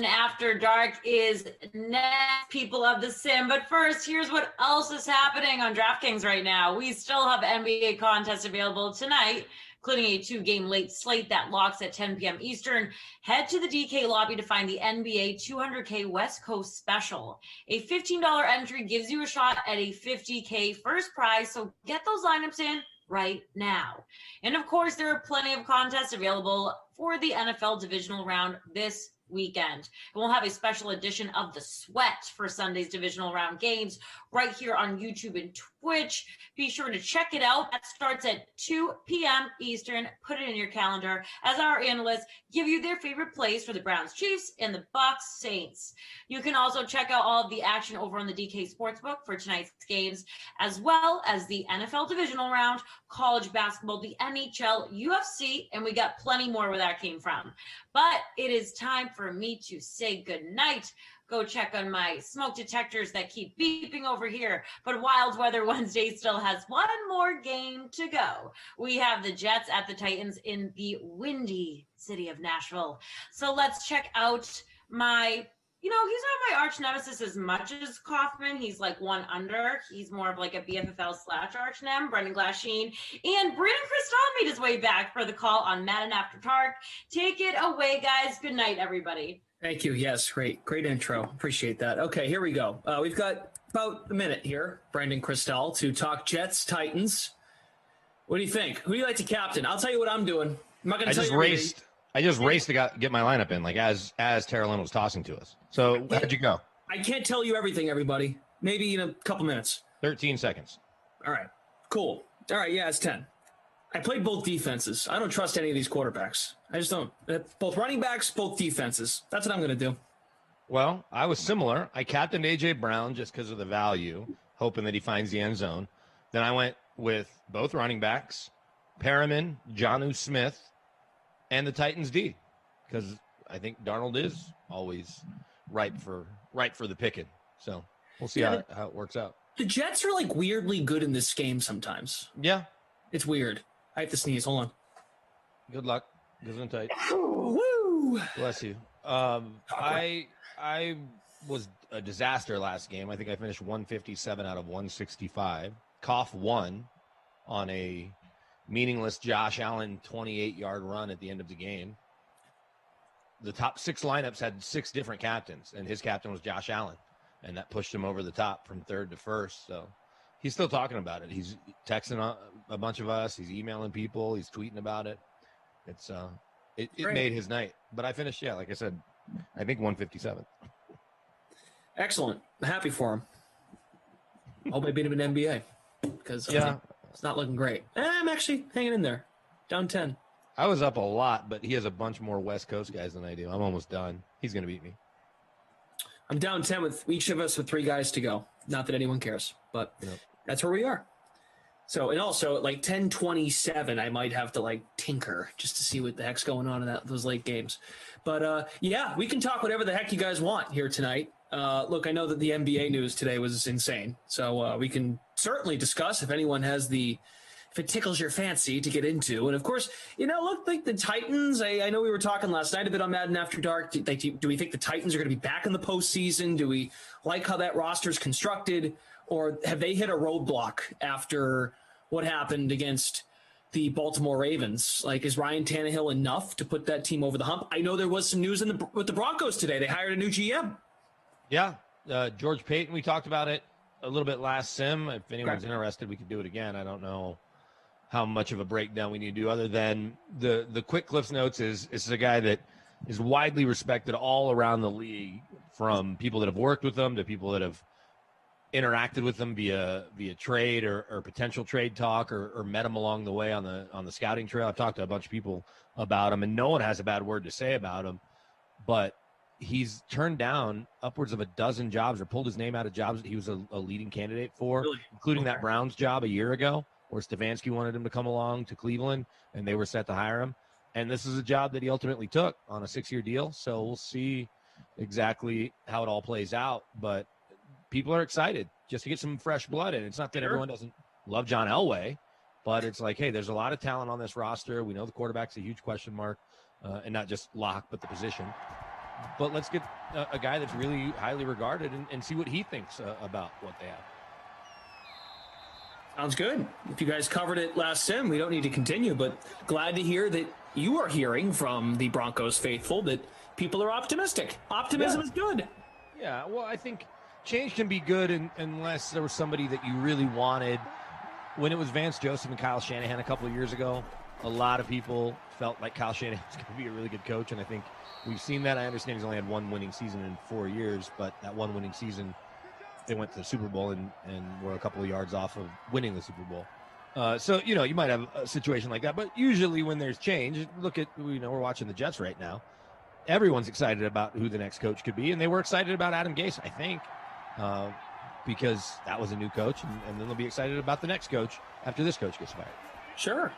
Madden After Dark is next, people of the sim. But first, here's what else is happening on DraftKings right now. We still have NBA contests available tonight, including a 2-game late slate that locks at 10 p.m. Eastern. Head to the DK lobby to find the NBA 200K West Coast Special. A $15 entry gives you a shot at a $50K first prize, so get those lineups in right now. And of course, there are plenty of contests available for the NFL divisional round this weekend. We'll have a special edition of The Sweat for Sunday's divisional round games right here on YouTube and Twitch. Be sure to check it out. That starts at 2 p.m. Eastern. Put it in your calendar as our analysts give you their favorite plays for the Browns Chiefs and the Bucs Saints. You can also check out all of the action over on the DK Sportsbook for tonight's games, as well as the NFL divisional round, college basketball, the NHL, UFC, and we got plenty more where that came from. But it is time for me to say goodnight. Go check on my smoke detectors that keep beeping over here. But Wild Weather Wednesday still has one more game to go. We have the Jets at the Titans in the windy city of Nashville. So let's check out my, he's not my arch nemesis as much as Kaufman. He's like one under. He's more of like a BFFL / arch nem, Brendan Glasheen. And Brandon Cristal made his way back for the call on Madden After Dark. Take it away, guys. Good night, everybody. Thank you. Yes, great intro. Appreciate that. Okay, here we go. We've got about a minute here, Brandon Cristal, to talk Jets, Titans. What do you think? Who do you like to captain? I'll tell you what I'm doing. I'm not going to tell you. I just raced to get my lineup in, like as Terrell was tossing to us. So how'd you go? I can't tell you everything, everybody. Maybe in a couple minutes. 13 seconds. All right. Cool. All right. Yeah, it's 10. I played both defenses. I don't trust any of these quarterbacks. I just don't. Both running backs, both defenses. That's what I'm going to do. Well, I was similar. I captained A.J. Brown just because of the value, hoping that he finds the end zone. Then I went with both running backs, Perriman, Jonnu Smith, and the Titans D, because I think Darnold is always ripe for the picking. So we'll see how it works out. The Jets are like weirdly good in this game sometimes. Yeah. It's weird. I have to sneeze. Hold on. Good luck. Good tight. Woo! Bless you. I was a disaster last game. I think I finished 157 out of 165. Koff won on a meaningless Josh Allen 28-yard run at the end of the game. The top 6 lineups had 6 different captains, and his captain was Josh Allen, and that pushed him over the top from 3rd to 1st. So he's still talking about it. He's texting a bunch of us. He's emailing people. He's tweeting about it. It's it made his night. But I finished, like I said, I think 157. Excellent. I'm happy for him. Hope I beat him in NBA because it's not looking great. I'm actually hanging in there. Down 10. I was up a lot, but he has a bunch more West Coast guys than I do. I'm almost done. He's going to beat me. I'm down 10 with each of us with 3 guys to go. Not that anyone cares, but that's where we are. So, and also at like 10:27, I might have to like tinker just to see what the heck's going on in those late games. But we can talk whatever the heck you guys want here tonight. Look, I know that the NBA news today was insane, so we can certainly discuss if anyone has if it tickles your fancy to get into. And of course, look, like the Titans, I know we were talking last night a bit on Madden After Dark. Do we think the Titans are going to be back in the postseason? Do we like how that roster is constructed? Or have they hit a roadblock after what happened against the Baltimore Ravens? Like, is Ryan Tannehill enough to put that team over the hump? I know there was some news with the Broncos today. They hired a new GM. Yeah, George Payton, we talked about it a little bit last sim. If anyone's interested, we could do it again. I don't know how much of a breakdown we need to do other than the quick Cliffs Notes is a guy that is widely respected all around the league, from people that have worked with him to people that have interacted with them via trade or potential trade talk or met him along the way on the scouting trail. I've talked to a bunch of people about him, and no one has a bad word to say about him, but he's turned down upwards of a dozen jobs or pulled his name out of jobs that he was a leading candidate for, including that Browns job a year ago where Stefanski wanted him to come along to Cleveland and they were set to hire him. And this is a job that he ultimately took on a 6-year deal. So we'll see exactly how it all plays out, but people are excited just to get some fresh blood in. It's not that everyone doesn't love John Elway, but it's like, hey, there's a lot of talent on this roster. We know the quarterback's a huge question mark, and not just lock, but the position. but let's get a guy that's really highly regarded and see what he thinks about what they have. Sounds good. If you guys covered it last sim, we don't need to continue, but glad to hear that you are hearing from the Broncos faithful that people are optimistic. Optimism is good. Yeah, well, I think change can be good unless there was somebody that you really wanted. When it was Vance Joseph and Kyle Shanahan a couple of years ago, a lot of people felt like Kyle Shanahan was going to be a really good coach, and I think we've seen that. I understand he's only had one winning season in 4 years, but that one winning season, they went to the Super Bowl and were a couple of yards off of winning the Super Bowl. So, you might have a situation like that, but usually when there's change, look at, we're watching the Jets right now. Everyone's excited about who the next coach could be, and they were excited about Adam Gase, I think, because that was a new coach, and then they'll be excited about the next coach after this coach gets fired. Sure.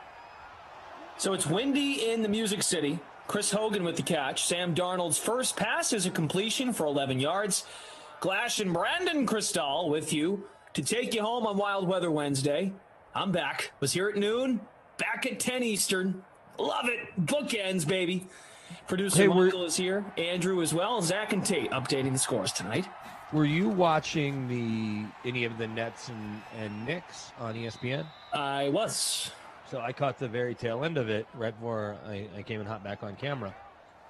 So it's windy in the Music City. Chris Hogan with the catch. Sam Darnold's first pass is a completion for 11 yards. Glash and Brandon Cristal with you to take you home on Wild Weather Wednesday. I'm back. Was here at noon, back at 10 Eastern. Love it. Bookends, baby. Producer Michael is here. Andrew as well. Zach and Tate updating the scores tonight. Were you watching any of the Nets and Knicks on ESPN? I was. So I caught the very tail end of it right before I came and hopped back on camera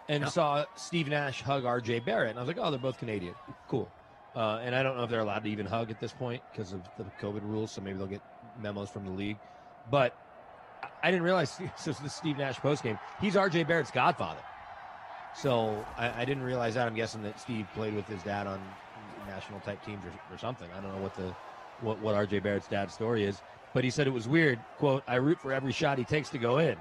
and saw Steve Nash hug RJ Barrett. And I was like, oh, they're both Canadian. Cool. And I don't know if they're allowed to even hug at this point because of the COVID rules. So maybe they'll get memos from the league. But I didn't realize, so the Steve Nash postgame, he's RJ Barrett's godfather. So I didn't realize that. I'm guessing that Steve played with his dad on national type teams or something. I don't know what RJ Barrett's dad's story is. But he said it was weird, quote, I root for every shot he takes to go in.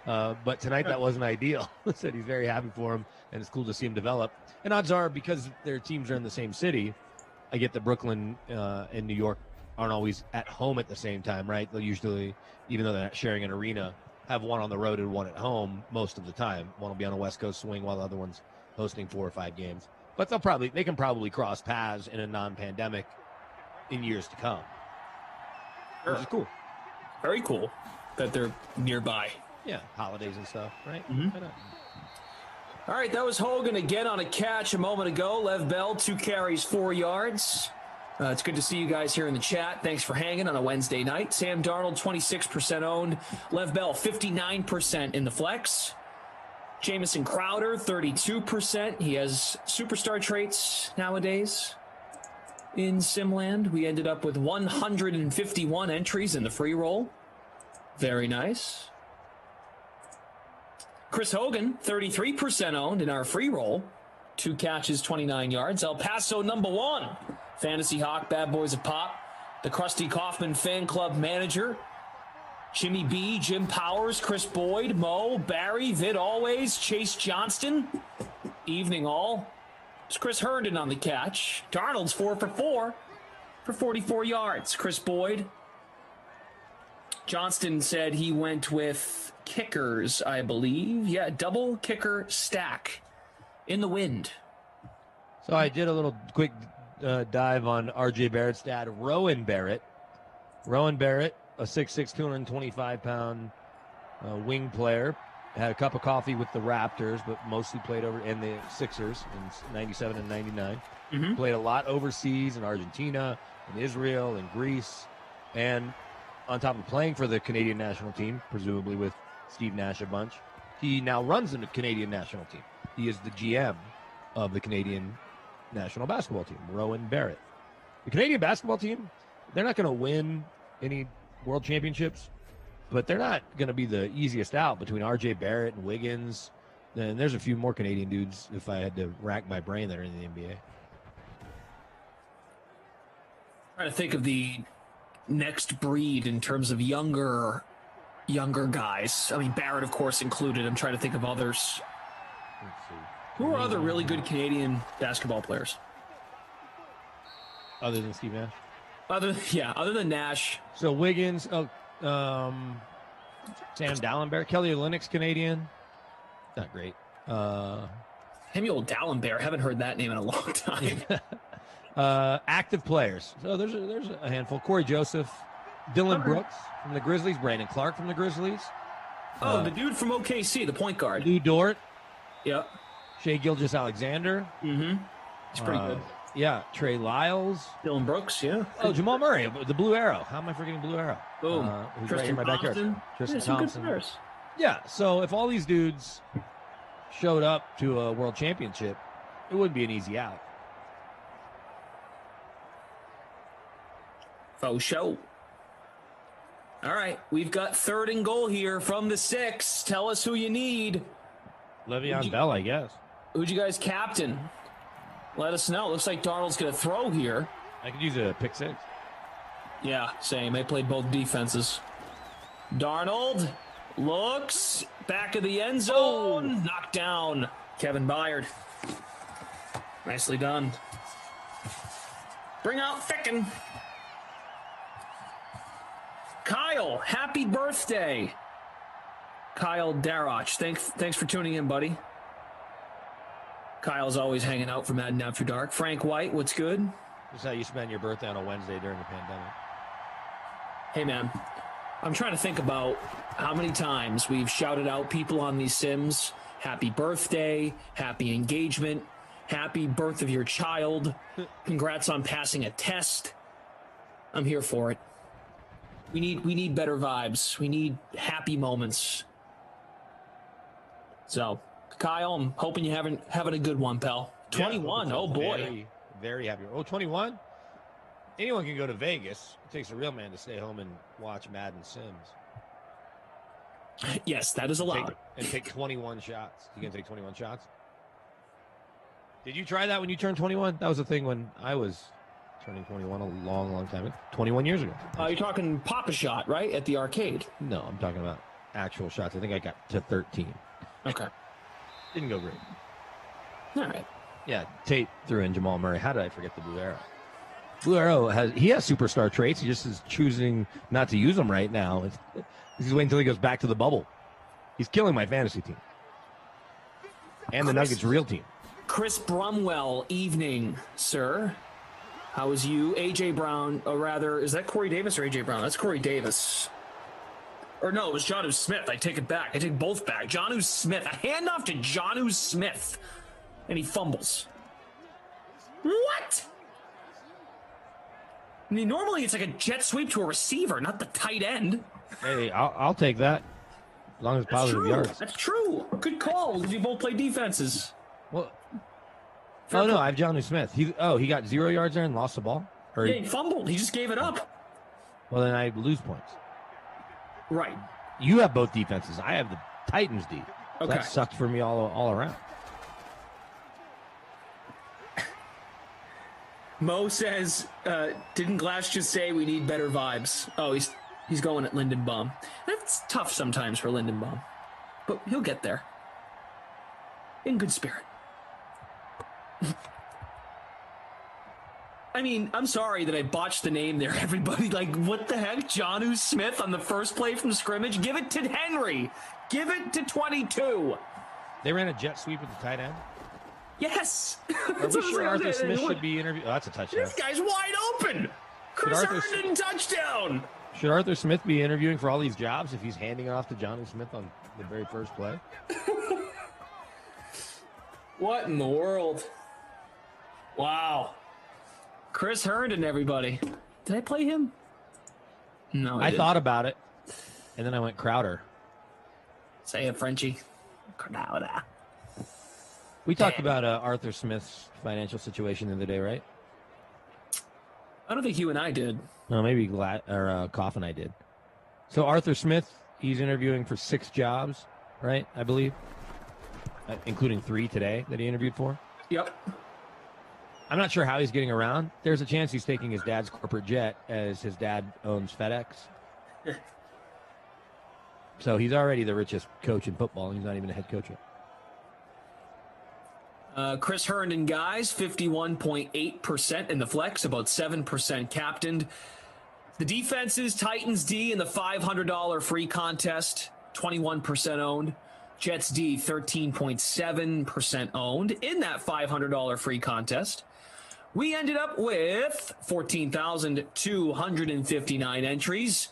But tonight that wasn't ideal. He said he's very happy for him, and it's cool to see him develop. And odds are, because their teams are in the same city, I get that Brooklyn and New York aren't always at home at the same time, right? They'll usually, even though they're not sharing an arena, have one on the road and one at home most of the time. One will be on a West Coast swing while the other one's hosting 4 or 5 games. But they can probably cross paths in a non-pandemic in years to come. Sure. Which is cool. Very cool that they're nearby. Yeah, holidays and stuff, right? Mm-hmm. All right, that was Hogan again on a catch a moment ago. Lev Bell, 2 carries, 4 yards. It's good to see you guys here in the chat. Thanks for hanging on a Wednesday night. Sam Darnold, 26% owned. Lev Bell, 59% in the flex. Jamison Crowder, 32%. He has superstar traits nowadays. In Simland, we ended up with 151 entries in the free roll. Very nice. Chris Hogan, 33% owned in our free roll. 2 catches, 29 yards. El Paso #1. Fantasy Hawk, Bad Boys of Pop. The Krusty Kaufman fan club manager. Jimmy B, Jim Powers, Chris Boyd, Mo, Barry, Vid Always, Chase Johnston. Evening all. It's Chris Herndon on the catch. Darnold's 4 for 4 for 44 yards. Chris Boyd. Johnston said he went with kickers, I believe. Yeah, double kicker stack in the wind. So I did a little quick dive on RJ Barrett's dad, Rowan Barrett. Rowan Barrett, a 6'6", 225-pound wing player. Had a cup of coffee with the Raptors, but mostly played over in the Sixers in 97 and 99. Mm-hmm. Played a lot overseas in Argentina, in Israel, in Greece. And on top of playing for the Canadian national team, presumably with Steve Nash a bunch, he now runs the Canadian national team. He is the GM of the Canadian national basketball team, Rowan Barrett. The Canadian basketball team, they're not going to win any world championships, but they're not going to be the easiest out between RJ Barrett and Wiggins. Then there's a few more Canadian dudes, if I had to rack my brain, that are in the NBA. Trying to think of the next breed in terms of younger guys. I mean, Barrett, of course, included. I'm trying to think of others. Let's see. Who are other really good Canadian basketball players? Other than Steve Nash? Other than Nash. So Wiggins, Sam Dallenberg, Kelly Olynyk, Canadian. Not great. Samuel Dallenberg. Haven't heard that name in a long time. Active players. So there's a handful. Corey Joseph, Dylan Brooks from the Grizzlies, Brandon Clark from the Grizzlies. The dude from OKC, the point guard. Lou Dort. Yep. Shea Gilgeous-Alexander. Mm-hmm. He's pretty good. Yeah, Trey Lyles. Dylan Brooks, yeah. Oh, Jamal Murray, the Blue Arrow. How am I forgetting Blue Arrow? Boom. Who's Tristan right here in my backyard. Thompson. Tristan Yeah, some good Thompson. players. Yeah, so if all these dudes showed up to a world championship, it wouldn't be an easy out. Faux show. All right, we've got 3rd and goal here from the 6. Tell us who you need. Le'Veon Bell, I guess. Who'd you guys captain? Let us know. Looks like Darnold's going to throw here. I could use a pick 6. Yeah, same. I played both defenses. Darnold looks back of the end zone. Knocked down. Kevin Byard. Nicely done. Bring out Ficken. Kyle, happy birthday. Kyle Darroch. Thanks for tuning in, buddy. Kyle's always hanging out for Madden After Dark. Frank White, what's good? This is how you spend your birthday on a Wednesday during the pandemic. Hey, man. I'm trying to think about how many times we've shouted out people on these Sims. Happy birthday, happy engagement, happy birth of your child. Congrats on passing a test. I'm here for it. We need better vibes. We need happy moments. So, Kyle, I'm hoping you're having a good one, pal. 21. Oh boy. Very, very happy. Oh, 21? Anyone can go to Vegas. It takes a real man to stay home and watch Madden Sims. Yes, that is allowed. Take 21 shots. You can take 21 shots? Did you try that when you turned 21? That was a thing when I was turning 21 a long, long time ago. 21 years ago. You're talking Pop-A-Shot, right? At the arcade? No, I'm talking about actual shots. I think I got to 13. Okay. Didn't go great. All right. Yeah, Tate threw in Jamal Murray. How did I forget the Blue Arrow? Blue Arrow has superstar traits. He just is choosing not to use them right now. He's waiting until he goes back to the bubble. He's killing my fantasy team. And the Nuggets' real team. Chris Brumwell, evening, sir. How is you? AJ Brown, or rather, is that Corey Davis or AJ Brown? That's Corey Davis. Or no, it was Jonnu Smith. I take it back. I take both back. Jonnu Smith. A handoff to Jonnu Smith. And he fumbles. What? I mean, normally it's like a jet sweep to a receiver, not the tight end. Hey, I'll take that. As long as it's positive yards. That's true. Good call, because you both play defenses. Well, no, I have Jonnu Smith. He got 0 yards there and lost the ball? Or Yeah, he fumbled. He just gave it up. Well, then I lose points. Right. You have both defenses. I have the Titans D. So Okay. that sucked for me all around. Mo says, didn't Glass just say we need better vibes? Oh, he's going at Lindenbaum. That's tough sometimes for Lindenbaum, but he'll get there. In good spirit. I mean, I'm sorry that I botched the name there, everybody. Like, what the heck? Jonnu Smith on the first play from scrimmage? Give it to Henry. Give it to 22. They ran a jet sweep with the tight end? Yes. Are we sure Arthur Smith should be interviewed? Oh, that's a touchdown. This guy's wide open. Chris Herndon touchdown. Should Arthur Smith be interviewing for all these jobs if he's handing it off to Jonnu Smith on the very first play? What in the world? Wow. Chris Herndon, everybody. Did I play him? No, I thought about it, and then I went Crowder. Say it, Frenchie. Crowder. We talked about Arthur Smith's financial situation the other day, right? I don't think you and I did. No, maybe Koff and I did. So Arthur Smith, he's interviewing for 6 jobs, right? I believe, including 3 today that he interviewed for. Yep. I'm not sure how he's getting around. There's a chance he's taking his dad's corporate jet, as his dad owns FedEx. So he's already the richest coach in football, and he's not even a head coach yet. Chris Herndon, guys, 51.8% in the flex, about 7% captained. The defenses, Titans D in the $500 free contest, 21% owned. Jets D, 13.7% owned in that $500 free contest. We ended up with 14,259 entries.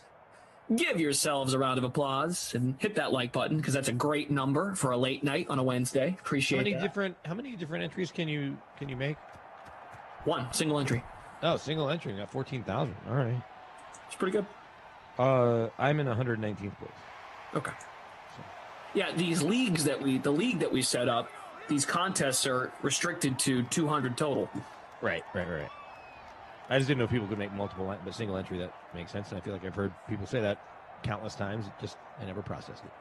Give yourselves a round of applause and hit that like button because that's a great number for a late night on a Wednesday. Appreciate that. How many different entries can you make? One single entry. Oh, single entry. You got 14,000. All right. It's pretty good. I'm in 119th place. Okay. Yeah, these leagues the league that we set up, these contests are restricted to 200 total. Right. I just didn't know people could make multiple, but single entry, that makes sense. And I feel like I've heard people say that countless times. I never processed it.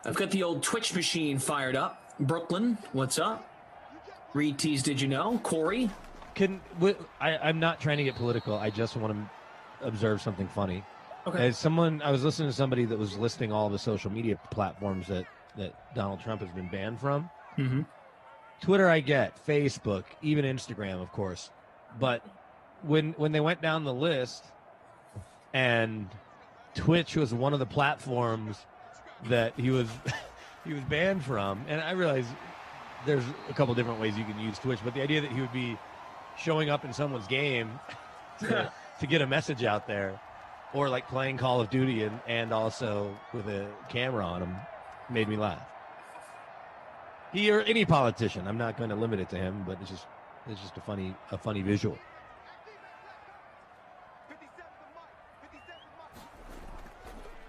I've got the old Twitch machine fired up. Brooklyn, what's up? Reed Tees, did you know? Corey? I'm not trying to get political. I just want to observe something funny. Okay. I was listening to somebody that was listing all the social media platforms that Donald Trump has been banned from. Mm-hmm. Twitter, I get. Facebook, even Instagram, of course. But when they went down the list, and Twitch was one of the platforms that he was banned from, and I realize there's a couple different ways you can use Twitch, but the idea that he would be showing up in someone's game to get a message out there, or like playing Call of Duty and also with a camera on him, made me laugh. He or any politician, I'm not going to limit it to him, but it's just a funny visual.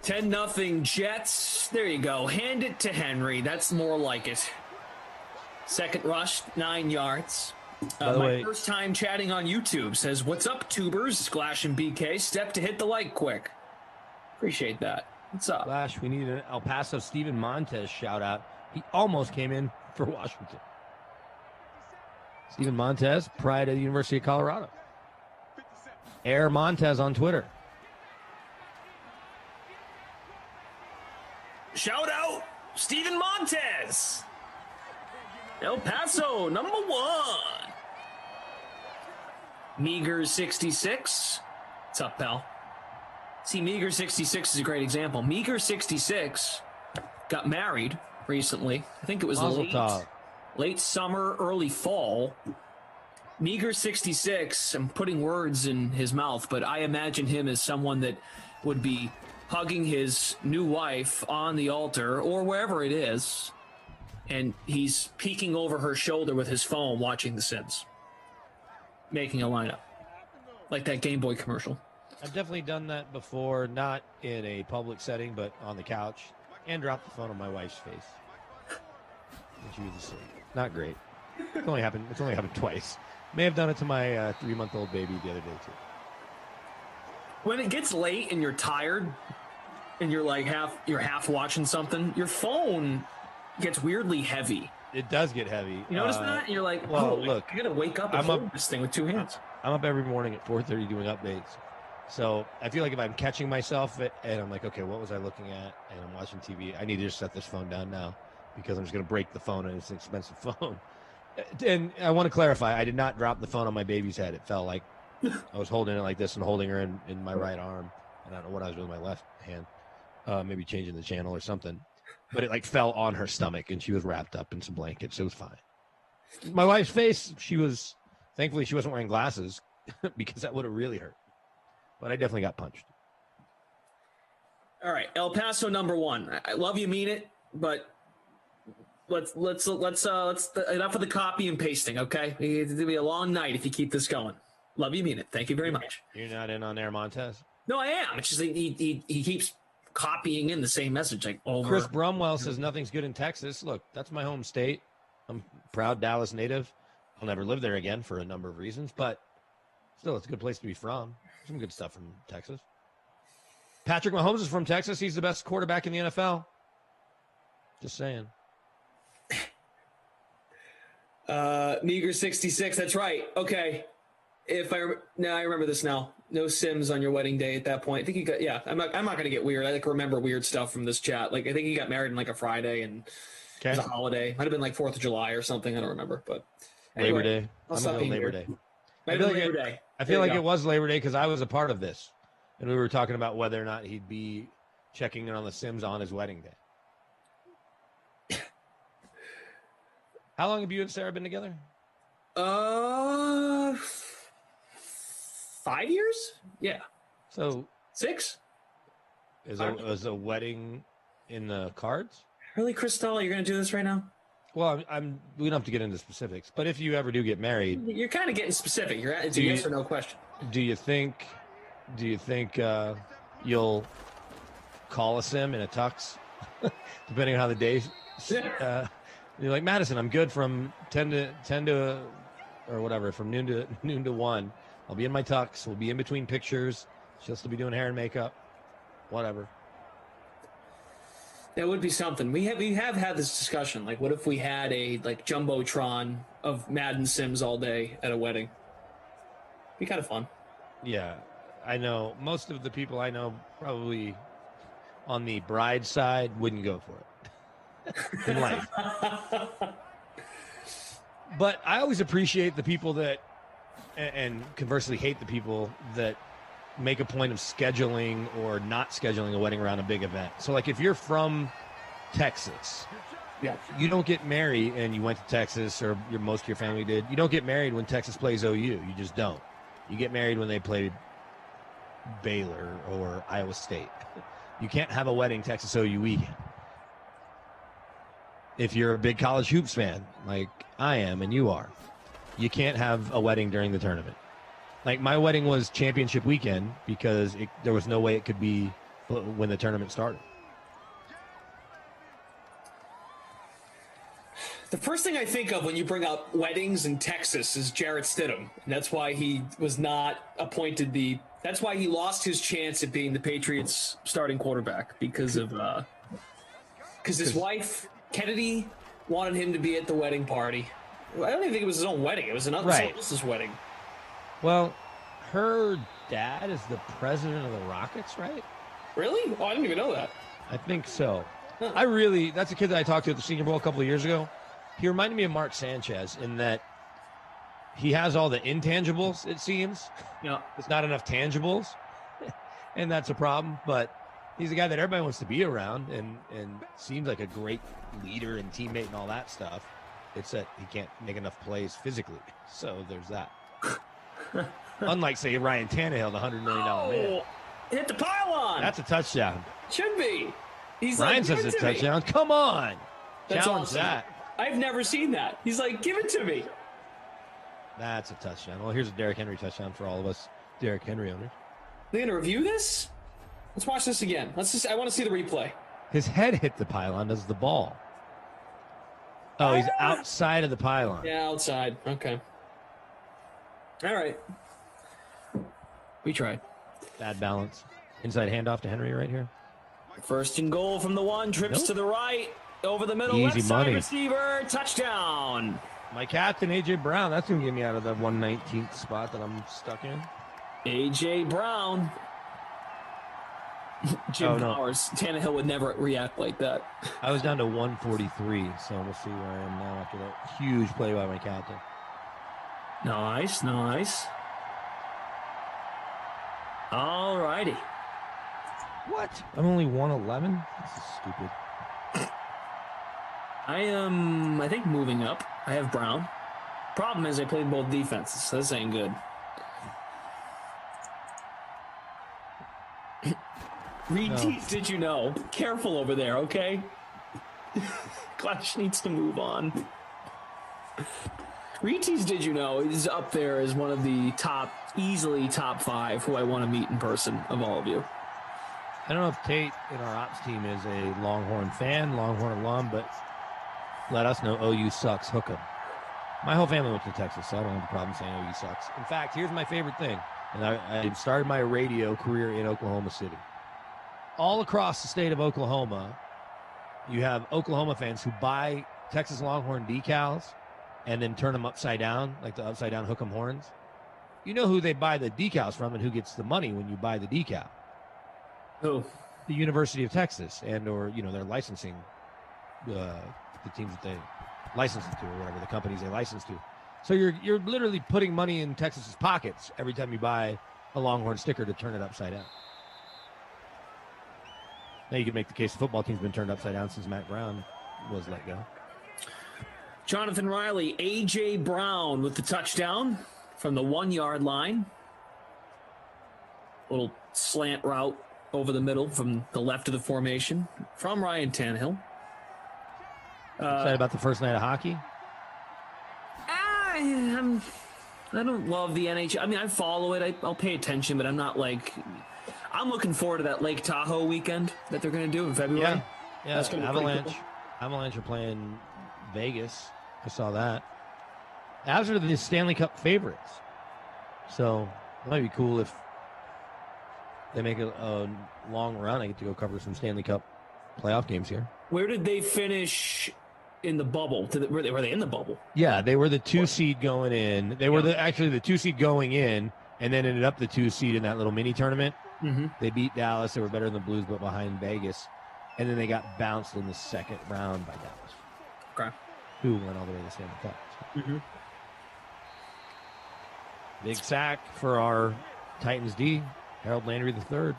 $10-0 Jets. There you go. Hand it to Henry. That's more like it. Second rush, 9 yards. By the way, first time chatting on YouTube says, "What's up, tubers?" Splash and BK. Step to hit the like quick. Appreciate that. What's up? Splash, we need an El Paso Steven Montez shout out. He almost came in for Washington. Steven Montez, pride of the University of Colorado. Air Montez on Twitter. Shout out, Steven Montez. El Paso, number 1. Meager 66. What's up, pal? See, Meager 66 is a great example. Meager 66 got married recently. I think it was late summer, early fall. Meager 66, I'm putting words in his mouth, but I imagine him as someone that would be hugging his new wife on the altar or wherever it is, and he's peeking over her shoulder with his phone watching The Sims, making a lineup. Like that Game Boy commercial. I've definitely done that before, not in a public setting, but on the couch, and dropped the phone on my wife's face when she was asleep. Not great. It's only happened twice. May have done it to my 3-month-old baby the other day, too. When it gets late and you're tired and you're like half watching something, your phone gets weirdly heavy. It does get heavy. You notice that? And you're like, look, I gotta wake up and hold this thing with 2 hands. I'm up every morning at 4:30 doing updates. So I feel like if I'm catching myself and I'm like, okay, what was I looking at? And I'm watching TV, I need to just set this phone down now because I'm just going to break the phone and it's an expensive phone. And I want to clarify, I did not drop the phone on my baby's head. It felt like I was holding it like this and holding her in my right arm. And I don't know what I was doing with my left hand. Maybe changing the channel or something. But it like fell on her stomach and she was wrapped up in some blankets. It was fine. My wife's face, thankfully she wasn't wearing glasses because that would have really hurt. But I definitely got punched. All right, El Paso number 1. I love you, mean it, but let's enough of the copy and pasting, okay? It's gonna be a long night if you keep this going. Love you, mean it. Thank you very much. You're not in on Air Montez? No, I am. It's just he keeps copying in the same message like over. Chris Brumwell says nothing's good in Texas. Look, that's my home state. I'm a proud Dallas native. I'll never live there again for a number of reasons, but still, it's a good place to be from. Some good stuff from Texas. Patrick Mahomes is from Texas. He's the best quarterback in the NFL. Just saying. Meager 66. That's right. Okay. I remember this now. No Sims on your wedding day at that point. I think you got, I'm not going to get weird. I remember weird stuff from this chat. Like, I think he got married on like a Friday and it was a holiday. Might have been like 4th of July or something. I don't remember, but anyway, Labor Day. I'll stop being Labor weird. Day. I feel like it was Labor Day because I was a part of this. And we were talking about whether or not he'd be checking in on the Sims on his wedding day. How long have you and Sarah been together? 5 years? Yeah. So 6. Is a wedding in the cards? Really, Cristal? You're going to do this right now? Well, we don't have to get into specifics, but if you ever do get married, You're kind of getting specific. It's a yes or no question. Do you think you'll call a sim in a tux, depending on how the day? You're like, Madison, I'm good from 10 to or whatever, from noon to 1. I'll be in my tux. We'll be in between pictures. She'll still be doing hair and makeup, whatever. That would be something. We have had this discussion. Like, what if we had a jumbotron of Madden Sims all day at a wedding? Be kind of fun. Yeah, I know most of the people I know probably on the bride side wouldn't go for it in life. But I always appreciate the people that, and conversely hate the people that make a point of scheduling or not scheduling a wedding around a big event. So, like, if you're from Texas, you don't get married, and you went to Texas, or most of your family did. You don't get married when Texas plays OU. You just don't. You get married when they play Baylor or Iowa State. You can't have a wedding Texas OU weekend. If you're a big college hoops fan, like I am and you are, you can't have a wedding during the tournament. Like, my wedding was championship weekend because there was no way it could be when the tournament started. The first thing I think of when you bring up weddings in Texas is Jarrett Stidham. And that's why he was not appointed that's why he lost his chance at being the Patriots starting quarterback because his wife, Kennedy, wanted him to be at the wedding party. I don't even think it was his own wedding. It was someone else's wedding. Well, her dad is the president of the Rockets, right? Really? Oh, I didn't even know that. I think so. Huh. That's a kid that I talked to at the Senior Bowl a couple of years ago. He reminded me of Mark Sanchez in that he has all the intangibles, it seems. Yeah. There's not enough tangibles, and that's a problem. But he's a guy that everybody wants to be around and seems like a great leader and teammate and all that stuff. It's that he can't make enough plays physically. So there's that. Unlike, say, Ryan Tannehill, the $100 million man. Hit the pylon. That's a touchdown. Should be. Ryan says it's a touchdown. Come on. That's Challenge awesome. that. I've never seen that. He's like, give it to me. That's a touchdown. Well, here's a Derrick Henry touchdown for all of us Derrick Henry owners. They're going to review this? Let's watch this again. I want to see the replay. His head hit the pylon as the ball. Oh, he's outside of the pylon. Yeah, outside. Okay. All right. We tried. Bad balance. Inside handoff to Henry right here. First and goal from the 1. Trips to the right. Over the middle. Easy left side money. receiver. Touchdown. My captain, A.J. Brown. That's going to get me out of the 119th spot that I'm stuck in. A.J. Brown. Jim Powers. Tannehill would never react like that. I was down to 143, so we'll see where I am now after that huge play by my captain. Nice. All righty. What? I'm only 111? This is stupid. I am, I think, moving up. I have Brown. Problem is I played both defenses, so this ain't good. Reed Tees, did you know? Careful over there, okay? Clash needs to move on. Reed Tees, did you know, is up there as one of the easily top 5 who I want to meet in person of all of you. I don't know if Tate in our ops team is a Longhorn fan, Longhorn alum, but let us know OU sucks. Hook 'em. My whole family went to Texas, so I don't have a problem saying OU sucks. In fact, here's my favorite thing. And I started my radio career in Oklahoma City. All across the state of Oklahoma, you have Oklahoma fans who buy Texas Longhorn decals and then turn them upside down, like the upside down hook 'em horns. You know who they buy the decals from and who gets the money when you buy the decal. Who? The University of Texas or their licensing, the teams that they license to or whatever, the companies they license to. So you're literally putting money in Texas's pockets every time you buy a Longhorn sticker to turn it upside down. Now you can make the case the football team's been turned upside down since Matt Brown was let go. Jonathan Riley, A.J. Brown with the touchdown from the 1-yard line. Little slant route over the middle from the left of the formation from Ryan Tannehill. Excited about the first night of hockey? I don't love the NHL. I mean, I follow it. I'll pay attention, but I'm not like. I'm looking forward to that Lake Tahoe weekend that they're going to do in February. Yeah, That's gonna be pretty Avalanche. cool. Avalanche are playing Vegas. I saw that. Avs are the Stanley Cup favorites, so it might be cool if they make a long run. I get to go cover some Stanley Cup playoff games here. Where did they finish in the bubble? Were they in the bubble? Yeah, they were the 2 seed going in. They were actually the 2 seed going in, and then ended up the 2 seed in that little mini tournament. Mm-hmm. They beat Dallas. They were better than the Blues, but behind Vegas. And then they got bounced in the second round by Dallas. Okay. Who went all the way to the Stanley Cup. Mm-hmm. Big sack for our Titans D, Harold Landry III.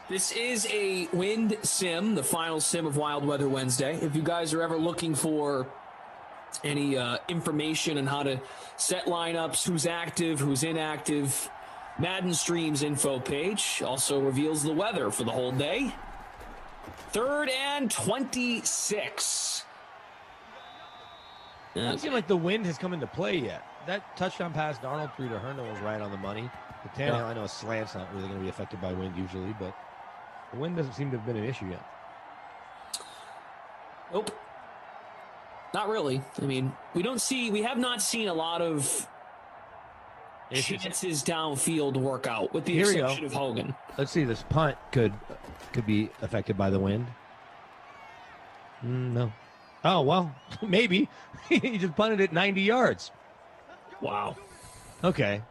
This is a wind sim, the final sim of Wild Weather Wednesday. If you guys are ever looking for any information on how to set lineups, who's active, who's inactive, Madden Stream's info page also reveals the weather for the whole day. 3rd and 26. It doesn't seem like the wind has come into play yet. That touchdown pass Darnold threw to Herndon was right on the money. But Tannehill, I know a slant's not really going to be affected by wind usually, but the wind doesn't seem to have been an issue yet. Nope. Not really. I mean, we have not seen a lot of chances downfield work out, with the Here we exception go. of Hogan. Let's see. This punt could be affected by the wind. No. Oh, well, maybe. He just punted it 90 yards. Wow. Okay.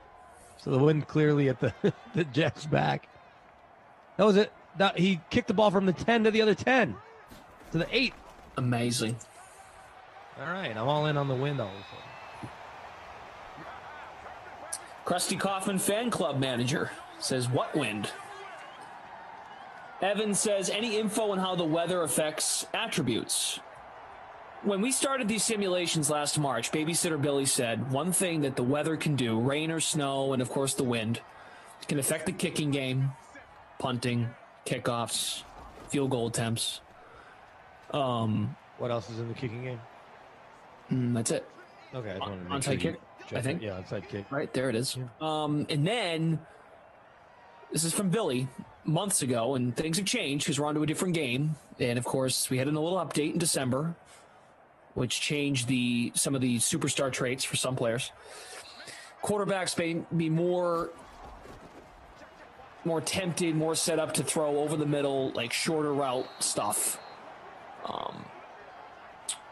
So the wind clearly at the Jets' back. That was it. He kicked the ball from the 10 to the other 10 to the 8. Amazing. All right. I'm all in on the wind all of a sudden. Krusty Kaufman fan club manager says, what wind? Evan says, any info on how the weather affects attributes? When we started these simulations last March, Babysitter Billy said one thing that the weather can do, rain or snow, and of course the wind, can affect the kicking game, punting, kickoffs, field goal attempts. What else is in the kicking game? That's it. Okay. I just wanted to make Onside sure kick, you I think. Yeah, onside kick. Right, there it is. And then, this is from Billy, months ago, and things have changed because we're on to a different game. And of course, we had a little update in December, which changed some of the superstar traits for some players. Quarterbacks may be more tempted, more set up to throw over the middle, like shorter route stuff.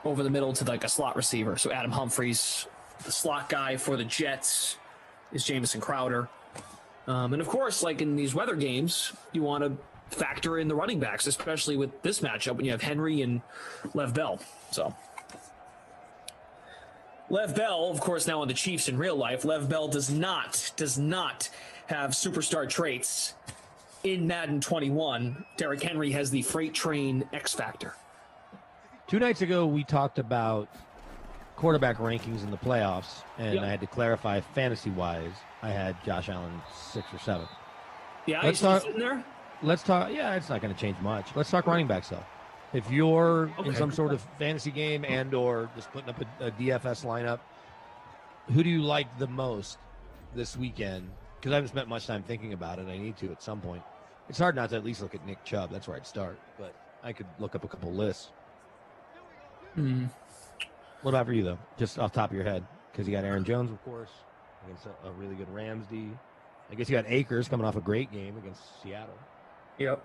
Over the middle to like a slot receiver. So Adam Humphries, the slot guy for the Jets, is Jamison Crowder. And of course, like in these weather games, you want to factor in the running backs, especially with this matchup when you have Henry and Lev Bell. So Lev Bell, of course, now on the Chiefs in real life. Lev Bell does not have superstar traits in Madden 21. Derrick Henry has the freight train X factor. 2 nights ago, we talked about quarterback rankings in the playoffs, and I had to clarify fantasy-wise. I had Josh Allen 6 or 7. Yeah, let's he's talk. sitting there. Let's talk. Yeah, it's not going to change much. Let's talk running backs though. If you're in some sort of fantasy game and/or just putting up a DFS lineup, who do you like the most this weekend? Because I haven't spent much time thinking about it. I need to at some point. It's hard not to at least look at Nick Chubb. That's where I'd start. But I could look up a couple lists. What about for you, though? Just off the top of your head. Because you got Aaron Jones, of course, against a really good Rams D. I guess you got Akers coming off a great game against Seattle. Yep.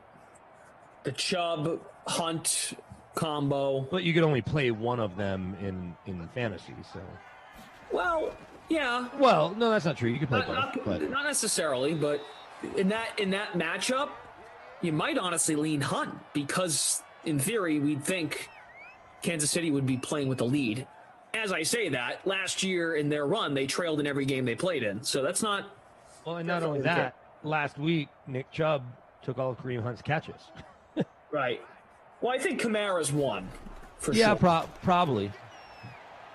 The Chubb Hunt combo. But you could only play one of them in fantasy, so. Well, yeah. Well, no, that's not true. You could play both. But Not necessarily, but in that matchup, you might honestly lean Hunt because, in theory, we'd think Kansas City would be playing with the lead. As I say that, last year in their run, they trailed in every game they played in. So that's not. Well, and not only that, last week, Nick Chubb took all of Kareem Hunt's catches. Right. Well, I think Kamara's won. For yeah, sure. probably.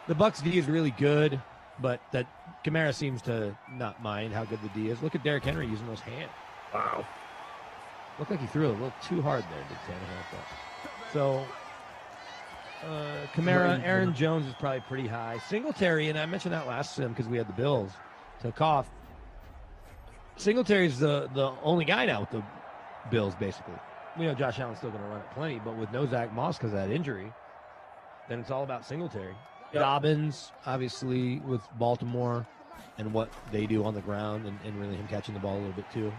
The Bucs D is really good. but that Kamara seems to not mind how good the D is. Look at Derrick Henry using those hands. Wow. Looked like he threw a little too hard there, did Tannehill? So, Kamara, Aaron Jones is probably pretty high. Singletary, and I mentioned that last sim because we had the Bills to cough. Singletary's the only guy now with the Bills, basically. We know Josh Allen's still going to run it plenty, but with no Zach Moss because of that injury, then it's all about Singletary. Yep. Dobbins, obviously, with Baltimore and what they do on the ground and really him catching the ball a little bit too.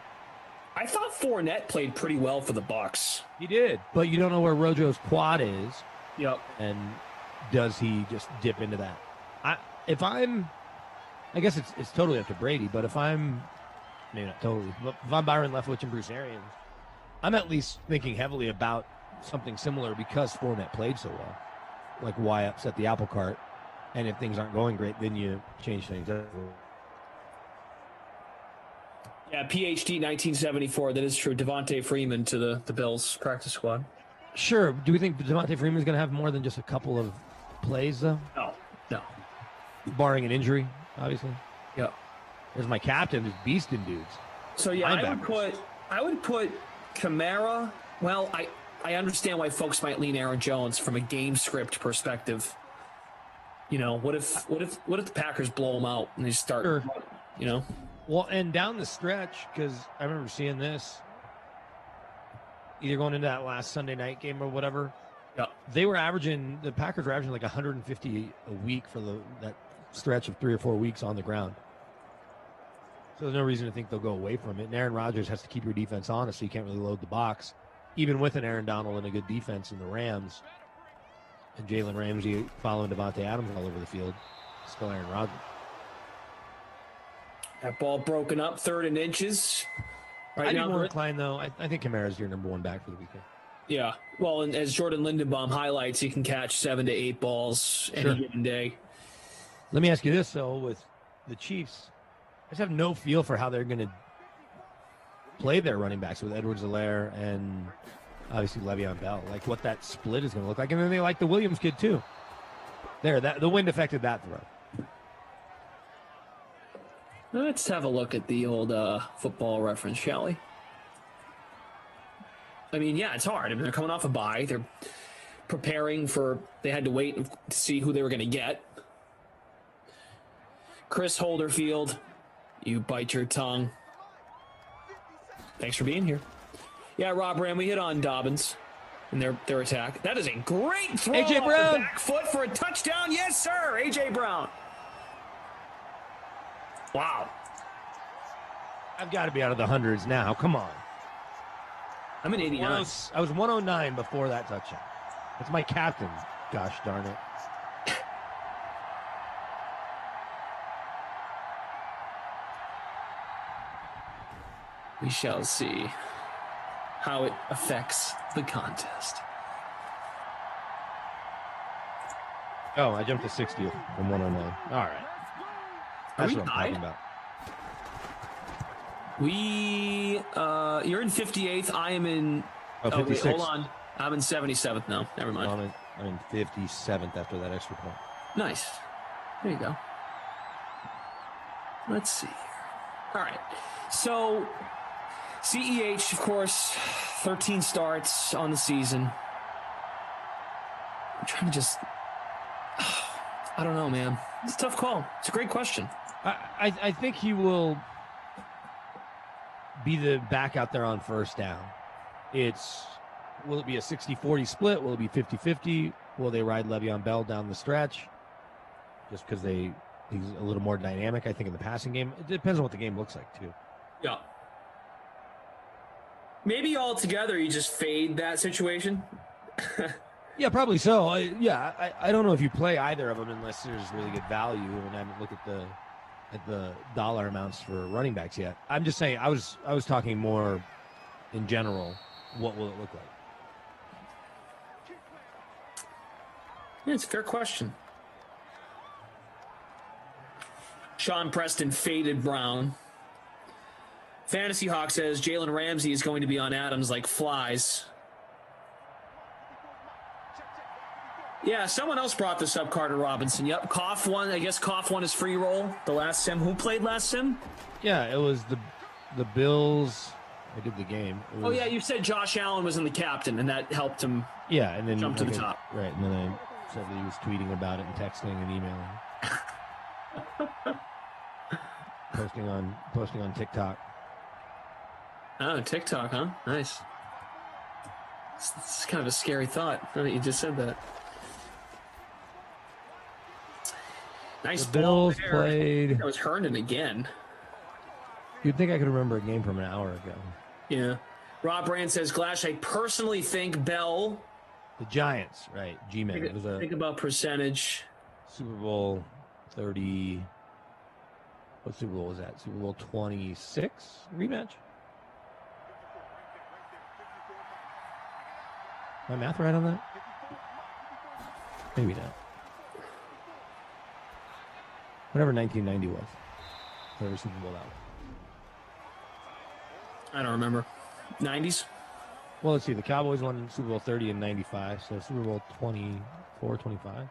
I thought Fournette played pretty well for the Bucs. He did, but you don't know where Rojo's quad is. Yep. And does he just dip into that? I guess it's totally up to Brady, but maybe not totally, but if I'm Byron Leftwich and Bruce Arians, I'm at least thinking heavily about something similar because Fournette played so well. Like, why upset the apple cart? And if things aren't going great, then you change things up. Yeah, PhD 1974. That is true. Devontae Freeman to the Bills practice squad. Sure. Do we think Devontae Freeman's going to have more than just a couple of plays, though? No. Barring an injury, obviously. Yeah. There's my captain, who's beasting dudes. So yeah, I would put Kamara. Well, I understand why folks might lean Aaron Jones from a game script perspective. You know, what if the Packers blow them out and they start? Sure. You know. Well, and down the stretch, because I remember seeing this, either going into that last Sunday night game or whatever. Yeah. The Packers were averaging like 150 a week for that stretch of 3 or 4 weeks on the ground. So there's no reason to think they'll go away from it. And Aaron Rodgers has to keep your defense honest, so you can't really load the box. Even with an Aaron Donald and a good defense in the Rams, and Jalen Ramsey following Devontae Adams all over the field, still Aaron Rodgers. That ball broken up, 3rd and inches. I'd be more inclined, though. I think Kamara's your number one back for the weekend. Yeah. Well, and as Jordan Lindenbaum highlights, he can catch 7 to 8 balls any given day. Let me ask you this, though, with the Chiefs. I just have no feel for how they're going to play their running backs with Edwards-Helaire and obviously Le'Veon Bell. Like, what that split is going to look like. And then they like the Williams kid, too. The wind affected that throw. Let's have a look at the old Football Reference, shall we? I mean, yeah, it's hard. I mean, they're coming off a bye. They're preparing they had to wait to see who they were going to get. Chris Holderfield, you bite your tongue. Thanks for being here. Yeah, Rob Ram, we hit on Dobbins and their attack. That is a great throw. A.J. Brown. Back foot for a touchdown. Yes, sir. A.J. Brown. Wow. I've got to be out of the hundreds now. Come on. I'm an 89. I was 109 before that touchdown. That's my captain. Gosh darn it. We shall see how it affects the contest. Oh, I jumped to 60 from 109. All right. That's what I'm talking about. You're in 58th. I am in. Oh, 56. Wait, hold on. I'm in 77th now. Never mind. I'm in 57th after that extra point. Nice. There you go. Let's see here. All right. So, CEH, of course, 13 starts on the season. I'm trying to just. I don't know, man. It's a tough call. It's a great question. I think he will be the back out there on first down. Will it be a 60-40 split? Will it be 50-50? Will they ride Le'Veon Bell down the stretch? Just because he's a little more dynamic, I think, in the passing game. It depends on what the game looks like, too. Yeah. Maybe altogether you just fade that situation. Yeah, probably so. I don't know if you play either of them unless there's really good value, and I haven't looked at the dollar amounts for running backs yet. I'm just saying I was talking more in general. What will it look like? Yeah, it's a fair question. Sean Preston faded Brown. Fantasy Hawk says Jalen Ramsey is going to be on Adams like flies. Yeah, someone else brought this up, Carter Robinson. Yep, Koff won. I guess Koff won his free roll the last sim. Who played last sim? Yeah, it was the Bills. I did the game. Oh, yeah, you said Josh Allen was in the captain, and that helped him and then jump to the top. Right, and then I said that he was tweeting about it and texting and emailing. posting on TikTok. Oh, TikTok, huh? Nice. It's kind of a scary thought now that you just said that. Nice The Bills ball there. played. That was Herndon again. You'd think I could remember a game from an hour ago. Yeah. Rob Brand says, Glash, I personally think Bell. The Giants, right? G-Man. It was a think about percentage. Super Bowl 30. What Super Bowl was that? Super Bowl 26 rematch? My math right on that? Maybe not. Whatever 1990 was. Whatever Super Bowl that was. I don't remember. 90s? Well, let's see. The Cowboys won Super Bowl 30 in 95, so Super Bowl 24, 25.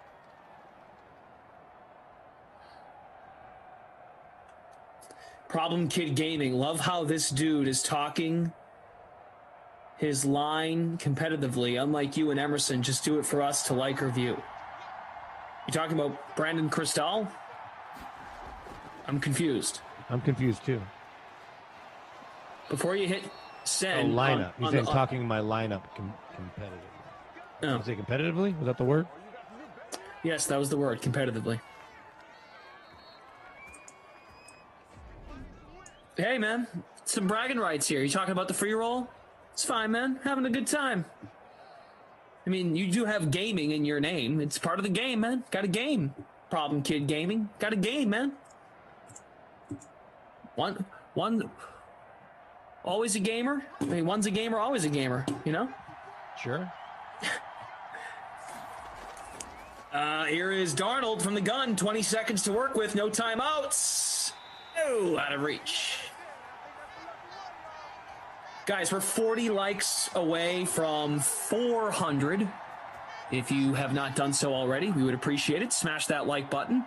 Problem Kid Gaming. Love how this dude is talking his line competitively. Unlike you and Emerson, just do it for us to like or view. You talking about Brandon Cristal? I'm confused. I'm confused too. Before you hit send. Lineup. He's saying talking my lineup competitively. Oh. Did you say competitively? Was that the word? Yes, that was the word, competitively. Hey, man. Some bragging rights here. You talking about the free roll? It's fine, man. Having a good time. I mean, you do have gaming in your name. It's part of the game, man. Got a game. Problem Kid Gaming. Got a game, man. One. Always a gamer. I mean, one's a gamer, always a gamer. You know? Sure. Here is Darnold from the gun. 20 seconds to work with. No timeouts. Oh, out of reach. Guys, we're 40 likes away from 400. If you have not done so already, we would appreciate it. Smash that like button.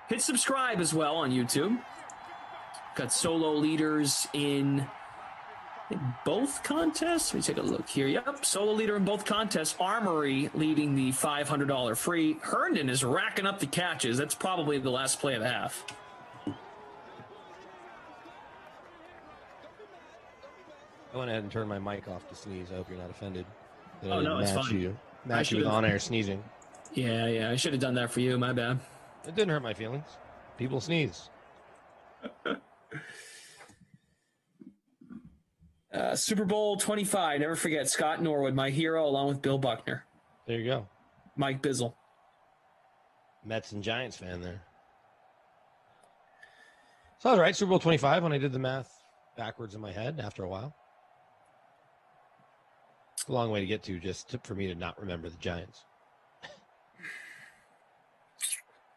Hit subscribe as well on YouTube. Got solo leaders in both contests. Let me take a look here. Yep, solo leader in both contests. Armory leading the $500 free. Herndon is racking up the catches. That's probably the last play of the half. I went ahead and turned my mic off to sneeze. I hope you're not offended. Oh, no, it's fine. Match you with on-air sneezing. Yeah. I should have done that for you. My bad. It didn't hurt my feelings. People sneeze. Super Bowl 25. Never forget Scott Norwood, my hero, along with Bill Buckner. There you go. Mike Bizzle. Mets and Giants fan there. So I was right. Super Bowl 25 when I did the math backwards in my head after a while. It's a long way to get to for me to not remember the Giants.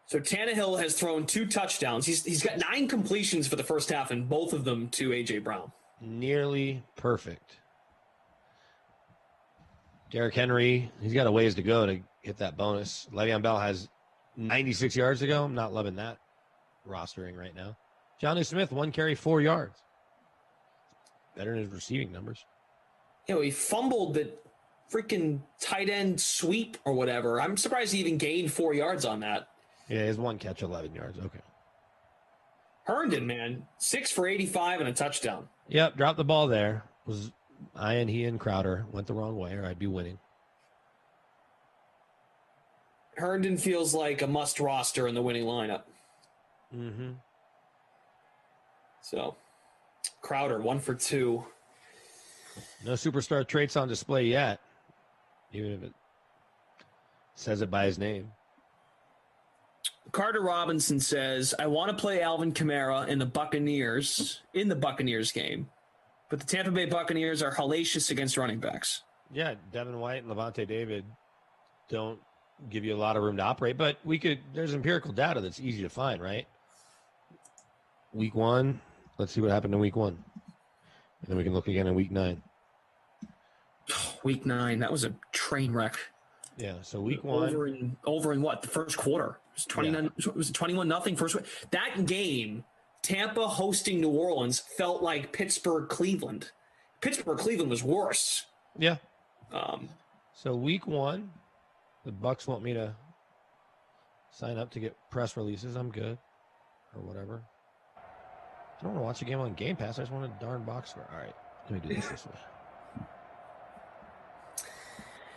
So Tannehill has thrown 2 touchdowns. He's got 9 completions for the first half, and both of them to A.J. Brown. Nearly perfect. Derrick Henry, he's got a ways to go to hit that bonus. Le'Veon Bell has 96 yards to go. I'm not loving that rostering right now. Jonnu Smith, 1 carry, 4 yards. Better than his receiving numbers. He fumbled the freaking tight end sweep or whatever. I'm surprised he even gained 4 yards on that. Yeah, his 1 catch, 11 yards. Okay. Herndon, man, 6 for 85 and a touchdown. Yep, dropped the ball there. Was he and Crowder went the wrong way, or I'd be winning. Herndon feels like a must roster in the winning lineup. Mm-hmm. So, Crowder, 1 for 2. No superstar traits on display yet, even if it says it by his name. Carter Robinson says, I want to play Alvin Kamara in the Buccaneers game, but the Tampa Bay Buccaneers are hellacious against running backs. Yeah, Devin White and Levante David don't give you a lot of room to operate, but there's empirical data that's easy to find, right? Week 1, let's see what happened in week 1. And then we can look again in week 9. Week 9, that was a train wreck. Yeah, so week 1. Over in what? The first quarter. It was 29. It was 21-0 first. That game, Tampa hosting New Orleans, felt like Pittsburgh-Cleveland. Pittsburgh-Cleveland was worse. Yeah. So week 1, the Bucs want me to sign up to get press releases. I'm good, or whatever. I don't want to watch a game on Game Pass. I just want a darn box score. All right, let me do this way.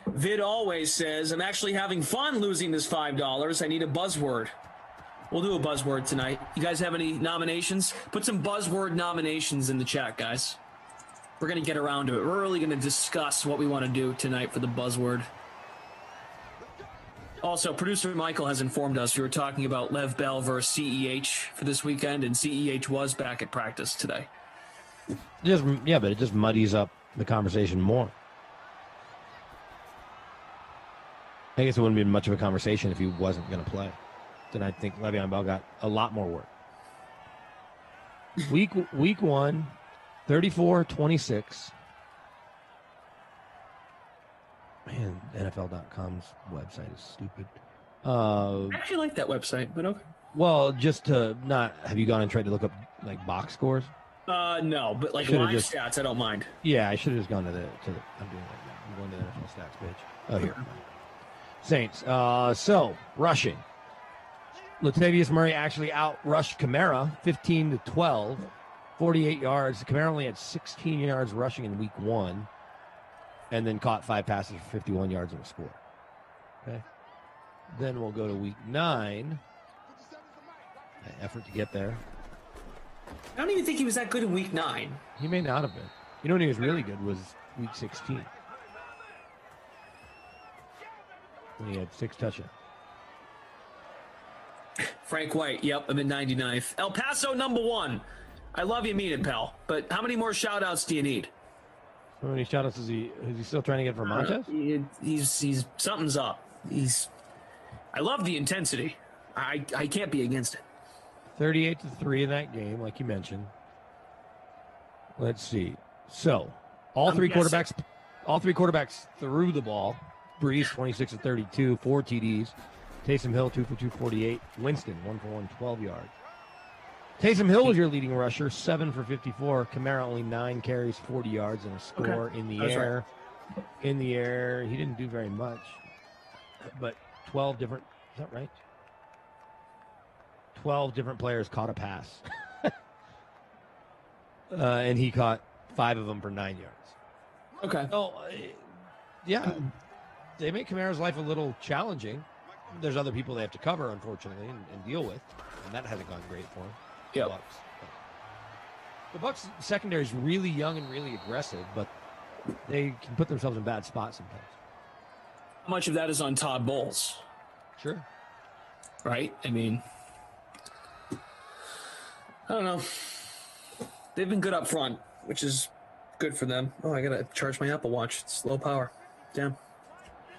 Vid always says, I'm actually having fun losing this $5. I need a buzzword. We'll do a buzzword tonight. You guys have any nominations? Put some buzzword nominations in the chat, guys. We're going to get around to it. We're really going to discuss what we want to do tonight for the buzzword. Also, producer Michael has informed us we were talking about Lev Bell versus CEH for this weekend, and CEH was back at practice today. But it just muddies up the conversation more. I guess it wouldn't be much of a conversation if he wasn't going to play. Then I think Le'Veon Bell got a lot more work. Week 1, 34-26. Man, NFL.com's website is stupid. I actually like that website, but okay. Well, just to not have you gone and tried to look up like box scores? No, but like Should've live just- stats, I don't mind. Yeah, I should have just gone to the. I'm doing it right now. I'm going to the NFL stats page. Oh, here. Saints. So rushing. Latavius Murray actually outrushed Kamara 15-12, 48 yards. Kamara only had 16 yards rushing in week 1, and then caught 5 passes for 51 yards and a score. Okay. Then we'll go to week 9. Effort to get there. I don't even think he was that good in week 9. He may not have been. You know when he was really good was week 16. When he had 6 touchdowns. Frank White, yep, I'm in 99th. El Paso #1. I love you, mean it, pal. But how many more shout-outs do you need? How many shout-outs is he still trying to get for Montez? He's something's up. I love the intensity. I can't be against it. 38-3 in that game, like you mentioned. Let's see. So, all three quarterbacks threw the ball. Breeze 26-32, 4 TDs. Taysom Hill 2 for 248. Winston 1 for 112 yards. Taysom Hill was your leading rusher, 7 for 54. Kamara only 9 carries, 40 yards and a score in the air. Right. In the air, he didn't do very much, but 12 different. Is that right? 12 different players caught a pass, and he caught 5 of them for 9 yards. Okay. So, yeah, they make Kamara's life a little challenging. There's other people they have to cover, unfortunately, and deal with, and that hasn't gone great for them. Yep. The Bucs secondary is really young and really aggressive, but they can put themselves in bad spots sometimes. How much of that is on Todd Bowles? Sure. Right? I mean, I don't know. They've been good up front, which is good for them. Oh, I got to charge my Apple Watch. It's low power. Damn.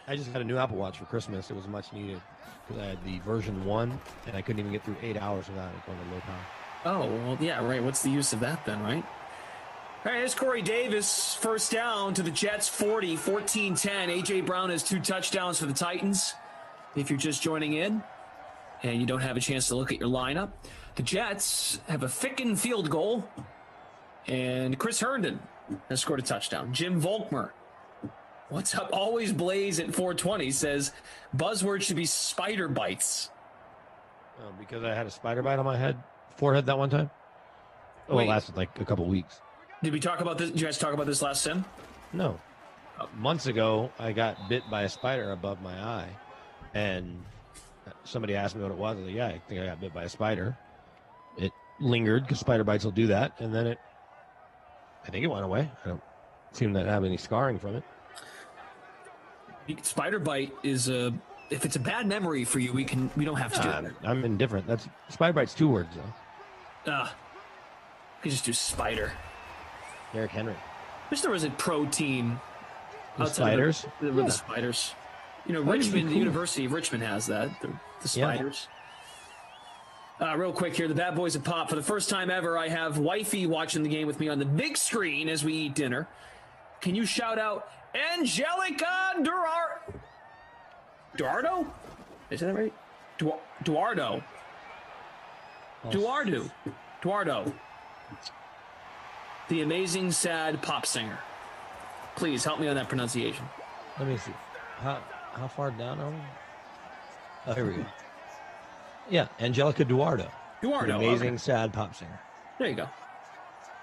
I just got a new Apple Watch for Christmas. It was much needed because I had the version 1, and I couldn't even get through 8 hours without it going to low power. Oh, well, yeah, right. What's the use of that then, right? All right, here's Corey Davis. First down to the Jets, 40, 14-10. A.J. Brown has 2 touchdowns for the Titans. If you're just joining in and you don't have a chance to look at your lineup, the Jets have a Ficken field goal, and Chris Herndon has scored a touchdown. Jim Volkmer, what's up? Always Blaze at 420 says buzzword should be spider bites. Oh, because I had a spider bite on my forehead that one time? Oh, Wait. it lasted like a couple weeks. Did we talk about this? Did you guys talk about this last sim? No. Months ago, I got bit by a spider above my eye, and somebody asked me what it was. I was like, yeah, I think I got bit by a spider. It lingered because spider bites will do that, and then I think it went away. I don't seem to have any scarring from it. Spider bite is if it's a bad memory for you, we don't have to do that. I'm indifferent. Spider bite's 2 words though. You just do spider. Derrick Henry. Wish there was a pro team With spiders? With the spiders. You know, Richmond, the University of Richmond has that. The spiders. Real quick here, the Bad Boys of Pop. For the first time ever, I have wifey watching the game with me on the big screen as we eat dinner. Can you shout out Angelica Duardo? Is that right? Duardo. Duardo. The amazing sad pop singer. Please help me on that pronunciation. Let me see. How far down are we? Oh, here we go. Yeah, Angelica Duardo. The amazing sad pop singer. There you go.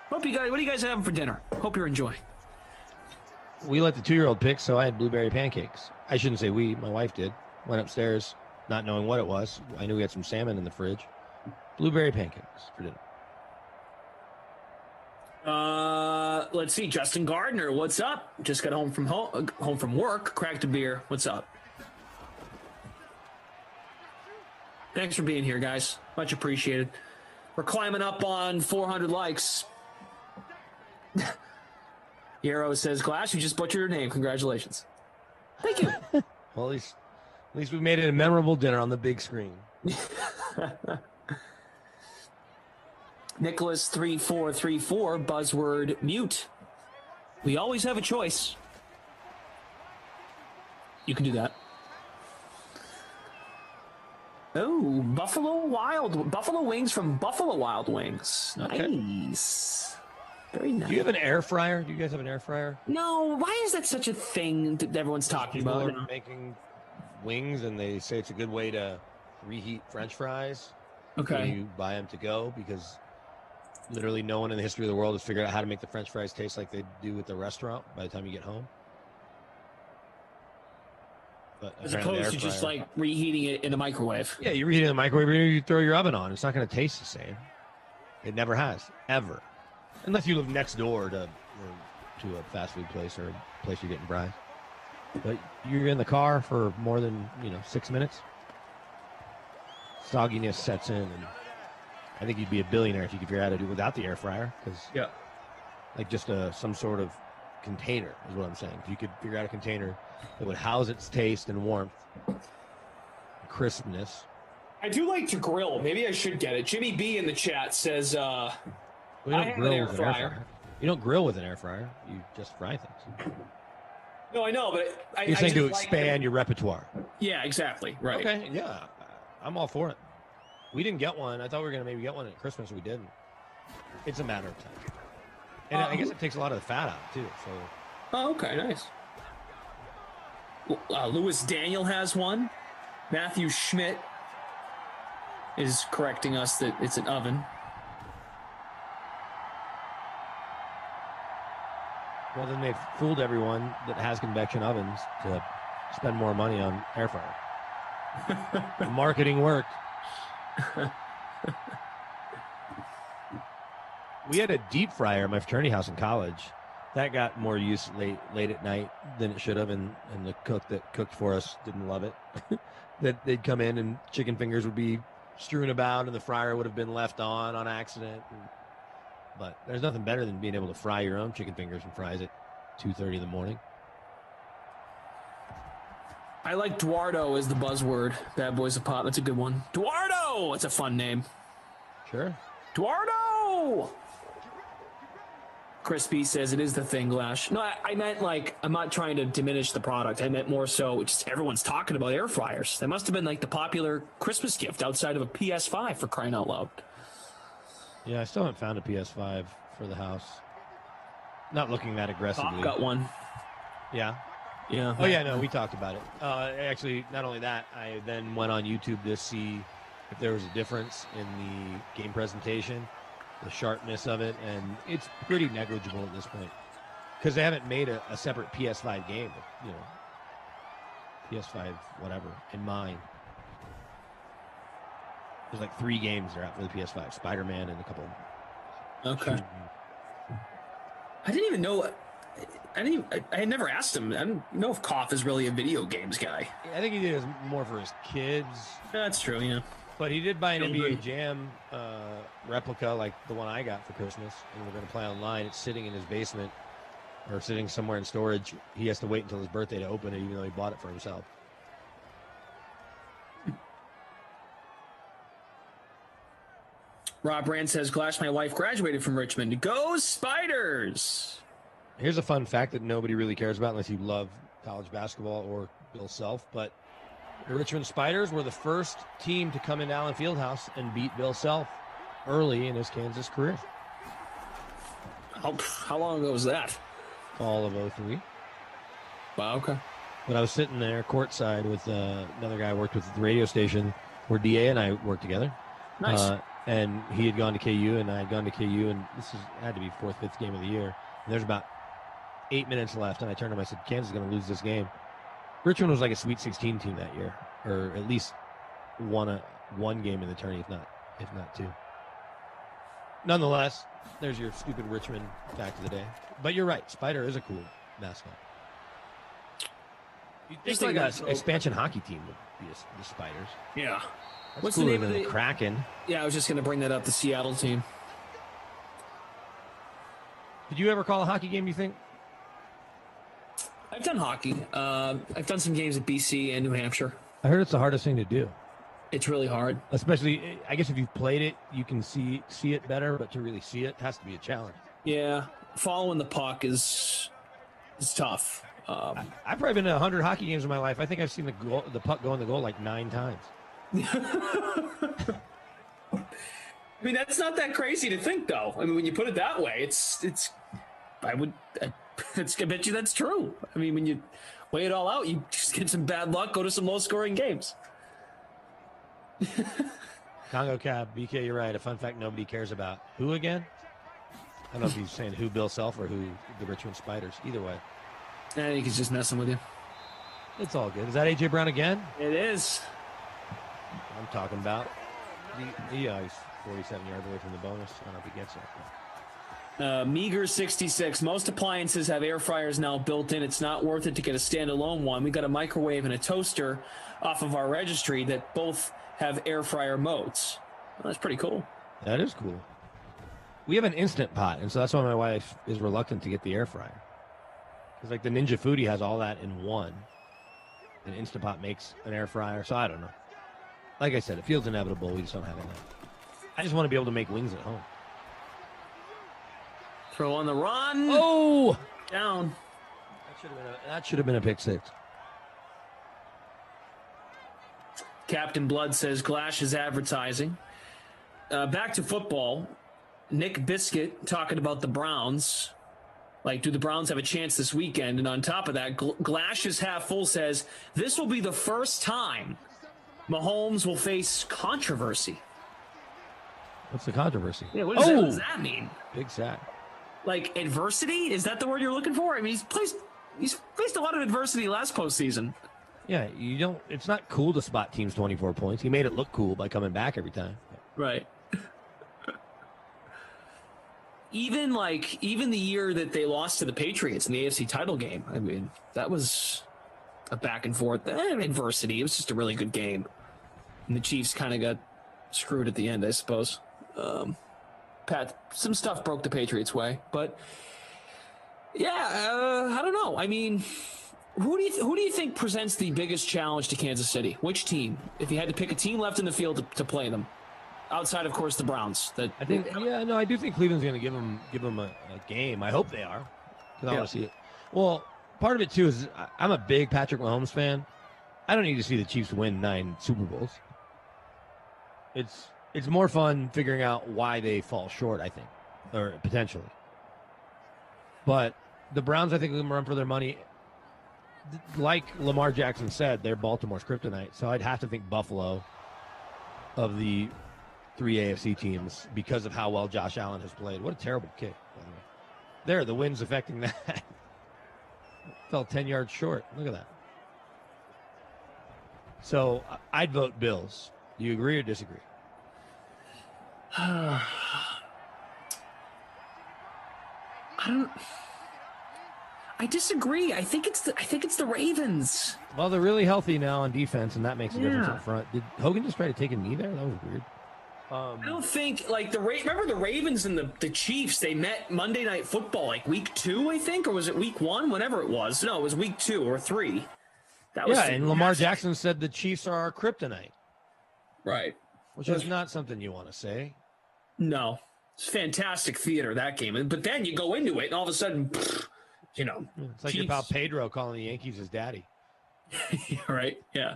Hope you guys. What are you guys having for dinner? Hope you're enjoying. We let the 2-year-old pick, so I had blueberry pancakes. I shouldn't say we. My wife did. Went upstairs, not knowing what it was. I knew we had some salmon in the fridge. Blueberry pancakes for dinner. Let's see. Justin Gardner, what's up? Just got home from work. Cracked a beer. What's up? Thanks for being here, guys. Much appreciated. We're climbing up on 400 likes. Hero says, Glass, you just butchered your name. Congratulations. Thank you. Well, at least we made it a memorable dinner on the big screen. Nicholas 3434, buzzword mute. We always have a choice. You can do that. Oh, Buffalo Wings from Buffalo Wild Wings. Nice. Very nice. Do you have an air fryer? Do you guys have an air fryer? No. Why is that such a thing that everyone's talking People about? are making wings, and they say it's a good way to reheat French fries. Okay. And you buy them to go because literally no one in the history of the world has figured out how to make the French fries taste like they do at the restaurant by the time you get home. But As opposed to just like reheating it in a microwave. Yeah, you reheat it in the microwave, or you throw your oven on. It's not going to taste the same. It never has, ever. Unless you live next door to a fast food place or a place you're getting fries. But you're in the car for more than 6 minutes. Sogginess sets in, and I think you'd be a billionaire if you could figure out how to do it without the air fryer. Because like just some sort of container is what I'm saying. If you could figure out a container that would house its taste and warmth, crispness. I do like to grill. Maybe I should get it. Jimmy B in the chat says, You don't grill with an air fryer. You don't grill with an air fryer. You just fry things. No, I know, but You're saying to expand your repertoire. Yeah, exactly. Right. Okay, yeah. I'm all for it. We didn't get one. I thought we were going to maybe get one at Christmas. We didn't. It's a matter of time. And I guess it takes a lot of the fat out, too. So. Oh, okay, nice. Lewis Daniel has one. Matthew Schmidt is correcting us that it's an oven. Well, then they've fooled everyone that has convection ovens to spend more money on air fryer. The marketing worked. We had a deep fryer at my fraternity house in college. That got more use late at night than it should have, and the cook that cooked for us didn't love it. That they'd come in and chicken fingers would be strewn about, and the fryer would have been left on accident. But there's nothing better than being able to fry your own chicken fingers and fries at 2:30 in the morning. I like Duardo as the buzzword. Bad Boys of Pop. That's a good one. Duardo! It's a fun name. Sure. Duardo! Chris B says it is the thing, Glash. No, I meant like, I'm not trying to diminish the product. I meant more so just everyone's talking about air fryers. That must have been like the popular Christmas gift outside of a PS5 for crying out loud. Yeah, I still haven't found a PS5 for the house. Not looking that aggressively. Pop got one. Yeah. Yeah. Oh, yeah, no, we talked about it. Actually, not only that, I then went on YouTube to see if there was a difference in the game presentation, the sharpness of it, and it's pretty negligible at this point. Because they haven't made a separate PS5 game, PS5 whatever, in mind. There's like 3 games that are out for the PS5, Spider-Man and a couple. Okay. I didn't even know. I had never asked him. I don't know if Koff is really a video games guy. I think he did it more for his kids. That's true, yeah. But he did buy an NBA Jam replica like the one I got for Christmas, and we're going to play online. It's sitting in his basement or sitting somewhere in storage. He has to wait until his birthday to open it, even though he bought it for himself. Rob Rand says, Glash, my wife graduated from Richmond. Go Spiders! Here's a fun fact that nobody really cares about unless you love college basketball or Bill Self, but the Richmond Spiders were the first team to come into Allen Fieldhouse and beat Bill Self early in his Kansas career. How long ago was that? Fall of 03. Wow, okay. But I was sitting there courtside with another guy I worked with at the radio station where DA and I worked together. Nice. And he had gone to KU and I had gone to KU, and had to be 4th, 5th game of the year. And there's about 8 minutes left, and I turned to him, I said, Kansas is going to lose this game. Richmond was like a Sweet 16 team that year, or at least won one game in the tourney, if not two. Nonetheless, there's your stupid Richmond fact of the day. But you're right, Spider is a cool mascot. You'd think like an expansion hockey team would be the Spiders. Yeah. That's What's cooler the name than of the Kraken. Yeah, I was just going to bring that up, the Seattle team. Did you ever call a hockey game, do you think? I've done hockey. I've done some games at BC and New Hampshire. I heard it's the hardest thing to do. It's really hard. Especially, I guess if you've played it, you can see it better, but to really see it has to be a challenge. Yeah, following the puck is tough. I've probably been to 100 hockey games in my life. I think I've seen the puck go in the goal like 9 times. I mean, that's not that crazy to think, though. I mean, when you put it that way, I bet you that's true. I mean, when you weigh it all out, you just get some bad luck, go to some low-scoring games. Congo Cab, BK, you're right. A fun fact nobody cares about. Who again? I don't know if he's saying who Bill Self or who the Richmond Spiders. Either way. I think he's just messing with you. It's all good. Is that A.J. Brown again? It is. I'm talking about. He's 47 yards away from the bonus. I don't know if he gets it. Meager 66. Most appliances have air fryers now built in. It's not worth it to get a standalone one. We got a microwave and a toaster off of our registry that both have air fryer modes. Well, that's pretty cool. That is cool. We have an Instant Pot, and so that's why my wife is reluctant to get the air fryer. Because like the Ninja Foodie has all that in one. And Instant Pot makes an air fryer, so I don't know. Like I said, it feels inevitable. We just don't have it now. I just want to be able to make wings at home. Throw on the run. Oh! Down. That should have been a pick six. Captain Blood says Glash is advertising. Back to football. Nick Biscuit talking about the Browns. Like, do the Browns have a chance this weekend? And on top of that, Glash is half full says this will be the first time Mahomes will face controversy. What's the controversy? Yeah, what does that mean? Big sack. Like adversity? Is that the word you're looking for? I mean, he's faced a lot of adversity last postseason. Yeah, it's not cool to spot teams 24 points. He made it look cool by coming back every time. Right. Even the year that they lost to the Patriots in the AFC title game, I mean, that was a back and forth adversity. It was just a really good game. And the Chiefs kind of got screwed at the end, I suppose. Some stuff broke the Patriots' way, but yeah, I don't know. I mean, who do you think presents the biggest challenge to Kansas City? Which team? If you had to pick a team left in the field to play them, outside of course the Browns. I do think Cleveland's going to give them a game. I hope they are, because I want to see it. Well, part of it too is I'm a big Patrick Mahomes fan. I don't need to see the Chiefs win 9 Super Bowls. It's more fun figuring out why they fall short, I think, or potentially. But the Browns, I think, are going to run for their money. Like Lamar Jackson said, they're Baltimore's kryptonite. So I'd have to think Buffalo of the 3 AFC teams because of how well Josh Allen has played. What a terrible kick, by the way. There, the wind's affecting that. Fell 10 yards short. Look at that. So I'd vote Bills. Do you agree or disagree? I disagree. I think it's the Ravens. Well, they're really healthy now on defense, and that makes a difference up front. Did Hogan just try to take a knee there? That was weird. I don't think remember the Ravens and the Chiefs, they met Monday Night Football like week 2, I think, or was it week 1? Whenever it was. No, it was week 2 or 3. That was and Lamar Jackson said the Chiefs are our kryptonite. Right. Which is not something you want to say. No. It's fantastic theater, that game. But then you go into it, and all of a sudden, you know, It's like your pal Pedro calling the Yankees his daddy. right? Yeah.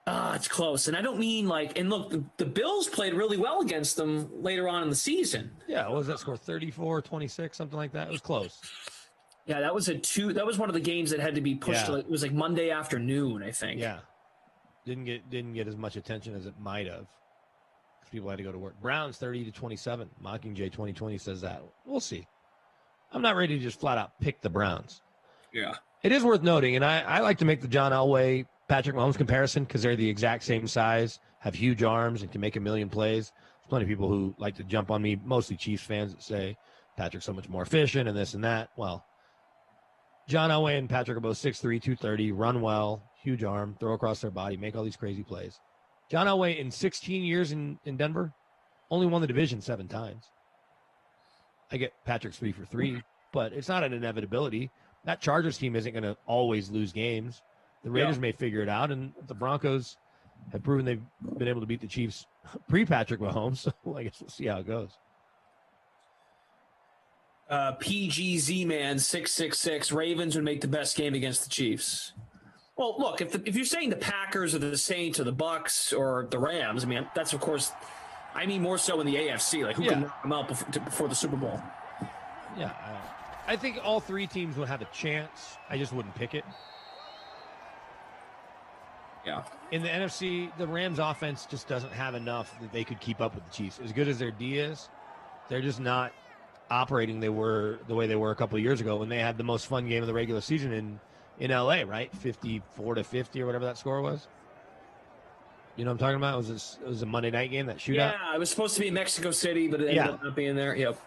It's close. And I don't mean like, and look, the Bills played really well against them later on in the season. Yeah, what was that score? 34-26, something like that. It was close. Yeah, that was one of the games that had to be pushed. Yeah. It was like Monday afternoon, I think. Yeah. Didn't get as much attention as it might have. People had to go to work. Browns 30-27. Mockingjay 2020 says that. We'll see. I'm not ready to just flat out pick the Browns. Yeah. It is worth noting, and I like to make the John Elway Patrick Mahomes comparison because they're the exact same size, have huge arms, and can make a million plays. There's plenty of people who like to jump on me, mostly Chiefs fans, that say Patrick's so much more efficient and this and that. Well, John Elway and Patrick are both 6'3", 230, run well, huge arm, throw across their body, make all these crazy plays. John Elway, in 16 years in Denver, only won the division 7 times. I get Patrick's 3 for 3, but it's not an inevitability. That Chargers team isn't going to always lose games. The Raiders may figure it out, and the Broncos have proven they've been able to beat the Chiefs pre-Patrick Mahomes, so I guess we'll see how it goes. PGZ Man 666 Ravens would make the best game against the Chiefs. Well, look, if you're saying the Packers or the Saints or the Bucs or the Rams, I mean, that's of course, I mean more so in the AFC. Like, who can knock them out before the Super Bowl? Yeah, I think all 3 teams would have a chance. I just wouldn't pick it. Yeah. In the NFC, the Rams offense just doesn't have enough that they could keep up with the Chiefs. As good as their D is, they're just not operating the way they were a couple of years ago when they had the most fun game of the regular season in LA, right? 54-50 or whatever that score was. You know what I'm talking about? It was a Monday night game, that shootout. Yeah, it was supposed to be in Mexico City, but it ended up not being there. Yep.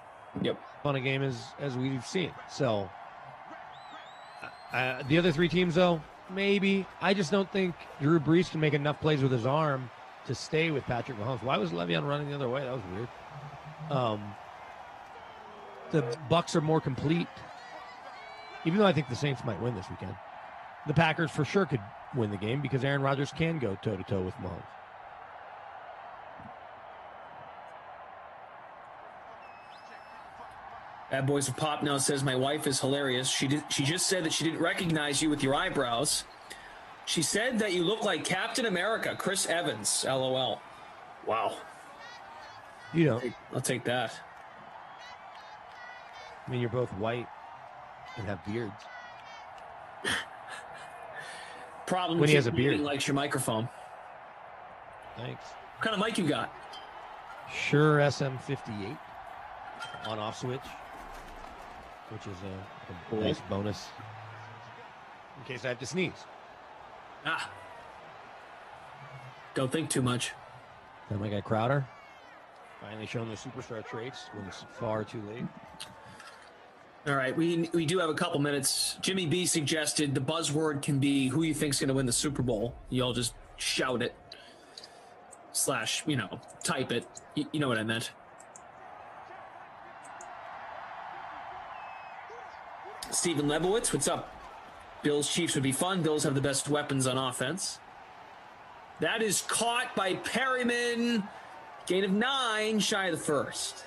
Fun a game as we've seen. So the other 3 teams, though, maybe. I just don't think Drew Brees can make enough plays with his arm to stay with Patrick Mahomes. Why was Le'Veon running the other way? That was weird. The Bucs are more complete, even though I think the Saints might win this weekend. The Packers for sure could win the game because Aaron Rodgers can go toe-to-toe with Mahomes. Bad Boys of Pop now says, my wife is hilarious. She just said that she didn't recognize you with your eyebrows. She said that you look like Captain America, Chris Evans, LOL. Wow. You know. I'll take that. I mean, you're both white and have beards. Problem when he has a beard. beard. Likes your microphone. Thanks. What kind of mic you got? Shure SM58 on-off switch, which is a nice bonus in case I have to sneeze. Don't think too much. Then my guy Crowder finally showing the superstar traits when it's far too late. All right, we do have a couple minutes. Jimmy B suggested the buzzword can be who you think's going to win the Super Bowl. You all just shout it / type it. You know what I meant. Stephen Lebowitz, what's up? Bills Chiefs would be fun. Bills have the best weapons on offense. That is caught by Perryman. Gain of 9, shy of the first.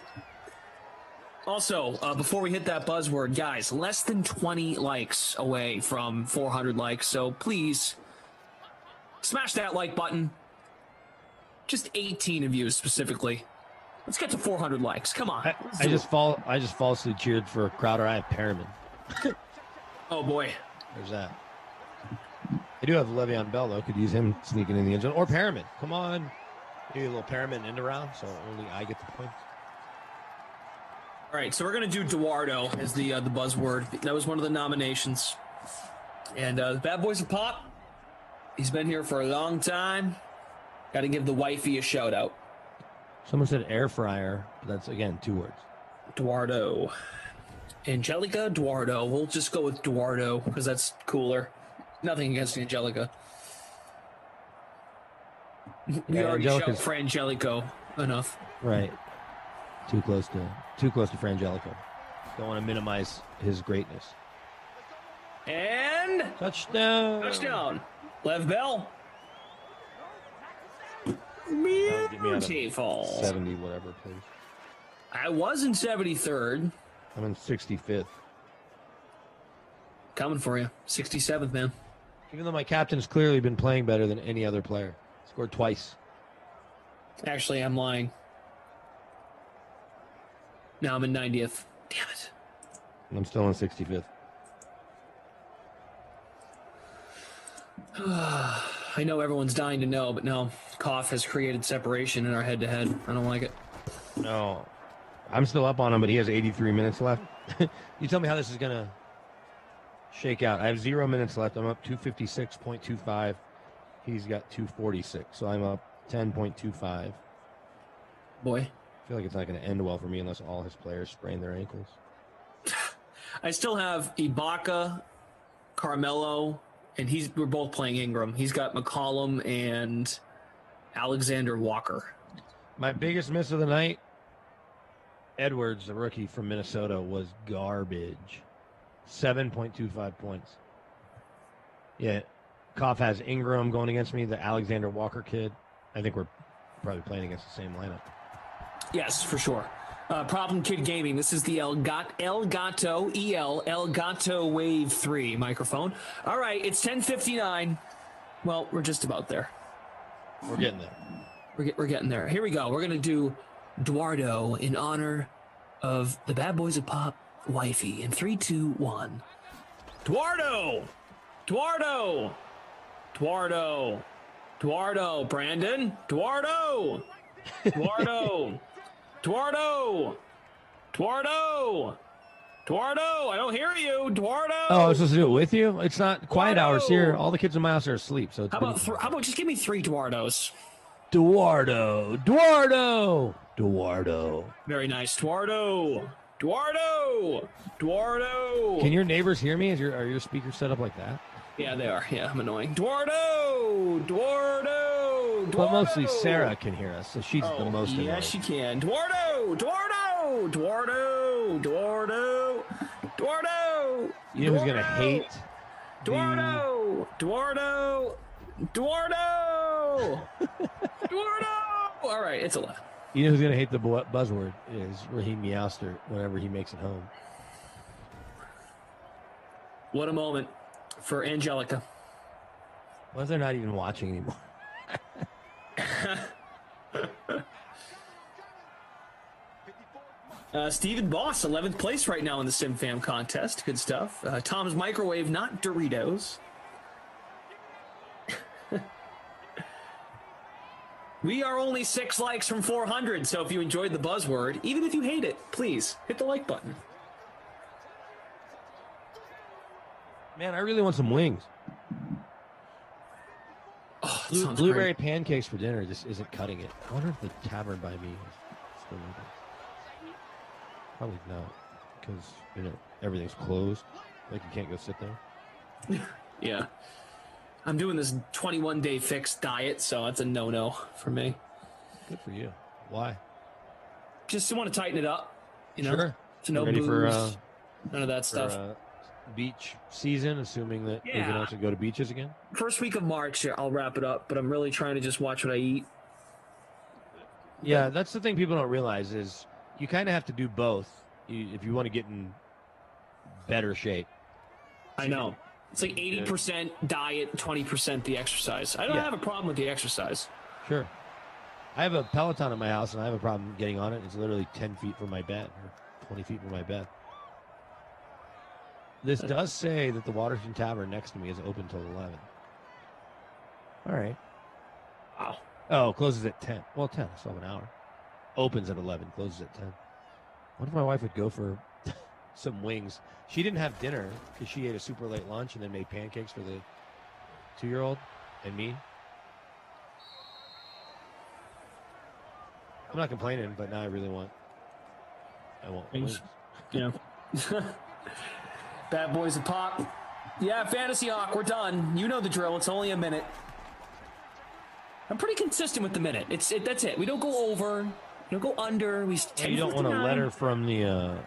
Also, before we hit that buzzword, guys, less than 20 likes away from 400 likes. So please smash that like button. Just 18 of you specifically. Let's get to 400 likes. Come on. I just falsely cheered for Crowder. I have Perriman. Oh boy. There's that. I do have Le'Veon Bell though. Could use him sneaking in the end zone or Perriman. Come on. Maybe a little Perriman end around, so only I get the point. All right, so we're going to do Eduardo as the buzzword. That was one of the nominations. And the Bad Boys of Pop, he's been here for a long time. Got to give the wifey a shout out. Someone said air fryer, but that's, again, 2 words. Eduardo. Angelica Eduardo. We'll just go with Eduardo because that's cooler. Nothing against Angelica. We already shouted for Angelico enough. Right. Too close to Frangelico. Don't want to minimize his greatness. And touchdown. Lev Bell. Beautiful. 70 whatever, please. I was in 73rd. I'm in 65th. Coming for you. 67th, man. Even though my captain's clearly been playing better than any other player. Scored twice. Actually, I'm lying. Now I'm in 90th. Damn it. I'm still in 65th. I know everyone's dying to know, but no. Koff has created separation in our head-to-head. I don't like it. No. I'm still up on him, but he has 83 minutes left. You tell me how this is going to shake out. I have 0 minutes left. I'm up 256.25. He's got 246, so I'm up 10.25. Boy. I feel like it's not going to end well for me unless all his players sprain their ankles. I still have Ibaka, Carmelo, and we're both playing Ingram. He's got McCollum and Alexander Walker. My biggest miss of the night, Edwards, the rookie from Minnesota, was garbage. 7.25 points. Yeah, Koff has Ingram going against me, the Alexander Walker kid. I think we're probably playing against the same lineup. Yes, for sure. Problem Kid Gaming. This is the Elgato Wave 3 microphone. All right, it's 10:59. Well, we're just about there. We're getting there. We're getting there. Here we go. We're gonna do Eduardo in honor of the Bad Boys of Pop wifey. In 3, 2, 1. Eduardo, Eduardo, Eduardo, Eduardo. Brandon, Eduardo, Eduardo. Eduardo! Eduardo! Eduardo! I don't hear you! Eduardo! Oh, I was supposed to do it with you? It's not quiet hours here. All the kids in my house are asleep. So it's How about just give me 3 Eduardos? Eduardo! Eduardo! Eduardo! Very nice. Eduardo! Eduardo! Eduardo! Can your neighbors hear me? Are your speakers set up like that? Yeah, they are. Yeah, I'm annoying. Eduardo! Eduardo! But mostly Sarah can hear us, so she's the most annoying. Yes, she can. Eduardo! Eduardo! Eduardo! Eduardo! Eduardo! You know who's going to hate? Eduardo! Eduardo! Eduardo! Eduardo! All right, it's 11. You know who's going to hate the buzzword is Raheem Meowster whenever he makes it home. What a moment for Angelica. What if they're not even watching anymore? Stephen Boss, 11th place right now in the SimFam contest. Good stuff. Tom's Microwave, not Doritos. We are only 6 likes from 400, so if you enjoyed the buzzword, even if you hate it, please hit the like button. Man, I really want some wings. Oh, blueberry pancakes for dinner just isn't cutting it. I wonder if the tavern by me is still open. Probably not, because everything's closed. Like you can't go sit there. Yeah. I'm doing this 21-day fixed diet, so that's a no-no for me. Good for you. Why? Just want to tighten it up. Sure. So no ready booze, for none of that stuff. Beach season, assuming that we Yeah. can actually go to beaches again. First week of March, I'll wrap it up, but I'm really trying to just watch what I eat. Yeah, that's the thing people don't realize is you kind of have to do both if you want to get in better shape. I know. It's like 80% diet, 20% the exercise. I don't have a problem with the exercise. Sure. I have a Peloton at my house, and I have a problem getting on it. It's literally 10 feet from my bed or 20 feet from my bed. This does say that the Waterton Tavern next to me is open till 11. All right. Wow. Oh, closes at 10. Well, 10. I still have an hour. Opens at 11. Closes at 10. What if my wife would go for some wings? She didn't have dinner because she ate a super late lunch and then made pancakes for the 2-year-old and me. I'm not complaining, but now I want wings. Yeah. Bad Boys of Pop. Yeah, Fantasy Hawk, we're done. You know the drill. It's only a minute. I'm pretty consistent with the minute. That's it. We don't go over. We don't go under. You don't want a letter from the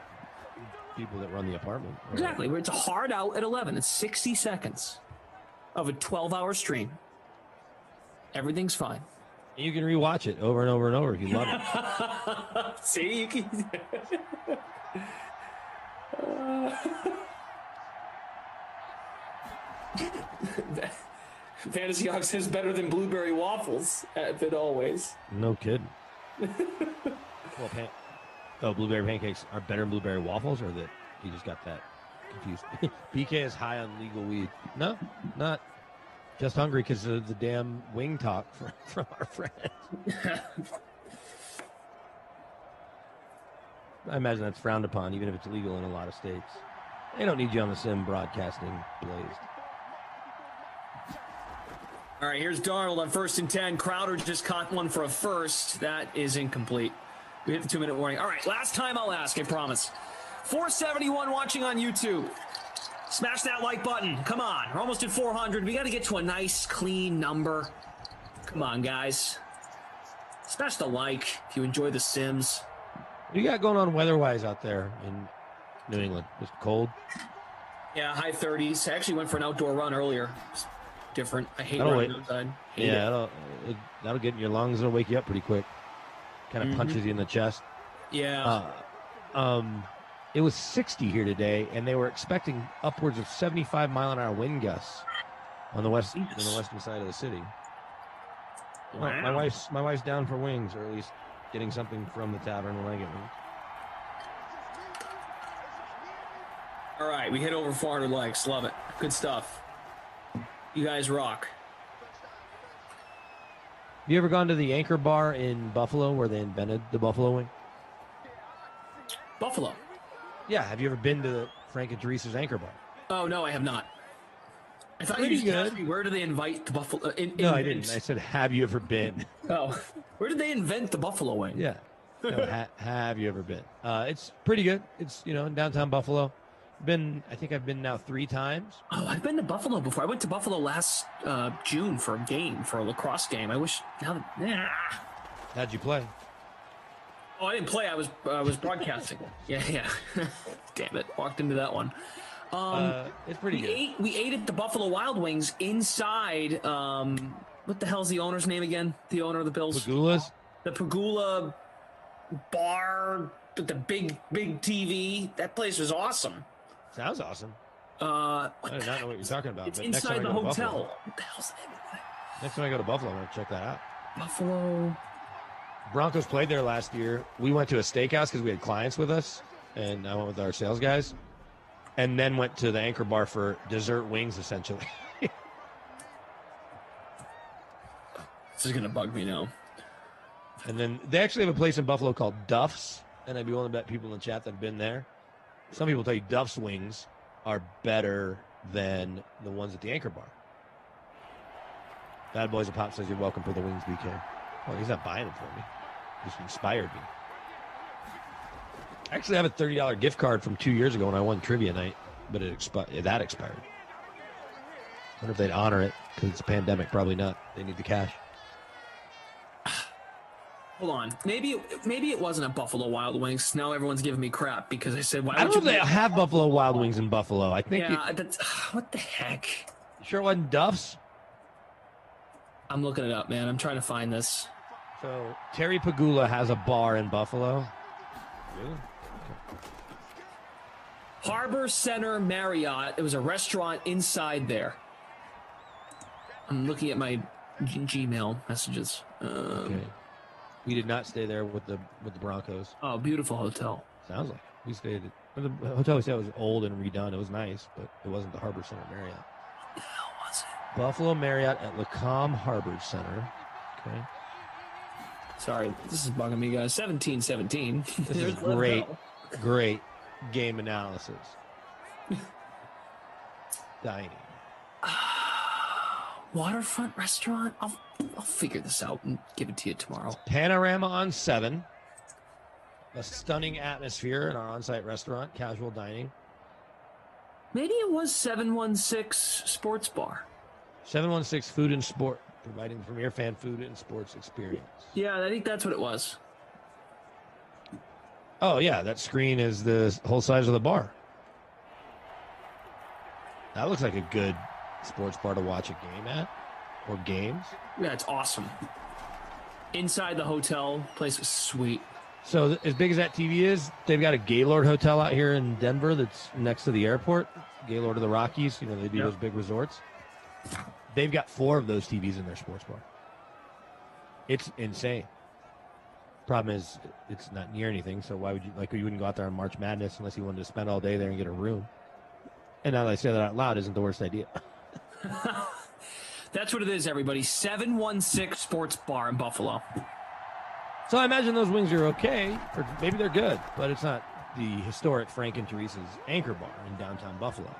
people that run the apartment. Exactly. It's a hard out at 11. It's 60 seconds of a 12-hour stream. Everything's fine. You can rewatch it over and over and over if you love it. See, you can. Fantasy Hawk says better than blueberry waffles, if it always. No kidding. Well, blueberry pancakes are better than blueberry waffles, or that you just got that confused? BK is high on legal weed. No, not. Just hungry because of the damn wing talk from our friends. I imagine that's frowned upon, even if it's legal in a lot of states. They don't need you on the sim broadcasting blazed. All right, here's Darnold on 1st and 10. Crowder just caught one for a first. That is incomplete. We hit the 2-minute warning. All right, last time I'll ask, I promise. 471 watching on YouTube. Smash that like button. Come on. We're almost at 400. We got to get to a nice, clean number. Come on, guys. Smash the like if you enjoy The Sims. What do you got going on weather-wise out there in New England? Just cold? Yeah, high 30s. I actually went for an outdoor run earlier. It's different. I hate That'll running outside. That'll get in your lungs. It'll wake you up pretty quick. Kind of punches you in the chest. Yeah. It was 60 here today, and they were expecting upwards of 75-mile-an-hour wind gusts on the western side of the city. Wow. Well, my wife's down for wings, or at least getting something from the tavern when I get wings. All right, we hit over 400 likes. Love it. Good stuff. You guys rock. Have you ever gone to the Anchor Bar in Buffalo where they invented the buffalo wing? Buffalo? Yeah. Have you ever been to Frank and Teresa's Anchor Bar? Oh, no, I have not. I thought Pretty you just asked good. me, where do they invite the buffalo? No, I didn't. I said, have you ever been? Oh, where did they invent the buffalo wing? Yeah. No, have you ever been? It's pretty good. It's, in downtown Buffalo. I think I've been now 3 times. Oh, I've been to Buffalo before. I went to Buffalo last June for a lacrosse game. I wish now that. How'd you play? Oh, I didn't play. I was broadcasting. Yeah. Damn it! Walked into that one. It's pretty good. We ate at the Buffalo Wild Wings inside. What the hell's the owner's name again? The owner of the Bills. Pagula's? The Pagula bar with the big TV. That place was awesome. Sounds awesome. I did not know what you're talking about. It's but next time inside I the go to hotel. Buffalo- What the hell's the name of that? Next time I go to Buffalo, I'm going to check that out. Buffalo. Broncos played there last year. We went to a steakhouse because we had clients with us, and I went with our sales guys, and then went to the Anchor Bar for dessert wings, essentially. This is going to bug me now. And then they actually have a place in Buffalo called Duff's, and I'd be willing to bet people in the chat that have been there. Some people tell you Duff's wings are better than the ones at the Anchor Bar. Bad Boys of Pop says you're welcome for the wings, BK. Well, he's not buying them for me. Just inspired me. I actually have a $30 gift card from 2 years ago when I won trivia night, but that expired. I wonder if they'd honor it because it's a pandemic. Probably not. They need the cash. Hold on. Maybe it wasn't at Buffalo Wild Wings. Now everyone's giving me crap because I said, why I would don't know you if they have Buffalo Wild Wings in Buffalo. I think. Yeah, what the heck? You sure it wasn't Duff's? I'm looking it up, man. I'm trying to find this. So Terry Pagula has a bar in Buffalo. Really? Harbor Center Marriott. It was a restaurant inside there. I'm looking at my Gmail messages. Okay. We did not stay there with the Broncos. Oh, beautiful hotel. Sounds like we stayed at the hotel. We said was old and redone. It was nice, but it wasn't the Harbor Center Marriott. What the hell was it? Buffalo Marriott at Lacombe Harbor Center. Okay. Sorry, this is bugging me, guys. 17-17. This is great game analysis. Dining. Waterfront restaurant? I'll figure this out and give it to you tomorrow. Panorama on 7. A stunning atmosphere in our on-site restaurant, casual dining. Maybe it was 716 Sports Bar. 716 Food and Sport, providing the premier fan food and sports experience. Yeah, I think that's what it was. Oh, yeah, that screen is the whole size of the bar. That looks like a good sports bar to watch a game at, or games. Yeah, it's awesome. Inside the hotel, place was sweet. So as big as that TV is, they've got a Gaylord Hotel out here in Denver that's next to the airport. Gaylord of the Rockies, they do those big resorts. They've got 4 of those TVs in their sports bar. It's insane. Problem is, it's not near anything, so why would you, you wouldn't go out there on March Madness unless you wanted to spend all day there and get a room. And now that I say that out loud, isn't the worst idea. That's what it is, everybody. 716 Sports Bar in Buffalo. So I imagine those wings are okay, or maybe they're good, but it's not the historic Frank and Teresa's Anchor Bar in downtown Buffalo.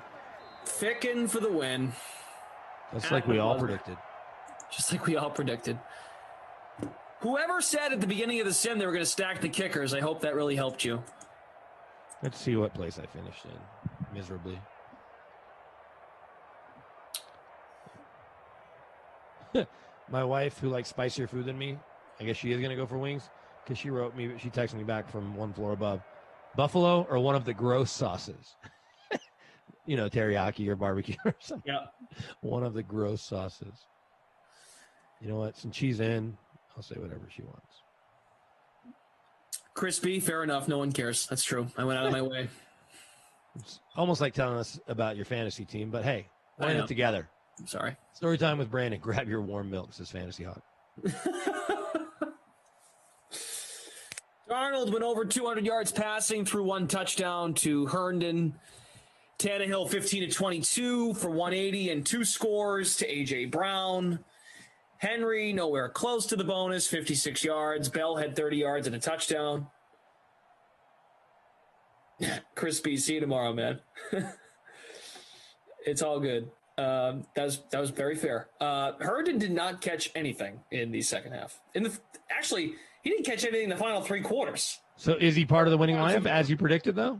Ficken for the win. Just like we all predicted. Just like we all predicted. Whoever said at the beginning of the sim they were going to stack the kickers, I hope that really helped you. Let's see what place I finished in miserably. My wife, who likes spicier food than me, I guess she is going to go for wings, because she texted me back from one floor above. Buffalo or one of the gross sauces? Teriyaki or barbecue or something. Yeah. One of the gross sauces. You know what? Since she's in, I'll say whatever she wants. Crispy, fair enough. No one cares. That's true. I went out of my way. It's almost like telling us about your fantasy team, but hey, we're in it together. I'm sorry. Story time with Brandon. Grab your warm milk, says Fantasy Hawk. Darnold went over 200 yards passing, threw 1 touchdown to Herndon. Tannehill 15-22 for 180 and 2 scores to A.J. Brown. Henry nowhere close to the bonus, 56 yards. Bell had 30 yards and a touchdown. Crispy, see you tomorrow, man. It's all good. That was very fair. Herndon did not catch anything in the second half. Actually, he didn't catch anything in the final 3 quarters. So is he part of the winning lineup as you predicted, though?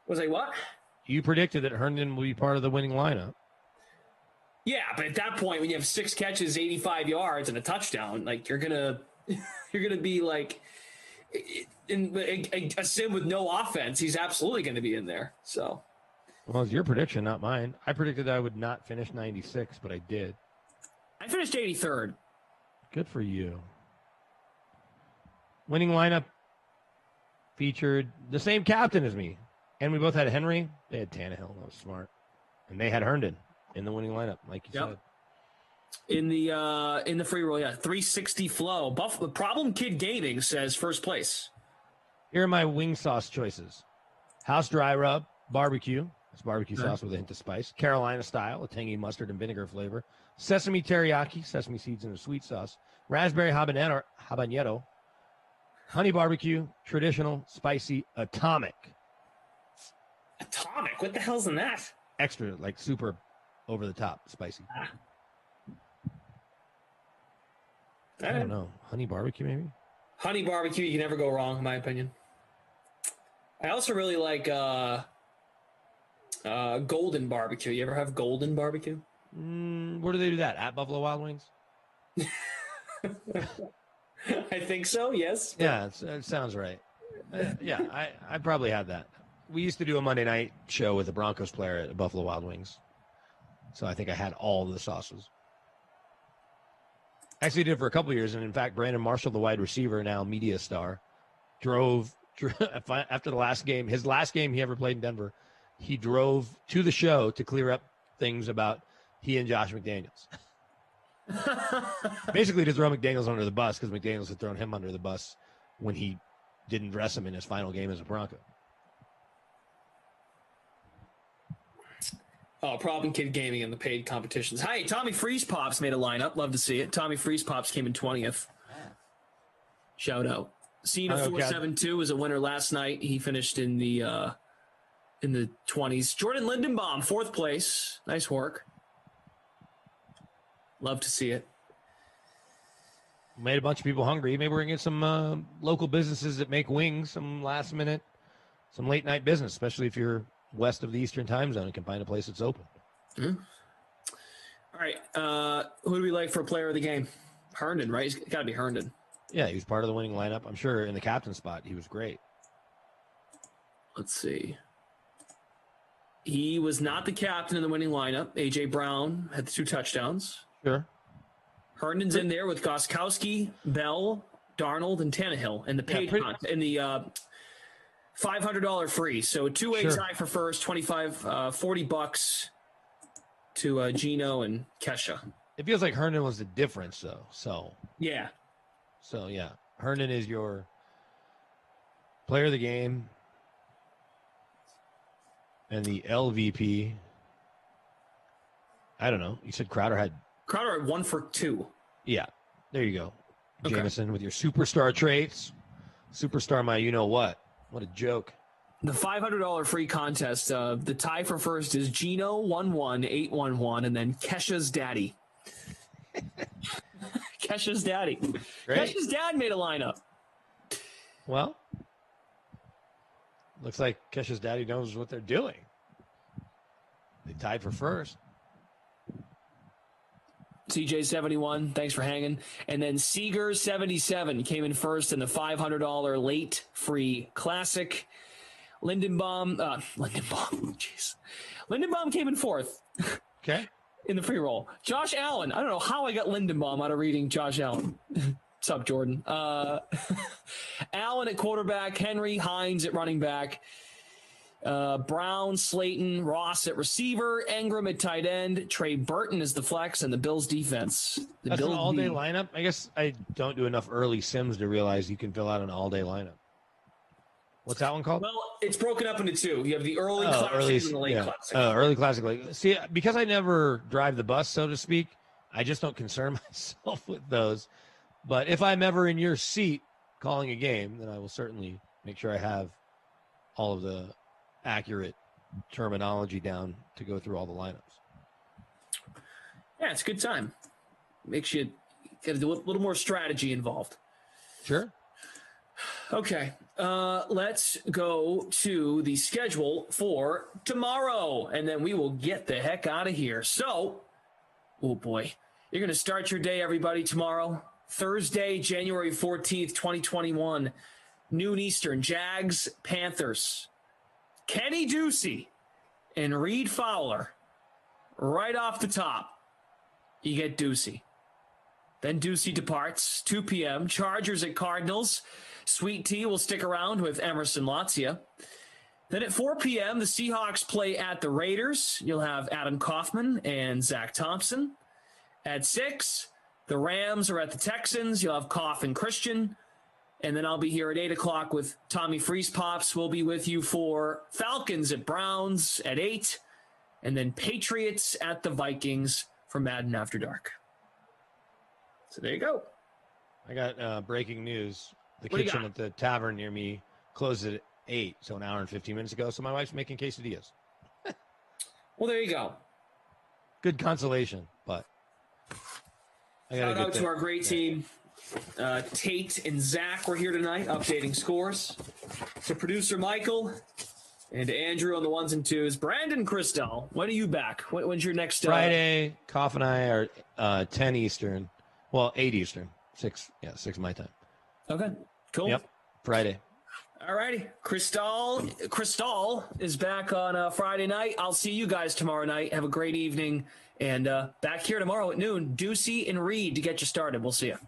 Was I what? You predicted that Herndon will be part of the winning lineup. Yeah, but at that point, when you have 6 catches, 85 yards, and a touchdown, you're gonna be like in a sim with no offense. He's absolutely going to be in there. So, well, it's your prediction, not mine. I predicted I would not finish 96, but I did. I finished 83rd. Good for you. Winning lineup featured the same captain as me, and we both had Henry. They had Tannehill. That was smart, and they had Herndon in the winning lineup, like you said. In the free roll, 360 flow. Buffalo Problem Kid Gaming says first place. Here are my wing sauce choices: house dry rub, barbecue. That's barbecue sauce with a hint of spice. Carolina style, a tangy mustard and vinegar flavor. Sesame teriyaki, sesame seeds in a sweet sauce. Raspberry habanero. Honey barbecue, traditional, spicy, atomic. Atomic? What the hell's in that? Extra, like super over the top, spicy. I don't know. Honey barbecue, maybe? Honey barbecue, you can never go wrong, in my opinion. I also really like golden barbecue. You ever have golden barbecue? Where do they do that? At Buffalo Wild Wings? I think so, yes. Yeah, it sounds right. I probably had that. We used to do a Monday night show with a Broncos player at Buffalo Wild Wings. So I think I had all the sauces. Actually did it for a couple of years, and in fact, Brandon Marshall, the wide receiver, now media star, drove after the last game, his last game he ever played in Denver, he drove to the show to clear up things about he and Josh McDaniels. Basically to throw McDaniels under the bus, because McDaniels had thrown him under the bus when he didn't dress him in his final game as a Bronco. Oh, Problem Kid Gaming in the paid competitions. Hi, Tommy Freeze Pops made a lineup. Love to see it. Tommy Freeze Pops came in 20th. Shout out. Cena 472 was a winner last night. He finished in the 20s. Jordan Lindenbaum, 4th place. Nice work. Love to see it. Made a bunch of people hungry. Maybe we're going to get some local businesses that make wings, some last minute, some late night business, especially if you're west of the Eastern time zone and can find a place that's open. Mm-hmm. All right. Who do we like for a player of the game? Herndon, right? He's got to be Herndon. Yeah, he was part of the winning lineup. I'm sure in the captain spot, he was great. Let's see. He was not the captain in the winning lineup. A.J. Brown had the 2 touchdowns. Sure. Herndon's in there with Gostkowski, Bell, Darnold, and Tannehill in the paid in the $500 free. So 2 eggs high for first, $25, $40. to Gino and Kesha. It feels like Herndon was the difference, though. Yeah. So, yeah. Herndon is your player of the game. And the LVP, I don't know. You said Crowder had 1 for 2. Yeah, there you go. Okay. Jameson with your superstar traits. Superstar, my you-know-what. What a joke. The $500 free contest, the tie for first is Gino 11811, and then Kesha's daddy. Kesha's daddy. Great. Kesha's dad made a lineup. Well, looks like Kesha's daddy knows what they're doing. They tied for first. CJ71, thanks for hanging. And then Seeger77 came in first in the $500 late free classic. Lindenbaum came in fourth. Okay. In the free roll. Josh Allen. I don't know how I got Lindenbaum out of reading Josh Allen. What's up, Jordan? Allen at quarterback, Henry, Hines at running back, Brown, Slayton, Ross at receiver, Engram at tight end, Trey Burton is the flex, and the Bills defense. That's an all-day lineup? I guess I don't do enough early sims to realize you can fill out an all-day lineup. What's that one called? Well, it's broken up into two. You have the early classic and the late classic. Early classic. See, because I never drive the bus, so to speak, I just don't concern myself with those. But if I'm ever in your seat calling a game, then I will certainly make sure I have all of the accurate terminology down to go through all the lineups. Yeah, it's a good time. Makes you got to do a little more strategy involved. Sure. Okay, let's go to the schedule for tomorrow, and then we will get the heck out of here. So, oh boy, you're going to start your day, everybody, tomorrow, Thursday, January 14th, 2021, noon Eastern, Jags, Panthers, Kenny Ducey and Reed Fowler. Right off the top, you get Ducey. Then Ducey departs, 2 p.m., Chargers at Cardinals. Sweet Tea will stick around with Emerson Latzia. Then at 4 p.m., the Seahawks play at the Raiders. You'll have Adam Kaufman and Zach Thompson. At 6, the Rams are at the Texans. You'll have Koff and Christian. And then I'll be here at 8 o'clock with Tommy Freeze Pops. We'll be with you for Falcons at Browns at 8. And then Patriots at the Vikings for Madden After Dark. So there you go. I got breaking news. The What do you kitchen got? at the tavern near me closed at 8, so an hour and 15 minutes ago. So my wife's making quesadillas. Well, there you go. Good consolation, but I Shout out to our great team. Tate and Zach were here tonight updating scores. To producer Michael and to Andrew on the ones and twos. Brandon Christel, when are you back? When's your next Friday. Koff and I are 10 Eastern. Well, 8 Eastern. 6 my time. Okay, cool. Yep, Friday. All righty. Crystal is back on Friday night. I'll see you guys tomorrow night. Have a great evening. And back here tomorrow at noon, Ducey and Reed to get you started. We'll see you.